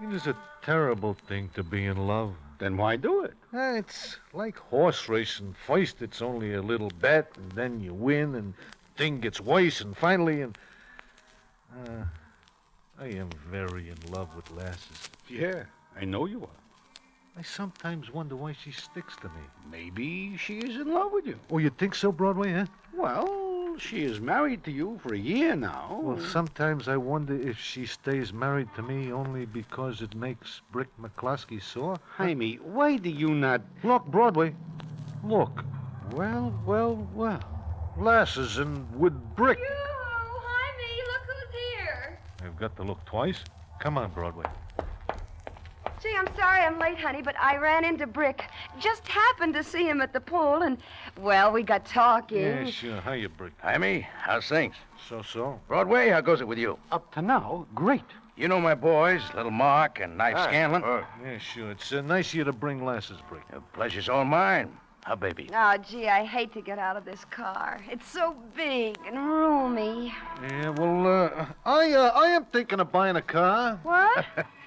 It is a terrible thing to be in love. Then why do it? It's like horse racing. First it's only a little bet, and then you win, and thing gets worse, and finally, I am very in love with Lasses. Yeah, I know you are. I sometimes wonder why she sticks to me. Maybe she is in love with you. Oh, you think so, Broadway, huh? Well, she is married to you for a year now. Well, sometimes I wonder if she stays married to me only because it makes Brick McCluskey sore. Hymie, why do you not... Look, Broadway. Look. Well. Lasses and with Brick. Yoo-hoo, Hymie, look who's here. I've got to look twice. Come on, Broadway. Gee, I'm sorry I'm late, honey, but I ran into Brick. Just happened to see him at the pool, and, well, we got talking. Yeah, sure. Hiya, Brick. Hymie, how's things? So. Broadway, how goes it with you? Up to now, great. You know my boys, little Mark and Knife Scanlon? Yeah, sure. It's nice of you to bring Lasses, Brick. The pleasure's all mine. How, baby? Oh, gee, I hate to get out of this car. It's so big and roomy. Yeah, well, I am thinking of buying a car. What?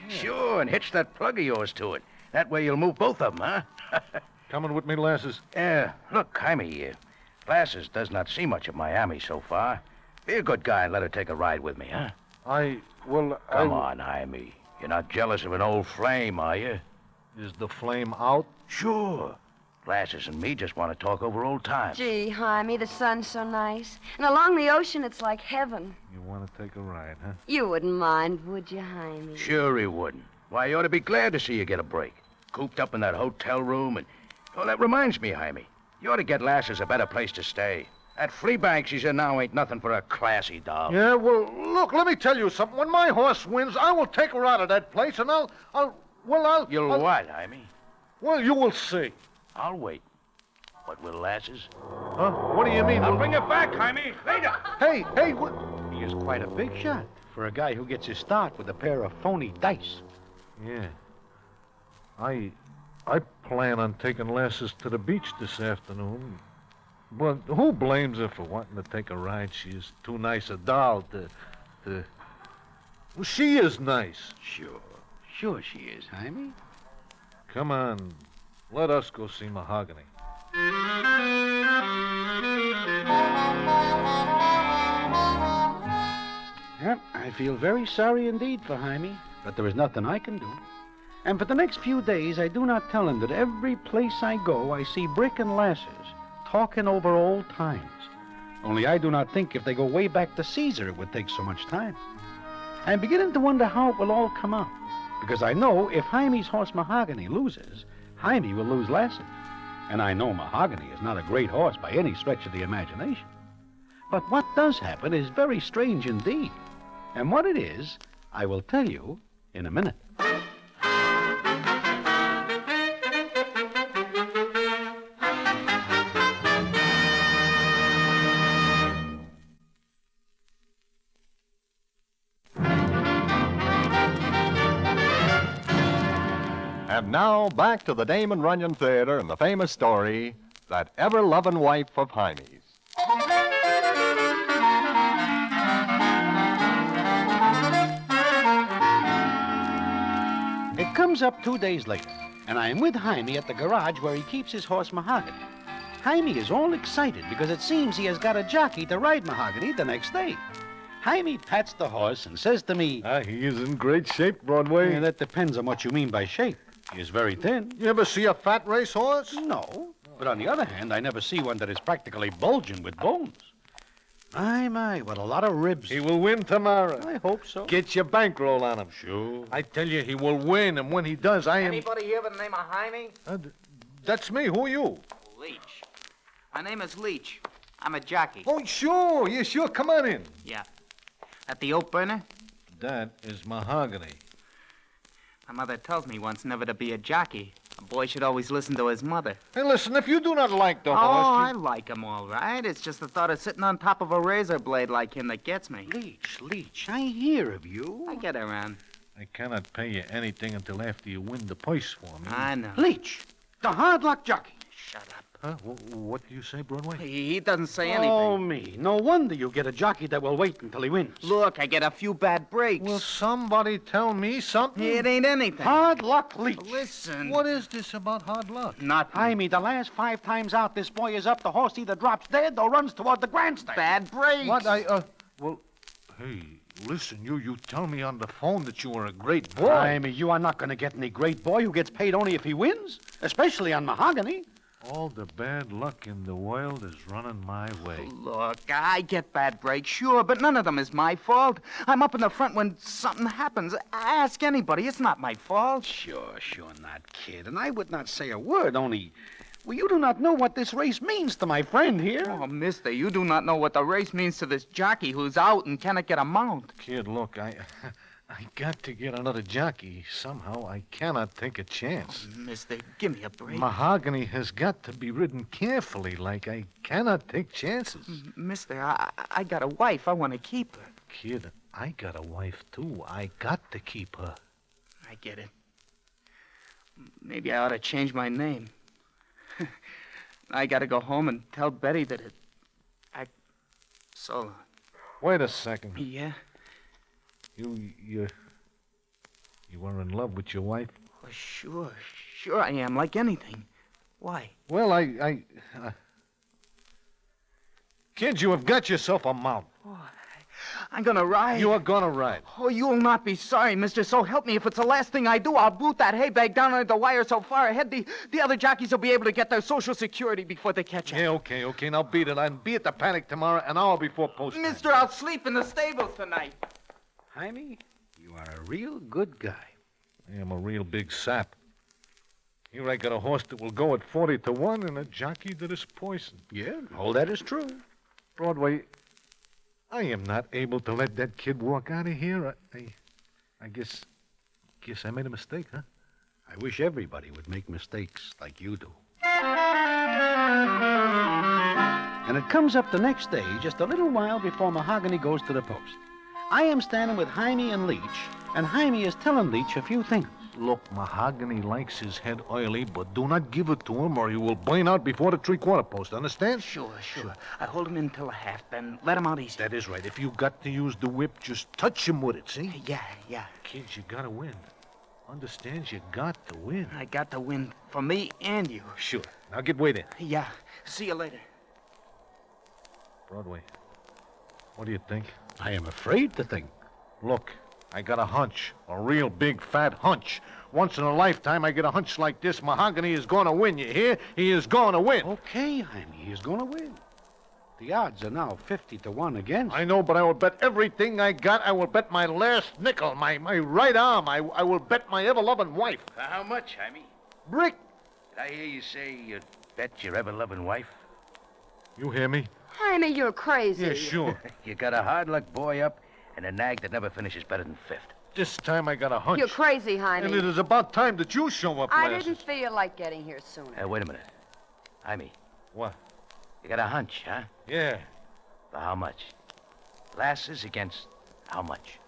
Sure, and hitch that plug of yours to it. That way you'll move both of them, huh? Coming with me, Lasses? Look, Hymie, Lasses does not see much of Miami so far. Be a good guy and let her take a ride with me, huh? Come on, Hymie. You're not jealous of an old flame, are you? Is the flame out? Sure. Lasses and me just want to talk over old times. Gee, Hymie, the sun's so nice. And along the ocean, it's like heaven. You want to take a ride, huh? You wouldn't mind, would you, Hymie? Sure he wouldn't. Why, you ought to be glad to see you get a break. Cooped up in that hotel room and... Well, that reminds me, Hymie. You ought to get Lasses a better place to stay. That flea bank she's in now ain't nothing for a classy doll. Yeah, well, look, let me tell you something. When my horse wins, I will take her out of that place, and I'll... You'll what, Hymie? Well, you will see. I'll wait. But will Lasses? Huh? What do you mean? I'll bring it back, Hymie. Later. Hey, what? He is quite a big shot for a guy who gets his start with a pair of phony dice. Yeah. I plan on taking Lasses to the beach this afternoon. But who blames her for wanting to take a ride? She is too nice a doll to... Well, she is nice. Sure she is, Hymie. Come on. Let us go see Mahogany. Yep, I feel very sorry indeed for Hymie, but there is nothing I can do. And for the next few days, I do not tell him that every place I go, I see Brick and Lasses talking over old times. Only I do not think if they go way back to Caesar, it would take so much time. I'm beginning to wonder how it will all come out, because I know if Hymie's horse Mahogany loses, Hymie will lose Lasses. And I know Mahogany is not a great horse by any stretch of the imagination. But what does happen is very strange indeed. And what it is, I will tell you in a minute. And now, back to the Damon Runyon Theater and the famous story, That Ever-Lovin' Wife of Hymies. It comes up 2 days later, and I am with Hymie at the garage where he keeps his horse Mahogany. Hymie is all excited because it seems he has got a jockey to ride Mahogany the next day. Hymie pats the horse and says to me... He is in great shape, Broadway. Yeah, that depends on what you mean by shape. He is very thin. You ever see a fat racehorse? No. But on the other hand, I never see one that is practically bulging with bones. My, what a lot of ribs. He will win tomorrow. I hope so. Get your bankroll on him. Sure. I tell you, he will win, and when he does, I am... Anybody here by the name of Hymie? That's me. Who are you? Leach. My name is Leach. I'm a jockey. Oh, sure. Yeah, sure. Come on in. Yeah. At the oak burner? That is mahogany. My mother told me once never to be a jockey. A boy should always listen to his mother. Hey, listen, if you do not like the Oh, horse... I like him all right. It's just the thought of sitting on top of a razor blade like him that gets me. Leach, I hear of you. I get around. I cannot pay you anything until after you win the purse for me. I know. Leach, the hard luck jockey. Shut up. Huh? What do you say, Broadway? He doesn't say anything. Oh, me. No wonder you get a jockey that will wait until he wins. Look, I get a few bad breaks. Will somebody tell me something? It ain't anything. Hard luck, Leach. Listen. What is this about hard luck? Nothing. Hymie, the last 5 times out, this boy is up. The horse either drops dead or runs toward the grandstand. Bad breaks. What? Well, hey, listen, you tell me on the phone that you were a great boy. Hymie, you are not going to get any great boy who gets paid only if he wins, especially on mahogany. All the bad luck in the world is running my way. Look, I get bad breaks, sure, but none of them is my fault. I'm up in the front when something happens. Ask anybody. It's not my fault. Sure not, kid. And I would not say a word, only... Well, you do not know what this race means to my friend here. Oh, mister, you do not know what the race means to this jockey who's out and cannot get a mount. Kid, look, I got to get another jockey somehow. I cannot take a chance. Oh, mister, give me a break. Mahogany has got to be ridden carefully, like I cannot take chances. Mister, I got a wife. I want to keep her. Kid, I got a wife, too. I got to keep her. I get it. Maybe I ought to change my name. I got to go home and tell Betty that so long. Wait a second. Yeah? You were in love with your wife? Oh, sure I am, like anything. Why? Well, Kid, you have got yourself a mount. Oh, I'm gonna ride. You are gonna ride. Oh, you'll not be sorry, mister. So help me, if it's the last thing I do, I'll boot that hay bag down under the wire so far ahead the other jockeys will be able to get their Social Security before they catch up. Yeah, okay. Now beat it. I'll be at the paddock tomorrow, an hour before post. Mister, I'll sleep in the stables tonight. Hymie, you are a real good guy. I am a real big sap. Here I got a horse that will go at 40 to 1 and a jockey that is poisoned. Yeah, all that is true. Broadway, I am not able to let that kid walk out of here. I guess I made a mistake, huh? I wish everybody would make mistakes like you do. And it comes up the next day, just a little while before Mahogany goes to the post. I am standing with Hymie and Leach, and Hymie is telling Leach a few things. Look, Mahogany likes his head oily, but do not give it to him or he will burn out before the 3/4 post. Understand? Sure. I hold him in till a half, then let him out easy. That is right. If you got to use the whip, just touch him with it, see? Yeah. Kids, you gotta win. Understand? You got to win. I got to win for me and you. Sure. Now get waiting. Yeah. See you later. Broadway, what do you think? I am afraid to think. Look, I got a hunch. A real big, fat hunch. Once in a lifetime, I get a hunch like this. Mahogany is going to win, you hear? He is going to win. Okay, Hymie, he is going to win. The odds are now 50 to 1 against. I know, but I will bet everything I got. I will bet my last nickel, my right arm. I will bet my ever-loving wife. For how much, Hymie? Brick. Did I hear you say you'd bet your ever-loving wife? You hear me? Hymie, you're crazy. Yeah, sure. You got a hard-luck boy up and a nag that never finishes better than 5th. This time I got a hunch. You're crazy, Hymie. And it is about time that you show up, I Lasses. didn't feel like getting here sooner. Wait a minute. Hymie. What? You got a hunch, huh? Yeah. For how much? Lasses against how much?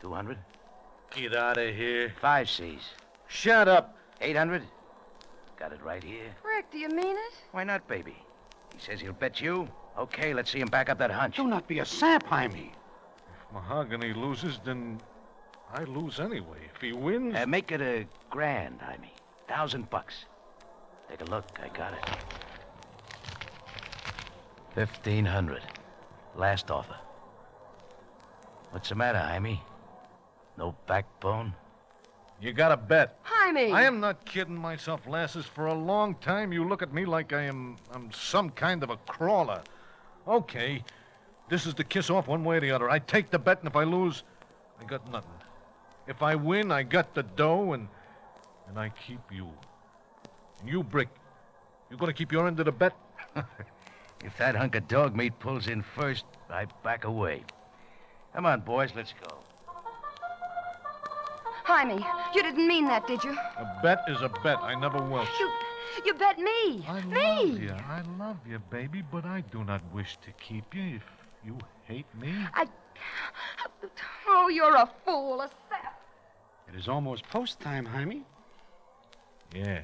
200? Get out of here. 5 C's. Shut up. 800? Got it right here. Rick, do you mean it? Why not, baby? He says he'll bet you. Okay, let's see him back up that hunch. Do not be a sap, Hymie. If Mahogany loses, then I lose anyway. If he wins... Make it $1,000, Hymie. $1,000. Take a look. I got it. 1,500. Last offer. What's the matter, Hymie? No backbone? You got a bet. Hymie. I am not kidding myself, lasses. For a long time, you look at me like I'm some kind of a crawler. Okay, this is the kiss off one way or the other. I take the bet, and if I lose, I got nothing. If I win, I got the dough, and I keep you. And you, Brick, you gonna keep your end of the bet? If that hunk of dog meat pulls in first, I back away. Come on, boys, let's go. Hymie, you didn't mean that, did you? A bet is a bet. I never will. You bet me. I love you, baby, but I do not wish to keep you if you hate me. Oh, you're a fool, a sap. It is almost post time, Hymie. Yeah.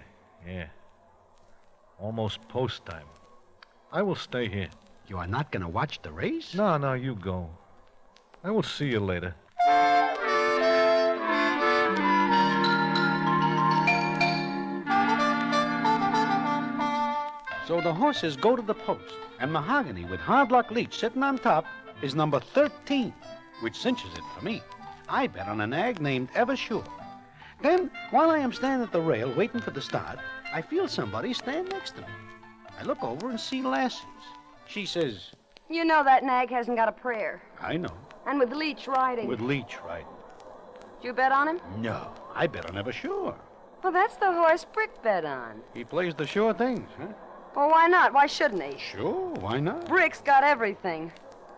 Almost post time. I will stay here. You are not going to watch the race? No, you go. I will see you later. So the horses go to the post, and Mahogany with Hard Luck Leach sitting on top is number 13, which cinches it for me. I bet on a nag named Ever-Sure. Then, while I am standing at the rail waiting for the start, I feel somebody stand next to me. I look over and see Lasses. She says, You know that nag hasn't got a prayer. I know. And with Leach riding. With Leach riding. Did you bet on him? No, I bet on Ever-Sure. Well, that's the horse Brick bet on. He plays the sure things, huh? Well, why not? Why shouldn't he? Sure, why not? Brick's got everything.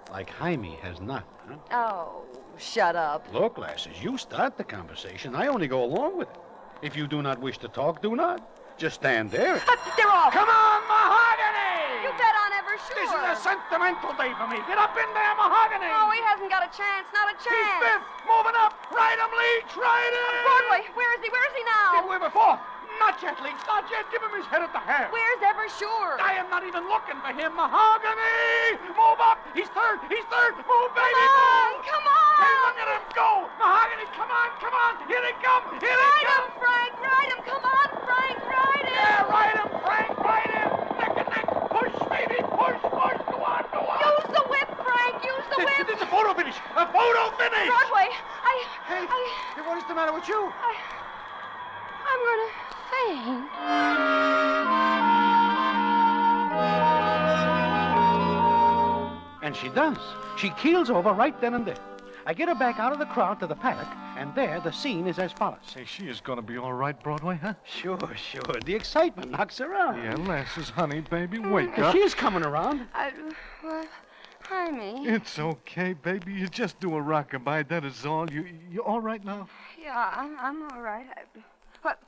Like Hymie has not, huh? Oh, shut up. Look, Lasses, you start the conversation. I only go along with it. If you do not wish to talk, do not. Just stand there. They're off. Come on, Mahogany! You bet on Ever-Sure. This is a sentimental day for me. Get up in there, Mahogany! Oh, he hasn't got a chance. Not a chance. He's fifth. Moving up. Ride him, Leach. Ride him! Broadway, where is he? Where is he now? Did we before? Not yet, Leach. Not yet. Give him his head at the hair. Where's Ever-Sure? I am not even looking for him. Mahogany! Move up! He's third! He's third! Move, baby! Come on! Come on! Hey, look at him go! Mahogany, come on! Come on! Here they come! Here they Ride come! him, Frank! Ride him! Come on, Frank! Ride him! Yeah, ride him, Frank! Ride him! Neck and neck! Push, baby! Push! Push! Go on! Go on! Use the whip, Frank! Use the whip! It's a photo finish! A photo finish! Broadway, Hey, what is the matter with you? I'm gonna faint. And she does. She keels over right then and there. I get her back out of the crowd to the paddock, and there the scene is as follows. Say, she is going to be all right, Broadway, huh? Sure. The excitement knocks her out. Yeah, Lasses, honey, baby, wake up. She's coming around. Well, Hymie. It's okay, baby. You just do a rockabye, that is all. You all right now? Yeah, I'm all right. What?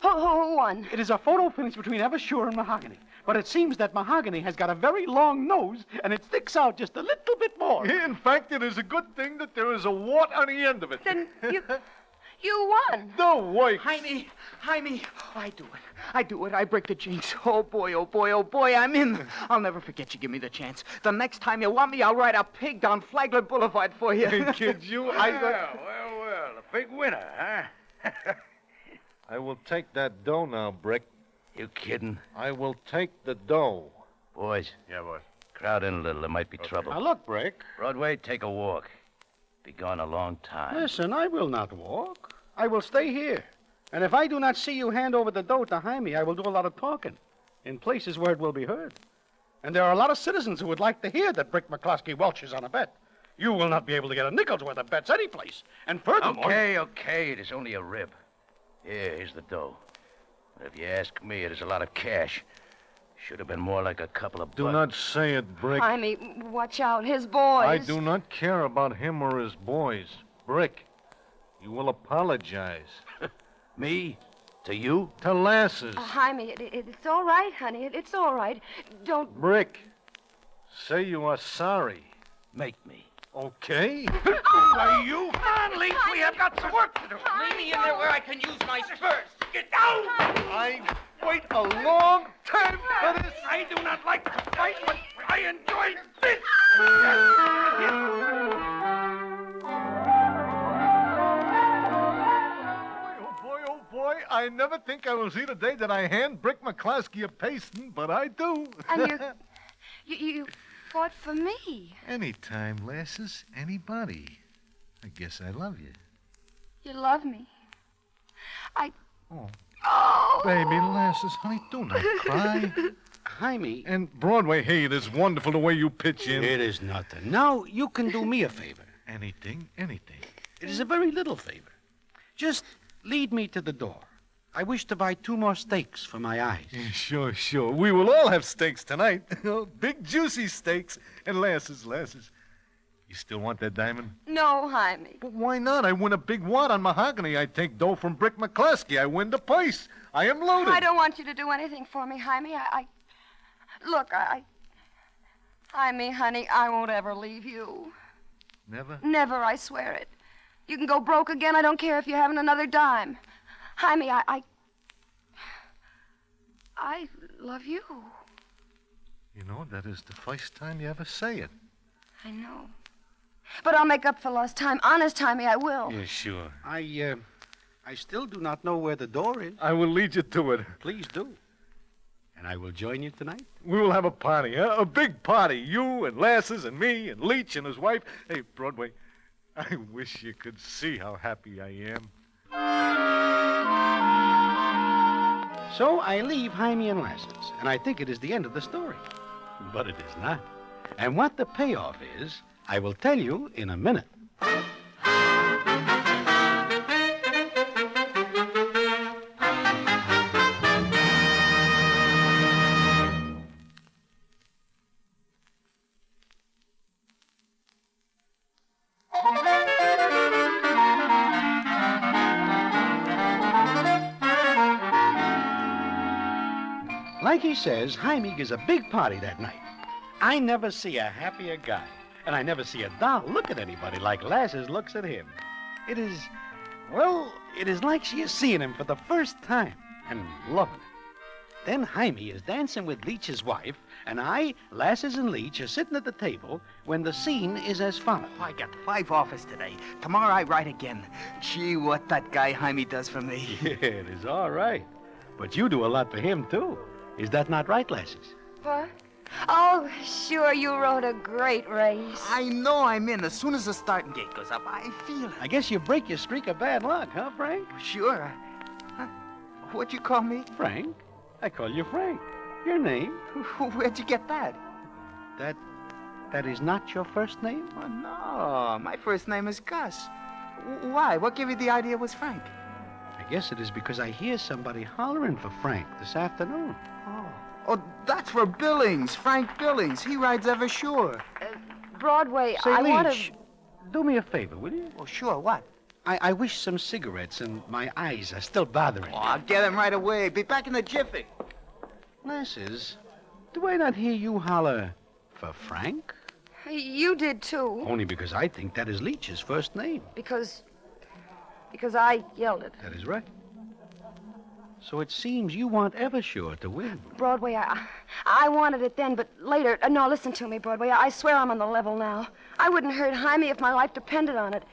Who won? It is a photo finish between Ever-Sure and Mahogany. But it seems that Mahogany has got a very long nose, and it sticks out just a little bit more. In fact, it is a good thing that there is a wart on the end of it. Then you won. No way. Hymie, I do it. I break the jinx. Oh, boy, I'm in. I'll never forget you give me the chance. The next time you want me, I'll ride a pig down Flagler Boulevard for you. Hey, kid, Well, a big winner, huh? I will take that dough now, Brick. You kidding? I will take the dough. Boys. Yeah, boys. Crowd in a little. There might be trouble. Now, look, Brick. Broadway, take a walk. Be gone a long time. Listen, I will not walk. I will stay here. And if I do not see you hand over the dough to Hymie, I will do a lot of talking in places where it will be heard. And there are a lot of citizens who would like to hear that Brick McCloskey welches on a bet. You will not be able to get a nickel's worth of bets any place. And furthermore... Okay. It is only a rib. Here's the dough. But if you ask me, it is a lot of cash. Should have been more like a couple of bucks. Do not say it, Brick. Hymie, watch out. His boys. I do not care about him or his boys. Brick, you will apologize. Me? To you? To Lasses. Hymie, it's all right, honey. It's all right. Don't... Brick, say you are sorry. Make me. Okay. Why, you? Come on, Leach. We have got some work to do. Leave me in there where I can use my spurs. Get down! I wait a long time for this. I do not like to fight, but I enjoy this. Oh, boy, I never think I will see the day that I hand Brick McCloskey a pasting, but I do. And you fought for me. Anytime, Lasses, anybody. I guess I love you. You love me. Oh, baby, lasses, honey, do not cry. Hymie. And Broadway, hey, it is wonderful the way you pitch in. It is nothing. Now, you can do me a favor. Anything. It is a very little favor. Just lead me to the door. I wish to buy 2 more steaks for my eyes. Yeah, sure. We will all have steaks tonight. Big, juicy steaks. And lasses. You still want that diamond? No, Hymie. But why not? I win a big wad on mahogany. I take dough from Brick McCluskey. I win the purse. I am loaded. I don't want you to do anything for me, Hymie. Look, Hymie, honey, I won't ever leave you. Never? Never, I swear it. You can go broke again. I don't care if you haven't another dime. Hymie, I love you. You know, that is the first time you ever say it. I know. But I'll make up for lost time. Honest, Hymie, I will. Yeah, sure. I still do not know where the door is. I will lead you to it. Please do. And I will join you tonight. We will have a party, huh? A big party. You and Lasses and me and Leach and his wife. Hey, Broadway, I wish you could see how happy I am. So I leave Hymie and Lasses, and I think it is the end of the story. But it is not. And what the payoff is, I will tell you in a minute. Like he says, Hymie gives a big party that night. I never see a happier guy, and I never see a doll look at anybody like Lasses looks at him. It is like she is seeing him for the first time and loving it. Then Hymie is dancing with Leach's wife, and I, Lasses, and Leach are sitting at the table when the scene is as follows. I got 5 offers today. Tomorrow I write again. Gee, what that guy Hymie does for me. Yeah, it is all right. But you do a lot for him, too. Is that not right, Lasses? What? Oh, sure, you rode a great race. I know I'm in. As soon as the starting gate goes up, I feel it. I guess you break your streak of bad luck, huh, Frank? Sure. What'd you call me? Frank. I call you Frank. Your name? Where'd you get that? That is not your first name? Oh, no. My first name is Gus. Why? What gave you the idea it was Frank? I guess it is because I hear somebody hollering for Frank this afternoon. Oh, that's for Billings. Frank Billings. He rides Ever Sure. Broadway, Say, I want Leach, do me a favor, will you? Oh, sure. What? I wish some cigarettes, and my eyes are still bothering me. Oh, I'll get them right away. Be back in a jiffy. Lasses, do I not hear you holler for Frank? You did, too. Only because I think that is Leach's first name. Because I yelled it. That is right. So it seems you want Eversure to win. Broadway, I wanted it then, but later... no, listen to me, Broadway. I swear I'm on the level now. I wouldn't hurt Hymie if my life depended on it.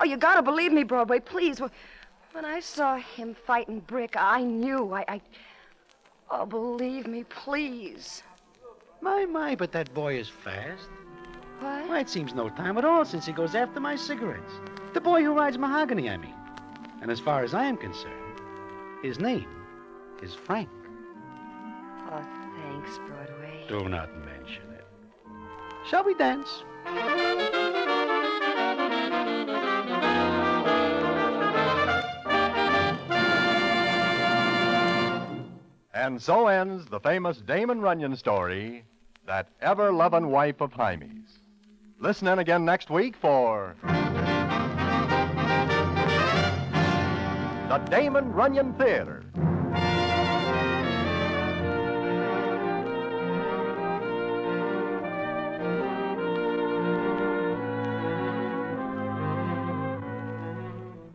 Oh, you gotta believe me, Broadway, please. When I saw him fighting Brick, I knew. Oh, believe me, please. My, but that boy is fast. What? Why, it seems no time at all since he goes after my cigarettes. The boy who rides mahogany, I mean. And as far as I am concerned, his name is Frank. Oh, thanks, Broadway. Do not mention it. Shall we dance? And so ends the famous Damon Runyon story, That Ever-Lovin' Wife of Hymies. Listen in again next week for the Damon Runyon Theater.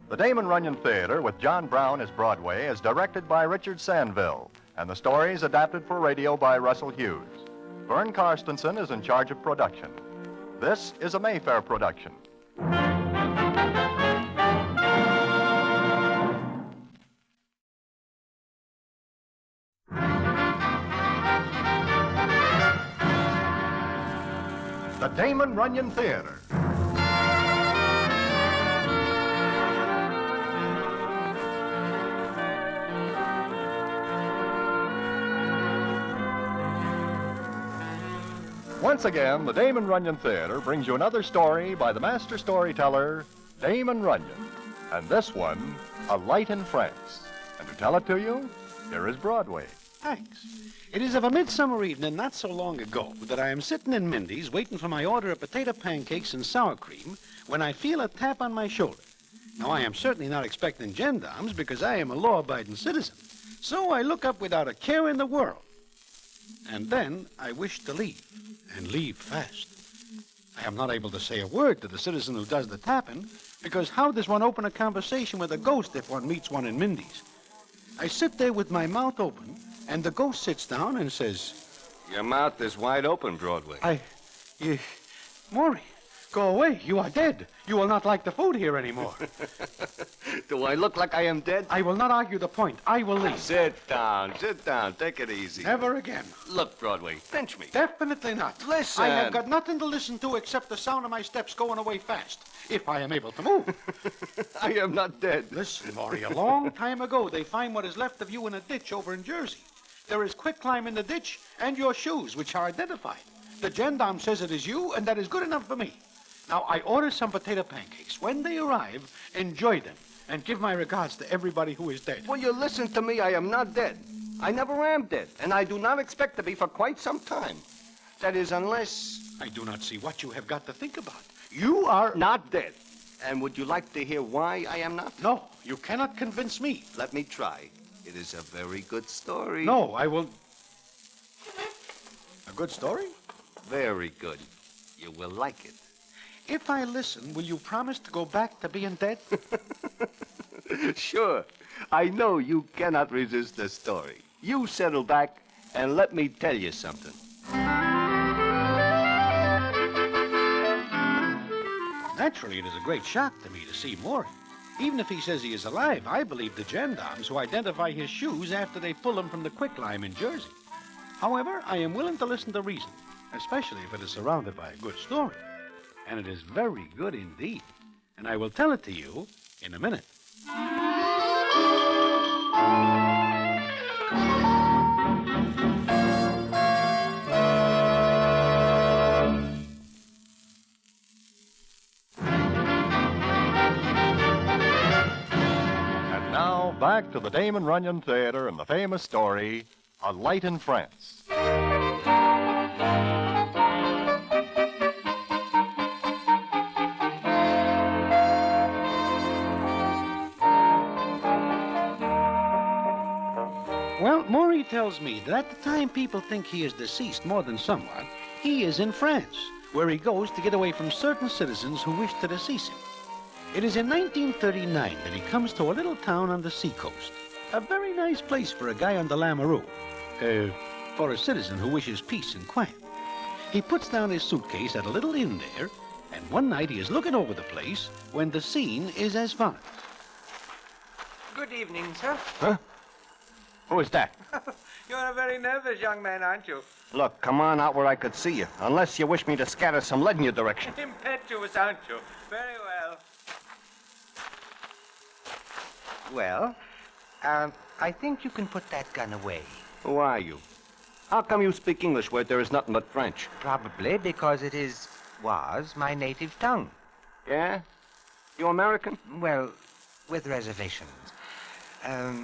The Damon Runyon Theater with John Brown as Broadway is directed by Richard Sandville, and the story is adapted for radio by Russell Hughes. Vern Karstensen is in charge of production. This is a Mayfair production. The Damon Runyon Theater. Once again, the Damon Runyon Theater brings you another story by the master storyteller, Damon Runyon. And this one, A Light in France. And to tell it to you, here is Broadway. Thanks. It is of a midsummer evening not so long ago that I am sitting in Mindy's waiting for my order of potato pancakes and sour cream when I feel a tap on my shoulder. Now, I am certainly not expecting gendarmes because I am a law-abiding citizen. So I look up without a care in the world. And then I wish to leave, and leave fast. I am not able to say a word to the citizen who does the tapping, because how does one open a conversation with a ghost if one meets one in Mindy's? I sit there with my mouth open, and the ghost sits down and says, Your mouth is wide open, Broadway. Maury, go away. You are dead. You will not like the food here anymore. Do I look like I am dead? I will not argue the point. I will leave. Sit down. Take it easy. Never again. Look, Broadway, pinch me. Definitely not. Listen. I have got nothing to listen to except the sound of my steps going away fast, if I am able to move. I am not dead. Listen, Maury, a long time ago, they find what is left of you in a ditch over in Jersey. There is quicklime in the ditch and your shoes, which are identified. The gendarme says it is you, and that is good enough for me. Now, I order some potato pancakes. When they arrive, enjoy them, and give my regards to everybody who is dead. Will you listen to me? I am not dead. I never am dead, and I do not expect to be for quite some time. That is, unless... I do not see what you have got to think about. You are... Not dead. And would you like to hear why I am not? No, you cannot convince me. Let me try. It is a very good story. No, I will... A good story? Very good. You will like it. If I listen, will you promise to go back to being dead? Sure. I know you cannot resist the story. You settle back and let me tell you something. Naturally, it is a great shock to me to see Maury. Even if he says he is alive, I believe the gendarmes who identify his shoes after they pull him from the quicklime in Jersey. However, I am willing to listen to reason, especially if it is surrounded by a good story. And it is very good indeed. And I will tell it to you in a minute. And now, back to the Damon Runyon Theater and the famous story, A Light in France. Well, Maury tells me that at the time people think he is deceased more than somewhat, he is in France, where he goes to get away from certain citizens who wish to decease him. It is in 1939 that he comes to a little town on the seacoast. A very nice place for a guy on the Lamoureux. For a citizen who wishes peace and quiet. He puts down his suitcase at a little inn there, and one night he is looking over the place when the scene is as follows. Good evening, sir. Huh? Who is that? You're a very nervous young man, aren't you? Look, come on out where I could see you. Unless you wish me to scatter some lead in your direction. Impetuous, aren't you? Very well. Well, I think you can put that gun away. Who are you? How come you speak English where there is nothing but French? Probably because it was my native tongue. Yeah? You American? Well, with reservations.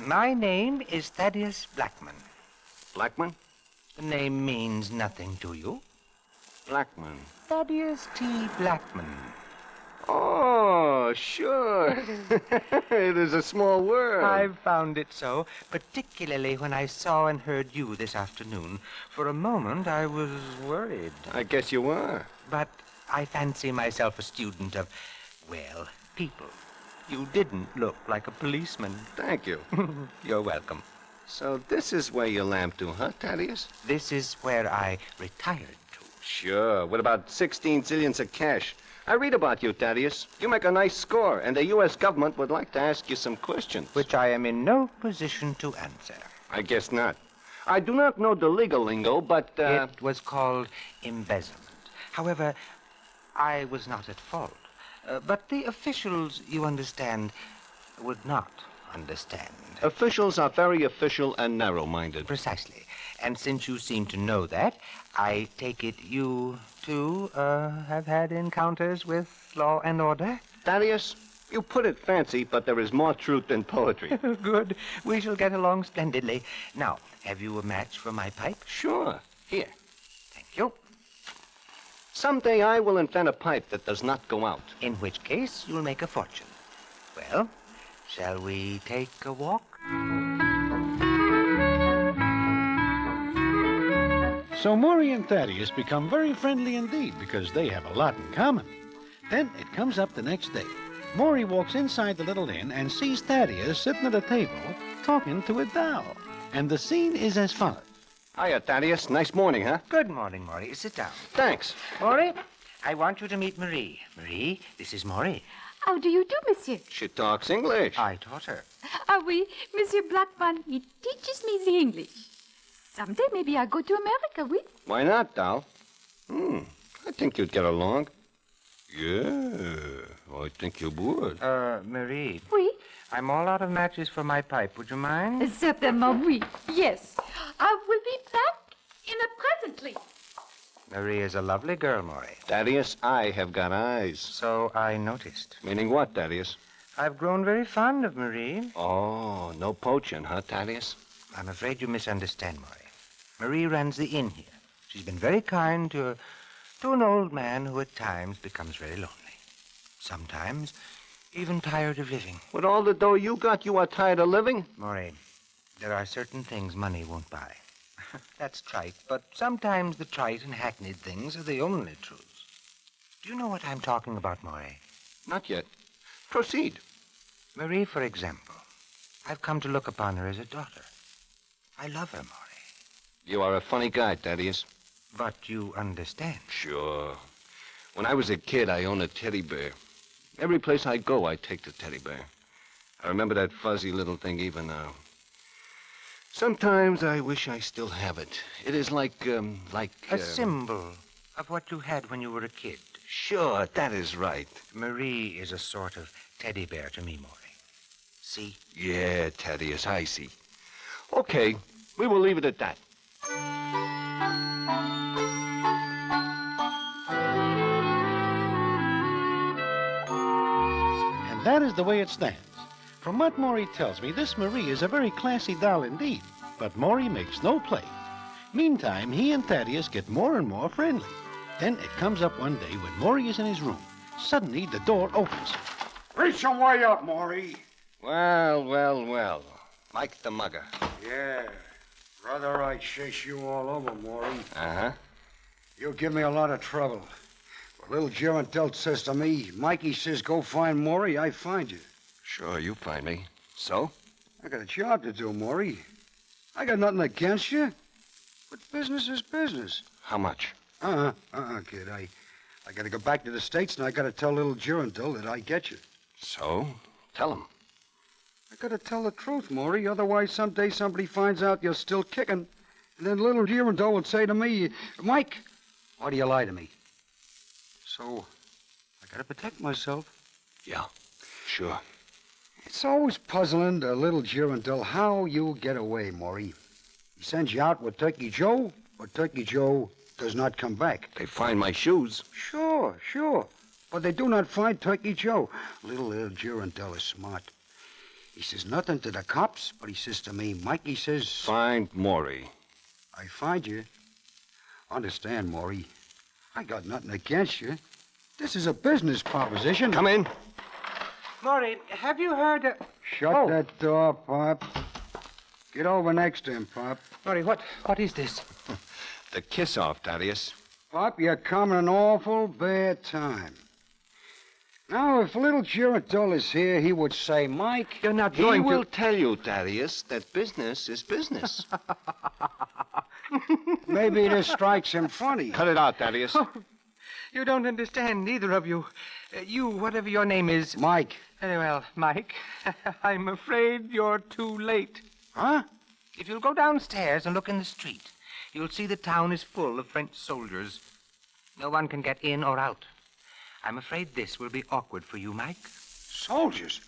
My name is Thaddeus Blackman. Blackman? The name means nothing to you. Blackman. Thaddeus T. Blackman. Oh, sure. It is a small world. I've found it so, particularly when I saw and heard you this afternoon. For a moment, I was worried. I guess you were. But I fancy myself a student of, well, people. You didn't look like a policeman. Thank you. You're welcome. So this is where you lamp to, huh, Thaddeus? This is where I retired to. Sure, with about 16 zillions of cash. I read about you, Thaddeus. You make a nice score, and the U.S. government would like to ask you some questions. Which I am in no position to answer. I guess not. I do not know the legal lingo, but... It was called embezzlement. However, I was not at fault. But the officials, you understand, would not understand. Officials are very official and narrow-minded. Precisely. And since you seem to know that, I take it you, too, have had encounters with law and order? Thaddeus, you put it fancy, but there is more truth than poetry. Good. We shall get along splendidly. Now, have you a match for my pipe? Sure. Here. Thank you. Someday I will invent a pipe that does not go out. In which case, you'll make a fortune. Well, shall we take a walk? So Maury and Thaddeus become very friendly indeed because they have a lot in common. Then it comes up the next day. Maury walks inside the little inn and sees Thaddeus sitting at a table talking to a doll. And the scene is as follows. Hiya, Thaddeus. Nice morning, huh? Good morning, Maury. Sit down. Thanks. Maury, I want you to meet Marie. Marie, this is Maury. How do you do, monsieur? She talks English. I taught her. Ah, oui, Monsieur Blackman, he teaches me the English. Someday maybe I'll go to America, oui? Why not, doll? I think you'd get along. Yeah, I think you would. Marie. Oui? I'm all out of matches for my pipe. Would you mind? Certainement, oui. Yes. I will be back in a presently. Marie is a lovely girl, Maury. Thaddeus, I have got eyes. So I noticed. Meaning what, Thaddeus? I've grown very fond of Marie. Oh, no poaching, huh, Thaddeus? I'm afraid you misunderstand, Maury. Marie runs the inn here. She's been very kind to an old man who at times becomes very lonely. Sometimes even tired of living. With all the dough you got, you are tired of living? Maury, there are certain things money won't buy. That's trite, but sometimes the trite and hackneyed things are the only truths. Do you know what I'm talking about, Maury? Not yet. Proceed. Marie, for example. I've come to look upon her as a daughter. I love her, Maury. You are a funny guy, Thaddeus. But you understand. Sure. When I was a kid, I owned a teddy bear. Every place I go, I take the teddy bear. I remember that fuzzy little thing even now. Sometimes I wish I still have it. It is like a symbol of what you had when you were a kid. Sure, that is right. Marie is a sort of teddy bear to me, Maury. See? Yeah, Thaddeus, I see. Okay, we will leave it at that. And that is the way it stands. From what Maury tells me, this Marie is a very classy doll indeed, but Maury makes no play. Meantime, he and Thaddeus get more and more friendly. Then it comes up one day when Maury is in his room. Suddenly, the door opens. Reach some way up, Maury. Well. Mike the mugger. Yeah. Rather I chase you all over, Maury. Uh-huh. You give me a lot of trouble. But little Gerantelt says to me, Mikey says, go find Maury, I find you. Sure, you find me. So? I got a job to do, Maury. I got nothing against you. But business is business. How much? Kid. I got to go back to the States, and I got to tell little Gerantelt that I get you. So? Tell him. I got to tell the truth, Maury. Otherwise, someday somebody finds out you're still kicking. And then little Gerantelt would say to me, Mike, why do you lie to me? So, I got to protect myself. Yeah, sure. It's always puzzling to little Gerantelt how you get away, Maury. He sends you out with Turkey Joe, or Turkey Joe does not come back. They find my shoes. Sure. But they do not find Turkey Joe. Little Gerantelt is smart. He says nothing to the cops, but he says to me, Mike, he says... Find Maury. I find you. Understand, Maury, I got nothing against you. This is a business proposition. Come in. Maury, have you heard... Shut that door, Pop. Get over next to him, Pop. Maury, what is this? The kiss-off, Thaddeus. Pop, you're coming an awful bad time. Now, if little Gerantelt is here, he would say, Mike... You're not going to... He will tell you, Thaddeus, that business is business. Maybe this strikes him funny. Cut it out, Thaddeus. Oh, you don't understand, neither of you. You, whatever your name is... Mike. Very well, Mike. I'm afraid you're too late. Huh? If you'll go downstairs and look in the street, you'll see the town is full of French soldiers. No one can get in or out. I'm afraid this will be awkward for you, Mike. Soldiers?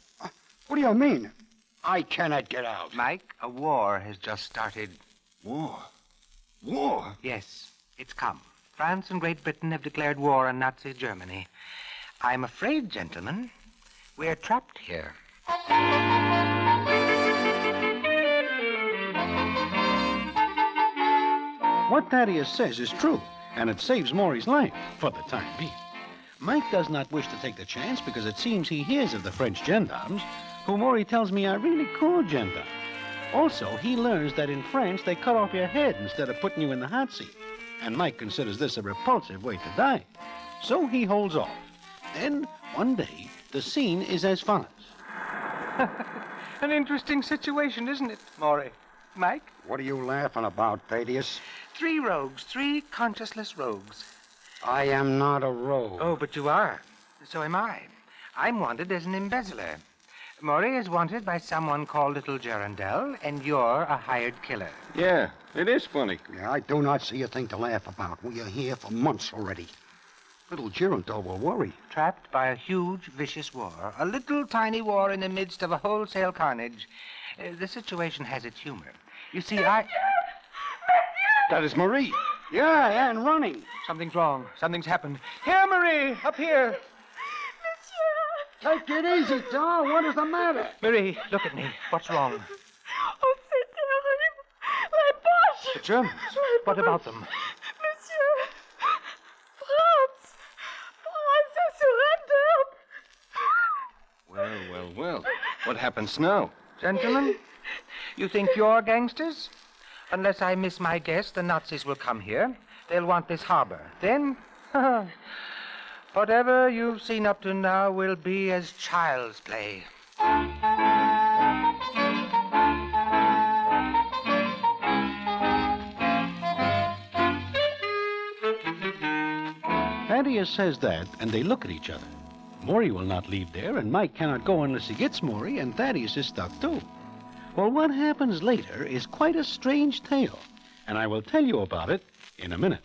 What do you mean? I cannot get out. Mike, a war has just started. War? War? Yes, it's come. France and Great Britain have declared war on Nazi Germany. I'm afraid, gentlemen, we're trapped here. What Thaddeus says is true, and it saves Maury's life, for the time being. Mike does not wish to take the chance because it seems he hears of the French gendarmes, who Maury tells me are really cool gendarmes. Also, he learns that in France they cut off your head instead of putting you in the hot seat. And Mike considers this a repulsive way to die. So he holds off. Then, one day, the scene is as follows. An interesting situation, isn't it, Maury? Mike? What are you laughing about, Thaddeus? 3 rogues, 3 conscienceless rogues. I am not a rogue. Oh, but you are. So am I. I'm wanted as an embezzler. Maury is wanted by someone called Little Gerondel, and you're a hired killer. Yeah, it is funny. Yeah, I do not see a thing to laugh about. We are here for months already. Little Gerondel will worry. Trapped by a huge, vicious war. A little tiny war in the midst of a wholesale carnage. The situation has its humor. You see, That is Marie. Yeah, and running. Something's wrong. Something's happened. Here, Marie! Up here! Take it easy, doll. What is the matter? Marie, look at me. What's wrong? Oh, c'est terrible. Les Boches. The Germans. What about them? Monsieur. France. France has surrendered. Well. What happens now? Gentlemen, you think you're gangsters? Unless I miss my guess, the Nazis will come here. They'll want this harbor. Then, whatever you've seen up to now will be as child's play. Thaddeus says that, and they look at each other. Maury will not leave there, and Mike cannot go unless he gets Maury, and Thaddeus is stuck too. Well, what happens later is quite a strange tale, and I will tell you about it in a minute.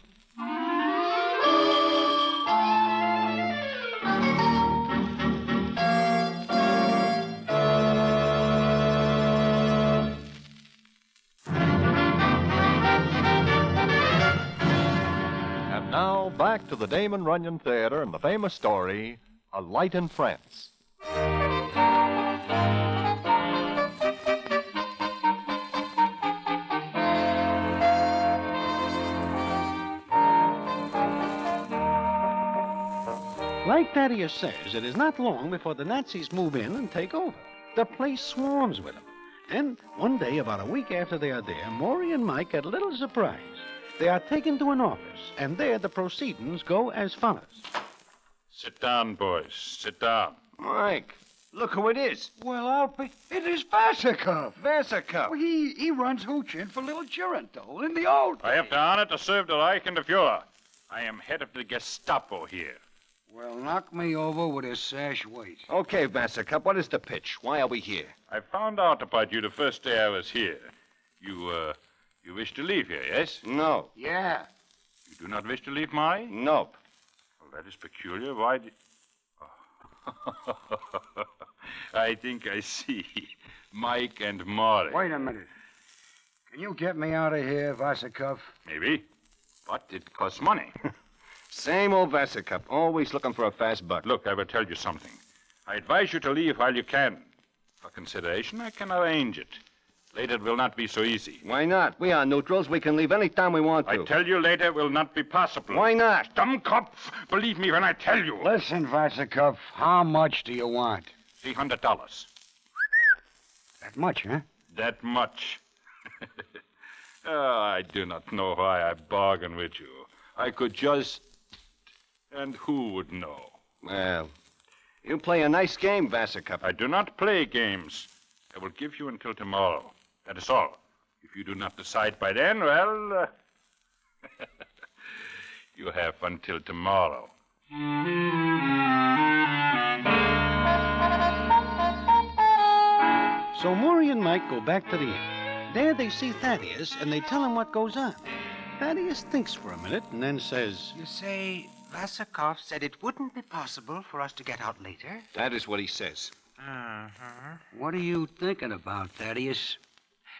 And now, back to the Damon Runyon Theater and the famous story, A Light in France. Like Thaddeus says, it is not long before the Nazis move in and take over. The place swarms with them. And one day, about a week after they are there, Maury and Mike get a little surprise. They are taken to an office, and there the proceedings go as follows. Sit down, boys. Sit down. Mike, look who it is. Well, it is Vassikov. Vassikov. Well, he runs hoochin for Little Gerondel in the old I have the honor to serve the Reich and the Fuhrer. I am head of the Gestapo here. Well, knock me over with a sash weight. Okay, Vassikov, what is the pitch? Why are we here? I found out about you the first day I was here. You wish to leave here, yes? No. Yeah. You do not wish to leave Maury? Nope. Well, that is peculiar. Why I think I see. Mike and Maury. Wait a minute. Can you get me out of here, Vassikov? Maybe. But it costs money. Same old Vassikov, always looking for a fast buck. Look, I will tell you something. I advise you to leave while you can. For consideration, I can arrange it. Later it will not be so easy. Why not? We are neutrals. We can leave any time we want to. I tell you later it will not be possible. Why not? Dummkopf! Believe me when I tell you. Listen, Vassikov, how much do you want? $300. That much, huh? That much. I do not know why I bargain with you. I could just... And who would know? Well, you play a nice game, Vassikov. I do not play games. I will give you until tomorrow. That is all. If you do not decide by then, well... you have until tomorrow. So Maury and Mike go back to the inn. There they see Thaddeus, and they tell him what goes on. Thaddeus thinks for a minute and then says... You say Vassikov said it wouldn't be possible for us to get out later? That is what he says. Uh-huh. What are you thinking about, Thaddeus?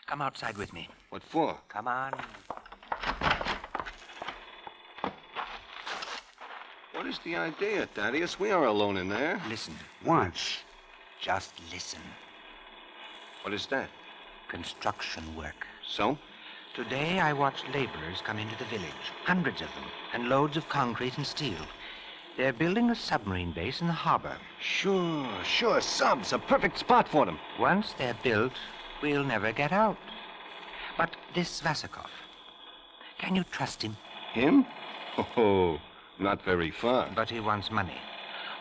Come outside with me. What for? Come on. What is the idea, Thaddeus? We are alone in there. Listen. Once. Just listen. What is that? Construction work. So? Today I watched laborers come into the village. Hundreds of them. And loads of concrete and steel. They're building a submarine base in the harbor. Sure. Subs. A perfect spot for them. Once they're built, we'll never get out. But this Vasakov, can you trust him? Him? Oh, not very far. But he wants money.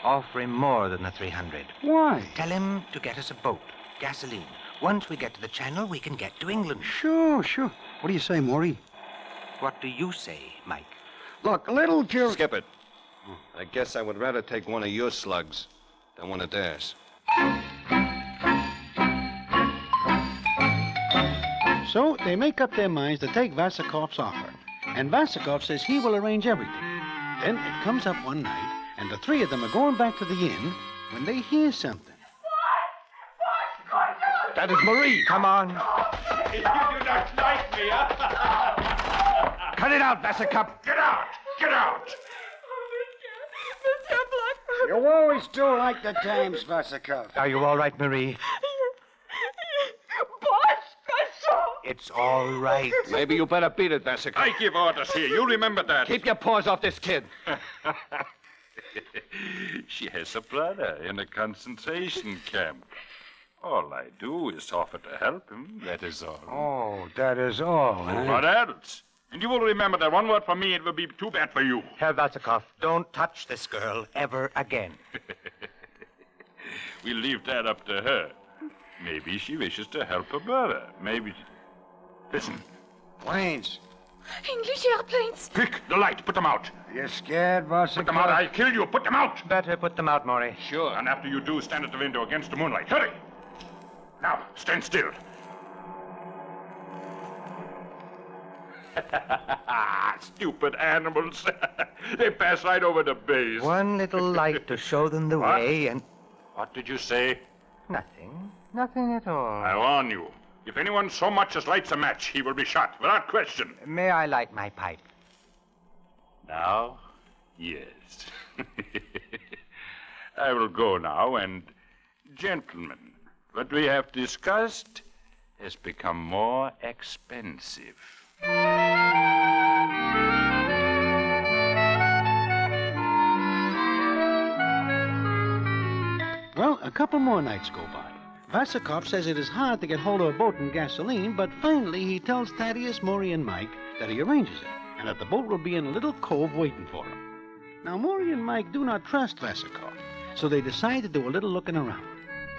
Offer him more than the 300. Why? Tell him to get us a boat, gasoline. Once we get to the channel, we can get to England. Sure. What do you say, Maury? What do you say, Mike? Look, little Jerry... Skip it. I guess I would rather take one of your slugs than one of theirs. So they make up their minds to take Vasakov's offer. And Vasakov says he will arrange everything. Then it comes up one night, and the three of them are going back to the inn when they hear something. That is Marie. Come on. You do not like me, huh? Cut it out, Vasakov. Get out! Get out! Mr. Blackburn. You always do like the dames, Vasakov. Are you all right, Marie? It's all right. Maybe you better beat it, Vasakov. I give orders here. You remember that. Keep your paws off this kid. She has a brother in a concentration camp. All I do is offer to help him. That is all. Oh, that is all, huh? What else? And you will remember that one word from me, it will be too bad for you. Herr Vasakov, don't touch this girl ever again. We'll leave that up to her. Maybe she wishes to help her brother. Maybe... Listen. Planes. English airplanes. Quick, the light. Put them out. You scared, Vasakov? Put them out. I'll kill you. Put them out. Better put them out, Maury. Sure. And after you do, stand at the window against the moonlight. Hurry. Now, stand still. Stupid animals. They pass right over the base. One little light to show them the way and... What did you say? Nothing. Nothing at all. I warn you. If anyone so much as lights a match, he will be shot, without question. May I light my pipe? Now? Yes. I will go now, and... Gentlemen, what we have discussed has become more expensive. Well, a couple more nights go by. Vasakov says it is hard to get hold of a boat and gasoline, but finally he tells Thaddeus, Maury, and Mike that he arranges it, and that the boat will be in a little cove waiting for him. Now, Maury and Mike do not trust Vasakov, so they decide to do a little looking around.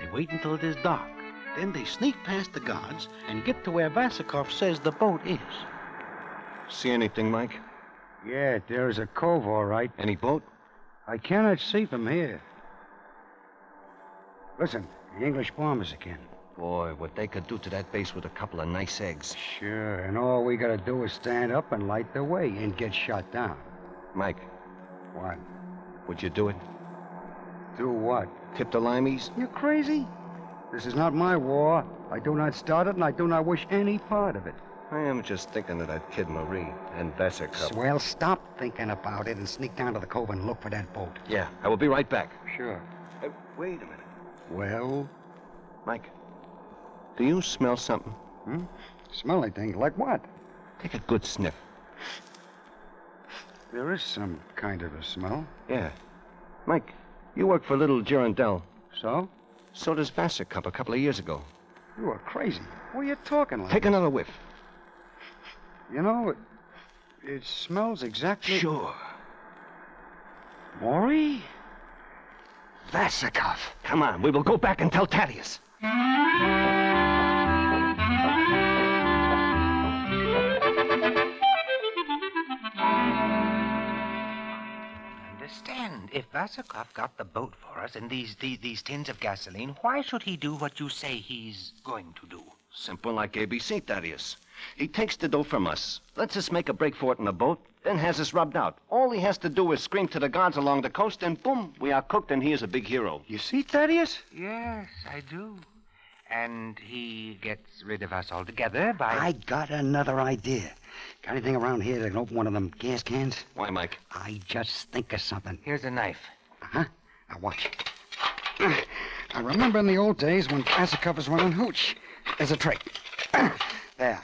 They wait until it is dark. Then they sneak past the guards and get to where Vasakov says the boat is. See anything, Mike? Yeah, there is a cove, all right. Any boat? I cannot see from here. Listen, the English bombers again. Boy, what they could do to that base with a couple of nice eggs. Sure, and all we gotta do is stand up and light the way and get shot down. Mike. What? Would you do it? Do what? Tip the Hymies? You crazy? This is not my war. I do not start it, and I do not wish any part of it. I am just thinking of that kid Marie and Vasakov. Well, stop thinking about it and sneak down to the cove and look for that boat. Yeah, I will be right back. Sure. Wait a minute. Well? Mike, do you smell something? Smell anything? Like what? Take a good sniff. There is some kind of a smell. Yeah. Mike, you work for little Girondel. So? So does Vasakov a couple of years ago. You are crazy. What are you talking like? Take another whiff. You know, it smells exactly... Sure. Maury? Vasakov. Come on, we will go back and tell Thaddeus. Understand, if Vasakov got the boat for us and these tins of gasoline, why should he do what you say he's going to do? Simple like ABC, Thaddeus. He takes the dough from us, lets us make a break for it in a boat, then has us rubbed out. All he has to do is scream to the guards along the coast, and boom, we are cooked, and he is a big hero. You see, Thaddeus? Yes, I do. And he gets rid of us altogether by... I got another idea. Got anything around here that can open one of them gas cans? Why, Mike? I just think of something. Here's a knife. Uh-huh. Now, watch. I remember in the old days when Vasikoff was running hooch. There's a trick. There.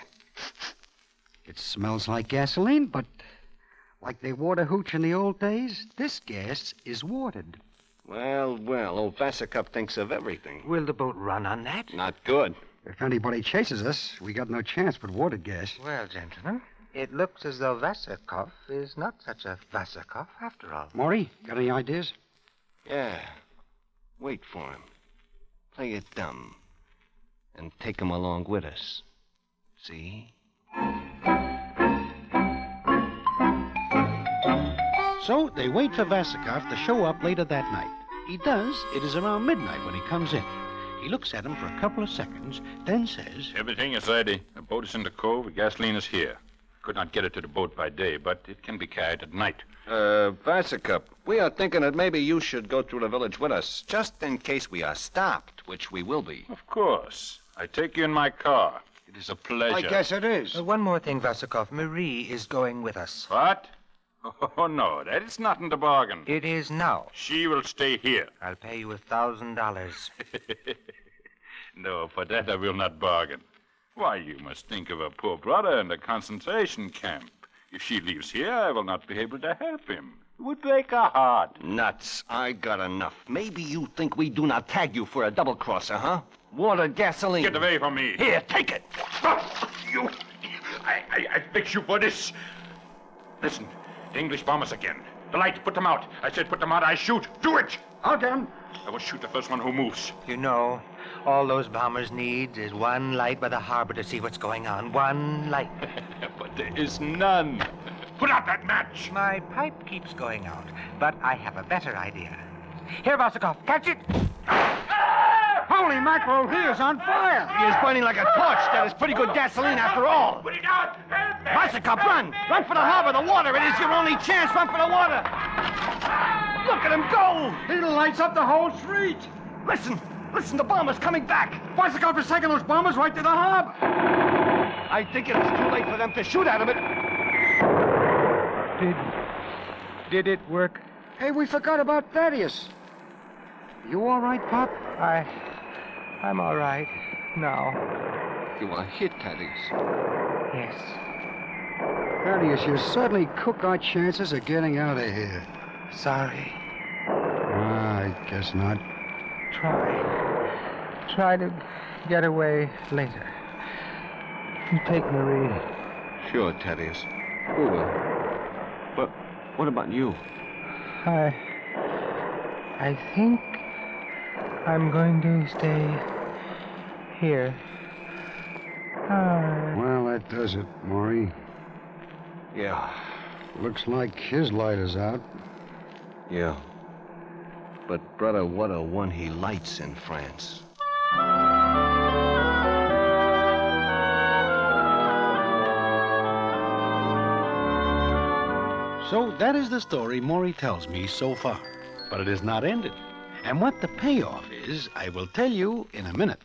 It smells like gasoline, but like they water hooch in the old days, this gas is watered. Well, old Vasikoff thinks of everything. Will the boat run on that? Not good. If anybody chases us, we got no chance but watered gas. Well, gentlemen, it looks as though Vasikoff is not such a Vasikoff after all. Maury, got any ideas? Yeah. Wait for him. Play it dumb. And take him along with us. See? So they wait for Vasikoff to show up later that night. He does. It is around midnight when he comes in. He looks at him for a couple of seconds, then says... Everything is ready. The boat is in the cove. The gasoline is here. Could not get it to the boat by day, but it can be carried at night. Vasikoff, we are thinking that maybe you should go through the village with us, just in case we are stopped, which we will be. Of course. I take you in my car. It is a pleasure. I guess it is. One more thing, Vasikoff. Marie is going with us. What? Oh, no, that is not in the bargain. It is now. She will stay here. I'll pay you $1,000. No, for that I will not bargain. Why, you must think of a poor brother in the concentration camp. If she leaves here, I will not be able to help him. It would break her heart. Nuts. I got enough. Maybe you think we do not tag you for a double-crosser, huh? Water gasoline. Get away from me. Here, take it. You. I fix you for this. Listen, the English bombers again. The light, put them out. I said put them out, I shoot. Do it. I'll get him. I will shoot the first one who moves. You know, all those bombers need is one light by the harbor to see what's going on. One light. But there is none. Put out that match. My pipe keeps going out, but I have a better idea. Here, Vasikoff, catch it. Holy mackerel, he is on fire. He is burning like a torch. That is pretty good gasoline after all. Put it out. Help me. Vasikoff, run. Run for the harbor, the water. It is your only chance. Run for the water. Look at him go. He lights up the whole street. Listen, the bomber's coming back. Vasikoff is taking those bombers right to the harbor. I think it is too late for them to shoot at him. Did it work? Hey, we forgot about Thaddeus. You all right, Pop? I'm all right now. You are hit, Thaddeus. Yes. Thaddeus, you certainly cook our chances of getting out of here. Sorry. I guess not. Try to get away later. You take Marie. Sure, Thaddeus. We will. But what about you? I think I'm going to stay here. Well, that does it, Maury. Yeah. Looks like his light is out. Yeah. But, brother, what a one he lights in France. So that is the story Maury tells me so far. But it is not ended. And what the payoff is, I will tell you in a minute.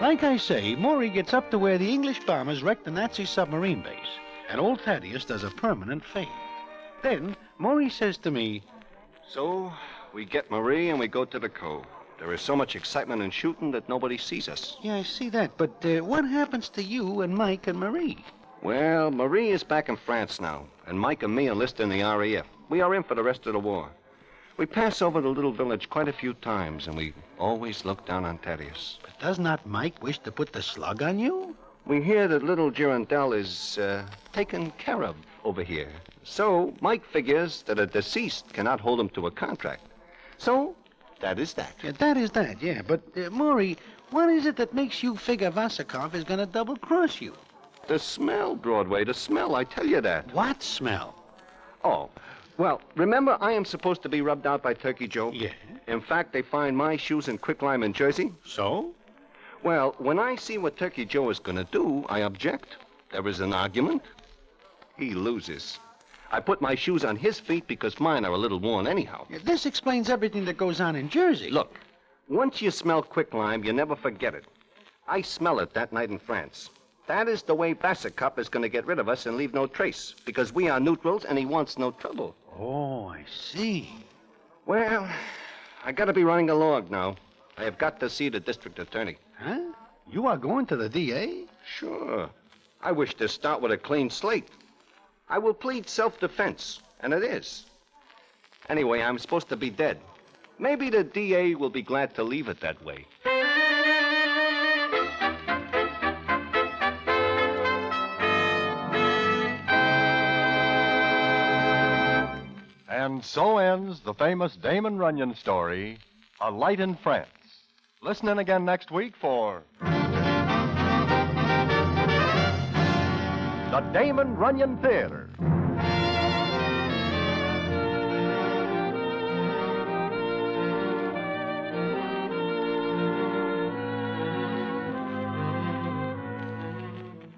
Like I say, Maury gets up to where the English bombers wrecked the Nazi submarine base, and old Thaddeus does a permanent fade. Then Maury says to me, So, we get Marie and we go to the cove. There is so much excitement and shooting that nobody sees us. Yeah, I see that, but what happens to you and Mike and Marie? Well, Marie is back in France now, and Mike and me enlist in the RAF. We are in for the rest of the war. We pass over the little village quite a few times, and we always look down on Thaddeus. But does not Mike wish to put the slug on you? We hear that little Girondel is taken care of over here. So Mike figures that a deceased cannot hold him to a contract. So that is that. Yeah, that is that, yeah. But, Maury, what is it that makes you figure Vasikoff is going to double-cross you? The smell, Broadway, the smell, I tell you that. What smell? Oh, well, remember I am supposed to be rubbed out by Turkey Joe? Yeah. In fact, they find my shoes in quicklime in Jersey. So? Well, when I see what Turkey Joe is going to do, I object. There is an argument. He loses. I put my shoes on his feet because mine are a little worn anyhow. Yeah, this explains everything that goes on in Jersey. Look, once you smell quicklime, you never forget it. I smell it that night in France. That is the way Basset is going to get rid of us and leave no trace, because we are neutrals and he wants no trouble. Oh, I see. Well, I got to be running along now. I have got to see the district attorney. Huh? You are going to the DA? Sure. I wish to start with a clean slate. I will plead self-defense, and it is. Anyway, I'm supposed to be dead. Maybe the DA will be glad to leave it that way. And so ends the famous Damon Runyon story, A Light in France. Listen in again next week for the Damon Runyon Theater.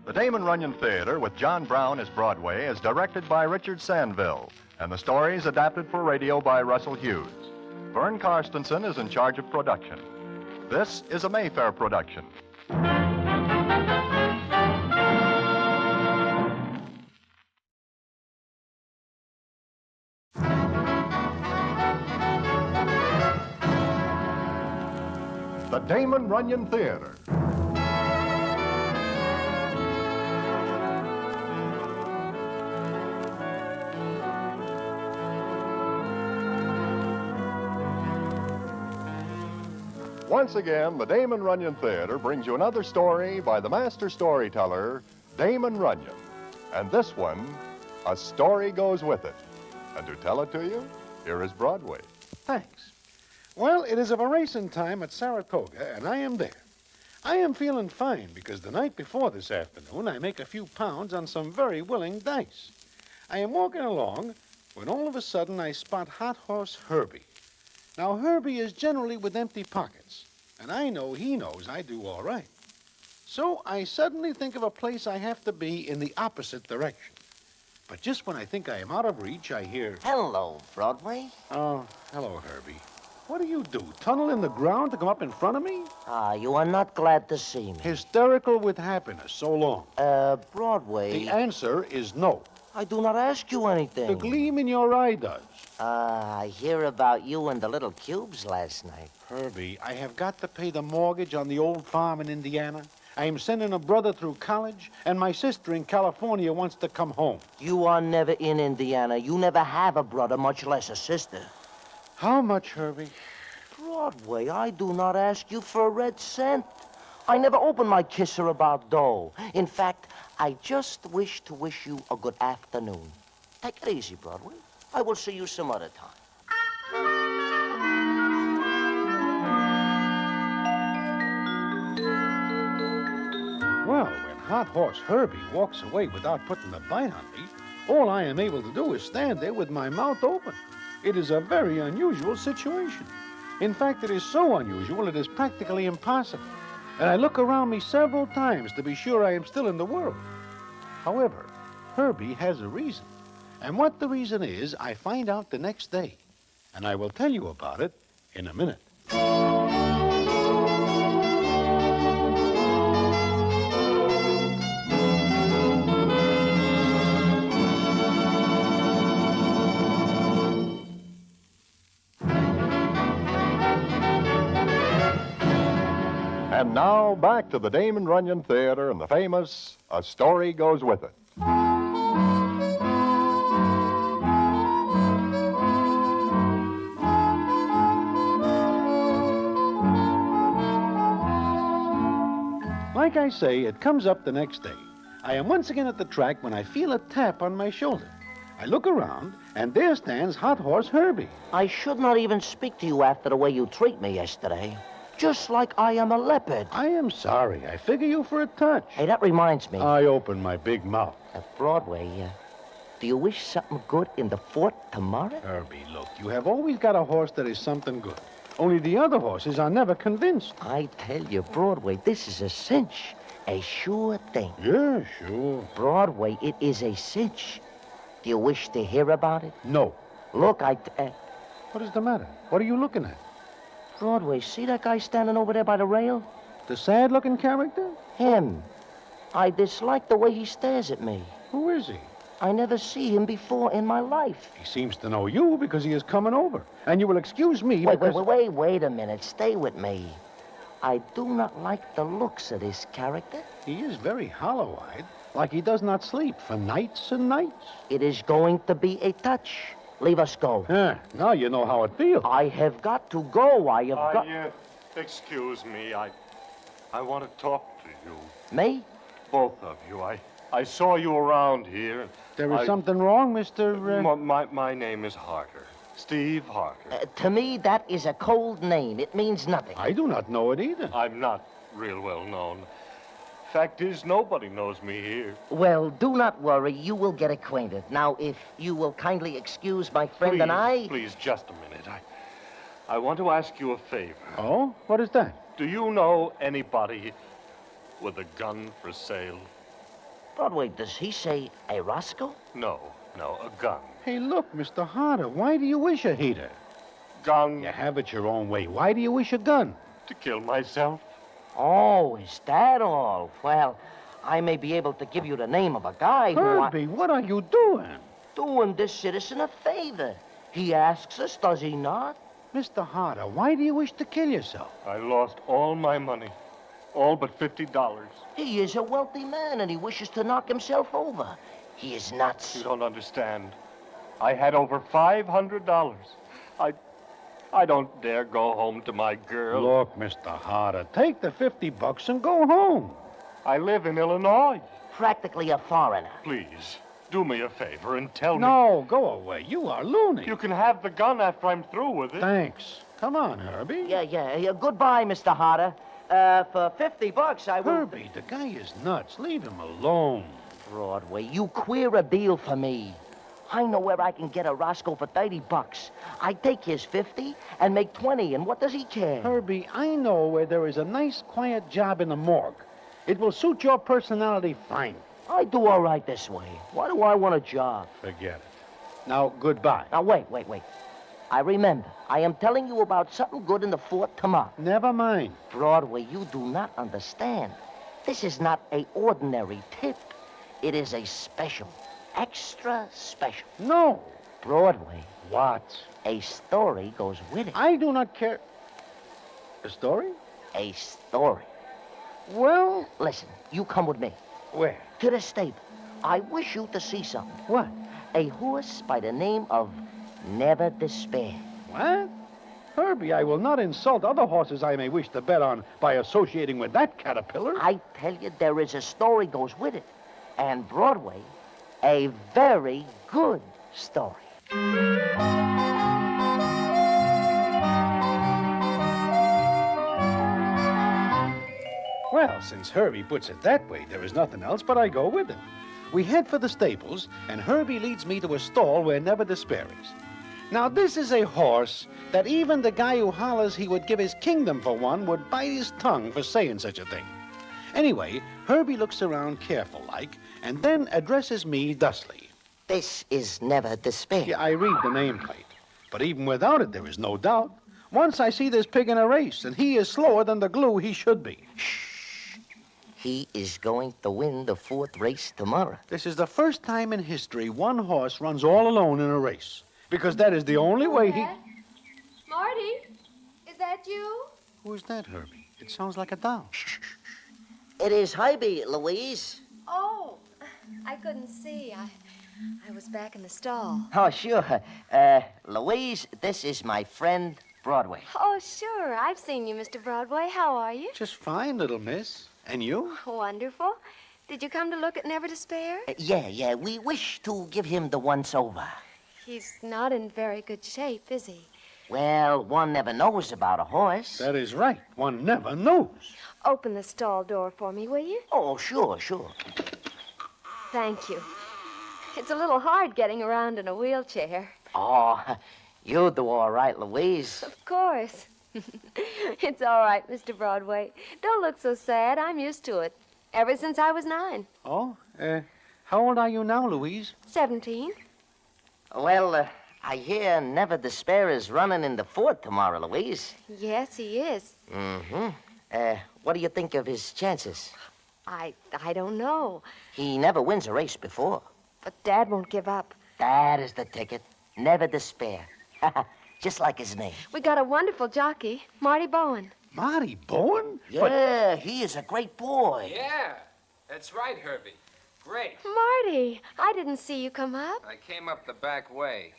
The Damon Runyon Theater with John Brown as Broadway is directed by Richard Sandville, and the story is adapted for radio by Russell Hughes. Vern Karstensen is in charge of production. This is a Mayfair production. The Damon Runyon Theater. Once again, the Damon Runyon Theater brings you another story by the master storyteller, Damon Runyon. And this one, a story goes with it. And to tell it to you, here is Broadway. Thanks. Well, it is of a racing time at Saratoga, and I am there. I am feeling fine because the night before this afternoon, I make a few pounds on some very willing dice. I am walking along when all of a sudden I spot Hot Horse Herbie. Now, Herbie is generally with empty pockets, and I know he knows I do all right. So I suddenly think of a place I have to be in the opposite direction. But just when I think I am out of reach, I hear... Hello, Broadway. Oh, hello, Herbie. What do you do, tunnel in the ground to come up in front of me? You are not glad to see me. Hysterical with happiness, so long. Broadway... The answer is no. I do not ask you anything. The gleam in your eye does. I hear about you and the little cubes last night. Herbie, I have got to pay the mortgage on the old farm in Indiana. I am sending a brother through college, and my sister in California wants to come home. You are never in Indiana. You never have a brother, much less a sister. How much, Herbie? Broadway, I do not ask you for a red cent. I never open my kisser about dough. In fact, I just wish to wish you a good afternoon. Take it easy, Broadway. I will see you some other time. Well, when Hot Horse Herbie walks away without putting the bite on me, all I am able to do is stand there with my mouth open. It is a very unusual situation. In fact, it is so unusual it is practically impossible. And I look around me several times to be sure I am still in the world. However, Herbie has a reason. And what the reason is, I find out the next day. And I will tell you about it in a minute. And now, back to the Damon Runyon Theater and the famous A Story Goes With It. Like I say, it comes up the next day. I am once again at the track when I feel a tap on my shoulder. I look around, and there stands Hot Horse Herbie. I should not even speak to you after the way you treat me yesterday. Just like I am a leopard. I am sorry. I figure you for a touch. Hey, that reminds me. I open my big mouth. At Broadway, do you wish something good in the fort tomorrow? Herbie, look, you have always got a horse that is something good. Only the other horses are never convinced. I tell you, Broadway, this is a cinch. A sure thing. Yeah, sure. Broadway, it is a cinch. Do you wish to hear about it? No. Look, What is the matter? What are you looking at? Broadway, see that guy standing over there by the rail? The sad-looking character? Him. I dislike the way he stares at me. Who is he? I never see him before in my life. He seems to know you because he is coming over. And you will excuse me Wait a minute. Stay with me. I do not like the looks of this character. He is very hollow-eyed, like he does not sleep for nights and nights. It is going to be a touch. Leave us go. Now you know how it feels. I have got to go. Excuse me. I want to talk to you. Me? Both of you. I saw you around here. There is something wrong, Mr. My name is Harker. Steve Harker. To me, that is a cold name. It means nothing. I do not know it either. I'm not real well known. Fact is, nobody knows me here. Well, do not worry. You will get acquainted. Now, if you will kindly excuse my friend and I... Please, just a minute. I want to ask you a favor. Oh? What is that? Do you know anybody with a gun for sale? Broadway, does he say a Roscoe? No, a gun. Hey, look, Mr. Harder, why do you wish a heater? Gun. You have it your own way. Why do you wish a gun? To kill myself. Oh, is that all? Well, I may be able to give you the name of a guy Herbie, what are you doing? Doing this citizen a favor. He asks us, does he not? Mr. Harder, why do you wish to kill yourself? I lost all my money. All but $50. He is a wealthy man, and he wishes to knock himself over. He is nuts. You don't understand. I had over $500. I don't dare go home to my girl. Look, Mr. Harder, take the $50 and go home. I live in Illinois. Practically a foreigner. Please, do me a favor and tell me. No, go away. You are loony. You can have the gun after I'm through with it. Thanks. Come on, Herbie. Yeah. Goodbye, Mr. Harder. For $50, I will... Herbie, the guy is nuts. Leave him alone. Broadway, you queer a deal for me. I know where I can get a Roscoe for $30. I take his 50 and make 20, and what does he care? Herbie, I know where there is a nice, quiet job in the morgue. It will suit your personality fine. I do all right this way. Why do I want a job? Forget it. Now, goodbye. Now, wait. I remember. I am telling you about something good in the fort tomorrow. Never mind. Broadway, you do not understand. This is not an ordinary tip. It is a special. Extra special. No. Broadway. What? A story goes with it. I do not care. A story? A story. Well... Listen, you come with me. Where? To the stable. I wish you to see something. What? A horse by the name of Never Despair. What? Herbie, I will not insult other horses I may wish to bet on by associating with that caterpillar. I tell you, there is a story goes with it. And Broadway, a very good story. Well, since Herbie puts it that way, there is nothing else but I go with him. We head for the stables, and Herbie leads me to a stall where Never Despair is. Now, this is a horse that even the guy who hollers he would give his kingdom for one would bite his tongue for saying such a thing. Anyway, Herbie looks around careful-like, and then addresses me thusly. This is Never Despair. Yeah, I read the nameplate. But even without it, there is no doubt. Once I see this pig in a race, and he is slower than the glue he should be. Shh. He is going to win the 4th race tomorrow. This is the first time in history one horse runs all alone in a race. Because that is the only way he... Marty, is that you? Who is that, Herbie? It sounds like a doll. It is Hymie, Louise. Oh, I couldn't see. I was back in the stall. Oh, sure. Louise, this is my friend, Broadway. Oh, sure. I've seen you, Mr. Broadway. How are you? Just fine, little miss. And you? Wonderful. Did you come to look at Never Despair? Yeah. We wish to give him the once-over. He's not in very good shape, is he? Well, one never knows about a horse. That is right. One never knows. Open the stall door for me, will you? Oh, sure. Thank you. It's a little hard getting around in a wheelchair. Oh, you'll do all right, Louise. Of course. It's all right, Mr. Broadway. Don't look so sad. I'm used to it. Ever since I was 9. Oh, how old are you now, Louise? 17. Well, I hear Never Despair is running in the fort tomorrow, Louise. Yes, he is. Mm-hmm. What do you think of his chances? I don't know. He never wins a race before. But Dad won't give up. That is the ticket. Never despair. Just like his name. We got a wonderful jockey, Marty Bowen. Marty Bowen? Yeah, he is a great boy. Yeah, that's right, Herbie. Great. Marty, I didn't see you come up. I came up the back way.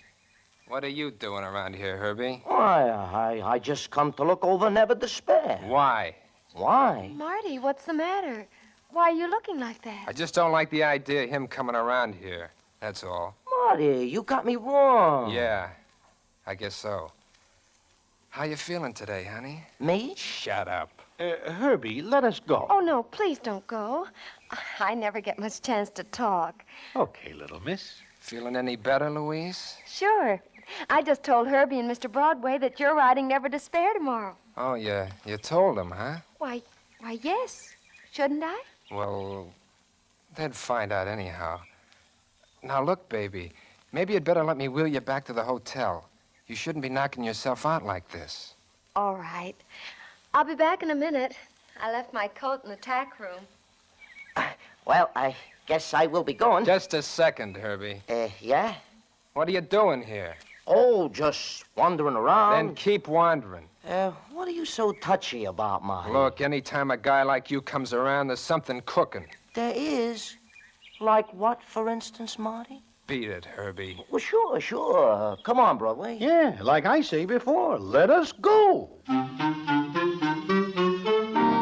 What are you doing around here, Herbie? Why, I just come to look over Never Despair. Why? Why? Marty, what's the matter? Why are you looking like that? I just don't like the idea of him coming around here. That's all. Marty, you got me wrong. Yeah, I guess so. How you feeling today, honey? Me? Shut up. Herbie, let us go. Oh, no, please don't go. I never get much chance to talk. Okay, little miss. Feeling any better, Louise? Sure. I just told Herbie and Mr. Broadway that you're riding Never Despair tomorrow. Oh, yeah. You told him, huh? Why, yes. Shouldn't I? Well, they'd find out anyhow. Now, look, baby. Maybe you'd better let me wheel you back to the hotel. You shouldn't be knocking yourself out like this. All right. I'll be back in a minute. I left my coat in the tack room. Well, I guess I will be going. Just a second, Herbie. Yeah? What are you doing here? Oh, just wandering around. Then keep wandering. What are you so touchy about, Marty? Look, anytime a guy like you comes around, there's something cooking. There is. Like what, for instance, Marty? Beat it, Herbie. Well, sure. Come on, Broadway. Yeah, like I say before, let us go.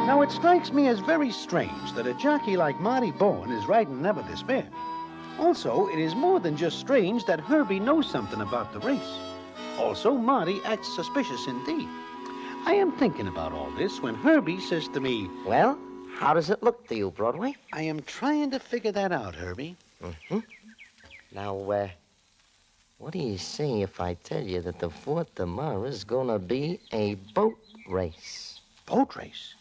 Now, it strikes me as very strange that a jockey like Marty Bowen is riding Never Despair. Also, it is more than just strange that Herbie knows something about the race. Also, Marty acts suspicious indeed. I am thinking about all this when Herbie says to me, Well, how does it look to you, Broadway? I am trying to figure that out, Herbie. Mm-hmm. Now, what do you say if I tell you that the fort tomorrow is gonna be a boat race? Boat race?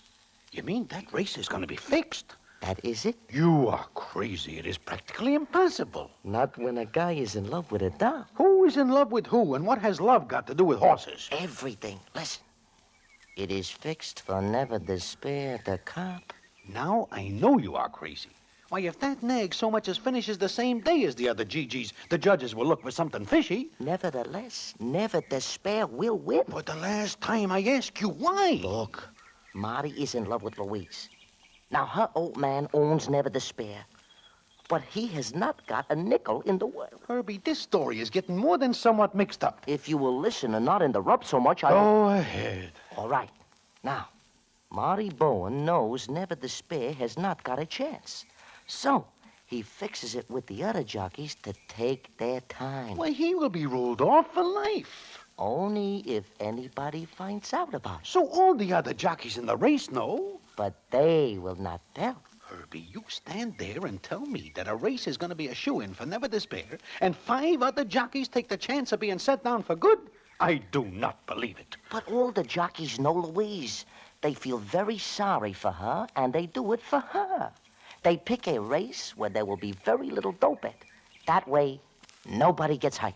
You mean that race is gonna be fixed? That is it. You are crazy. It is practically impossible. Not when a guy is in love with a dog. Who is in love with who, and what has love got to do with horses? Everything. Listen. It is fixed for Never Despair to cop. Now I know you are crazy. Why, if that nag so much as finishes the same day as the other GGs, the judges will look for something fishy. Nevertheless, Never Despair will win. But the last time I asked you why. Look, Marty is in love with Louise. Now, her old man owns Never Despair. But he has not got a nickel in the world. Herbie, this story is getting more than somewhat mixed up. If you will listen and not interrupt so much, Go ahead. All right. Now, Marty Bowen knows Never Despair has not got a chance. So, he fixes it with the other jockeys to take their time. Why, he will be ruled off for life. Only if anybody finds out about it. So all the other jockeys in the race know. But they will not tell. Herbie, you stand there and tell me that a race is going to be a shoo-in for Never Despair, and 5 other jockeys take the chance of being set down for good? I do not believe it. But all the jockeys know Louise. They feel very sorry for her, and they do it for her. They pick a race where there will be very little dope bet. That way, nobody gets hyped.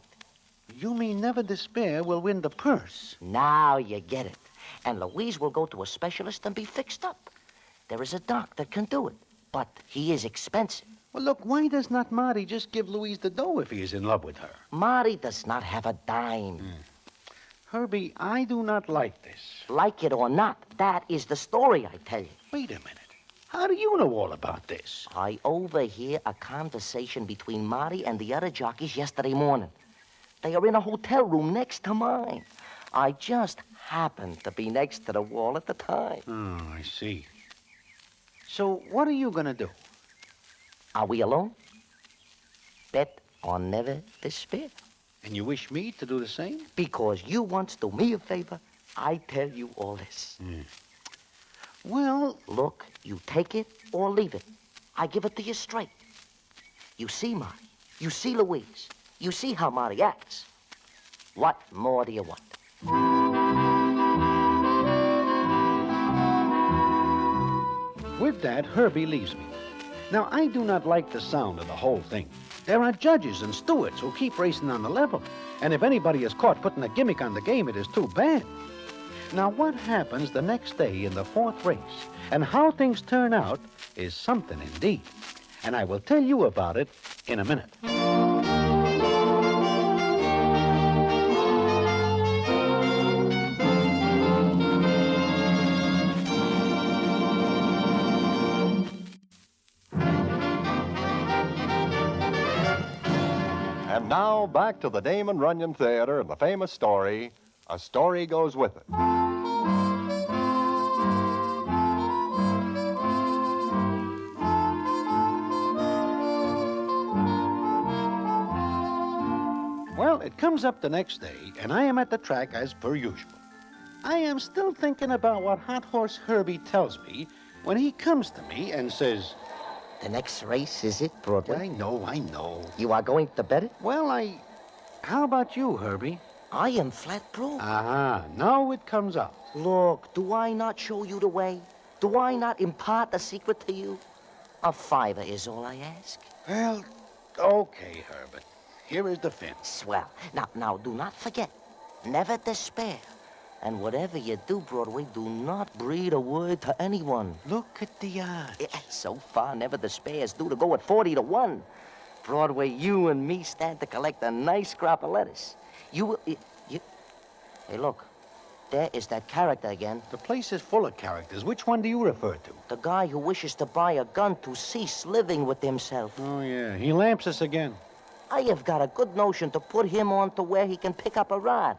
You mean Never Despair will win the purse? Now you get it. And Louise will go to a specialist and be fixed up. There is a doc that can do it, but he is expensive. Well, look, why does not Marty just give Louise the dough if he is in love with her? Marty does not have a dime. Herbie, I do not like this. Like it or not, that is the story, I tell you. Wait a minute. How do you know all about this? I overhear a conversation between Marty and the other jockeys yesterday morning. They are in a hotel room next to mine. I just happened to be next to the wall at the time. Oh, I see. So what are you going to do? Are we alone? Bet on Never Despair. And you wish me to do the same? Because you once do me a favor, I tell you all this. Well... Look, you take it or leave it. I give it to you straight. You see Marty. You see Louise. You see how Marty acts. What more do you want? With that, Herbie leaves me. Now, I do not like the sound of the whole thing. There are judges and stewards who keep racing on the level. And if anybody is caught putting a gimmick on the game, it is too bad. Now, what happens the next day in the fourth race and how things turn out is something indeed. And I will tell you about it in a minute. And now, back to the Damon Runyon Theater and the famous story, A Story Goes With It. Well, it comes up the next day, and I am at the track as per usual. I am still thinking about what Hot Horse Herbie tells me when he comes to me and says... The next race, is it, Broadway? I know. You are going to bet it? Well, How about you, Herbie? I am flat broke. Ah, now it comes up. Look, do I not show you the way? Do I not impart the secret to you? A $5 is all I ask. Well, okay, Herbert. Here is the fence. Swell. Now, do not forget. Never despair. And whatever you do, Broadway, do not breathe a word to anyone. Look at the odds. Yeah, so far, never despair is due to go at 40-1. Broadway, you and me stand to collect a nice crop of lettuce. You will... Hey, look. There is that character again. The place is full of characters. Which one do you refer to? The guy who wishes to buy a gun to cease living with himself. Oh, yeah. He lamps us again. I have got a good notion to put him on to where he can pick up a rod.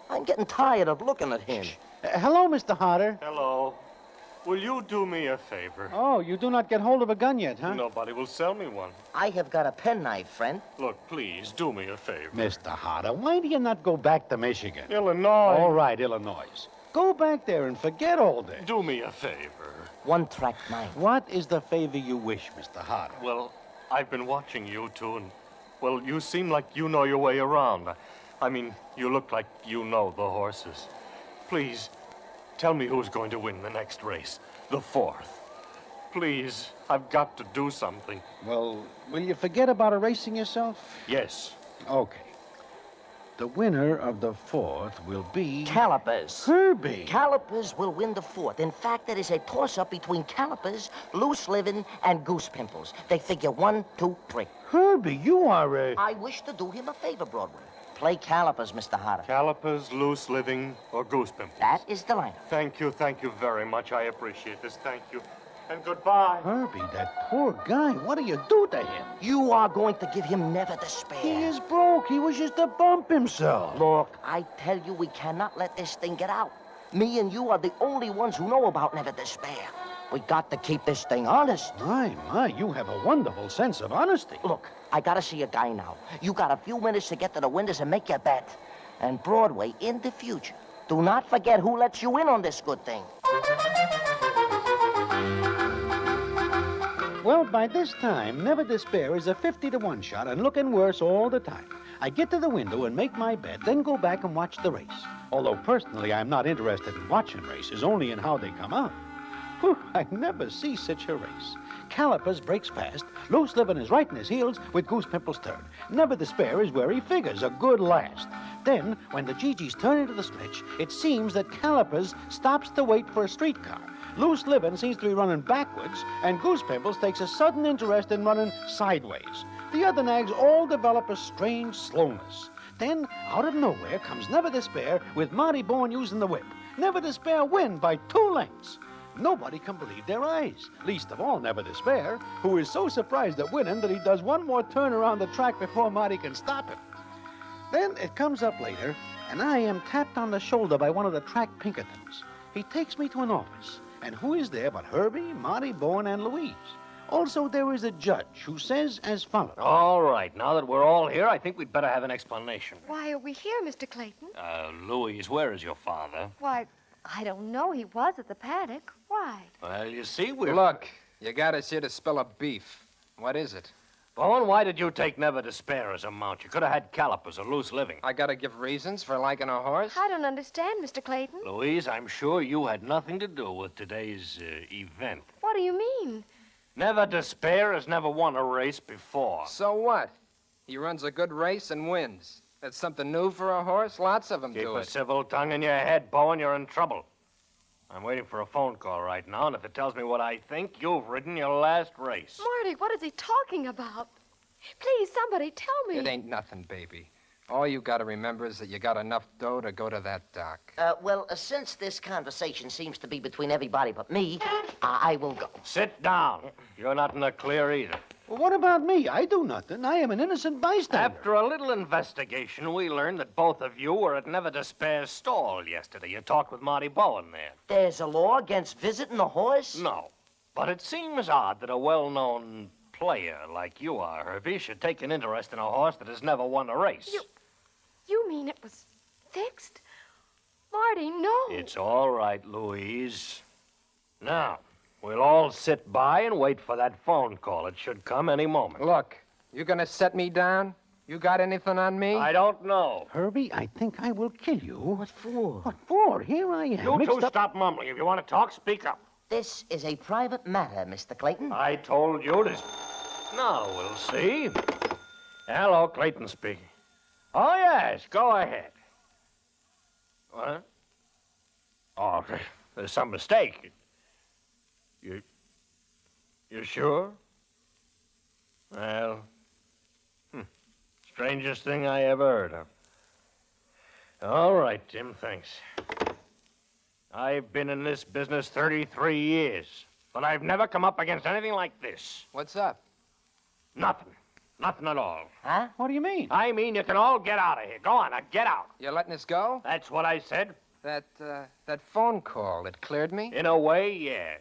I'm getting tired of looking at him. Hello, Mr. Hodder. Hello. Will you do me a favor? Oh, you do not get hold of a gun yet, huh? Nobody will sell me one. I have got a penknife, friend. Look, please, do me a favor. Mr. Hodder, why do you not go back to Michigan? Illinois. All right, Illinois. Go back there and forget all this. Do me a favor. One-track mind. What is the favor you wish, Mr. Hodder? Well, I've been watching you two, and, well, you seem like you know your way around. I mean, you look like you know the horses. Please, tell me who's going to win the next race, the fourth. Please, I've got to do something. Well, will you forget about erasing yourself? Yes. Okay. The winner of the fourth will be... Calipers. Herbie. Calipers will win the fourth. In fact, it is a toss-up between Calipers, Loose Living, and Goose Pimples. They figure 1, 2, 3. Herbie, you are a... I wish to do him a favor, Broadway. Play Calipers, Mr. Hodder. Calipers, Loose Living, or Goose Pimples? That is the lineup. Thank you very much. I appreciate this. Thank you. And goodbye. Herbie, that poor guy. What do you do to him? You are going to give him never despair. He is broke. He wishes to bump himself. Look, I tell you, we cannot let this thing get out. Me and you are the only ones who know about never despair. We got to keep this thing honest. My, you have a wonderful sense of honesty. Look, I gotta see a guy now. You got a few minutes to get to the windows and make your bet. And Broadway, in the future, do not forget who lets you in on this good thing. Well, by this time, Never Despair is a 50-1 shot and looking worse all the time. I get to the window and make my bet, then go back and watch the race. Although personally, I'm not interested in watching races, only in how they come out. Whew, I never see such a race. Calipers breaks past, Loose Living is right in his heels with Goose Pimples third. Never Despair is where he figures, a good last. Then, when the GGs turn into the switch, it seems that Calipers stops to wait for a streetcar. Loose Living seems to be running backwards, and Goose Pimples takes a sudden interest in running sideways. The other nags all develop a strange slowness. Then, out of nowhere, comes Never Despair with Marty Bourne using the whip. Never Despair win by 2 lengths. Nobody can believe their eyes, least of all Never Despair, who is so surprised at winning that he does one more turn around the track before Marty can stop him. Then it comes up later, and I am tapped on the shoulder by one of the track Pinkertons. He takes me to an office, and who is there but Herbie, Marty Bourne, and Louise? Also, there is a judge who says as follows. All right, now that we're all here, I think we'd better have an explanation. Why are we here, Mr. Clayton? Louise, where is your father? Why, I don't know. He was at the paddock. Why? Well, you see, we're... Look, you got us here to spill a beef. What is it? Bowen, why did you take Never Despair as a mount? You could have had Calipers or Loose Living. I gotta give reasons for liking a horse? I don't understand, Mr. Clayton. Louise, I'm sure you had nothing to do with today's event. What do you mean? Never Despair has never won a race before. So what? He runs a good race and wins. That's something new for a horse. Lots of them Keep do a it. civil tongue in your head, Bowen. You're in trouble. I'm waiting for a phone call right now, and if it tells me what I think, you've ridden your last race. Marty, what is he talking about? Please, somebody tell me. It ain't nothing, baby. All you gotta remember is that you got enough dough to go to that dock. Since this conversation seems to be between everybody but me, I will go. Sit down. You're not in the clear either. Well, what about me? I do nothing. I am an innocent bystander. After a little investigation, we learned that both of you were at Never Despair's stall yesterday. You talked with Marty Bowen there. There's a law against visiting a horse? No. But it seems odd that a well-known player like you are, Herbie, should take an interest in a horse that has never won a race. You mean it was fixed? Marty, no. It's all right, Louise. Now, we'll all sit by and wait for that phone call. It should come any moment. Look, you gonna set me down? You got anything on me? I don't know. Herbie, I think I will kill you. What for? What for? Here I am. You mixed two up... stop mumbling. If you want to talk, speak up. This is a private matter, Mr. Clayton. I told you to... Now, we'll see. Hello, Clayton speaking. Oh, yes, go ahead. What? Oh, there's some mistake. You sure? Well, strangest thing I ever heard of. All right, Tim, thanks. I've been in this business 33 years, but I've never come up against anything like this. What's up? Nothing. Nothing at all. Huh? What do you mean? I mean you can all get out of here. Go on, now get out. You letting us go? That's what I said. That phone call, it cleared me? In a way, yes.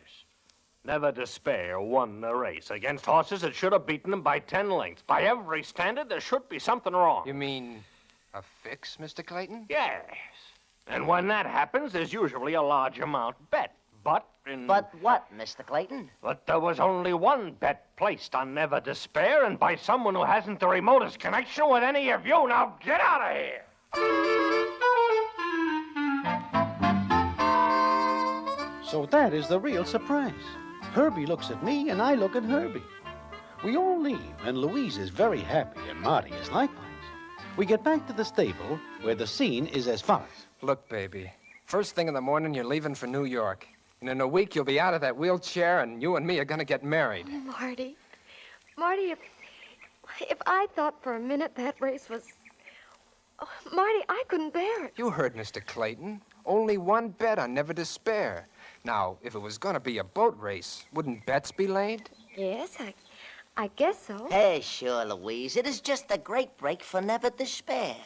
Never Despair won the race against horses that should have beaten them by 10 lengths. By every standard, there should be something wrong. You mean a fix, Mr. Clayton? Yes. And when that happens, there's usually a large amount bet. But what, Mr. Clayton? But there was only one bet placed on Never Despair, and by someone who hasn't the remotest connection with any of you. Now get out of here! So that is the real surprise. Herbie looks at me, and I look at Herbie. We all leave, and Louise is very happy, and Marty is likewise. We get back to the stable, where the scene is as follows. Look, baby, first thing in the morning, you're leaving for New York. And in a week, you'll be out of that wheelchair, and you and me are going to get married. Marty, if I thought for a minute that race was... Oh, Marty, I couldn't bear it. You heard Mr. Clayton. Only one bet on Never Despair. Now, if it was going to be a boat race, wouldn't bets be laid? Yes, I guess so. Hey, sure, Louise. It is just a great break for Never Despair.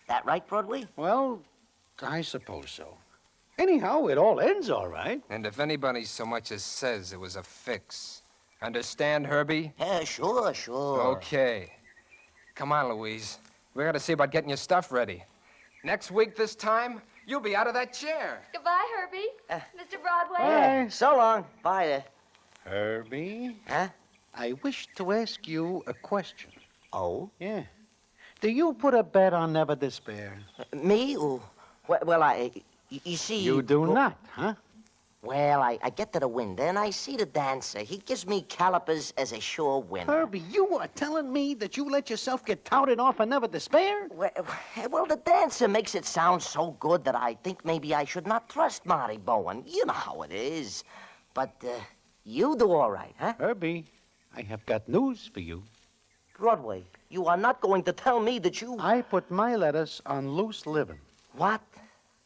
That right, Broadway? Well, I suppose so. Anyhow, it all ends all right. And if anybody so much as says it was a fix. Understand, Herbie? Yeah, sure. Okay. Come on, Louise. We got to see about getting your stuff ready. Next week this time, you'll be out of that chair. Goodbye, Herbie. Mr. Broadway. Bye. So long. Bye there. Herbie? Huh? I wish to ask you a question. Oh? Yeah. Do you put a bet on Never Despair? Me? Well, you see... You do not, huh? Well, I get to the window, and I see the dancer. He gives me Calipers as a sure winner. Herbie, you are telling me that you let yourself get touted off and Never Despair? Well, the dancer makes it sound so good that I think maybe I should not trust Marty Bowen. You know how it is. But you do all right, huh? Herbie, I have got news for you. Broadway, you are not going to tell me that you... I put my letters on Loose Livin'. What?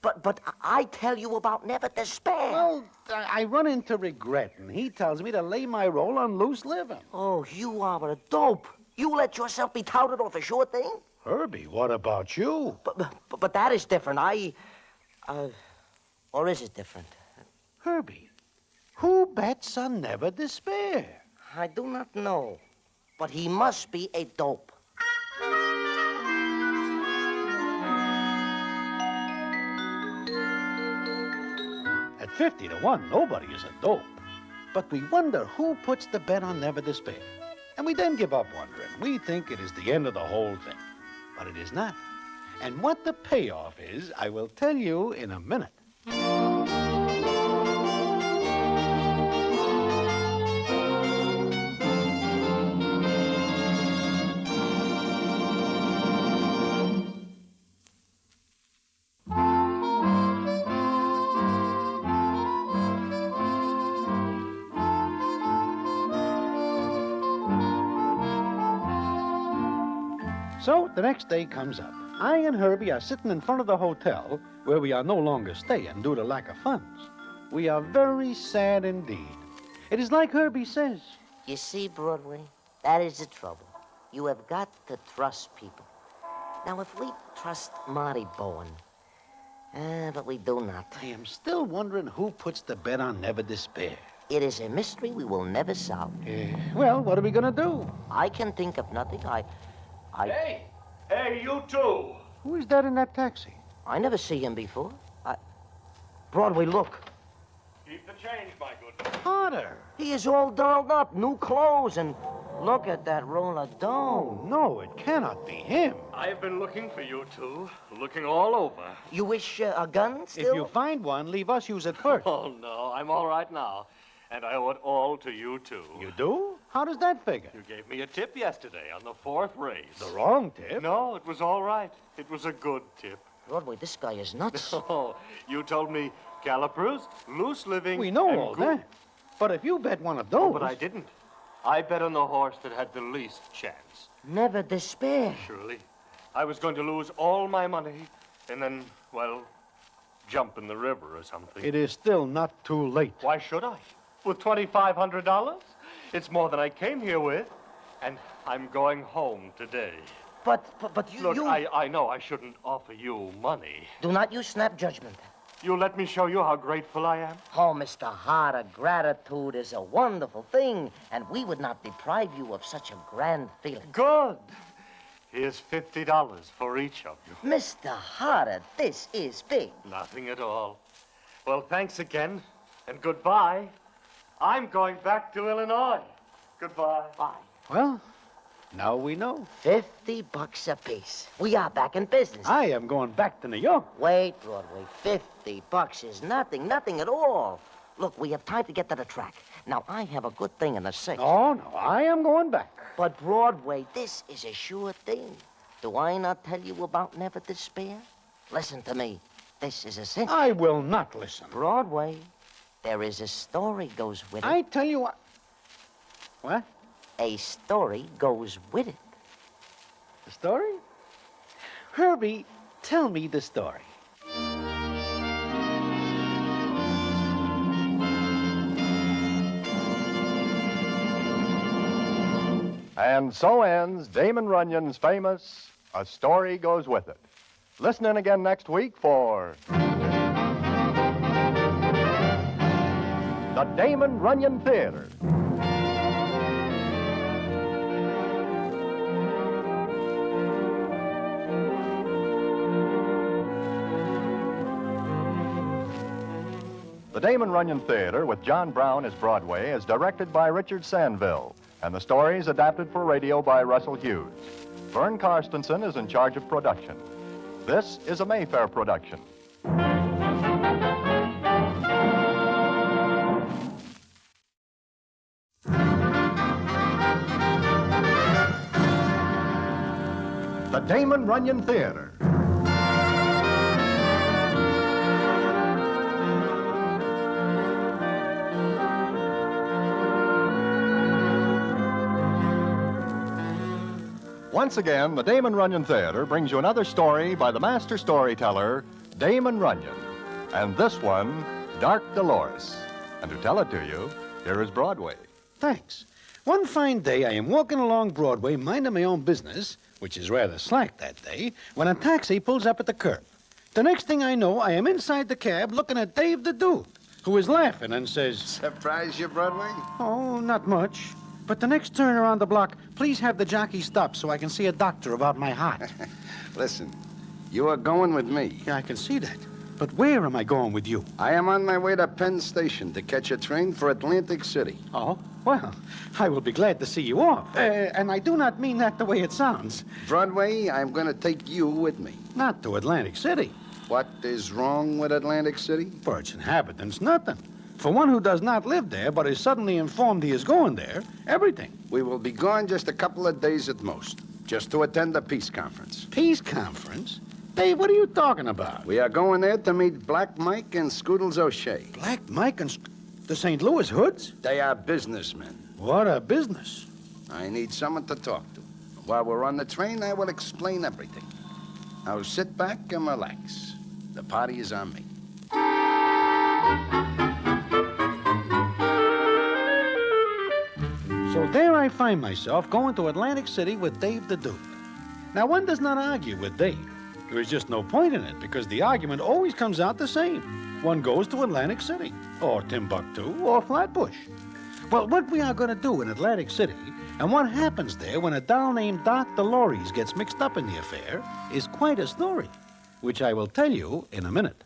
But I tell you about Never Despair. Well, I run into Regret, and he tells me to lay my roll on Loose Livin'. Oh, you are a dope. You let yourself be touted off a sure thing? Herbie, what about you? But that is different. Or is it different? Herbie, who bets on Never Despair? I do not know, but he must be a dope. At 50 to 1, nobody is a dope. But we wonder who puts the bet on Never Despair. And we then give up wondering. We think it is the end of the whole thing. But it is not. And what the payoff is, I will tell you in a minute. So the next day comes up. I and Herbie are sitting in front of the hotel where we are no longer staying due to lack of funds. We are very sad indeed. It is like Herbie says. You see, Broadway, that is the trouble. You have got to trust people. Now, if we trust Marty Bowen, but we do not. I am still wondering who puts the bet on Never Despair. It is a mystery we will never solve. Well, what are we going to do? I can think of nothing. Hey, you two. Who is that in that taxi? I never see him before. Broadway, look. Keep the change, my good. Carter. He is all dolled up, new clothes, and look at that roll of dough. Oh, no, it cannot be him. I've been looking for you two, looking all over. You wish a gun still? If you find one, leave us use it first. Oh, no, I'm all right now. And I owe it all to you two. You do? How does that figure? You gave me a tip yesterday on the 4th race. The wrong tip? No, it was all right. It was a good tip. Broadway, this guy is nuts. Oh, you told me calipers, loose living. We know and all that. But if you bet one of those... Oh, but I didn't. I bet on the horse that had the least chance. Never Despair. Surely. I was going to lose all my money and then, well, jump in the river or something. It is still not too late. Why should I? With $2,500? It's more than I came here with. And I'm going home today. But you... Look, I know I shouldn't offer you money. Do not use snap judgment. You'll let me show you how grateful I am? Oh, Mr. Harder, gratitude is a wonderful thing, and we would not deprive you of such a grand feeling. Good. Here's $50 for each of you. Mr. Harder, this is big. Nothing at all. Well, thanks again, and goodbye. I'm going back to Illinois. Goodbye. Bye. Well, now we know. $50 apiece. We are back in business. I am going back to New York. Wait, Broadway. $50 is nothing at all. Look, we have time to get to the track. Now, I have a good thing in the safe. Oh, no, I am going back. But, Broadway, this is a sure thing. Do I not tell you about Never Despair? Listen to me. This is a cinch. I will not listen. Broadway, there is a story goes with it. I tell you what. What? A story goes with it. The story? Herbie, tell me the story. And so ends Damon Runyon's famous A Story Goes With It. Listen in again next week for the Damon Runyon Theater. The Damon Runyon Theater with John Brown as Broadway is directed by Richard Sandville, and the story is adapted for radio by Russell Hughes. Vern Karstensen is in charge of production. This is a Mayfair production. The Damon Runyon Theater. Once again, the Damon Runyon Theater brings you another story by the master storyteller, Damon Runyon. And this one, Dark Dolores. And to tell it to you, here is Broadway. Thanks. One fine day, I am walking along Broadway, minding my own business, which is rather slack that day, when a taxi pulls up at the curb. The next thing I know, I am inside the cab looking at Dave the Dude, who is laughing and says... Surprise you, Broadway? Oh, not much. But the next turn around the block, please have the jockey stop so I can see a doctor about my heart. Listen, you are going with me. Yeah, I can see that. But where am I going with you? I am on my way to Penn Station to catch a train for Atlantic City. Oh? Well, I will be glad to see you off. And I do not mean that the way it sounds. Broadway, I'm going to take you with me. Not to Atlantic City. What is wrong with Atlantic City? For its inhabitants, nothing. For one who does not live there but is suddenly informed he is going there, everything. We will be gone just a couple of days at most, just to attend a peace conference. Peace conference? Dave, what are you talking about? We are going there to meet Black Mike and Scoodles O'Shea. Black Mike and the St. Louis Hoods? They are businessmen. What a business. I need someone to talk to. While we're on the train, I will explain everything. Now sit back and relax. The party is on me. So there I find myself going to Atlantic City with Dave the Duke. Now, one does not argue with Dave. There is just no point in it because the argument always comes out the same. One goes to Atlantic City, or Timbuktu, or Flatbush. Well, what we are going to do in Atlantic City, and what happens there when a doll named Doc Dolores gets mixed up in the affair, is quite a story, which I will tell you in a minute.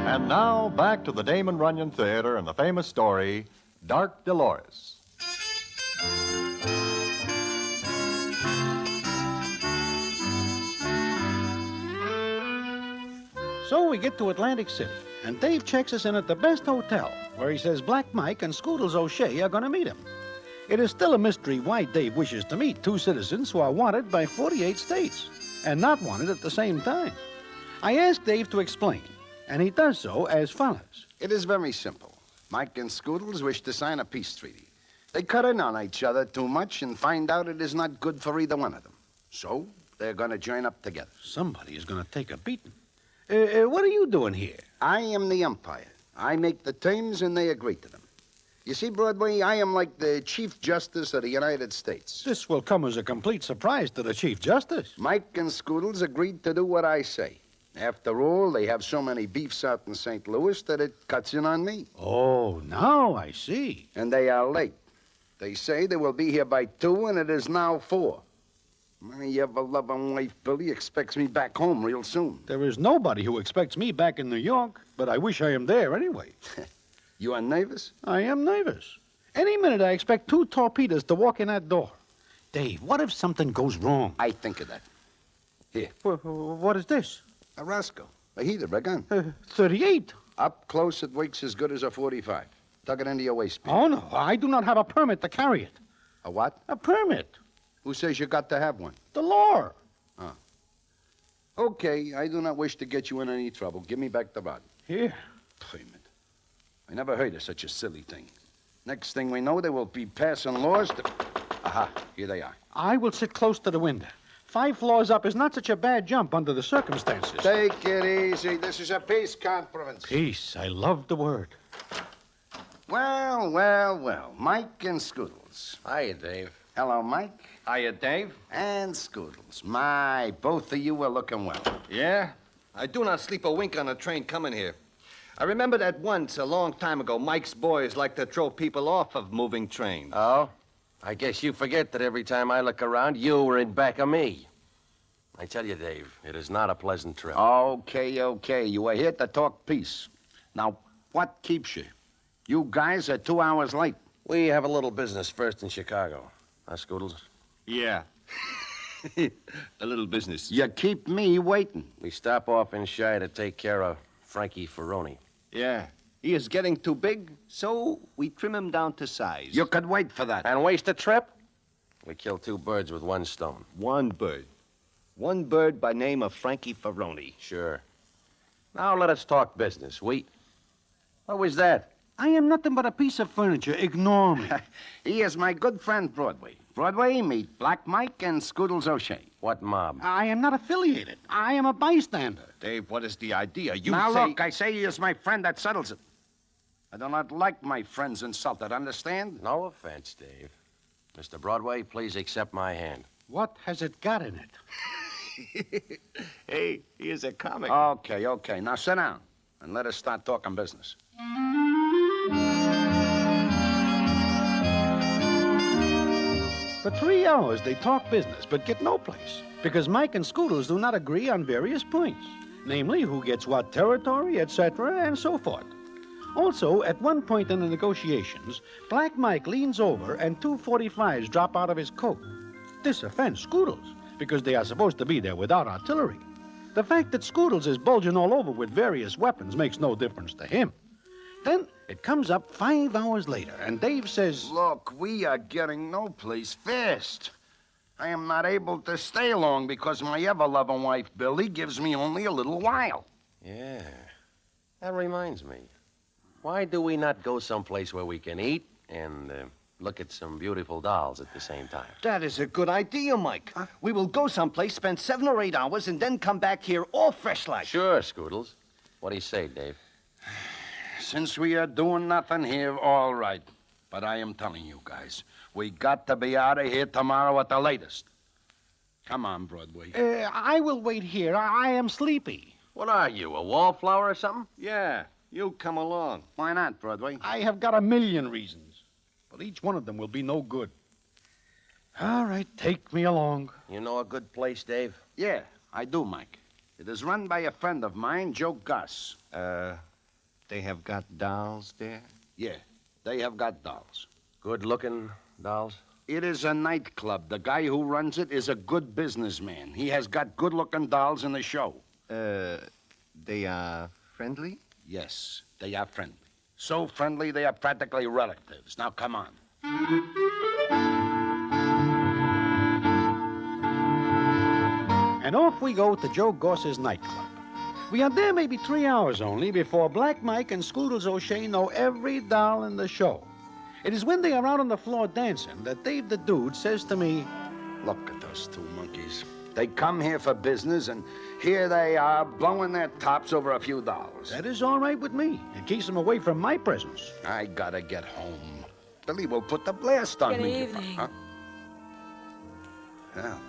And now, back to the Damon Runyon Theater and the famous story, Dark Dolores. So we get to Atlantic City, and Dave checks us in at the best hotel, where he says Black Mike and Scoodles O'Shea are going to meet him. It is still a mystery why Dave wishes to meet two citizens who are wanted by 48 states, and not wanted at the same time. I ask Dave to explain, and he does so as follows. It is very simple. Mike and Scoodles wish to sign a peace treaty. They cut in on each other too much and find out it is not good for either one of them. So, they're going to join up together. Somebody is going to take a beating. What are you doing here? I am the umpire. I make the terms and they agree to them. You see, Broadway, I am like the Chief Justice of the United States. This will come as a complete surprise to the Chief Justice. Mike and Scoodles agreed to do what I say. After all, they have so many beefs out in St. Louis that it cuts in on me. Oh, now I see. And they are late. They say they will be here by 2, and it is now 4. My ever-loving wife, Billy, expects me back home real soon. There is nobody who expects me back in New York, but I wish I am there anyway. You are nervous? I am nervous. Any minute I expect 2 torpedoes to walk in that door. Dave, what if something goes wrong? I think of that. Here. What is this? A Roscoe. A heater, a gun. 38. Up close, it wakes as good as a 45. Tuck it into your waistband. Oh, no. I do not have a permit to carry it. A what? A permit. Who says you got to have one? The law. Oh. Okay, I do not wish to get you in any trouble. Give me back the rod. Here. Permit. I never heard of such a silly thing. Next thing we know, they will be passing laws to... Aha, here they are. I will sit close to the window. 5 floors up is not such a bad jump under the circumstances. Take it easy. This is a peace conference. Peace. I love the word. Well, well, well. Mike and Scoodles. Hiya, Dave. Hello, Mike. Hiya, Dave. And Scoodles. My, both of you are looking well. Yeah? I do not sleep a wink on a train coming here. I remember that once, a long time ago, Mike's boys liked to throw people off of moving trains. Oh? I guess you forget that every time I look around, you were in back of me. I tell you, Dave, it is not a pleasant trip. Okay, okay. You are here to talk peace. Now, what keeps you? You guys are 2 hours late. We have a little business first in Chicago. Huh, Scoodles? Yeah. A little business. You keep me waiting. We stop off in Shy to take care of Frankie Ferroni. Yeah. He is getting too big, so we trim him down to size. You could wait for that. And waste a trip? We kill 2 birds with 1 stone. One bird. One bird by name of Frankie Ferroni. Sure. Now let us talk business. What was that? I am nothing but a piece of furniture. Ignore me. He is my good friend, Broadway. Broadway, meet Black Mike and Scoodles O'Shea. What mob? I am not affiliated. I am a bystander. Dave, what is the idea? Now, look, I say he is my friend. That settles it. I do not like my friends insulted, understand? No offense, Dave. Mr. Broadway, please accept my hand. What has it got in it? Hey, he is a comic. Okay. Now sit down and let us start talking business. For 3 hours, they talk business, but get no place, because Mike and Scoodles do not agree on various points, namely who gets what territory, etc., and so forth. Also, at one point in the negotiations, Black Mike leans over and 245s drop out of his coat. This offends Scoodles, because they are supposed to be there without artillery. The fact that Scoodles is bulging all over with various weapons makes no difference to him. Then it comes up 5 hours later, and Dave says, Look, we are getting no place fast. I am not able to stay long because my ever-loving wife, Billy, gives me only a little while. Yeah. That reminds me. Why do we not go someplace where we can eat and look at some beautiful dolls at the same time? That is a good idea, Mike. We will go someplace, spend 7 or 8 hours, and then come back here all fresh like. Sure, Scoodles. What do you say, Dave? Since we are doing nothing here, all right. But I am telling you guys, we got to be out of here tomorrow at the latest. Come on, Broadway. I will wait here. I am sleepy. What are you, a wallflower or something? Yeah, you come along. Why not, Broadway? I have got a million reasons, but each one of them will be no good. All right, take me along. You know a good place, Dave? Yeah, I do, Mike. It is run by a friend of mine, Joe Gus. They have got dolls there? Yeah, they have got dolls. Good-looking dolls? It is a nightclub. The guy who runs it is a good businessman. He has got good-looking dolls in the show. They are friendly? Yes, they are friendly. So friendly, they are practically relatives. Now, come on. And off we go to Joe Goss's nightclub. We are there maybe 3 hours only before Black Mike and Scoodles O'Shea know every doll in the show. It is when they are out on the floor dancing that Dave the Dude says to me, Look at those two monkeys. They come here for business, and here they are blowing their tops over a few dolls. That is all right with me. It keeps them away from my presence. I gotta get home. Billy will put the blast on Good me. evening. Huh? Well,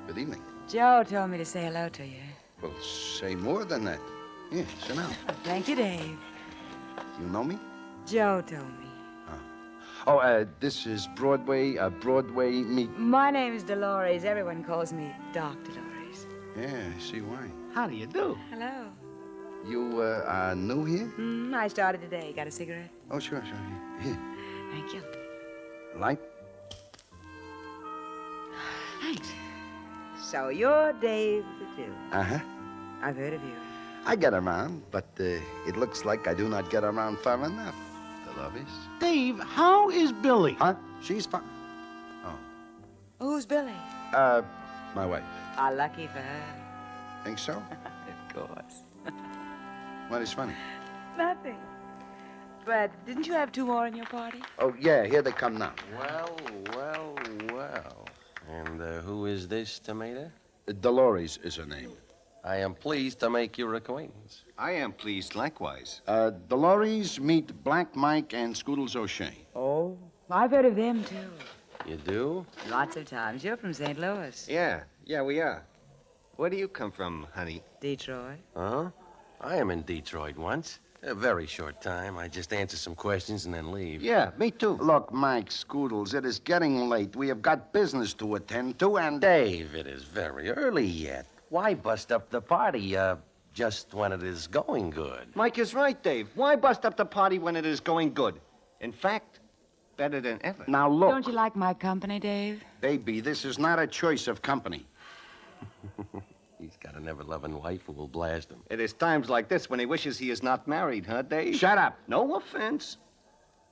good evening. Joe told me to say hello to you. Well, say more than that. Yeah, sit down. Thank you, Dave. You know me? Joe told me. This is Broadway, Broadway meet. My name is Dolores. Everyone calls me Doc Dolores. Yeah, I see why. How do you do? Hello. You, are new here? I started today. Got a cigarette? Oh, sure. Here. Thank you. Light? Thanks. So you're Dave the Dude. Uh-huh. I've heard of you. I get around, but it looks like I do not get around far enough, Dolores. Dave, how is Billy? Huh? She's fine. Who's Billy? My wife. Lucky for her. Think so? Of course. What is funny? Nothing. But didn't you have 2 more in your party? Oh, yeah, here they come now. Well. And who is this tomato? Dolores is her name. I am pleased to make your acquaintance. I am pleased likewise. Dolores, meet Black Mike and Scoodles O'Shea. Oh, I've heard of them, too. You do? Lots of times. You're from St. Louis. Yeah, we are. Where do you come from, honey? Detroit. Huh? I am in Detroit once. A very short time. I just answer some questions and then leave. Yeah, me too. Look, Mike, Scoodles, it is getting late. We have got business to attend to, and... Dave, it is very early yet. Why bust up the party, just when it is going good? Mike is right, Dave. Why bust up the party when it is going good? In fact, better than ever. Now, look. Don't you like my company, Dave? Baby, this is not a choice of company. He's got an ever-loving wife who will blast him. It is times like this when he wishes he is not married, huh, Dave? Shut up. No offense.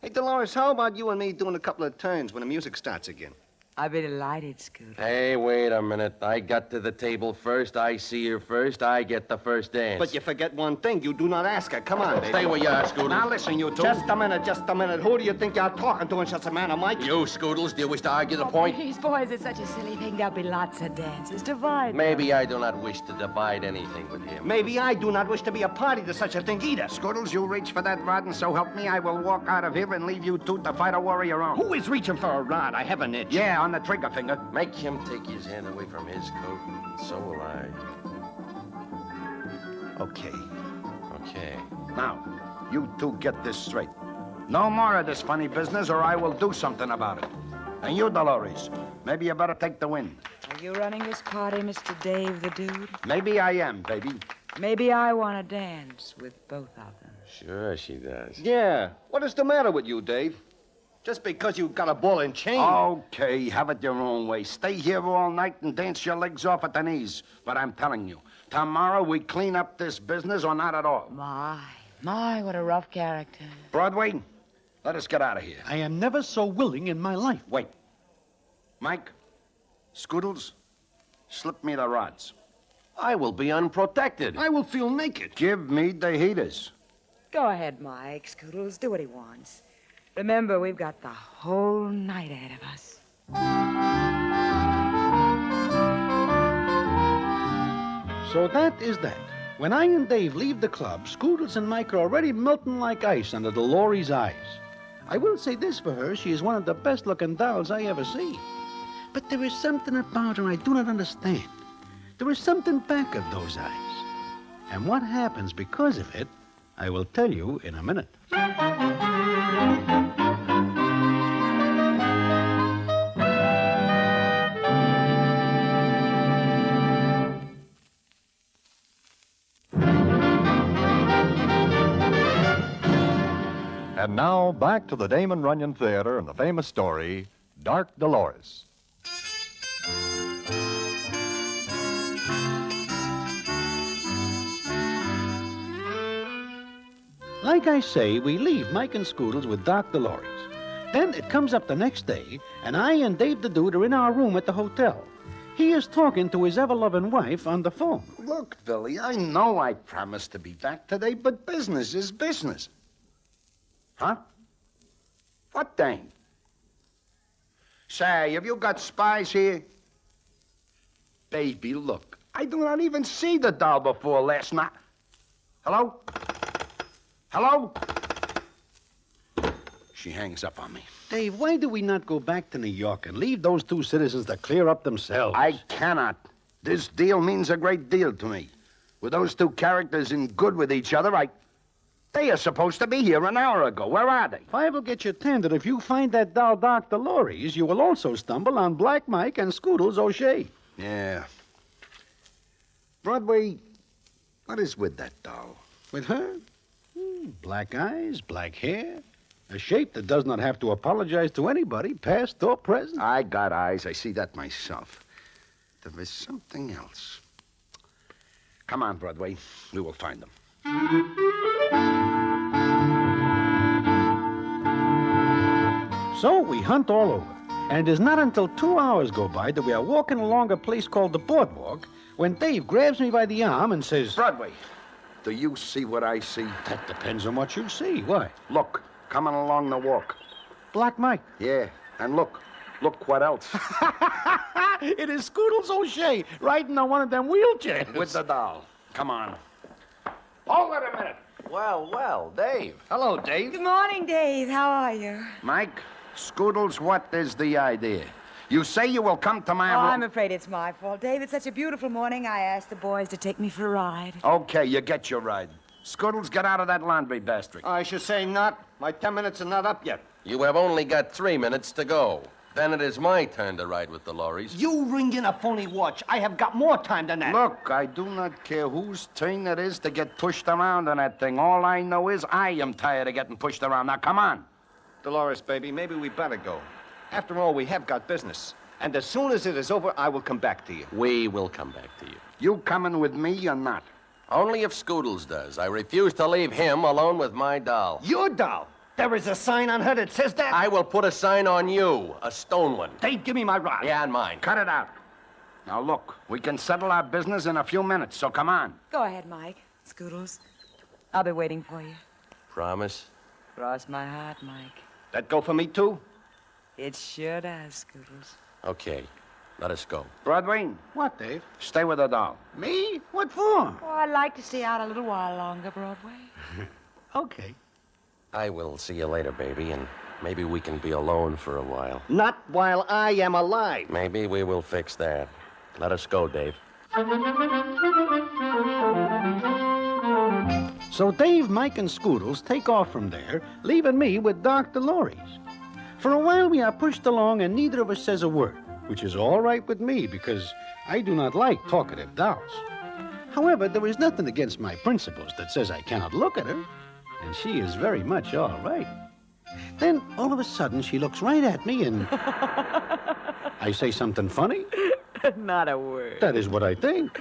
Hey, Dolores, how about you and me doing a couple of turns when the music starts again? I'll be delighted, Scoot. Hey, wait a minute. I got to the table first. I see her first. I get the first dance. But you forget one thing. You do not ask her. Come on, baby. Stay where you are, Scoodles. Now listen, you two. Just a minute. Who do you think you're talking to in such a manner, Mike? You, Scoodles. Do you wish to argue the point? Please, boys, it's such a silly thing. There'll be lots of dances. Divide. Maybe I do not wish to divide anything with him. Maybe I do not wish to be a party to such a thing either. Scoodles, you reach for that rod, and so help me, I will walk out of here and leave you two to fight a war of your own. Who is reaching for a rod? I have an itch. Yeah, on the trigger finger. Make him take his hand away from his coat, and so will I. Okay. Okay. Now, you two get this straight. No more of this funny business, or I will do something about it. And you, Dolores, maybe you better take the win. Are you running this party, Mr. Dave the Dude? Maybe I am, baby. Maybe I want to dance with both of them. Sure she does. Yeah. What is the matter with you, Dave? Just because you got a ball and chain. Okay, have it your own way. Stay here all night and dance your legs off at the knees. But I'm telling you, tomorrow we clean up this business or not at all. My, what a rough character. Broadway, let us get out of here. I am never so willing in my life. Wait. Mike, Scoodles, slip me the rods. I will be unprotected. I will feel naked. Give me the heaters. Go ahead, Mike. Scoodles, do what he wants. Remember, we've got the whole night ahead of us. So that is that. When I and Dave leave the club, Scoodles and Mike are already melting like ice under Dolores' eyes. I will say this for her, she is one of the best-looking dolls I ever see. But there is something about her I do not understand. There is something back of those eyes. And what happens because of it, I will tell you in a minute. And now, back to the Damon Runyon Theater and the famous story, Dark Dolores. Like I say, we leave Mike and Scoodles with Doc Dolores. Then it comes up the next day, and I and Dave the Dude are in our room at the hotel. He is talking to his ever-loving wife on the phone. Look, Billy, I know I promised to be back today, but business is business. Huh? What thing? Say, have you got spies here? Baby, look, I do not even see the doll before last night. Hello? Hello? She hangs up on me. Dave, why do we not go back to New York and leave those two citizens to clear up themselves? I cannot. This deal means a great deal to me. With those two characters in good with each other, They are supposed to be here an hour ago. Where are they? I will get you 10 that if you find that doll Doc Dolores, you will also stumble on Black Mike and Scoodles O'Shea. Yeah. Broadway, what is with that doll? With her? Black eyes, black hair, a shape that does not have to apologize to anybody, past or present. I got eyes. I see that myself. There is something else. Come on, Broadway. We will find them. So we hunt all over, and it is not until 2 hours go by that we are walking along a place called the Boardwalk when Dave grabs me by the arm and says, Broadway, do you see what I see? That depends on what you see. Why? Look, coming along the walk. Black Mike. Yeah, and look what else. It is Scoodles O'Shea riding on one of them wheelchairs. With the doll. Come on. Hold it a minute. Well, Dave. Hello, Dave. Good morning, Dave. How are you? Mike, Scoodles, what is the idea? You say you will come to my room. I'm afraid it's my fault, Dave. It's such a beautiful morning, I asked the boys to take me for a ride. Okay, you get your ride. Scoodles, get out of that laundry basket. I should say not. My 10 minutes are not up yet. You have only got 3 minutes to go. Then it is my turn to ride with Dolores. You ring in a phony watch. I have got more time than that. Look, I do not care whose turn it is to get pushed around on that thing. All I know is I am tired of getting pushed around. Now, come on. Dolores, baby, maybe we better go. After all, we have got business. And as soon as it is over, I will come back to you. We will come back to you. You coming with me or not? Only if Scoodles does. I refuse to leave him alone with my doll. Your doll? There is a sign on her that says that. I will put a sign on you, a stone one. Dave, give me my rod. Yeah, and mine. Cut it out. Now, look, we can settle our business in a few minutes, so come on. Go ahead, Mike. Scoodles. I'll be waiting for you. Promise? Cross my heart, Mike. That go for me, too? It sure does, Scoodles. Okay, let us go. Broadway? What, Dave? Stay with the doll. Me? What for? Oh, I'd like to stay out a little while longer, Broadway. Okay. I will see you later, baby, and maybe we can be alone for a while. Not while I am alive. Maybe we will fix that. Let us go, Dave. So Dave, Mike, and Scoodles take off from there, leaving me with Doc Dolores. For a while we are pushed along and neither of us says a word, which is all right with me because I do not like talkative dolls. However, there is nothing against my principles that says I cannot look at her, and she is very much all right. Then, all of a sudden, she looks right at me and... I say something funny? Not a word. That is what I think.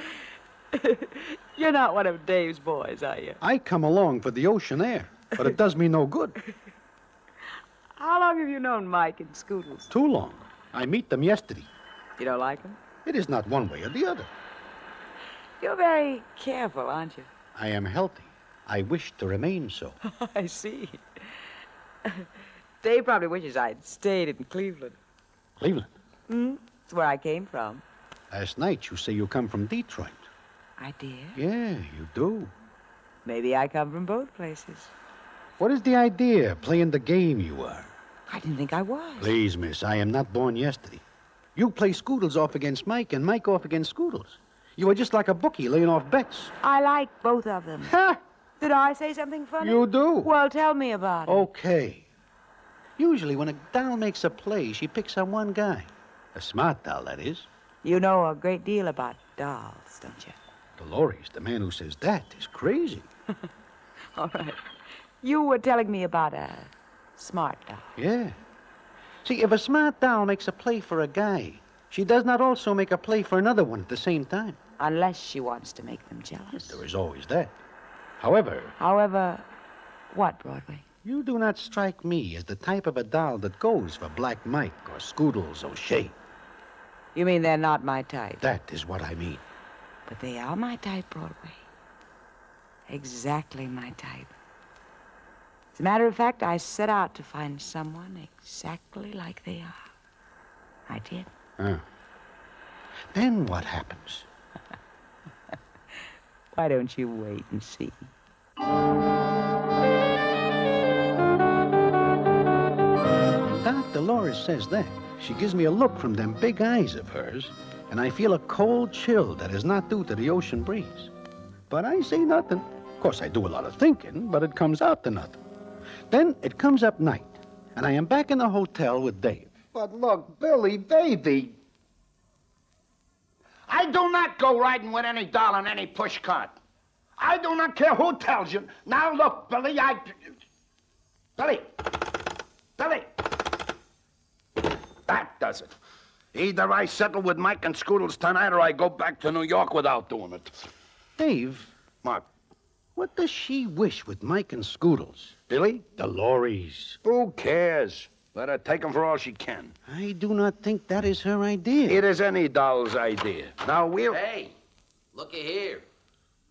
You're not one of Dave's boys, are you? I come along for the ocean air, but it does me no good. How long have you known Mike and Scoodles? Too long. I meet them yesterday. You don't like them? It is not one way or the other. You're very careful, aren't you? I am healthy. I wish to remain so. I see. Dave probably wishes I'd stayed in Cleveland. Cleveland? It's where I came from. Last night you say you come from Detroit. I did? Yeah, you do. Maybe I come from both places. What is the idea, playing the game you are? I didn't think I was. Please, miss, I am not born yesterday. You play Scoodles off against Mike and Mike off against Scoodles. You are just like a bookie laying off bets. I like both of them. Ha! Did I say something funny? You do. Well, tell me about it. Okay. Usually when a doll makes a play, she picks on one guy. A smart doll, that is. You know a great deal about dolls, don't you? Dolores, the man who says that is crazy. All right. You were telling me about a smart doll. Yeah. See, if a smart doll makes a play for a guy, she does not also make a play for another one at the same time. Unless she wants to make them jealous. There is always that. However, what, Broadway? You do not strike me as the type of a doll that goes for Black Mike or Scoodles O'Shea. You mean they're not my type? That is what I mean. But they are my type, Broadway. Exactly my type. As a matter of fact, I set out to find someone exactly like they are. I did. Then what happens? Why don't you wait and see? Doc Dolores says that. She gives me a look from them big eyes of hers, and I feel a cold chill that is not due to the ocean breeze. But I say nothing. Of course, I do a lot of thinking, but it comes out to nothing. Then it comes up night, and I am back in the hotel with Dave. But look, Billy, baby. I do not go riding with any doll in any pushcart. I do not care who tells you. Now, look, Billy, Billy! That does it. Either I settle with Mike and Scoodles tonight or I go back to New York without doing it. Dave. What? What does she wish with Mike and Scoodles? Billy? Dolores. Who cares? Let her take 'em for all she can. I do not think that is her idea. It is any doll's idea. Now, we'll... Hey, looky here.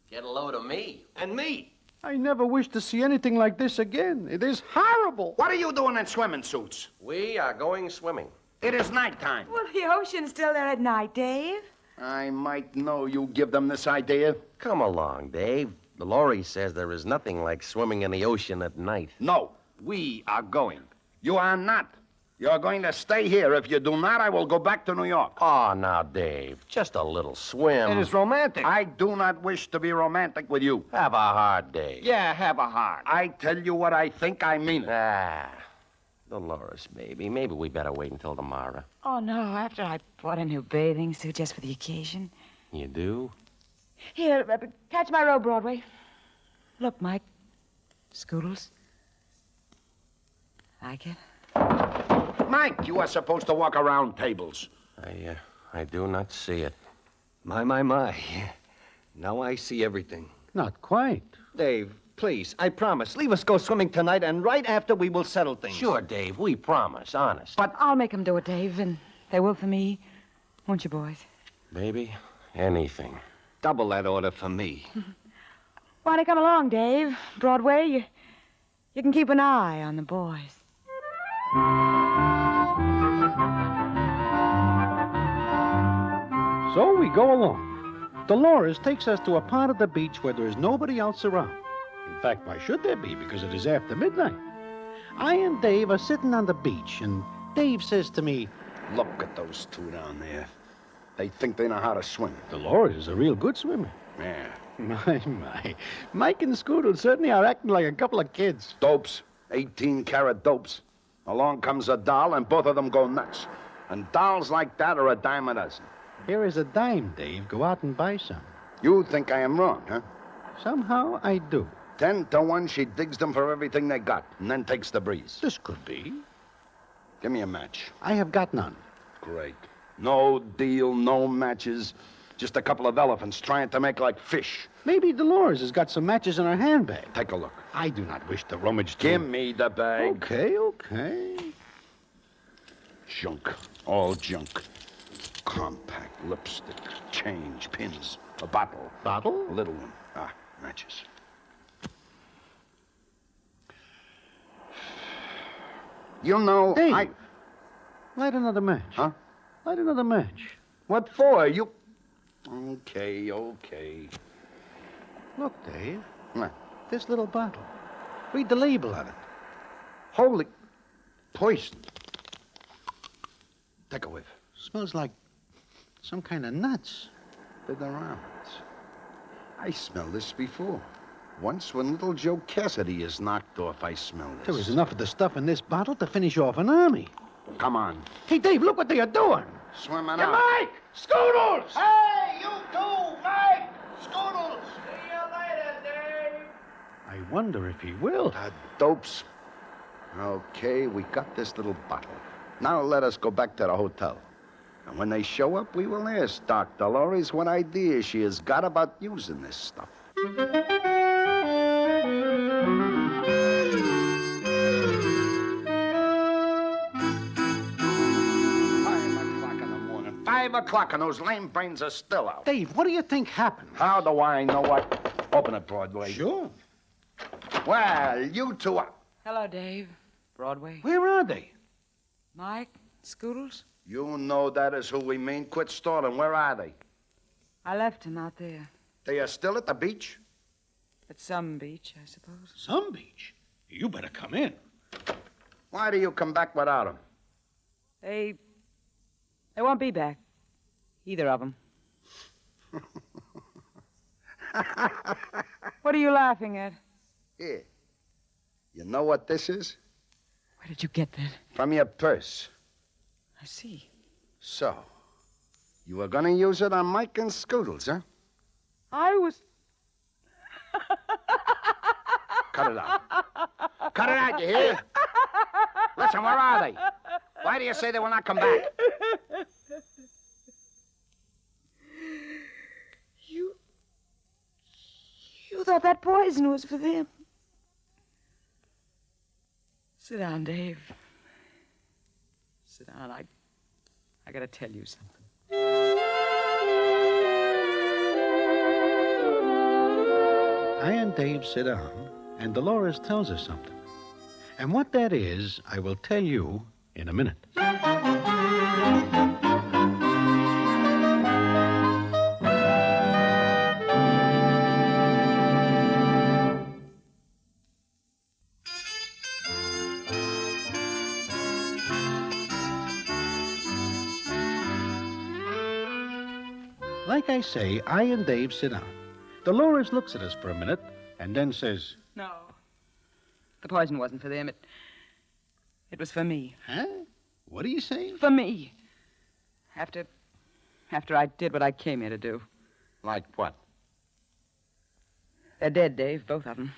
Get a load of me. And me. I never wish to see anything like this again. It is horrible. What are you doing in swimming suits? We are going swimming. It is nighttime. Well, the ocean's still there at night, Dave. I might know you give them this idea. Come along, Dave. Dolores says there is nothing like swimming in the ocean at night. No, we are going. You are not. You're going to stay here. If you do not, I will go back to New York. Oh, now, Dave, just a little swim. It is romantic. I do not wish to be romantic with you. Have a heart, Dave. Yeah, have a heart. I tell you what I think, I mean it. Dolores, baby, maybe we better wait until tomorrow. Oh, no, after I bought a new bathing suit just for the occasion. You do? Here, catch my robe, Broadway. Look, Mike. Scoodles. Like it? Mike, you are supposed to walk around tables. I do not see it. My. Now I see everything. Not quite. Dave, Please, I promise. Leave us go swimming tonight, and right after we will settle things. Sure, Dave, we promise, honest. But I'll make 'em do it, Dave, and they will for me. Won't you, boys? Baby, anything. Double that order for me. Why don't you come along, Dave? Broadway, you can keep an eye on the boys. So we go along. Dolores takes us to a part of the beach where there is nobody else around. In fact, why should there be? Because it is after midnight. I and Dave are sitting on the beach, and Dave says to me, Look at those two down there. They think they know how to swim. Dolores is a real good swimmer. Yeah. My. Mike and Scooter certainly are acting like a couple of kids. Dopes. 18-carat dopes. Along comes a doll, and both of them go nuts. And dolls like that are a dime a dozen. Here is a dime, Dave. Go out and buy some. You think I am wrong, huh? Somehow I do. 10 to 1, she digs them for everything they got, and then takes the breeze. This could be. Give me a match. I have got none. Great. No deal, no matches. Just a couple of elephants trying to make like fish. Maybe Dolores has got some matches in her handbag. Take a look. I do not wish to rummage through. Give me the bag. Okay. Junk. All junk. Compact, lipstick, change, pins, a bottle. Bottle? A little one. Ah, matches. You know, Dave, light another match. Huh? Light another match. What for? You... Okay. Look, Dave. What? This little bottle. Read the label on it. Holy... Poison. Take a whiff. Smells like some kind of nuts. Bid around. I smelled this before. Once when little Joe Cassidy is knocked off, I smelled this. There is enough of the stuff in this bottle to finish off an army. Come on. Hey, Dave, look what they are doing. Swimming Hey, out. Mike! Scoodles! Hey, you too, Mike! Scoodles! See you later, Dave. I wonder if he will. Dopes. Okay, we got this little bottle. Now let us go back to the hotel. And when they show up, we will ask Doc Dolores what idea she has got about using this stuff. 5 o'clock and those lame brains are still out. Dave, what do you think happened? How do I know what? Open it, Broadway. Sure. Well, you two are... Hello, Dave. Broadway. Where are they? Mike? Scoodles? You know that is who we mean. Quit stalling. Where are they? I left him out there. They are still at the beach? At some beach, I suppose. Some beach? You better come in. Why do you come back without them? They won't be back. Either of them. What are you laughing at? Here. You know what this is? Where did you get that? From your purse. I see. So, you were going to use it on Mike and Scoodles, huh? I was... Cut it out. Cut it out, you hear? Listen, where are they? Why do you say they will not come back? You thought that poison was for them. Sit down, Dave. Sit down. I gotta tell you something. I and Dave sit down, and Dolores tells us something. And what that is, I will tell you in a minute. Like I say, I and Dave sit down. Dolores looks at us for a minute and then says, No. The poison wasn't for them. It was for me. Huh? What are you saying? For me. After I did what I came here to do. Like what? They're dead, Dave, both of them.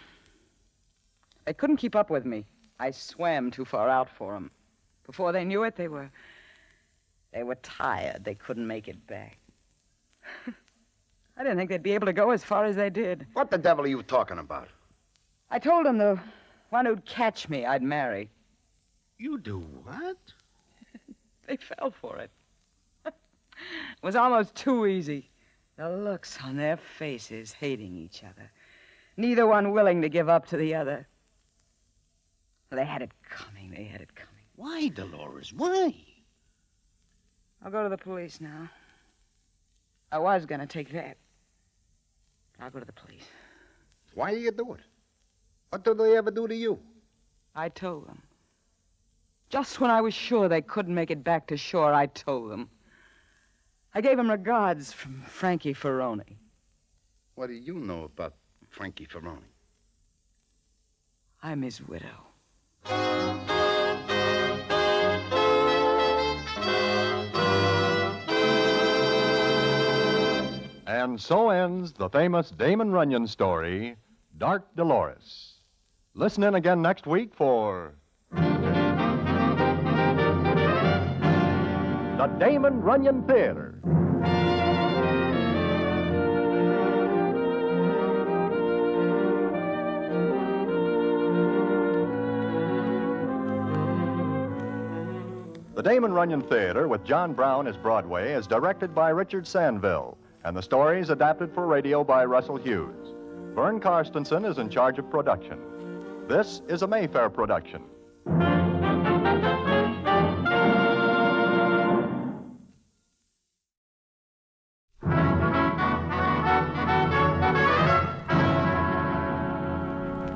They couldn't keep up with me. I swam too far out for them. Before they knew it, they were tired. They couldn't make it back. I didn't think they'd be able to go as far as they did. What the devil are you talking about? I told him the one who'd catch me I'd marry. You do what? They fell for it. It was almost too easy. The looks on their faces hating each other. Neither one willing to give up to the other. They had it coming. They had it coming. Why, Dolores? Why? I'll go to the police now. I was going to take that. I'll go to the police. Why do you do it? What did they ever do to you? I told them. Just when I was sure they couldn't make it back to shore, I told them. I gave them regards from Frankie Ferroni. What do you know about Frankie Ferroni? I'm his widow. And so ends the famous Damon Runyon story, Dark Dolores. Listen in again next week for the Damon Runyon Theater. The Damon Runyon Theater with John Brown as Broadway is directed by Richard Sandville, and the story is adapted for radio by Russell Hughes. Vern Karstensen is in charge of production. This is a Mayfair production.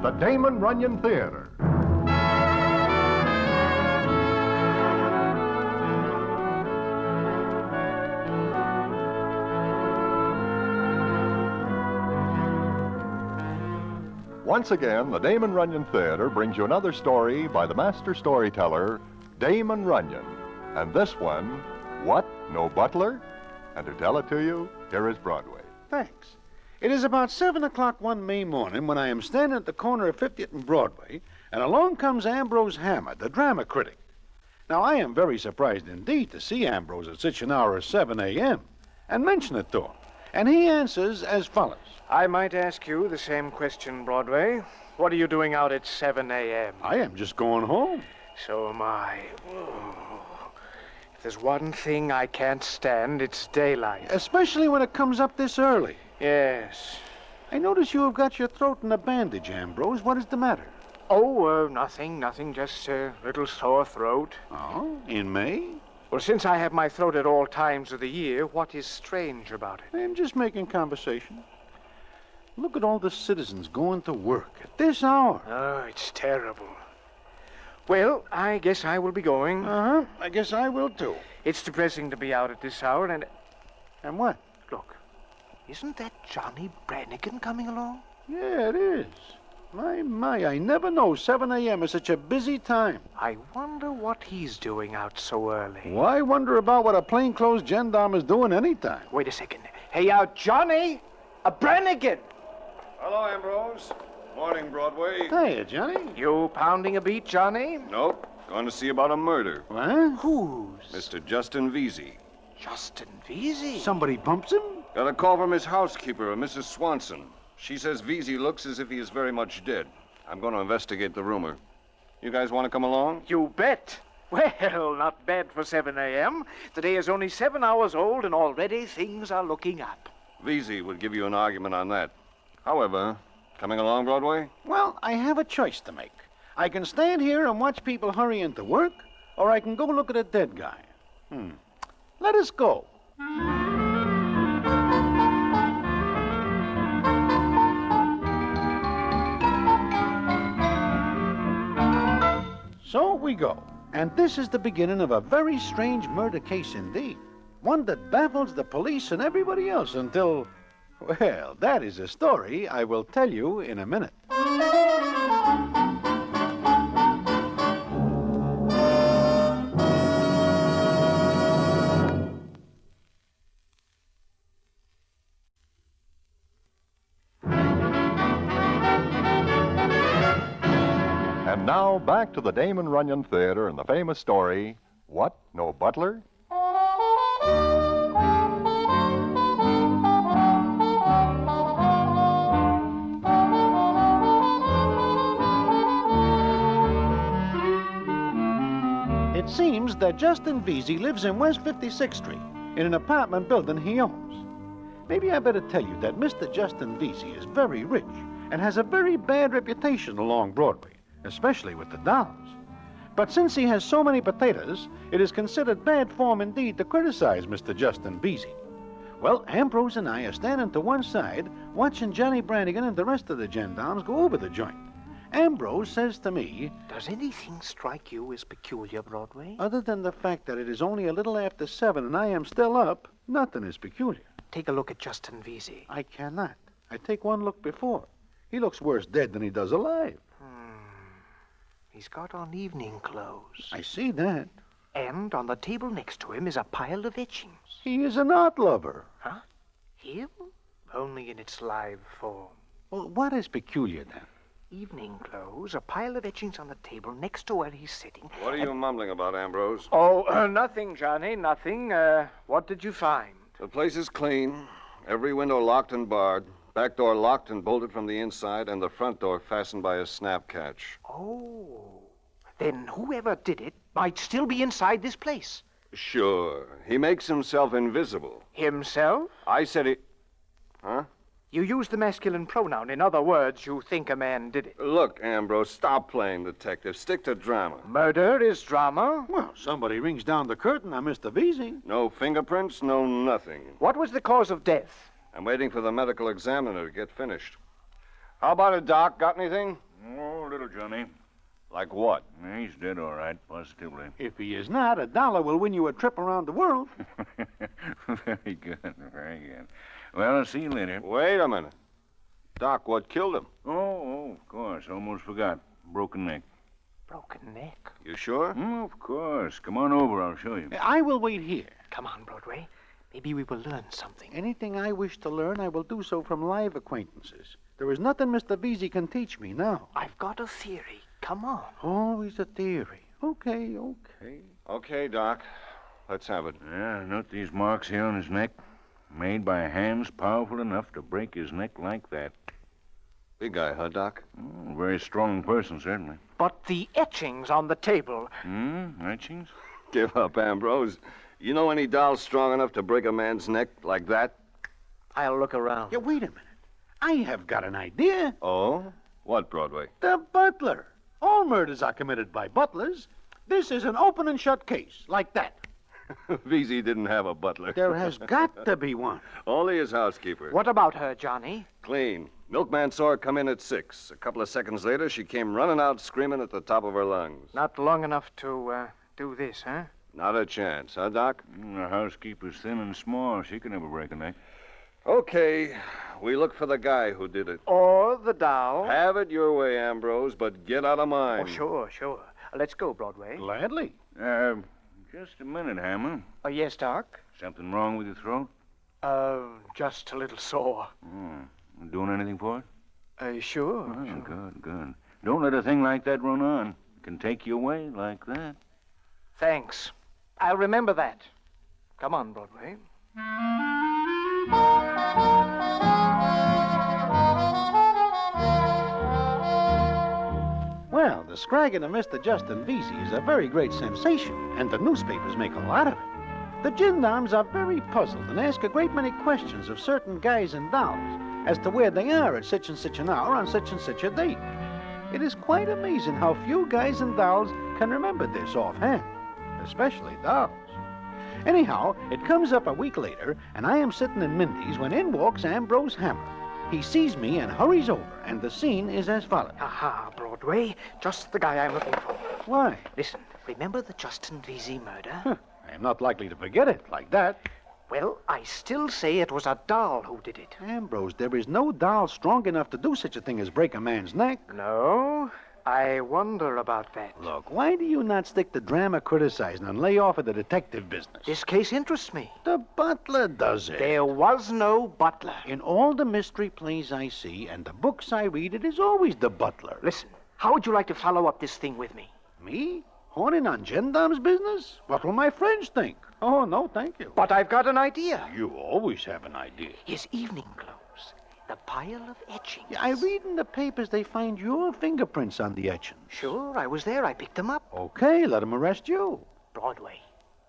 The Damon Runyon Theater. Once again, the Damon Runyon Theater brings you another story by the master storyteller, Damon Runyon. And this one, What, No Butler? And to tell it to you, here is Broadway. Thanks. It is about 7 o'clock one May morning when I am standing at the corner of 50th and Broadway, and along comes Ambrose Hammer, the drama critic. Now, I am very surprised indeed to see Ambrose at such an hour as 7 a.m. and mention it to him. And he answers as follows. I might ask you the same question, Broadway. What are you doing out at 7 a.m.? I am just going home. So am I. Oh. If there's one thing I can't stand, it's daylight. Especially when it comes up this early. Yes. I notice you have got your throat in a bandage, Ambrose. What is the matter? Oh, nothing. Just a little sore throat. Oh, in May? Well, since I have my throat at all times of the year, what is strange about it? I am just making conversation. Look at all the citizens going to work at this hour. Oh, it's terrible. Well, I guess I will be going. Uh-huh. I guess I will, too. It's depressing to be out at this hour, and... And what? Look, isn't that Johnny Brannigan coming along? Yeah, it is. My, I never know 7 a.m. is such a busy time. I wonder what he's doing out so early. Well, I wonder about what a plainclothes gendarme is doing anytime. Wait a second. Hey, Johnny! A Brannigan! Hello, Ambrose. Morning, Broadway. Hiya, Johnny. You pounding a beat, Johnny? Nope. Going to see about a murder. What? Whose? Mr. Justin Vesey. Justin Vesey? Somebody bumps him? Got a call from his housekeeper, Mrs. Swanson. She says Vesey looks as if he is very much dead. I'm going to investigate the rumor. You guys want to come along? You bet. Well, not bad for 7 a.m. The day is only 7 hours old, and already things are looking up. Vesey would give you an argument on that. However, coming along, Broadway? Well, I have a choice to make. I can stand here and watch people hurry into work, or I can go look at a dead guy. Let us go. So we go. And this is the beginning of a very strange murder case indeed. One that baffles the police and everybody else until... Well, that is a story I will tell you in a minute. And now back to the Damon Runyon Theater and the famous story, What, No Butler? that Justin Vesey lives in West 56th Street in an apartment building he owns. Maybe I better tell you that Mr. Justin Vesey is very rich and has a very bad reputation along Broadway, especially with the dolls. But since he has so many potatoes, it is considered bad form indeed to criticize Mr. Justin Vesey. Well, Ambrose and I are standing to one side, watching Johnny Brannigan and the rest of the gendarmes go over the joint. Ambrose says to me, "Does anything strike you as peculiar, Broadway?" other than the fact that it is only a little after 7 and I am still up, nothing is peculiar. Take a look at Justin Vesey. I cannot. I take one look before. He looks worse dead than he does alive. He's got on evening clothes. I see that. And on the table next to him is a pile of etchings. He is an art lover. Huh? Him? Only in its live form. Well, what is peculiar then? Evening clothes, a pile of etchings on the table next to where he's sitting. What are you mumbling about, Ambrose? Oh, nothing, Johnny, nothing. What did you find? The place is clean. Every window locked and barred. Back door locked and bolted from the inside, and the front door fastened by a snap catch. Oh. Then whoever did it might still be inside this place. Sure. He makes himself invisible. Himself? I said he... Huh? You use the masculine pronoun. In other words, you think a man did it. Look, Ambrose, stop playing detective. Stick to drama. Murder is drama? Well, somebody rings down the curtain on Mr. Vesey. No fingerprints, no nothing. What was the cause of death? I'm waiting for the medical examiner to get finished. How about it, Doc? Got anything? Oh, little Johnny. Like what? He's dead, all right, positively. If he is not, $1 will win you a trip around the world. Very good, very good. Well, I'll see you later. Wait a minute. Doc, what killed him? Oh, of course. Almost forgot. Broken neck. Broken neck? You sure? Of course. Come on over. I'll show you. I will wait here. Come on, Broadway. Maybe we will learn something. Anything I wish to learn, I will do so from live acquaintances. There is nothing Mr. Vesey can teach me now. I've got a theory. Come on. Always a theory. Okay. Okay, Doc. Let's have it. Yeah, note these marks here on his neck. Made by hands powerful enough to break his neck like that. Big guy, huh, Doc? Very strong person, certainly. But the etchings on the table. Etchings? Give up, Ambrose. You know any doll strong enough to break a man's neck like that? I'll look around. Yeah, wait a minute. I have got an idea. Oh? What, Broadway? The butler. All murders are committed by butlers. This is an open and shut case, like that. Vesey didn't have a butler. There has got to be one. Only his housekeeper. What about her, Johnny? Clean. Milkman saw her come in at 6. A couple of seconds later, she came running out screaming at the top of her lungs. Not long enough to do this, huh? Not a chance, huh, Doc? The housekeeper's thin and small. She could never break a neck. Okay. We look for the guy who did it. Or the doll. Have it your way, Ambrose, but get out of mine. Oh, sure. Let's go, Broadway. Gladly. Just a minute, Hammer. Yes, Doc? Something wrong with your throat? Just a little sore. Doing anything for it? Sure. Good. Don't let a thing like that run on. It can take you away like that. Thanks. I'll remember that. Come on, Broadway. Well, the scragging of Mr. Justin Vesey is a very great sensation, and the newspapers make a lot of it. The gendarmes are very puzzled and ask a great many questions of certain guys and dolls as to where they are at such and such an hour on such and such a date. It is quite amazing how few guys and dolls can remember this offhand, especially dolls. Anyhow, it comes up a week later, and I am sitting in Mindy's when in walks Ambrose Hammer. He sees me and hurries over, and the scene is as follows. Aha, Broadway. Just the guy I'm looking for. Why? Listen, remember the Justin Vesey murder? I am not likely to forget it like that. Well, I still say it was a doll who did it. Ambrose, there is no doll strong enough to do such a thing as break a man's neck. No? I wonder about that. Look, why do you not stick to drama criticizing and lay off of the detective business? This case interests me. The butler does it. There was no butler. In all the mystery plays I see and the books I read, it is always the butler. Listen, how would you like to follow up this thing with me? Me? Horning on gendarme's business? What will my friends think? Oh, no, thank you. But I've got an idea. You always have an idea. His evening clothes. The pile of etchings. Yeah, I read in the papers they find your fingerprints on the etchings. Sure, I was there. I picked them up. Okay, let them arrest you. Broadway.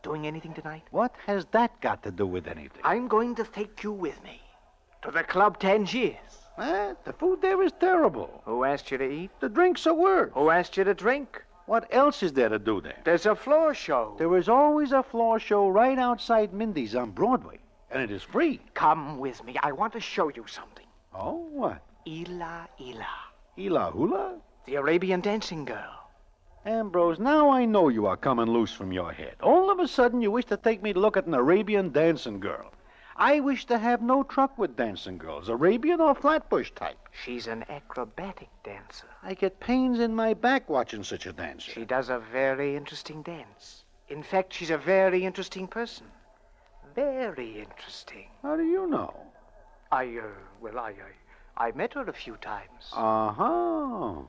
Doing anything tonight? What has that got to do with anything? I'm going to take you with me. To the Club Tangiers. The food there is terrible. Who asked you to eat? The drinks are worse. Who asked you to drink? What else is there to do there? There's a floor show. There is always a floor show right outside Mindy's on Broadway, and it is free. Come with me. I want to show you something. Oh, what? Ila Ila. Ila Hula? The Arabian dancing girl. Ambrose, now I know you are coming loose from your head. All of a sudden you wish to take me to look at an Arabian dancing girl. I wish to have no truck with dancing girls, Arabian or Flatbush type. She's an acrobatic dancer. I get pains in my back watching such a dancer. She does a very interesting dance. In fact, she's a very interesting person. Very interesting. How do you know? I met her a few times. Uh-huh.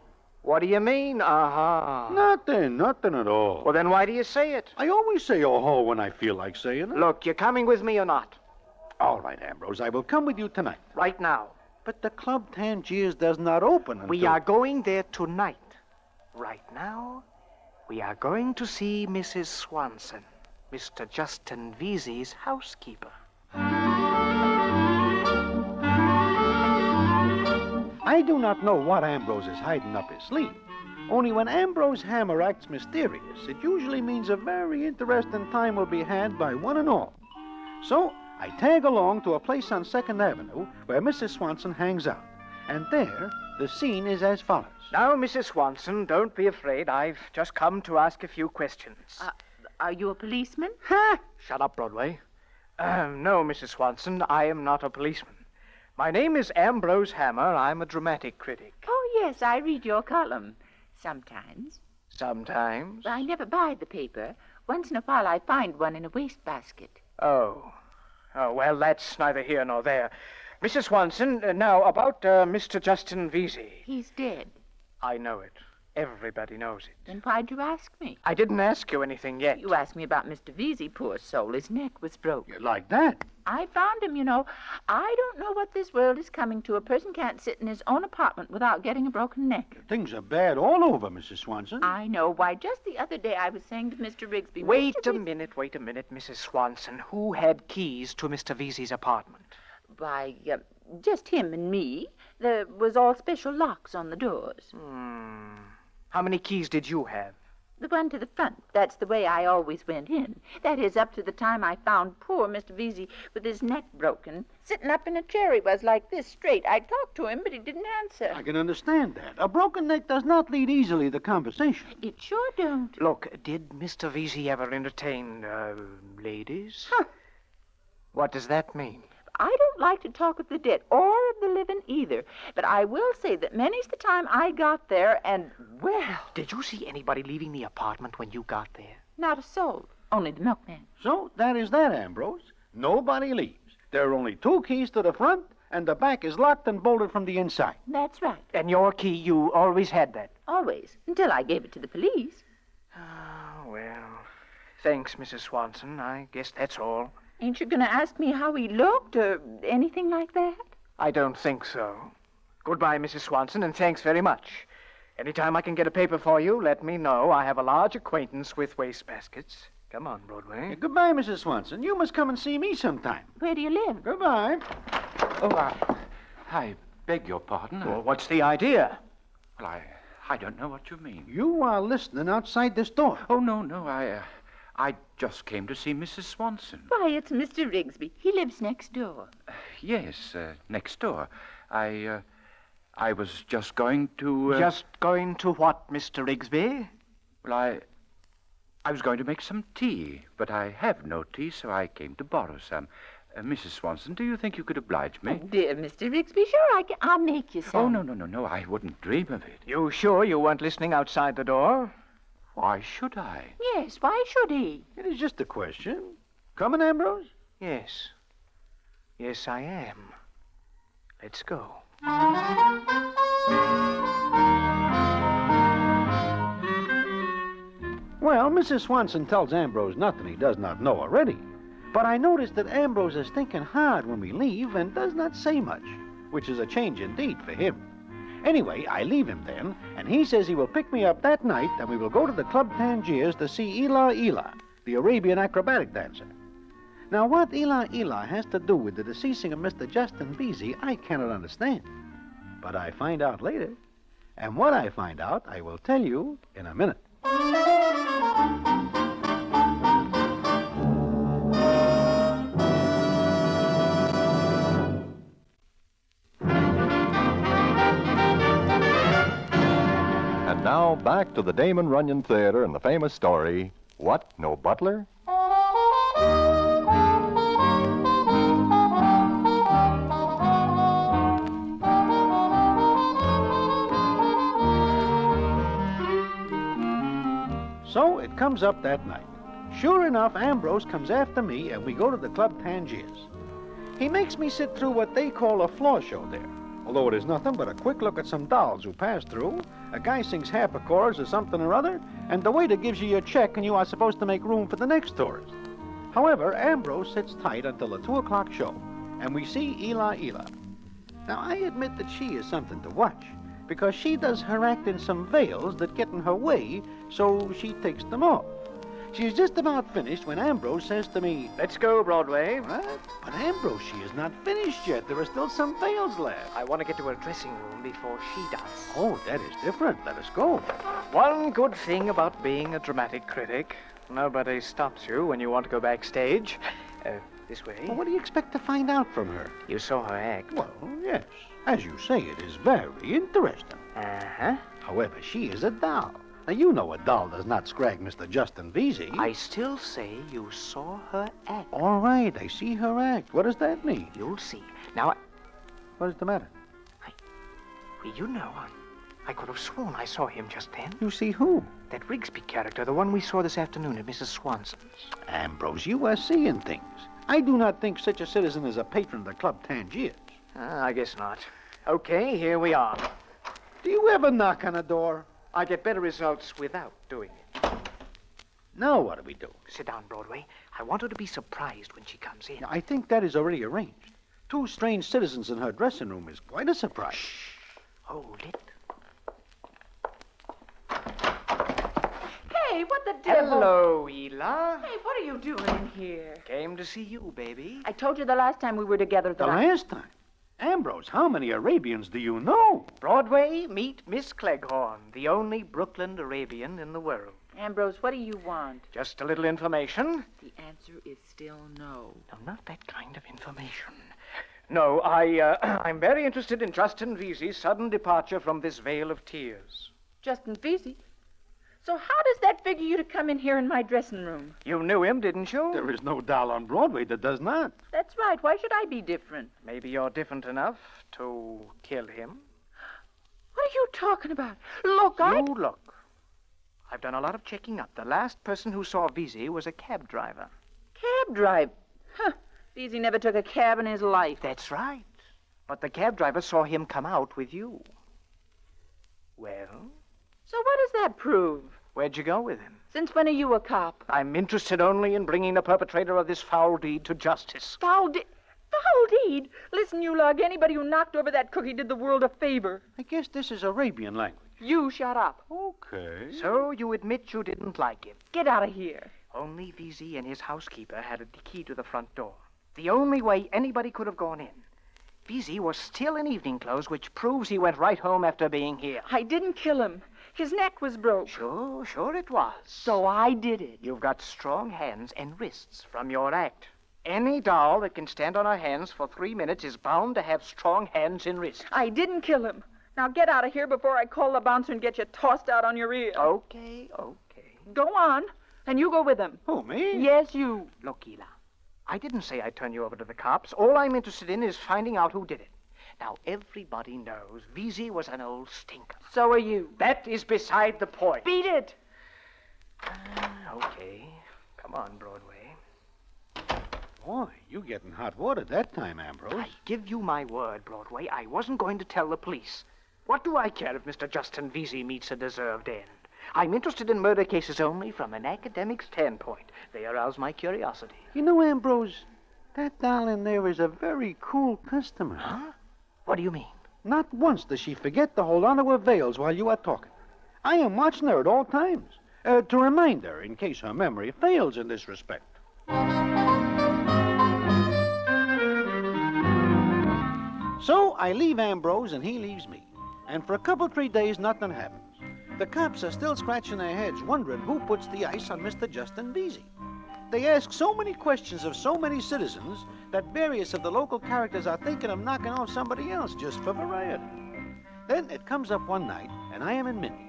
What do you mean, uh-huh? Nothing at all. Well, then why do you say it? I always say oh-ho when I feel like saying it. Look, you're coming with me or not? All right, Ambrose, I will come with you tonight. Right now. But the Club Tangiers does not open until... We are going there tonight. Right now, we are going to see Mrs. Swanson, Mr. Justin Vesey's housekeeper. I do not know what Ambrose is hiding up his sleeve. Only when Ambrose Hammer acts mysterious, it usually means a very interesting time will be had by one and all. So, I tag along to a place on 2nd Avenue where Mrs. Swanson hangs out. And there, the scene is as follows. Now, Mrs. Swanson, don't be afraid. I've just come to ask a few questions. Are you a policeman? Ha! Shut up, Broadway. No, Mrs. Swanson, I am not a policeman. My name is Ambrose Hammer. I'm a dramatic critic. Oh, yes, I read your column. Sometimes. Sometimes? I never buy the paper. Once in a while I find one in a wastebasket. Oh, well, that's neither here nor there. Mrs. Swanson, now about Mr. Justin Vesey. He's dead. I know it. Everybody knows it. Then why'd you ask me? I didn't ask you anything yet. You asked me about Mr. Vesey, poor soul. His neck was broke. You like that? I found him, you know. I don't know what this world is coming to. A person can't sit in his own apartment without getting a broken neck. Things are bad all over, Mrs. Swanson. I know. Why, just the other day I was saying to Mr. Rigsby... Wait a minute, Mrs. Swanson. Who had keys to Mr. Vesey's apartment? Why, just him and me. There was all special locks on the doors. How many keys did you have? The one to the front. That's the way I always went in. That is, up to the time I found poor Mr. Vesey with his neck broken, sitting up in a chair he was like this, straight. I talked to him, but he didn't answer. I can understand that. A broken neck does not lead easily to conversation. It sure don't. Look, did Mr. Vesey ever entertain, ladies? Huh. What does that mean? I don't like to talk of the dead or of the living either, but I will say that many's the time I got there and, well... Did you see anybody leaving the apartment when you got there? Not a soul. Only the milkman. So, that is that, Ambrose. Nobody leaves. There are only 2 keys to the front, and the back is locked and bolted from the inside. That's right. And your key, you always had that? Always. Until I gave it to the police. Oh, well... Thanks, Mrs. Swanson. I guess that's all. Ain't you going to ask me how he looked or anything like that? I don't think so. Goodbye, Mrs. Swanson, and thanks very much. Anytime I can get a paper for you, let me know. I have a large acquaintance with wastebaskets. Come on, Broadway. Goodbye, Mrs. Swanson. You must come and see me sometime. Where do you live? Goodbye. Oh, I beg your pardon. Well, what's the idea? Well, I don't know what you mean. You are listening outside this door. Oh, no, I just came to see Mrs. Swanson. Why, it's Mr. Rigsby. He lives next door. Yes, next door. I was just going to... Just going to what, Mr. Rigsby? Well, I was going to make some tea, but I have no tea, so I came to borrow some. Mrs. Swanson, do you think you could oblige me? Oh, dear Mr. Rigsby, sure, I'll make you some. Oh, no, I wouldn't dream of it. You sure you weren't listening outside the door? Why should I? Yes, why should he? It is just a question. Coming, Ambrose? Yes. Yes, I am. Let's go. Well, Mrs. Swanson tells Ambrose nothing he does not know already. But I notice that Ambrose is thinking hard when we leave and does not say much, which is a change indeed for him. Anyway, I leave him then, and he says he will pick me up that night, and we will go to the Club Tangiers to see Ila Ila. the Arabian acrobatic dancer. Now, what Ela has to do with the deceasing of Mr. Justin Vesey, I cannot understand. But I find out later. And what I find out, I will tell you in a minute. And now, back to the Damon Runyon Theater and the famous story, What, No Butler? So it comes up that night. Sure enough, Ambrose comes after me, and we go to the Club Tangiers. He makes me sit through what they call a floor show there, although it is nothing but a quick look at some dolls who pass through. A guy sings half a chorus or something or other, and the waiter gives you your check, and you are supposed to make room for the next tourist. However, Ambrose sits tight until the 2 o'clock show, and we see Ela. Now, I admit that she is something to watch, because she does her act in some veils that get in her way, so she takes them off. She is just about finished when Ambrose says to me, "Let's go, Broadway." "What? But Ambrose, she is not finished yet. There are still some veils left." "I want to get to her dressing room before she does." "Oh, that is different. Let us go." One good thing about being a dramatic critic, nobody stops you when you want to go backstage. This way. Well, what do you expect to find out from her? You saw her act. Well, yes. As you say, it is very interesting. Uh-huh. However, she is a doll. Now, you know a doll does not scrag Mr. Justin Vesey. I still say you saw her act. All right, I see her act. What does that mean? You'll see. Now, What is the matter? You know, I could have sworn I saw him just then. You see who? That Rigsby character, the one we saw this afternoon at Mrs. Swanson's. Ambrose, you are seeing things. I do not think such a citizen is a patron of the Club Tangiers. I guess not. Okay, here we are. Do you ever knock on a door? I get better results without doing it. Now what do we do? Sit down, Broadway. I want her to be surprised when she comes in. I think that is already arranged. 2 strange citizens in her dressing room is quite a surprise. Shh. Hold it. Hey, what the devil? Hello, Ela. Hey, what are you doing in here? Came to see you, baby. I told you the last time we were together that The last time? Ambrose, how many Arabians do you know? Broadway, meet Miss Cleghorn, the only Brooklyn Arabian in the world. Ambrose, what do you want? Just a little information. The answer is still no. No, not that kind of information. No, I'm very interested in Justin Vesey's sudden departure from this vale of tears. Justin Vesey? So how does that figure you to come in here in my dressing room? You knew him, didn't you? There is no doll on Broadway that does not. That's right. Why should I be different? Maybe you're different enough to kill him. What are you talking about? Look, Look. I've done a lot of checking up. The last person who saw Vesey was a cab driver. Cab drive? Huh. Vesey never took a cab in his life. That's right. But the cab driver saw him come out with you. Well? So what does that prove? Where'd you go with him? Since when are you a cop? I'm interested only in bringing the perpetrator of this foul deed to justice. Foul deed? Listen, you lug, anybody who knocked over that cookie did the world a favor. I guess this is Arabian language. You shut up. Okay. So you admit you didn't like him? Get out of here. Only Vesey and his housekeeper had a key to the front door. The only way anybody could have gone in. Vesey was still in evening clothes, which proves he went right home after being here. I didn't kill him. His neck was broke. Sure it was. So I did it. You've got strong hands and wrists from your act. Any doll that can stand on her hands for 3 minutes is bound to have strong hands and wrists. I didn't kill him. Now get out of here before I call the bouncer and get you tossed out on your ear. Okay. Go on, and you go with him. Who, me? Yes, you. Look, Ela, I didn't say I'd turn you over to the cops. All I'm interested in is finding out who did it. Now, everybody knows Vesey was an old stinker. So are you. That is beside the point. Beat it. Okay. Come on, Broadway. Boy, you getting hot water that time, Ambrose. I give you my word, Broadway, I wasn't going to tell the police. What do I care if Mr. Justin Vesey meets a deserved end? I'm interested in murder cases only from an academic standpoint. They arouse my curiosity. You know, Ambrose, that doll in there is a very cool customer. Huh? What do you mean? Not once does she forget to hold on to her veils while you are talking. I am watching her at all times. To remind her, in case her memory fails in this respect. So I leave Ambrose and he leaves me. And for a couple, 3 days, nothing happens. The cops are still scratching their heads, wondering who puts the ice on Mr. Justin Vesey. They ask so many questions of so many citizens that various of the local characters are thinking of knocking off somebody else just for variety. Then it comes up one night, and I am in Minnie's.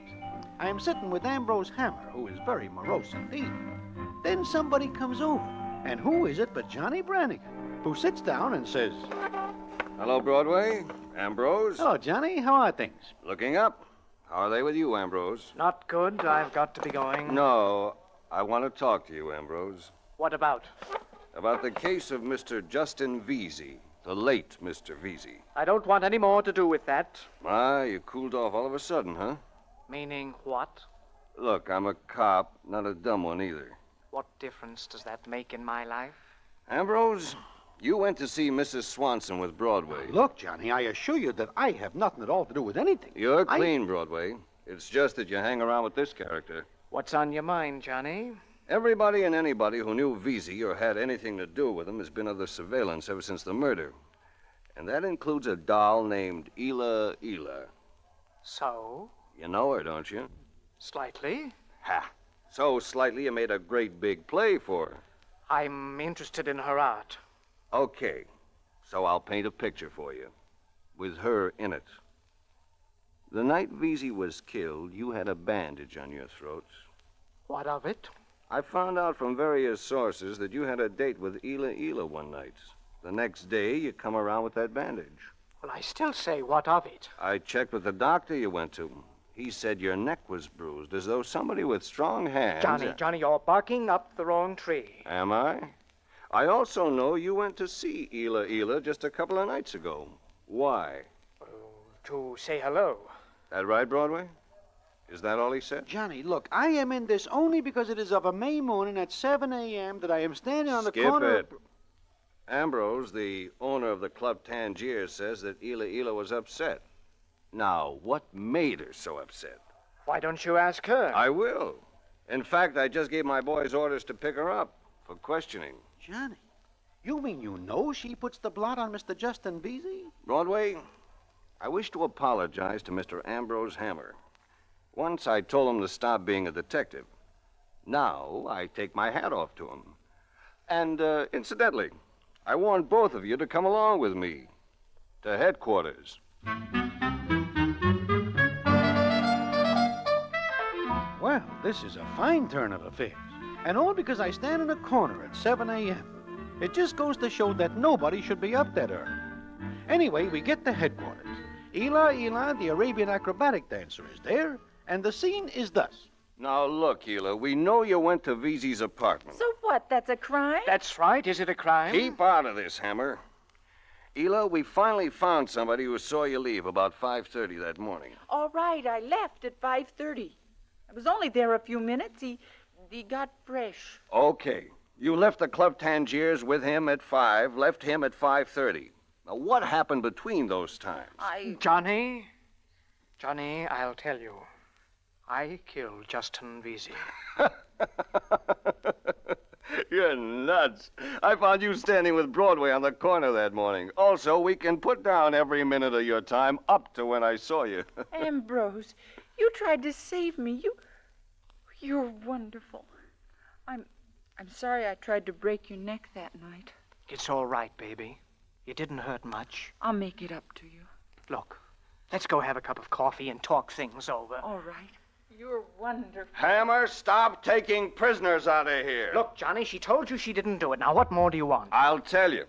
I am sitting with Ambrose Hammer, who is very morose indeed. Then somebody comes over, and who is it but Johnny Brannigan, who sits down and says, Hello, Broadway. Ambrose. Hello, Johnny. How are things? Looking up. How are they with you, Ambrose? Not good. I've got to be going. No, I want to talk to you, Ambrose. What about? About the case of Mr. Justin Vesey, the late Mr. Vesey. I don't want any more to do with that. Ah, you cooled off all of a sudden, huh? Meaning what? Look, I'm a cop, not a dumb one either. What difference does that make in my life? Ambrose, you went to see Mrs. Swanson with Broadway. Look, Johnny, I assure you that I have nothing at all to do with anything. You're clean, Broadway. It's just that you hang around with this character. What's on your mind, Johnny? Everybody and anybody who knew Vesey or had anything to do with him has been under surveillance ever since the murder. And that includes a doll named Ela. So? You know her, don't you? Slightly. Ha! So slightly you made a great big play for her. I'm interested in her art. Okay, so I'll paint a picture for you, with her in it. The night Vesey was killed, you had a bandage on your throat. What of it? I found out from various sources that you had a date with Ela one night. The next day, you come around with that bandage. Well, I still say, what of it? I checked with the doctor you went to. He said your neck was bruised, as though somebody with strong hands... Johnny, you're barking up the wrong tree. Am I? I also know you went to see Ela just a couple of nights ago. Why? To say hello. That right, Broadway? Is that all he said? Johnny, look, I am in this only because it is of a May morning at 7 a.m. that I am standing on the corner... Skip it. Ambrose, the owner of the Club Tangier, says that Ela was upset. Now, what made her so upset? Why don't you ask her? I will. In fact, I just gave my boys orders to pick her up for questioning. Johnny, you mean you know she puts the blot on Mr. Justin Vesey? Broadway, I wish to apologize to Mr. Ambrose Hammer. Once I told him to stop being a detective. Now I take my hat off to him. And, incidentally, I want both of you to come along with me to headquarters. Well, this is a fine turn of affairs. And all because I stand in a corner at 7 a.m. It just goes to show that nobody should be up that early. Anyway, we get to headquarters. Ela, the Arabian acrobatic dancer, is there, and the scene is thus. Now, look, Ela, we know you went to Vesey's apartment. So what, that's a crime? That's right. Is it a crime? Keep out of this, Hammer. Ela, we finally found somebody who saw you leave about 5:30 that morning. All right, I left at 5:30. I was only there a few minutes. He got fresh. Okay. You left the Club Tangiers with him at 5, left him at 5:30. Now, what happened between those times? Johnny, I'll tell you. I killed Justin Vesey. You're nuts. I found you standing with Broadway on the corner that morning. Also, we can put down every minute of your time up to when I saw you. Ambrose, you tried to save me. You're wonderful. I'm sorry I tried to break your neck that night. It's all right, baby. You didn't hurt much. I'll make it up to you. Look, let's go have a cup of coffee and talk things over. All right. You're wonderful. Hammer, stop taking prisoners out of here. Look, Johnny, she told you she didn't do it. Now, what more do you want? I'll tell you.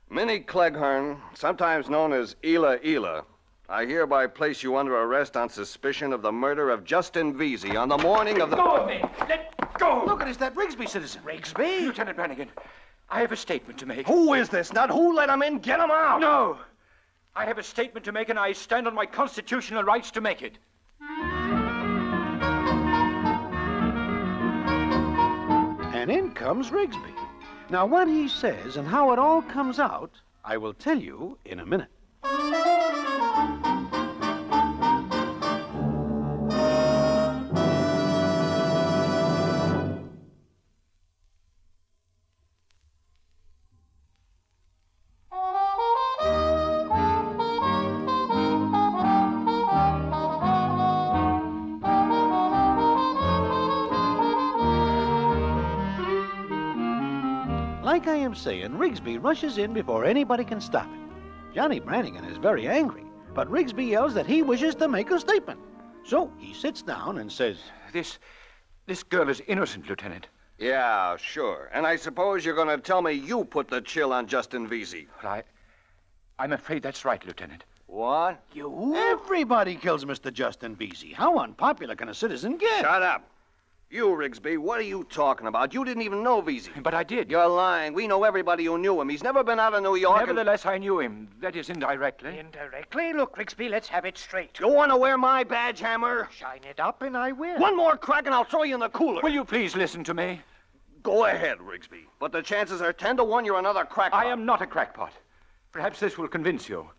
Minnie Cleghorn, sometimes known as Ela, I hereby place you under arrest on suspicion of the murder of Justin Vesey on the morning of the... Let go of me! Let go! Look, it is that Rigsby citizen. Rigsby? Lieutenant Brannigan, I have a statement to make. Who is this? Not who let him in? Get him out! No! I have a statement to make, and I stand on my constitutional rights to make it. And in comes Rigsby. Now, what he says and how it all comes out, I will tell you in a minute. like I am saying, Rigsby rushes in before anybody can stop him. Johnny Brannigan is very angry, but Rigsby yells that he wishes to make a statement. So he sits down and says, This girl is innocent, Lieutenant. Yeah, sure. And I suppose you're going to tell me you put the chill on Justin Vesey. Well, I'm afraid that's right, Lieutenant. What? You? Everybody kills Mr. Justin Vesey. How unpopular can a citizen get? Shut up. You, Rigsby, what are you talking about? You didn't even know Vesey. But I did. You're lying. We know everybody who knew him. He's never been out of New York. Nevertheless, I knew him. That is indirectly. Indirectly? Look, Rigsby, let's have it straight. You want to wear my badge, Hammer? Shine it up and I will. One more crack and I'll throw you in the cooler. Will you please listen to me? Go ahead, Rigsby. But the chances are 10 to 1 you're another crackpot. I am not a crackpot. Perhaps this will convince you.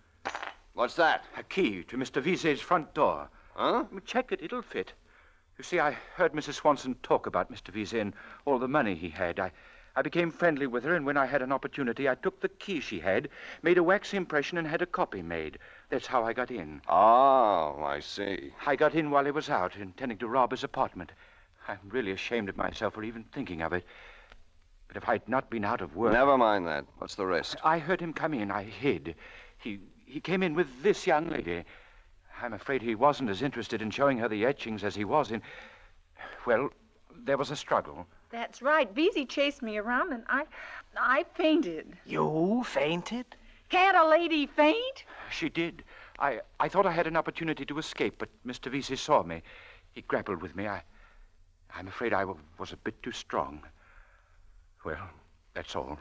What's that? A key to Mr. Vesey's front door. Huh? Check it. It'll fit. You see, I heard Mrs. Swanson talk about Mr. Vesey and all the money he had. I became friendly with her, and when I had an opportunity, I took the key she had, made a wax impression, and had a copy made. That's how I got in. Oh, I see. I got in while he was out, intending to rob his apartment. I'm really ashamed of myself for even thinking of it. But if I'd not been out of work... Never mind that. What's the risk? I heard him come in. I hid. He came in with this young lady. I'm afraid he wasn't as interested in showing her the etchings as he was in... Well, there was a struggle. That's right. Vesey chased me around, and I fainted. You fainted? Can't a lady faint? She did. I thought I had an opportunity to escape, but Mr. Vesey saw me. He grappled with me. I'm afraid I was a bit too strong. Well, that's all.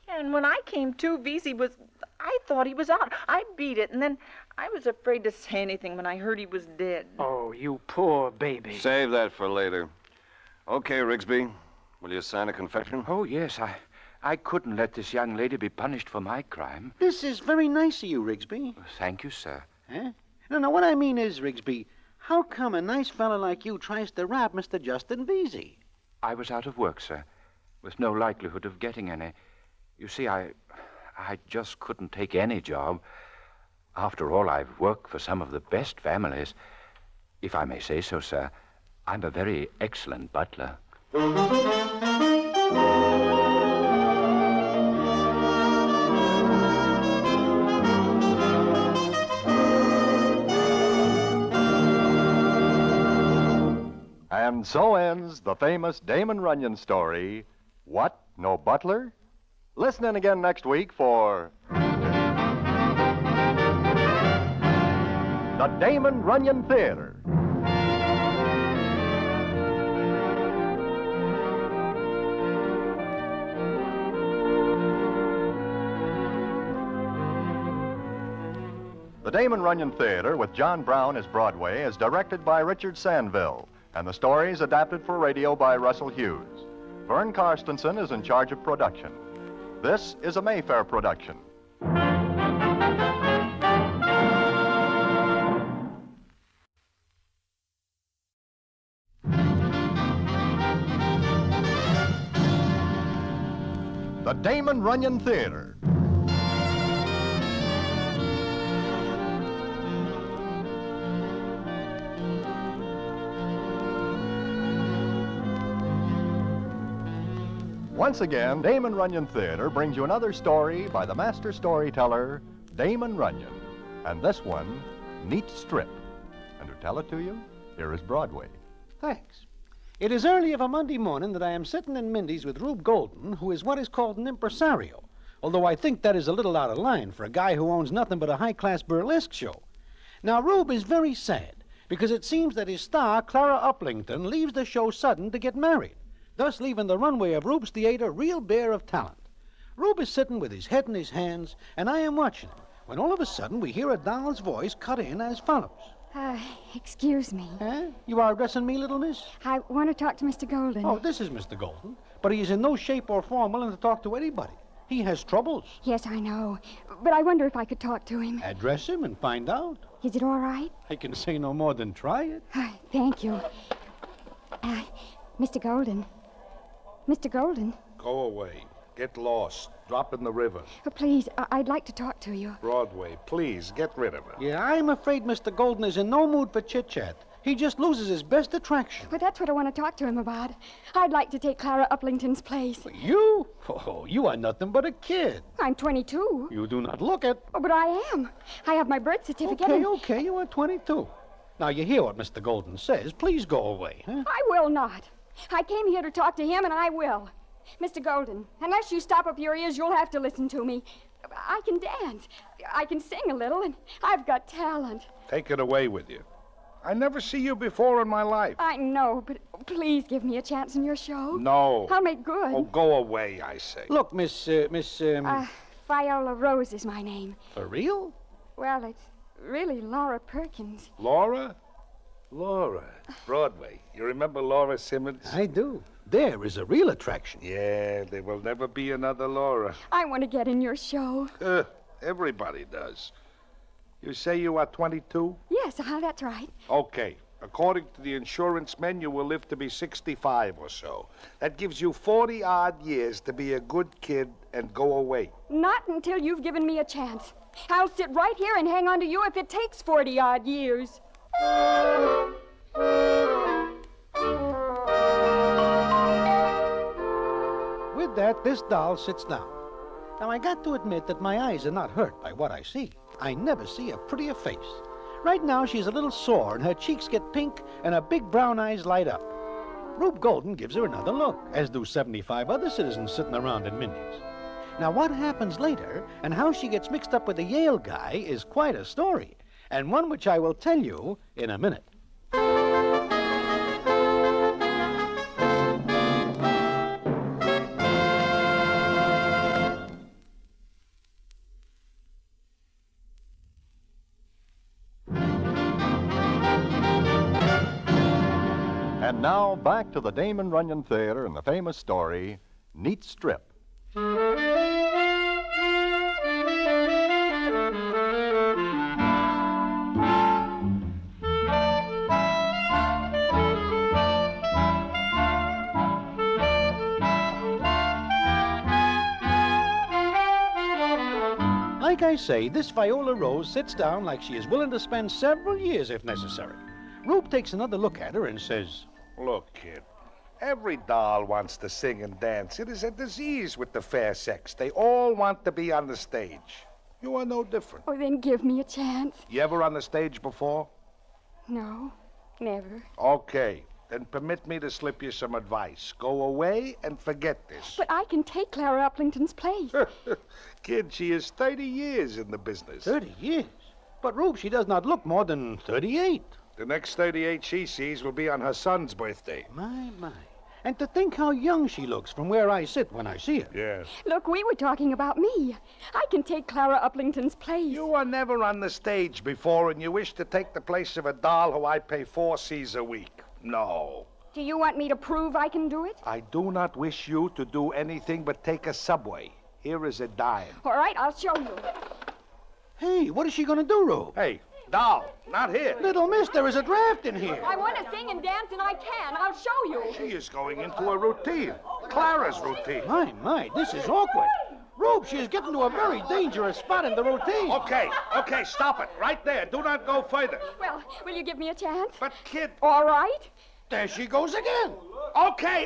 And when I came to, Vesey was... I thought he was out. I beat it, and then I was afraid to say anything when I heard he was dead. Oh, you poor baby. Save that for later. Okay, Rigsby. Will you sign a confession? Oh, yes. I couldn't let this young lady be punished for my crime. This is very nice of you, Rigsby. Thank you, sir. Huh? No, what I mean is, Rigsby, how come a nice fellow like you tries to rob Mr. Justin Vesey? I was out of work, sir, with no likelihood of getting any. You see, I just couldn't take any job. After all, I've worked for some of the best families. If I may say so, sir, I'm a very excellent butler. And so ends the famous Damon Runyon story, What, No Butler? Listen in again next week for the Damon Runyon Theater. The Damon Runyon Theater with John Brown as Broadway is directed by Richard Sandville, and the story is adapted for radio by Russell Hughes. Vern Karstensen is in charge of production. This is a Mayfair production. The Damon Runyon Theater. Once again, Damon Runyon Theater brings you another story by the master storyteller, Damon Runyon. And this one, Neat Strip. And to tell it to you, here is Broadway. Thanks. It is early of a Monday morning that I am sitting in Mindy's with Rube Golden, who is what is called an impresario, although I think that is a little out of line for a guy who owns nothing but a high-class burlesque show. Now, Rube is very sad, because it seems that his star, Clara Uplington, leaves the show sudden to get married, thus leaving the runway of Rube's theater real bare of talent. Rube is sitting with his head in his hands, and I am watching him, when all of a sudden we hear a doll's voice cut in as follows. Excuse me. Huh? You are addressing me, little miss? I want to talk to Mr. Golden. Oh, this is Mr. Golden, but he is in no shape or form willing to talk to anybody. He has troubles. Yes, I know, but I wonder if I could talk to him. Address him and find out. Is it all right? I can say no more than try it. Thank you. Mr. Golden. Mr. Golden. Go away. Get lost. Drop in the river. Please, I'd like to talk to you. Broadway, please, get rid of her. Yeah, I'm afraid Mr. Golden is in no mood for chit-chat. He just loses his best attraction. But that's what I want to talk to him about. I'd like to take Clara Uplington's place. You? Oh, you are nothing but a kid. I'm 22. You do not look it. Oh, but I am. I have my birth certificate. Okay, you are 22. Now, you hear what Mr. Golden says. Please go away, huh? I will not. I came here to talk to him, and I will. Mr. Golden, unless you stop up your ears, you'll have to listen to me. I can dance. I can sing a little, and I've got talent. Take it away with you. I never see you before in my life. I know, but please give me a chance in your show. No. I'll make good. Oh, go away, I say. Look, Miss... Viola Rose is my name. For real? Well, it's really Laura Perkins. Laura? Laura. Broadway. You remember Laura Simmons? I do. There is a real attraction. Yeah, there will never be another Laura. I want to get in your show. Everybody does. You say you are 22? Yes, that's right. Okay. According to the insurance men, you will live to be 65 or so. That gives you 40-odd years to be a good kid and go away. Not until you've given me a chance. I'll sit right here and hang on to you if it takes 40-odd years. With that, this doll sits down. Now, I got to admit that my eyes are not hurt by what I see. I never see a prettier face. Right now, she's a little sore, and her cheeks get pink, and her big brown eyes light up. Rube Golden gives her another look, as do 75 other citizens sitting around in Mindy's. Now, what happens later, and how she gets mixed up with the Yale guy, is quite a story, and one which I will tell you in a minute. And now, back to the Damon Runyon Theater and the famous story, Neat Strip. Like I say, this Viola Rose sits down like she is willing to spend several years if necessary. Rube takes another look at her and says, Look, kid, every doll wants to sing and dance. It is a disease with the fair sex. They all want to be on the stage. You are no different. Oh, then give me a chance. You ever on the stage before? No, never. Okay, then permit me to slip you some advice. Go away and forget this. But I can take Clara Uplington's place. Kid, she is 30 years in the business. 30 years? But, Rube, she does not look more than 38. The next 38 she sees will be on her son's birthday. My. And to think how young she looks from where I sit when I see her. Yes. Look, we were talking about me. I can take Clara Uplington's place. You were never on the stage before, and you wish to take the place of a doll who I pay 4 C's a week. No. Do you want me to prove I can do it? I do not wish you to do anything but take a subway. Here is a dime. All right, I'll show you. Hey, what is she going to do, Rube? Hey, doll, not here. Little miss, there is a draft in here. I want to sing and dance, and I can. I'll show you. She is going into a routine. Clara's routine. My, this is awkward. Rube, she is getting to a very dangerous spot in the routine. Okay, stop it. Right there. Do not go further. Well, will you give me a chance? But, kid... All right. There she goes again. Okay,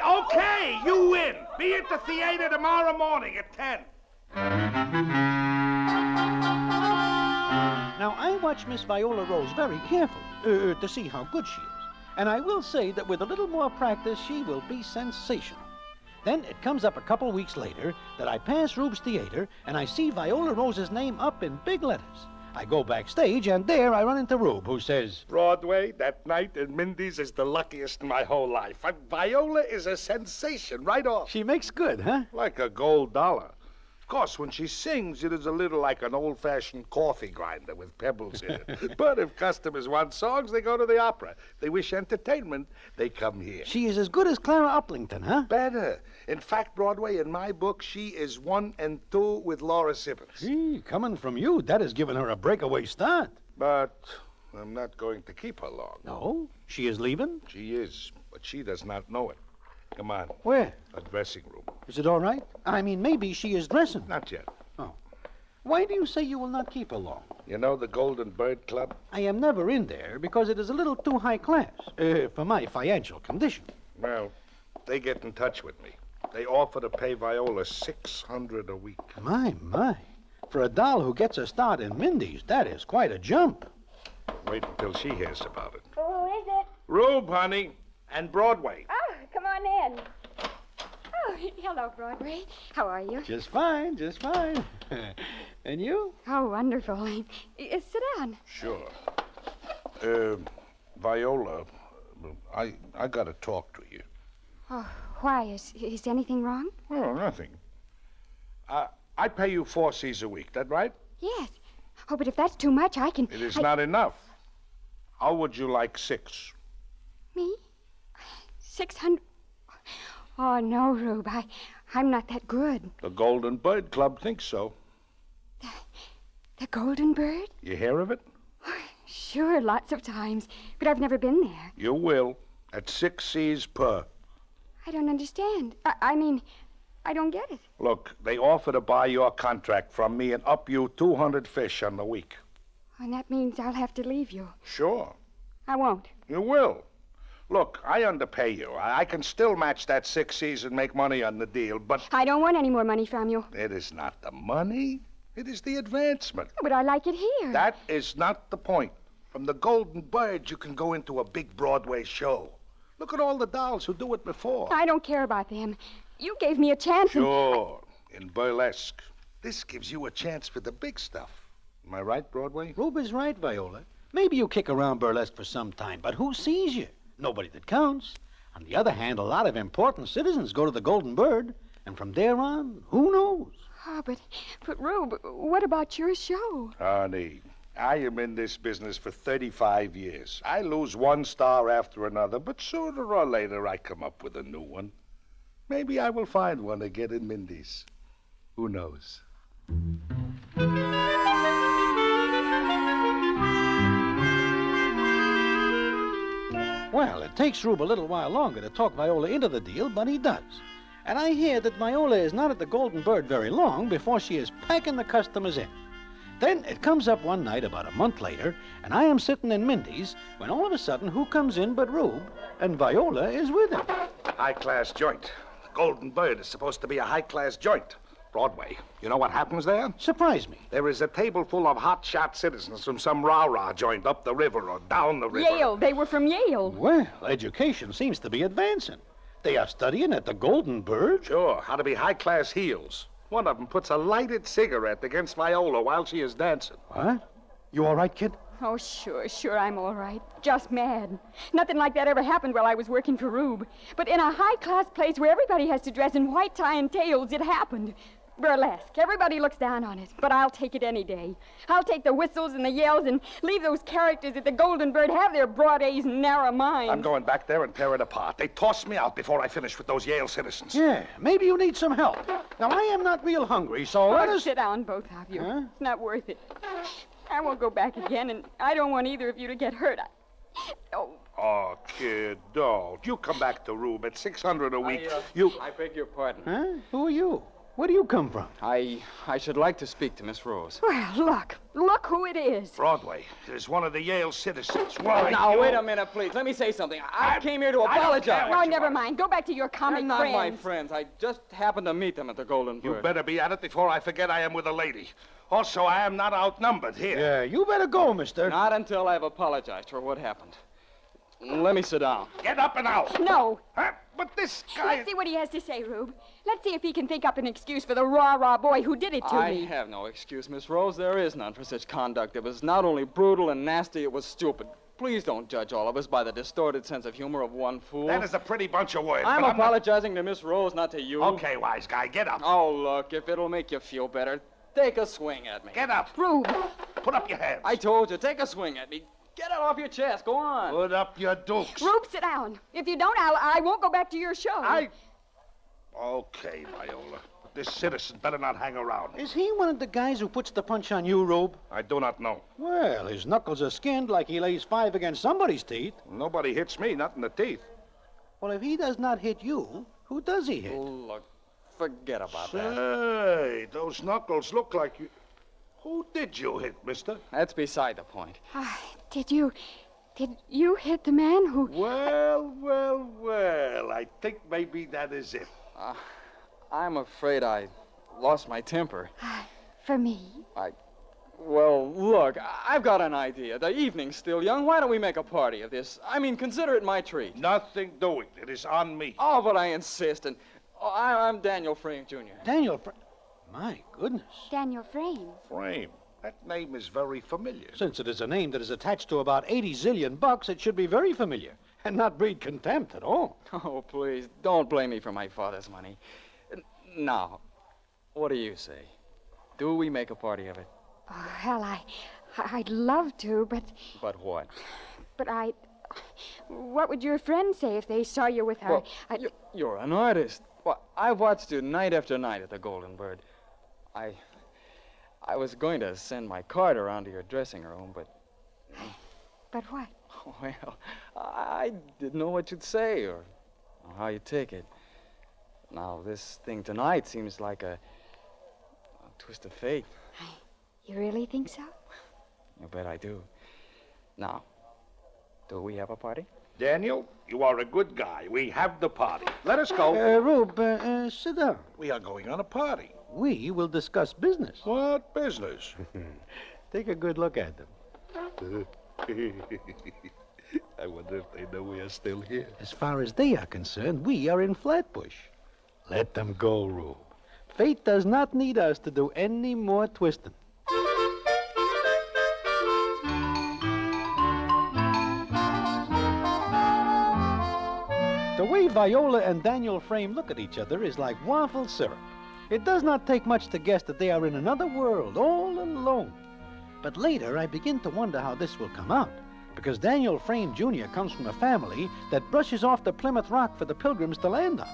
you win. Be at the theater tomorrow morning at 10. Now, I watch Miss Viola Rose very carefully to see how good she is. And I will say that with a little more practice, she will be sensational. Then it comes up a couple weeks later that I pass Rube's theater and I see Viola Rose's name up in big letters. I go backstage, and there I run into Rube, who says, Broadway, that night in Mindy's is the luckiest in my whole life. Viola is a sensation right off. She makes good, huh? Like a gold dollar. Of course, when she sings, it is a little like an old-fashioned coffee grinder with pebbles in it. But if customers want songs, they go to the opera. If they wish entertainment, they come here. She is as good as Clara Uplington, huh? Better. In fact, Broadway, in my book, she is 1 and 2 with Laura Simmons. Gee, coming from you, that has given her a breakaway start. But I'm not going to keep her long. No? She is leaving? She is, but she does not know it. Come on. Where? A dressing room. Is it all right? I mean, maybe she is dressing. Not yet. Oh. Why do you say you will not keep her long? You know the Golden Bird Club? I am never in there because it is a little too high class for my financial condition. Well, they get in touch with me. They offer to pay Viola $600 a week. My. For a doll who gets a start in Mindy's, that is quite a jump. Wait until she hears about it. Who is it? Rube, honey, and Broadway. Oh, come on in. Oh, hello, Broadway. How are you? Just fine. And you? Oh, wonderful. Sit down. Sure. Viola, I got to talk to you. Oh, why? Is anything wrong? Oh, nothing. I pay you 4 C's a week, that right? Yes. Oh, but if that's too much, I can... It is not enough. How would you like 6? Me? 600... Oh, no, Rube. I'm not that good. The Golden Bird Club thinks so. The Golden Bird? You hear of it? Sure, lots of times. But I've never been there. You will, at 6 C's per. I don't understand. I mean, I don't get it. Look, they offer to buy your contract from me and up you 200 fish on the week. And that means I'll have to leave you. Sure. I won't. You will. Look, I underpay you. I can still match that 6 C's and make money on the deal, but... I don't want any more money from you. It is not the money. It is the advancement. But I like it here. That is not the point. From the Golden Bird, you can go into a big Broadway show. Look at all the dolls who do it before. I don't care about them. You gave me a chance. Sure. In burlesque. This gives you a chance for the big stuff. Am I right, Broadway? Rube is right, Viola. Maybe you kick around burlesque for some time, but who sees you? Nobody that counts. On the other hand, a lot of important citizens go to the Golden Bird, and from there on, who knows? Oh, but Rube, what about your show? Honey, I am in this business for 35 years. I lose one star after another, but sooner or later I come up with a new one. Maybe I will find one again in Mindy's. Who knows? Well, it takes Rube a little while longer to talk Viola into the deal, but he does. And I hear that Viola is not at the Golden Bird very long before she is packing the customers in. Then it comes up one night about a month later, and I am sitting in Mindy's when all of a sudden who comes in but Rube, and Viola is with him. High-class joint. Golden Bird is supposed to be a high-class joint. Broadway. You know what happens there? Surprise me. There is a table full of hot-shot citizens from some rah-rah joint up the river or down the river. Yale. They were from Yale. Well, education seems to be advancing. They are studying at the Golden Bird? Sure. How to be high-class heels. One of them puts a lighted cigarette against Viola while she is dancing. What? You all right, kid? Oh, sure, I'm all right. Just mad. Nothing like that ever happened while I was working for Rube. But in a high-class place where everybody has to dress in white tie and tails, it happened. Burlesque. Everybody looks down on it, but I'll take it any day. I'll take the whistles and the yells and leave those characters at the Golden Bird have their broad A's and narrow minds. I'm going back there and tear it apart. They tossed me out before I finished with those Yale citizens. Yeah, maybe you need some help. Now, I am not real hungry, so let us... Sit down, both of you. Huh? It's not worth it. I won't go back again, and I don't want either of you to get hurt. Oh, kid, don't. You come back to Rube at $600 a week. I beg your pardon. Huh? Who are you? Where do you come from? I should like to speak to Miss Rose. Well, look who it is. Broadway. It is one of the Yale citizens. Why, now, wait a minute, please. Let me say something. I came here to apologize. Oh, never mind. Go back to your comic They're not friends. my friends. I just happened to meet them at the Golden Bird. You better be at it before I forget I am with a lady. Also, I am not outnumbered here. Yeah, you better go, mister. Not until I've apologized for what happened. Let me sit down. Get up and out. No. Huh? But this guy... Let's see what he has to say, Rube. Let's see if he can think up an excuse for the rah-rah boy who did it to I me. have no excuse, Miss Rose. There is none for such conduct. It was not only brutal and nasty, it was stupid. Please don't judge all of us by the distorted sense of humor of one fool. That is a pretty bunch of words. I'm but apologizing to Miss Rose, not to you. Okay, wise guy, get up. Oh, look, if it'll make you feel better, take a swing at me. Get up. Rube. Put up your hands. I told you, take a swing at me. Get it off your chest. Go on. Put up your dukes. Rube, sit down. If you don't, I won't go back to your show. Okay, Viola. This citizen better not hang around. Is he one of the guys who puts the punch on you, Rube? I do not know. Well, his knuckles are skinned like he lays 5 against somebody's teeth. Nobody hits me, not in the teeth. Well, if he does not hit you, who does he hit? Oh, look, forget about that. Say, those knuckles look like you... Who did you hit, mister? That's beside the point. Did you hit the man who... Well, I think maybe that is it. I'm afraid I lost my temper. For me? Well, look, I've got an idea. The evening's still young. Why don't we make a party of this? I mean, consider it my treat. Nothing doing. It is on me. Oh, but I insist. And I'm Daniel Frame, Jr. Daniel Frame? My goodness. Daniel Frame. Frame. That name is very familiar. Since it is a name that is attached to about 80 zillion bucks, it should be very familiar and not breed contempt at all. Oh, please, don't blame me for my father's money. Now, what do you say? Do we make a party of it? Oh, hell, I'd love to, but... But what? But what would your friends say if they saw you with her? Well, you're an artist. Well, I've watched you night after night at the Golden Bird. I was going to send my card around to your dressing room, but... But what? Well, I didn't know what you'd say or how you'd take it. Now, this thing tonight seems like a twist of fate. You really think so? You bet I do. Now, do we have a party? Daniel, you are a good guy. We have the party. Let us go. Rube, sit down. We are going on a party. We will discuss business. What business? Take a good look at them. I wonder if they know we are still here. As far as they are concerned, we are in Flatbush. Let them go, Rube. Fate does not need us to do any more twisting. The way Viola and Daniel Frame look at each other is like waffle syrup. It does not take much to guess that they are in another world, all alone. But later, I begin to wonder how this will come out, because Daniel Frame Jr. comes from a family that brushes off the Plymouth Rock for the pilgrims to land on.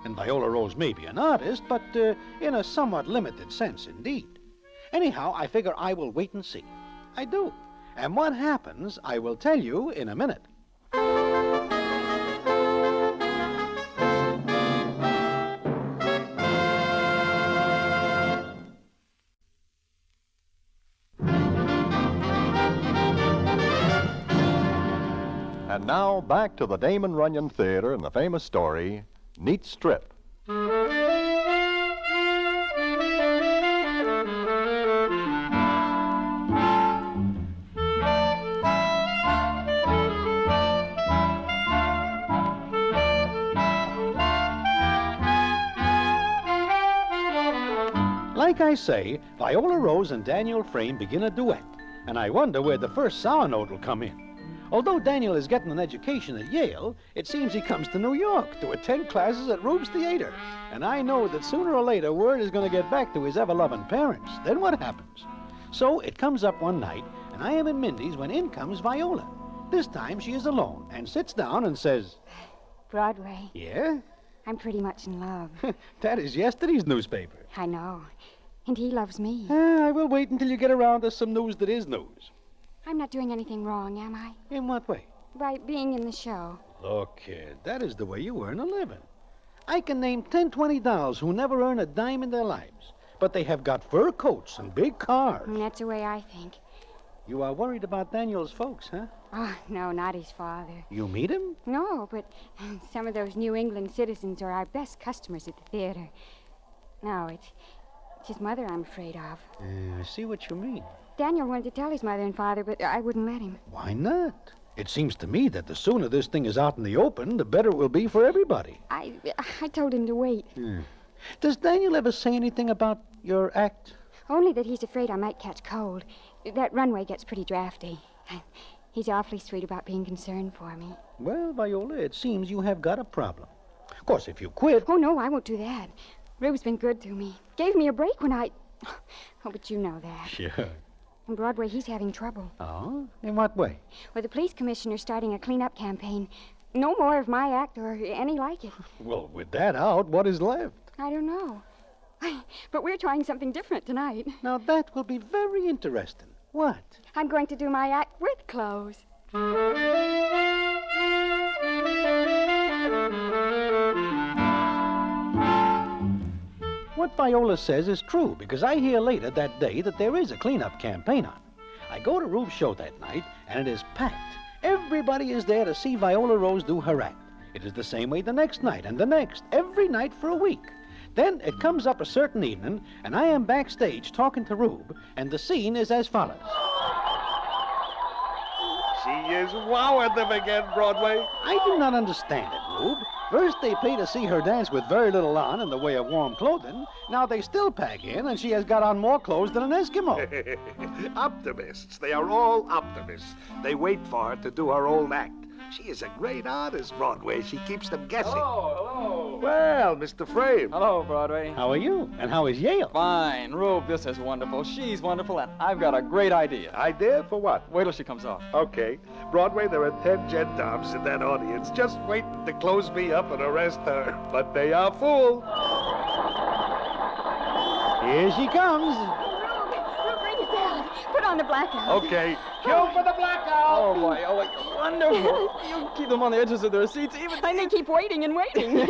And Viola Rose may be an artist, but in a somewhat limited sense indeed. Anyhow, I figure I will wait and see. I do. And what happens, I will tell you in a minute. And now, back to the Damon Runyon Theater and the famous story, Neat Strip. Like I say, Viola Rose and Daniel Frame begin a duet, and I wonder where the first sour note will come in. Although Daniel is getting an education at Yale, it seems he comes to New York to attend classes at Rube's Theater. And I know that sooner or later word is going to get back to his ever-loving parents. Then what happens? So it comes up one night, and I am in Mindy's when in comes Viola. This time she is alone and sits down and says... Broadway. Yeah? I'm pretty much in love. That is yesterday's newspaper. I know. And he loves me. I will wait until you get around to some news that is news. I'm not doing anything wrong, am I? In what way? By being in the show. Look, kid, that is the way you earn a living. I can name 10, 20 dolls who never earn a dime in their lives, but they have got fur coats and big cars. And that's the way I think. You are worried about Daniel's folks, huh? Oh, no, not his father. You meet him? No, but some of those New England citizens are our best customers at the theater. No, it's his mother I'm afraid of. I see what you mean. Daniel wanted to tell his mother and father, but I wouldn't let him. Why not? It seems to me that the sooner this thing is out in the open, the better it will be for everybody. I told him to wait. Does Daniel ever say anything about your act? Only that he's afraid I might catch cold. That runway gets pretty drafty. He's awfully sweet about being concerned for me. Well, Viola, it seems you have got a problem. Of course, if you quit... Oh, no, I won't do that. Rube's been good to me. Gave me a break when I... Oh, but you know that. Sure. On Broadway, he's having trouble. Oh? In what way? Well, the police commissioner's starting a clean-up campaign. No more of my act or any like it. Well, with that out, what is left? I don't know. But we're trying something different tonight. Now, that will be very interesting. What? I'm going to do my act with clothes. What Viola says is true, because I hear later that day that there is a cleanup campaign on. I go to Rube's show that night, and it is packed. Everybody is there to see Viola Rose do her act. It is the same way the next night, and the next, every night for a week. Then it comes up a certain evening, and I am backstage talking to Rube, and the scene is as follows. She is wowing them again, Broadway. I do not understand it, Rube. First they pay to see her dance with very little on in the way of warm clothing. Now they still pack in, and she has got on more clothes than an Eskimo. Optimists. They are all optimists. They wait for her to do her own act. She is a great artist, Broadway. She keeps them guessing. Hello. Well, Mr. Frame. Hello, Broadway. How are you? And how is Yale? Fine. Rube, this is wonderful. She's wonderful, and I've got a great idea. Idea for what? Wait till she comes off. Okay. Broadway, there are 10 gendarmes in that audience just waiting to close me up and arrest her. But they are fooled. Here she comes. Rube, bring it down. Put on the blackout. Okay. Kill for the blackout. Oh, boy. Oh, wonderful. You keep them on the edges of their seats, even... And they keep waiting and waiting.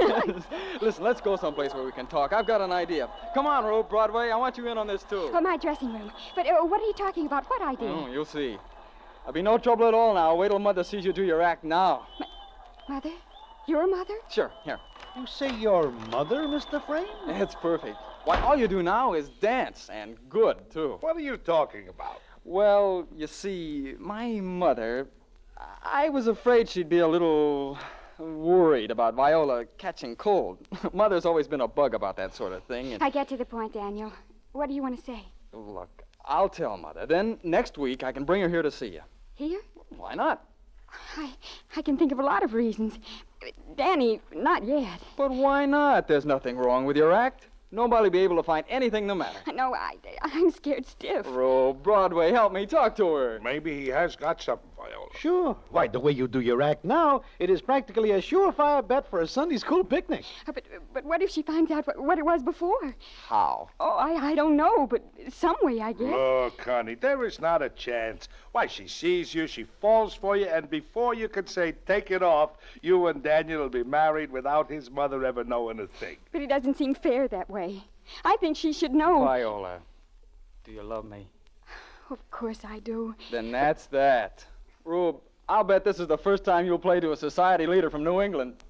Listen, let's go someplace where we can talk. I've got an idea. Come on, Rube, Broadway. I want you in on this, too. Oh, my dressing room. But what are you talking about? What idea? You'll see. There'll be no trouble at all now. Wait till Mother sees you do your act now. Mother? Your mother? Sure, here. You say your mother, Mr. Frame? It's perfect. Why, all you do now is dance, and good, too. What are you talking about? Well, you see, my mother, I was afraid she'd be a little worried about Viola catching cold. Mother's always been a bug about that sort of thing. I get to the point, Daniel. What do you want to say? Look, I'll tell Mother. Then next week I can bring her here to see you. Here? Why not? I can think of a lot of reasons. Danny, not yet. But why not? There's nothing wrong with your act. Nobody'll be able to find anything the matter. No, I'm scared stiff. Oh, Broadway, help me talk to her. Maybe he has got something, Viola. Sure. Why, the way you do your act now, it is practically a surefire bet for a Sunday school picnic. But what if she finds out what it was before? How? Oh, I don't know, but some way, I guess. Look, honey, there is not a chance. Why, she sees you, she falls for you, and before you can say take it off, you and Daniel will be married without his mother ever knowing a thing. But it doesn't seem fair that way. I think she should know. Viola, do you love me? Of course I do. Then that's that. Rube, I'll bet this is the first time you'll play to a society leader from New England.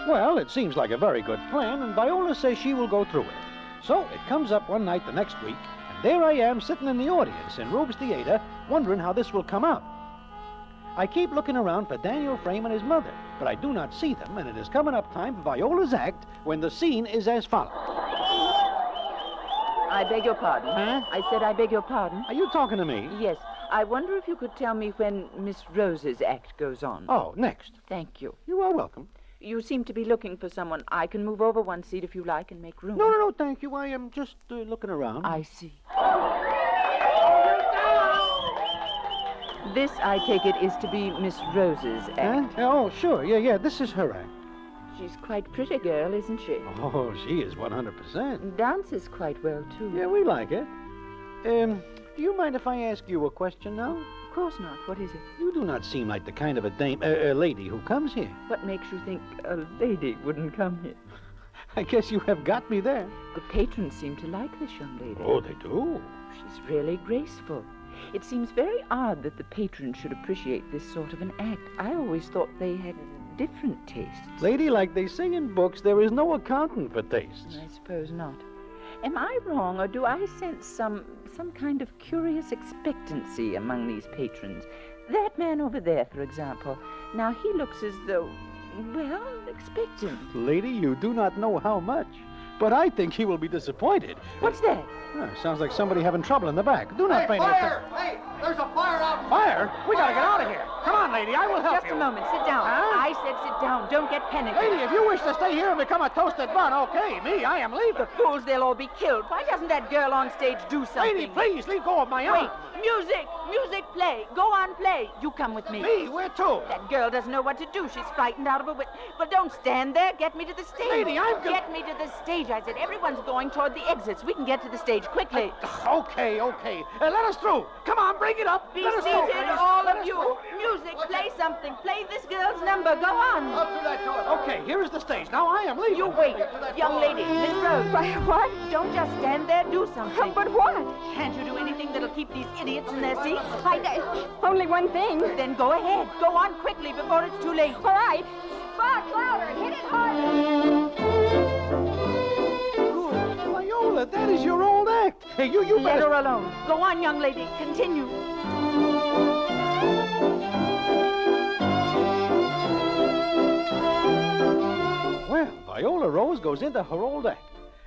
Well, it seems like a very good plan, and Viola says she will go through with it. So it comes up one night the next week, and there I am sitting in the audience in Rube's theater, wondering how this will come out. I keep looking around for Daniel Frame and his mother, but I do not see them, and it is coming up time for Viola's act when the scene is as follows. I beg your pardon. Huh? I said I beg your pardon. Are you talking to me? Yes. I wonder if you could tell me when Miss Rose's act goes on. Oh, next. Thank you. You are welcome. You seem to be looking for someone. I can move over one seat if you like and make room. No, thank you. I am just looking around. I see. This, I take it, is to be Miss Rose's act. Huh? Oh, sure. Yeah, this is her act. She's quite pretty girl, isn't she? Oh, she is 100%. Dances quite well, too. Yeah, we like it. Do you mind if I ask you a question now? Of course not. What is it? You do not seem like the kind of a lady who comes here. What makes you think a lady wouldn't come here? I guess you have got me there. The patrons seem to like this young lady. Oh, they do. She's really graceful. It seems very odd that the patrons should appreciate this sort of an act. I always thought they had different tastes. Lady, like they say in books, there is no accounting for tastes. I suppose not. Am I wrong, or do I sense some kind of curious expectancy among these patrons? That man over there, for example. Now, he looks as though, well, expectant. Lady, you do not know how much. But I think he will be disappointed. What's that? Sounds like somebody having trouble in the back. Do not pay no attention. Hey, there's a fire out. Fire? We gotta get out of here. Come on, lady, I will help Just you. a moment. Sit down. Huh? I said sit down. Don't get panicked. Lady, if you wish to stay here and become a toasted bun, okay. Me, I am leaving. The fools, they'll all be killed. Why doesn't that girl on stage do something? Lady, please, leave go of my arm. Wait, Music! Music, play! Go on, play! You come with me. Me? Where to? That girl doesn't know what to do. She's frightened out of her wit. But don't stand there. Get me to the stage. Lady, I'm go- Get me to the stage, I said. Everyone's going toward the exits. We can get to the stage quickly. Okay. Let us through. Come on, bring it up. Be Let us seated, through. all Let of us you. through. Music, play something. Play this girl's number. Go on. Up through that door. Okay, here is the stage. Now I am leaving. You wait. Young lady, Miss Rose. What? Don't just stand there. Do something. But what? Can't you do anything that'll keep these idiots in their seats? Only one thing. Then go ahead. Go on quickly before it's too late. All right. Spark louder. Hit it harder. Viola, that is your old act. Hey, you Let better... her alone. Go on, young lady. Continue. Well, Viola Rose goes into her old act.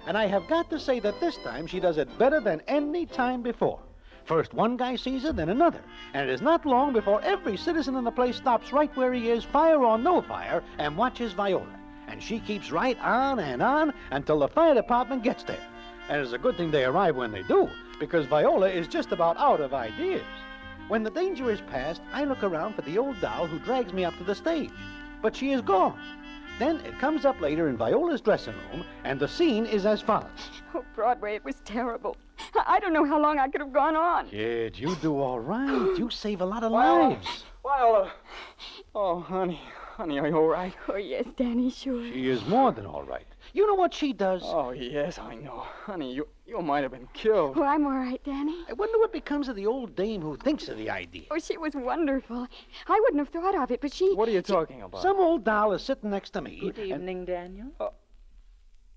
And I have got to say that this time she does it better than any time before. First one guy sees her, then another. And it is not long before every citizen in the place stops right where he is, fire or no fire, and watches Viola. And she keeps right on and on until the fire department gets there. And it's a good thing they arrive when they do, because Viola is just about out of ideas. When the danger is past, I look around for the old doll who drags me up to the stage. But she is gone. Then it comes up later in Viola's dressing room, and the scene is as follows. Oh, Broadway, it was terrible. I don't know how long I could have gone on. Kid, you do all right. You save a lot of Viola. lives. Viola. Oh, honey, are you all right? Oh, yes, Danny, sure. She is more than all right. You know what she does? Oh, yes, I know. Honey, you might have been killed. Oh, I'm all right, Danny. I wonder what becomes of the old dame who thinks of the idea. Oh, she was wonderful. I wouldn't have thought of it, but she... What are you talking about? Some old doll is sitting next to me. Good evening, Daniel.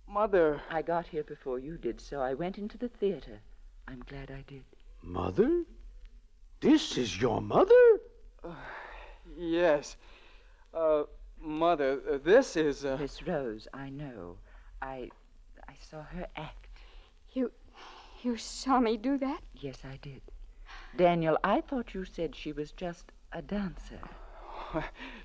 Mother. I got here before you did, so I went into the theater. I'm glad I did. Mother? This is your mother? Yes. Mother, this is... Miss Rose, I know. I saw her act. You saw me do that? Yes, I did. Daniel, I thought you said she was just a dancer.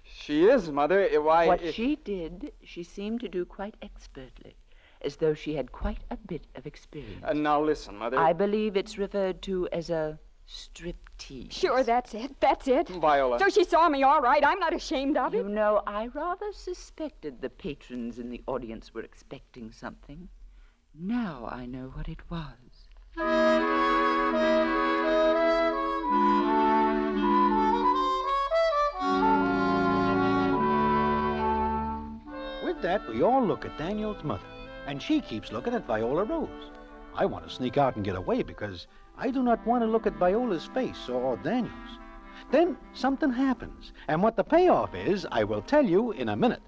She is, Mother. What she did, she seemed to do quite expertly, as though she had quite a bit of experience. Now listen, Mother. I believe it's referred to as a striptease. Sure, that's it. That's it. Viola. So she saw me all right. I'm not ashamed of it. You know, I rather suspected the patrons in the audience were expecting something. Now I know what it was. With that, we all look at Daniel's mother, and she keeps looking at Viola Rose. I want to sneak out and get away because I do not want to look at Viola's face or Daniel's. Then something happens, and what the payoff is, I will tell you in a minute.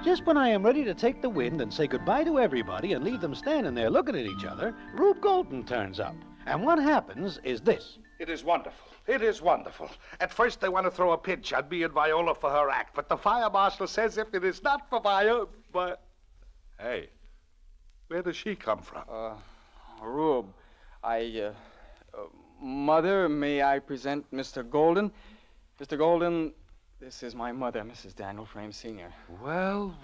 Just when I am ready to take the wind and say goodbye to everybody and leave them standing there looking at each other, Rube Golden turns up. And what happens is this. It is wonderful. It is wonderful. At first, they want to throw a pinch on me and Viola for her act, but the fire marshal says if it is not for Viola... But... Hey, where does she come from? Rube, Mother, may I present Mr. Golden? Mr. Golden, this is my mother, Mrs. Daniel Frame Sr. Well.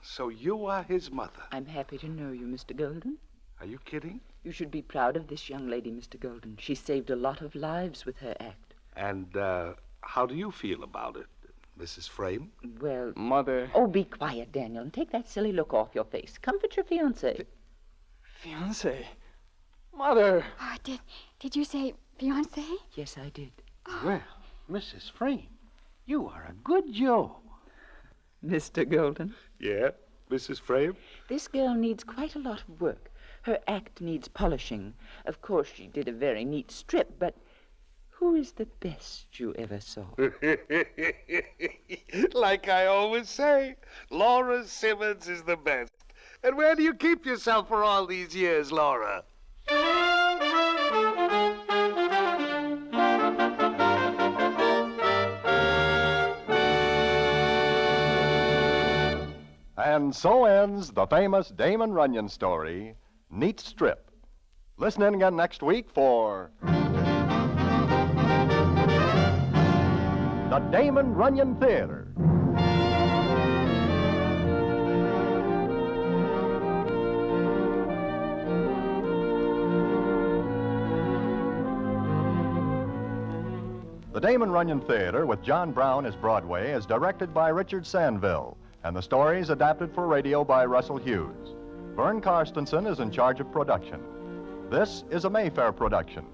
So you are his mother. I'm happy to know you, Mr. Golden. Are you kidding? You should be proud of this young lady, Mr. Golden. She saved a lot of lives with her act. And, how do you feel about it, Mrs. Frame? Well... Mother... Oh, be quiet, Daniel, and take that silly look off your face. Comfort your fiancé. Fiancé? Mother! Oh, did you say fiancé? Yes, I did. Well, Mrs. Frame, you are a good Joe. Mr. Golden? Yeah, Mrs. Frame? This girl needs quite a lot of work. Her act needs polishing. Of course, she did a very neat strip, but who is the best you ever saw? Like I always say, Laura Simmons is the best. And where do you keep yourself for all these years, Laura? And so ends the famous Damon Runyon story, Neat Strip. Listen in again next week for the Damon Runyon Theater. The Damon Runyon Theater with John Brown as Broadway is directed by Richard Sandville, and the story is adapted for radio by Russell Hughes. Vern Karstensen is in charge of production. This is a Mayfair production.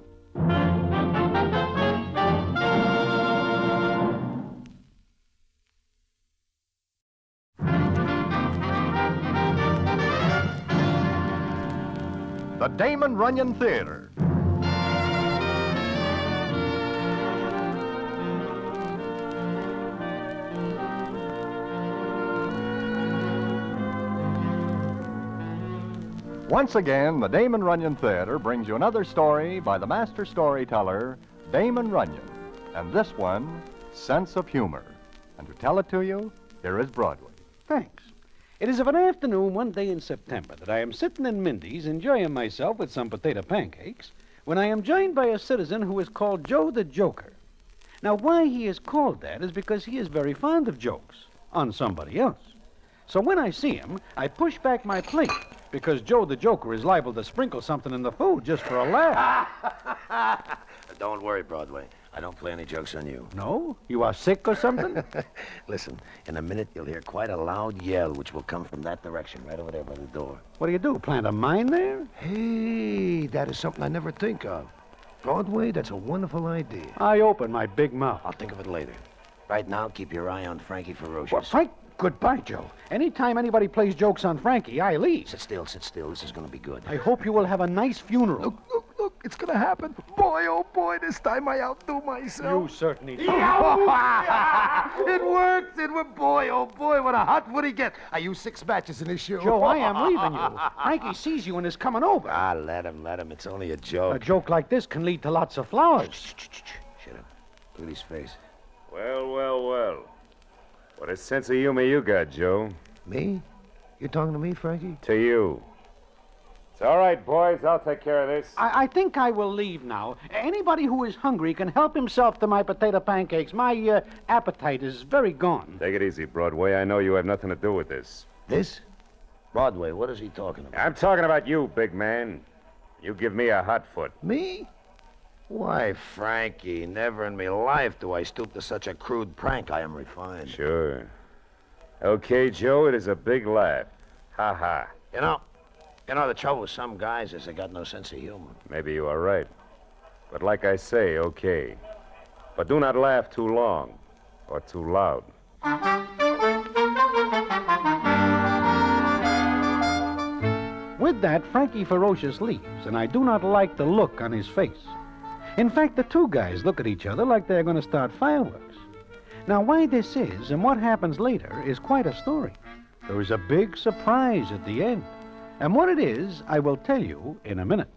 The Damon Runyon Theater. Once again, the Damon Runyon Theater brings you another story by the master storyteller, Damon Runyon. And this one, Sense of Humor. And to tell it to you, here is Broadway. Thanks. It is of an afternoon one day in September that I am sitting in Mindy's enjoying myself with some potato pancakes when I am joined by a citizen who is called Joe the Joker. Now, why he is called that is because he is very fond of jokes on somebody else. So when I see him, I push back my plate because Joe the Joker is liable to sprinkle something in the food just for a laugh. Don't worry, Broadway. I don't play any jokes on you. No? You are sick or something? Listen, in a minute you'll hear quite a loud yell which will come from that direction, right over there by the door. What do? Plant a mine there? Hey, that is something I never think of. Broadway, that's a wonderful idea. I open my big mouth. I'll think of it later. Right now, keep your eye on Frankie Ferocious. Well, Frank, goodbye, Joe. Anytime anybody plays jokes on Frankie, I leave. Sit still, sit still. This is going to be good. I hope you will have a nice funeral. Look, it's gonna happen. Boy, oh boy, this time I outdo myself. You certainly do. It worked. Boy, oh boy, what a hot would he get? I used 6 matches in this show. Joe, I am leaving you. Frankie sees you and is coming over. Ah, let him. It's only a joke. A joke like this can lead to lots of flowers. Shut up. Look at his face. Well. What a sense of humor you got, Joe. Me? You talking to me, Frankie? To you. It's all right, boys. I'll take care of this. I think I will leave now. Anybody who is hungry can help himself to my potato pancakes. My appetite is very gone. Take it easy, Broadway. I know you have nothing to do with this. This? Broadway, what is he talking about? I'm talking about you, big man. You give me a hot foot. Me? Why, Frankie, never in my life do I stoop to such a crude prank. I am refined. Sure. Okay, Joe, it is a big laugh. Ha ha. You know, the trouble with some guys is they got no sense of humor. Maybe you are right. But like I say, okay. But do not laugh too long or too loud. With that, Frankie Ferocious leaves, and I do not like the look on his face. In fact, the two guys look at each other like they're going to start fireworks. Now, why this is and what happens later is quite a story. There is a big surprise at the end. And what it is, I will tell you in a minute.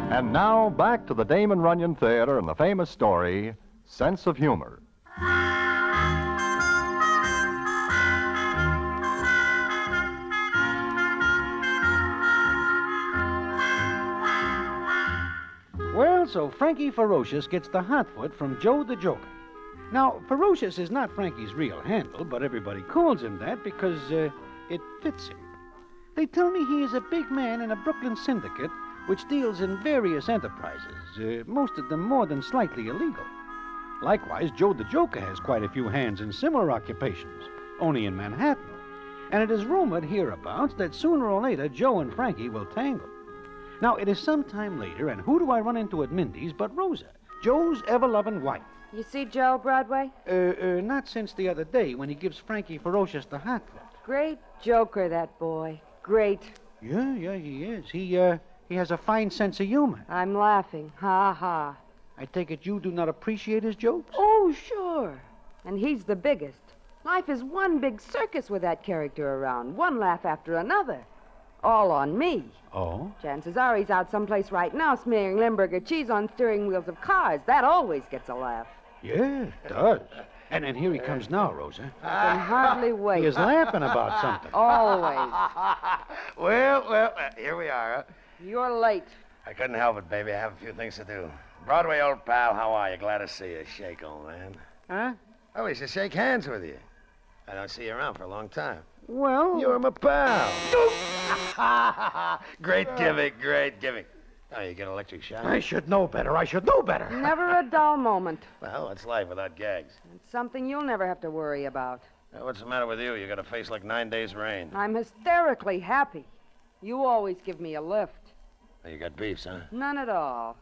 And now, back to the Damon Runyon Theater and the famous story, Sense of Humor. Well, so Frankie Ferocious gets the hot foot from Joe the Joker. Now, Ferocious is not Frankie's real handle, but everybody calls him that because it fits him. They tell me he is a big man in a Brooklyn syndicate which deals in various enterprises, most of them more than slightly illegal. Likewise, Joe the Joker has quite a few hands in similar occupations, only in Manhattan. And it is rumored hereabouts that sooner or later Joe and Frankie will tangle. Now, it is some time later, and who do I run into at Mindy's but Rosa, Joe's ever-loving wife. You see Joe, Broadway? Not since the other day when he gives Frankie Ferocious the hot foot. Great joker, that boy. Great. Yeah, he is. He has a fine sense of humor. I'm laughing. Ha ha. I take it you do not appreciate his jokes? Oh, sure. And he's the biggest. Life is one big circus with that character around, one laugh after another. All on me. Oh? Chances are he's out someplace right now smearing Limburger cheese on steering wheels of cars. That always gets a laugh. Yeah, it does. And here he comes now, Rosa. I can hardly wait. He is laughing about something. Always. Well, here we are, huh? You're late. I couldn't help it, baby. I have a few things to do. Broadway, old pal, how are you? Glad to see you. Shake, old man. Huh? Oh, we should shake hands with you. I don't see you around for a long time. Well... You're my pal. Great gimmick, great gimmick. Oh, you get electric shock? I should know better. I should know better. Never a dull moment. Well, it's life without gags. It's something you'll never have to worry about. What's the matter with you? You got a face like 9 days' rain. I'm hysterically happy. You always give me a lift. Oh, you got beefs, huh? None at all.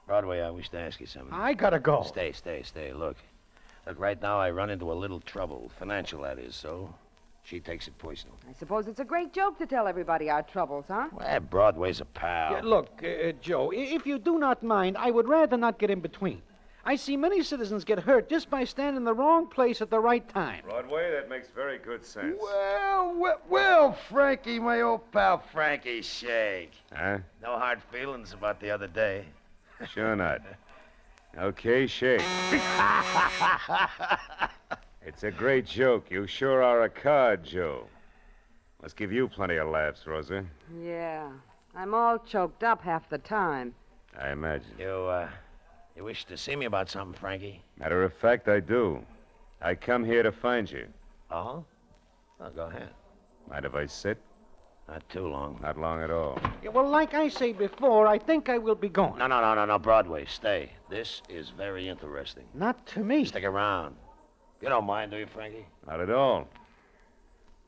Broadway, I wish to ask you something. I gotta go. Stay. Look, right now I run into a little trouble. Financial, that is, so she takes it personal. I suppose it's a great joke to tell everybody our troubles, huh? Well, Broadway's a pal. Yeah, look, Joe, if you do not mind, I would rather not get in between. I see many citizens get hurt just by standing in the wrong place at the right time. Broadway, that makes very good sense. Well, Frankie, my old pal Frankie, shake. Huh? No hard feelings about the other day. Sure not. Okay, shake. It's a great joke. You sure are a card, Joe. Must give you plenty of laughs, Rosa. Yeah. I'm all choked up half the time. I imagine. You wish to see me about something, Frankie? Matter of fact, I do. I come here to find you. Oh? Well, go ahead. Mind if I sit? Not too long. Not long at all. Yeah, well, like I say before, I think I will be going. No, Broadway, stay. This is very interesting. Not to me. Stick around. You don't mind, do you, Frankie? Not at all.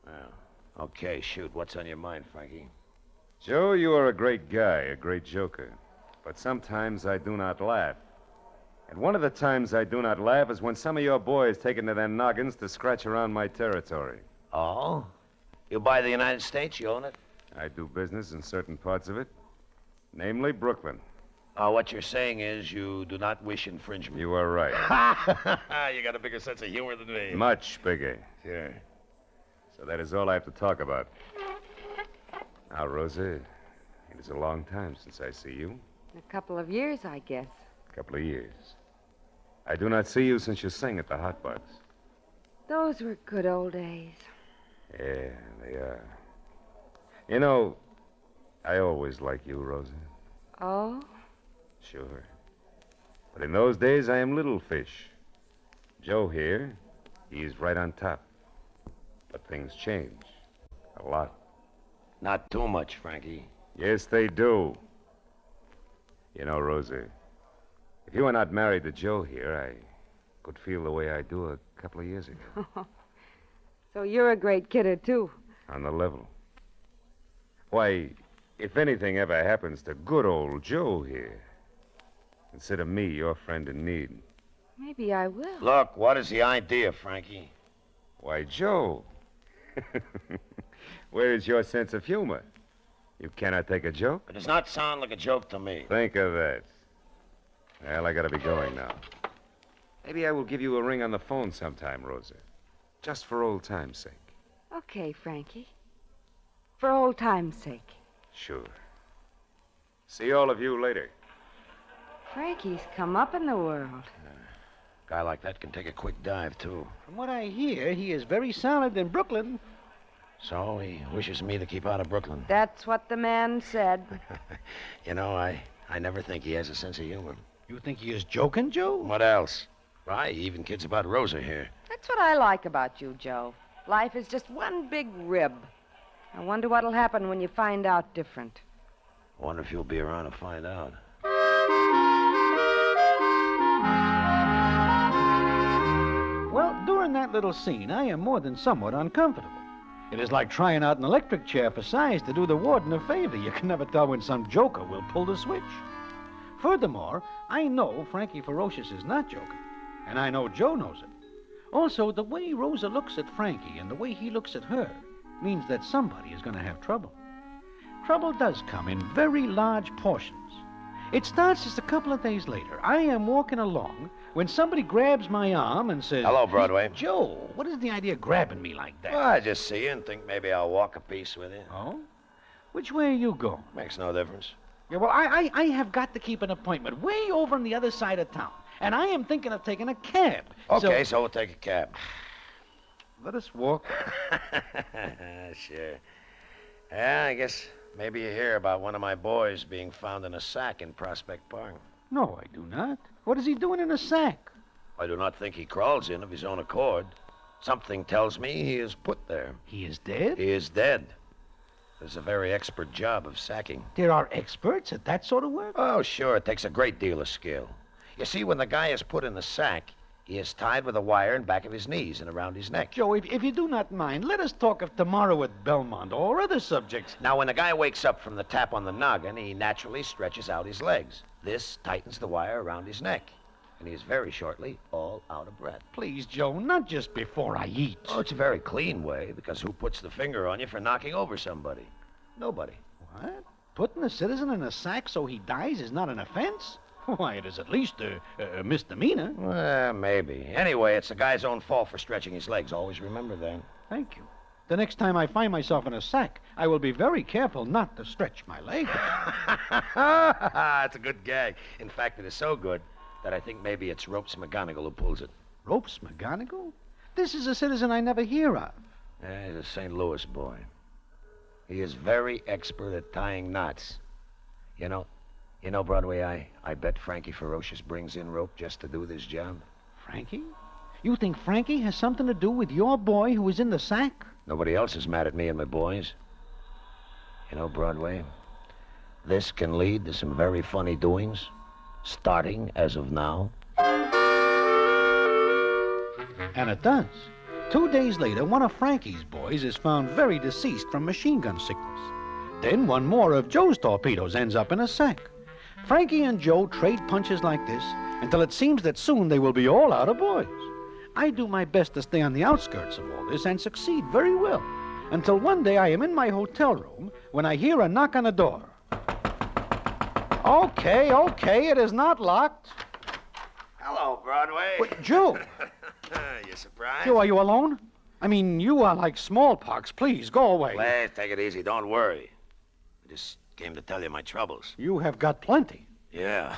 Well, okay, shoot. What's on your mind, Frankie? Joe, you are a great guy, a great joker. But sometimes I do not laugh. And one of the times I do not laugh is when some of your boys take it into their noggins to scratch around my territory. Oh? You buy the United States, you own it? I do business in certain parts of it, namely Brooklyn. Oh, what you're saying is you do not wish infringement. You are right. You got a bigger sense of humor than me. Much bigger. Sure. So that is all I have to talk about. Now, Rosa, it is a long time since I see you. A couple of years, I guess. A couple of years. I do not see you since you sang at the Hot Box. Those were good old days. Yeah, they are. You know, I always liked you, Rosa. Oh? Sure. But in those days, I am little fish. Joe here, he's right on top. But things change. A lot. Not too much, Frankie. Yes, they do. You know, Rosa, if you were not married to Joe here, I could feel the way I do a couple of years ago. So you're a great kidder, too. On the level. Why, if anything ever happens to good old Joe here, consider me your friend in need. Maybe I will. Look, what is the idea, Frankie? Why, Joe. Where is your sense of humor? You cannot take a joke? It does not sound like a joke to me. Think of that. Well, I gotta be going now. Maybe I will give you a ring on the phone sometime, Rosa. Just for old time's sake. Okay, Frankie. For old time's sake. Sure. See all of you later. Frankie's come up in the world. A guy like that can take a quick dive, too. From what I hear, he is very solid in Brooklyn. So he wishes me to keep out of Brooklyn. That's what the man said. You know, I never think he has a sense of humor. You think he is joking, Joe? What else? Why, he even kids about Rosa here. That's what I like about you, Joe. Life is just one big rib. I wonder what'll happen when you find out different. I wonder if you'll be around to find out. Well, during that little scene, I am more than somewhat uncomfortable. It is like trying out an electric chair for size to do the warden a favor. You can never tell when some joker will pull the switch. Furthermore, I know Frankie Ferocious is not joking, and I know Joe knows it. Also, the way Rosa looks at Frankie and the way he looks at her means that somebody is going to have trouble. Trouble does come in very large portions, It starts just a couple of days later. I am walking along when somebody grabs my arm and says... Hello, Broadway. Joe, what is the idea of grabbing me like that? Well, I just see you and think maybe I'll walk a piece with you. Oh? Which way are you going? Makes no difference. Yeah, well, I have got to keep an appointment way over on the other side of town. And I am thinking of taking a cab. Okay, so we'll take a cab. Let us walk. Sure. Yeah, I guess maybe you hear about one of my boys being found in a sack in Prospect Park. No, I do not. What is he doing in a sack? I do not think he crawls in of his own accord. Something tells me he is put there. He is dead? He is dead. There's a very expert job of sacking. There are experts at that sort of work? Oh, sure. It takes a great deal of skill. You see, when the guy is put in the sack, he is tied with a wire in back of his knees and around his neck. Joe, if you do not mind, let us talk of tomorrow at Belmont or other subjects. Now, when the guy wakes up from the tap on the noggin, he naturally stretches out his legs. This tightens the wire around his neck. And he is very shortly all out of breath. Please, Joe, not just before I eat. Oh, it's a very clean way, because who puts the finger on you for knocking over somebody? Nobody. What? Putting a citizen in a sack so he dies is not an offense? Why, it is at least a misdemeanor. Well, maybe. Anyway, it's the guy's own fault for stretching his legs. Always remember that. Thank you. The next time I find myself in a sack, I will be very careful not to stretch my legs. It's a good gag. In fact, it is so good that I think maybe it's Ropes McGonigal who pulls it. Ropes McGonigal? This is a citizen I never hear of. Yeah, he's a St. Louis boy. He is very expert at tying knots. You know, Broadway, I bet Frankie Ferocious brings in rope just to do this job. Frankie? You think Frankie has something to do with your boy who was in the sack? Nobody else is mad at me and my boys. You know, Broadway, this can lead to some very funny doings, starting as of now. And it does. 2 days later, one of Frankie's boys is found very deceased from machine gun sickness. Then one more of Joe's torpedoes ends up in a sack. Frankie and Joe trade punches like this until it seems that soon they will be all out of boys. I do my best to stay on the outskirts of all this and succeed very well, until one day I am in my hotel room when I hear a knock on the door. Okay, it is not locked. Hello, Broadway. But, Joe! You surprised? Joe, are you alone? I mean, you are like smallpox. Please, go away. Please, take it easy. Don't worry. I just came to tell you my troubles. You have got plenty. Yeah.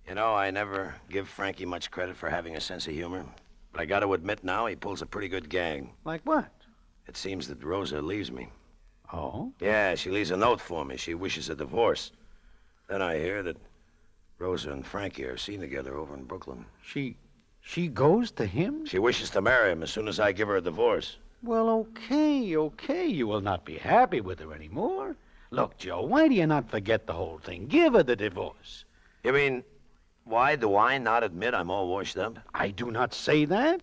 You know, I never give Frankie much credit for having a sense of humor. But I got to admit now, he pulls a pretty good gang. Like what? It seems that Rosa leaves me. Oh? Yeah, she leaves a note for me. She wishes a divorce. Then I hear that Rosa and Frankie are seen together over in Brooklyn. She goes to him? She wishes to marry him as soon as I give her a divorce. Well, okay. You will not be happy with her anymore. Look, Joe, why do you not forget the whole thing? Give her the divorce. You mean, why do I not admit I'm all washed up? I do not say that.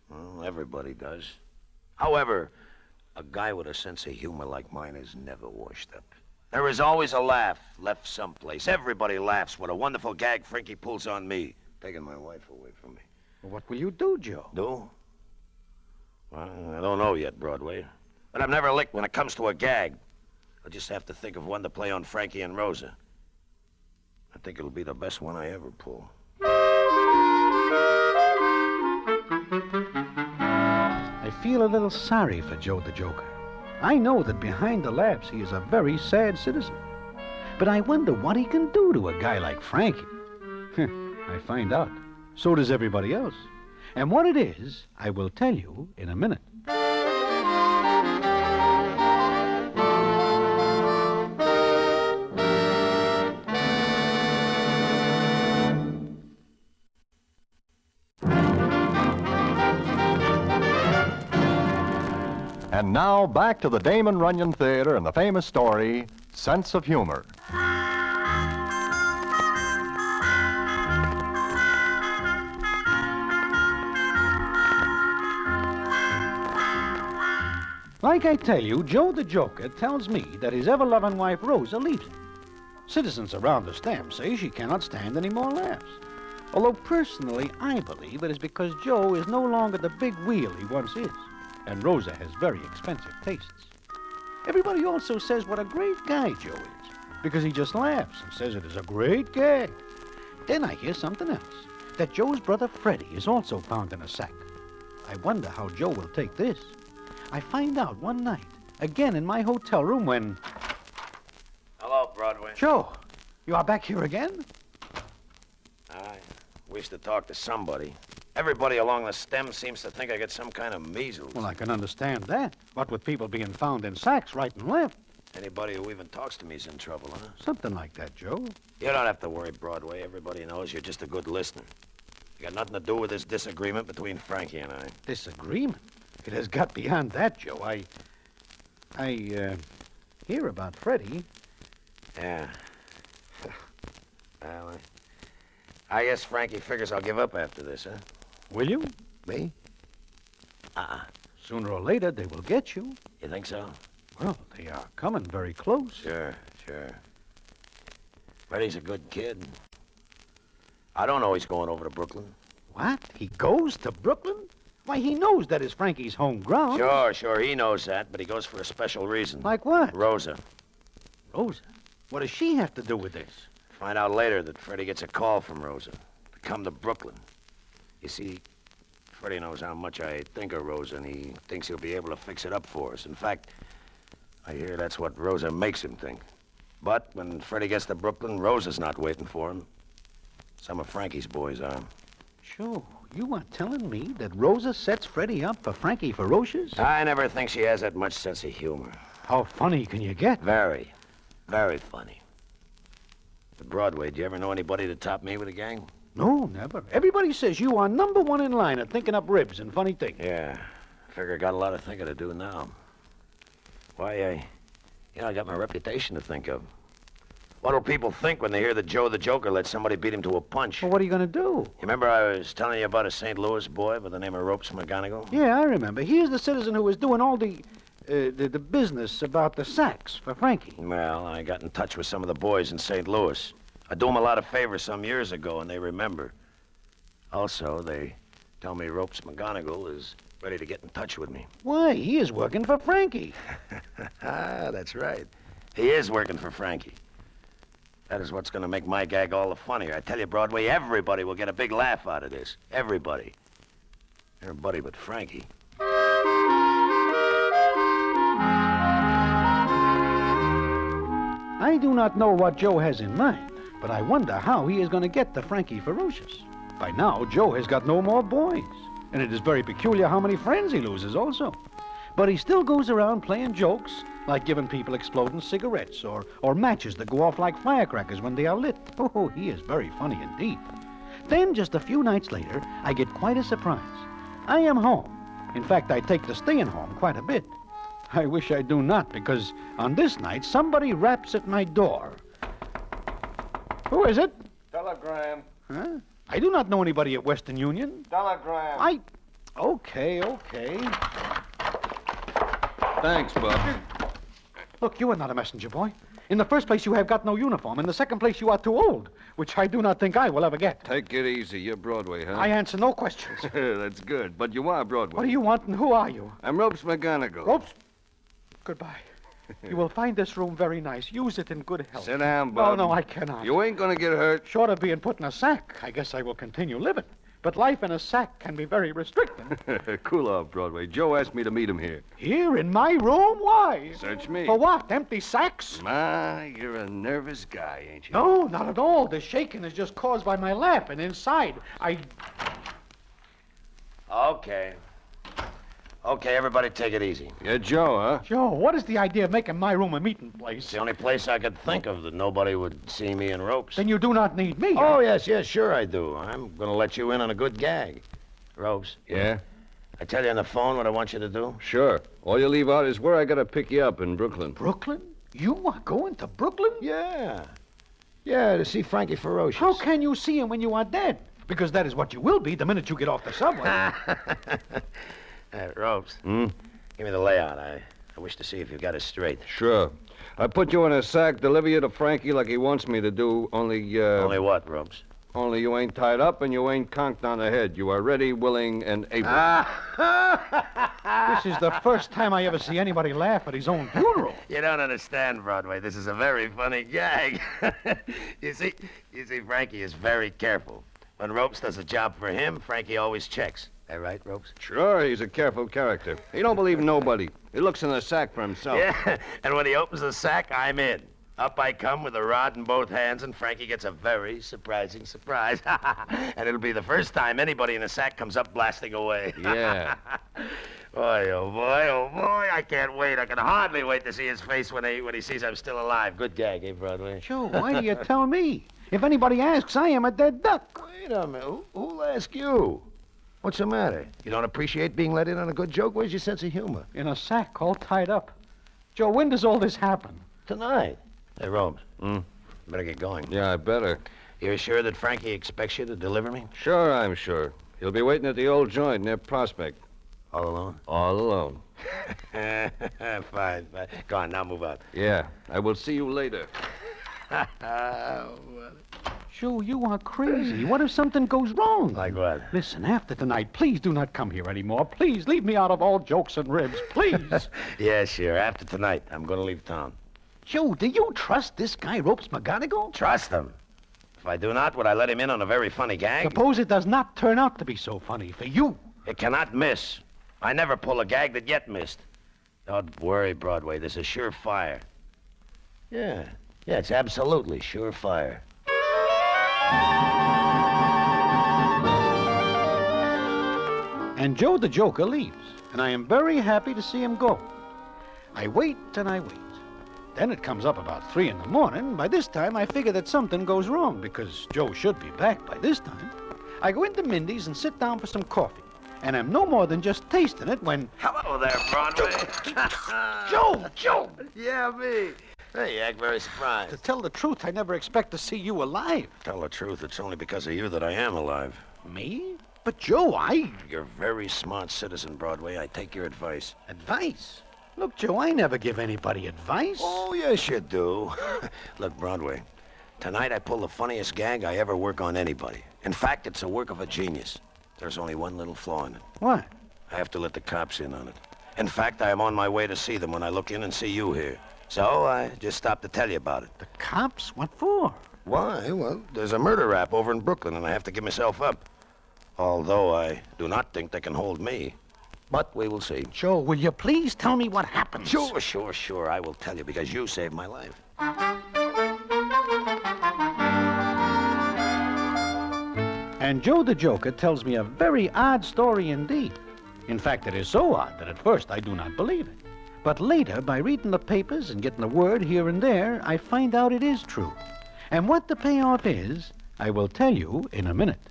Well, everybody does. However, a guy with a sense of humor like mine is never washed up. There is always a laugh left someplace. Everybody laughs when a wonderful gag Frankie pulls on me, taking my wife away from me. Well, what will you do, Joe? Do? Well, I don't know yet, Broadway. But I'm never licked when it comes to a gag. I just have to think of one to play on Frankie and Rosa. I think it'll be the best one I ever pull. I feel a little sorry for Joe the Joker. I know that behind the laughs he is a very sad citizen. But I wonder what he can do to a guy like Frankie. I find out. So does everybody else. And what it is, I will tell you in a minute. And now, back to the Damon Runyon Theater and the famous story, Sense of Humor. Like I tell you, Joe the Joker tells me that his ever-loving wife Rosa leaves him. Citizens around the stamp say she cannot stand any more laughs. Although personally, I believe it is because Joe is no longer the big wheel he once is, and Rosa has very expensive tastes. Everybody also says what a great guy Joe is, because he just laughs and says it is a great gag. Then I hear something else, that Joe's brother Freddie is also found in a sack. I wonder how Joe will take this. I find out one night, again in my hotel room when... Hello, Broadway. Joe, you are back here again? I wish to talk to somebody. Everybody along the stem seems to think I got some kind of measles. Well, I can understand that. What with people being found in sacks right and left. Anybody who even talks to me is in trouble, huh? Something like that, Joe. You don't have to worry, Broadway. Everybody knows you're just a good listener. You got nothing to do with this disagreement between Frankie and I. Disagreement? It has got beyond that, Joe. I hear about Freddie. Yeah. Well, I guess Frankie figures I'll give up after this, huh? Will you? Me? Sooner or later, they will get you. You think so? Well, they are coming very close. Sure. Freddie's a good kid. I don't know he's going over to Brooklyn. What? He goes to Brooklyn? Why, he knows that is Frankie's home ground. Sure, he knows that, but he goes for a special reason. Like what? Rosa. Rosa? What does she have to do with this? Find out later that Freddie gets a call from Rosa to come to Brooklyn. You see, Freddie knows how much I think of Rosa, and he thinks he'll be able to fix it up for us. In fact, I hear that's what Rosa makes him think. But when Freddie gets to Brooklyn, Rosa's not waiting for him. Some of Frankie's boys are. Joe, you are telling me that Rosa sets Freddie up for Frankie Ferocious? I never think she has that much sense of humor. How funny can you get? Very, very funny. But Broadway, do you ever know anybody to top me with a gang? No, never. Everybody says you are number one in line at thinking up ribs and funny things. Yeah, I figure I got a lot of thinking to do now. Why, I got my reputation to think of. What'll people think when they hear that Joe the Joker let somebody beat him to a punch? Well, what are you going to do? You remember I was telling you about a St. Louis boy by the name of Ropes McGonigal? Yeah, I remember. He is the citizen who was doing all the business about the sacks for Frankie. Well, I got in touch with some of the boys in St. Louis. I do them a lot of favors some years ago, and they remember. Also, they tell me Ropes McGonigal is ready to get in touch with me. Why, he is working for Frankie. That's right. He is working for Frankie. That is what's going to make my gag all the funnier. I tell you, Broadway, everybody will get a big laugh out of this. Everybody. Everybody but Frankie. I do not know what Joe has in mind, but I wonder how he is going to get to Frankie Ferocious. By now, Joe has got no more boys, and it is very peculiar how many friends he loses also. But he still goes around playing jokes, like giving people exploding cigarettes or matches that go off like firecrackers when they are lit. Oh, he is very funny indeed. Then, just a few nights later, I get quite a surprise. I am home. In fact, I take to staying home quite a bit. I wish I do not, because on this night, somebody raps at my door. Who is it? Telegram. Huh? I do not know anybody at Western Union. Telegram. Okay. Thanks, Bob. Look, you are not a messenger boy. In the first place, you have got no uniform. In the second place, you are too old, which I do not think I will ever get. Take it easy. You're Broadway, huh? I answer no questions. That's good. But you are Broadway. What do you want and who are you? I'm Ropes McGonigal. Ropes? Goodbye. You will find this room very nice. Use it in good health. Sit down, Bob. No, I cannot. You ain't gonna get hurt. Short of being put in a sack, I guess I will continue living. But life in a sack can be very restricting. Cool off, Broadway. Joe asked me to meet him here. Here in my room? Why? Search me. For what? Empty sacks? My, you're a nervous guy, ain't you? No, not at all. The shaking is just caused by my laugh, and inside, Okay, everybody take it easy. Yeah, Joe, huh? Joe, what is the idea of making my room a meeting place? It's the only place I could think of that nobody would see me in Ropes. Then you do not need me. Oh, yes, sure I do. I'm going to let you in on a good gag. Ropes. Yeah? I tell you on the phone what I want you to do? Sure. All you leave out is where I gotta pick you up in Brooklyn. Brooklyn? You are going to Brooklyn? Yeah. Yeah, to see Frankie Ferocious. How can you see him when you are dead? Because that is what you will be the minute you get off the subway. Ropes. Give me the layout. I wish to see if you got it straight. Sure. I put you in a sack, deliver you to Frankie like he wants me to do, only, Only what, Ropes? Only you ain't tied up and you ain't conked on the head. You are ready, willing, and able. This is the first time I ever see anybody laugh at his own funeral. You don't understand, Broadway. This is a very funny gag. You see, Frankie is very careful. When Ropes does a job for him, Frankie always checks. That right, Ropes? Sure, he's a careful character. He don't believe nobody. He looks in the sack for himself. Yeah, and when he opens the sack, I'm in. Up I come with a rod in both hands, and Frankie gets a very surprising surprise. And it'll be the first time anybody in a sack comes up blasting away. Yeah. Boy, oh boy, I can't wait. I can hardly wait to see his face when he sees I'm still alive. Good gag, eh, Broadway? Joe, why do you tell me? If anybody asks, I am a dead duck. Wait a minute. Who'll ask you? What's the matter? You don't appreciate being let in on a good joke? Where's your sense of humor? In a sack, all tied up. Joe, when does all this happen? Tonight. Hey, Ropes. Better get going. Yeah, I better. You're sure that Frankie expects you to deliver me? Sure, I'm sure. He'll be waiting at the old joint near Prospect. All alone? All alone. Fine. Go on, now move on. Yeah, I will see you later. Joe, you are crazy. What if something goes wrong? Like what? Listen, after tonight, please do not come here anymore. Please leave me out of all jokes and ribs. Please. Yeah, sure. After tonight, I'm going to leave town. Joe, do you trust this guy, Ropes McGonagall? Trust him. If I do not, would I let him in on a very funny gag? Suppose it does not turn out to be so funny for you. It cannot miss. I never pull a gag that yet missed. Don't worry, Broadway. This is surefire. Yeah, it's absolutely surefire. And Joe the Joker leaves, and I am very happy to see him go. I wait and I wait. Then it comes up about 3 in the morning. By this time, I figure that something goes wrong, because Joe should be back by this time. I go into Mindy's and sit down for some coffee, and I'm no more than just tasting it when... Hello there, Broadway. Joe! Yeah, me. Hey, you act very surprised. To tell the truth, I never expect to see you alive. Tell the truth, it's only because of you that I am alive. Me? But Joe, You're a very smart citizen, Broadway. I take your advice. Advice? Look, Joe, I never give anybody advice. Oh, yes, you do. Look, Broadway, tonight I pull the funniest gag I ever work on anybody. In fact, it's a work of a genius. There's only one little flaw in it. What? I have to let the cops in on it. In fact, I am on my way to see them when I look in and see you here. So I just stopped to tell you about it. The cops? What for? Why? Well, there's a murder rap over in Brooklyn, and I have to give myself up. Although I do not think they can hold me. But we will see. Joe, will you please tell me what happened? Sure. I will tell you because you saved my life. And Joe the Joker tells me a very odd story indeed. In fact, it is so odd that at first I do not believe it. But later, by reading the papers and getting the word here and there, I find out it is true. And what the payoff is, I will tell you in a minute.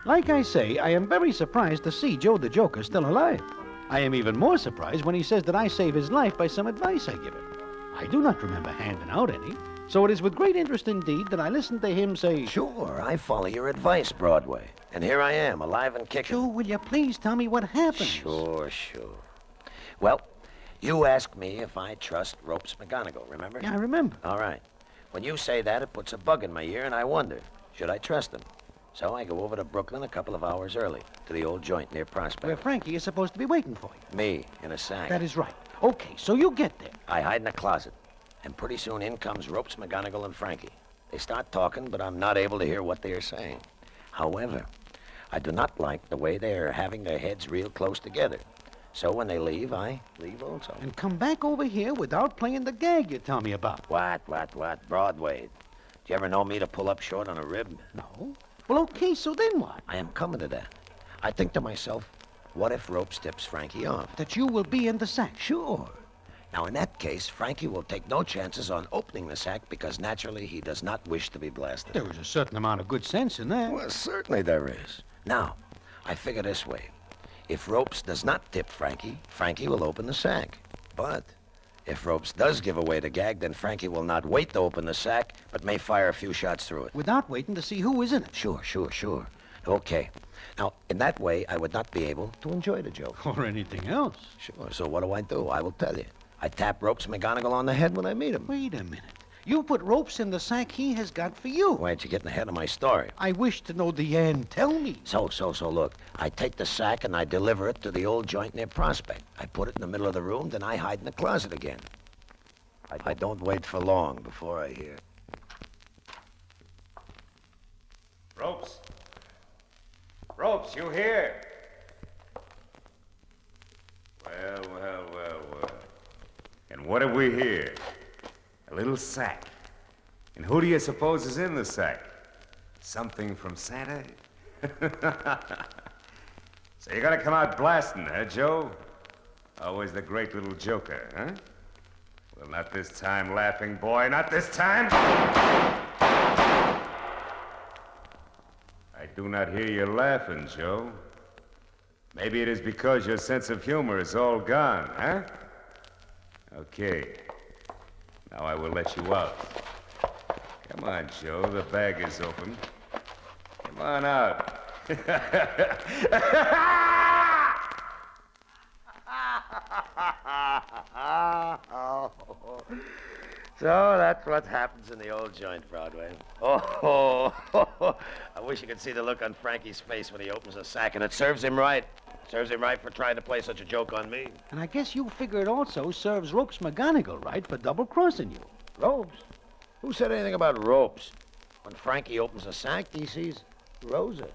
Like I say, I am very surprised to see Joe the Joker still alive. I am even more surprised when he says that I save his life by some advice I give him. I do not remember handing out any, so it is with great interest indeed that I listen to him say... Sure, I follow your advice, Broadway. And here I am, alive and kicking. Joe, will you please tell me what happened? Sure. Well, you asked me if I trust Ropes McGonagall, remember? Yeah, I remember. All right. When you say that, it puts a bug in my ear, and I wonder, should I trust him? So I go over to Brooklyn a couple of hours early, to the old joint near Prospect. Where Frankie is supposed to be waiting for you. Me, in a sack. That is right. Okay, so you get there. I hide in a closet, and pretty soon in comes Ropes McGonagall and Frankie. They start talking, but I'm not able to hear what they are saying. However, I do not like the way they are having their heads real close together. So when they leave, I leave also. And come back over here without playing the gag you tell me about. What? Broadway. Did you ever know me to pull up short on a rib? No. Well, okay, so then what? I am coming to that. I think to myself, what if Ropes tips Frankie off? That you will be in the sack. Sure. Now, in that case, Frankie will take no chances on opening the sack because naturally he does not wish to be blasted. There is a certain amount of good sense in that. Well, certainly there is. Now, I figure this way. If Ropes does not tip Frankie, Frankie will open the sack. But if Ropes does give away the gag, then Frankie will not wait to open the sack, but may fire a few shots through it. Without waiting to see who is in it. Sure. Okay. Now, in that way, I would not be able to enjoy the joke. Or anything else. Sure, so what do? I will tell you. I tap Ropes McGonigal on the head when I meet him. Wait a minute. You put ropes in the sack he has got for you. Why aren't you getting ahead of my story? I wish to know the end. Tell me. So, look. I take the sack and I deliver it to the old joint near Prospect. I put it in the middle of the room, then I hide in the closet again. I don't wait for long before I hear. Ropes. Ropes, you here? Well. And what have we here? A little sack. And who do you suppose is in the sack? Something from Santa? So you're gonna come out blasting, huh, Joe? Always the great little joker, huh? Well, not this time, laughing boy, not this time! I do not hear you laughing, Joe. Maybe it is because your sense of humor is all gone, huh? Okay. Now I will let you out. Come on, Joe. The bag is open. Come on out. So that's what happens in the old joint, Broadway. Oh, I wish you could see the look on Frankie's face when he opens the sack, and it serves him right. Serves him right for trying to play such a joke on me. And I guess you figure it also serves Ropes McGonigal right for double-crossing you. Ropes? Who said anything about ropes? When Frankie opens the sack, he sees Rosa.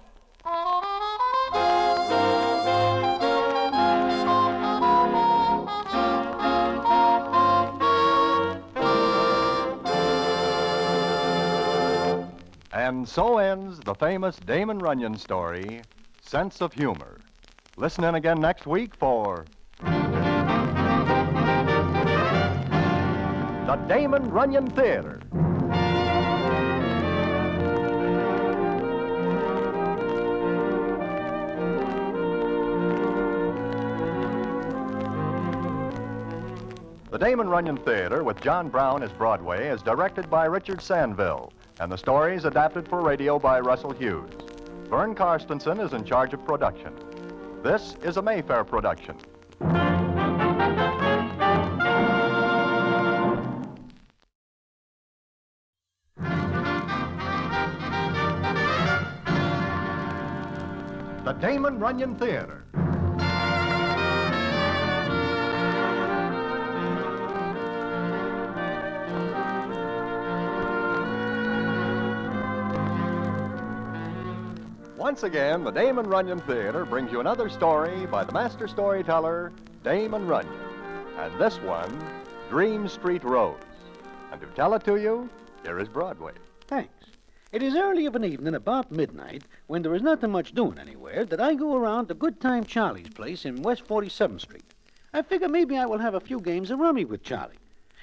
And so ends the famous Damon Runyon story, Sense of Humor. Listen in again next week for the Damon Runyon Theater. The Damon Runyon Theater with John Brown as Broadway is directed by Richard Sandville, and the story is adapted for radio by Russell Hughes. Vern Karstensen is in charge of production. This is a Mayfair production. The Damon Runyon Theater. Once again, the Damon Runyon Theater brings you another story by the master storyteller, Damon Runyon. And this one, Dream Street Rose. And to tell it to you, here is Broadway. Thanks. It is early of an evening, about midnight, when there is nothing much doing anywhere, that I go around to Good Time Charlie's place in West 47th Street. I figure maybe I will have a few games of rummy with Charlie.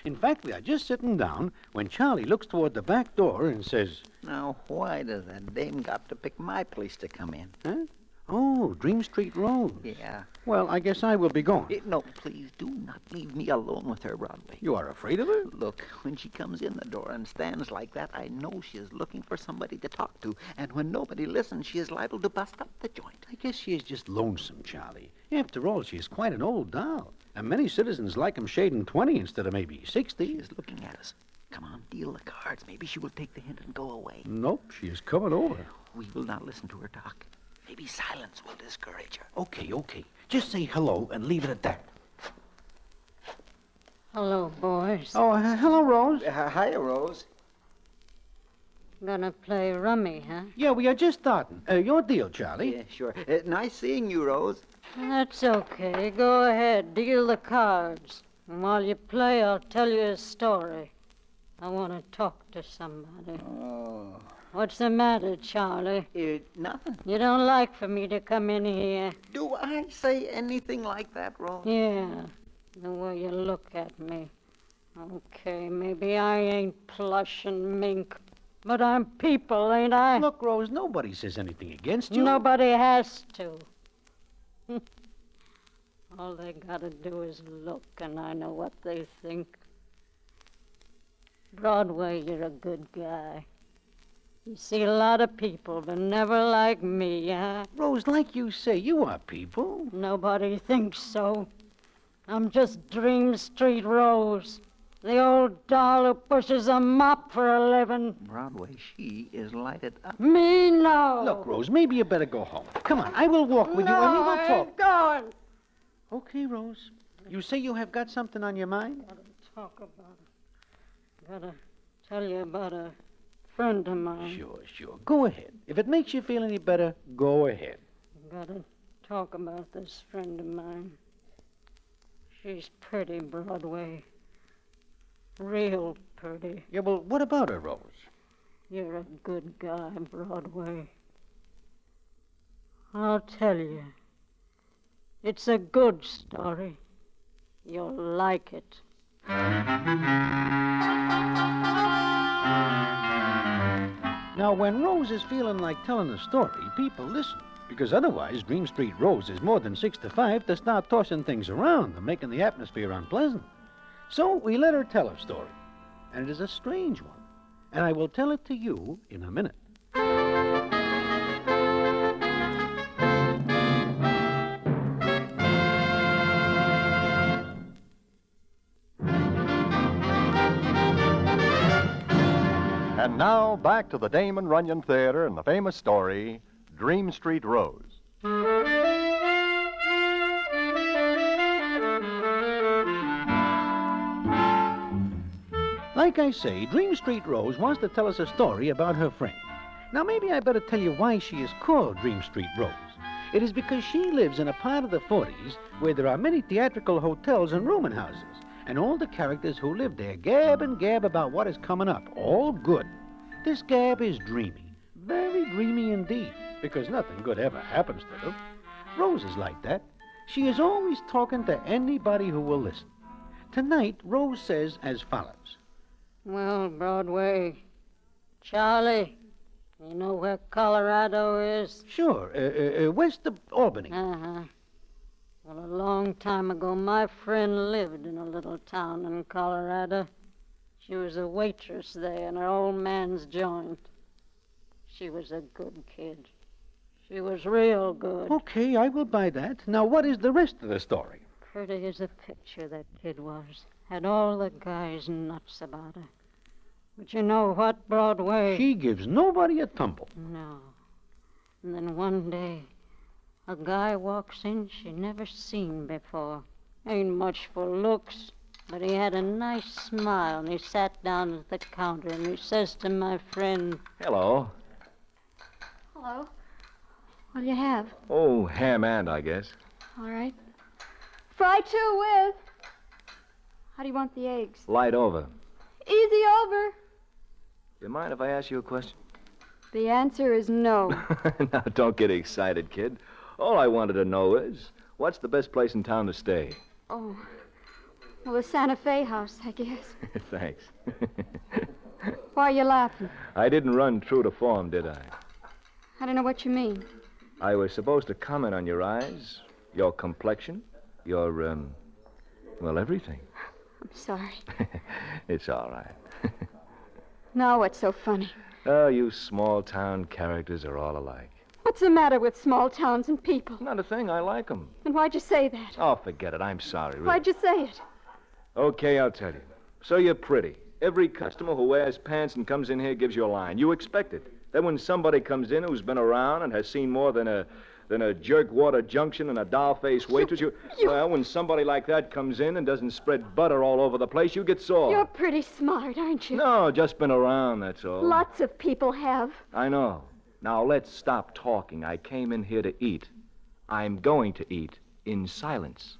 In fact, we are just sitting down when Charlie looks toward the back door and says, "Now, why does that dame got to pick my place to come in?" "Huh? Oh, Dream Street Rose. Yeah. Well, I guess I will be going." No, please do not leave me alone with her, Broadway. You are afraid of her? Look, when she comes in the door and stands like that, I know she is looking for somebody to talk to. And when nobody listens, she is liable to bust up the joint. I guess she is just lonesome, Charlie. After all, she is quite an old doll. And many citizens like 'em shading 20 instead of maybe 60. She is looking at us. Come on, deal the cards. Maybe she will take the hint and go away. Nope, she is coming over. We will not listen to her talk. Maybe silence will discourage her. Okay. Just say hello and leave it at that. Hello, boys. Oh, hello, Rose. Hiya, Rose. Gonna play rummy, huh? Yeah, we are just starting. Your deal, Charlie. Yeah, sure. Nice seeing you, Rose. That's okay. Go ahead, deal the cards. And while you play, I'll tell you a story. I want to talk to somebody. Oh. What's the matter, Charlie? Nothing. You don't like for me to come in here? Do I say anything like that, Rose? Yeah, the way you look at me. Okay, maybe I ain't plush and mink, but I'm people, ain't I? Look, Rose, nobody says anything against you. Nobody has to. All they gotta do is look, and I know what they think. Broadway, you're a good guy. You see a lot of people, but never like me, huh? Rose, like you say, you are people. Nobody thinks so. I'm just Dream Street Rose, the old doll who pushes a mop for a living. Broadway, she is lighted up. Me, no. Look, Rose, maybe you better go home. Come on, I will walk with you and we will talk. I ain't going. Okay, Rose. You say you have got something on your mind? Gotta talk about it. Gotta tell you about a friend of mine. Sure. Go ahead. If it makes you feel any better, go ahead. Gotta talk about this friend of mine. She's pretty, Broadway. Real pretty. Yeah, well, what about her, Rose? You're a good guy, Broadway. I'll tell you. It's a good story. You'll like it. Now, when Rose is feeling like telling a story, people listen. Because otherwise, Dream Street Rose is more than 6 to 5 to start tossing things around and making the atmosphere unpleasant. So we let her tell her story. And it is a strange one. And I will tell it to you in a minute. And now, back to the Damon Runyon Theater and the famous story, Dream Street Rose. Like I say, Dream Street Rose wants to tell us a story about her friend. Now, maybe I better tell you why she is called Dream Street Rose. It is because she lives in a part of the 40s where there are many theatrical hotels and rooming houses, and all the characters who live there gab and gab about what is coming up, all good. This gab is dreamy, very dreamy indeed, because nothing good ever happens to them. Rose is like that. She is always talking to anybody who will listen. Tonight, Rose says as follows. Well, Broadway, Charlie, you know where Colorado is? Sure, west of Albany. Uh-huh. Well, a long time ago, my friend lived in a little town in Colorado. She was a waitress there in her old man's joint. She was a good kid. She was real good. Okay, I will buy that. Now, what is the rest of the story? Pretty as a picture, that kid was. Had all the guys nuts about her. But you know what, Broadway? She gives nobody a tumble. No. And then one day, a guy walks in she never seen before. Ain't much for looks, but he had a nice smile, and he sat down at the counter, and he says to my friend, Hello. Hello. What do you have? Oh, ham and, I guess. All right. Fry 2 with. How do you want the eggs? Light over. Easy over. You mind if I ask you a question? The answer is no. Now, don't get excited, kid. All I wanted to know is, what's the best place in town to stay? Oh. Well, the Santa Fe house, I guess. Thanks. Why are you laughing? I didn't run true to form, did I? I don't know what you mean. I was supposed to comment on your eyes, your complexion, your, well, everything. I'm sorry. It's all right. Now what's so funny? Oh, you small-town characters are all alike. What's the matter with small towns and people? Not a thing. I like them. And why'd you say that? Oh, forget it. I'm sorry, really. Why'd you say it? Okay, I'll tell you. So you're pretty. Every customer who wears pants and comes in here gives you a line. You expect it. Then when somebody comes in who's been around and has seen more than a jerkwater junction and a doll-faced waitress, well, when somebody like that comes in and doesn't spread butter all over the place, you get sore. You're pretty smart, aren't you? No, just been around, that's all. Lots of people have. I know. Now, let's stop talking. I came in here to eat. I'm going to eat in silence.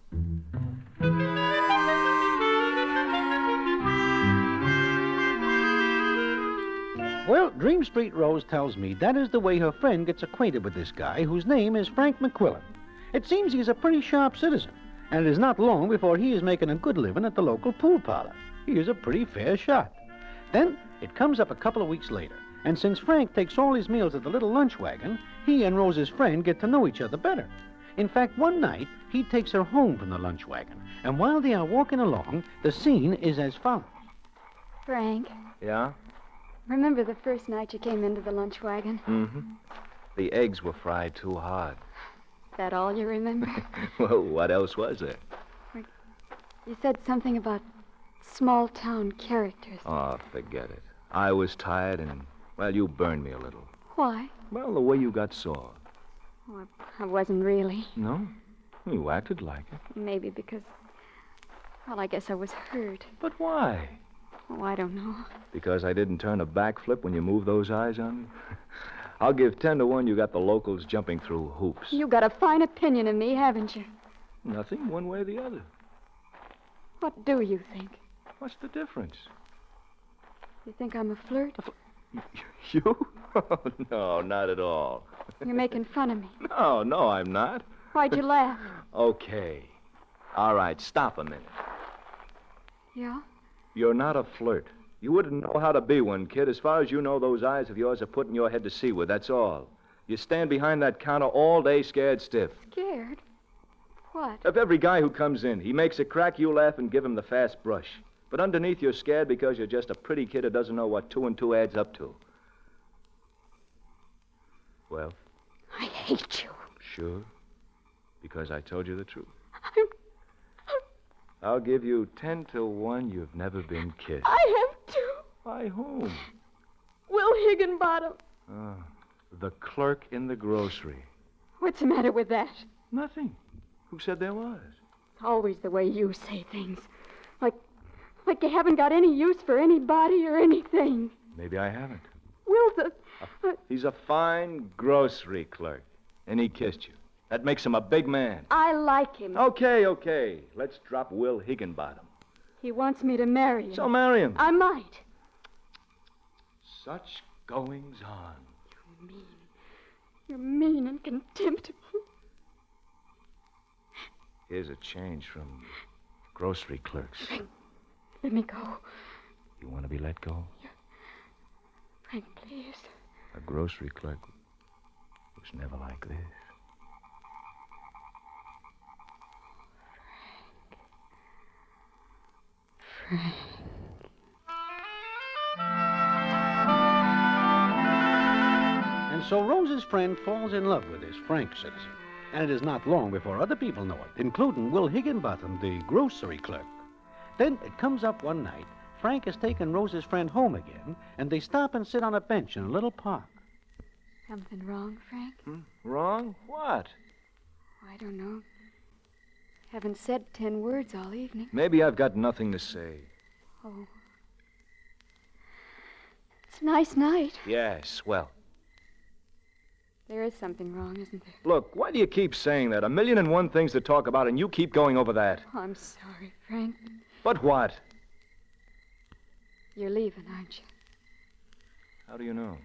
Well, Dream Street Rose tells me that is the way her friend gets acquainted with this guy whose name is Frank McQuillan. It seems he's a pretty sharp citizen, and it is not long before he is making a good living at the local pool parlor. He is a pretty fair shot. Then it comes up a couple of weeks later, and since Frank takes all his meals at the little lunch wagon, he and Rose's friend get to know each other better. In fact, one night, he takes her home from the lunch wagon, and while they are walking along, the scene is as follows. Frank, Yeah? remember the first night you came into the lunch wagon? Mm-hmm. The eggs were fried too hard. That all you remember? Well, what else was there? You said something about small-town characters. Oh, forget it. I was tired and, well, you burned me a little. Why? Well, the way you got sore. Oh, I wasn't really. No? You acted like it. Maybe because, well, I guess I was hurt. But why? Oh, I don't know. Because I didn't turn a backflip when you moved those eyes on me? I'll give 10 to 1 you got the locals jumping through hoops. You got a fine opinion of me, haven't you? Nothing, one way or the other. What do you think? What's the difference? You think I'm a flirt? You? Oh, no, not at all. You're making fun of me. No, I'm not. Why'd you laugh? Okay. All right, stop a minute. Yeah? You're not a flirt. You wouldn't know how to be one, kid. As far as you know, those eyes of yours are putting your head to seaward, that's all. You stand behind that counter all day scared stiff. Scared? What? If every guy who comes in, he makes a crack, you laugh and give him the fast brush. But underneath, you're scared because you're just a pretty kid who doesn't know what 2 and 2 adds up to. Well? I hate you. Sure? Because I told you the truth. I'll give you 10 to 1 you've never been kissed. I have to. By whom? Will Higginbottom. Oh, the clerk in the grocery. What's the matter with that? Nothing. Who said there was? It's always the way you say things. Like you haven't got any use for anybody or anything. Maybe I haven't. Will's He's a fine grocery clerk, and he kissed you. That makes him a big man. I like him. Okay. Let's drop Will Higginbottom. He wants me to marry him. So marry him. I might. Such goings on. You're mean and contemptible. Here's a change from grocery clerks. Let me go. You want to be let go? Frank, please. A grocery clerk was never like this. Frank. And so Rose's friend falls in love with this Frank citizen. And it is not long before other people know it, including Will Higginbottom, the grocery clerk. Then it comes up one night, Frank has taken Rose's friend home again, and they stop and sit on a bench in a little park. Something wrong, Frank? Wrong? What? I don't know. Haven't said 10 words all evening. Maybe I've got nothing to say. Oh. It's a nice night. Yeah, swell. There is something wrong, isn't there? Look, why do you keep saying that? 1,000,001 things to talk about, and you keep going over that. Oh, I'm sorry, Frank. But what? You're leaving, aren't you? How do you know?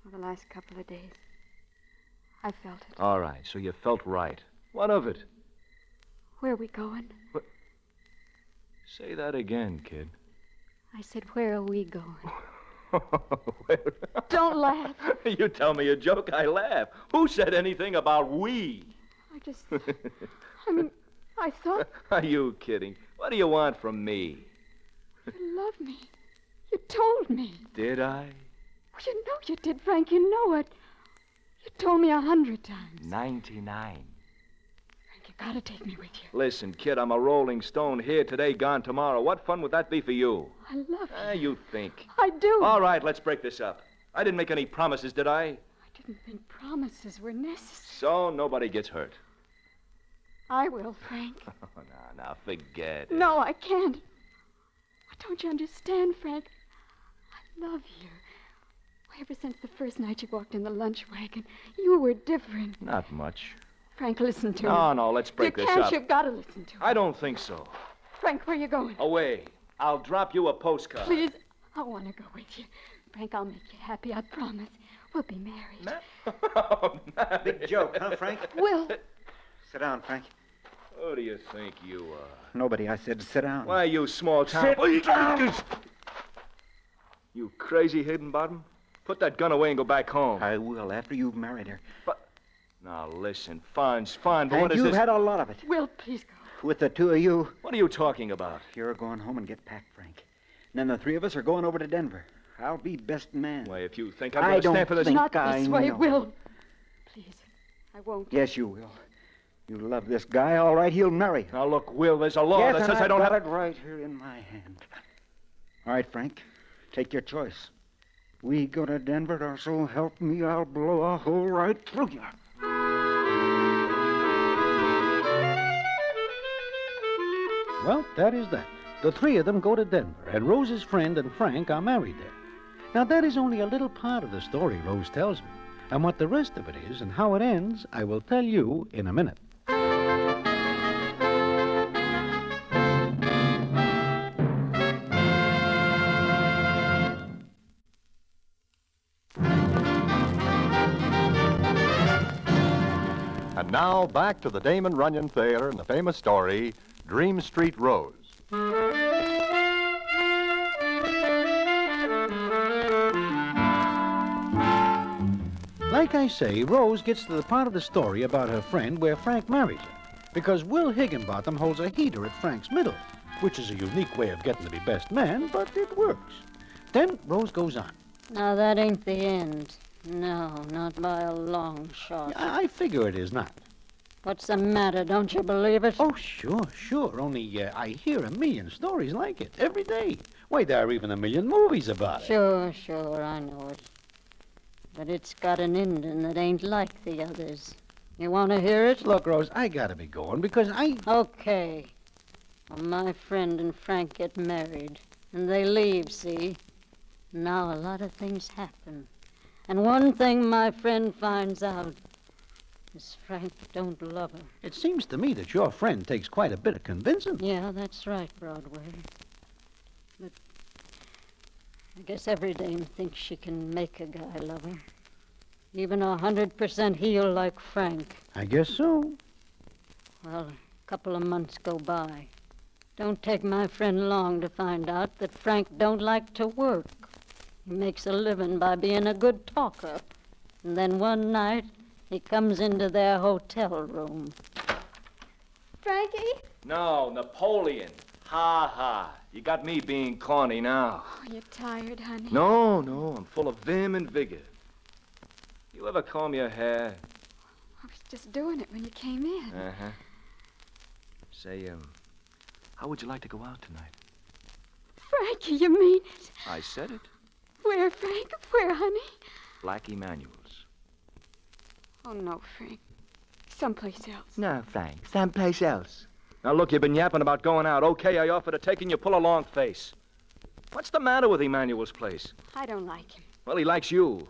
For the last couple of days. I felt it. All right, so you felt right. What of it? Where are we going? Say that again, kid. I said, where are we going? Don't laugh. You tell me a joke, I laugh. Who said anything about we? I thought... Are you kidding? What do you want from me? You love me. You told me. Did I? Well, you know you did, Frank. You know it. You told me 100 times. 99. Frank, you gotta take me with you. Listen, kid, I'm a rolling stone here today, gone tomorrow. What fun would that be for you? I love you. You think. I do. All right, let's break this up. I didn't make any promises, did I? I didn't think promises were necessary. So nobody gets hurt. I will, Frank. Oh, now, forget it. No, I can't. Don't you understand, Frank? I love you. Ever since the first night you walked in the lunch wagon, you were different. Not much. Frank, listen to me. No, let's break this up. You've got to listen to me. I don't think so. Frank, where are you going? Away. I'll drop you a postcard. Please, I want to go with you. Frank, I'll make you happy, I promise. We'll be married. Big joke, huh, Frank? Will. Sit down, Frank. Who do you think you are? Nobody, I said sit down. Why, you small town... Sit down! You crazy Higginbottom? Put that gun away and go back home. I will, after you've married her. But... Now, listen, fine's fine, but And what is you've this... had a lot of it. Will, please go. With the two of you. What are you talking about? You're going home and get packed, Frank. And then the three of us are going over to Denver. I'll be best man. Why, if you think I'm I going to don't stand for this... think Not I this way, know. Will. Please, I won't. Yes, you will. You love this guy, all right. He'll marry her. Now, look, Will, there's a law yes, that and says I I've don't got have... it right here in my hand. All right, Frank. Take your choice. We go to Denver, or so help me, I'll blow a hole right through you. Well, that is that. The three of them go to Denver, and Rose's friend and Frank are married there. Now, that is only a little part of the story Rose tells me. And what the rest of it is and how it ends, I will tell you in a minute. And now, back to the Damon Runyon Theater and the famous story, Dream Street Rose. Like I say, Rose gets to the part of the story about her friend where Frank marries her, because Will Higginbottom holds a heater at Frank's middle, which is a unique way of getting to be best man, but it works. Then Rose goes on. Now, that ain't the end. No, not by a long shot. I figure it is not. What's the matter? Don't you believe it? Oh, sure. Only I hear a million stories like it every day. Why, there are even a million movies about it. Sure, I know it. But it's got an ending that ain't like the others. You want to hear it? Look, Rose, I gotta be going because Okay. Well, my friend and Frank get married, and they leave, see? Now a lot of things happen. And one thing my friend finds out is Frank don't love her. It seems to me that your friend takes quite a bit of convincing. Yeah, that's right, Broadway. But I guess every dame thinks she can make a guy love her. Even 100% heel like Frank. I guess so. Well, a couple of months go by. Don't take my friend long to find out that Frank don't like to work. He makes a living by being a good talker. And then one night, he comes into their hotel room. Frankie? No, Napoleon. Ha. You got me being corny now. Oh, you're tired, honey. No, I'm full of vim and vigor. You ever comb your hair? I was just doing it when you came in. Uh-huh. Say, how would you like to go out tonight? Frankie, you mean it? I said it. Where, Frank? Where, honey? Black Emanuel's. Oh, no, Frank. Someplace else. No, Frank. Someplace else. Now, look, you've been yapping about going out. Okay, I offer to take, and you pull a long face. What's the matter with Emanuel's place? I don't like him. Well, he likes you.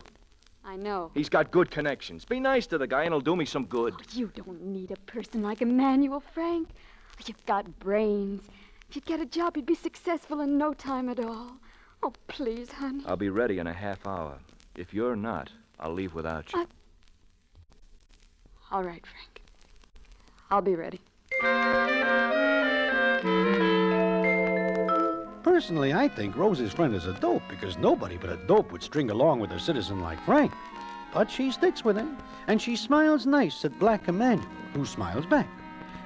I know. He's got good connections. Be nice to the guy, and he'll do me some good. Oh, you don't need a person like Emmanuel, Frank. You've got brains. If you'd get a job, you'd be successful in no time at all. Oh, please, honey. I'll be ready in a half hour. If you're not, I'll leave without you. All right, Frank. I'll be ready. Personally, I think Rose's friend is a dope because nobody but a dope would string along with a citizen like Frank. But she sticks with him, and she smiles nice at Black Emmanuel, who smiles back.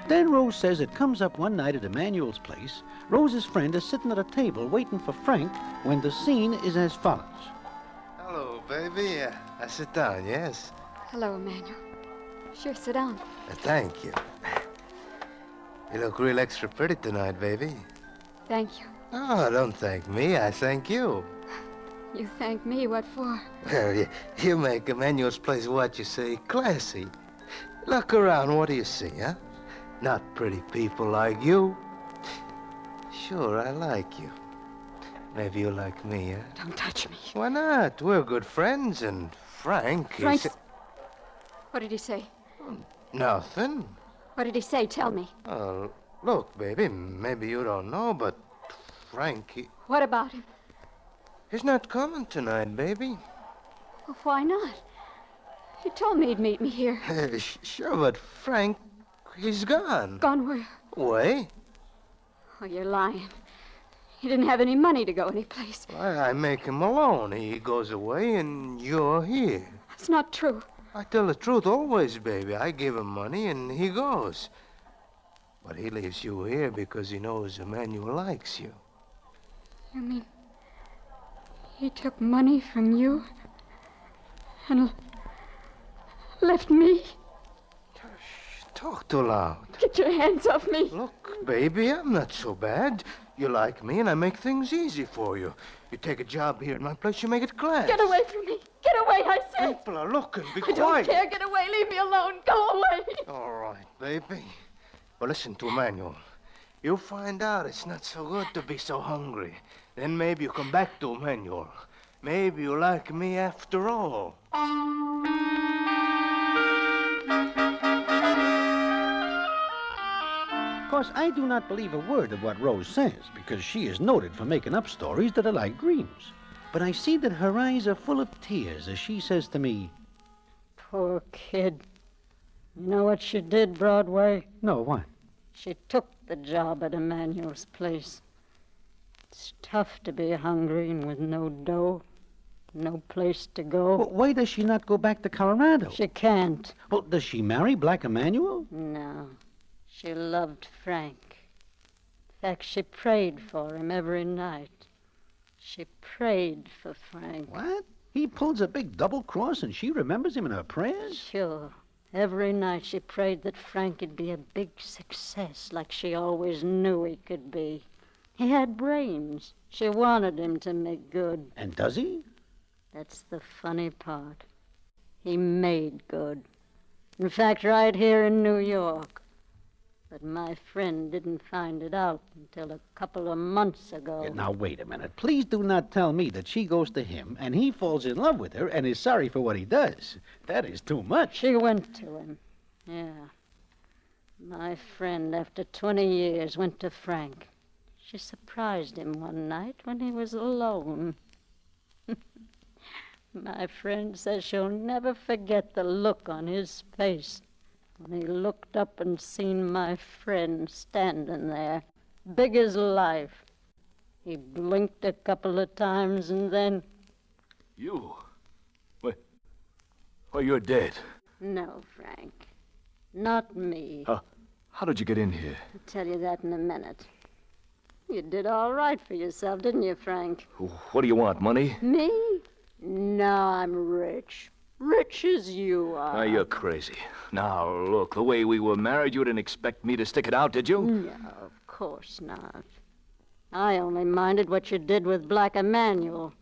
Then Rose says it comes up one night at Emmanuel's place. Rose's friend is sitting at a table waiting for Frank when the scene is as follows. Hello, baby. I sit down, yes? Hello, Emmanuel. Sure, sit down. Thank you. You look real extra pretty tonight, baby. Thank you. Oh, don't thank me. I thank you. You thank me. What for? Well, you make Emmanuel's place what you say, classy. Look around. What do you see, huh? Not pretty people like you. Sure, I like you. Maybe you like me, huh? Don't touch me. Why not? We're good friends, and Frank is... What did he say? Nothing. What did he say? Tell me. Oh, look, baby, maybe you don't know, but Frank, What about him? he's not coming tonight, baby. Well, why not? He told me he'd meet me here. Sure, but Frank, he's gone. Gone where? Away? Oh, you're lying. He didn't have any money to go anyplace. I make him alone. He goes away, and you're here. That's not true. I tell the truth always, baby. I give him money, and he goes. But he leaves you here because he knows Emmanuel likes you. You mean he took money from you and left me? Talk too loud. Get your hands off me. Look, baby, I'm not so bad. You like me, and I make things easy for you. You take a job here in my place, you make it class. Get away from me. Get away, I said. People are looking. Be I don't quiet. care. Get away. Leave me alone. Go away. All right, baby. Well, listen to Emmanuel. You'll find out it's not so good to be so hungry. Then maybe you come back to Emmanuel. Maybe you like me after all. Of course, I do not believe a word of what Rose says, because she is noted for making up stories that are like dreams. But I see that her eyes are full of tears as she says to me, Poor kid. You know what she did, Broadway? No, what? She took the job at Emmanuel's place. It's tough to be hungry and with no dough, no place to go. Well, why does she not go back to Colorado? She can't. Well, does she marry Black Emmanuel? No. She loved Frank. In fact, she prayed for him every night. She prayed for Frank. What? He pulls a big double cross and she remembers him in her prayers? Sure. Every night she prayed that Frank would be a big success like she always knew he could be. He had brains. She wanted him to make good. And does he? That's the funny part. He made good. In fact, right here in New York. But my friend didn't find it out until a couple of months ago. Yeah, now, wait a minute. Please do not tell me that she goes to him and he falls in love with her and is sorry for what he does. That is too much. She went to him. Yeah. My friend, after 20 years, went to Frank. She surprised him one night when he was alone. My friend says she'll never forget the look on his face when he looked up and seen my friend standing there, big as life. He blinked a couple of times and then... You? What? Oh, you're dead. No, Frank. Not me. How did you get in here? I'll tell you that in a minute. You did all right for yourself, didn't you, Frank? What do you want, money? Me? No, I'm rich. Rich as you are. Now, you're crazy. Now, look, the way we were married, you didn't expect me to stick it out, did you? No, of course not. I only minded what you did with Black Emmanuel.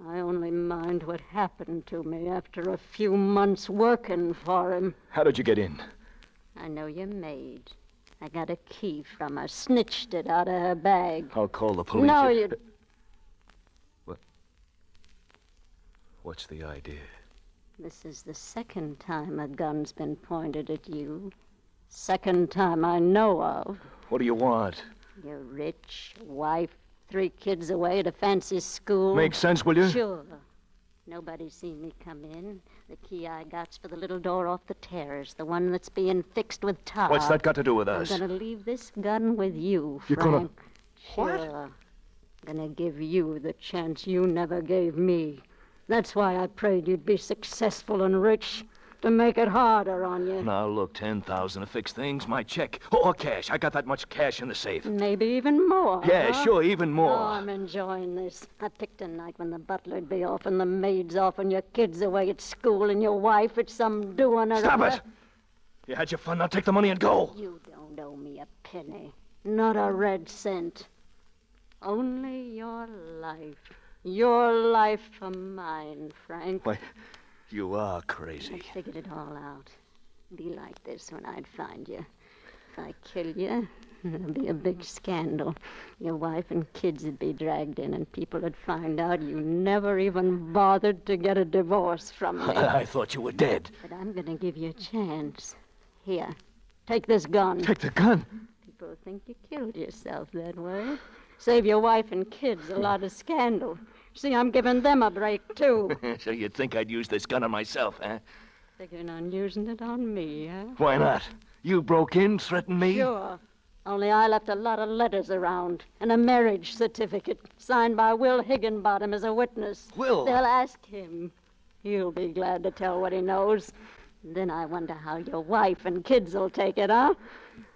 I only mind what happened to me after a few months working for him. How did you get in? I know your maid. I got a key from her, snitched it out of her bag. I'll call the police. No, you... What's the idea? This is the second time a gun's been pointed at you. Second time I know of. What do you want? You're rich, wife, 3 kids away at a fancy school. Make sense, will you? Sure. Nobody's seen me come in. The key I got's for the little door off the terrace, the one that's being fixed with tar. What's that got to do with us? I'm gonna leave this gun with you, You're Frank. gonna... Sure. I'm gonna give you the chance you never gave me. That's why I prayed you'd be successful and rich, to make it harder on you. Now, look, 10,000 to fix things, my check. Or cash. I got that much cash in the safe. Maybe even more. Yeah, huh? sure, even more. Oh, I'm enjoying this. I picked a night when the butler'd be off and the maid's off and your kids away at school and your wife at some doing or Stop other. it! You had your fun, now take the money and go. You don't owe me a penny. Not a red cent. Only your life. Your life for mine, Frank. Why, you are crazy. I figured it all out. Be like this when I'd find you. If I kill you, there'd be a big scandal. Your wife and kids would be dragged in, and people would find out you never even bothered to get a divorce from me. I thought you were dead. But I'm going to give you a chance. Here, take this gun. Take the gun? People think you killed yourself that way. Save your wife and kids a lot of scandal. See, I'm giving them a break, too. So you'd think I'd use this gun on myself, huh? Figuring on using it on me, huh? Why not? You broke in, threatened me? Sure. Only I left a lot of letters around and a marriage certificate signed by Will Higginbottom as a witness. Will? They'll ask him. He'll be glad to tell what he knows. Then I wonder how your wife and kids will take it, huh?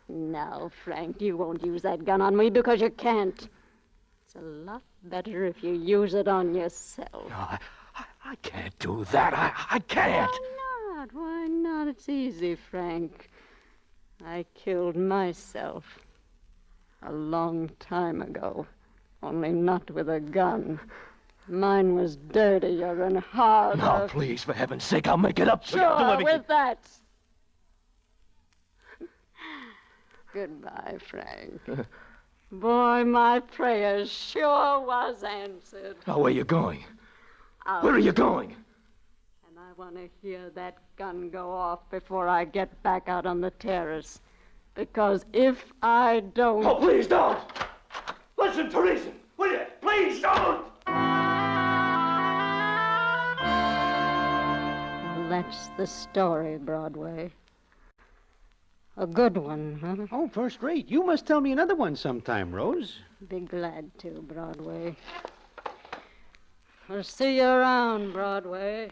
No, Frank, you won't use that gun on me because you can't. It's a lot better if you use it on yourself. No, I can't do that. I can't. Why not? Why not? It's easy, Frank. I killed myself a long time ago, only not with a gun. Mine was dirtier and harder. No, please, for heaven's sake, I'll make it up. Sure, with that. Goodbye, Frank. Boy, my prayers sure was answered. Now, where you going? Out. Where are you going? And I want to hear that gun go off before I get back out on the terrace. Because if I don't... Oh, please don't! Listen, Teresa, will you? Please don't! Well, that's the story, Broadway. A good one, huh? Oh, first rate. You must tell me another one sometime, Rose. Be glad to, Broadway. I'll see you around, Broadway.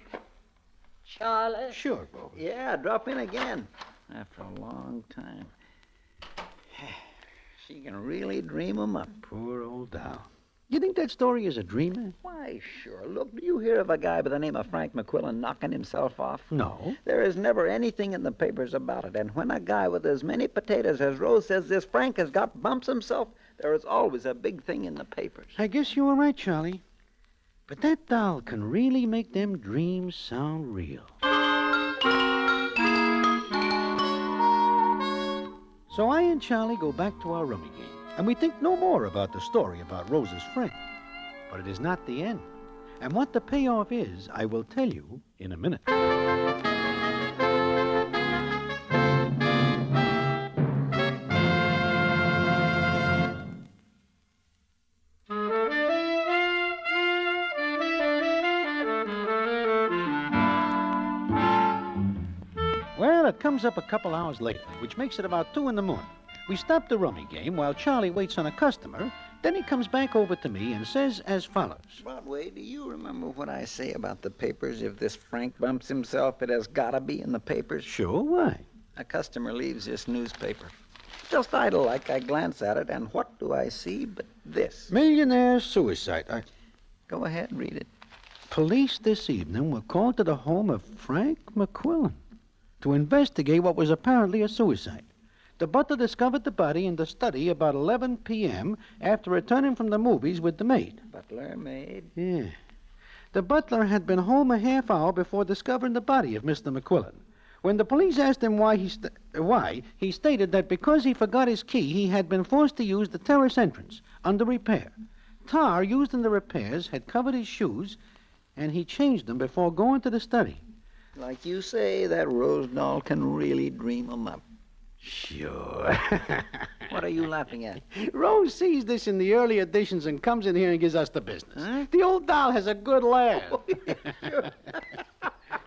Charlie? Sure, Bo. Yeah, drop in again. After a long time. She can really dream 'em up. Poor old Dow. You think that story is a dreamer? Why, sure. Look, do you hear of a guy by the name of Frank McQuillan knocking himself off? No. There is never anything in the papers about it. And when a guy with as many potatoes as Rose says this Frank has got bumps himself, there is always a big thing in the papers. I guess you were right, Charlie. But that doll can really make them dreams sound real. So I and Charlie go back to our rummy game, and we think no more about the story about Rose's friend. But it is not the end. And what the payoff is, I will tell you in a minute. Well, it comes up a couple hours later, which makes it about 2 in the morning. We stop the rummy game while Charlie waits on a customer. Then he comes back over to me and says as follows. Broadway, do you remember what I say about the papers? If this Frank bumps himself, it has got to be in the papers. Sure, why? A customer leaves this newspaper. Just idle like, I glance at it, and what do I see but this? Millionaire suicide. Go ahead, read it. Police this evening were called to the home of Frank McQuillan to investigate what was apparently a suicide. The butler discovered the body in the study about 11 p.m. after returning from the movies with the maid. Butler, maid? Yeah. The butler had been home a half hour before discovering the body of Mr. McQuillan. When the police asked him why, he stated that because he forgot his key, he had been forced to use the terrace entrance under repair. Tar used in the repairs had covered his shoes, and he changed them before going to the study. Like you say, that Rose doll can really dream 'em up. Sure. What are you laughing at? Rose sees this in the early editions and comes in here and gives us the business. Huh? The old doll has a good laugh.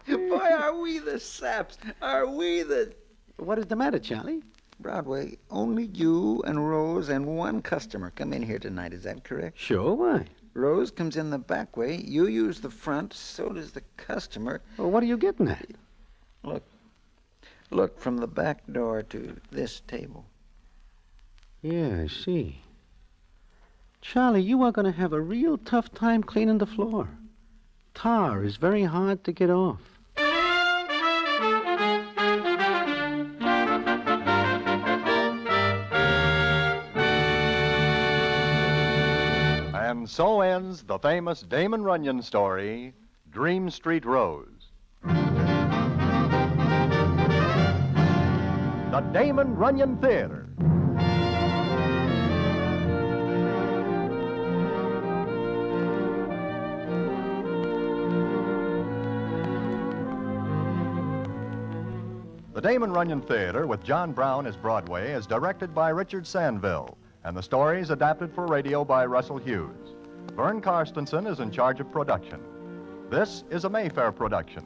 Boy, are we the saps. Are we the... What is the matter, Charlie? Broadway, only you and Rose and one customer come in here tonight. Is that correct? Sure, why? Rose comes in the back way. You use the front. So does the customer. Well, what are you getting at? Look from the back door to this table. Yeah, I see. Charlie, you are going to have a real tough time cleaning the floor. Tar is very hard to get off. And so ends the famous Damon Runyon story, Dream Street Rose. The Damon Runyon Theater. The Damon Runyon Theater with John Brown as Broadway is directed by Richard Sandville, and the story is adapted for radio by Russell Hughes. Vern Karstensen is in charge of production. This is a Mayfair production.